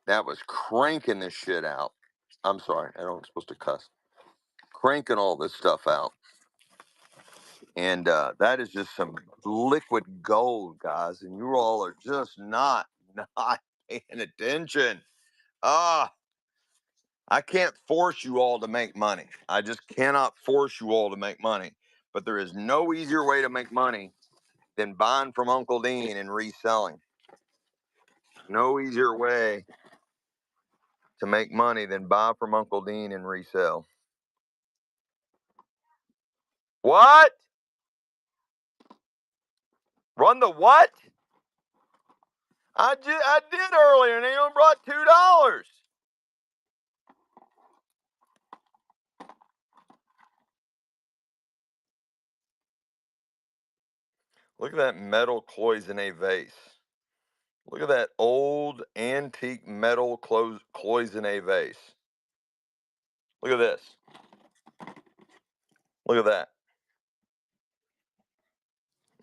that was cranking this shit out. I'm sorry, I don't supposed to cuss. Cranking all this stuff out. And that is just some liquid gold, guys. And you all are just not paying attention. Ah, I can't force you all to make money. I just cannot force you all to make money. But there is no easier way to make money than buying from Uncle Dean and reselling. No easier way to make money than buy from Uncle Dean and resell. What? Run the what? I did earlier, and they only brought $2. Look at that metal cloisonne vase. Look at that old antique metal cloisonne vase. Look at this. Look at that.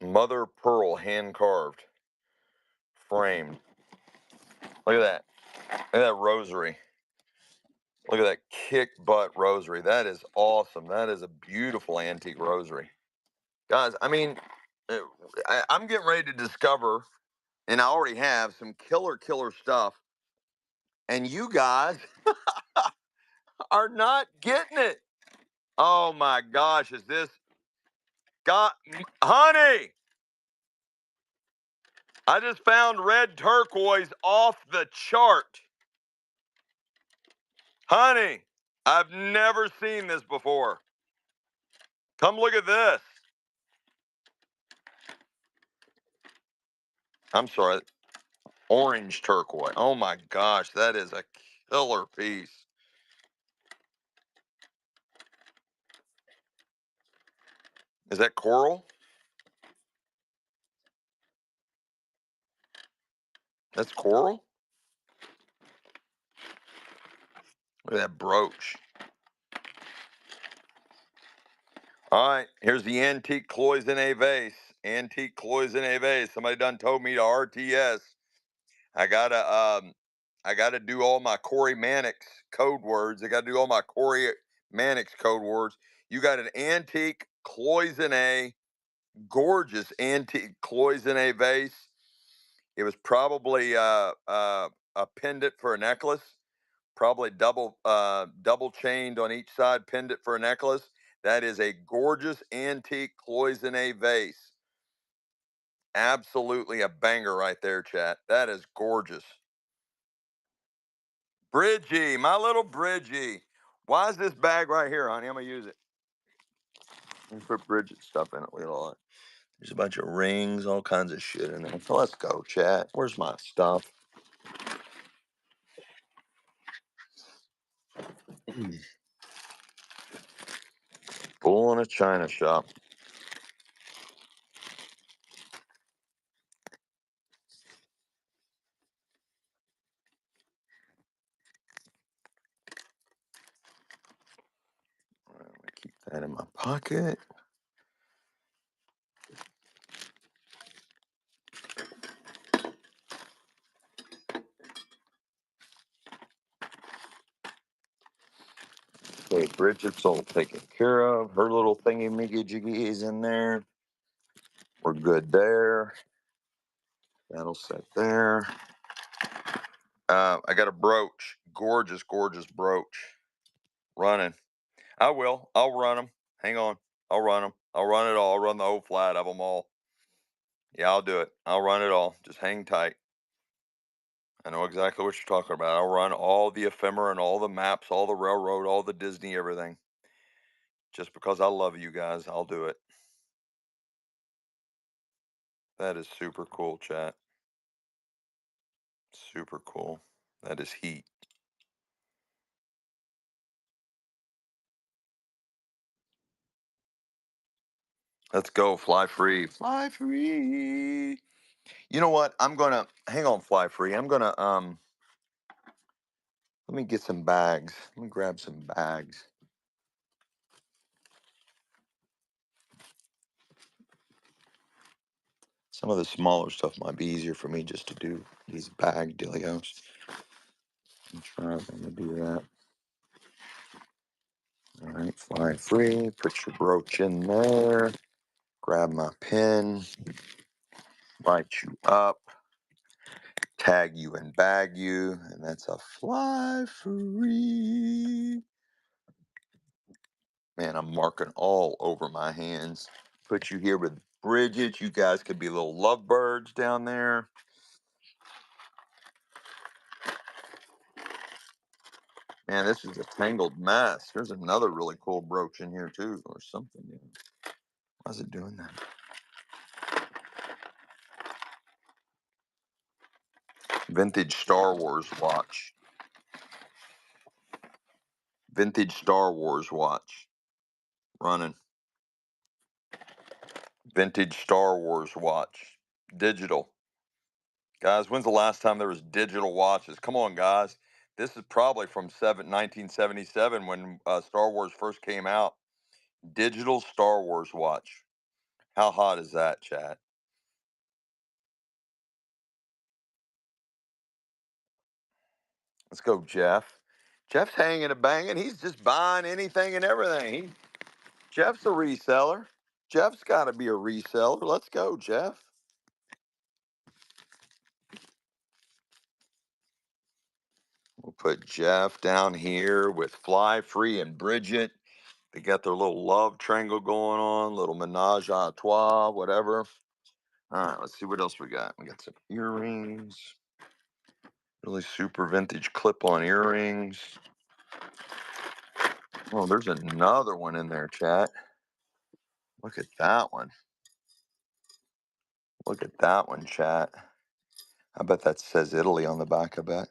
Mother pearl hand carved, framed. Look at that. Look at that rosary. Look at that kick butt rosary. That is awesome. That is a beautiful antique rosary. Guys, I mean, uh, I'm getting ready to discover, and I already have, some killer stuff. And you guys are not getting it. Oh my gosh, is this God, honey? I just found red turquoise off the chart. Honey, I've never seen this before. Come look at this. I'm sorry, orange turquoise. Oh my gosh, that is a killer piece. Is that coral? That's coral? Look at that brooch. All right, here's the antique cloisonne vase. Antique cloisonne vase. Somebody done told me to RTS. I gotta I gotta do all my Corey Mannix code words. I gotta do all my Corey Mannix code words. You got an antique cloisonne, gorgeous antique cloisonne vase. It was probably a pendant for a necklace, probably double chained on each side pendant for a necklace. That is a gorgeous antique cloisonne vase. Absolutely a banger right there, chat. That is gorgeous. Bridgie, my little Bridgie. Why is this bag right here, honey? I'm gonna use it. Let me put Bridget stuff in it. Look at all that. There's a bunch of rings, all kinds of shit in there. So let's go, chat. Where's my stuff? Bull in a china shop. All right, I'm gonna keep that in my pocket. Okay, Bridget's all taken care of. Her little thingy miggy jiggy is in there. We're good there. That'll sit there. I got a brooch. Gorgeous brooch. Running. I will. I'll run them. Hang on. I'll run them. I'll run it all. I'll run the whole flat of them all. Yeah, I'll do it. I'll run it all. Just hang tight. I know exactly what you're talking about. I'll run all the ephemera and all the maps, all the railroad, all the Disney, everything. Just because I love you guys, I'll do it. That is super cool, chat. Super cool. That is heat. Let's go. Fly free. Fly free. You know what? I'm gonna hang on, fly free. I'm gonna let me get some bags. Let me grab some bags. Some of the smaller stuff might be easier for me just to do these bag dealios. I'm trying to do that. All right, fly free. Put your brooch in there. Grab my pen. Write you up. Tag you and bag you, and that's a fly free. Man, I'm marking all over my hands. Put you here with Bridget. You guys could be little lovebirds down there. Man, this is a tangled mess. There's another really cool brooch in here too, or something. Yeah. Why is it doing that? Vintage Star Wars watch. Vintage Star Wars watch. Running. Vintage Star Wars watch. Digital. Guys, when's the last time there was digital watches? Come on, guys. This is probably from 1977 when Star Wars first came out. Digital Star Wars watch. How hot is that, chat? Let's go, Jeff. Jeff's hanging and banging. He's just buying anything and everything. Jeff's a reseller. Jeff's got to be a reseller. Let's go, Jeff. We'll put Jeff down here with Fly Free and Bridget. They got their little love triangle going on, little menage a trois, whatever. All right, let's see what else we got. We got some earrings, really super vintage clip-on earrings. Oh, there's another one in there, chat. Look at that one. Look at that one, chat. I bet that says Italy on the back. I bet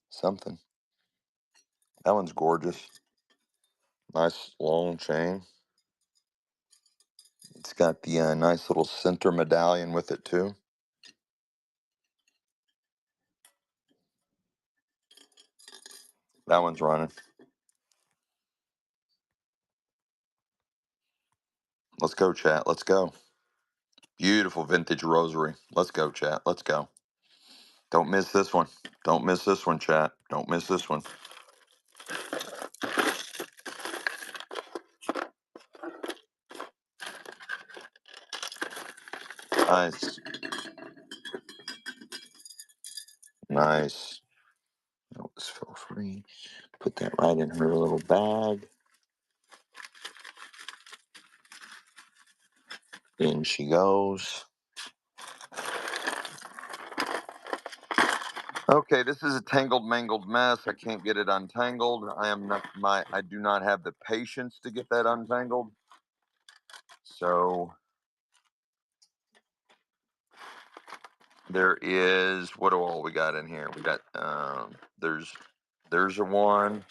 something. That one's gorgeous. Nice long chain. It's got the nice little center medallion with it too. That one's running. Let's go, chat. Let's go. Beautiful vintage rosary. Let's go, chat. Let's go. Don't miss this one. Don't miss this one, chat. Don't miss this one. Nice. Nice. That was feel free. Put that right in her little bag. In she goes. Okay, this is a tangled, mangled mess. I can't get it untangled. I do not have the patience to get that untangled. So there is, what do all we got in here? We got there's a one.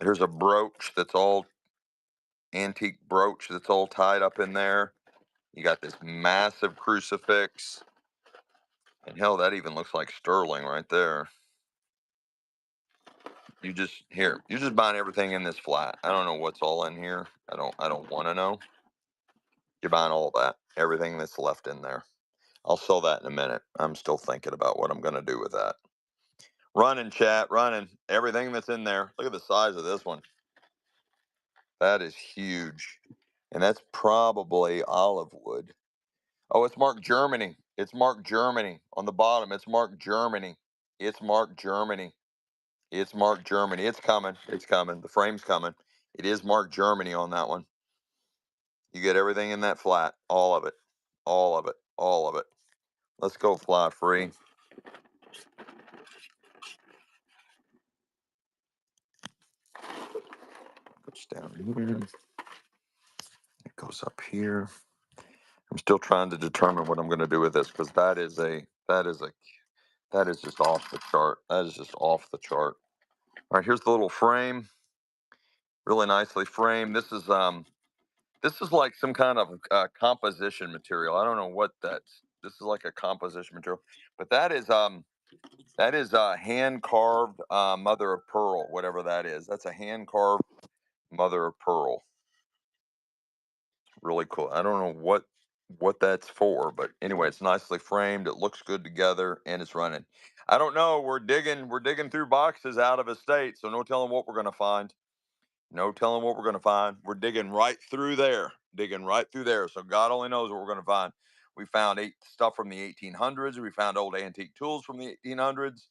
There's a brooch that's all antique brooch that's all tied up in there. You got this massive crucifix. And hell, that even looks like sterling right there. You're just buying everything in this flat. I don't know what's all in here. I don't want to know. You're buying all that. Everything that's left in there. I'll sell that in a minute. I'm still thinking about what I'm gonna do with that. Running, chat, running. Everything that's in there. Look at the size of this one. That is huge. And that's probably olive wood. Oh, it's marked Germany. It's marked Germany. On the bottom, it's marked Germany. It's marked Germany. It's marked Germany. It's coming. It's coming. The frame's coming. It is marked Germany on that one. You get everything in that flat. All of it. All of it. All of it. Let's go, fly free. Goes down here. It goes up here. I'm still trying to determine what I'm going to do with this because that is just off the chart. That is just off the chart. All right, here's the little frame. Really nicely framed. This is like some kind of composition material. I don't know what that's. This is like a composition material, but that is a hand carved mother of pearl, whatever that is. That's a hand carved mother of pearl. Really cool. I don't know what that's for, but anyway, it's nicely framed. It looks good together, and it's running. I don't know. We're digging through boxes out of a state, so no telling what we're gonna find. No telling what we're gonna find. We're digging right through there. Digging right through there. So God only knows what we're gonna find. We found stuff from the 1800s. We found old antique tools from the 1800s.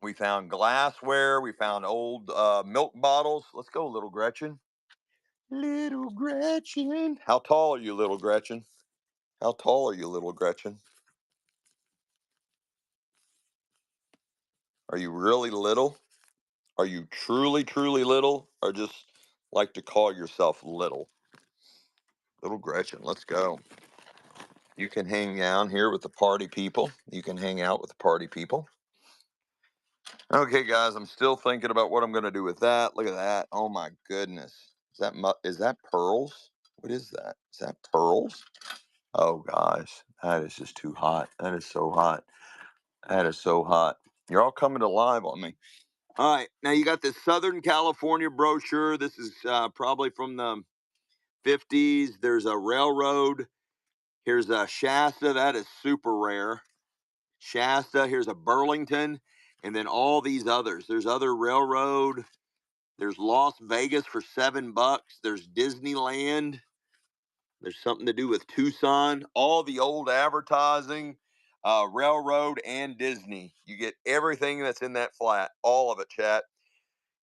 We found glassware. We found old milk bottles. Let's go, little Gretchen. Little Gretchen. How tall are you, little Gretchen? How tall are you, little Gretchen? Are you really little? Are you truly, truly little? Or just like to call yourself little? Little Gretchen, let's go. You can hang down here with the party people. You can hang out with the party people. Okay, guys, I'm still thinking about what I'm going to do with that. Look at that. Oh my goodness. Is that pearls? What is that? Is that pearls? Oh gosh, that is just too hot. That is so hot. That is so hot. You're all coming alive on me. All right, now you got this Southern California brochure. This is probably from the 50s. There's a railroad. Here's a Shasta. That is super rare. Shasta. Here's a Burlington. And then all these others. There's other railroad. There's Las Vegas for $7. There's Disneyland. There's something to do with Tucson. All the old advertising, railroad, and Disney. You get everything that's in that flat. All of it, chat.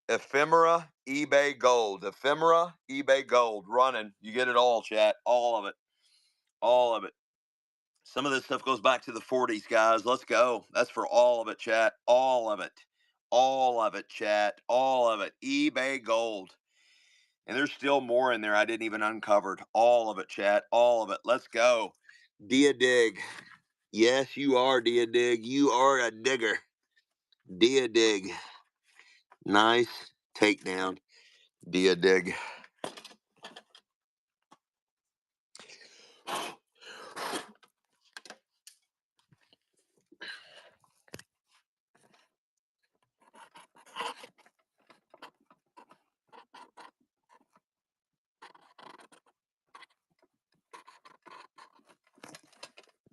Ephemera, eBay gold. Ephemera, eBay gold. Running. You get it all, chat. All of it. All of it. Some of this stuff goes back to the 40s, guys. Let's go. That's for all of it, chat. All of it. All of it, chat. All of it. eBay gold. And there's still more in there I didn't even uncovered. All of it, chat. All of it. Let's go. Dia Dig. Yes, you are, Dia Dig. You are a digger. Dia Dig. Nice takedown. Dia Dig.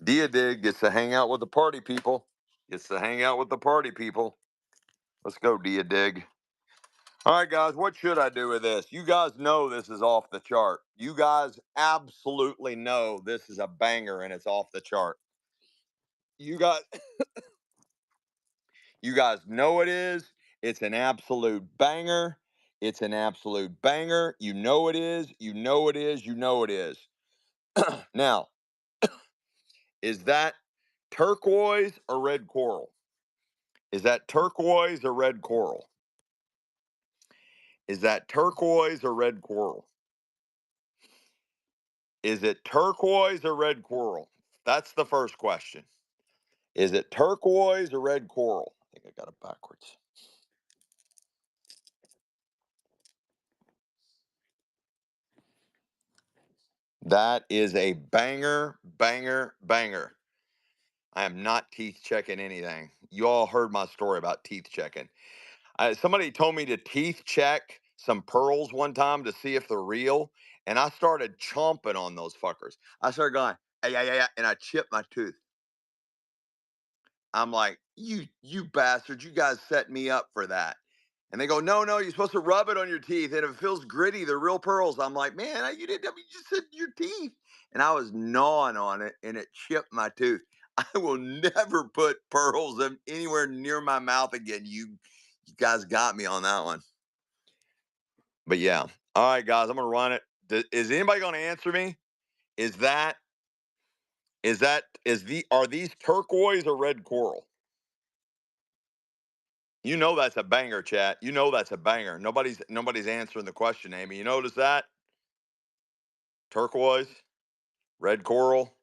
Dia Dig gets to hang out with the party people. Gets to hang out with the party people. Let's go, Dia Dig. All right, guys, what should I do with this? You guys know this is off the chart. You guys absolutely know this is a banger and it's off the chart. You guys, you guys know it is. It's an absolute banger. It's an absolute banger. You know it is. You know it is. You know it is. Now, is that turquoise or red coral? Is that turquoise or red coral? Is that turquoise or red coral? Is it turquoise or red coral? That's the first question. Is it turquoise or red coral? I think I got it backwards. That is a banger, banger, banger. I am not teeth checking anything. You all heard my story about teeth checking. Somebody told me to teeth check some pearls one time to see if they're real, and I started chomping on those fuckers. I started going, "Ay, ay, ay, ay," and I chipped my tooth. I'm like, you bastards, you guys set me up for that. And they go, no, no, you're supposed to rub it on your teeth. And if it feels gritty, they're real pearls. I'm like, man, you didn't, you just said your teeth. And I was gnawing on it and it chipped my tooth. I will never put pearls anywhere near my mouth again. You guys got me on that one. But yeah. All right, guys, I'm going to run it. Is anybody going to answer me? Is that, are these turquoise or red coral? You know that's a banger, chat. You know that's a banger. Nobody's answering the question, Amy. You notice that? Turquoise, red coral.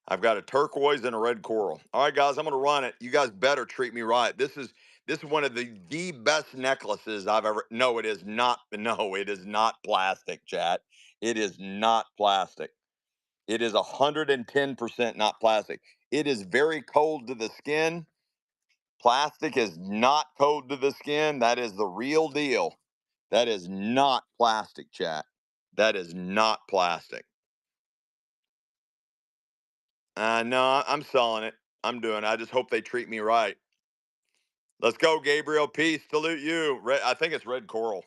I've got a turquoise and a red coral. All right, guys, I'm gonna run it. You guys better treat me right. This is one of the best necklaces I've ever. No, it is not. No, it is not plastic, chat. It is not plastic. It is 110% not plastic. It is very cold to the skin. Plastic is not cold to the skin. That is the real deal. That is not plastic, chat. That is not plastic. No, I'm selling it. I'm doing it. I just hope they treat me right. Let's go, Gabriel. Peace. Salute you. I think it's red coral.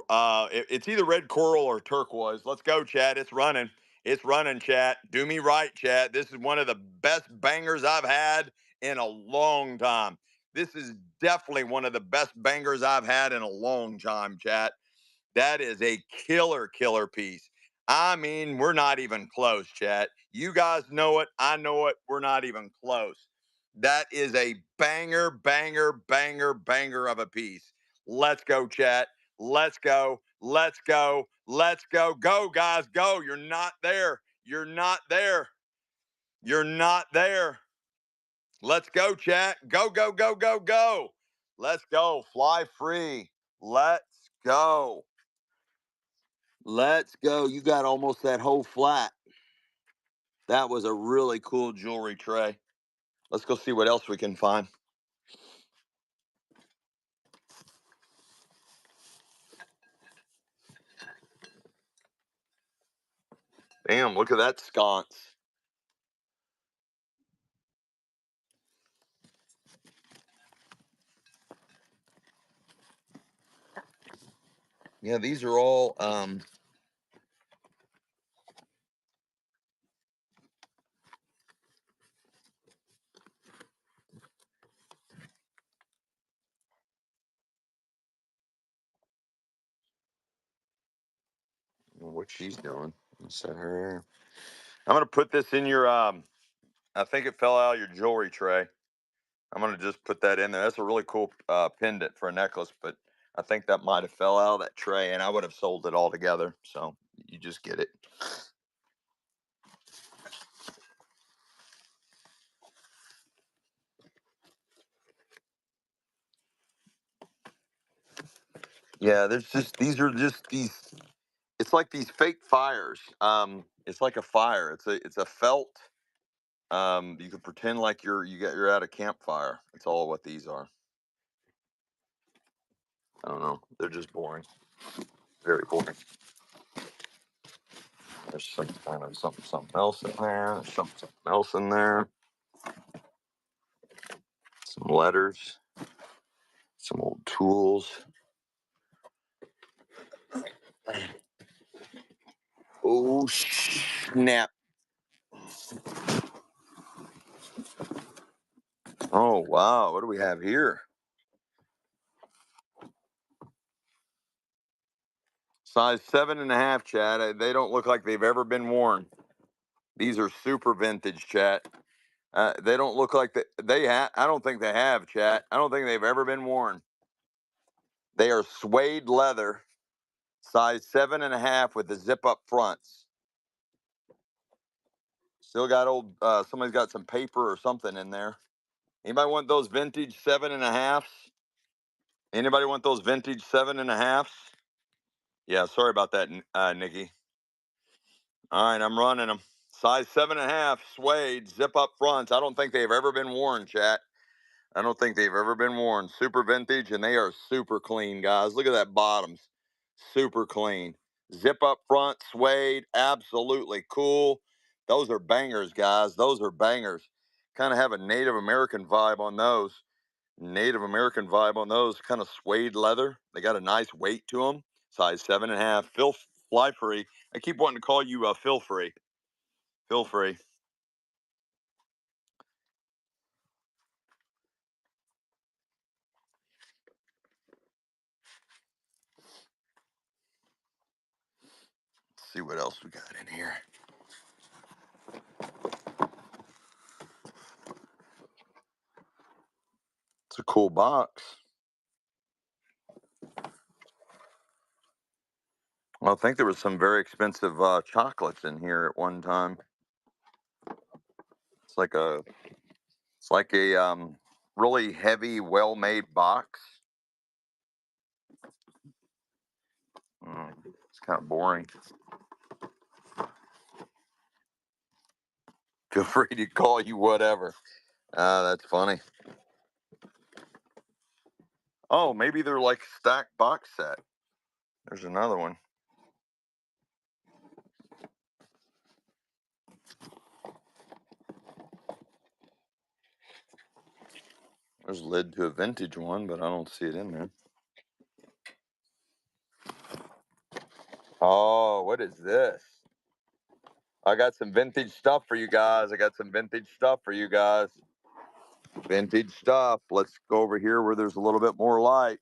It's either red coral or turquoise. Let's go, Chad. It's running. It's running, chat. Do me right, chat. This is one of the best bangers I've had in a long time. This is definitely one of the best bangers I've had in a long time, chat. That is a killer, killer piece. I mean, we're not even close, chat. You guys know it. I know it. We're not even close. That is a banger, banger, banger, banger of a piece. Let's go, chat. Let's go. Let's go. Let's go. Go, guys. Go. You're not there. You're not there. You're not there. Let's go, chat. Go, go, go, go, go. Let's go. Fly free. Let's go. Let's go. You got almost that whole flat. That was a really cool jewelry tray. Let's go see what else we can find. Damn, look at that sconce. Yeah, these are all what she's doing. Set her. I'm gonna put this in your I think it fell out of your jewelry tray. I'm gonna just put that in there. That's a really cool pendant for a necklace, but I think that might have fell out of that tray and I would have sold it all together. So you just get it. Yeah, there's just these are just these it's like these fake fires. It's like a fire. It's a felt. You could pretend like you're at a campfire. That's all what these are. I don't know. They're just boring. Very boring. There's some kind of something else in there. There's something else in there. Some letters. Some old tools. Oh snap! Oh wow! What do we have here? Size 7.5, Chad. They don't look like they've ever been worn. These are super vintage, chat. They don't look like they have. I don't think they have, chat. I don't think they've ever been worn. They are suede leather, size 7.5 with the zip up fronts. Still got old. Somebody's got some paper or something in there. Anybody want those vintage 7.5s? Anybody want those vintage 7.5s? Yeah, sorry about that, Nikki. All right, I'm running them. Size 7.5, suede, zip up fronts. I don't think they've ever been worn, chat. I don't think they've ever been worn. Super vintage, and they are super clean, guys. Look at that bottoms. Super clean. Zip up front, suede, absolutely cool. Those are bangers, guys. Those are bangers. Kind of have a Native American vibe on those. Native American vibe on those. Kind of suede leather. They got a nice weight to them. Size 7.5. Fly free. I keep wanting to call you Phil free. Feel free. Let's see what else we got in here. It's a cool box. Well, I think there was some very expensive chocolates in here at one time. It's like a it's like a really heavy, well-made box. It's kind of boring. Feel free to call you whatever. That's funny. Oh, maybe they're like stacked box set. There's another one. There's a lid to a vintage one, but I don't see it in there. Oh, what is this? I got some vintage stuff for you guys. I got some vintage stuff for you guys. Vintage stuff. Let's go over here where there's a little bit more light.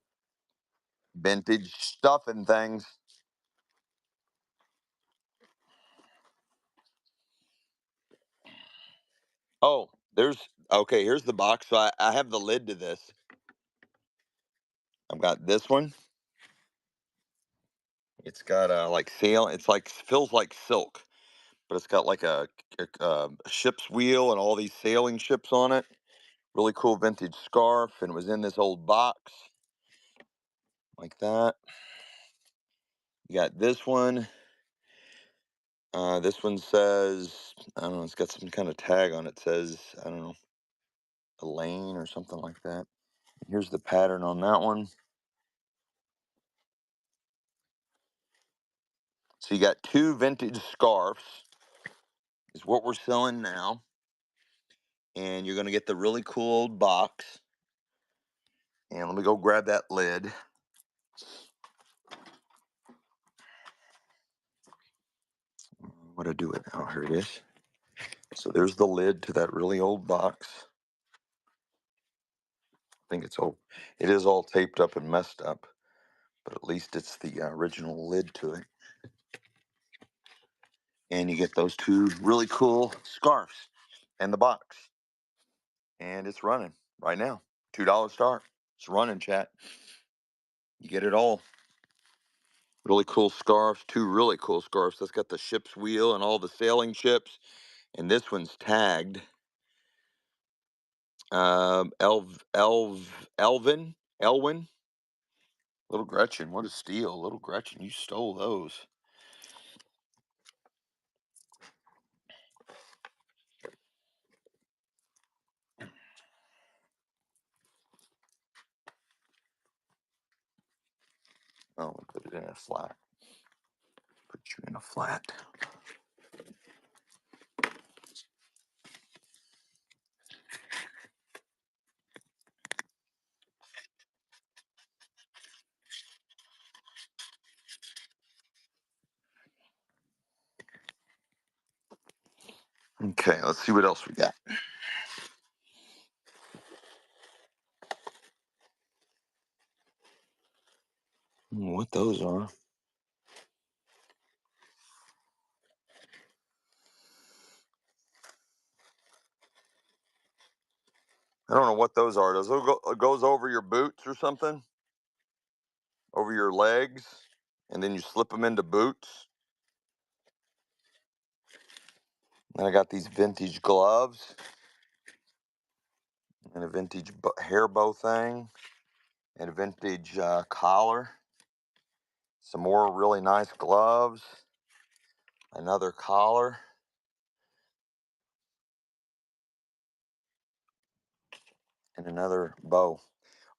Vintage stuff and things. Oh, okay, here's the box. So I have the lid to this. I've got this one. It's got like sail. It's like feels like silk, but it's got like a ship's wheel and all these sailing ships on it. Really cool vintage scarf, and it was in this old box like that. You got this one. This one says, I don't know, it's got some kind of tag on it. It says, I don't know, Elaine or something like that. Here's the pattern on that one. So you got two vintage scarves, is what we're selling now. And you're going to get the really cool old box. And let me go grab that lid. What do I do it now? Here it is. So there's the lid to that really old box. I think it is all taped up and messed up, but at least it's the original lid to it. And you get those two really cool scarves and the box. And it's running right now. $2 start. It's running, chat. You get it all. Really cool scarves, two really cool scarves. That's got the ship's wheel and all the sailing ships. And this one's tagged. Elwin. Little Gretchen, what a steal. Little Gretchen, you stole those. Oh, we put it in a flat. Put you in a flat. Okay, let's see what else we got. What those are. I don't know what those are. Does those goes over your boots or something? Over your legs? And then you slip them into boots? Then I got these vintage gloves and a vintage hair bow thing and a vintage collar. Some more really nice gloves. Another collar. And another bow.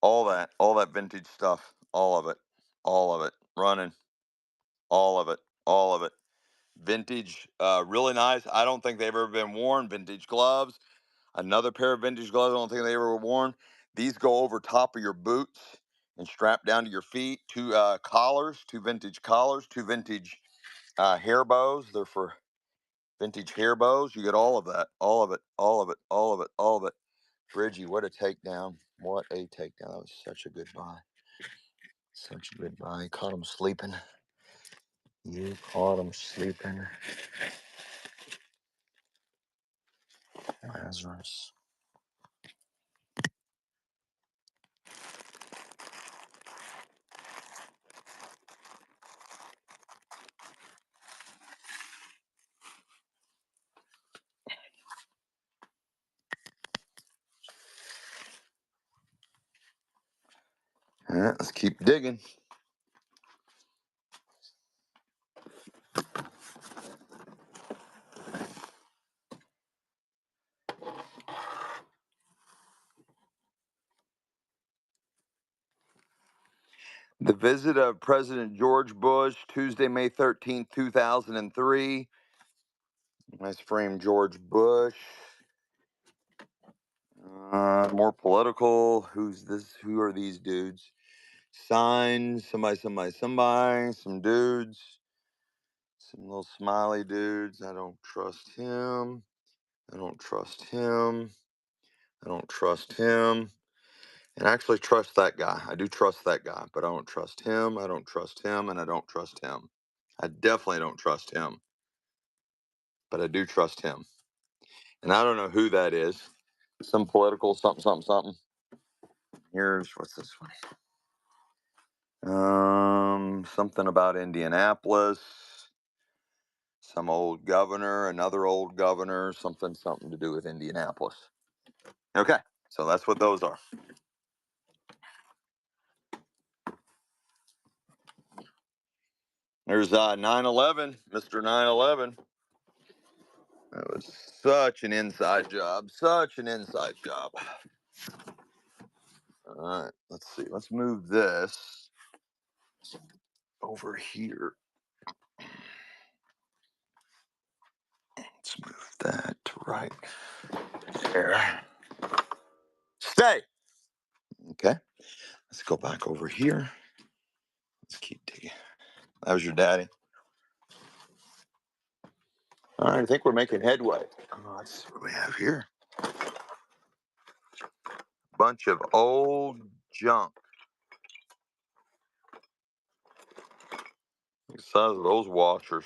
All that vintage stuff. All of it. All of it. Running. All of it. All of it. Vintage, really nice. I don't think they've ever been worn. Vintage gloves. Another pair of vintage gloves. I don't think they ever were worn. These go over top of your boots and strap down to your feet. Two collars, two vintage collars, two vintage hair bows. They're for vintage hair bows. You get all of that. All of it. All of it. All of it. All of it. Bridgie, what a takedown. What a takedown. That was such a good buy. Such a good buy. Caught him sleeping. You caught him sleeping. Lazarus. All right, let's keep digging. The visit of President George Bush, Tuesday, May 13th, 2003. Nice frame, George Bush. More political. Who's this? Who are these dudes? Signs. Somebody. Some dudes. Some little smiley dudes. I don't trust him. I don't trust him. I don't trust him. And I actually trust that guy. I do trust that guy, but I don't trust him. I don't trust him, and I don't trust him. I definitely don't trust him, but I do trust him. And I don't know who that is. Some political something, something, something. Here's what's this one? Something about Indianapolis. Some old governor, another old governor, something, something to do with Indianapolis. Okay, so that's what those are. There's 9/11, Mr. 9/11. That was such an inside job, such an inside job. All right, let's see. Let's move this over here. Let's move that to right there. Stay. Okay, let's go back over here. Let's keep digging. That was your daddy. All right, I think we're making headway. Let's see what we have here. Bunch of old junk. The size of those washers.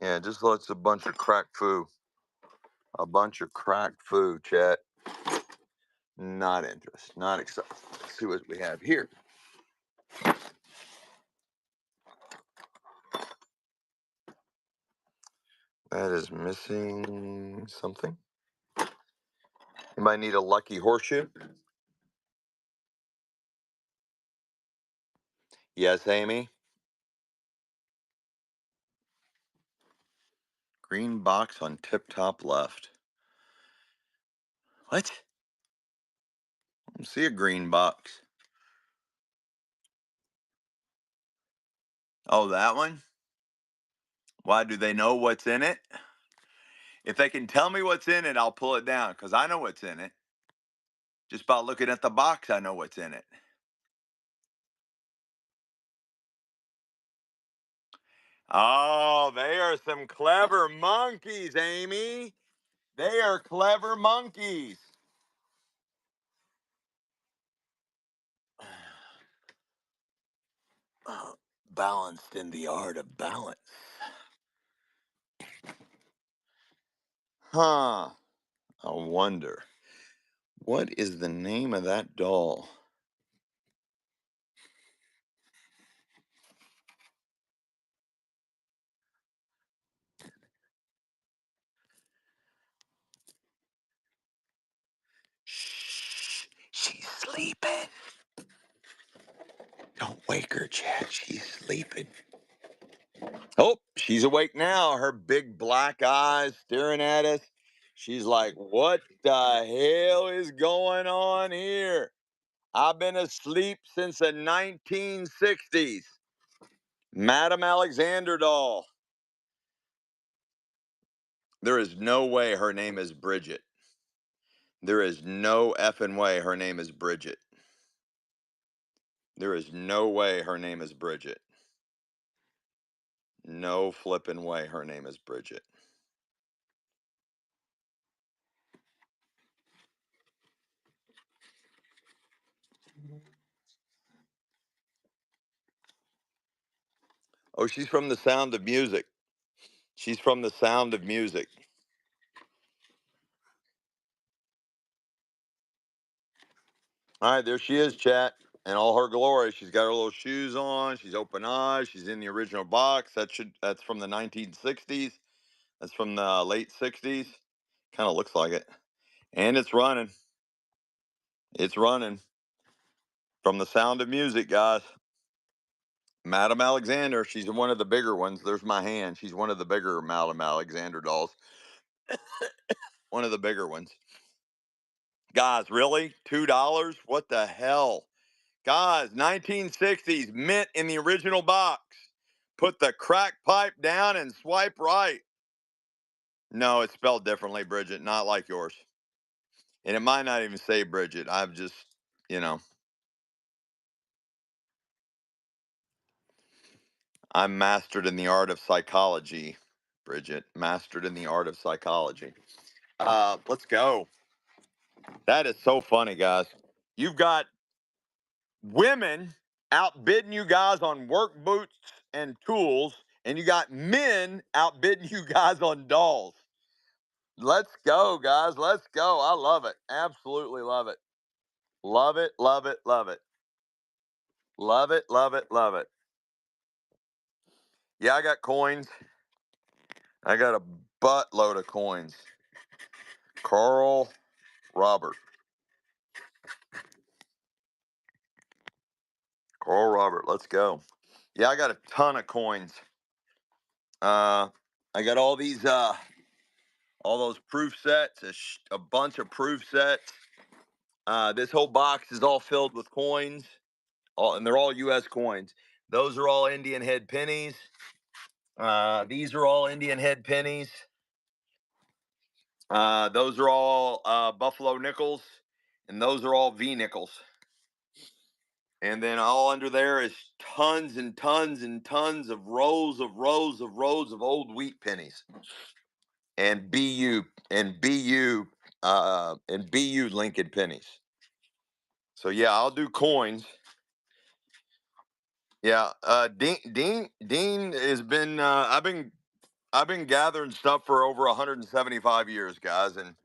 Yeah, just looks a bunch of cracked foo. A bunch of cracked foo, chat. Not interested. Not excited. Let's see what we have here. That is missing something. You might need a lucky horseshoe. Yes, Amy. Green box on tip top left. What? I don't see a green box. Oh, that one? Why, do they know what's in it? If they can tell me what's in it, I'll pull it down because I know what's in it. Just by looking at the box, I know what's in it. Oh, they are some clever monkeys, Amy. They are clever monkeys. Balanced in the art of balance. Huh. I wonder. What is the name of that doll? Shh. She's sleeping. Don't wake her, Chad. She's sleeping. Oh, she's awake now. Her big black eyes staring at us. She's like, what the hell is going on here? I've been asleep since the 1960s. Madam Alexander doll. There is no way her name is Bridget. There is no effing way her name is Bridget. There is no way her name is Bridget. No flipping way her name is Bridget. Oh, she's from The Sound of Music. She's from The Sound of Music. All right, there she is, chat, in all her glory. She's got her little shoes on. She's open eyes. She's in the original box. That's from the 1960s. That's from the late 60s. Kind of looks like it. And it's running. It's running from The Sound of Music, guys. Madam Alexander. She's one of the bigger ones. There's my hand. She's one of the bigger Madam Alexander dolls. One of the bigger ones. Guys, really? $2? What the hell? Guys, 1960s, mint in the original box. Put the crack pipe down and swipe right. No, it's spelled differently, Bridget, not like yours. And it might not even say Bridget. I've just, you know. I'm mastered in the art of psychology, Bridget. Mastered in the art of psychology. Let's go. That is so funny, guys. You've got women outbidding you guys on work boots and tools, and you got men outbidding you guys on dolls. Let's go, guys. Let's go. I love it. Absolutely love it. Love it, love it, love it. Love it, love it, love it. Yeah, I got coins. I got a buttload of coins. Carl Robert. Carl Robert, let's go. Yeah, I got a ton of coins. I got all those proof sets, a bunch of proof sets. This whole box is all filled with coins, and they're all U.S. coins. Those are all Indian head pennies. These are all Indian head pennies. Those are all Buffalo nickels, and those are all V nickels. And then all under there is tons and tons and tons of rows of rows of rows of old wheat pennies and BU Lincoln pennies. So yeah, I'll do coins. Yeah, Dean has been I've been gathering stuff for over 175 years, guys, and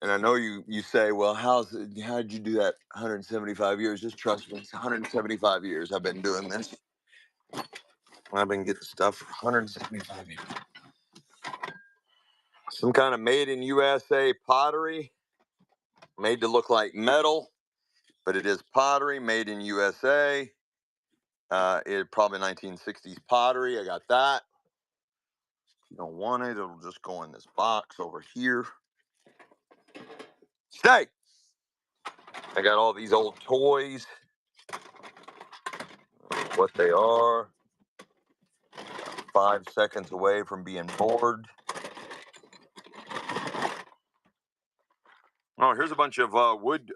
I know you say, well, how'd you do that 175 years? Just trust me, it's 175 years I've been doing this. I've been getting stuff for 175 years. Some kind of made in USA pottery, made to look like metal, but it is pottery made in USA. It probably 1960s pottery. I got that. If you don't want it, it'll just go in this box over here. Stay. I got all these old toys. What they are. 5 seconds away from being bored. Oh, here's a bunch of wood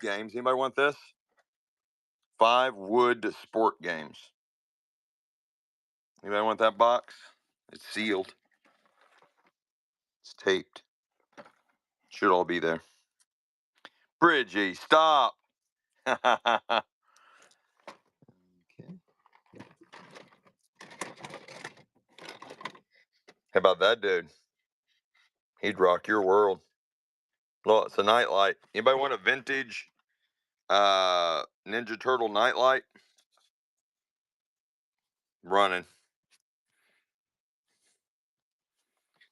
games. Anybody want this? 5 wood sport games. Anybody want that box? It's sealed. It's taped. Should all be there. Bridgie, stop. Okay. How about that dude? He'd rock your world. Look, it's a nightlight. Anybody want a vintage Ninja Turtle nightlight? Running.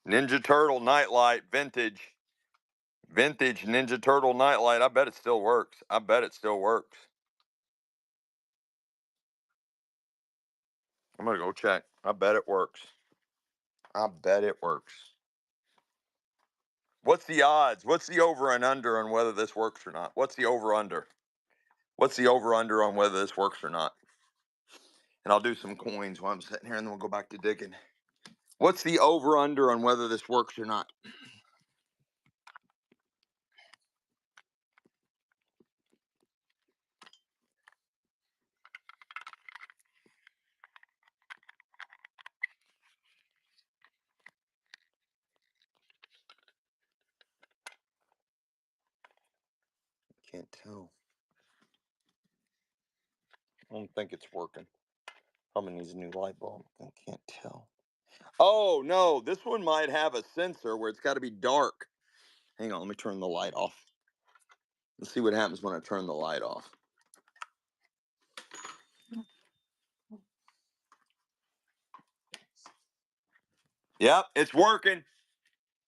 Ninja Turtle nightlight, vintage. Vintage Ninja Turtle nightlight. I bet it still works. I bet it still works. I'm gonna go check. I bet it works. I bet it works. What's the odds? What's the over and under on whether this works or not? What's the over under? What's the over under on whether this works or not? And I'll do some coins while I'm sitting here and then we'll go back to digging. What's the over under on whether this works or not? Can't tell. I don't think it's working. Probably needs a new light bulb. I can't tell. Oh no, this one might have a sensor where it's got to be dark. Hang on, let me turn the light off. Let's see what happens when I turn the light off. Yep, it's working.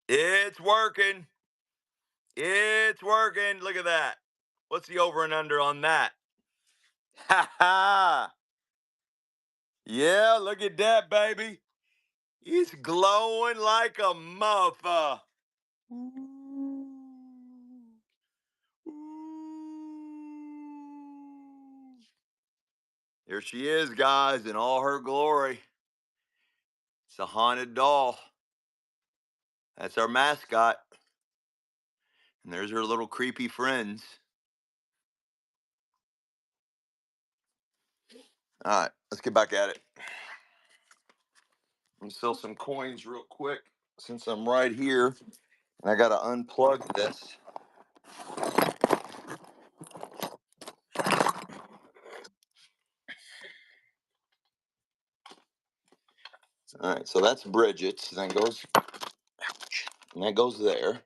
It's working. It's working. Look at that. What's the over and under on that? Ha ha. Yeah, look at that, baby. It's glowing like a mother. Ooh. Ooh. Here she is, guys, in all her glory. It's a haunted doll. That's our mascot. And there's her little creepy friends. All right, let's get back at it. Let me sell some coins real quick since I'm right here and I got to unplug this. All right, so that's Bridget's. Then goes, and that goes there.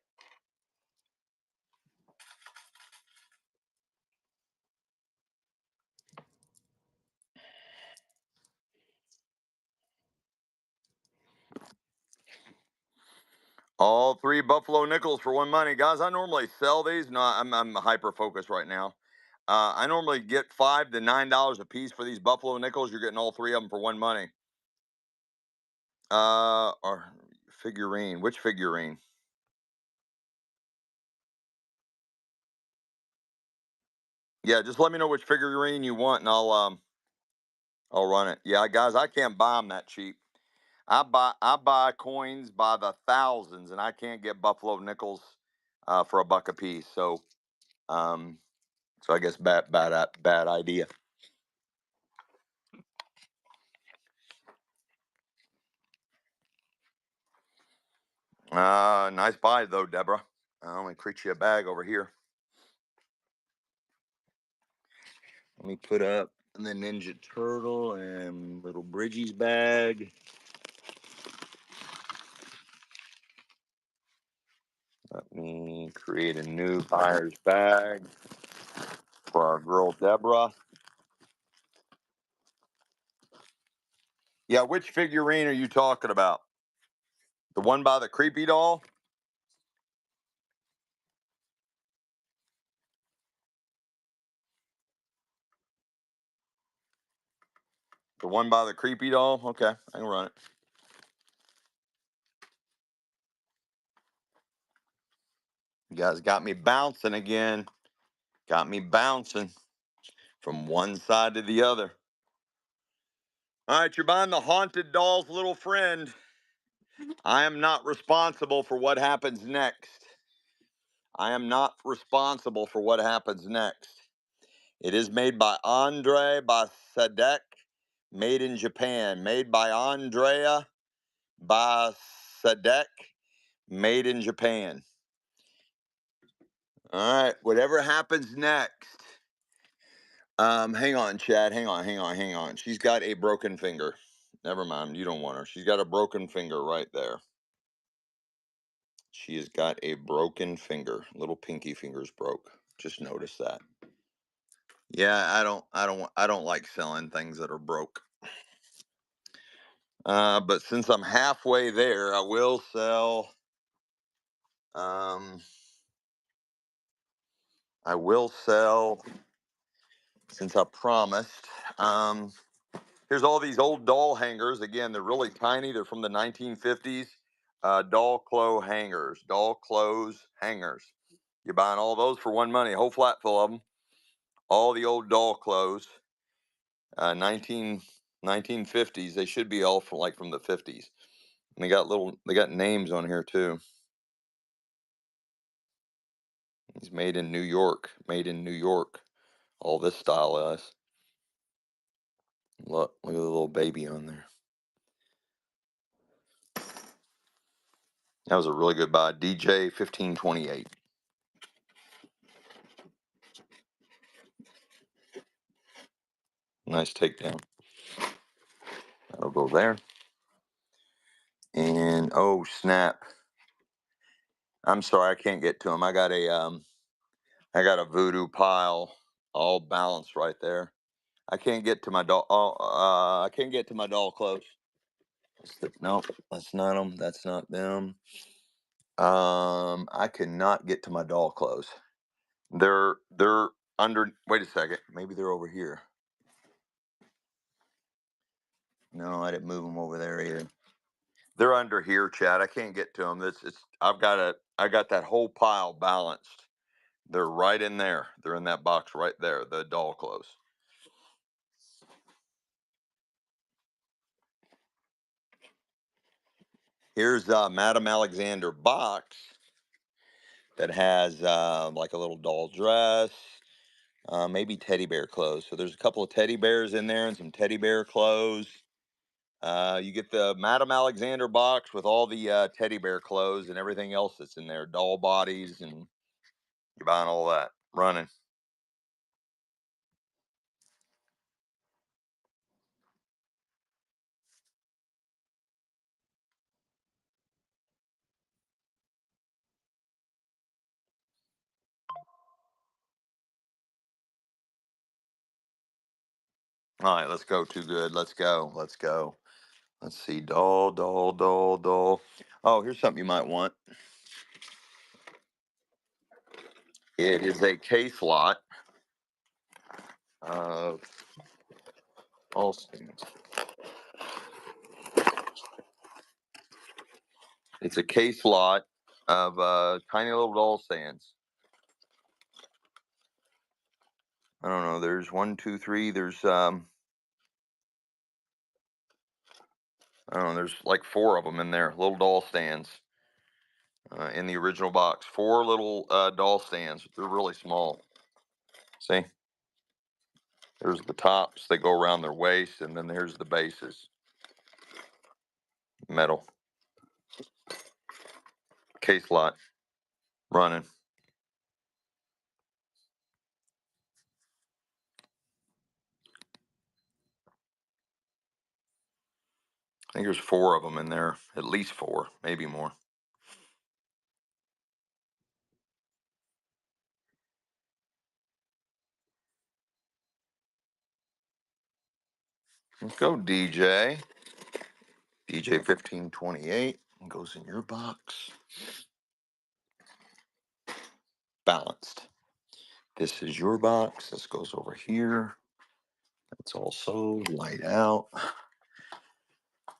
All three Buffalo nickels for one money, guys. I normally sell these. No, I'm hyper focused right now. I normally get $5 to $9 a piece for these Buffalo nickels. You're getting all three of them for one money. Or figurine. Which figurine? Yeah, just let me know which figurine you want, and I'll run it. Yeah, guys, I can't buy them that cheap. I buy coins by the thousands, and I can't get Buffalo nickels for a buck a piece. Um, so I guess bad idea. Nice buy though, Deborah. Let me create you a bag over here. Let me put up the Ninja Turtle and little Bridgie's bag. Let me create a new buyer's bag for our girl Deborah. Yeah, which figurine are you talking about? The one by the creepy doll? The one by the creepy doll? Okay, I can run it. You guys got me bouncing again. Got me bouncing from one side to the other. All right, you're buying the haunted doll's little friend. I am not responsible for what happens next. I am not responsible for what happens next. It is made by Andre Basadek, made in Japan. Made by Andrea Basadek, made in Japan. All right, whatever happens next. Hang on, Chad. Hang on. She's got a broken finger. Never mind, you don't want her. She's got a broken finger right there. She has got a broken finger. Little pinky finger's broke. Just notice that. Yeah, I don't like selling things that are broke. But since I'm halfway there, I will sell. Um, I will sell since I promised. Here's all these old doll hangers. Again, they're really tiny. They're from the 1950s. Doll clothes hangers. You're buying all those for one money. A whole flat full of them. All the old doll clothes. 1950s. They should be all from the 50s. And they got names on here too. He's made in New York. Made in New York. All this style is. Look at the little baby on there. That was a really good buy. DJ 1528. Nice takedown. That'll go there. And oh snap! I'm sorry, I can't get to them. I got a voodoo pile all balanced right there. I can't get to my doll. I can't get to my doll clothes. No, that's not them. That's not them. I cannot get to my doll clothes. They're under. Wait a second. Maybe they're over here. No, I didn't move them over there either. They're under here, Chad. I can't get to them. It's. I got that whole pile balanced. They're right in there. They're in that box right there. The doll clothes. Here's Madame Alexander box that has like a little doll dress, maybe teddy bear clothes. So there's a couple of teddy bears in there and some teddy bear clothes. You get the Madame Alexander box with all the teddy bear clothes and everything else that's in there, doll bodies, and you're buying all that. Running. All right, let's go. Too good. Let's go. Let's go. Let's see. Doll, doll, doll, doll. Oh, here's something you might want. It is a case lot of all stands. It's a case lot of tiny little doll stands. I don't know. There's one, two, three. There's I don't know. There's like four of them in there. Little doll stands in the original box. Four little doll stands. They're really small. See, there's the tops. They go around their waist, and then there's the bases. Metal case lot running. I think there's four of them in there. At least four, maybe more. Let's go, DJ. DJ 1528 goes in your box. Balanced. This is your box. This goes over here. It's also light out.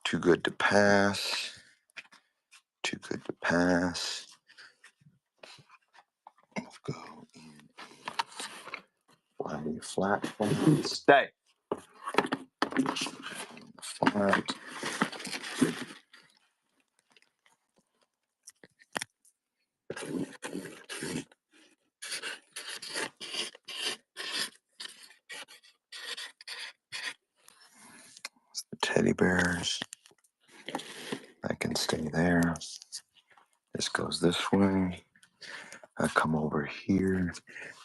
Too good to pass. Too good to pass. Let's go in flat, flat. Stay. Flat. The teddy bears. That can stay there. This goes this way. I come over here.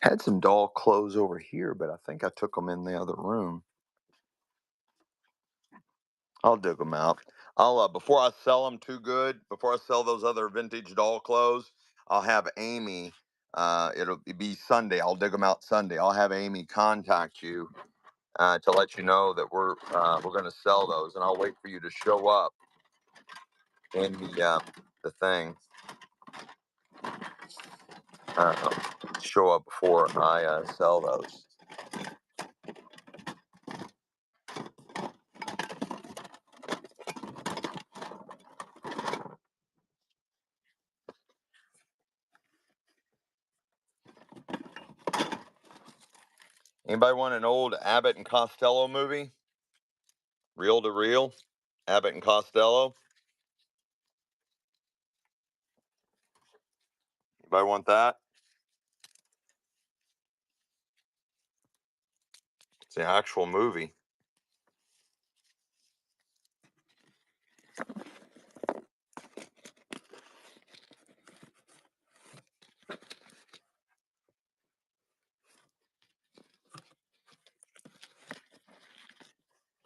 Had some doll clothes over here, but I think I took them in the other room. I'll dig them out. I'll before I sell them too good. Before I sell those other vintage doll clothes, I'll have Amy. It'll be Sunday. I'll dig them out Sunday. I'll have Amy contact you to let you know that we're going to sell those, and I'll wait for you to show up in the thing. Uh, Show up before I sell those. Anybody want an old Abbott and Costello movie? Reel to reel, Abbott and Costello. Anybody want that? It's the actual movie.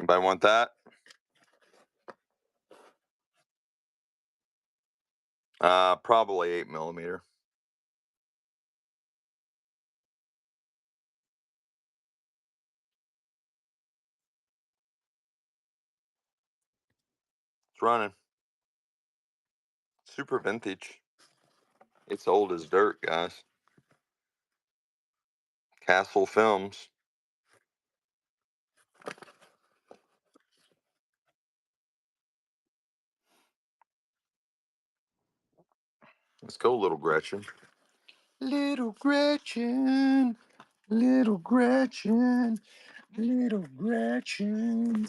Anybody want that? Probably 8 millimeter. It's running. Super vintage. It's old as dirt, guys. Castle Films. Let's go, little Gretchen. Little Gretchen. Little Gretchen. Little Gretchen.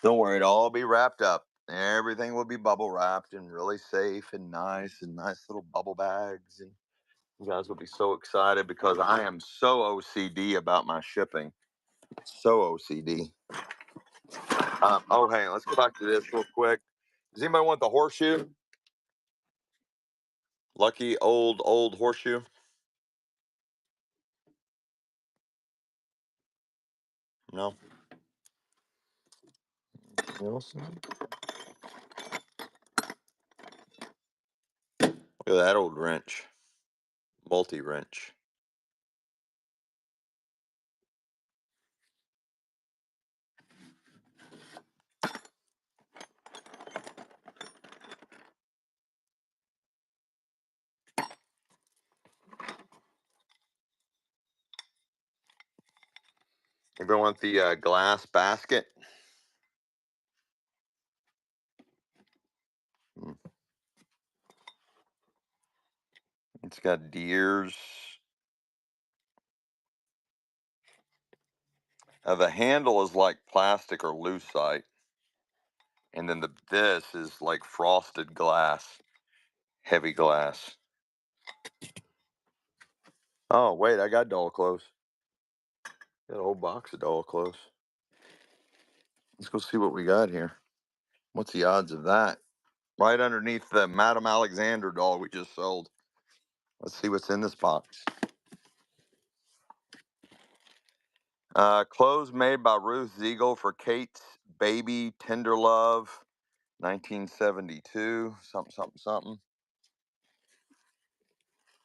Don't worry, it'll all be wrapped up. Everything will be bubble wrapped and really safe and nice little bubble bags. And You guys will be so excited because I am so OCD about my shipping. So OCD. Oh, hey, let's go back to this real quick. Does anybody want the horseshoe? Lucky old horseshoe? No? Else? Look at that old wrench. Multi wrench. Anybody want the glass basket? Hmm. It's got deers. The handle is like plastic or lucite, and then this is like frosted glass, heavy glass. Oh wait, I got doll clothes. Got a whole box of doll clothes. Let's go see what we got here. What's the odds of that? Right underneath the Madame Alexander doll we just sold. Let's see what's in this box. Clothes made by Ruth Ziegel for Kate's baby, Tender Love, 1972. Something, something, something.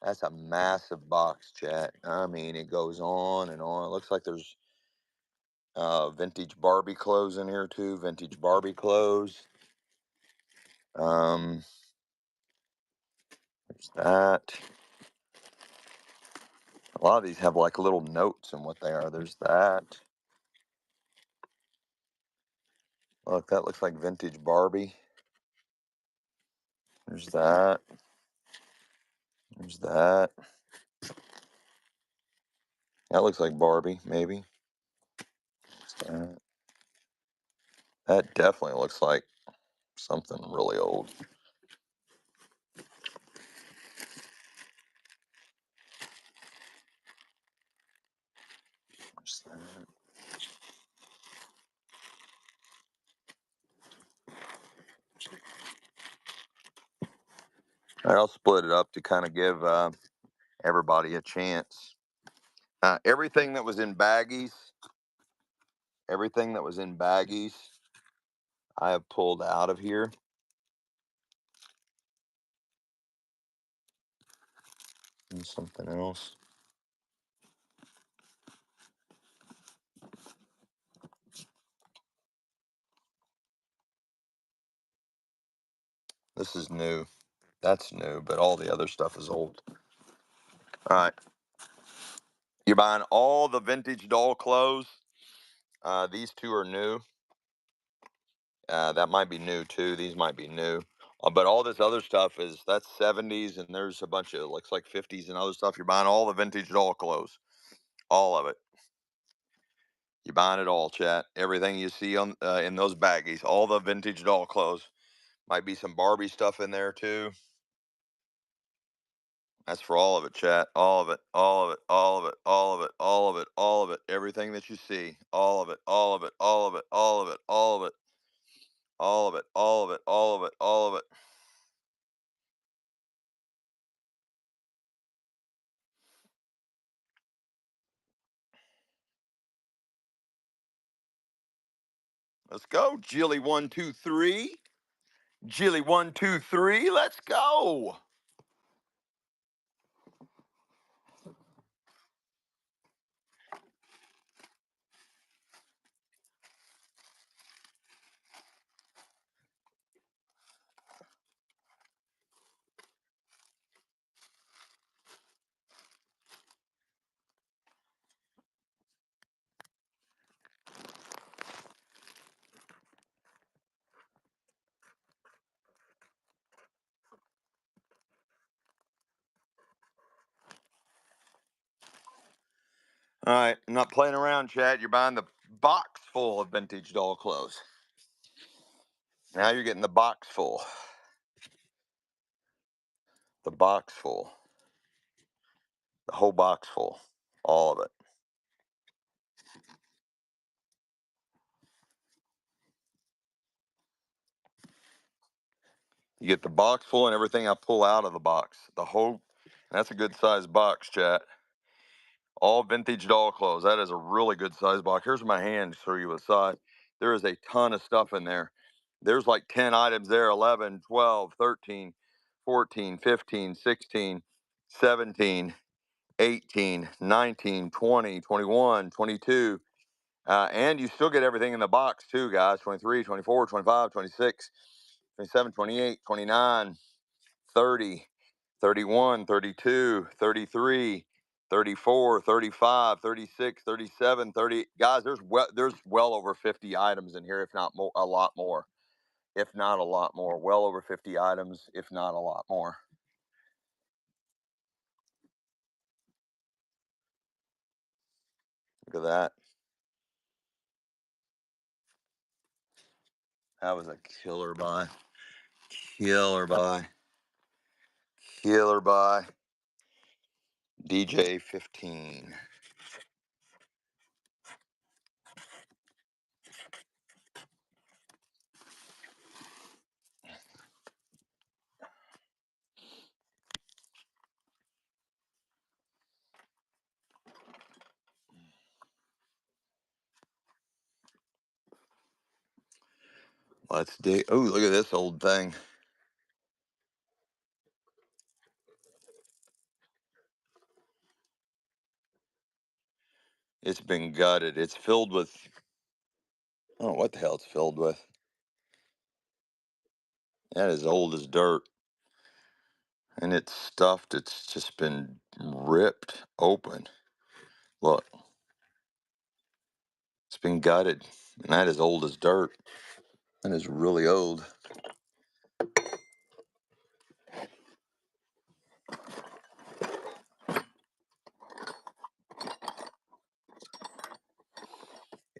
That's a massive box, chat. I mean, it goes on and on. It looks like there's vintage Barbie clothes in here too. Vintage Barbie clothes. Um, there's that. A lot of these have like little notes and what they are. There's that. Look, that looks like vintage Barbie. There's that. There's that. That looks like Barbie, maybe. That. That definitely looks like something really old. There's that. All right, I'll split it up to kind of give everybody a chance. Everything that was in baggies, everything that was in baggies, I have pulled out of here. And something else. This is new. That's new, but all the other stuff is old. All right. You're buying all the vintage doll clothes. These two are new. That might be new too. These might be new. But all this other stuff that's 70s, and there's a bunch of looks like 50s and other stuff. You're buying all the vintage doll clothes. All of it. You're buying it all, chat. Everything you see on in those baggies, all the vintage doll clothes. Might be some Barbie stuff in there too. That's for all of it, chat. All of it, all of it, all of it, all of it, all of it, all of it. Everything that you see, all of it, all of it, all of it, all of it, all of it, all of it, all of it, all of it, all of it. Let's go, Jilly123. Jilly123. Let's go. All right, I'm not playing around, chat. You're buying the box full of vintage doll clothes. Now you're getting the box full. The box full. The whole box full, all of it. You get the box full and everything I pull out of the box. The whole, that's a good size box, chat. All vintage doll clothes. That is a really good size box. Here's my hand to show you a side. There is a ton of stuff in there. There's like 10 items there, 11, 12, 13, 14, 15, 16, 17, 18, 19, 20, 21, 22. And you still get everything in the box too, guys. 23, 24, 25, 26, 27, 28, 29, 30, 31, 32, 33, 34, 35, 36, 37, 30. Guys, there's well over 50 items in here, if not more, a lot more. If not a lot more. Well over 50 items, if not a lot more. Look at that. That was a killer buy. Killer buy. Killer buy. DJ 15. Let's dig. Oh, look at this old thing. It's been gutted. It's filled with, I don't know what the hell it's filled with. That is old as dirt. And it's stuffed. It's just been ripped open. Look, it's been gutted. And that is old as dirt. That is really old.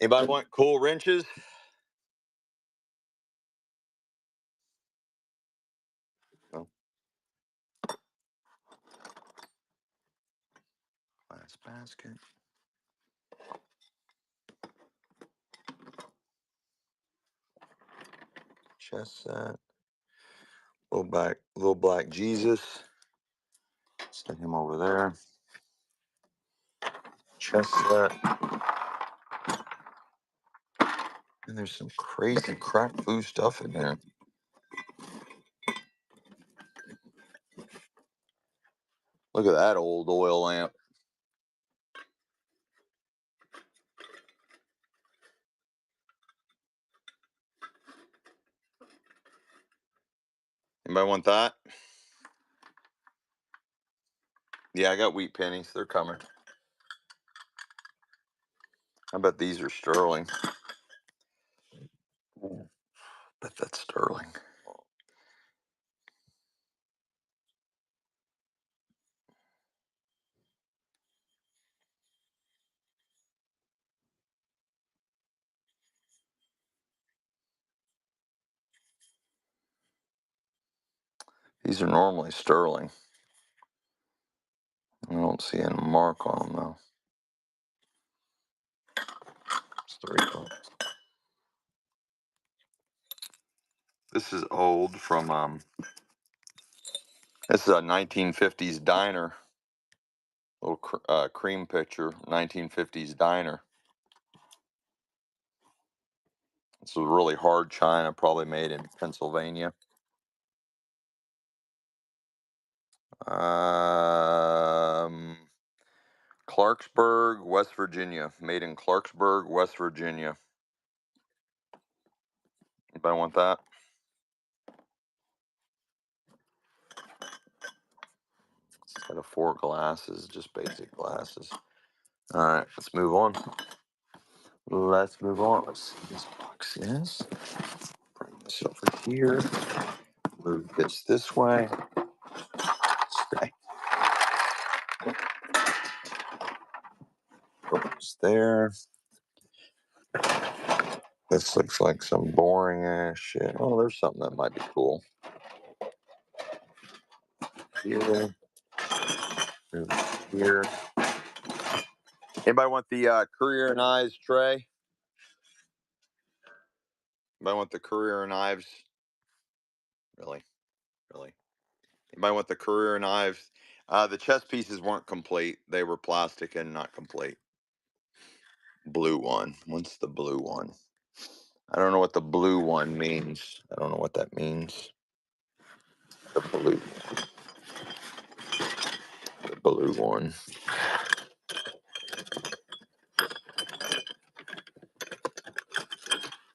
Anybody want cool wrenches? No. Glass basket. Chest set. Little black Jesus. Set him over there. Chest set. And there's some crazy crack foo stuff in there. Look at that old oil lamp. Anybody want that? Yeah, I got wheat pennies. They're coming. I bet these are sterling. Ooh, bet that's sterling. These are normally sterling. I don't see any mark on them though. It's $3. This is old from this is a 1950s diner. Little cream picture, 1950s diner. This was really hard china, probably made in Pennsylvania. Um, Clarksburg, West Virginia. Made in Clarksburg, West Virginia. Anybody want that? Set of 4 glasses, just basic glasses. All right, let's move on. Let's move on. Let's see what this box is. Bring this over here. Move this way. Stay. Goes there. This looks like some boring ass shit. Oh, there's something that might be cool. Here. Here. Anybody want the Courier knives tray? Anybody want the Courier knives? Really? Really? Anybody want the Courier knives? The chess pieces weren't complete. They were plastic and not complete. Blue one. What's the blue one? I don't know what the blue one means. I don't know what that means. The blue. The blue one.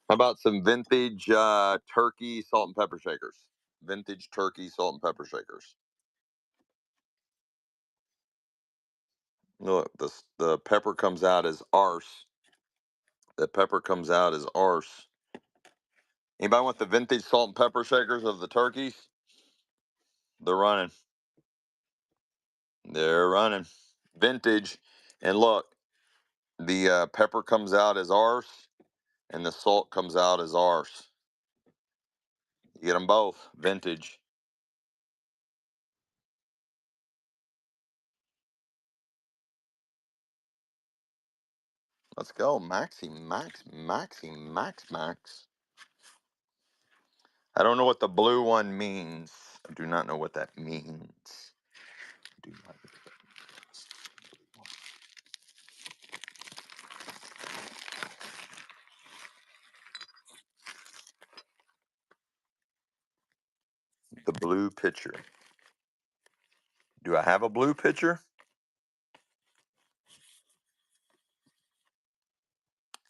How about some vintage turkey salt and pepper shakers? Vintage turkey salt and pepper shakers. Look, the pepper comes out as arse. The pepper comes out as arse. Anybody want the vintage salt and pepper shakers of the turkeys? They're running. They're running. Vintage. And look, the pepper comes out as arse, and the salt comes out as arse. You get them both. Vintage. Let's go. Maxi, Max, Maxi, Max, Max. I don't know what the blue one means. I do not know what that means. Do not know what the blue pitcher. Do I have a blue pitcher?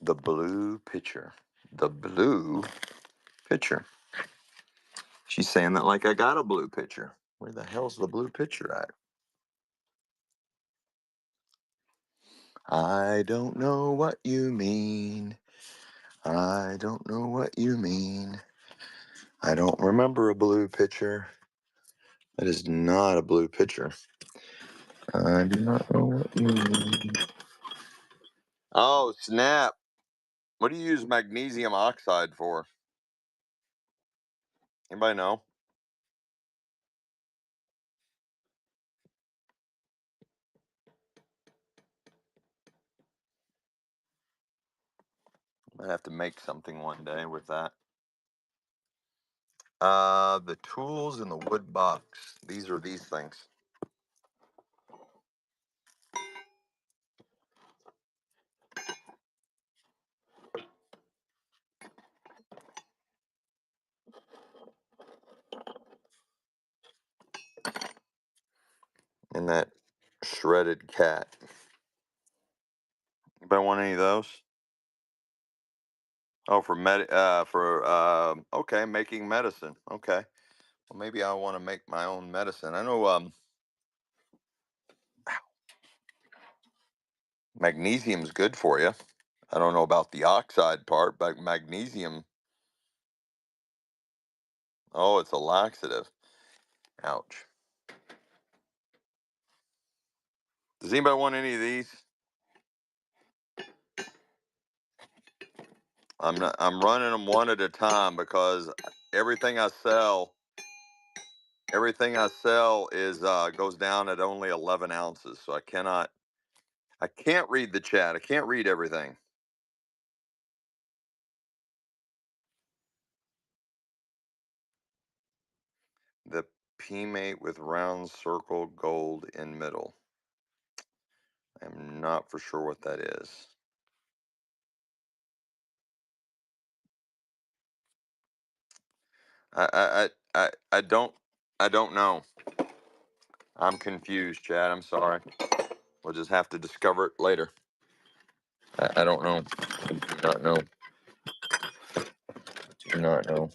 The blue pitcher. The blue pitcher. She's saying that like I got a blue pitcher. Where the hell's the blue pitcher at? I don't know what you mean. I don't know what you mean. I don't remember a blue pitcher. That is not a blue pitcher. I do not know what you mean. Oh, snap. What do you use magnesium oxide for? Anybody know? Might have to make something one day with that. The tools in the wood box. These are these things. And that shredded cat. Anybody want any of those? Oh, okay, making medicine. Okay. Well, maybe I want to make my own medicine. I know magnesium's good for you. I don't know about the oxide part, but magnesium, oh, it's a laxative. Ouch. Does anybody want any of these? I'm running them one at a time because everything I sell everything I sell is goes down at only 11 ounces. So I can't read the chat. I can't read everything. The P-mate with round circle gold in middle. I'm not for sure what that is. I don't know. I'm confused, Chad. I'm sorry. We'll just have to discover it later. I don't know. I do not know. Do not know.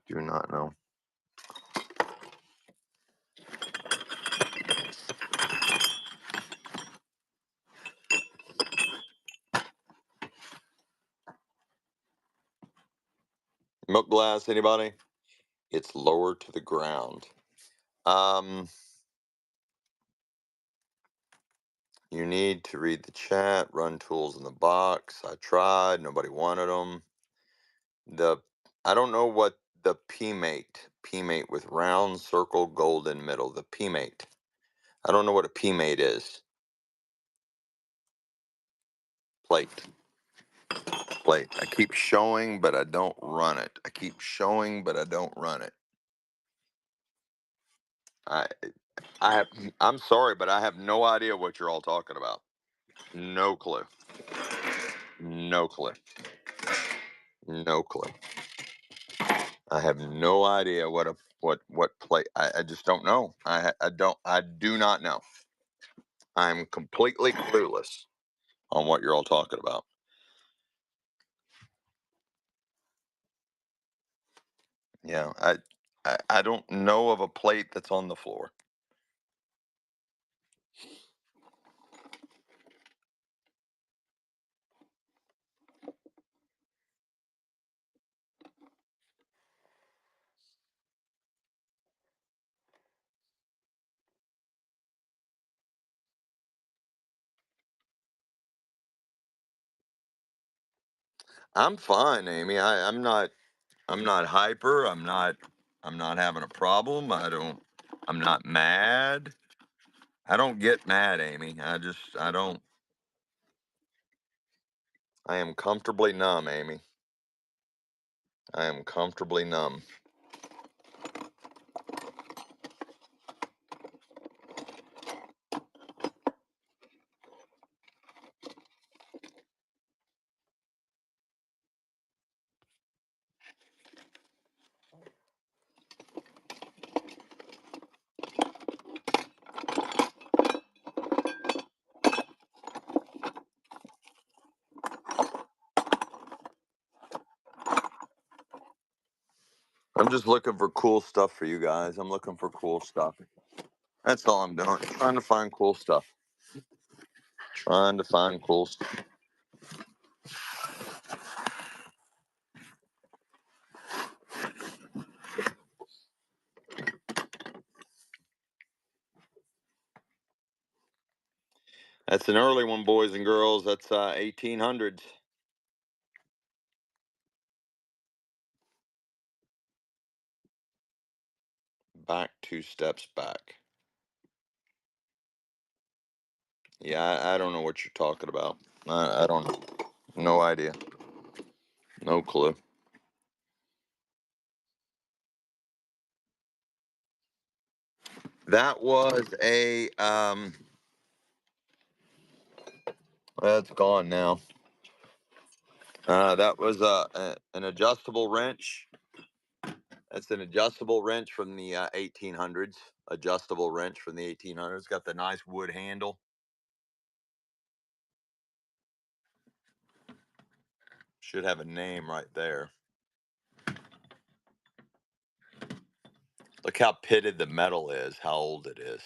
Do not know. Milk glass, anybody? It's lower to the ground. Um, You need to read the chat. Run tools in the box. I tried. Nobody wanted them. The I don't know what the P-mate with round circle golden middle. The P-mate. I don't know what a P-mate is. Plate. Plate. I keep showing, but I don't run it. I keep showing, but I don't run it. I I have I'm sorry, but I have no idea what you're all talking about. No clue. No clue. No clue. I have no idea what plate. I just don't know. I do not know. I'm completely clueless on what you're all talking about. Yeah, I don't know of a plate that's on the floor. I'm fine, Amy. I'm not hyper. I'm not having a problem. I'm not mad. I don't get mad, Amy. I don't. I am comfortably numb, Amy. I am comfortably numb. I'm just looking for cool stuff for you guys. I'm looking for cool stuff. That's all I'm doing. Trying to find cool stuff. Trying to find cool stuff. That's an early one, boys and girls. That's 1800s. Back 2 steps back. Yeah, I don't know what you're talking about. I don't know. No idea. No clue. That was a well, it's gone now. That was an adjustable wrench. That's an adjustable wrench from the 1800s. Adjustable wrench from the 1800s. Got the nice wood handle. Should have a name right there. Look how pitted the metal is. How old it is.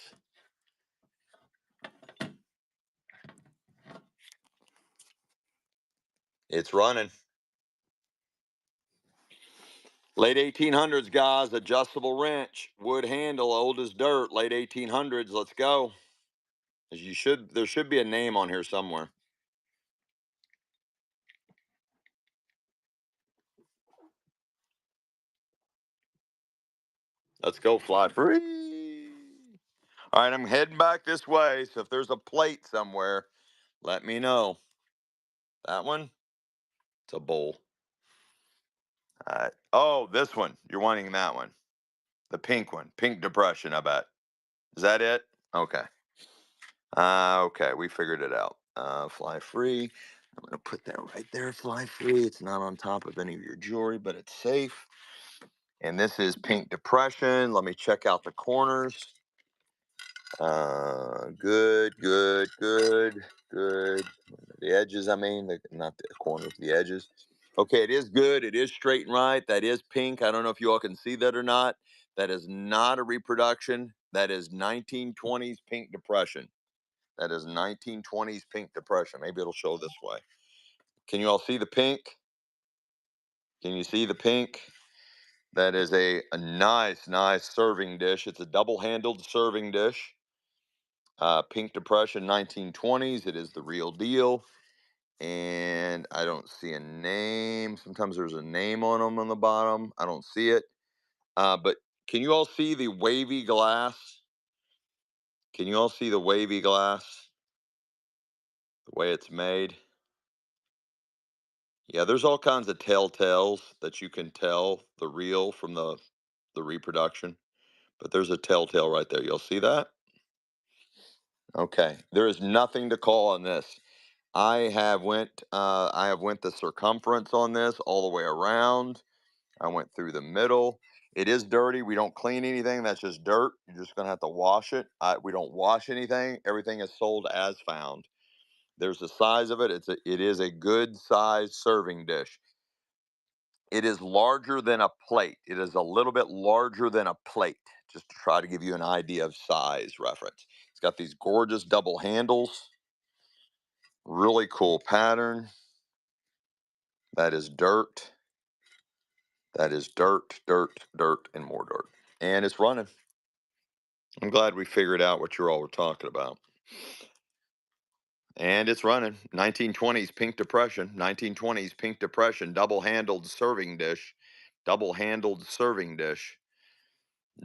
It's running. Late 1800s, guys. Adjustable wrench, wood handle, old as dirt. Late 1800s. Let's go. You should. There should be a name on here somewhere. Let's go, fly free. All right, I'm heading back this way. So if there's a plate somewhere, let me know. That one, it's a bowl. Oh, this one. You're wanting that one. The pink one. Pink depression, I bet. Is that it? Okay. Okay, we figured it out. Fly free. I'm going to put that right there, fly free. It's not on top of any of your jewelry, but it's safe. And this is pink depression. Let me check out the corners. Good, good, good, good. The edges, I mean, not the corners, the edges. Okay, it is good. It is straight and right. That is pink. I don't know if you all can see that or not. That is not a reproduction. That is 1920s pink depression. That is 1920s pink depression. Maybe it'll show this way. Can you all see the pink? Can you see the pink? That is a nice, nice serving dish. It's a double handled serving dish. Pink Depression 1920s. It is the real deal. And I don't see a name. Sometimes there's a name on them on the bottom. I don't see it. But can you all see the wavy glass? Can you all see the wavy glass? The way it's made? Yeah, there's all kinds of telltales that you can tell the real from the reproduction. But there's a telltale right there. You'll see that? Okay. There is nothing to call on this. I have went the circumference on this all the way around. I went through the middle. It is dirty. We don't clean anything. That's just dirt. You're just gonna have to wash it. We don't wash anything. Everything is sold as found. There's the size of it. It is a good size serving dish. It is larger than a plate. It is a little bit larger than a plate, just to try to give you an idea of size reference. It's got these gorgeous double handles. Really cool pattern. That is dirt. That is dirt, dirt, dirt, and more dirt. And it's running. I'm glad we figured out what you all were talking about. And it's running. 1920s Pink Depression. 1920s Pink Depression. Double handled serving dish. Double handled serving dish.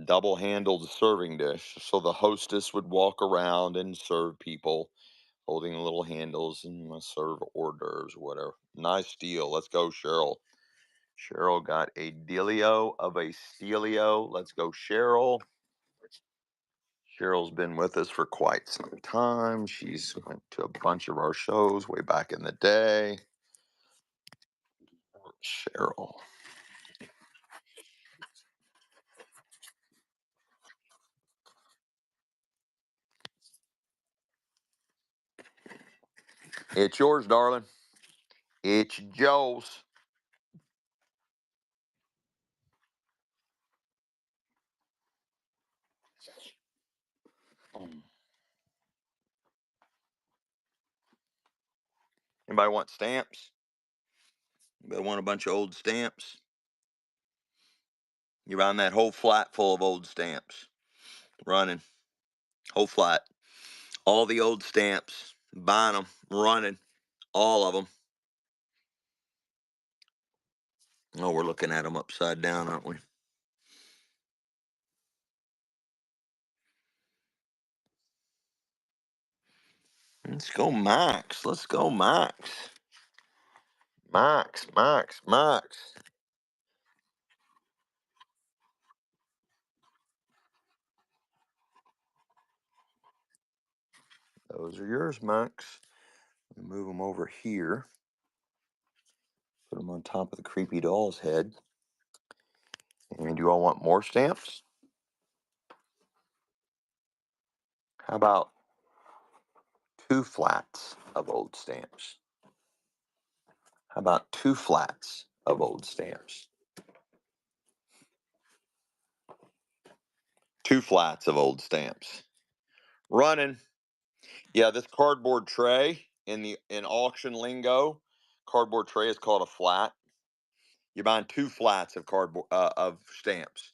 Double handled serving dish. So the hostess would walk around and serve people holding little handles and serve hors d'oeuvres or whatever. Nice deal. Let's go, Cheryl. Cheryl got a dealio of a stealio. Let's go, Cheryl. Cheryl's been with us for quite some time. She's went to a bunch of our shows way back in the day. Cheryl. It's yours, darling. It's Joe's. Anybody want stamps? Anybody want a bunch of old stamps? You're on that whole flat full of old stamps. Running. Whole flat. All the old stamps. Buying them. Running. All of them. Oh, we're looking at them upside down, aren't we? Let's go, Max. Let's go, Max. Max, Max, Max. Those are yours, Max. Move them over here. Put them on top of the creepy doll's head. And you all want more stamps? How about two flats of old stamps? How about two flats of old stamps? Two flats of old stamps. Running. Yeah, this cardboard tray in auction lingo, cardboard tray is called a flat. You're buying two flats of cardboard of stamps.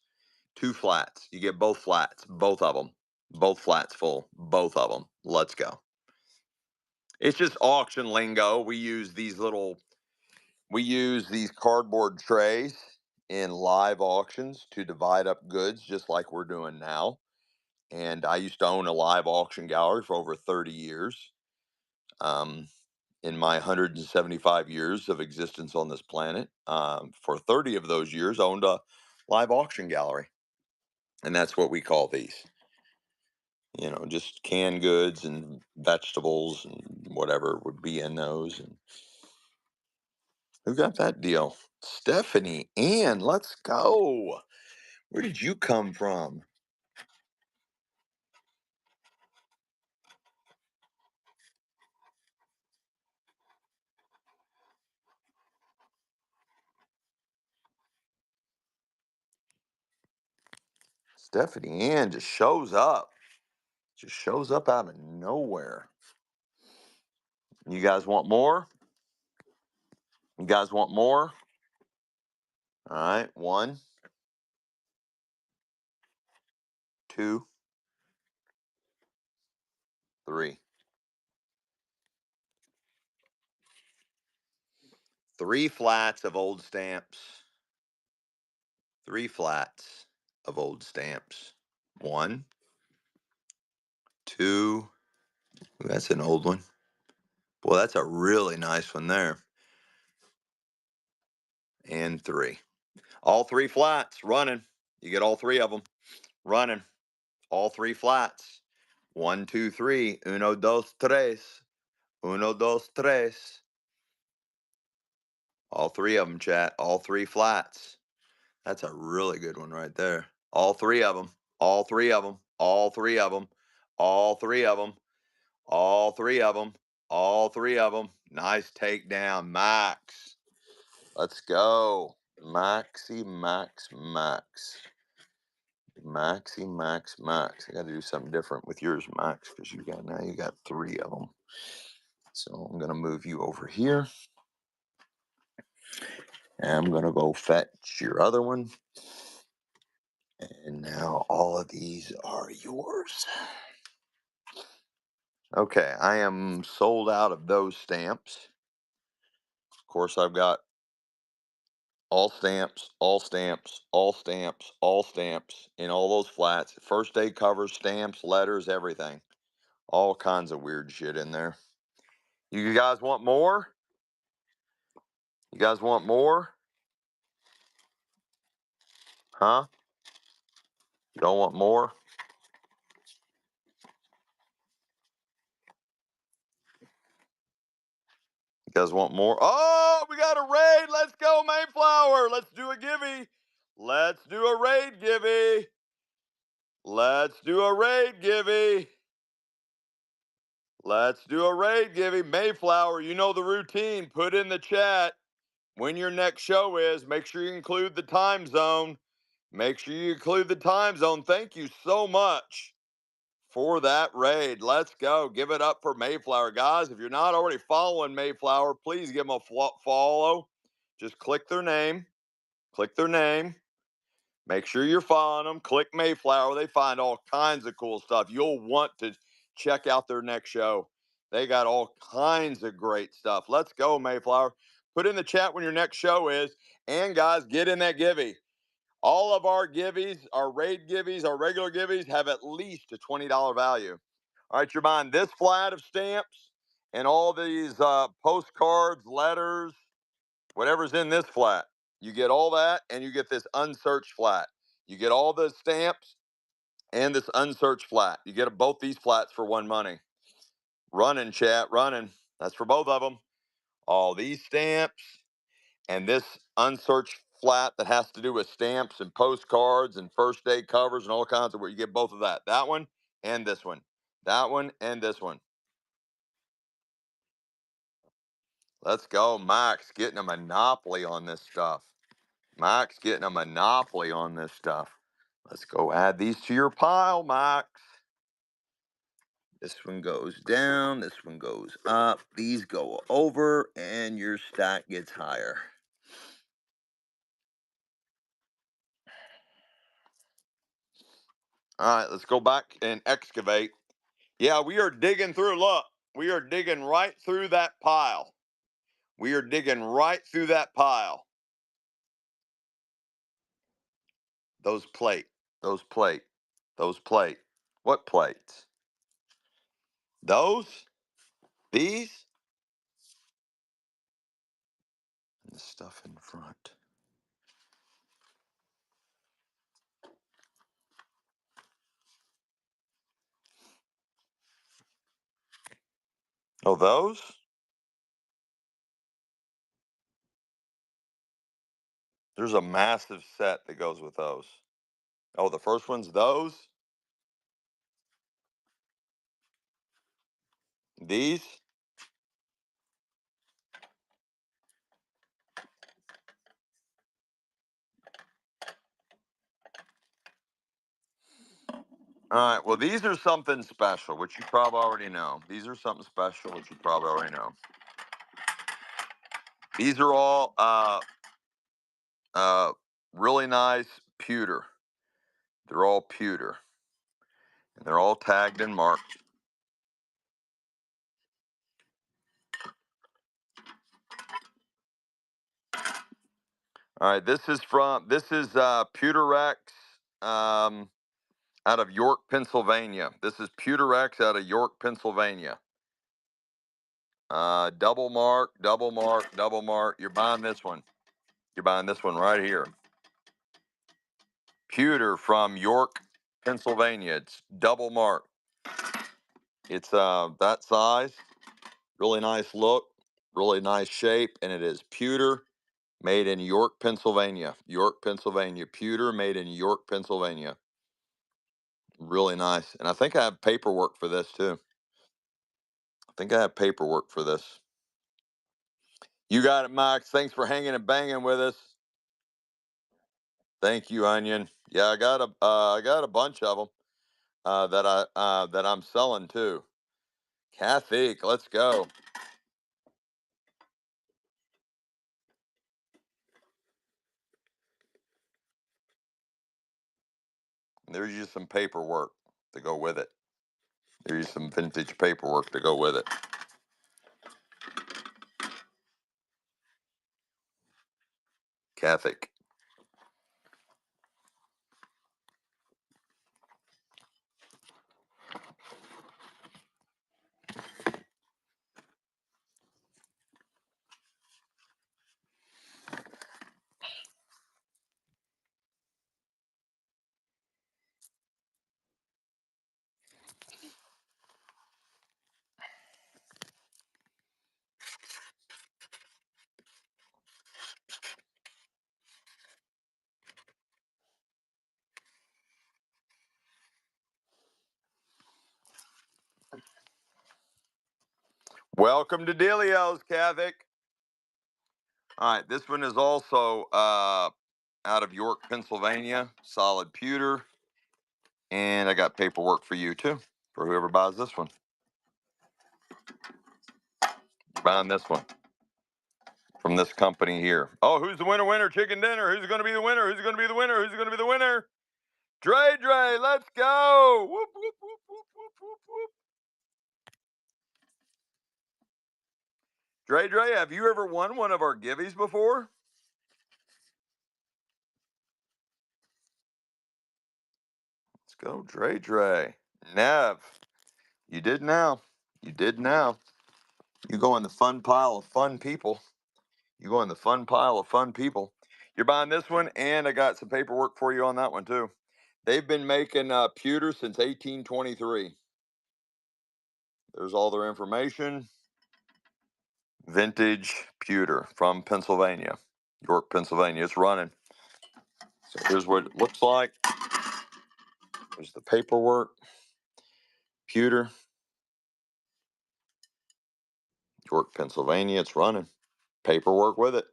Two flats. You get both flats, both of them. Both flats full, both of them. Let's go. It's just auction lingo. We use these cardboard trays in live auctions to divide up goods just like we're doing now. And I used to own a live auction gallery for over 30 years. Um, in my 175 years of existence on this planet, for 30 of those years, owned a live auction gallery. And that's what we call these. Just canned goods and vegetables and whatever would be in those. And who got that deal? Stephanie Ann, let's go. Where did you come from? Stephanie Ann just shows up. Just shows up out of nowhere. You guys want more? You guys want more? All right. One, two, Three. Three flats of old stamps. Three flats of old stamps. One, two. Ooh, that's an old one. Boy, that's a really nice one there. And three. All three flats running. You get all three of them running. All three flats. One, two, three. Uno, dos, tres. Uno, dos, tres. All three of them, chat. All three flats. That's a really good one right there. All three of them. All three of them. All three of them. All three of them. All three of them. All three of them. Nice takedown, Max. Let's go. Maxi, Max, Max. Maxi, Max, Max. I got to do something different with yours, Max, because you got three of them. So I'm gonna move you over here, and I'm gonna go fetch your other one. And now all of these are yours. Okay, I am sold out of those stamps. Of course, I've got all stamps, all stamps, all stamps, all stamps in all those flats. First day covers, stamps, letters, everything. All kinds of weird shit in there. You guys want more? You guys want more? Huh? You don't want more? You guys want more? Oh, we got a raid. Let's go, Mayflower. Let's do a givey. Let's do a raid givey. Let's do a raid givey. Let's do a raid givey. Mayflower, you know the routine. Put in the chat when your next show is. Make sure you include the time zone. Make sure you include the time zone. Thank you so much for that raid. Let's go. Give it up for Mayflower. Guys, if you're not already following Mayflower, please give them a follow. Just click their name. Click their name. Make sure you're following them. Click Mayflower. They find all kinds of cool stuff. You'll want to check out their next show. They got all kinds of great stuff. Let's go, Mayflower. Put in the chat when your next show is. And guys, get in that givey. All of our givvies, our raid givvies, our regular givvies have at least a $20 value. All right, you're buying this flat of stamps and all these postcards, letters, whatever's in this flat. You get all that, and you get this unsearched flat. You get all the stamps and this unsearched flat. You get both these flats for one money. Running, chat, running. That's for both of them. All these stamps and this unsearched flat that has to do with stamps and postcards and first day covers and all kinds of where you get both of that. That one and this one. That one and this one. Let's go, Max, getting a monopoly on this stuff. Max getting a monopoly on this stuff. Let's go add these to your pile, Max. This one goes down, this one goes up, these go over, and your stack gets higher. All right, let's go back and excavate. Yeah, we are digging through. Look, we are digging right through that pile. We are digging right through that pile. Those plate, those plate, those plate. What plates? Those? These? And the stuff in front. Oh, those? There's a massive set that goes with those. Oh, the first one's those? These? All right, well, these are something special, which you probably already know. These are something special, which you probably already know. These are all uh, really nice pewter. They're all pewter. And they're all tagged and marked. All right, this is Pewterex, um, out of York, Pennsylvania. This is Pewterex out of York, Pennsylvania. Double mark, double mark, double mark. You're buying this one. You're buying this one right here. Pewter from York, Pennsylvania. It's double mark. It's that size. Really nice look, really nice shape, and it is pewter made in York, Pennsylvania. York, Pennsylvania. Pewter made in York, Pennsylvania. Really nice. And I think I have paperwork for this too. I think I have paperwork for this. You got it, Max. Thanks for hanging and banging with us. Thank you, Onion. Yeah, I got a bunch of them that I'm selling too. Kathy, let's go. There's just some paperwork to go with it. There's some vintage paperwork to go with it. Catholic. Welcome to Dealio's, Catholic. All right, this one is also out of York, Pennsylvania. Solid pewter. And I got paperwork for you too, for whoever buys this one. Buying this one from this company here. Oh, who's the winner? Chicken dinner. Who's going to be the winner? Who's going to be the winner? Who's going to be the winner? Dre, let's go. Whoop, whoop, whoop, whoop, whoop, whoop, whoop. Dre, have you ever won one of our giveies before? Let's go, Dre. Nev, you did now. You did now. You go in the fun pile of fun people. You go in the fun pile of fun people. You're buying this one, and I got some paperwork for you on that one too. They've been making pewter since 1823. There's all their information. Vintage pewter from Pennsylvania, York, Pennsylvania. It's running. So here's what it looks like. There's the paperwork. Pewter, York, Pennsylvania. It's running. Paperwork with it.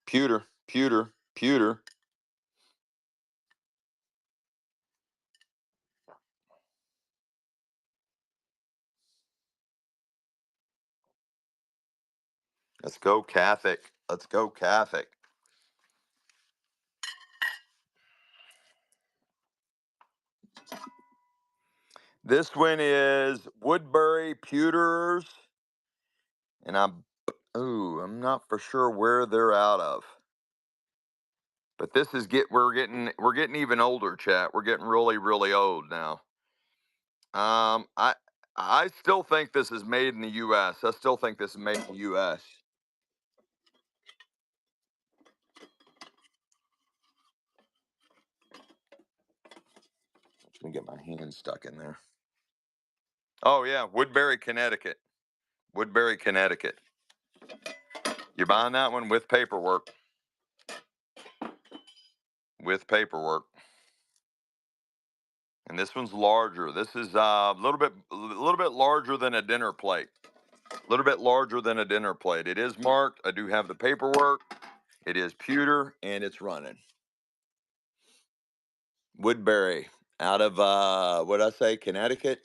Pewter. Let's go, Catholic. Let's go, Catholic. This one is Woodbury Pewters, and I'm not for sure where they're out of. But this is we're getting even older, chat. We're getting really old now. Um, I I still think this is made in the U.S. I still think this is made in the U.S. Let me get my hand stuck in there. Oh yeah, Woodbury, Connecticut. Woodbury, Connecticut. You're buying that one with paperwork. With paperwork. And this one's larger. This is a little bit larger than a dinner plate. A little bit larger than a dinner plate. It is marked. I do have the paperwork. It is pewter and it's running. Woodbury, out of what did I say, Connecticut?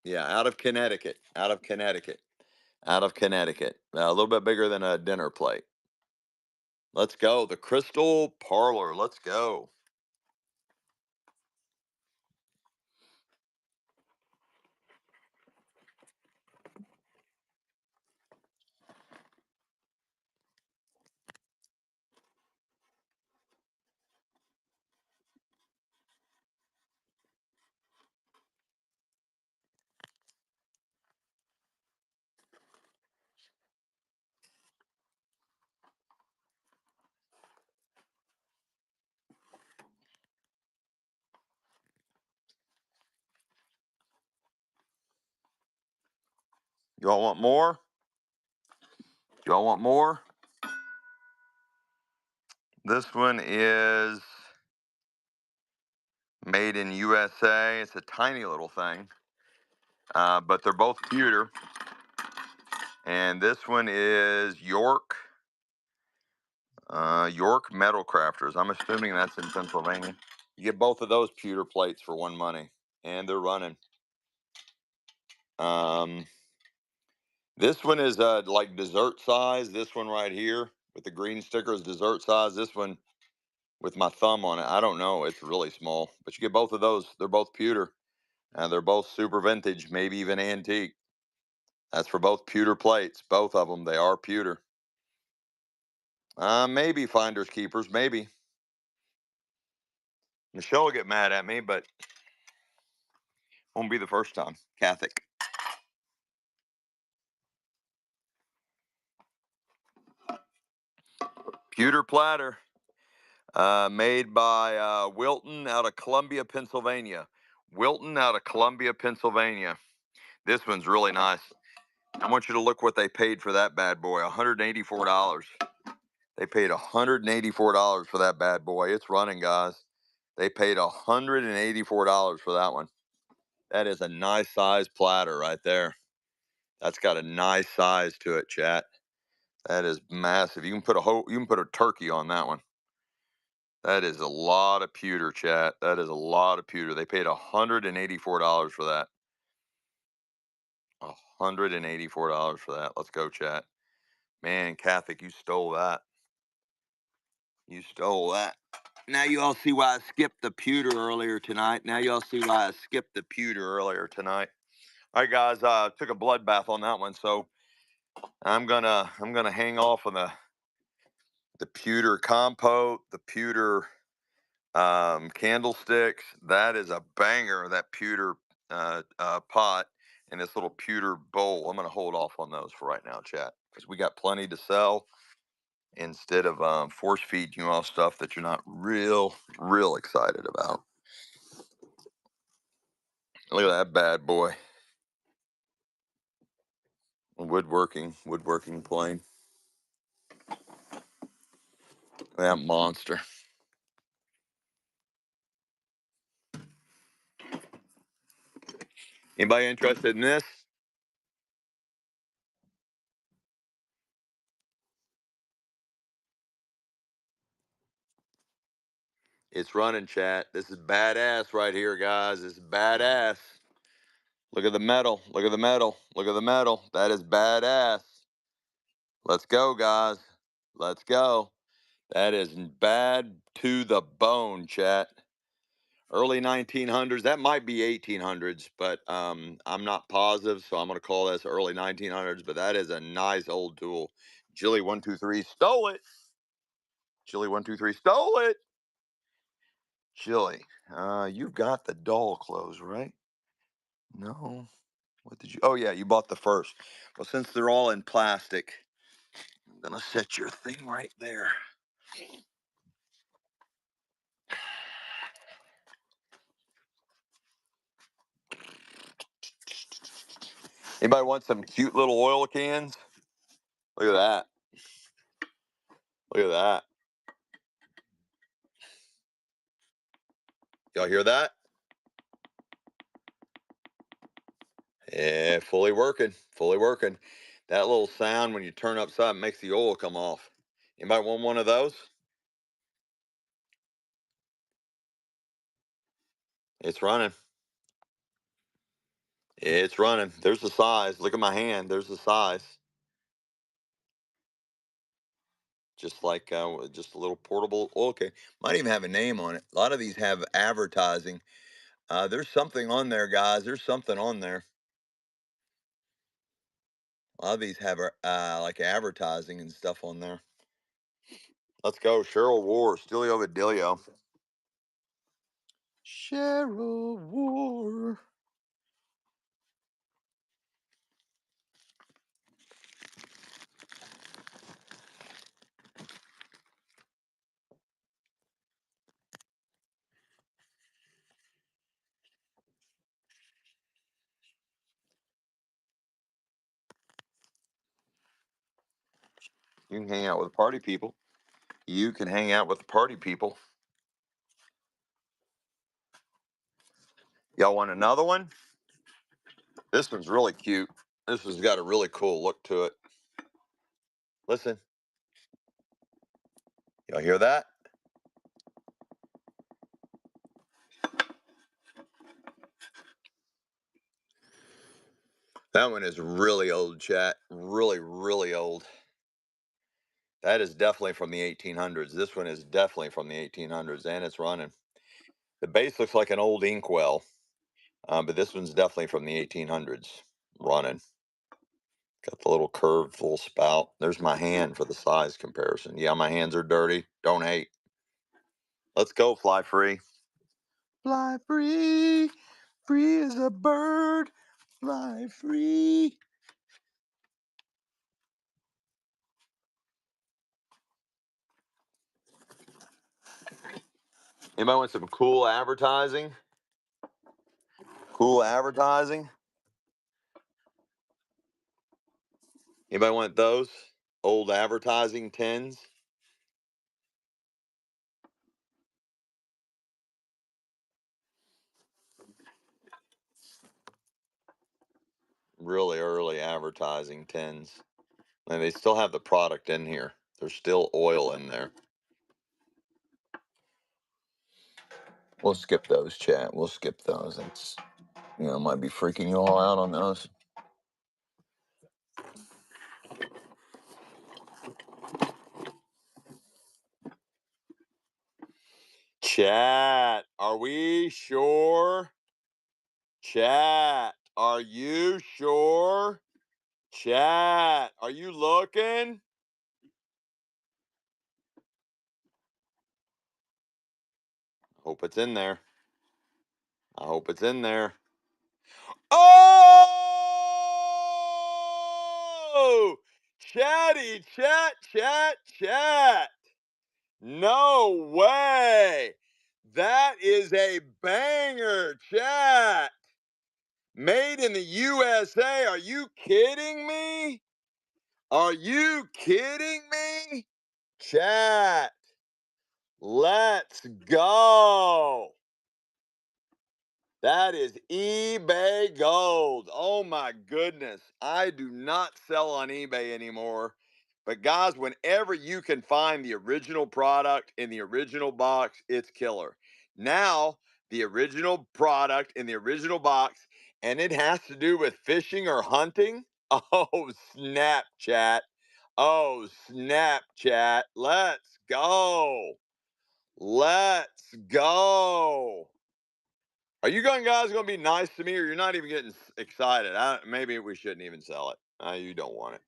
Yeah, out of Connecticut. Out of Connecticut. Out of Connecticut. A little bit bigger than a dinner plate. Let's go. The Crystal Parlor. Let's go. You all want more? You all want more? This one is made in USA. It's a tiny little thing, but they're both pewter. And this one is York Metal Crafters. I'm assuming that's in Pennsylvania. You get both of those pewter plates for one money, and they're running. Um, this one is like dessert size. This one right here with the green sticker is dessert size. This one with my thumb on it, I don't know. It's really small, but you get both of those. They're both pewter, and they're both super vintage, maybe even antique. That's for both pewter plates. Both of them, they are pewter. Maybe finders keepers, maybe. Michelle will get mad at me, but won't be the first time. Catholic. Pewter platter, made by Wilton out of Columbia, Pennsylvania. Wilton out of Columbia, Pennsylvania. This one's really nice. I want you to look what they paid for that bad boy. $184. They paid $184 for that bad boy. It's running, guys. They paid $184 for that one. That is a nice size platter right there. That's got a nice size to it, chat. That is massive. You can put a turkey on that one. That is a lot of pewter, chat. That is a lot of pewter. They paid $184 for that. $184 for that. Let's go, chat. Man, Catholic, you stole that. You stole that. Now you all see why I skipped the pewter earlier tonight. Now you all see why I skipped the pewter earlier tonight. All right, guys. Took a bloodbath on that one, so I'm gonna hang off on the pewter compote, the pewter candlesticks. That is a banger. That pewter pot and this little pewter bowl. I'm gonna hold off on those for right now, chat, because we got plenty to sell instead of force feeding you all stuff that you're not real excited about. Look at that bad boy. Woodworking plane. That monster. Anybody interested in this? It's running, chat. This is badass right here, guys. This is badass. Look at the metal. Look at the metal. Look at the metal. That is badass. Let's go, guys. Let's go. That is bad to the bone, chat. Early 1900s. That might be 1800s, but I'm not positive, so I'm going to call this early 1900s. But that is a nice old tool. Jilly123 stole it. Jilly123 stole it. Jilly, you've got the doll clothes, right? No. What did you? Oh yeah, you bought the first. Well, since they're all in plastic, I'm gonna set your thing right there. Anybody want some cute little oil cans? Look at that. Look at that. Y'all hear that? Yeah, fully working. Fully working. That little sound when you turn upside makes the oil come off. Anybody want one of those? It's running. It's running. There's the size. Look at my hand. There's the size. Just a little portable oil can. Might even have a name on it. A lot of these have advertising. There's something on there, guys. There's something on there. A lot of these have like advertising and stuff on there. Let's go, Cheryl War, Stilio Vidilio. Cheryl War. You can hang out with party people. You can hang out with the party people. Y'all want another one? This one's really cute. This has got a really cool look to it. Listen, y'all hear that? That one is really old, chat. Really, really old. That is definitely from the 1800s. This one is definitely from the 1800s, and it's running. The base looks like an old inkwell, but this one's definitely from the 1800s. Running. Got the little curved little spout. There's my hand for the size comparison. Yeah, my hands are dirty. Don't hate. Let's go, fly free. Fly free. Free as a bird. Fly free. Anybody want some cool advertising? Cool advertising? Anybody want those? Old advertising tins? Really early advertising tins. And they still have the product in here. There's still oil in there. We'll skip those, chat. We'll skip those. It's, might be freaking you all out on those. Chat, are we sure? Chat, are you sure? Chat, are you looking? Hope it's in there. I hope it's in there. Oh! Chatty, chat, chat, chat. No way. That is a banger, chat. Made in the USA. Are you kidding me? Are you kidding me? Chat, let's go. That is eBay gold. Oh my goodness. I do not sell on eBay anymore. But guys, whenever you can find the original product in the original box, it's killer. Now, the original product in the original box, and it has to do with fishing or hunting. Oh, Snapchat. Oh, Snapchat. Let's go. Let's go. Are you guys going to be nice to me, or you're not even getting excited? Maybe we shouldn't even sell it. You don't want it.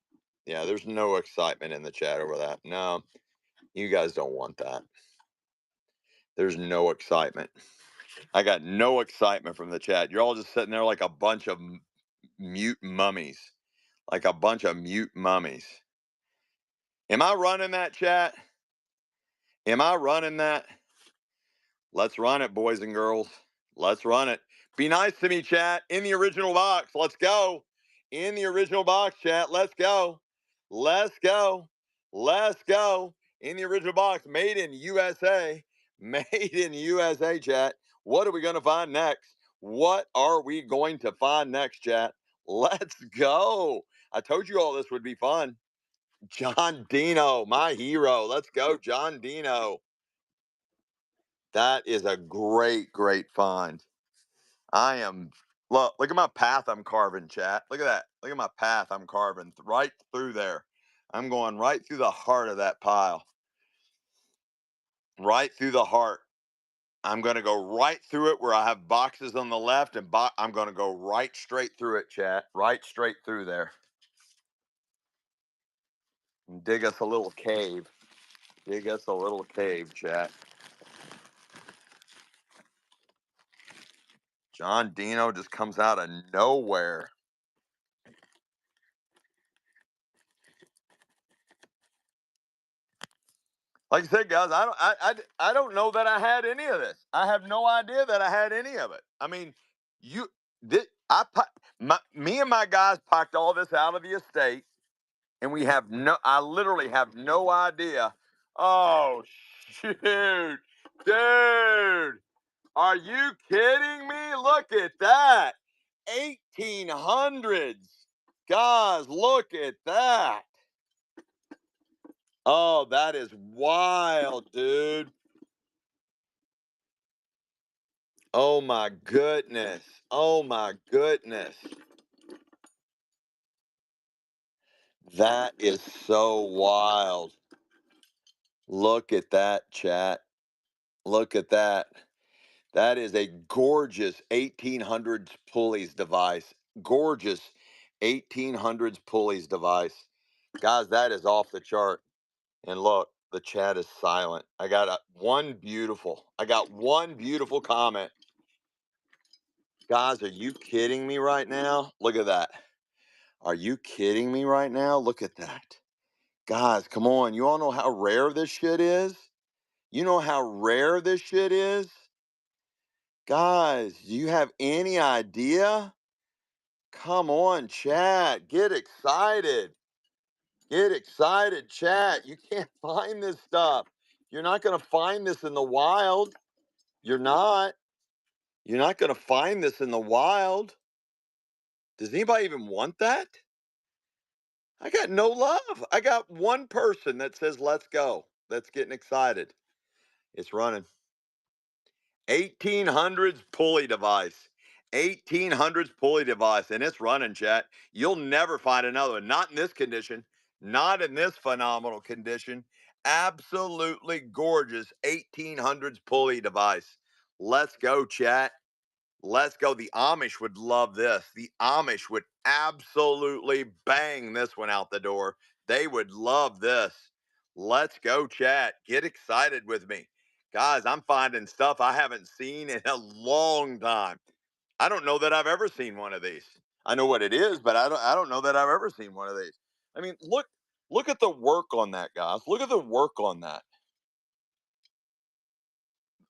Yeah, there's no excitement in the chat over that. No, you guys don't want that. There's no excitement. I got no excitement from the chat. You're all just sitting there like a bunch of mute mummies. Like a bunch of mute mummies. Am I running that, chat? Am I running that? Let's run it, boys and girls. Let's run it. Be nice to me, chat. In the original box. Let's go. In the original box, chat. Let's go. Let's go. Let's go. In the original box. Made in USA. Made in USA, chat. What are we going to find next? What are we going to find next, chat? Let's go. I told you all this would be fun. John Dino, my hero. Let's go, John Dino. That is a great, great find. I am look at my path I'm carving, chat. Look at that. Look at my path I'm carving right through there. I'm going right through the heart of that pile. Right through the heart. I'm going to go right through it where I have boxes on the left, and I'm going to go right straight through it, chat. Right straight through there. And dig us a little cave. Dig us a little cave, chat. John Dino just comes out of nowhere. Like I said, guys, I don't know that I had any of this. I have no idea that I had any of it. I mean, you did. Me and my guys packed all this out of the estate, and we have no, I literally have no idea. Oh, shoot. Dude, are you kidding me? Look at that. 1800s. Guys, look at that. Oh, that is wild, dude. Oh my goodness. Oh my goodness. That is so wild. Look at that, chat. Look at that. That is a gorgeous 1800s pulleys device. Gorgeous 1800s pulleys device. Guys, that is off the chart. And look, the chat is silent. I got one beautiful comment. Guys, are you kidding me right now? Look at that. Are you kidding me right now? Look at that. Guys, come on. You all know how rare this shit is? You know how rare this shit is? Guys, do you have any idea? Come on, chat. Get excited. Get excited, chat. You can't find this stuff. You're not going to find this in the wild. You're not. You're not going to find this in the wild. Does anybody even want that? I got no love. I got one person that says, let's go. That's getting excited. It's running. 1800s pulley device. 1800s pulley device. And it's running, chat. You'll never find another one. Not in this condition. Not in this phenomenal condition. Absolutely gorgeous 1800s pulley device. Let's go, chat. Let's go. The Amish would love this. The Amish would absolutely bang this one out the door. They would love this. Let's go, chat. Get excited with me. Guys, I'm finding stuff I haven't seen in a long time. I don't know that I've ever seen one of these. I know what it is, but I don't know that I've ever seen one of these. I mean, look at the work on that, guys. Look at the work on that.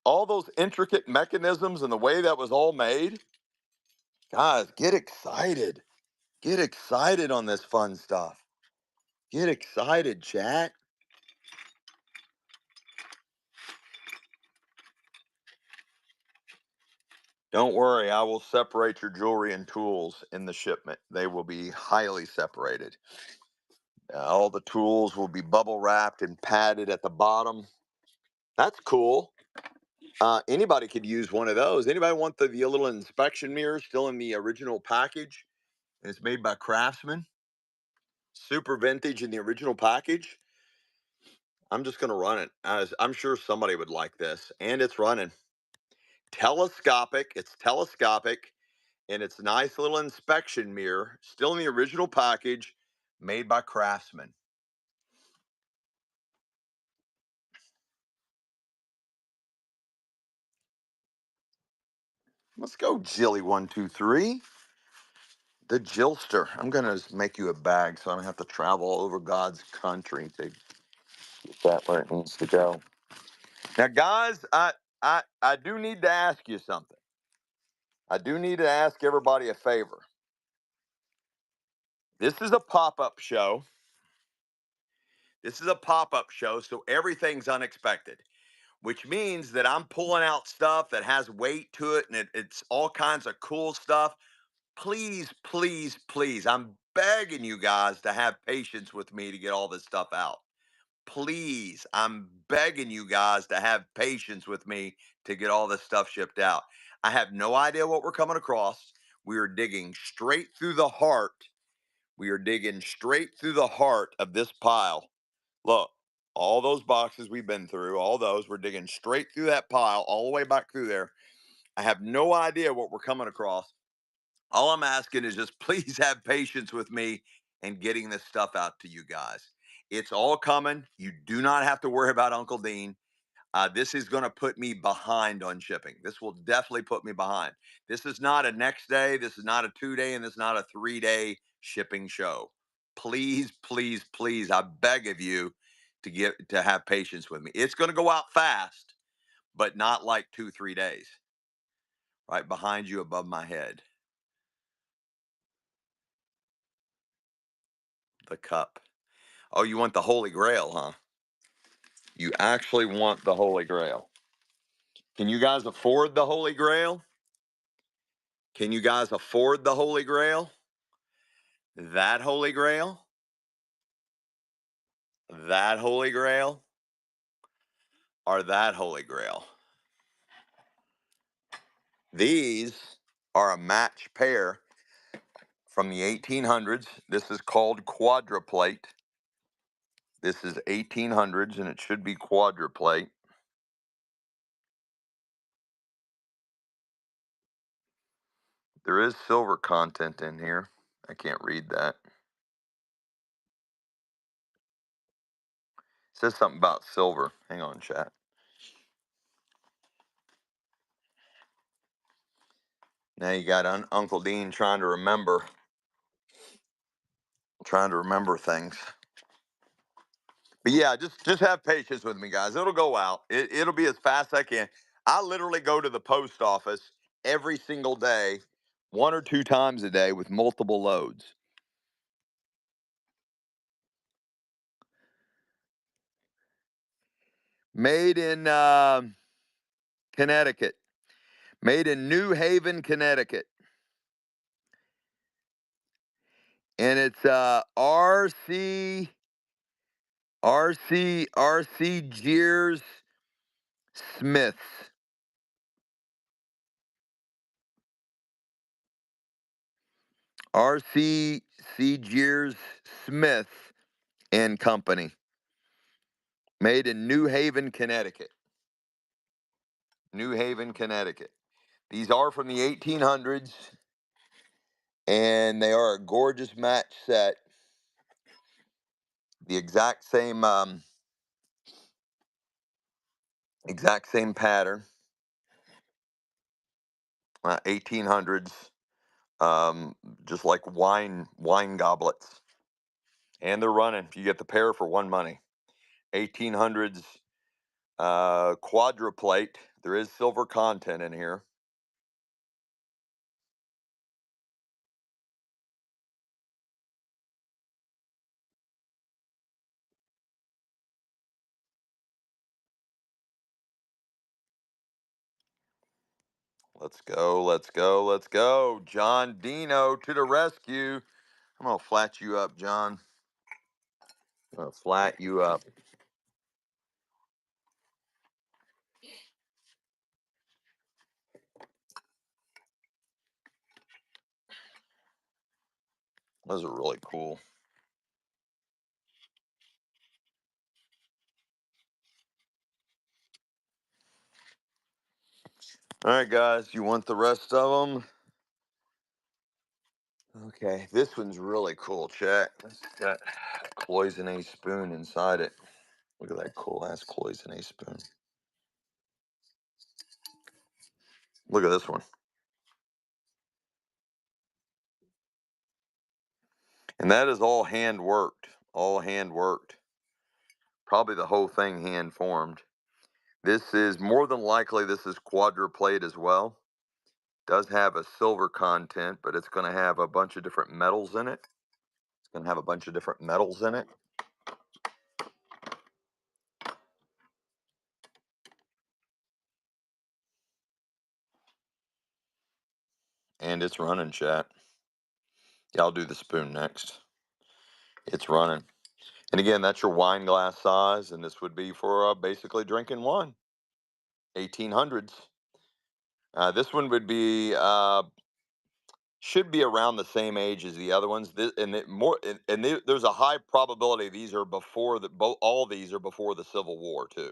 All those intricate mechanisms and the way that was all made. Guys, get excited. Get excited on this fun stuff. Get excited, chat. Don't worry, I will separate your jewelry and tools in the shipment. They will be highly separated. All the tools will be bubble wrapped and padded at the bottom. That's cool. Anybody could use one of those. Anybody want the little inspection mirror still in the original package? And it's made by Craftsman. Super vintage in the original package. I'm just going to run it. I'm sure somebody would like this. And it's running. Telescopic. It's telescopic. And it's a nice little inspection mirror. Still in the original package. Made by Craftsman. Let's go, Jilly123. The Jillster. I'm going to make you a bag so I don't have to travel all over God's country to get that where it needs to go. Now, guys, I do need to ask you something. I do need to ask everybody a favor. This is a pop-up show. This is a pop-up show, so everything's unexpected, which means that I'm pulling out stuff that has weight to it and it's all kinds of cool stuff. Please, please, please, I'm begging you guys to have patience with me to get all this stuff out. Please, I'm begging you guys to have patience with me to get all this stuff shipped out. I have no idea what we're coming across. We are digging straight through the heart. We are digging straight through the heart of this pile. Look, all those boxes we've been through, all those, we're digging straight through that pile, all the way back through there. I have no idea what we're coming across. All I'm asking is just please have patience with me and getting this stuff out to you guys. It's all coming. You do not have to worry about Uncle Dean. This is going to put me behind on shipping. This will definitely put me behind. This is not a next day. This is not a 2 day, and this is not a 3 day shipping show. Please, please, please, I beg of you to have patience with me. It's going to go out fast, but not like 2, 3 days. Right behind you, above my head, the cup. Oh, you want the Holy Grail, huh? You actually want the Holy Grail. Can you guys afford the Holy Grail? Can you guys afford the Holy Grail? That Holy Grail? That Holy Grail? Or that Holy Grail? These are a match pair from the 1800s. This is called quadruplate. This is 1800s and it should be quadruplate. There is silver content in here. I can't read that. It says something about silver. Hang on, chat. Now you got Uncle Dean trying to remember things. But yeah, just have patience with me, guys. It'll go out. It'll be as fast as I can. I literally go to the post office every single day, one or two times a day with multiple loads. Made in Connecticut. Made in New Haven, Connecticut. And it's RC Gears Smiths. RC Gears Smith and Company. Made in New Haven, Connecticut. New Haven, Connecticut. These are from the 1800s, and they are a gorgeous match set. The exact same pattern. 1800s, just like wine goblets, and they're running. You get the pair for one money. 1800s quadruplate. There is silver content in here. Let's go, let's go, let's go. John Dino to the rescue. I'm going to flat you up, John. I'm going to flat you up. Those are really cool. All right, guys, you want the rest of them? Okay, this one's really cool. Check. It's got a cloisonne spoon inside it. Look at that cool ass cloisonne spoon. Look at this one. And that is all hand worked. All hand worked. Probably the whole thing hand formed. This is more than likely this is quadruplate as well. Does have a silver content, but it's going to have a bunch of different metals in it. It's going to have a bunch of different metals in it. And it's running, chat. Yeah, I'll do the spoon next. It's running. And again, that's your wine glass size, and this would be for basically drinking wine. 1800s. This one would be should be around the same age as the other ones. There's a high probability these are before the both. All these are before the Civil War too.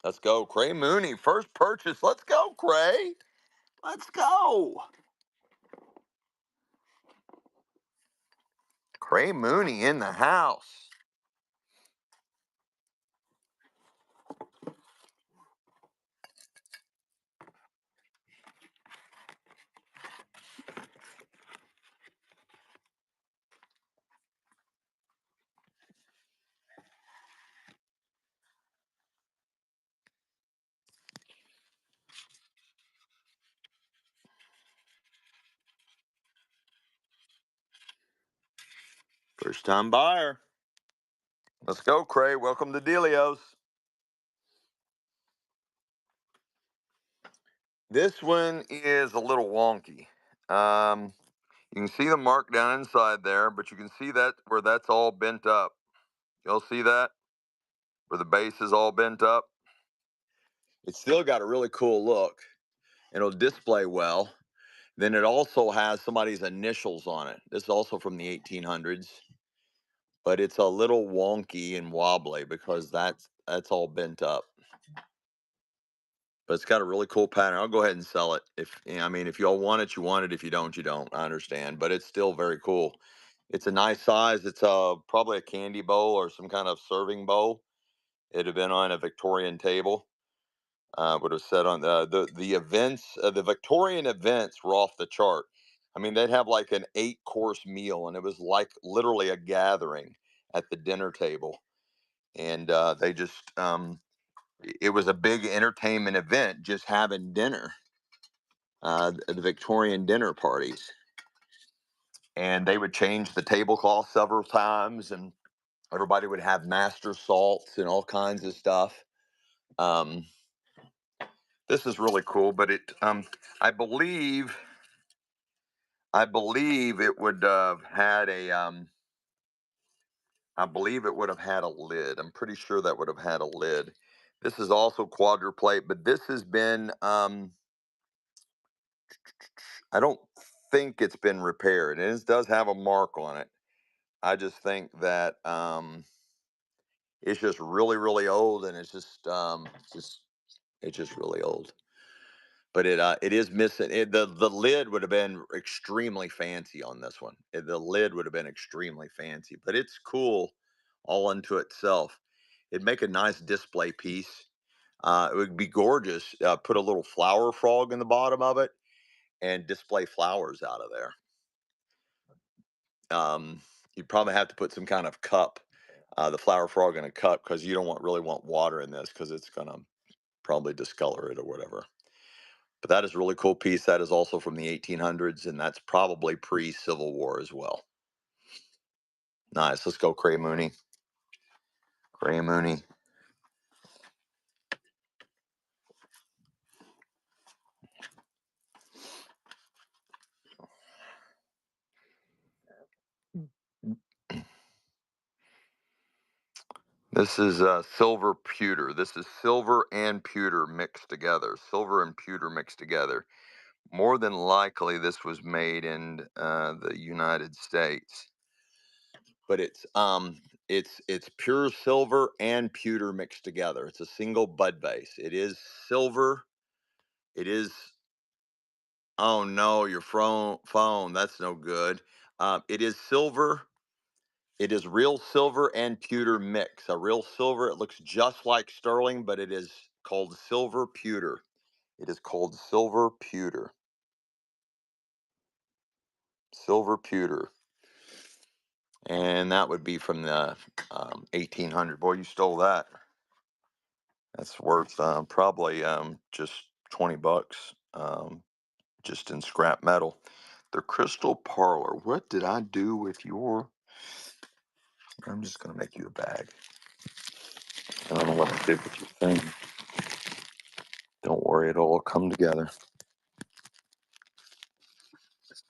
Let's go, Cray Mooney. First purchase. Let's go, Cray. Let's go. Cray Mooney in the house. First time buyer. Let's go, Cray. Welcome to Delios. This one is a little wonky. Um, you can see the mark down inside there, but you can see that where that's all bent up. You'll see that where the base is all bent up. It's still got a really cool look. It'll display well. Then it also has somebody's initials on it. This is also from the 1800s, but it's a little wonky and wobbly because that's all bent up. But it's got a really cool pattern. I'll go ahead and sell it. I mean, if y'all want it, you want it. If you don't, you don't. I understand, but it's still very cool. It's a nice size. It's probably a candy bowl or some kind of serving bowl. It'd have been on a Victorian table. Would have said on the events. The Victorian events were off the chart. I mean, they'd have like an 8-course meal, and it was like literally a gathering at the dinner table. And they just it was a big entertainment event just having dinner, the Victorian dinner parties. And they would change the tablecloth several times, and everybody would have master salts and all kinds of stuff. Um, this is really cool, but I believe, I believe it would have had a, I believe it would have had a lid. I'm pretty sure that would have had a lid. This is also quadruplate, but this has been, I don't think it's been repaired. And it does have a mark on it. I just think that it's just really, really old, and it's just really old. But it is missing. The lid would have been extremely fancy on this one. The lid would have been extremely fancy, but it's cool all unto itself. It'd make a nice display piece. It would be gorgeous. Put a little flower frog in the bottom of it and display flowers out of there. You'd probably have to put some kind of cup, the flower frog in a cup, because you don't really want water in this because it's gonna probably discolor it or whatever. But that is a really cool piece. That is also from the 1800s, and that's probably pre-Civil War as well. Nice. Let's go, Cray Mooney. Cray Mooney. This is silver pewter. This is silver and pewter mixed together. Silver and pewter mixed together. More than likely, this was made in the United States, but it's pure silver and pewter mixed together. It's a single bud base. It is silver. It is. Oh no, your phone. That's no good. It is silver. It is real silver and pewter mix. A real silver. It looks just like sterling, but it is called silver pewter. It is called silver pewter. Silver pewter. And that would be from the 1800. Boy, you stole that. That's worth probably just 20 bucks, just in scrap metal. The Crystal Parlor. What did I do with your? I'm just going to make you a bag. I don't know what I did with your thing. Don't worry, it'll all come together.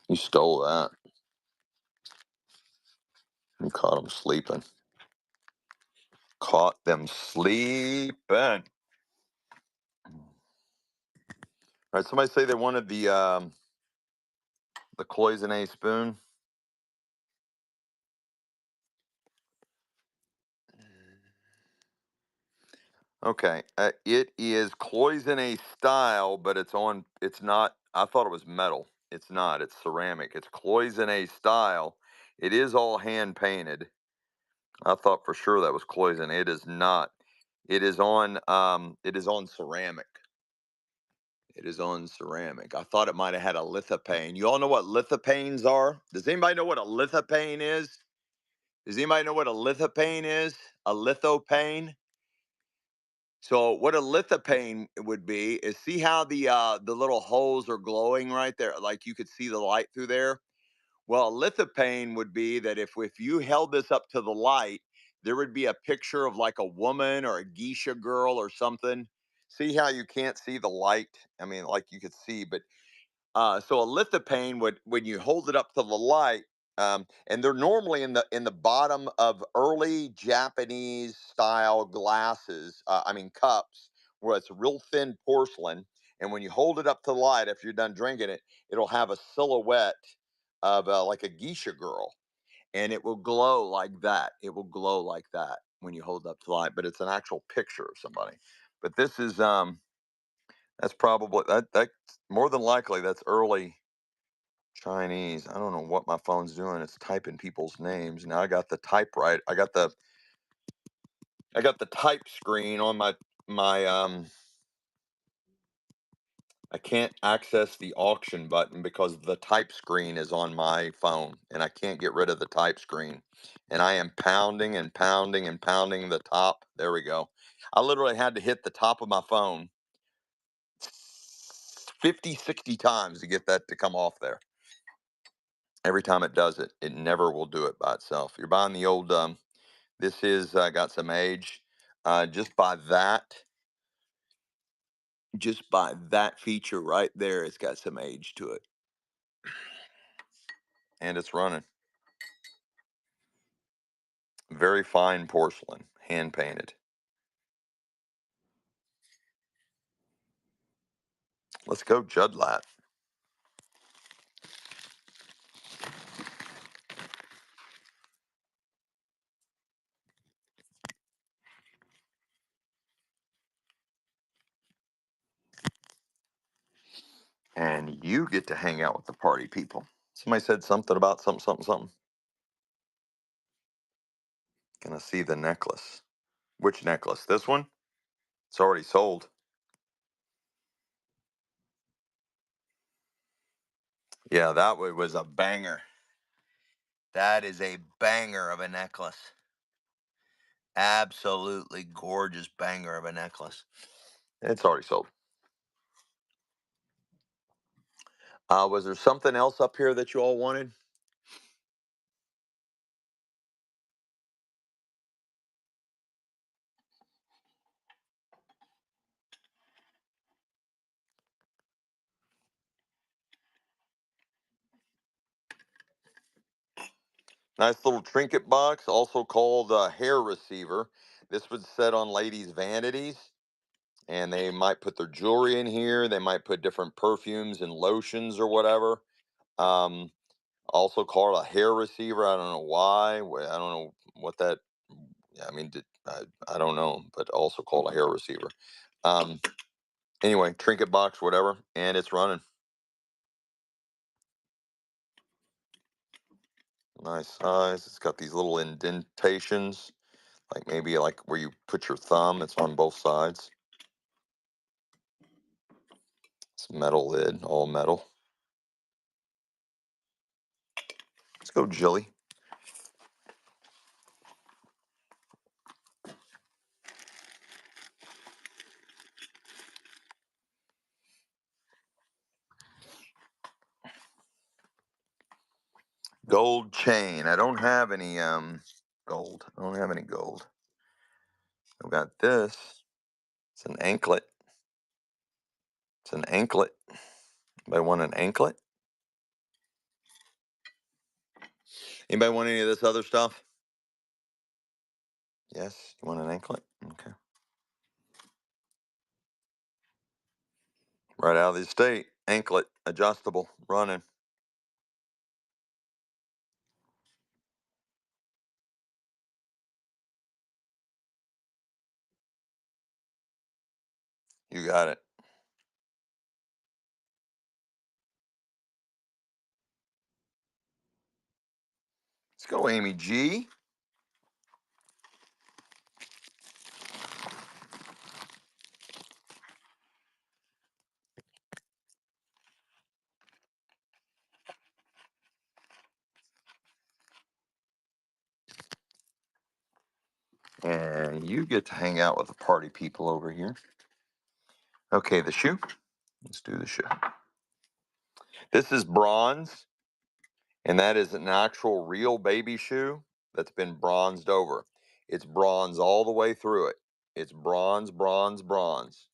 You stole that. You caught them sleeping. Caught them sleeping. All right, somebody say they wanted the cloisonne spoon. Okay, it is cloisonne style, but it's on. It's not. I thought it was metal. It's not. It's ceramic. It's cloisonne style. It is all hand painted. I thought for sure that was cloisonne. It is not. It is on. It is on ceramic. It is on ceramic. I thought it might have had a lithopane. You all know what lithopanes are? Does anybody know what a lithopane is? Does anybody know what a lithopane is? A lithopane? So what a lithopane would be is, see how the little holes are glowing right there, like you could see the light through there. Well, lithophane would be that if you held this up to the light, there would be a picture of like a woman or a geisha girl or something. See how you can't see the light? I mean, like you could see, but so a lithophane would, when you hold it up to the light, and they're normally in the bottom of early Japanese style glasses. I mean cups, where it's real thin porcelain, and when you hold it up to the light, if you're done drinking it, it'll have a silhouette of like a geisha girl, and it will glow like that. It will glow like that when you hold it up to the light, but it's an actual picture of somebody. But this is that's probably that more than likely that's early Chinese. I don't know what my phone's doing. It's typing people's names. Now I got the typewriter. I got the type screen on my. I can't access the auction button because the type screen is on my phone and I can't get rid of the type screen. And I am pounding and pounding and pounding the top. There we go. I literally had to hit the top of my phone 50, 60 times to get that to come off there. Every time it does it, it never will do it by itself. You're buying the old this is got some age. Just by that feature right there, it's got some age to it, and it's running. Very fine porcelain, hand painted. Let's go, Judlat. And you get to hang out with the party people. Somebody said something about something, something, something. Gonna see the necklace. Which necklace? This one? It's already sold. Yeah, that one was a banger. That is a banger of a necklace. Absolutely gorgeous banger of a necklace. It's already sold. Was there something else up here that you all wanted? Nice little trinket box, also called a hair receiver. This would set on ladies' vanities, and they might put their jewelry in here. They might put different perfumes and lotions or whatever. Um, Also called a hair receiver. I don't know why. I don't know what that. Yeah, I mean, I don't know, but also called a hair receiver. Um, anyway, trinket box, whatever, and it's running. Nice size. It's got these little indentations, like maybe like where you put your thumb. It's on both sides. It's a metal lid, all metal. Let's go, Jilly. Gold chain. I don't have any gold. I don't have any gold. I've got this. It's an anklet. It's an anklet. Anybody want an anklet? Anybody want any of this other stuff? Yes. You want an anklet? Okay. Right out of the estate. Anklet, adjustable, running. You got it. Let's go, Amy G. And you get to hang out with the party people over here. Okay, the shoe. Let's do the shoe. This is bronze, And that is an actual real baby shoe that's been bronzed over. It's bronze all the way through it. It's bronze, bronze, bronze.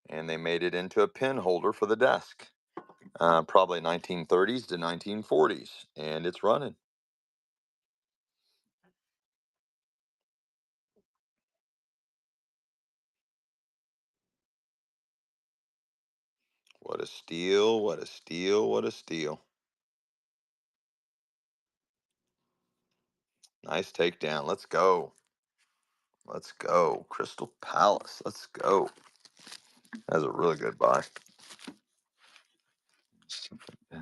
And they made it into a pin holder for the desk. Probably 1930s to 1940s. And it's running. What a steal, what a steal, what a steal. Nice takedown. Let's go. Let's go. Crystal Palace. Let's go. That's a really good buy. Yeah.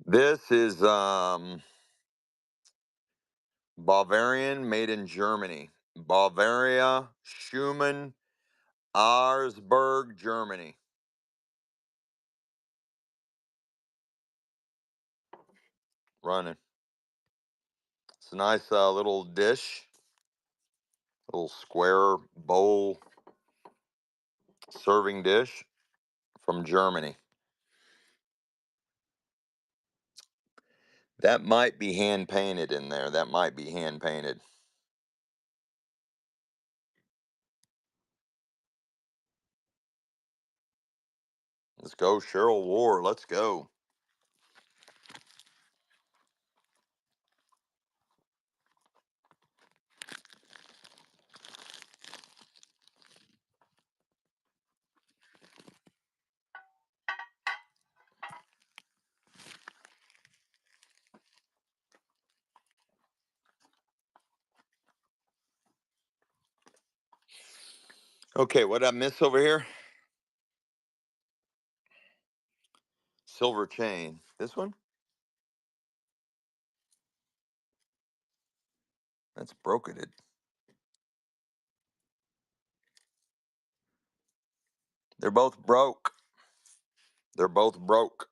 This is Bavarian made in Germany. Bavaria, Schumann, Auersburg, Germany. Running. It's a nice little dish, little square bowl serving dish from Germany. That might be hand painted in there. That might be hand painted. Let's go, Cheryl War. Let's go. Okay, what did I miss over here? Silver chain. This one? That's broketed. They're both broke. They're both broke.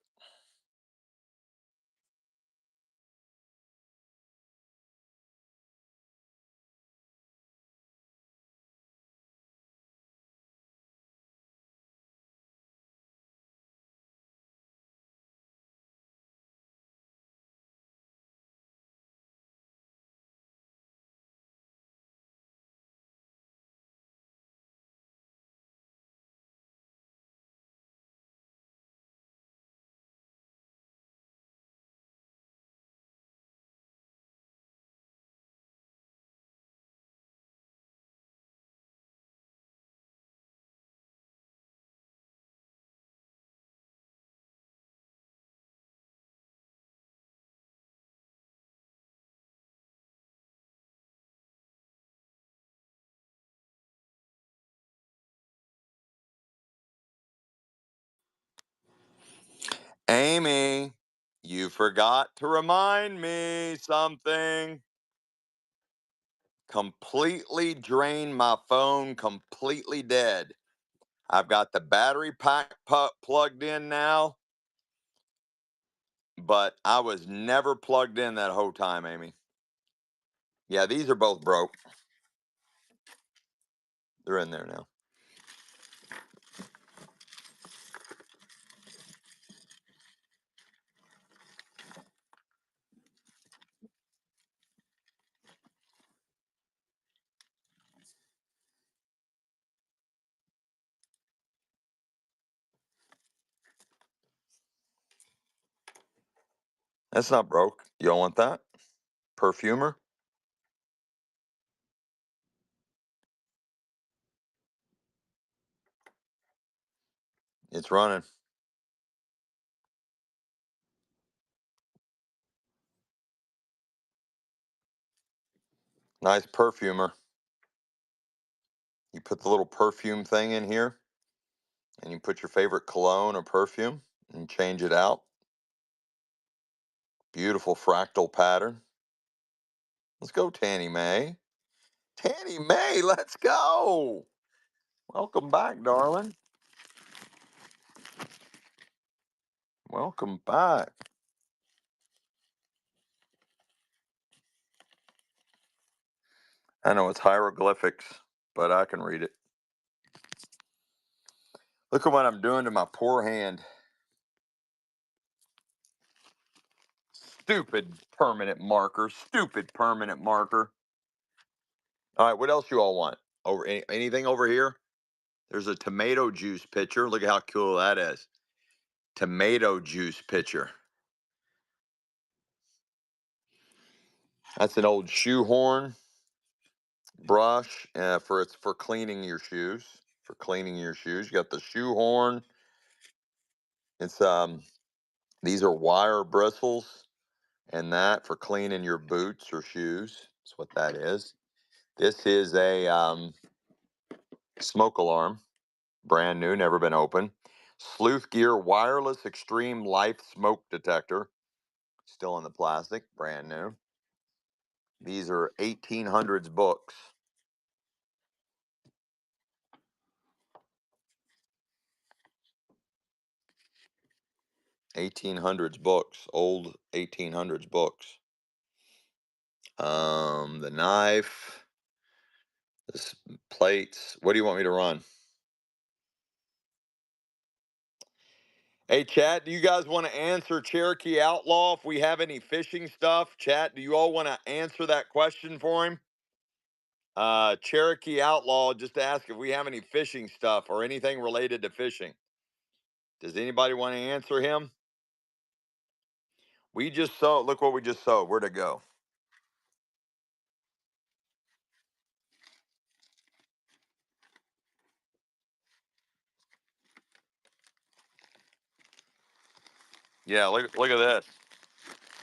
Amy, you forgot to remind me something. Completely drained my phone, completely dead. I've got the battery pack plugged in now, but I was never plugged in that whole time, Amy. Yeah, these are both broke. They're in there now. That's not broke. You don't want that? Perfumer? It's running. Nice perfumer. You put the little perfume thing in here and you put your favorite cologne or perfume and change it out. Beautiful fractal pattern. Let's go, Tanny May. Tanny May, let's go. Welcome back, darling. Welcome back. I know it's hieroglyphics, but I can read it. Look at what I'm doing to my poor hand. Stupid permanent marker. Stupid permanent marker. All right, what else you all want? Anything over here? There's a tomato juice pitcher. Look at how cool that is. Tomato juice pitcher. That's an old shoehorn brush for cleaning your shoes. For cleaning your shoes, you got the shoehorn. It's these are wire bristles, and that for cleaning your boots or shoes. That's what that is. This is a smoke alarm, brand new, never been opened. Sleuth Gear wireless extreme life smoke detector, still in the plastic, brand new. These are 1800s books. 1800s books, old 1800s books. The knife, this plates. What do you want me to run? Hey, chat, do you guys want to answer Cherokee Outlaw if we have any fishing stuff? Chat, do you all want to answer that question for him? Cherokee Outlaw just ask if we have any fishing stuff or anything related to fishing. Does anybody want to answer him? We just sold, look what we just sold. Where'd it go? Yeah, look at this.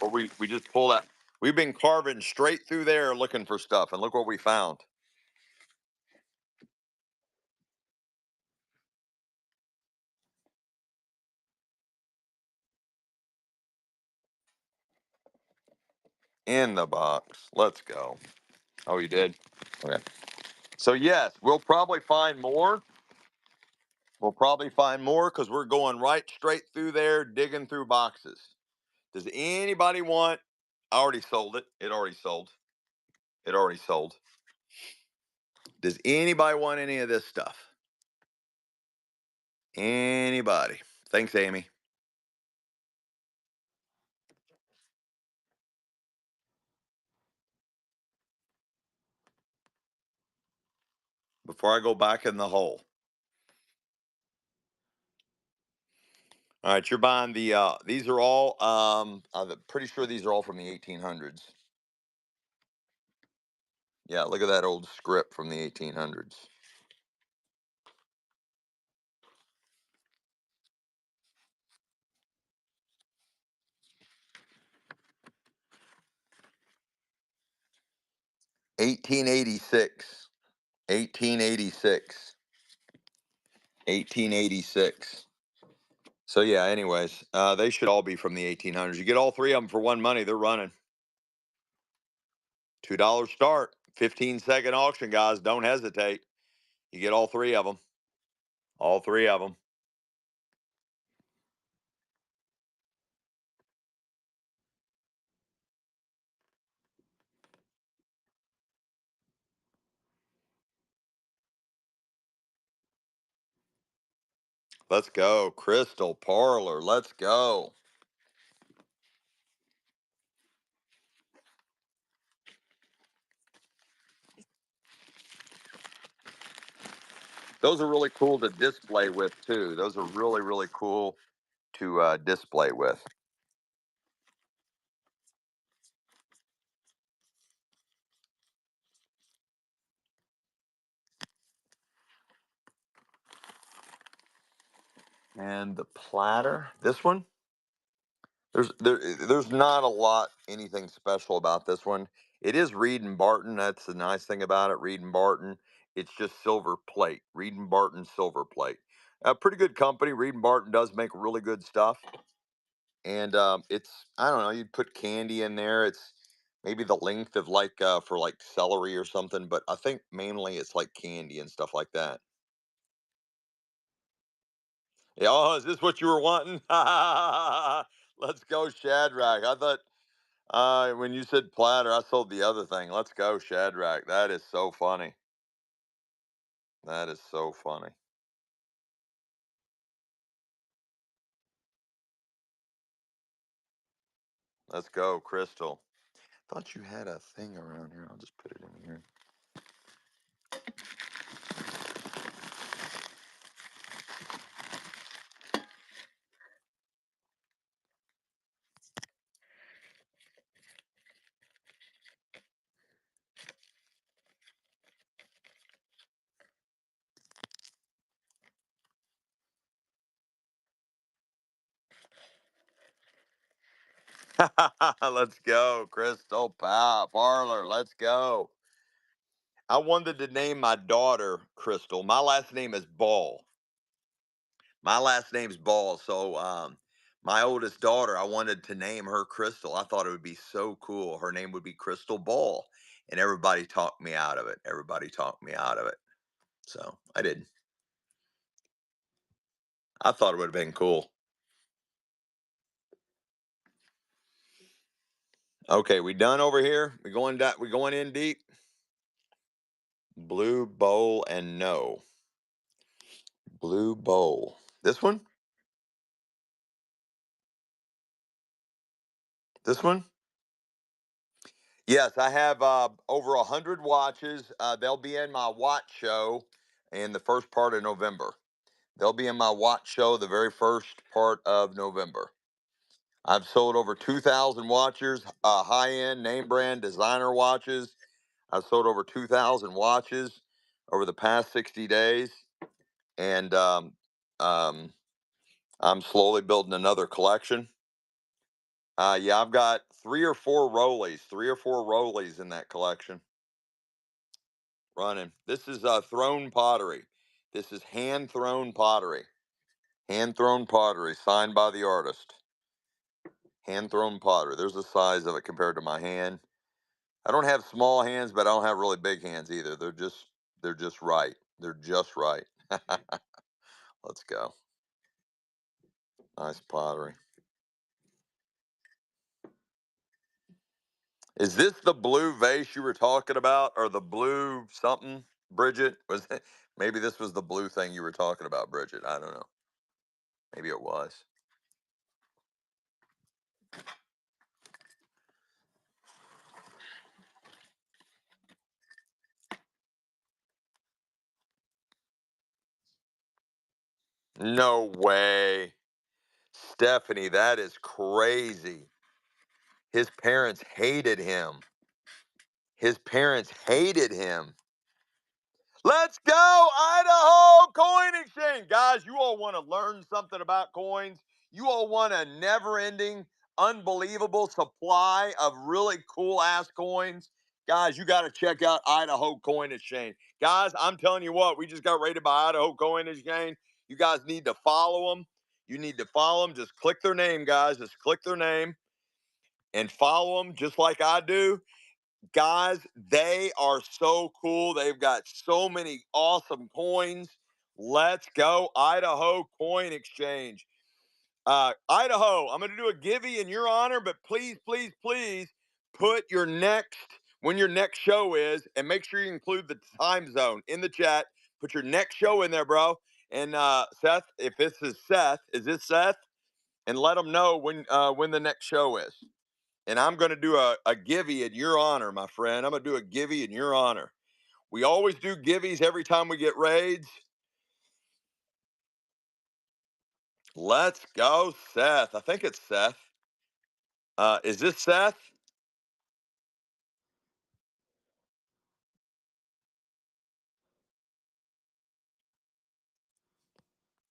Or we just pull that. We've been carving straight through there looking for stuff, and look what we found. In the box. Let's go. Oh, you did? Okay. So yes, we'll probably find more. We'll probably find more because we're going right straight through there, digging through boxes. Does anybody want? I already sold it. It already sold. It already sold. Does anybody want any of this stuff? Anybody? Thanks, Amy. Before I go back in the hole. All right, you're buying the. These are all. I'm pretty sure these are all from the 1800s. Yeah, look at that old script from the 1800s. $1886. 1886. 1886. So yeah. Anyways, they should all be from the 1800s. You get all three of them for one money. They're running. $2 start. 15-second auction, guys. Don't hesitate. You get all three of them. All three of them. Let's go. Crystal Parlor. Let's go. Those are really cool to display with too. Those are really, really cool to display with. And the platter, this one, there's not a lot anything special about this one. It is Reed and Barton. That's the nice thing about it. Reed and Barton. It's just silver plate. Reed and Barton silver plate. A pretty good company. Reed and Barton does make really good stuff. And it's, I don't know, you'd put candy in there. maybe the length of like for like celery or something, but I think mainly it's like candy and stuff like that. Yeah, oh, is this what you were wanting? Let's go, Shadrach. I thought when you said platter, I sold the other thing. Let's go, Shadrach. That is so funny. That is so funny. Let's go, Crystal. Thought you had a thing around here. I'll just put it in here. Let's go, Crystal Parlor. Let's go. I wanted to name my daughter Crystal. My last name is Ball. My last name's Ball. So, my oldest daughter, I wanted to name her Crystal. I thought it would be so cool. Her name would be Crystal Ball. And everybody talked me out of it. Everybody talked me out of it. So I did. I thought it would have been cool. Okay, we done over here. We going in deep. Blue bowl and no. Blue bowl. This one? This one? Yes, I have over 100 watches. They'll be in my watch show in the first part of November. They'll be in my watch show the very first part of November. I've sold over 2,000 watches, high end, name brand, designer watches. I've sold over 2,000 watches over the past 60 days. And um, I'm slowly building another collection. Yeah, I've got three or four rollies in that collection running. This is thrown pottery. This is hand thrown pottery. Hand thrown pottery signed by the artist. Hand thrown pottery. There's the size of it compared to my hand. I don't have small hands, but I don't have really big hands either. They're just right. They're just right. Let's go. Nice pottery. Is this the blue vase you were talking about, or the blue something, Bridget? Was it, maybe this was the blue thing you were talking about, Bridget? I don't know. Maybe it was. No way, Stephanie. That is crazy. His parents hated him. His parents hated him. Let's go, Idaho Coin Exchange. Guys, you all want to learn something about coins. You all want a never ending, unbelievable supply of really cool ass coins. Guys, you got to check out Idaho Coin Exchange. Guys, I'm telling you what, we just got rated by Idaho Coin Exchange. You guys need to follow them. You need to follow them. Just click their name, guys. Just click their name and follow them just like I do. Guys, they are so cool. They've got so many awesome coins. Let's go, Idaho Coin Exchange. Idaho, I'm going to do a givey in your honor, but please, please, please put your next, when your next show is, and make sure you include the time zone in the chat. Put your next show in there, bro. And Seth, if this is Seth, is this Seth? And let them know when the next show is, and I'm going to do a givey in your honor, my friend. I'm going to do a givey in your honor. We always do givvies every time we get raids. Let's go, Seth. I think it's Seth. Is this Seth?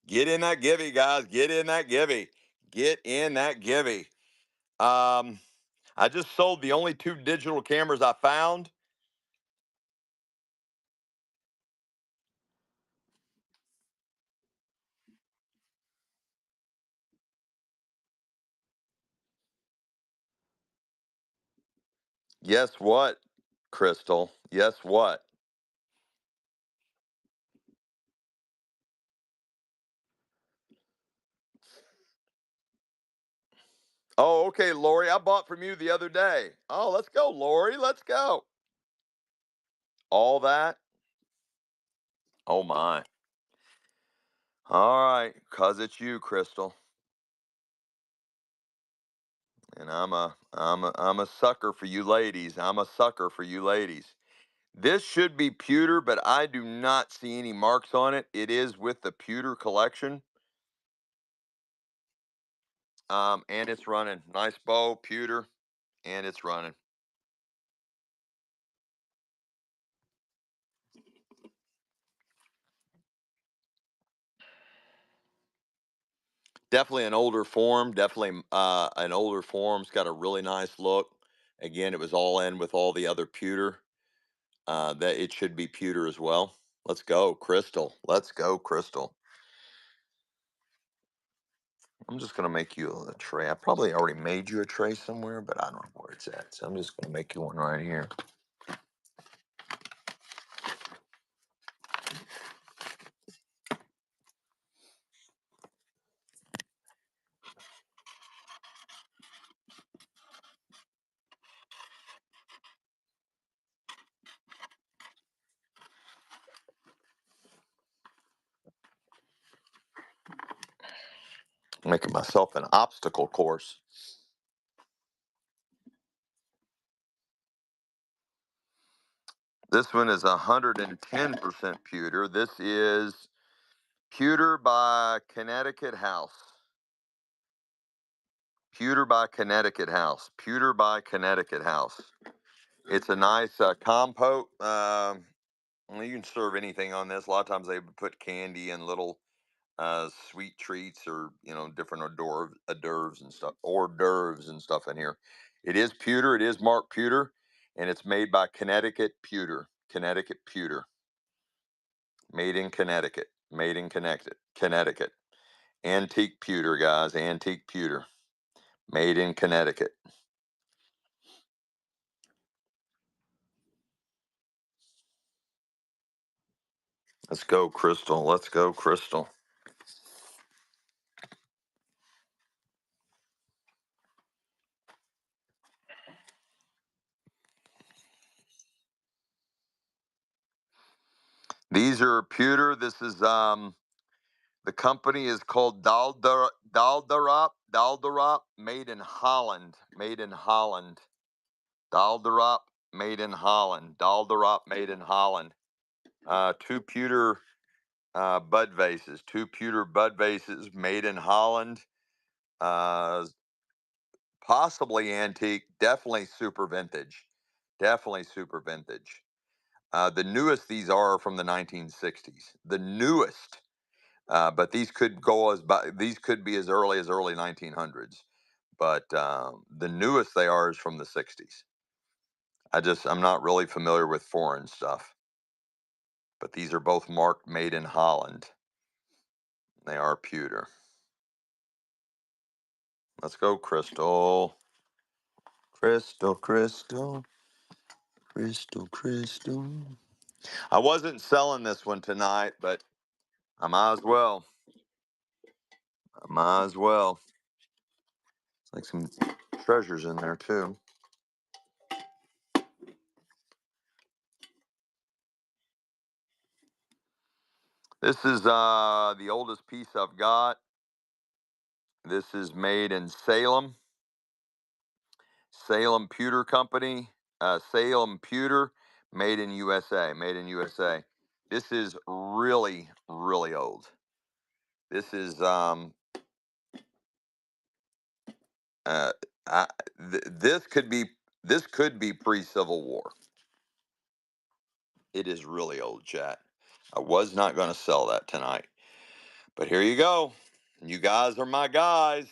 Get in that givey, guys. Get in that givey. Get in that givey. Um, I just sold the only two digital cameras I found. Guess what, Crystal? Guess what? Oh, okay, Lori. I bought from you the other day. Oh, let's go, Lori. Let's go. All that. Oh my. All right, cause it's you, Crystal. And I'm a sucker for you ladies. I'm a sucker for you ladies. This should be pewter, but I do not see any marks on it. It is with the pewter collection. And it's running. Nice bow, pewter, and it's running. Definitely an older form. Definitely an older form. It's got a really nice look. Again, it was all in with all the other pewter. That it should be pewter as well. Let's go, Crystal. Let's go, Crystal. I'm just gonna make you a tray. I probably already made you a tray somewhere, but I don't know where it's at. So I'm just gonna make you one right here. Making myself an obstacle course. This one is 110% pewter. This is pewter by Connecticut House. Pewter by Connecticut House. Pewter by Connecticut House. It's a nice compote. Well, you can serve anything on this. A lot of times they would put candy and little sweet treats or different hors d'oeuvres and stuff, hors d'oeuvres and stuff in here. It is pewter. It is marked pewter, and it's made by Connecticut Pewter. Connecticut Pewter. Made in Connecticut. Made in Connecticut. Connecticut. Antique pewter, guys. Antique pewter. Made in Connecticut. Let's go, Crystal. Let's go, Crystal. These are pewter. This is the company is called Dalderop, made in Holland. Made in Holland. Dalderop, made in Holland. Dalderop, made in Holland. Two pewter bud vases. Two pewter bud vases made in Holland. Uh, Possibly antique. Definitely super vintage. Definitely super vintage. The newest these are from the 1960s. The newest. But these could be as early 1900s. But the newest they are is from the 60s. I'm not really familiar with foreign stuff, but these are both marked made in Holland. They are pewter. Let's go, Crystal. Crystal, Crystal, Crystal, Crystal. I wasn't selling this one tonight, but I might as well. I might as well. It's like some treasures in there too. This is the oldest piece I've got. This is made in Salem, Salem Pewter Company, Salem Pewter, made in USA, made in USA. This is really, really old. This is uh, I, this could be pre-Civil War. It is really old, chat. I was not going to sell that tonight, but here you go. You guys are my guys.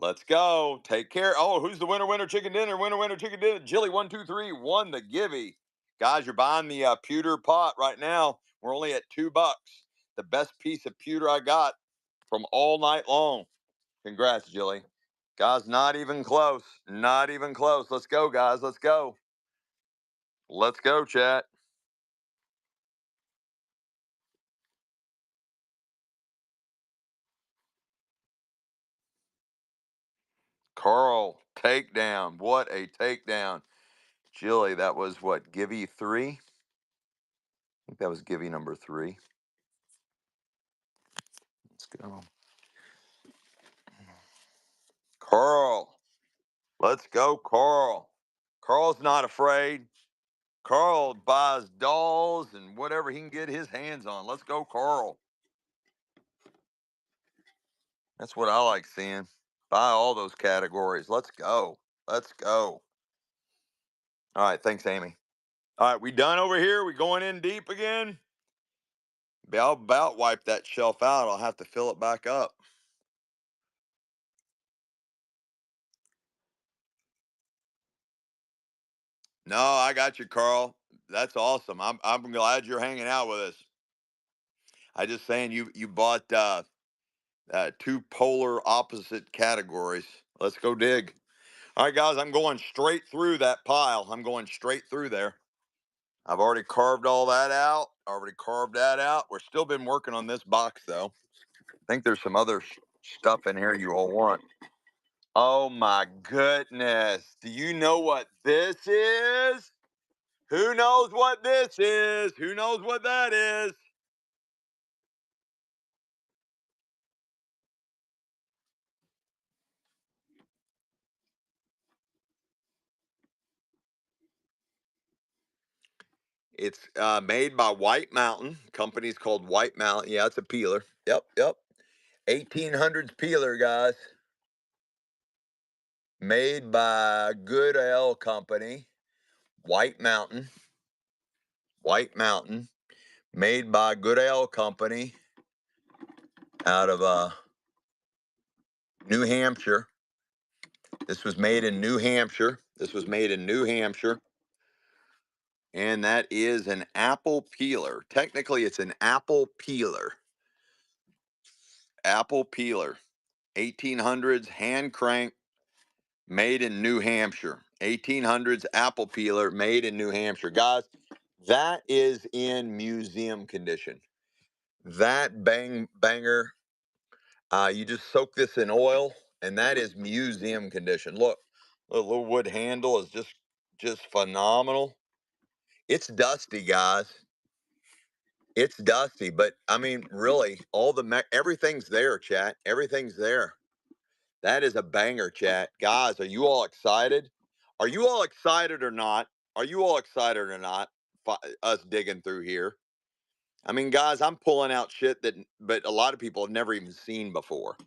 Let's go. Take care. Oh, who's the winner? Winner chicken dinner. Winner, winner chicken dinner. Jilly 123 won the givey. Guys, you're buying the pewter pot right now. We're only at $2. The best piece of pewter I got from all night long. Congrats, Jilly. Guys, not even close. Not even close. Let's go, guys. Let's go. Let's go, chat. Carl, takedown. What a takedown. Jilly, that was what? Givey 3? I think that was Givey number 3. Let's go. Carl. Let's go, Carl. Carl's not afraid. Carl buys dolls and whatever he can get his hands on. Let's go, Carl. That's what I like seeing. Buy all those categories. Let's go. Let's go. All right. Thanks, Amy. All right. We done over here? We going in deep again? I'll about wipe that shelf out. I'll have to fill it back up. No, I got you, Carl. That's awesome. I'm glad you're hanging out with us. I just saying you bought two polar opposite categories. Let's go dig. All right, guys, I'm going straight through that pile. I'm going straight through there. I've already carved all that out. Already carved that out. We're still been working on this box though. I think there's some other stuff in here you all want. Oh my goodness. Do you know what this is? Who knows what this is? Who knows what that is? It's made by White Mountain. Company's called White Mountain. Yeah, it's a peeler. Yep, yep. 1800s peeler, guys. Made by Good Ale Company. White Mountain. White Mountain. Made by Good Ale Company out of New Hampshire. This was made in New Hampshire. This was made in New Hampshire. And that is an apple peeler. Technically, it's an apple peeler. Apple peeler. 1800s hand crank, made in New Hampshire. 1800s apple peeler made in New Hampshire. Guys, that is in museum condition. That banger, you just soak this in oil, and that is museum condition. Look, the little wood handle is just phenomenal. It's dusty, guys. It's dusty, but I mean, really, everything's there, chat. Everything's there. That is a banger, chat. Guys, are you all excited? Are you all excited or not? Are you all excited or not? Us digging through here. I mean, guys, I'm pulling out shit but a lot of people have never even seen before.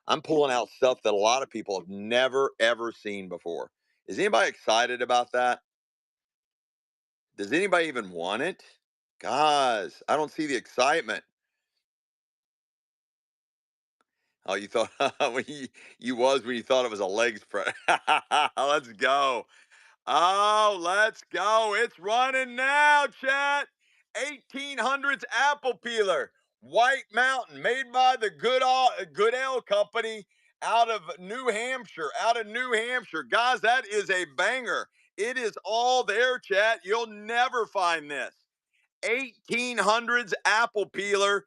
I'm pulling out stuff that a lot of people have never ever seen before. Is anybody excited about that? Does anybody even want it? Guys, I don't see the excitement. Oh, you thought when you was when you thought it was a leg spread. Let's go. Oh, let's go. It's running now, chat. 1800s apple peeler, White Mountain, made by the Good Ale Company out of New Hampshire. Out of New Hampshire. Guys, that is a banger. It is all there, chat. You'll never find this. 1800s apple peeler,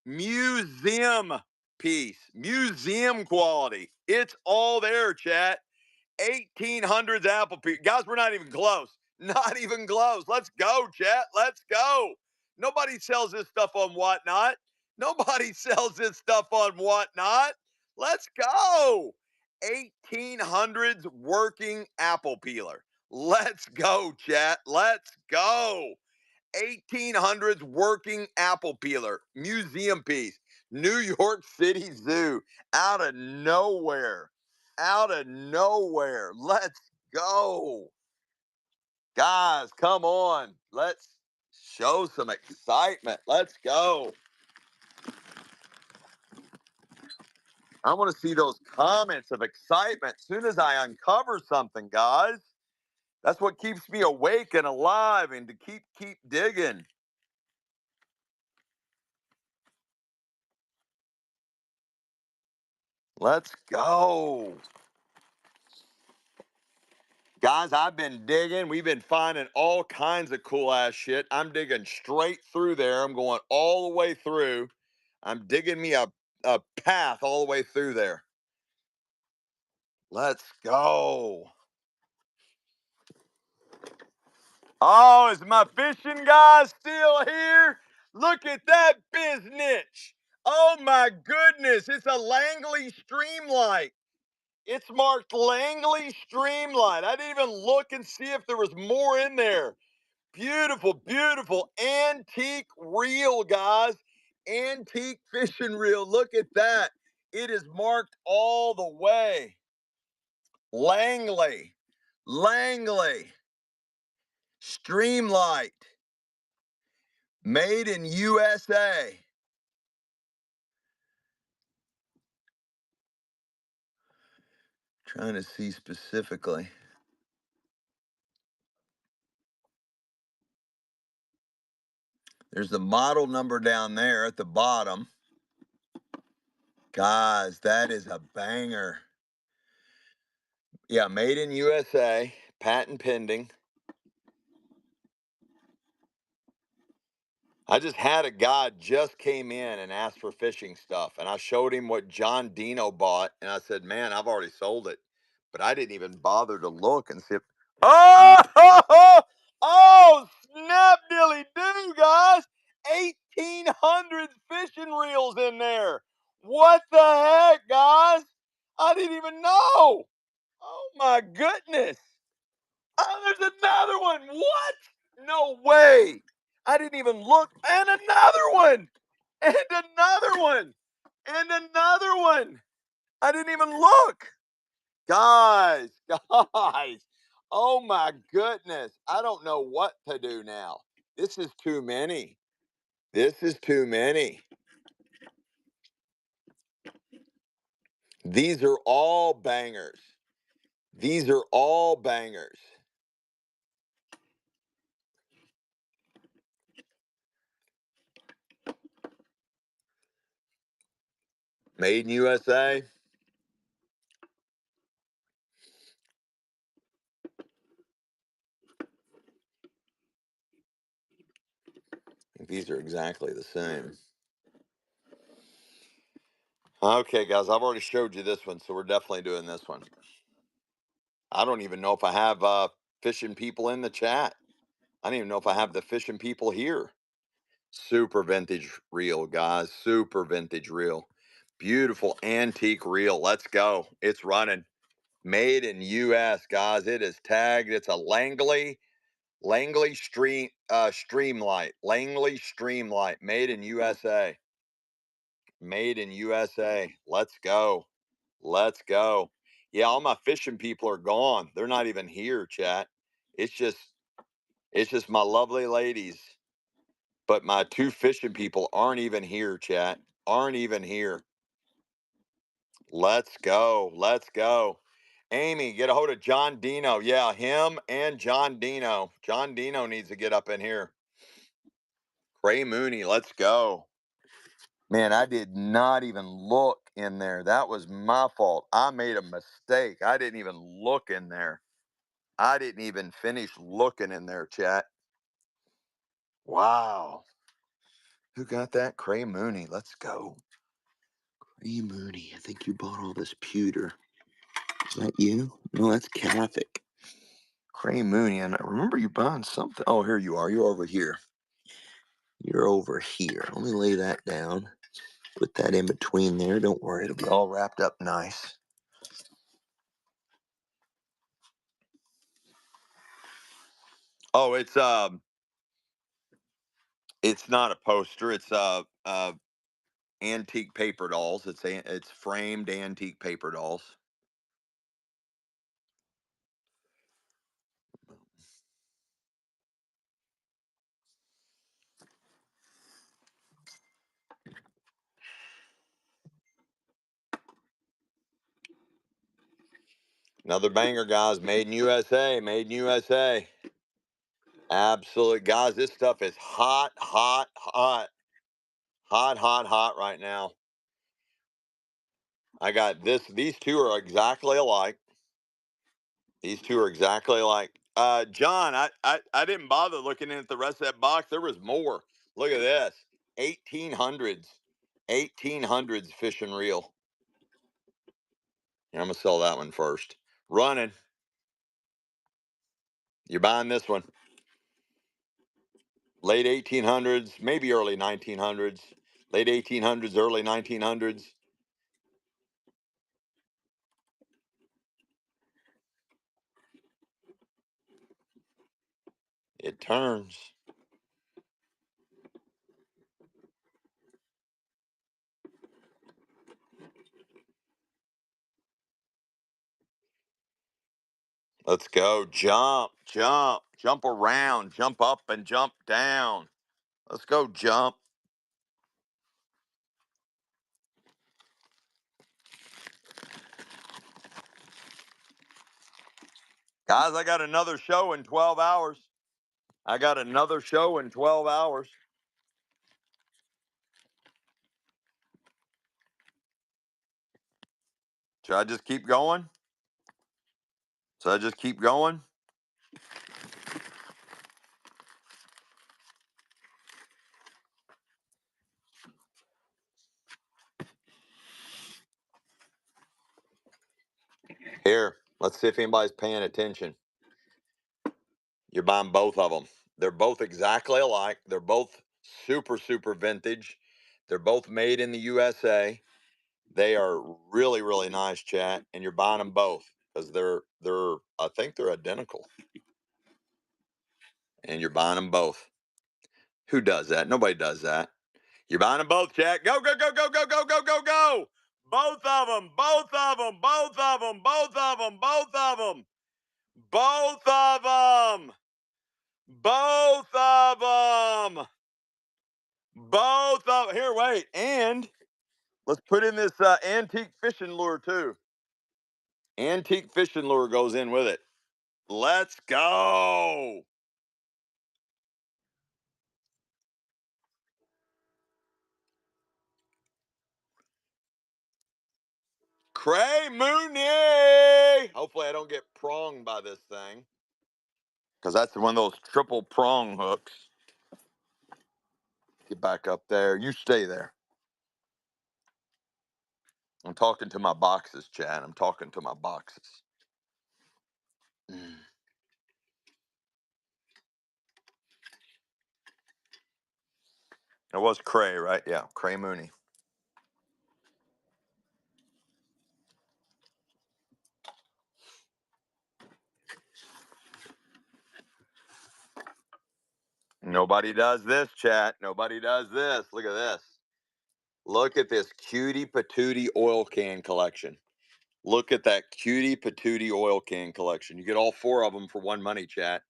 museum piece, museum quality. It's all there, chat. 1800s apple peeler. Guys, we're not even close. Not even close. Let's go, chat. Let's go. Nobody sells this stuff on Whatnot. Nobody sells this stuff on Whatnot. Let's go. 1800s working apple peeler. Let's go, chat. Let's go. 1800s working apple peeler, museum piece, New York City Zoo, out of nowhere. Out of nowhere. Let's go. Guys, come on. Let's show some excitement. Let's go. I want to see those comments of excitement as soon as I uncover something, guys. That's what keeps me awake and alive and to keep digging. Let's go. Guys, I've been digging. We've been finding all kinds of cool ass shit. I'm digging straight through there. I'm going all the way through. I'm digging me a path all the way through there. Let's go. Oh, is my fishing guy still here? Look at that business. Oh my goodness. It's a Langley Streamlight. It's marked Langley Streamlight. I didn't even look and see if there was more in there. Beautiful, beautiful antique reel, guys. Antique fishing reel. Look at that. It is marked all the way. Langley. Langley. Streamlight. Made in USA. Trying to see specifically. There's the model number down there at the bottom. Guys, that is a banger. Yeah, made in USA, patent pending. I just had a guy just came in and asked for fishing stuff, and I showed him what John Dino bought, and I said, "Man, I've already sold it," but I didn't even bother to look and see if. Oh, oh, snap dilly do, guys! 1800 fishing reels in there. What the heck, guys? I didn't even know. Oh my goodness! Oh, there's another one. What? No way. I didn't even look. And another one. And another one. And another one. I didn't even look. Guys, guys. Oh my goodness. I don't know what to do now. This is too many. This is too many. These are all bangers. These are all bangers. Made in USA. These are exactly the same. Okay, guys, I've already showed you this one, so we're definitely doing this one. I don't even know if I have fishing people in the chat. I don't even know if I have the fishing people here. Super vintage reel, guys. Super vintage reel. Beautiful antique reel. Let's go. It's running. Made in US, guys. It is tagged. It's a Langley Streamlight. Langley Streamlight. Made in USA. Made in USA. Let's go. Let's go. Yeah, all my fishing people are gone. They're not even here, chat. It's just it's just my lovely ladies. But my two fishing people aren't even here, chat. Aren't even here. Let's go. Let's go. Amy, get a hold of John Dino. Yeah, him and John Dino. John Dino needs to get up in here. Ray Mooney, let's go. Man, I did not even look in there. That was my fault. I made a mistake. I didn't even look in there. I didn't even finish looking in there, chat. Wow. Who got that? Cray Mooney. Let's go. Cray Mooney. I think you bought all this pewter. Is that you? No, that's Catholic. Cray Mooney. And I remember you buying something. Oh, here you are. You're over here. You're over here. Let me lay that down. Put that in between there. Don't worry. It'll be all wrapped up nice. Oh, it's not a poster. It's antique paper dolls. It's framed antique paper dolls. Another banger, guys. Made in USA. Made in USA. Absolute, guys. This stuff is hot, hot, hot, hot, hot, hot right now. I got this. These two are exactly alike. These two are exactly like John. I didn't bother looking at the rest of that box. There was more. Look at this. 1800s. 1800s fishing reel. Here, I'm gonna sell that one first. Running. You're buying this one. Late 1800s, maybe early 1900s. Late 1800s, early 1900s. It turns. Let's go. Jump, jump, jump around, jump up and jump down. Let's go jump. Guys, I got another show in 12 hours. I got another show in 12 hours. Should I just keep going? Should I just keep going? Here, let's see if anybody's paying attention. You're buying both of them. They're both exactly alike. They're both super, super vintage. They're both made in the USA. They are really, really nice, chat. And you're buying them both because they're I think they're identical. And you're buying them both. Who does that? Nobody does that. You're buying them both, chat. Go, go, go, go, go, go, go, go, go. Both of them, both of them, both of them, both of them, both of them, both of them, both of them, both of them. Here, wait. And let's put in this antique fishing lure too. Antique fishing lure goes in with it. Let's go. Cray Mooney. Hopefully I don't get pronged by this thing. Because that's one of those triple prong hooks. Get back up there. You stay there. I'm talking to my boxes, Chad. I'm talking to my boxes. Mm. It was Cray, right? Yeah, Cray Mooney. Nobody does this, chat. Nobody does this. Look at this. Look at this cutie patootie oil can collection. Look at that cutie patootie oil can collection. You get all four of them for one money, chat.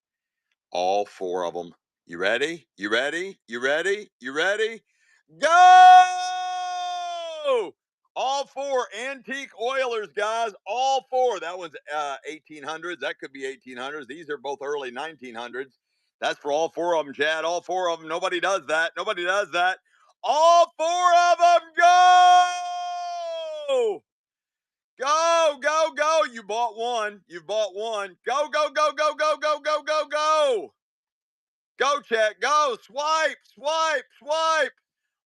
All four of them. You ready? You ready? You ready? You ready? Go! All four antique Oilers, guys. All four. That one's 1800s. That could be 1800s. These are both early 1900s. That's for all four of them, Chad. All four of them. Nobody does that. Nobody does that. All four of them. Go! Go, go, go. You bought one. You bought one. Go, go, go, go, go, go, go, go, go. Go, Chet. Go. Swipe, swipe, swipe.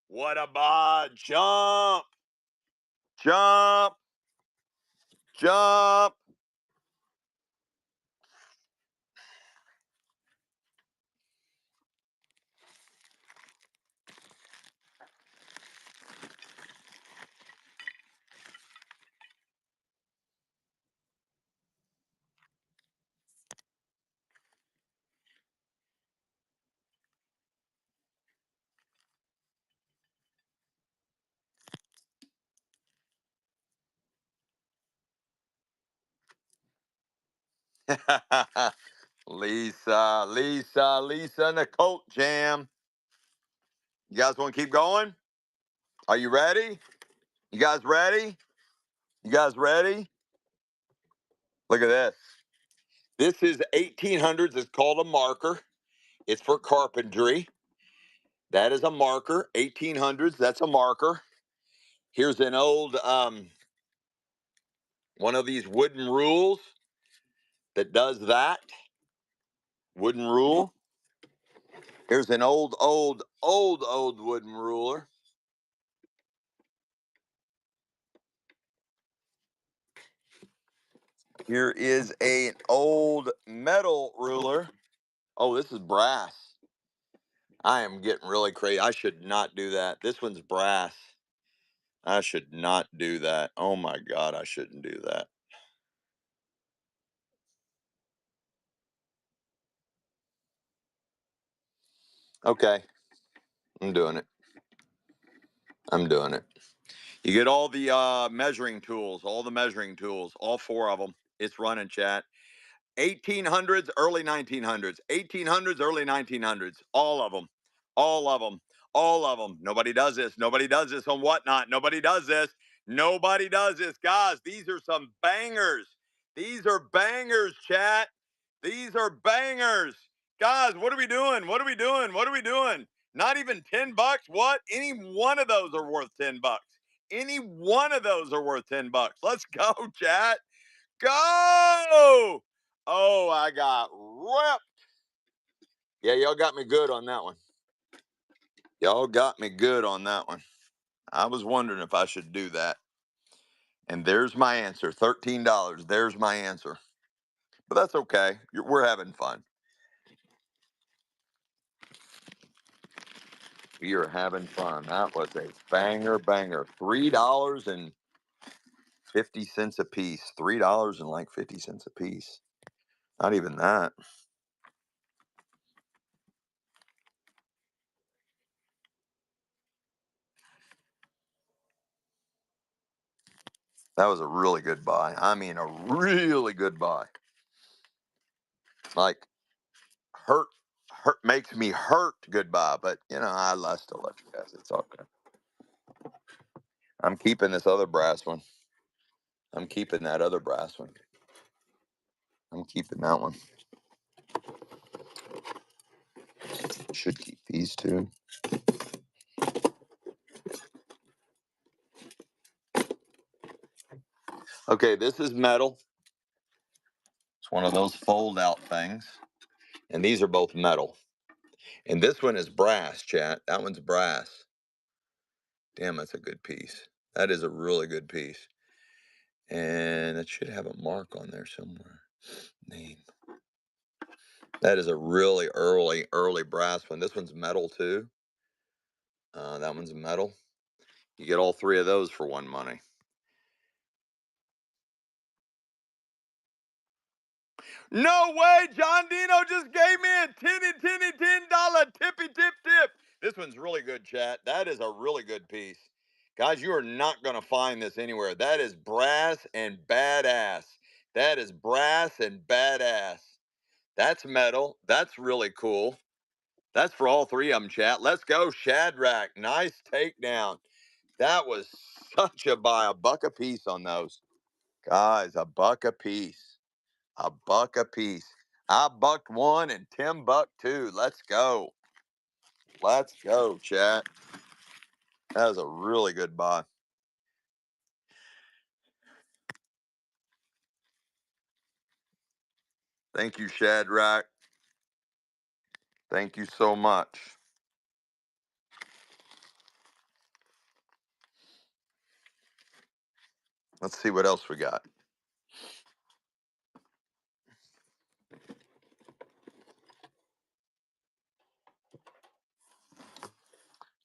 What a bod. Jump, jump, jump. Lisa, Lisa, Lisa, and the Colt Jam. You guys want to keep going? Are you ready? You guys ready? You guys ready? Look at this. This is 1800s. It's called a marker. It's for carpentry. That is a marker. 1800s. That's a marker. Here's an old one of these wooden rules that does that. Wooden rule. Here's an old wooden ruler. Here is an old metal ruler. Oh, this is brass. I am getting really crazy. I should not do that. This one's brass. I should not do that. Oh my God, I shouldn't do that. Okay, I'm doing it. I'm doing it. You get all the measuring tools, all the measuring tools, all four of them. It's running, chat. 1800s, early 1900s, 1800s, early 1900s, all of them, all of them, all of them. Nobody does this. Nobody does this on Whatnot. Nobody does this. Nobody does this. Guys, these are some bangers. These are bangers, chat. These are bangers. Guys, what are we doing? What are we doing? What are we doing? Not even 10 bucks? What? Any one of those are worth 10 bucks. Any one of those are worth 10 bucks. Let's go, chat. Go! Oh, I got ripped. Yeah, y'all got me good on that one. Y'all got me good on that one. I was wondering if I should do that. And there's my answer, $13. There's my answer. But that's okay. We're having fun. We are having fun. That was a banger, banger. $3.50 a piece. $3 and like 50 cents a piece. Not even that. That was a really good buy. I mean, a really good buy. Like, hurt makes me hurt goodbye, but I still let you guys. It's okay. I'm keeping this other brass one. I'm keeping that other brass one. I'm keeping that one. Should keep these two. Okay, this is metal. It's one of those fold out things. And these are both metal. And this one is brass, chat. That one's brass. Damn, that's a good piece. That is a really good piece. And it should have a mark on there somewhere. Name. That is a really early brass one. This one's metal too. That one's metal. You get all three of those for one money. No way! John Dino just gave me a $10 tippy tip. This one's really good, chat. That is a really good piece. Guys, you are not going to find this anywhere. That is brass and badass. That is brass and badass. That's metal. That's really cool. That's for all three of them, chat. Let's go, Shadrach. Nice takedown. That was such a buy. A buck a piece on those. Guys, a buck a piece. A buck a piece. I bucked one and Tim bucked two. Let's go. Let's go, chat. That was a really good buy. Thank you, Shadrach. Thank you so much. Let's see what else we got.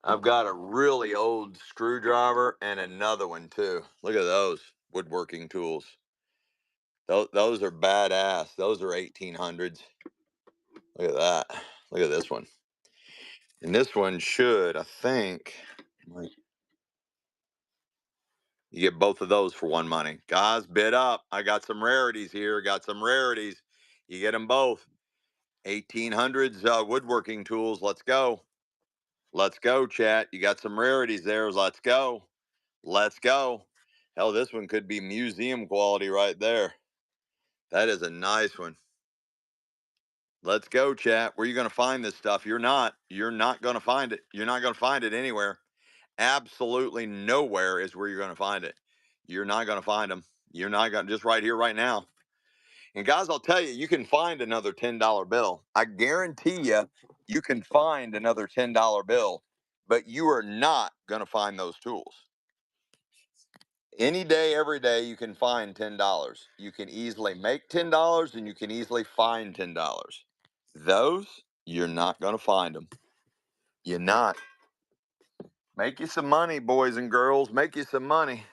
I've got a really old screwdriver and another one too. Look at those woodworking tools. Those are badass. Those are 1800s. Look at that. Look at this one. And this one should, I think, like, you get both of those for one money. Guys, bid up. I got some rarities here. Got some rarities. You get them both. 1800s woodworking tools. Let's go. Let's go, chat. You got some rarities there. Let's go. Let's go. Hell, this one could be museum quality right there. That is a nice one. Let's go, chat. Where are you going to find this stuff? You're not. You're not going to find it. You're not going to find it anywhere. Absolutely nowhere is where you're going to find it. You're not going to find them. You're not going to, just right here, right now. And guys, I'll tell you, you can find another $10 bill. I guarantee you can find another $10 bill, but you are not going to find those tools. Any day, every day, you can find $10. You can easily make $10 and you can easily find $10. Those, you're not going to find them. You're not. Make you some money, boys and girls. Make you some money.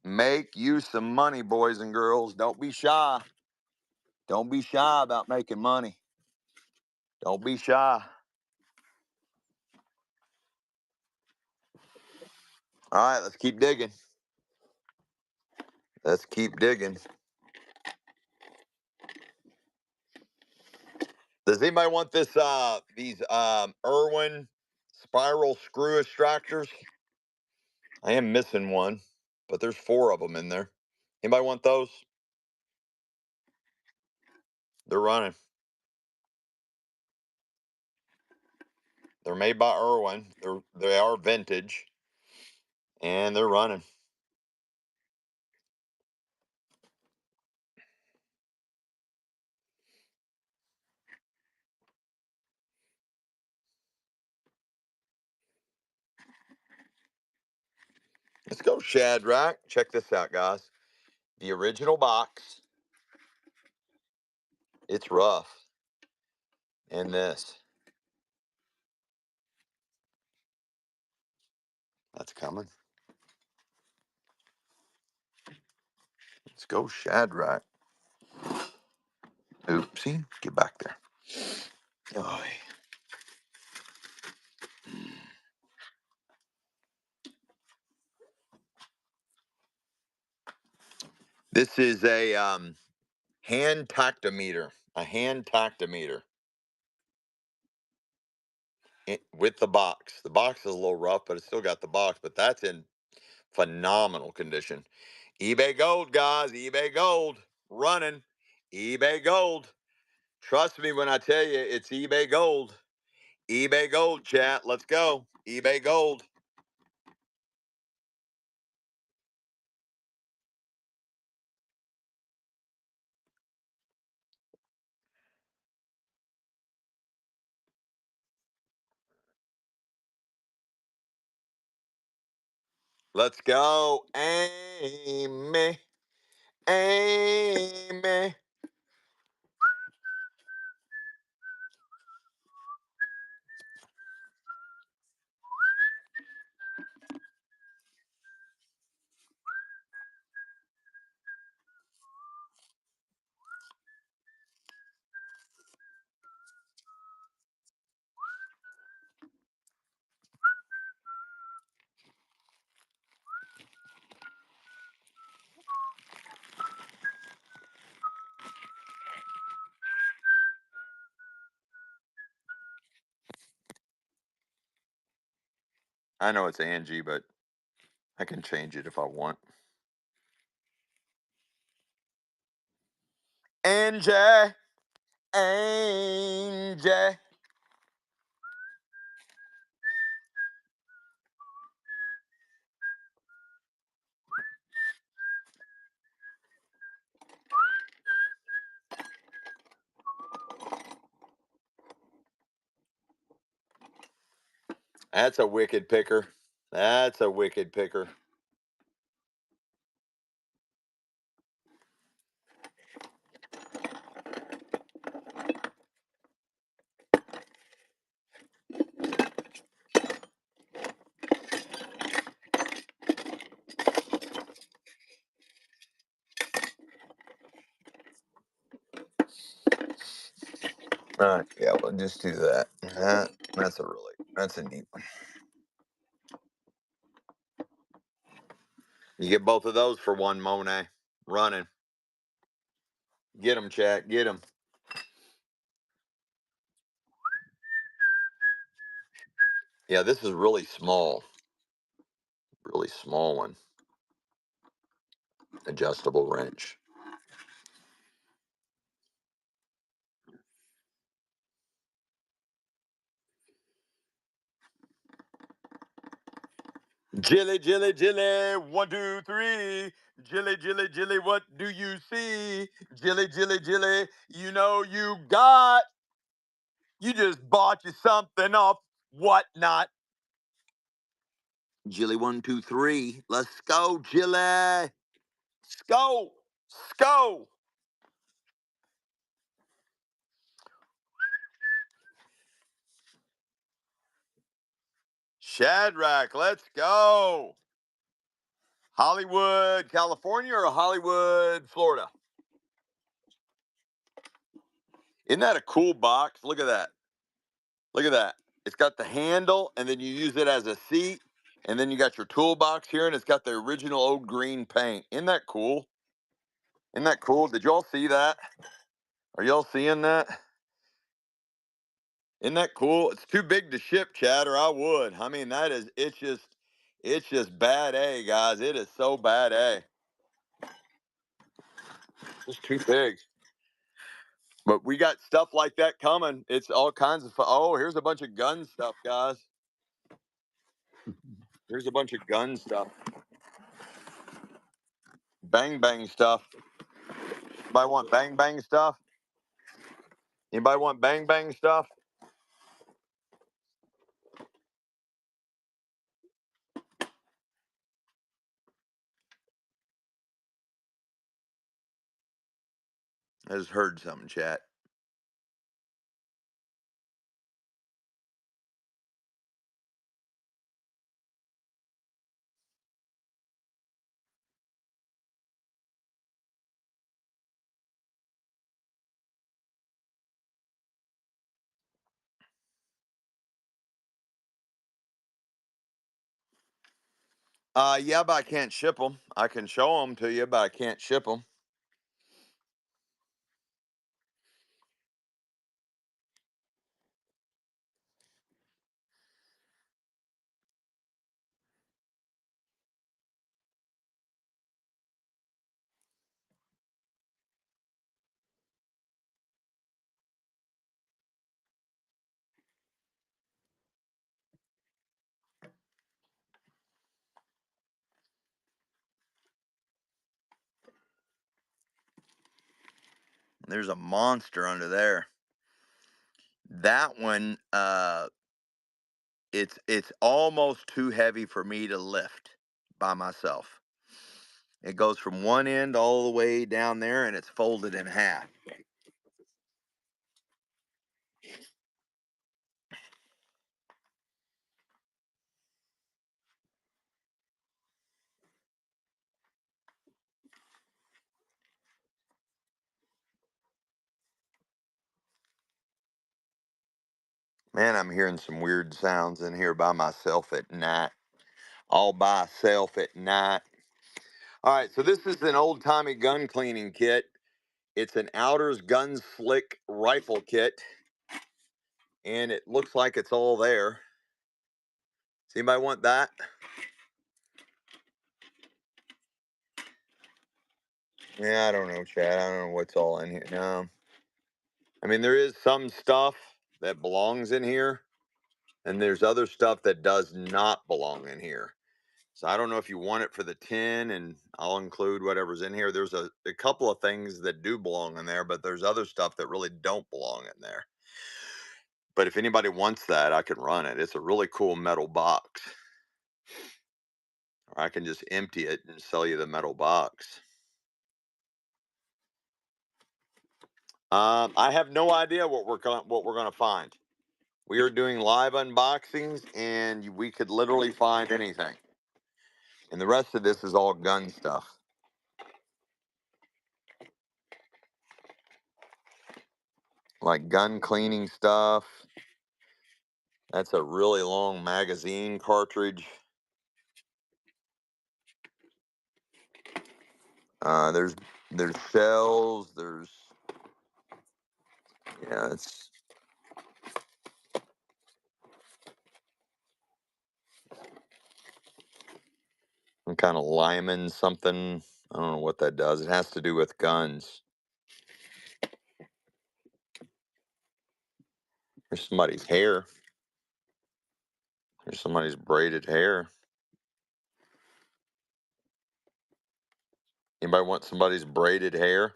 Make you some money, boys and girls. Don't be shy. Don't be shy about making money. Don't be shy. All right, let's keep digging. Let's keep digging. Does anybody want these Irwin spiral screw extractors? I am missing one, but there's 4 of them in there. Anybody want those? They're running. They're made by Irwin. They are vintage, and they're running. Let's go, Shadrach. Check this out, guys. The original box. It's rough. And this. That's coming. Let's go, Shadrach. Oopsie. Get back there. Oh, this is a hand tactometer. A hand tactometer. With the box. The box is a little rough, but it's still got the box. But that's in phenomenal condition. eBay Gold, guys. eBay Gold. Running. eBay Gold. Trust me when I tell you it's eBay Gold. eBay Gold, chat. Let's go. eBay Gold. Let's go. Amy. Amy. I know it's Angie, but I can change it if I want. Angie. Angie. That's a wicked picker. That's a wicked picker. All right, yeah, we'll just do that. That's a neat one. You get both of those for one Monet. Running. Get them, chat. Get them. Yeah, this is really small. Really small one. Adjustable wrench. Jilly, Jilly, Jilly, one, two, three. Jilly, Jilly, Jilly, what do you see? Jilly, Jilly, Jilly, you know you got. You just bought you something off whatnot. Jilly, one, two, three. Let's go, Jilly. Let's go. Let's go. Shadrach, let's go. Hollywood, California or Hollywood, Florida? Isn't that a cool box? Look at that. Look at that. It's got the handle, and then you use it as a seat. And then you got your toolbox here, and it's got the original old green paint. Isn't that cool? Isn't that cool? Did y'all see that? Are y'all seeing that? Isn't that cool? It's too big to ship, Chad, or I would. I mean, it's just bad A, guys. It is so bad A. It's too big. But we got stuff like that coming. It's all kinds of Oh, here's a bunch of gun stuff, guys. Here's a bunch of gun stuff. Bang bang stuff. Anybody want bang bang stuff? Anybody want bang bang stuff? I just heard something, chat. Yeah, but I can't ship them. I can show them to you, but I can't ship them. There's a monster under there. That one, it's almost too heavy for me to lift by myself. It goes from one end all the way down there, and it's folded in half. Man, I'm hearing some weird sounds in here by myself at night. All by myself at night. All right, so this is an old timey gun cleaning kit. It's an Outers Gun Slick rifle kit, and it looks like it's all there. Does anybody want that? Yeah, I don't know, Chad. I don't know what's all in here. No, I mean there is some stuff that belongs in here, and there's other stuff that does not belong in here. So I don't know if you want it for the tin, and I'll include whatever's in here. There's a couple of things that do belong in there, but there's other stuff that really don't belong in there. But if anybody wants that, I can run it. It's a really cool metal box. Or I can just empty it and sell you the metal box. I have no idea what we're gonna find. We are doing live unboxings, and we could literally find anything. And the rest of this is all gun stuff, like gun cleaning stuff. That's a really long magazine cartridge. There's shells. It's some kind of Lyman something. I don't know what that does. It has to do with guns. There's somebody's hair. There's somebody's braided hair. Anybody want somebody's braided hair?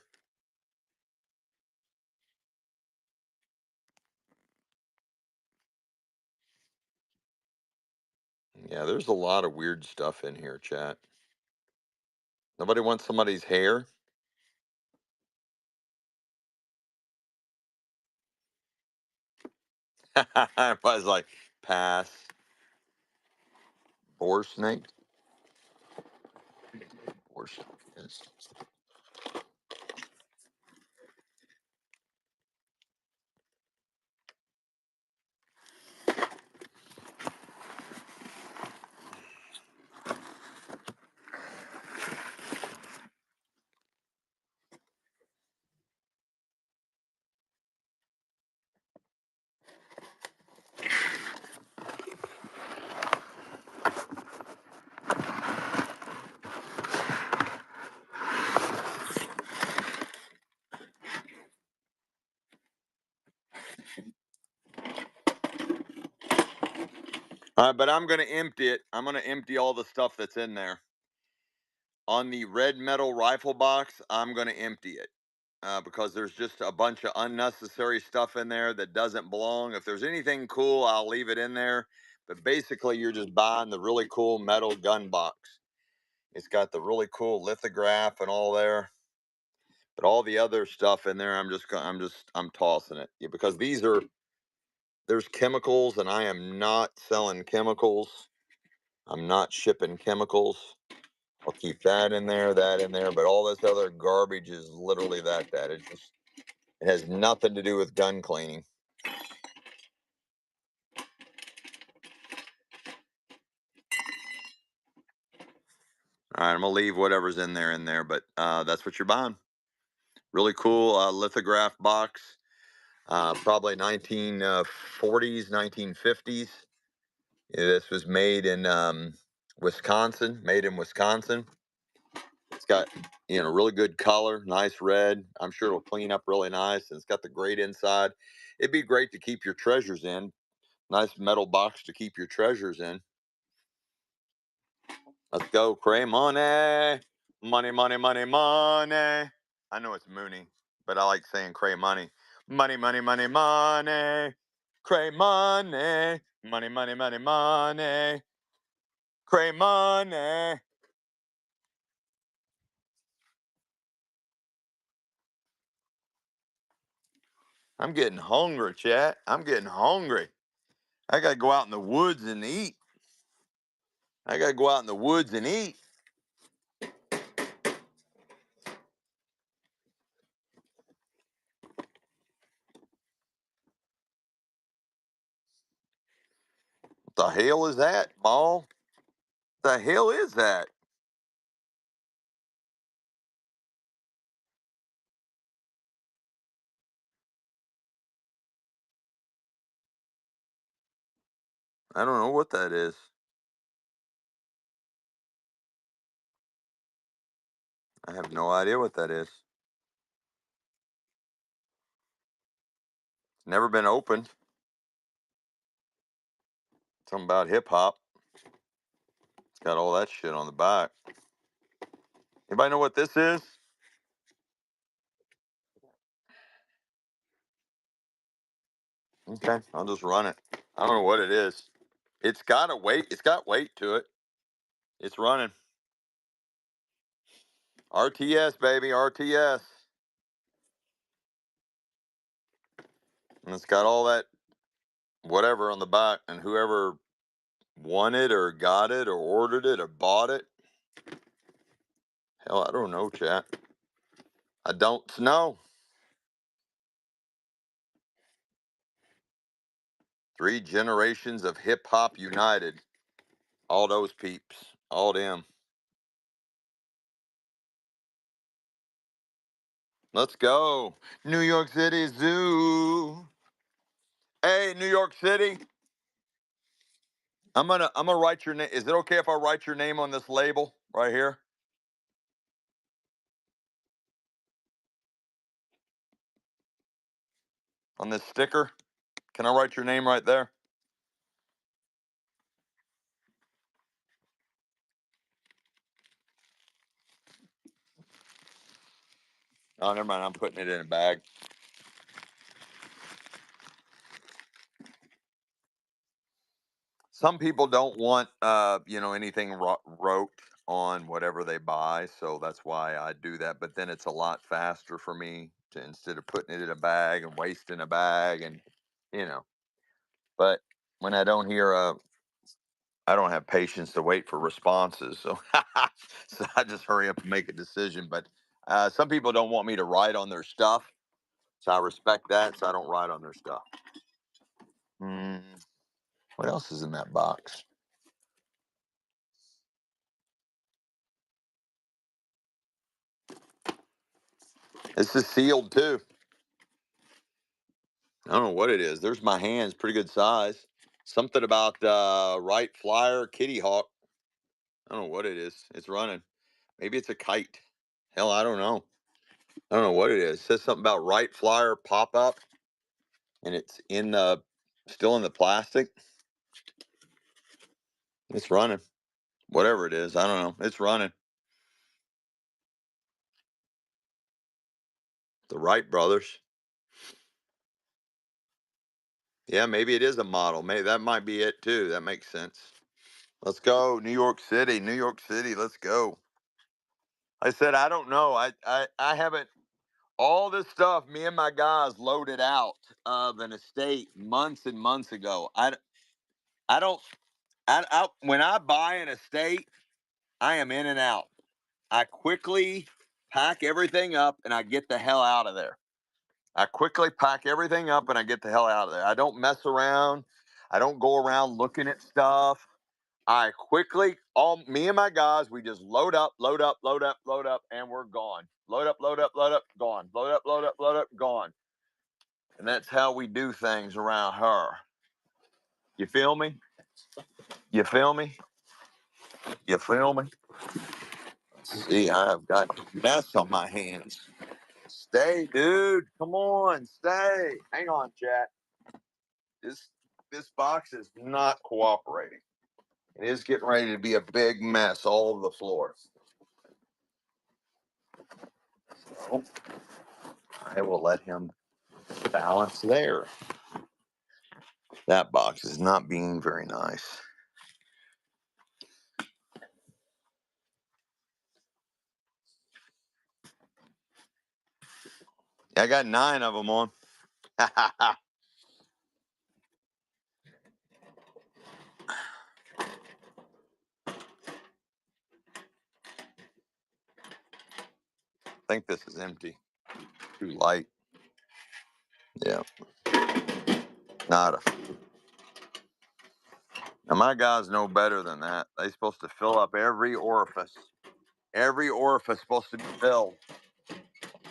Yeah, there's a lot of weird stuff in here, chat. Nobody wants somebody's hair? I was like, pass. Boar snake? Boar snake. Yes. All right, but I'm going to empty it. I'm going to empty all the stuff that's in there. On the red metal rifle box, I'm going to empty it because there's just a bunch of unnecessary stuff in there that doesn't belong. If there's anything cool, I'll leave it in there. But basically, you're just buying the really cool metal gun box. It's got the really cool lithograph and all there. But all the other stuff in there, I'm tossing it. Yeah, because there's chemicals, and I am not selling chemicals. I'm not shipping chemicals. I'll keep that in there, but all this other garbage is literally that. It has nothing to do with gun cleaning. All right, I'm gonna leave whatever's in there, but that's what you're buying. Really cool lithograph box, probably 1940s, 1950s. Yeah, this was made in Wisconsin. Made in Wisconsin. It's got really good color, nice red. I'm sure it'll clean up really nice, and it's got the grate inside. It'd be great to keep your treasures in. Nice metal box to keep your treasures in. Let's go, Cray money. Money, money, money, money. I know it's Mooney, but I like saying Cray money. Money, money, money, money. Cray money. Money, money, money, money. Cray money. I'm getting hungry, chat. I'm getting hungry. I gotta go out in the woods and eat. I gotta go out in the woods and eat. What the hell is that, ball? The hell is that? I don't know what that is. I have no idea what that is. It's never been opened. Something about hip hop. It's got all that shit on the back. Anybody know what this is? Okay, I'll just run it. I don't know what it is. It's got a weight. It's got weight to it. It's running. RTS, baby, RTS. And it's got all that whatever on the back. And whoever won it or got it or ordered it or bought it. Hell, I don't know, chat. I don't know. Three generations of hip hop united. All those peeps. All them. Let's go. New York City Zoo. Hey, New York City. I'm gonna write your name. Is it okay if I write your name on this label right here? On this sticker? Can I write your name right there? Oh, never mind. I'm putting it in a bag. Some people don't want, anything wrote on whatever they buy, so that's why I do that. But then it's a lot faster for me to, instead of putting it in a bag and wasting a bag, and you know. But when I don't have patience to wait for responses, so so I just hurry up and make a decision. But some people don't want me to write on their stuff, so I respect that. So I don't write on their stuff. Hmm, what else is in that box? This is sealed too. I don't know what it is. There's my hands, pretty good size. Something about Wright Flyer Kitty Hawk. I don't know what it is. It's running. Maybe it's a kite. Hell, I don't know. I don't know what it is. It says something about Wright Flyer pop up, and it's in the still in the plastic. It's running. Whatever it is, I don't know. It's running. The Wright brothers. Yeah, maybe it is a model. Maybe that might be it too. That makes sense. Let's go, New York City. New York City. Let's go. I said I don't know. I haven't all this stuff. Me and my guys loaded out of an estate months and months ago. I don't. When I buy an estate, I am in and out. I quickly pack everything up and I get the hell out of there. I quickly pack everything up and I get the hell out of there. I don't mess around. I don't go around looking at stuff. I quickly, all me and my guys, we just load up, load up, load up, load up, and we're gone. Load up, load up, load up, gone. Load up, load up, load up, gone. And that's how we do things around her. You feel me? You feel me? You feel me? See, I've got mess on my hands. Stay, dude. Come on, stay. Hang on, chat. This this box is not cooperating. It is getting ready to be a big mess all over the floor. So I will let him balance there. That box is not being very nice. I got 9 of them on. I think this is empty. Too light. Yeah, nada. Now my guys know better than that. They're supposed to fill up every orifice. Every orifice supposed to be filled.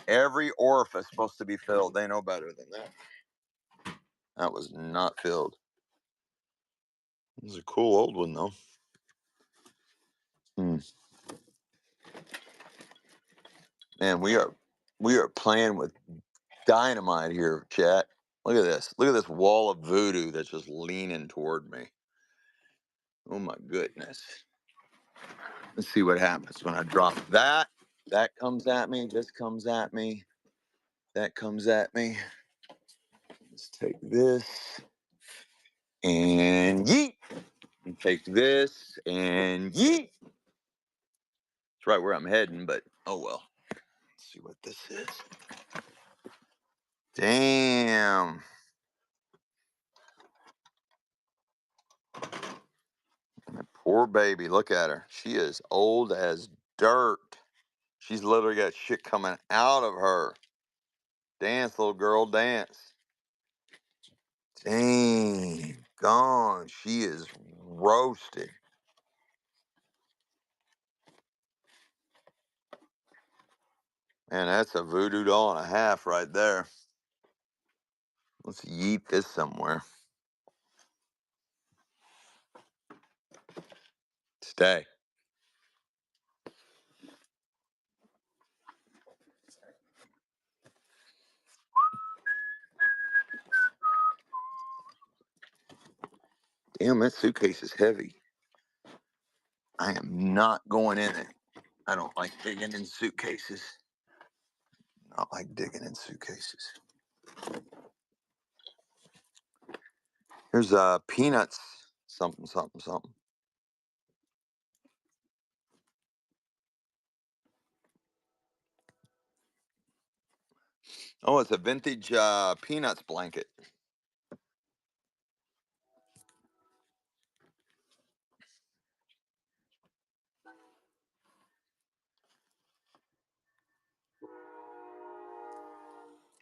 Every orifice supposed to be filled. They know better than that. That was not filled. It was a cool old one though. Hmm. Man, we are playing with dynamite here, chat. Look at this. Look at this wall of voodoo that's just leaning toward me. Oh my goodness. Let's see what happens when I drop that. That comes at me. This comes at me. That comes at me. Let's take this and yeet. And take this and yeet. It's right where I'm heading, but oh well. Let's see what this is. Damn. Poor baby. Look at her. She is old as dirt. She's literally got shit coming out of her. Dance, little girl, dance. Dang. Gone. She is roasted. Man, that's a voodoo doll and a half right there. Let's yeet this somewhere. Stay. Damn, that suitcase is heavy. I am not going in it. I don't like digging in suitcases. I like digging in suitcases. Here's peanuts, something, something, something. Oh, it's a vintage peanuts blanket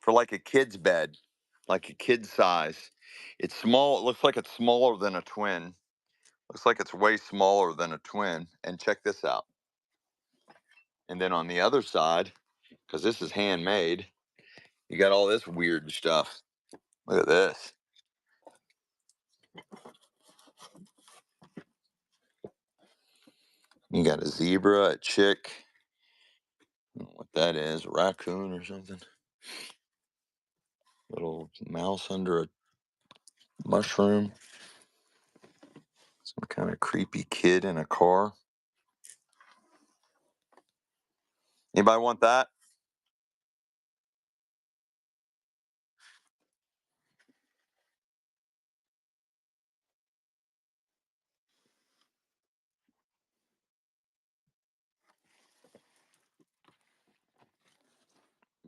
for like a kid's bed, like a kid's size. It's small. It looks like it's smaller than a twin. Looks like it's way smaller than a twin. And check this out. And then on the other side, because this is handmade, you got all this weird stuff. Look at this. You got a zebra, a chick. I don't know what that is, a raccoon or something. Little mouse under a mushroom. Some kind of creepy kid in a car. Anybody want that?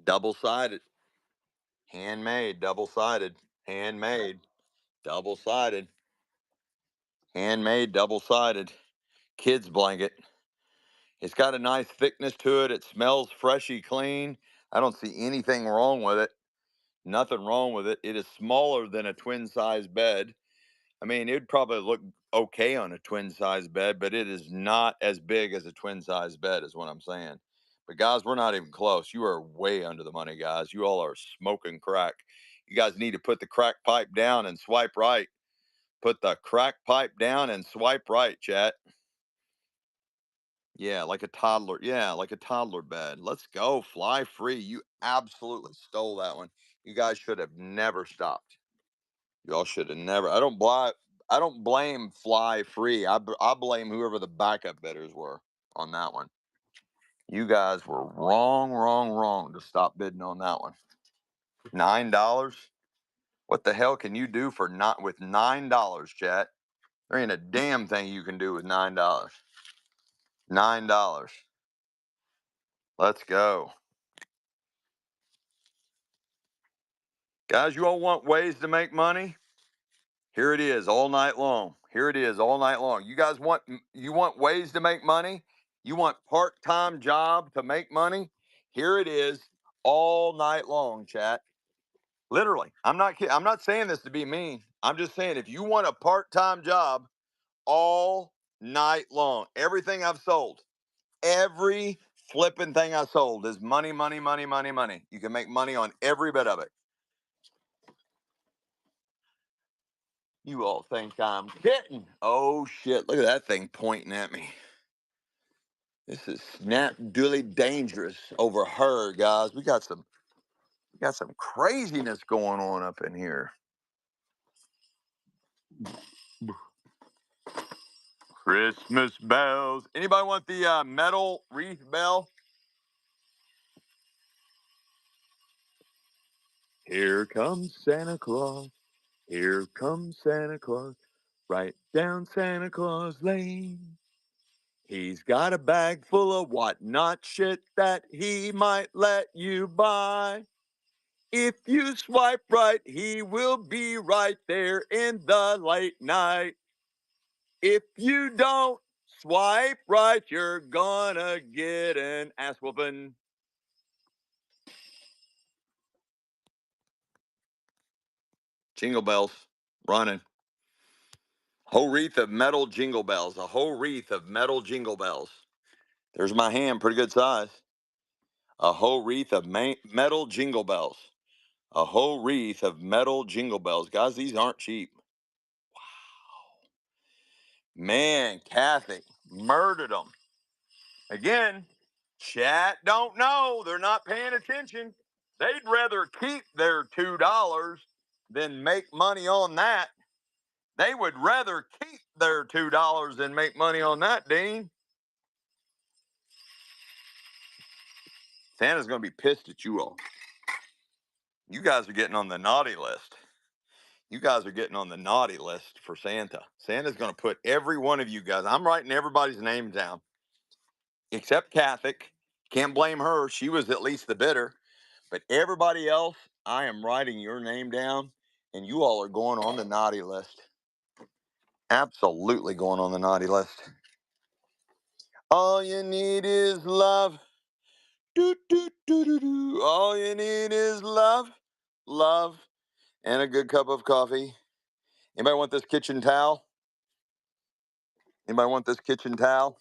Double sided. Handmade, double sided. Handmade, double sided. Handmade, double sided. Kids blanket. It's got a nice thickness to it. It smells freshy clean. I don't see anything wrong with it. Nothing wrong with it. It is smaller than a twin size bed. I mean, it'd probably look okay on a twin size bed, but it is not as big as a twin size bed, is what I'm saying. But guys, we're not even close. You are way under the money, guys. You all are smoking crack. You guys need to put the crack pipe down and swipe right. Put the crack pipe down and swipe right, chat. Yeah, like a toddler. Yeah, like a toddler bed. Let's go. Fly free. You absolutely stole that one. You guys should have never stopped. Y'all should have never. I don't blame Fly Free. I blame whoever the backup bidders were on that one. You guys were wrong, wrong, wrong to stop bidding on that one. $9. What the hell can you do for not with $9, chat? There ain't a damn thing you can do with $9. $9. Let's go. Guys, you all want ways to make money? Here it is all night long. Here it is all night long. You want ways to make money? You want part-time job to make money? Here it is all night long, chat. Literally. I'm not kidding. I'm not saying this to be mean. I'm just saying if you want a part-time job all night long, everything I've sold, every flipping thing I sold is money, money, money, money, money. You can make money on every bit of it. You all think I'm kidding. Oh shit, look at that thing pointing at me. This is snap dooley dangerous over her, guys. We got some craziness going on up in here. Christmas bells. Anybody want the metal wreath bell? Here comes Santa Claus. Here comes Santa Claus. Right down Santa Claus Lane. He's got a bag full of whatnot shit that he might let you buy. If you swipe right, he will be right there in the late night. If you don't swipe right, you're gonna get an ass whooping. Jingle bells, running. Whole wreath of metal jingle bells. A whole wreath of metal jingle bells. There's my hand, pretty good size. A whole wreath of metal jingle bells. A whole wreath of metal jingle bells. Guys, these aren't cheap. Man, Kathy, murdered them. Again, chat don't know. They're not paying attention. They'd rather keep their $2 than make money on that. They would rather keep their $2 than make money on that, Dean. Santa's going to be pissed at you all. You guys are getting on the naughty list. You guys are getting on the naughty list for Santa. Santa's going to put every one of you guys, I'm writing everybody's name down, except Catholic. Can't blame her. She was at least the bidder. But everybody else, I am writing your name down, and you all are going on the naughty list. Absolutely going on the naughty list. All you need is love. Do, do, do, do, do. All you need is love, love, and a good cup of coffee. Anybody want this kitchen towel? Anybody want this kitchen towel?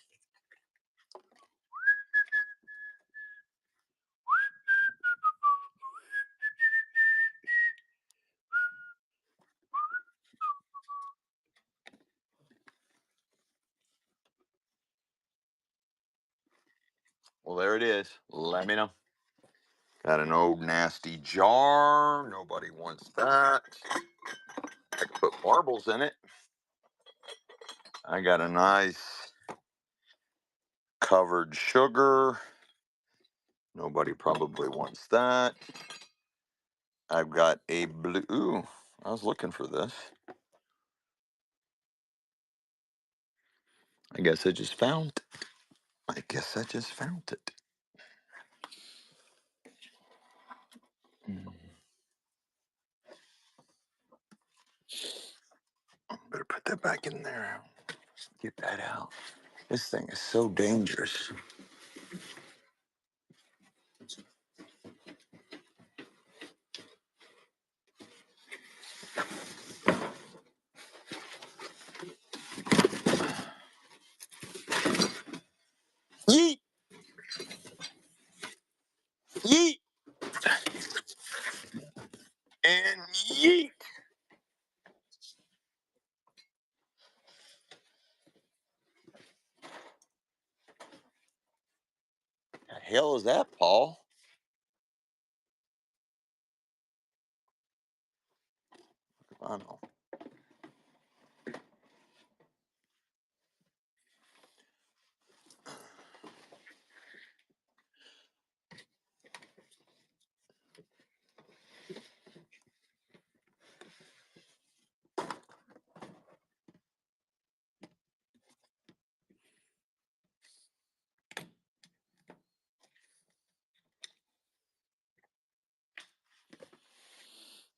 Well, there it is. Let me know. Got an old nasty jar. Nobody wants that. I could put marbles in it. I got a nice covered sugar. Nobody probably wants that. I've got a blue. Ooh, I was looking for this. I guess I just found it. I guess I just found it. Better put that back in there. Get that out. This thing is so dangerous. Yeet! Yeet! And yeet! The hell is that, Paul? I don't know.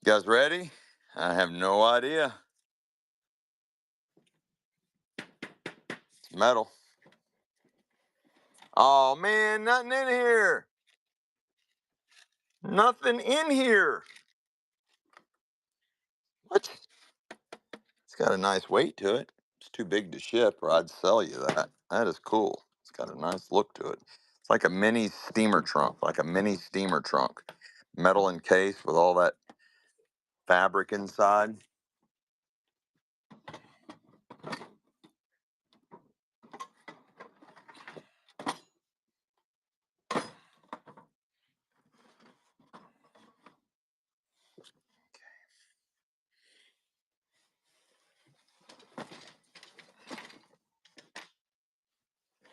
You guys ready? I have no idea. It's metal. Oh man, nothing in here. Nothing in here. What? It's got a nice weight to it. It's too big to ship, or I'd sell you that. That is cool. It's got a nice look to it. It's like a mini steamer trunk, like a mini steamer trunk. Metal encased with all that fabric inside.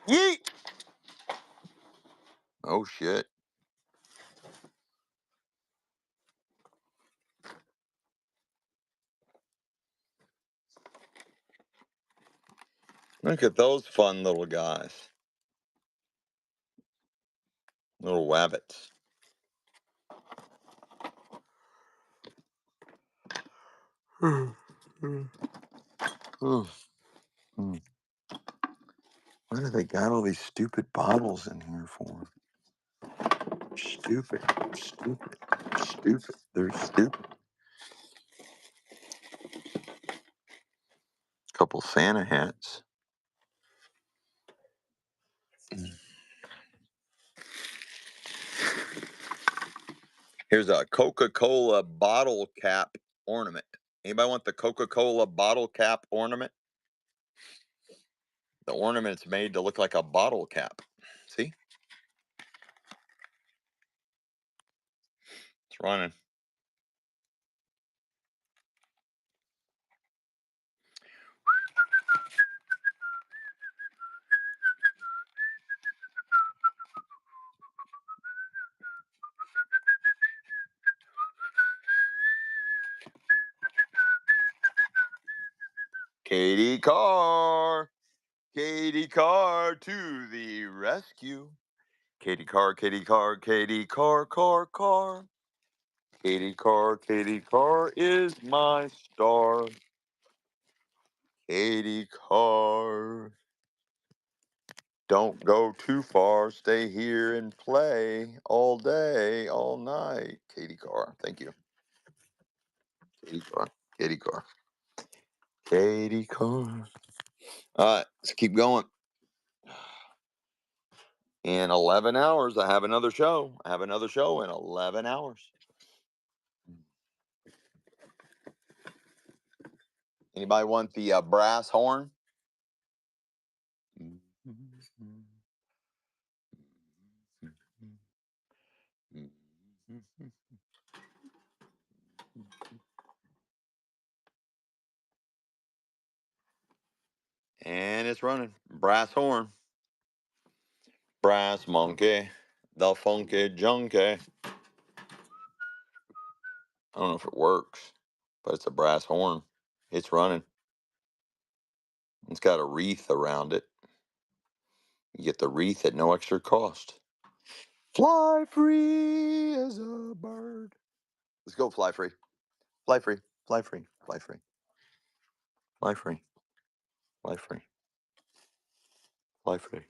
Yeet! Oh shit. Look at those fun little guys. Little wabbits. Ooh. Mm. What do they got all these stupid bottles in here for? Stupid, stupid, stupid. They're stupid. Couple Santa hats. Here's a Coca-Cola bottle cap ornament. Anybody want the Coca-Cola bottle cap ornament? The ornament's made to look like a bottle cap. See? It's running. Katie Carr. Katie Carr to the rescue. Katie Carr, Katie Carr, Katie Carr, Carr, Carr. Katie Carr is my star. Katie Carr. Don't go too far. Stay here and play all day, all night. Katie Carr. Thank you. Katie Carr. Katie Carr. Katie Carr. All right, let's keep going. In 11 hours, I have another show. I have another show in 11 hours. Anybody want the brass horn? And it's running. Brass horn. Brass monkey. The funky junkie. I don't know if it works, but it's a brass horn. It's running. It's got a wreath around it. You get the wreath at no extra cost. Fly free as a bird. Let's go, fly free. Fly free. Fly free. Fly free. Fly free. Fly free. Fly free.